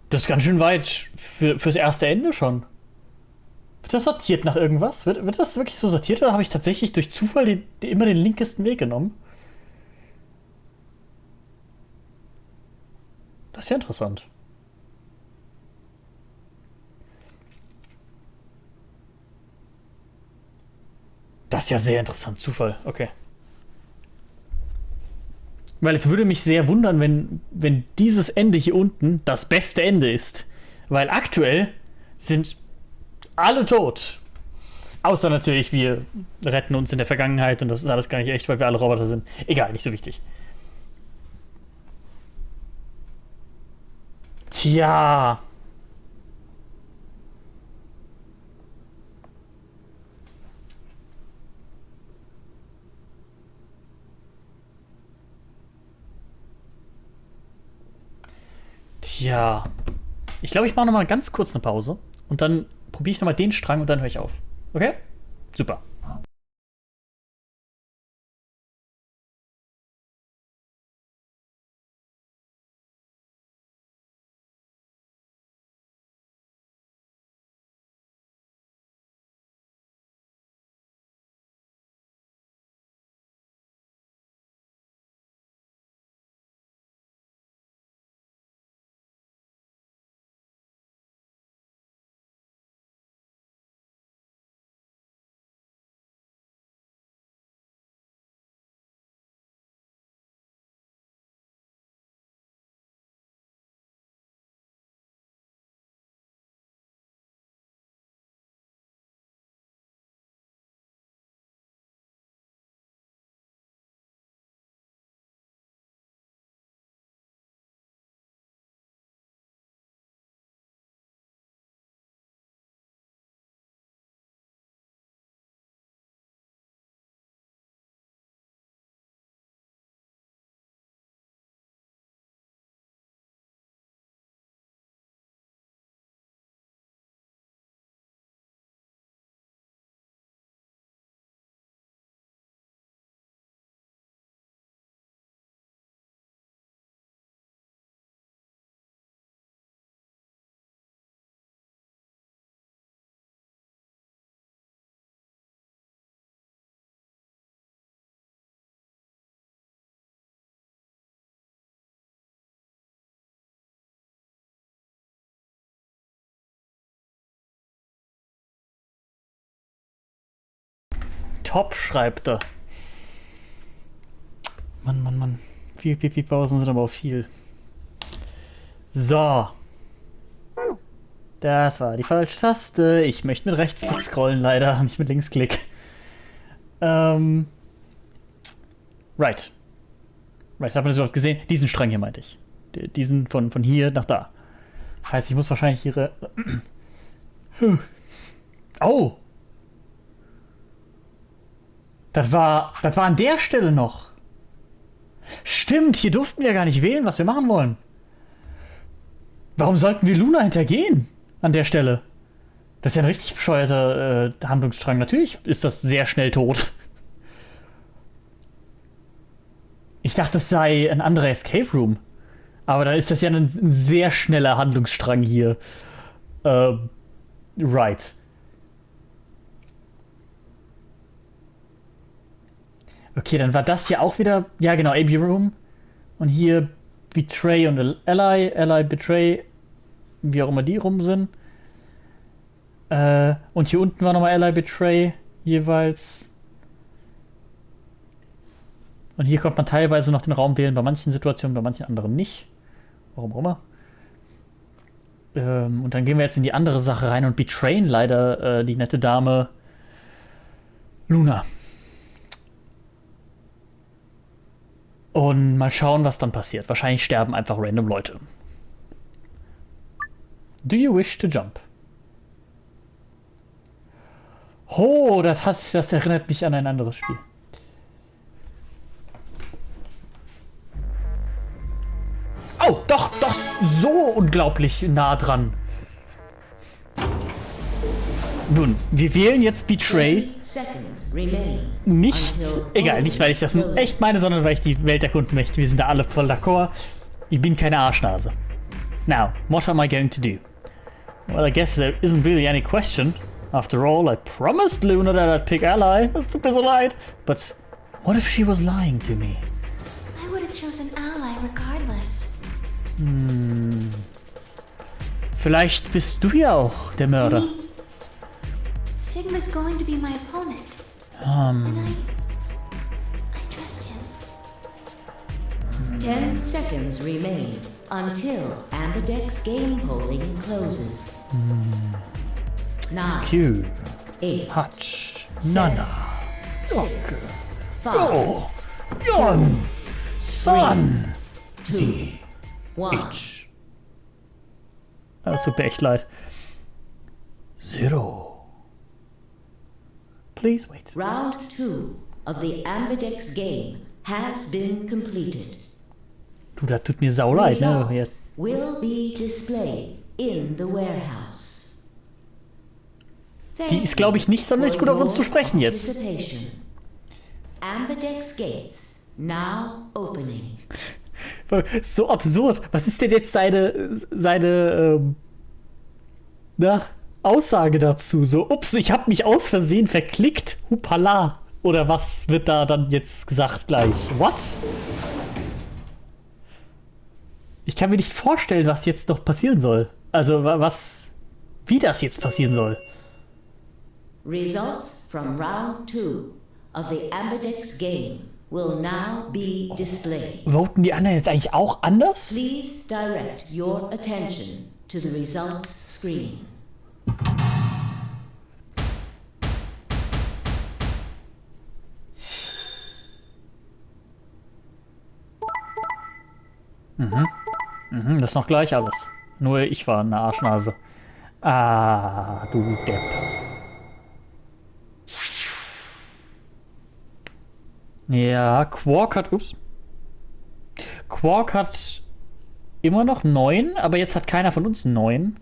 Speaker 1: Das ist ganz schön weit fürs erste Ende schon. Wird das sortiert nach irgendwas? Wird das wirklich so sortiert oder habe ich tatsächlich durch Zufall immer den linkesten Weg genommen? Das ist ja interessant. Das ist ja sehr interessant. Zufall. Okay. Weil es würde mich sehr wundern, wenn dieses Ende hier unten das beste Ende ist. Weil aktuell sind alle tot. Außer natürlich, wir retten uns in der Vergangenheit und das ist alles gar nicht echt, weil wir alle Roboter sind. Egal, nicht so wichtig. Tja. Tja. Ich glaube, ich mache nochmal ganz kurz eine Pause und dann probiere ich nochmal den Strang und dann höre ich auf. Okay? Super. top, schreibt er. Mann. 4 Pipi-Pausen sind aber auch viel. So. Das war die falsche Taste. Ich möchte mit Rechtsklick scrollen, leider. Nicht mit Linksklick. Right. Right, hat man das überhaupt gesehen? Diesen Strang hier meinte ich. Diesen von hier nach da. Scheiße, ich muss wahrscheinlich ihre... Oh! Das war an der Stelle noch. Stimmt, hier durften wir gar nicht wählen, was wir machen wollen. Warum sollten wir Luna hintergehen an der Stelle? Das ist ja ein richtig bescheuerter Handlungsstrang. Natürlich ist das sehr schnell tot. Ich dachte, das sei ein anderer Escape Room. Aber dann ist das ja ein sehr schneller Handlungsstrang hier. Right. Okay, dann war das hier auch wieder... Ja, genau, AB Room. Und hier Betray und Ally, Betray. Wie auch immer die rum sind. Und hier unten war nochmal Ally, Betray. Jeweils. Und hier konnte man teilweise noch den Raum wählen. Bei manchen Situationen, bei manchen anderen nicht. Warum auch immer. Und dann gehen wir jetzt in die andere Sache rein und betrayen leider die nette Dame Luna. Und mal schauen, was dann passiert. Wahrscheinlich sterben einfach random Leute. Do you wish to jump? Oh, das erinnert mich an ein anderes Spiel. Oh, doch, so unglaublich nah dran. Nun, wir wählen jetzt Betray. Nicht, egal, nicht weil ich das echt meine, sondern weil ich die Welt erkunden möchte. Wir sind da alle voll d'accord. Ich bin keine Arschnase. Now, what am I going to do? Well, I guess there isn't really any question. After all, I promised Luna that I'd pick Ally. Das tut mir so leid. But what if she was lying to me?
Speaker 5: I would have chosen Ally regardless.
Speaker 1: Vielleicht bist du ja auch der Mörder.
Speaker 5: Sigma's going to be my opponent. And I trust him.
Speaker 11: 10 seconds remain until Ambidex game polling closes. 9,
Speaker 1: Q.
Speaker 11: 8,
Speaker 1: Hutch.
Speaker 11: 7,
Speaker 1: Nana.
Speaker 11: 6, 5,
Speaker 1: Go. Jon. Sun.
Speaker 11: 2, 1.
Speaker 1: H. Das tut mir echt leid. 0. Please wait.
Speaker 11: Round 2 of the Ambidex game has been completed.
Speaker 1: Du, das tut mir sau leid, ne?
Speaker 11: Results
Speaker 1: Jetzt.
Speaker 11: will be displayed in the warehouse.
Speaker 1: Die ist, glaube ich, nicht sonderlich gut auf uns zu sprechen jetzt.
Speaker 11: Ambidex gates now opening.
Speaker 1: So absurd. Was ist denn jetzt seine Aussage dazu? So, ups, ich habe mich aus Versehen verklickt. Hupala. Oder was wird da dann jetzt gesagt gleich? What? Ich kann mir nicht vorstellen, was jetzt noch passieren soll. Also, wie das jetzt passieren soll.
Speaker 11: Results from round 2 of the Ambidex game will now be displayed.
Speaker 1: Voten die anderen jetzt eigentlich auch anders?
Speaker 11: Please direct your attention to the results screen.
Speaker 1: Das ist noch gleich alles. Nur ich war eine Arschnase. Ah, du Depp. Ja, Quark hat immer noch 9, aber jetzt hat keiner von uns 9.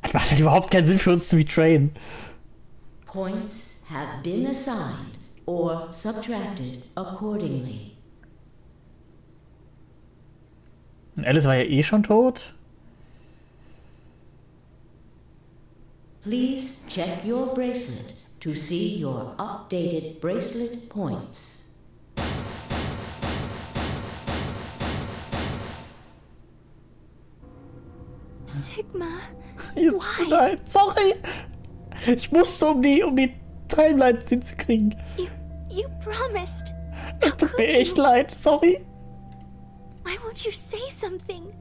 Speaker 1: Das macht halt überhaupt keinen Sinn für uns zu betrayen.
Speaker 11: Points have been assigned or subtracted accordingly.
Speaker 1: Und Alice war ja eh schon tot.
Speaker 11: Please check your bracelet to see your updated bracelet points.
Speaker 5: Sigma,
Speaker 1: Nein, sorry. Ich musste um die Timelines hinzukriegen.
Speaker 5: You promised.
Speaker 1: Es tut mir echt leid, sorry.
Speaker 5: Why won't you say something?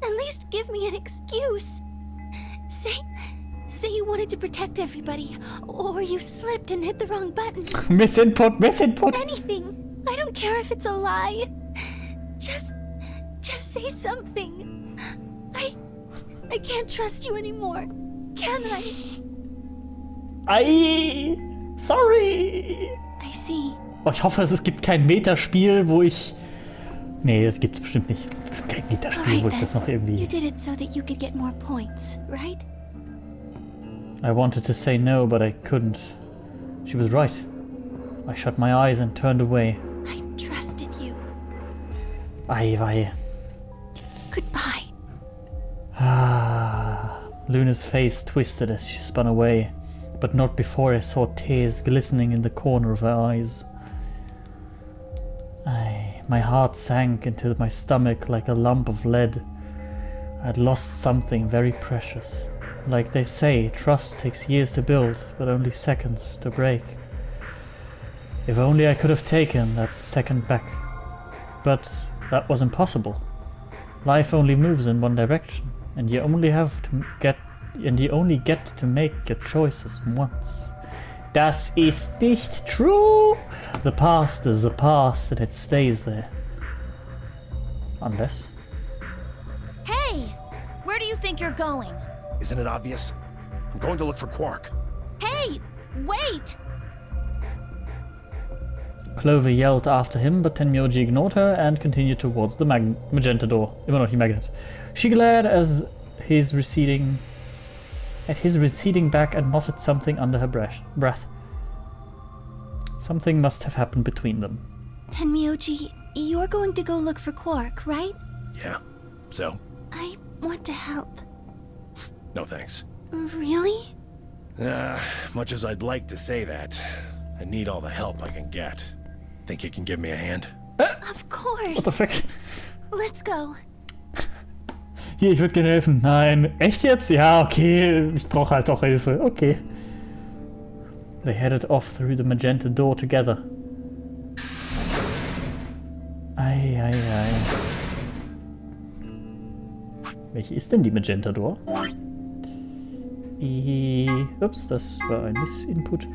Speaker 5: At least give me an excuse. Say you wanted to protect everybody, or you slipped and hit the wrong button.
Speaker 1: Missinput.
Speaker 5: Anything. I don't care if it's a lie. Just say something. I can't trust you anymore. Can I?
Speaker 1: Sorry.
Speaker 5: I see.
Speaker 1: Oh, ich hoffe, es gibt kein Metaspiel, wo ich... Nee, das gibt's bestimmt nicht. Kein Metaspiel, wo ich das noch irgendwie...
Speaker 5: You did it so that you could get more points, right?
Speaker 1: I wanted to say no, but I couldn't. She was right. I shut my eyes and turned away.
Speaker 5: I trusted you.
Speaker 1: Wei.
Speaker 5: Goodbye.
Speaker 1: Luna's face twisted as she spun away, but not before I saw tears glistening in the corner of her eyes. My heart sank into my stomach like a lump of lead. I had lost something very precious. Like they say, trust takes years to build, but only seconds to break. If only I could have taken that second back. But that was impossible. Life only moves in one direction, and you only get to make your choices once. Das ist nicht true. The past is the past, and it stays there. Unless.
Speaker 8: Hey! Where do you think you're going?
Speaker 4: Isn't it obvious? I'm going to look for Quark.
Speaker 8: Hey! Wait!
Speaker 1: Clover yelled after him, but Tenmyoji ignored her and continued towards the magenta door. Immer noch die magnet. She glared at his receding back and muttered something under her breath. Something must have happened between them.
Speaker 5: Tenmyoji, you're going to go look for Quark, right?
Speaker 4: Yeah. So?
Speaker 5: I want to help.
Speaker 4: No thanks.
Speaker 5: Really?
Speaker 4: Much as I'd like to say that, I need all the help I can get. Think you can give me a hand?
Speaker 5: Of course.
Speaker 1: What the fuck?
Speaker 5: Let's go.
Speaker 1: Hier, ich würde gerne helfen. Nein. Echt jetzt? Ja, okay. Ich brauche halt auch Hilfe. Okay. They headed off through the magenta door together. Ei. Welche ist denn die magenta door? Ups, das war ein Missinput.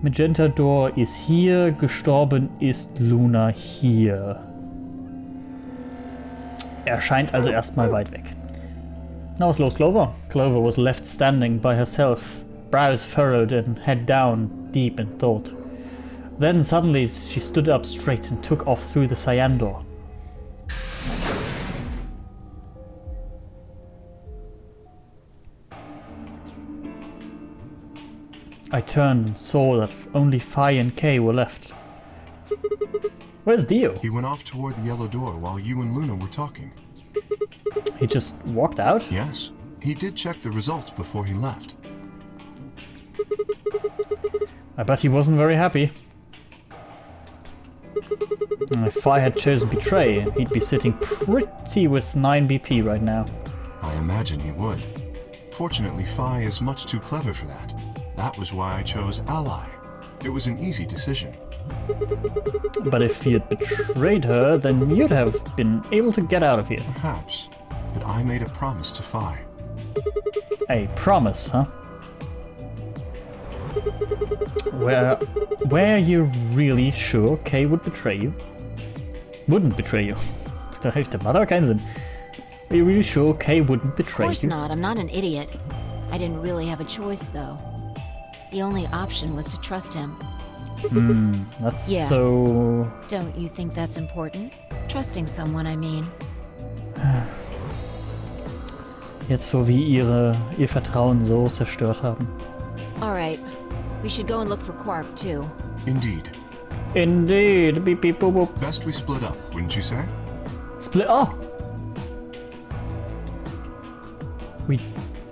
Speaker 1: Magenta door ist hier, gestorben ist Luna hier. Er scheint also erstmal weit weg. Now was los, Clover? Clover was left standing by herself, brows furrowed and head down, deep in thought. Then suddenly she stood up straight and took off through the cyan door. I turned and saw that only Phi and Kay were left. Where's Dio?
Speaker 9: He went off toward the yellow door while you and Luna were talking.
Speaker 1: He just walked out?
Speaker 9: Yes. He did check the results before he left.
Speaker 1: I bet he wasn't very happy. If Phi had chosen Betray, he'd be sitting pretty with 9 BP right now.
Speaker 9: I imagine he would. Fortunately, Phi is much too clever for that. That was why I chose Ally. It was an easy decision.
Speaker 1: But if he had betrayed her, then you'd have been able to get out of here.
Speaker 9: Perhaps. But I made a promise to Phi.
Speaker 1: A promise, huh? Were you really sure Kay would betray you? Wouldn't betray you. Das macht aber keinen Sinn. Are you really sure Kay wouldn't betray you?
Speaker 12: Of course not. I'm not an idiot. I didn't really have a choice, though. The only option was to trust him.
Speaker 1: That's
Speaker 12: Yeah.
Speaker 1: so...
Speaker 12: Don't you think that's important? Trusting someone, I mean.
Speaker 1: Jetzt, wo wir ihr Vertrauen so zerstört haben.
Speaker 12: Alright. We should go and look for Quark, too.
Speaker 9: Indeed.
Speaker 1: Indeed. Beep, beep, boop, boop.
Speaker 9: Best we split up, wouldn't you say?
Speaker 1: Split... Oh!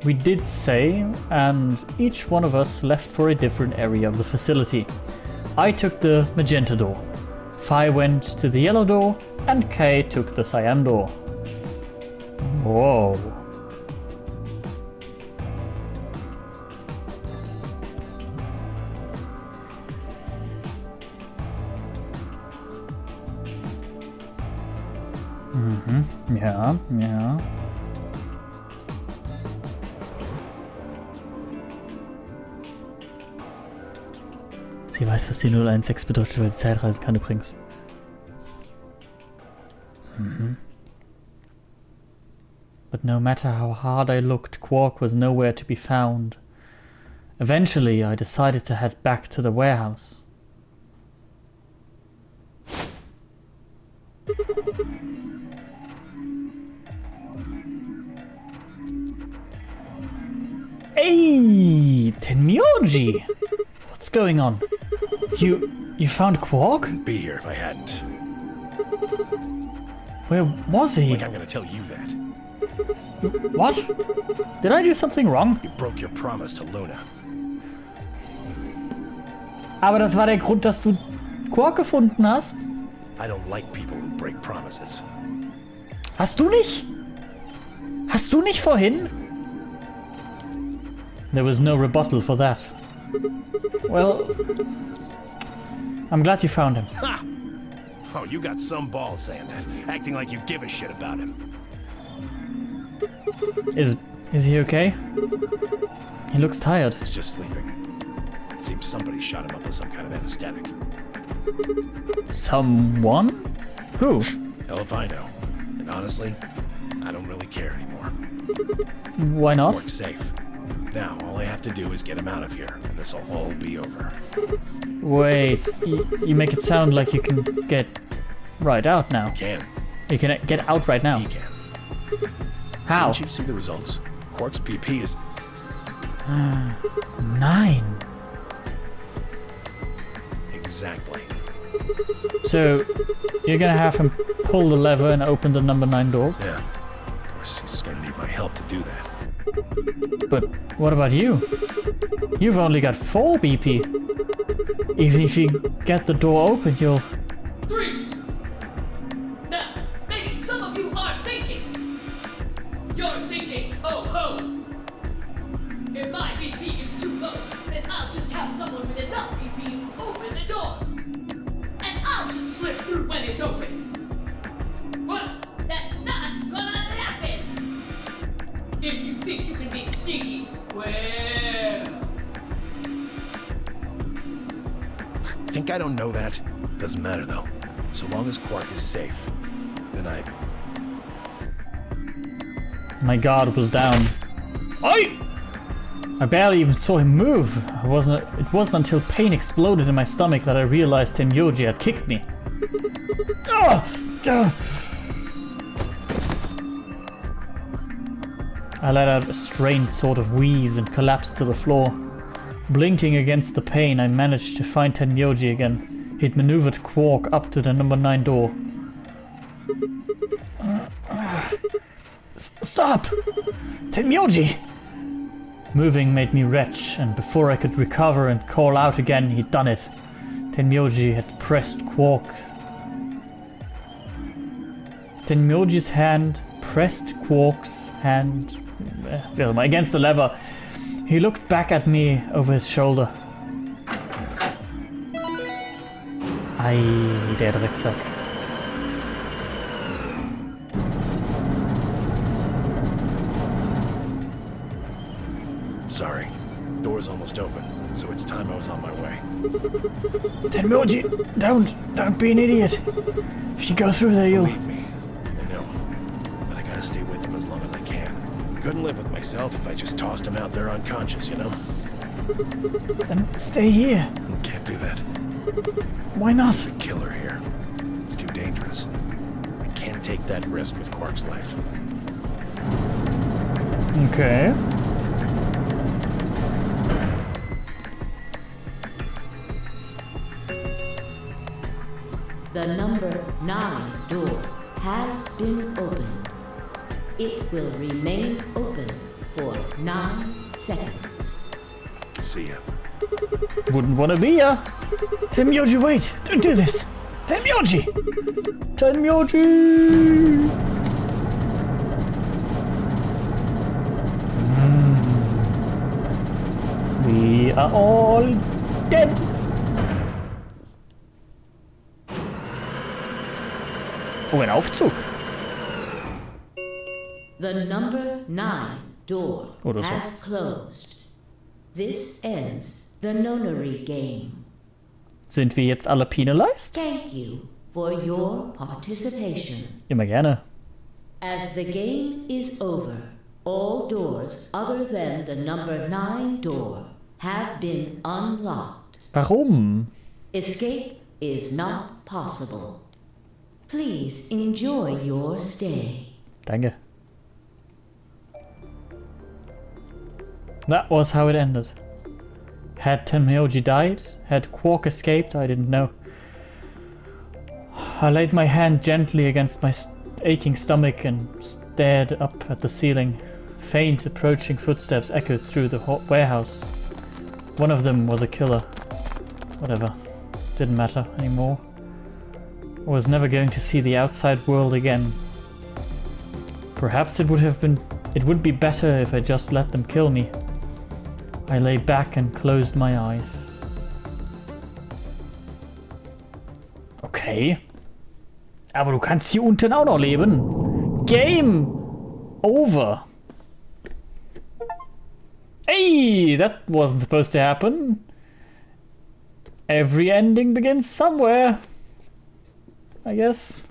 Speaker 1: We did say, and each one of us left for a different area of the facility. I took the magenta door, Phi went to the yellow door, and Kay took the cyan door. Whoa. Ja, ja. Sie weiß, was die 016 bedeutet, weil sie Zeitreisen kann übrigens. But no matter how hard I looked, Quark was nowhere to be found. Eventually, I decided to head back to the warehouse. Hey, Tenmyoji! What's going on? You found Quark?
Speaker 4: I'd be here if I hadn't.
Speaker 1: Where was he?
Speaker 4: Like I'm gonna tell you that.
Speaker 1: What? Did I do something wrong?
Speaker 4: You broke your promise to Luna.
Speaker 1: Aber das war der Grund, dass du Quark gefunden hast?
Speaker 4: I don't like people who break promises.
Speaker 1: Hast du nicht? Hast du nicht vorhin? There was no rebuttal for that. Well, I'm glad you found him.
Speaker 4: Ha! Oh, you got some balls saying that, acting like you give a shit about him.
Speaker 1: Is he okay? He looks tired.
Speaker 4: He's just sleeping. Seems somebody shot him up with some kind of anesthetic.
Speaker 1: Someone? Who?
Speaker 4: Hell if I know. And honestly, I don't really care anymore.
Speaker 1: Why not?
Speaker 4: Quark's safe. Now, all I have to do is get him out of here, and this'll all be over.
Speaker 1: Wait, you make it sound like you can get right out now.
Speaker 4: I can.
Speaker 1: You can get out right now.
Speaker 4: He can.
Speaker 1: How?
Speaker 4: Didn't you see the results? Quark's BP is
Speaker 1: 9.
Speaker 4: Exactly.
Speaker 1: So, you're gonna have him pull the lever and open the number 9 door?
Speaker 4: Yeah. Of course, he's gonna need my help to do that.
Speaker 1: But what about you? You've only got 4 BP. Even if you get the door open, you'll...
Speaker 13: 3. Now, maybe some of you are thinking. You're thinking, oh ho. If my BP is too low, then I'll just have someone with enough BP open the door. And I'll just slip through when it's open. Well, that's not gonna happen. If you think you can be sneaky, well...
Speaker 4: Think I don't know that? Doesn't matter though. So long as Quark is safe, then
Speaker 1: My guard was down. I barely even saw him move. It wasn't until pain exploded in my stomach that I realized Tenmyoji had kicked me. I let out a strained sort of wheeze and collapsed to the floor. Blinking against the pain, I managed to find Tenmyoji again. He'd maneuvered Quark up to the number 9 door. Stop! Tenmyoji! Moving made me retch, and before I could recover and call out again, he'd done it. Tenmyoji had pressed Quark. Tenmyoji's hand pressed Quark's hand against the lever. He looked back at me over his shoulder. Ei, der Drecksack.
Speaker 4: sorry. Door's almost open, so it's time I was on my way.
Speaker 1: Tenmyoji, don't be an idiot. If you go through there, you'll...
Speaker 4: Believe me, I know. But I gotta stay with him as long as I can. Couldn't live with myself if I just tossed him out there unconscious, you know?
Speaker 1: Then stay here.
Speaker 4: Can't do that.
Speaker 1: Why not?
Speaker 4: There's a killer here. It's too dangerous. I can't take that risk with Quark's life.
Speaker 1: Okay.
Speaker 11: The number 9 door has been opened. It will remain open for 9 seconds.
Speaker 4: See ya.
Speaker 1: Wouldn't want to be ya. Tenmyoji, wait! Don't do this! Tenmyoji! Tenmyoji! We are all dead! Oh, ein Aufzug!
Speaker 11: The number 9 door
Speaker 1: Oder so.
Speaker 11: has closed. This ends the nonary game.
Speaker 1: Sind wir jetzt alle penalized?
Speaker 11: Thank you for your participation.
Speaker 1: Immer gerne.
Speaker 11: As the game is over, all doors other than the number 9 door have been unlocked.
Speaker 1: Warum?
Speaker 11: Escape is not possible. Please enjoy your stay.
Speaker 1: Danke. That was how it ended. Had Tenmyoji died? Had Quark escaped? I didn't know. I laid my hand gently against my aching stomach and stared up at the ceiling. Faint approaching footsteps echoed through the warehouse. One of them was a killer. Whatever. Didn't matter anymore. I was never going to see the outside world again. Perhaps it would be better if I just let them kill me. I lay back and closed my eyes. Okay. Aber du kannst hier unten auch noch leben. Game over. Hey, that wasn't supposed to happen. Every ending begins somewhere. I guess.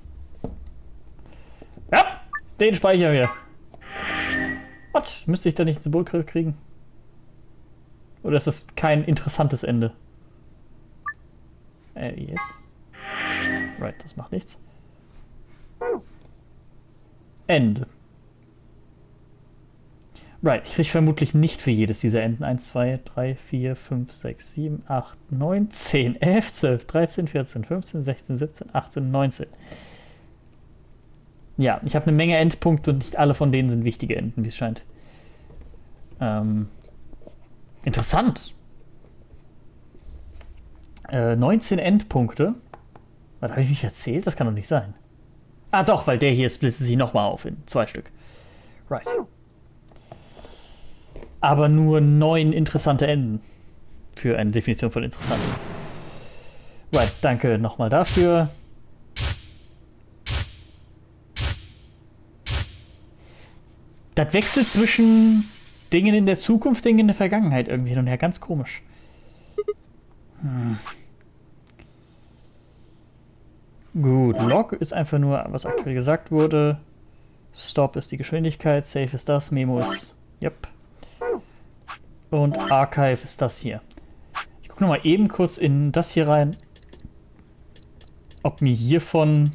Speaker 1: Ja, den speichern wir. Was? Müsste ich da nicht ein Symbol kriegen? Oder ist das kein interessantes Ende? Yes. Right, das macht nichts. Ende. Right, ich kriege vermutlich nicht für jedes dieser Enden 1, 2, 3, 4, 5, 6, 7, 8, 9, 10, 11, 12, 13, 14, 15, 16, 17, 18, 19. Ja, ich habe eine Menge Endpunkte und nicht alle von denen sind wichtige Enden, wie es scheint. Interessant. 19 Endpunkte. Was habe ich mich erzählt? Das kann doch nicht sein. Ah doch, weil der hier splittet sich nochmal auf in 2 Stück. Right. Aber nur 9 interessante Enden. Für eine Definition von interessant. Right, danke nochmal dafür. Das wechselt zwischen Dingen in der Zukunft, Dingen in der Vergangenheit irgendwie hin und her. Ganz komisch. Gut, Log ist einfach nur, was aktuell gesagt wurde. Stop ist die Geschwindigkeit, Save ist das, Memo ist, yep. Und Archive ist das hier. Ich gucke nochmal eben kurz in das hier rein, ob mir hiervon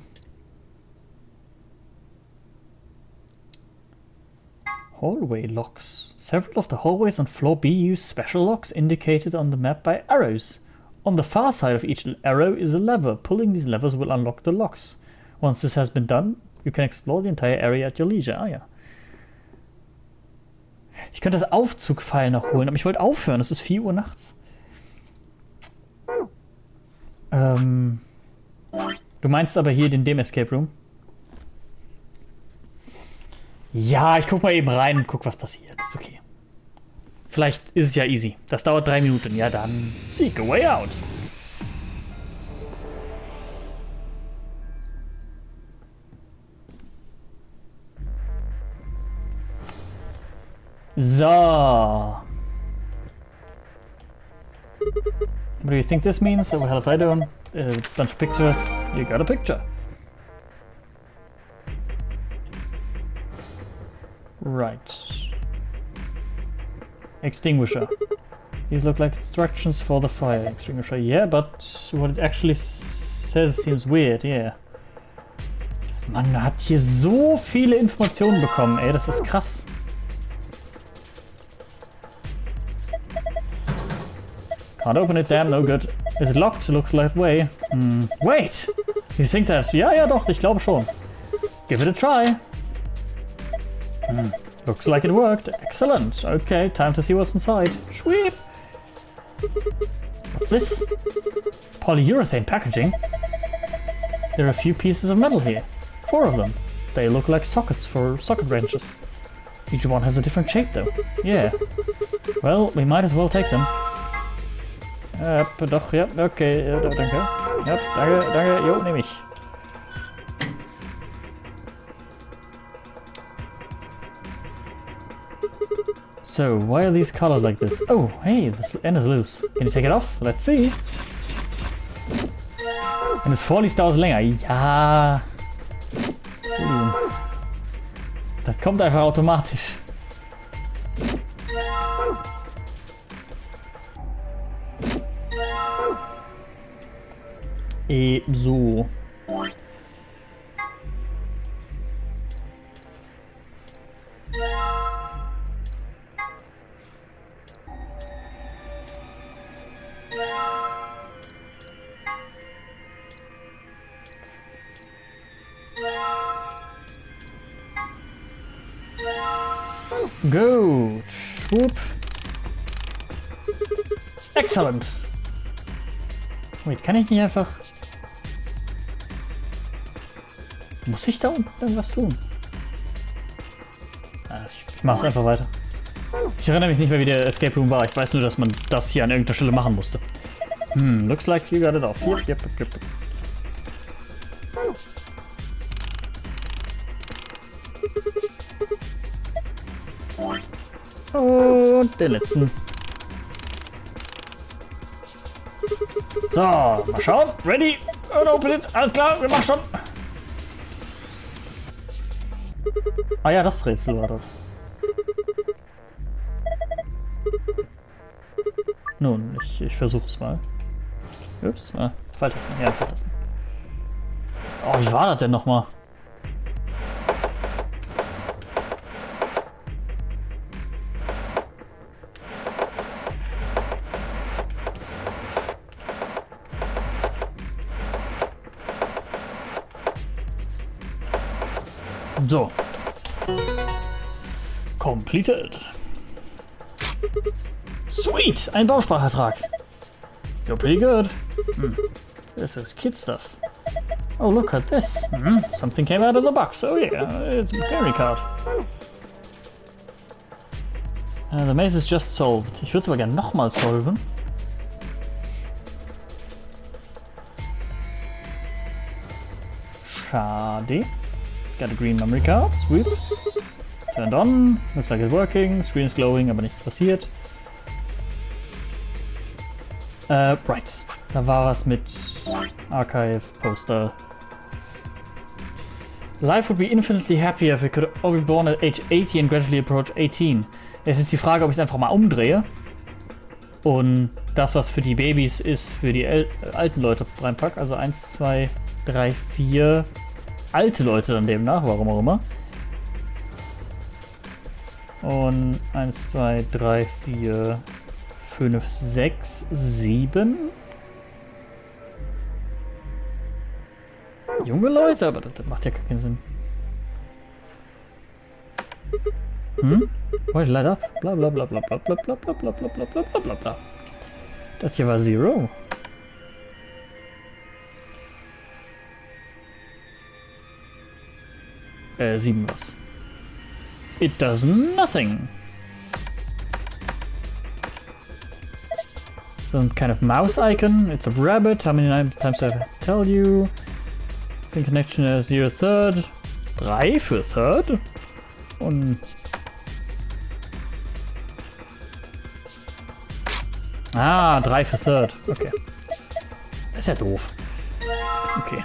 Speaker 1: Hallway locks. Several of the hallways on floor B use special locks indicated on the map by arrows. On the far side of each arrow is a lever. Pulling these levers will unlock the locks. Once this has been done, you can explore the entire area at your leisure. Ah ja. Ich könnte das Aufzugpfeil noch holen, aber ich wollte aufhören. Es ist 4 Uhr nachts. Du meinst aber hier den Escape Room? Ja, ich guck mal eben rein und guck, was passiert. Ist okay. Vielleicht ist es ja easy. Das dauert 3 Minuten. Ja, dann seek a way out. So. What do you think this means? Oh, hell if I don't. Bunch of pictures. You got a picture. Right. Extinguisher. These look like instructions for the fire extinguisher. Yeah, but what it actually says seems weird, yeah. Man hat hier so viele Informationen bekommen, ey, das ist krass. Can't open it, damn, no good. Is it locked? Looks that way. Wait! You think that? Ja, doch, ich glaube schon. Give it a try. Looks like it worked. Excellent. Okay, time to see what's inside. Sweep! What's this? Polyurethane packaging? There are a few pieces of metal here. 4 of them. They look like sockets for socket wrenches. Each one has a different shape though. Yeah. Well, we might as well take them. Doch, ja, okay, danke. Ja, danke, jo, nehme ich. So, why are these colored like this? Oh, hey, this end is loose. Can you take it off? Let's see. Wenn es vorliest, dauert es länger. Ja. Das kommt einfach automatisch. So. Gut. Whoop. Excellent. Wait, kann ich nicht einfach... Muss ich da unten irgendwas tun? Ah, ich mach's einfach weiter. Ich erinnere mich nicht mehr, wie der Escape Room war. Ich weiß nur, dass man das hier an irgendeiner Stelle machen musste. Looks like you got it off. Yep. Und den letzten. So, mal schauen. Ready? Und open it. Alles klar, wir machen schon. Ah ja, das Rätsel war das. Nun, ich versuch's mal. Ups, Pfeiltasten. Ja, Pfeiltasten. Oh, wie war das denn nochmal? So. Completed. Sweet! Ein Bausparvertrag. You're pretty good. This is kid stuff. Oh, look at this. Something came out of the box. Oh yeah, it's a memory card. The maze is just solved. Ich würde es aber gerne nochmal solven. Schade. Got a green memory card. Sweet. Turned on. Looks like it's working. Screen is glowing, aber nichts passiert. Right. Da war was mit Archive, Poster. Life would be infinitely happier if we could all be born at age 80 and gradually approach 18. Es ist die Frage, ob ich es einfach mal umdrehe und das, was für die Babys ist, für die alten Leute reinpacke. Also 1, 2, 3, 4 alte Leute dann demnach, warum auch immer. Und 1, 2, 3, 4, 5, 6, 7. Junge Leute, aber das macht ja gar keinen Sinn. Why light up? Bla bla bla bla bla bla bla bla bla bla bla bla bla bla bla. Das hier war 0. Sieben was. It does nothing. Some kind of mouse icon. It's a rabbit. How many times do I have to tell you? Pin connection is 0 third. 3 für third. Und... Ah, 3 für third. Okay. Das ist ja doof. Okay.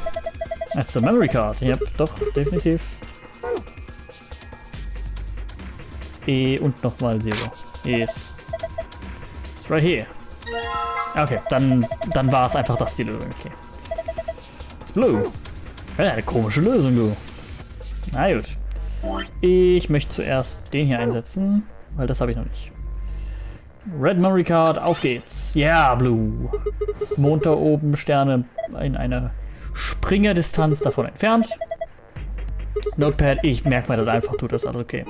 Speaker 1: That's the memory card. Yep, doch, definitiv. E und nochmal 0. Yes. It's right here. Okay, dann war es einfach das die Lösung. Okay. It's blue. Ja, eine komische Lösung, du. Na gut. Ich möchte zuerst den hier einsetzen, weil das habe ich noch nicht. Red Memory Card, auf geht's. Ja, yeah, blue. Mond da oben, Sterne in einer Springerdistanz davon entfernt. Notepad, ich merke mir das einfach, tut das alles okay.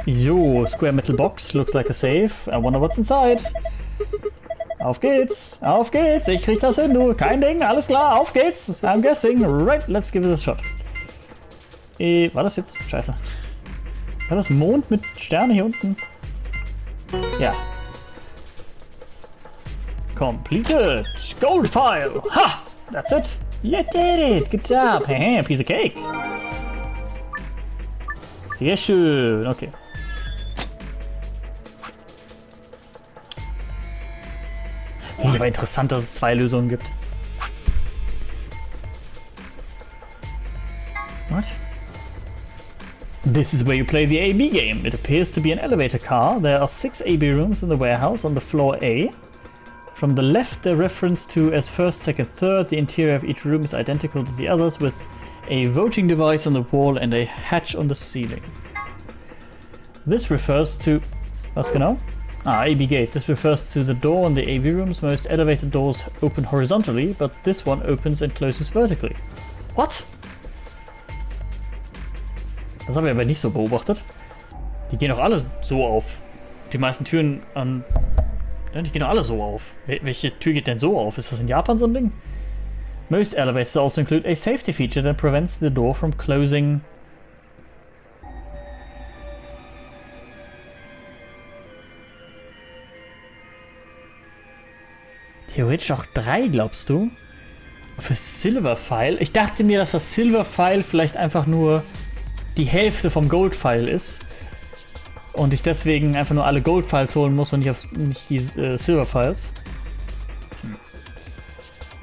Speaker 1: So, Square Metal Box, looks like a safe. I wonder what's inside. Auf geht's, ich krieg das hin, du. Kein Ding, alles klar, auf geht's. I'm guessing, right, let's give it a shot. War das jetzt? Scheiße. War das Mond mit Sterne hier unten? Ja. Completed. Gold file. Ha! That's it. You did it. Good job. Piece of cake. Sehr schön, okay. Finde ich aber interessant, dass es 2 Lösungen gibt. What? This is where you play the AB game. It appears to be an elevator car. There are 6 AB rooms in the warehouse on the floor A. From the left, they're referenced to as first, second, third. The interior of each room is identical to the others with a voting device on the wall and a hatch on the ceiling. This refers to... Was genau? AB gate. This refers to the door in the AB rooms. Most elevator doors open horizontally, but this one opens and closes vertically. What? Das haben wir aber nicht so beobachtet. Die gehen doch alle so auf. Die meisten Türen an... Die gehen doch alle so auf. Welche Tür geht denn so auf? Ist das in Japan so ein Ding? Most elevators also include a safety feature that prevents the door from closing. Theoretisch auch 3, glaubst du? Für Silver-File? Ich dachte mir, dass das Silver-File vielleicht einfach nur die Hälfte vom Gold-File ist. Und ich deswegen einfach nur alle Gold-Files holen muss und nicht die Silver-Files.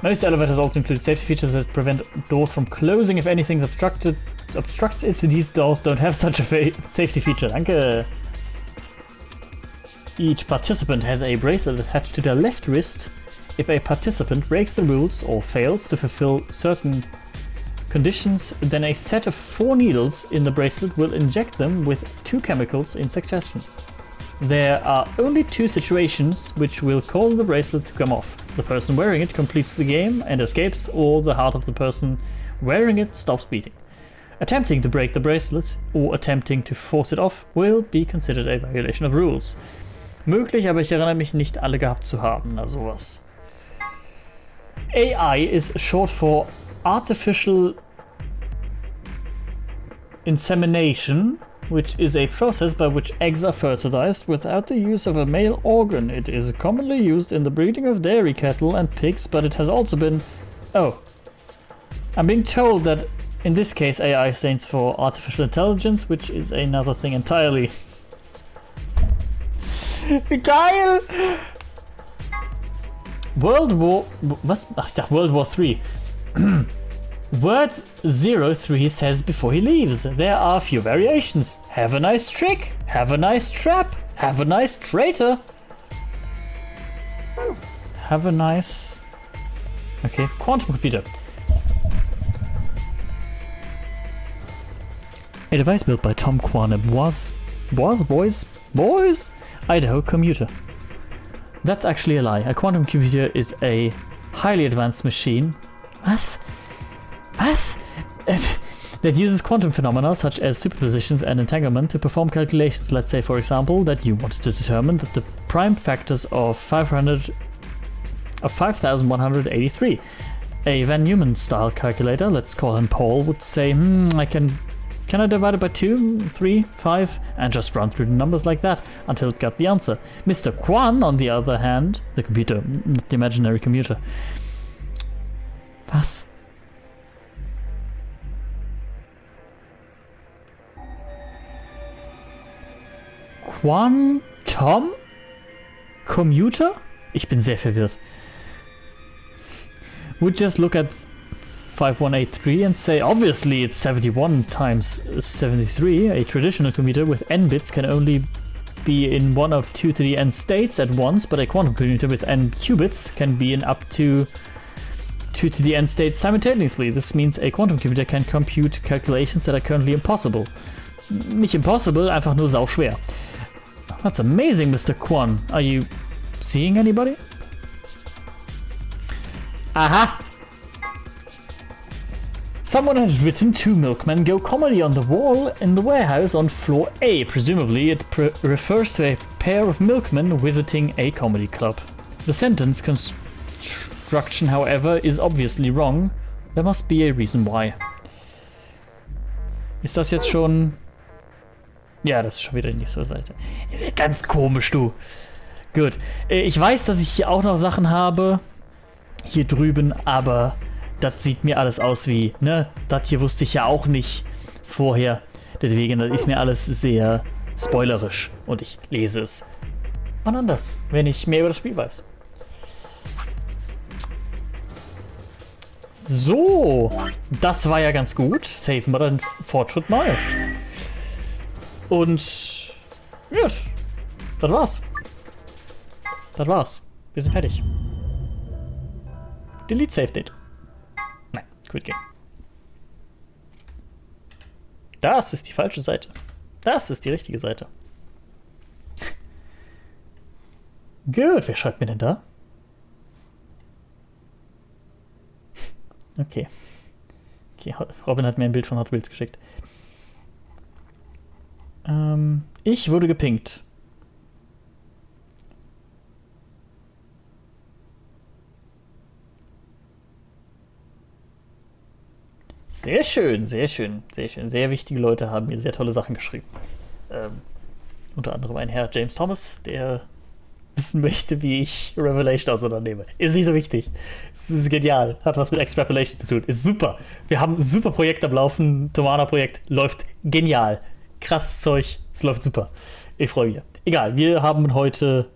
Speaker 1: Most elevators also include safety features that prevent doors from closing if anything obstructs it. These doors don't have such a safety feature. Danke. Each participant has a bracelet attached to their left wrist. If a participant breaks the rules or fails to fulfill certain conditions, then a set of 4 needles in the bracelet will inject them with 2 chemicals in succession. There are only 2 situations which will cause the bracelet to come off. The person wearing it completes the game and escapes, or the heart of the person wearing it stops beating. Attempting to break the bracelet or attempting to force it off will be considered a violation of rules. Möglich, aber ich erinnere mich nicht alle gehabt zu haben, na sowas. AI is short for Artificial Insemination, which is a process by which eggs are fertilized without the use of a male organ. It is commonly used in the breeding of dairy cattle and pigs, but it has also been... Oh. I'm being told that in this case AI stands for Artificial Intelligence, which is another thing entirely. Wie geil! World War... Was? Ach, ich dachte World War 3. Word 03 says before he leaves, there are a few variations. Have a nice trick, have a nice trap, have a nice traitor. Have a nice... Okay, quantum computer. A device built by Tom Kwan at Boys, Idaho commuter. That's actually a lie. A quantum computer is a highly advanced machine. Was? That uses quantum phenomena such as superpositions and entanglement to perform calculations. Let's say, for example, that you wanted to determine that the prime factors of 5183. A Van Neumann style calculator, let's call him Paul, would say, can I divide it by 2, 3, 5, and just run through the numbers like that until it got the answer. Mr. Kwan, on the other hand, the computer, the imaginary computer. Was? Quantum Commuter? Ich bin sehr verwirrt. Would just look at 5183 and say, obviously it's 71 times 73. A traditional computer with n bits can only be in one of 2 to the n states at once, but a quantum computer with n qubits can be in up to 2 to the n states simultaneously. This means a quantum computer can compute calculations that are currently impossible. Nicht impossible, einfach nur sau schwer. That's amazing, Mr. Kwan. Are you seeing anybody? Aha! Someone has written 2 milkmen go comedy on the wall in the warehouse on floor A. Presumably it refers to a pair of milkmen visiting a comedy club. The sentence construction, however, is obviously wrong. There must be a reason why. Ist das jetzt schon... Ja, das ist schon wieder nicht so Seite. Ist ja ganz komisch, du. Gut. Ich weiß, dass ich hier auch noch Sachen habe. Hier drüben, aber das sieht mir alles aus wie, ne? Das hier wusste ich ja auch nicht vorher. Deswegen ist mir alles sehr spoilerisch und ich lese es wann anders, wenn ich mehr über das Spiel weiß. So, das war ja ganz gut. Saven wir den Fortschritt mal. Und gut, das war's. Das war's. Wir sind fertig. Delete Save Date. Nein, Quit Game. Das ist die falsche Seite. Das ist die richtige Seite. Gut, wer schreibt mir denn da? Okay. Okay, Robin hat mir ein Bild von Hot Wheels geschickt. Ich wurde gepinkt. Sehr schön, sehr schön, sehr schön. Sehr wichtige Leute haben mir sehr tolle Sachen geschrieben. Unter anderem ein Herr James Thomas, der wissen möchte, wie ich Revelation auseinandernehme. Ist nicht so wichtig. Es ist genial. Hat was mit Extrapolation zu tun. Ist super. Wir haben ein super Projekt am Laufen. Tomana-Projekt läuft genial. Krasses Zeug. Es läuft super. Ich freue mich. Egal, wir haben heute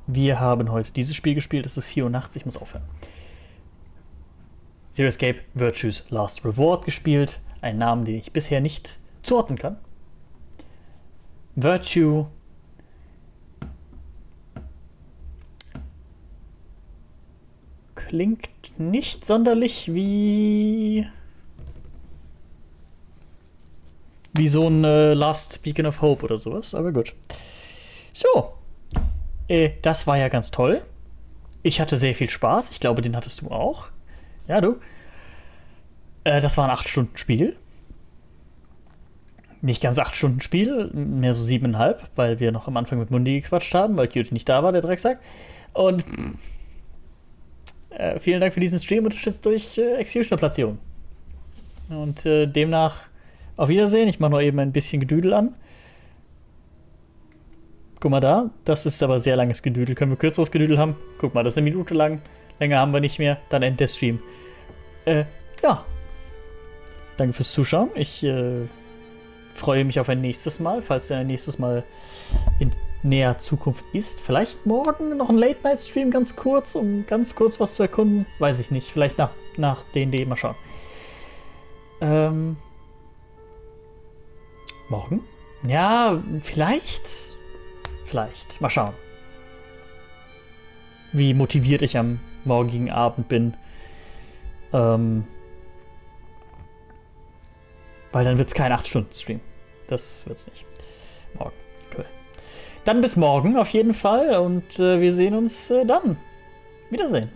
Speaker 1: dieses Spiel gespielt. Es ist 84, ich muss aufhören. Zero Escape Virtue's Last Reward gespielt. Ein Namen, den ich bisher nicht zuordnen kann. Virtue klingt nicht sonderlich wie so ein Last Beacon of Hope oder sowas, aber gut. So, das war ja ganz toll. Ich hatte sehr viel Spaß. Ich glaube, den hattest du auch. Ja, du. Das war ein 8-Stunden-Spiel. Nicht ganz 8-Stunden-Spiel, mehr so 7,5, weil wir noch am Anfang mit Mundi gequatscht haben, weil Cutie nicht da war, der Drecksack. Und vielen Dank für diesen Stream, unterstützt durch Executioner-Platzierung. Und demnach auf Wiedersehen. Ich mache noch eben ein bisschen Gedüdel an. Guck mal da, das ist aber sehr langes Gedüdel. Können wir kürzeres Gedüdel haben? Guck mal, das ist 1 Minute lang. Länger haben wir nicht mehr. Dann endet der Stream. Ja. Danke fürs Zuschauen. Ich freue mich auf ein nächstes Mal, falls er ein nächstes Mal in näher Zukunft ist. Vielleicht morgen noch ein Late-Night-Stream ganz kurz, um ganz kurz was zu erkunden. Weiß ich nicht. Vielleicht nach D&D mal schauen. Morgen? Ja, vielleicht. Vielleicht. Mal schauen. Wie motiviert ich am morgigen Abend bin. Weil dann wird es kein 8-Stunden-Stream. Das wird's nicht. Morgen. Cool. Dann bis morgen auf jeden Fall und wir sehen uns dann. Wiedersehen.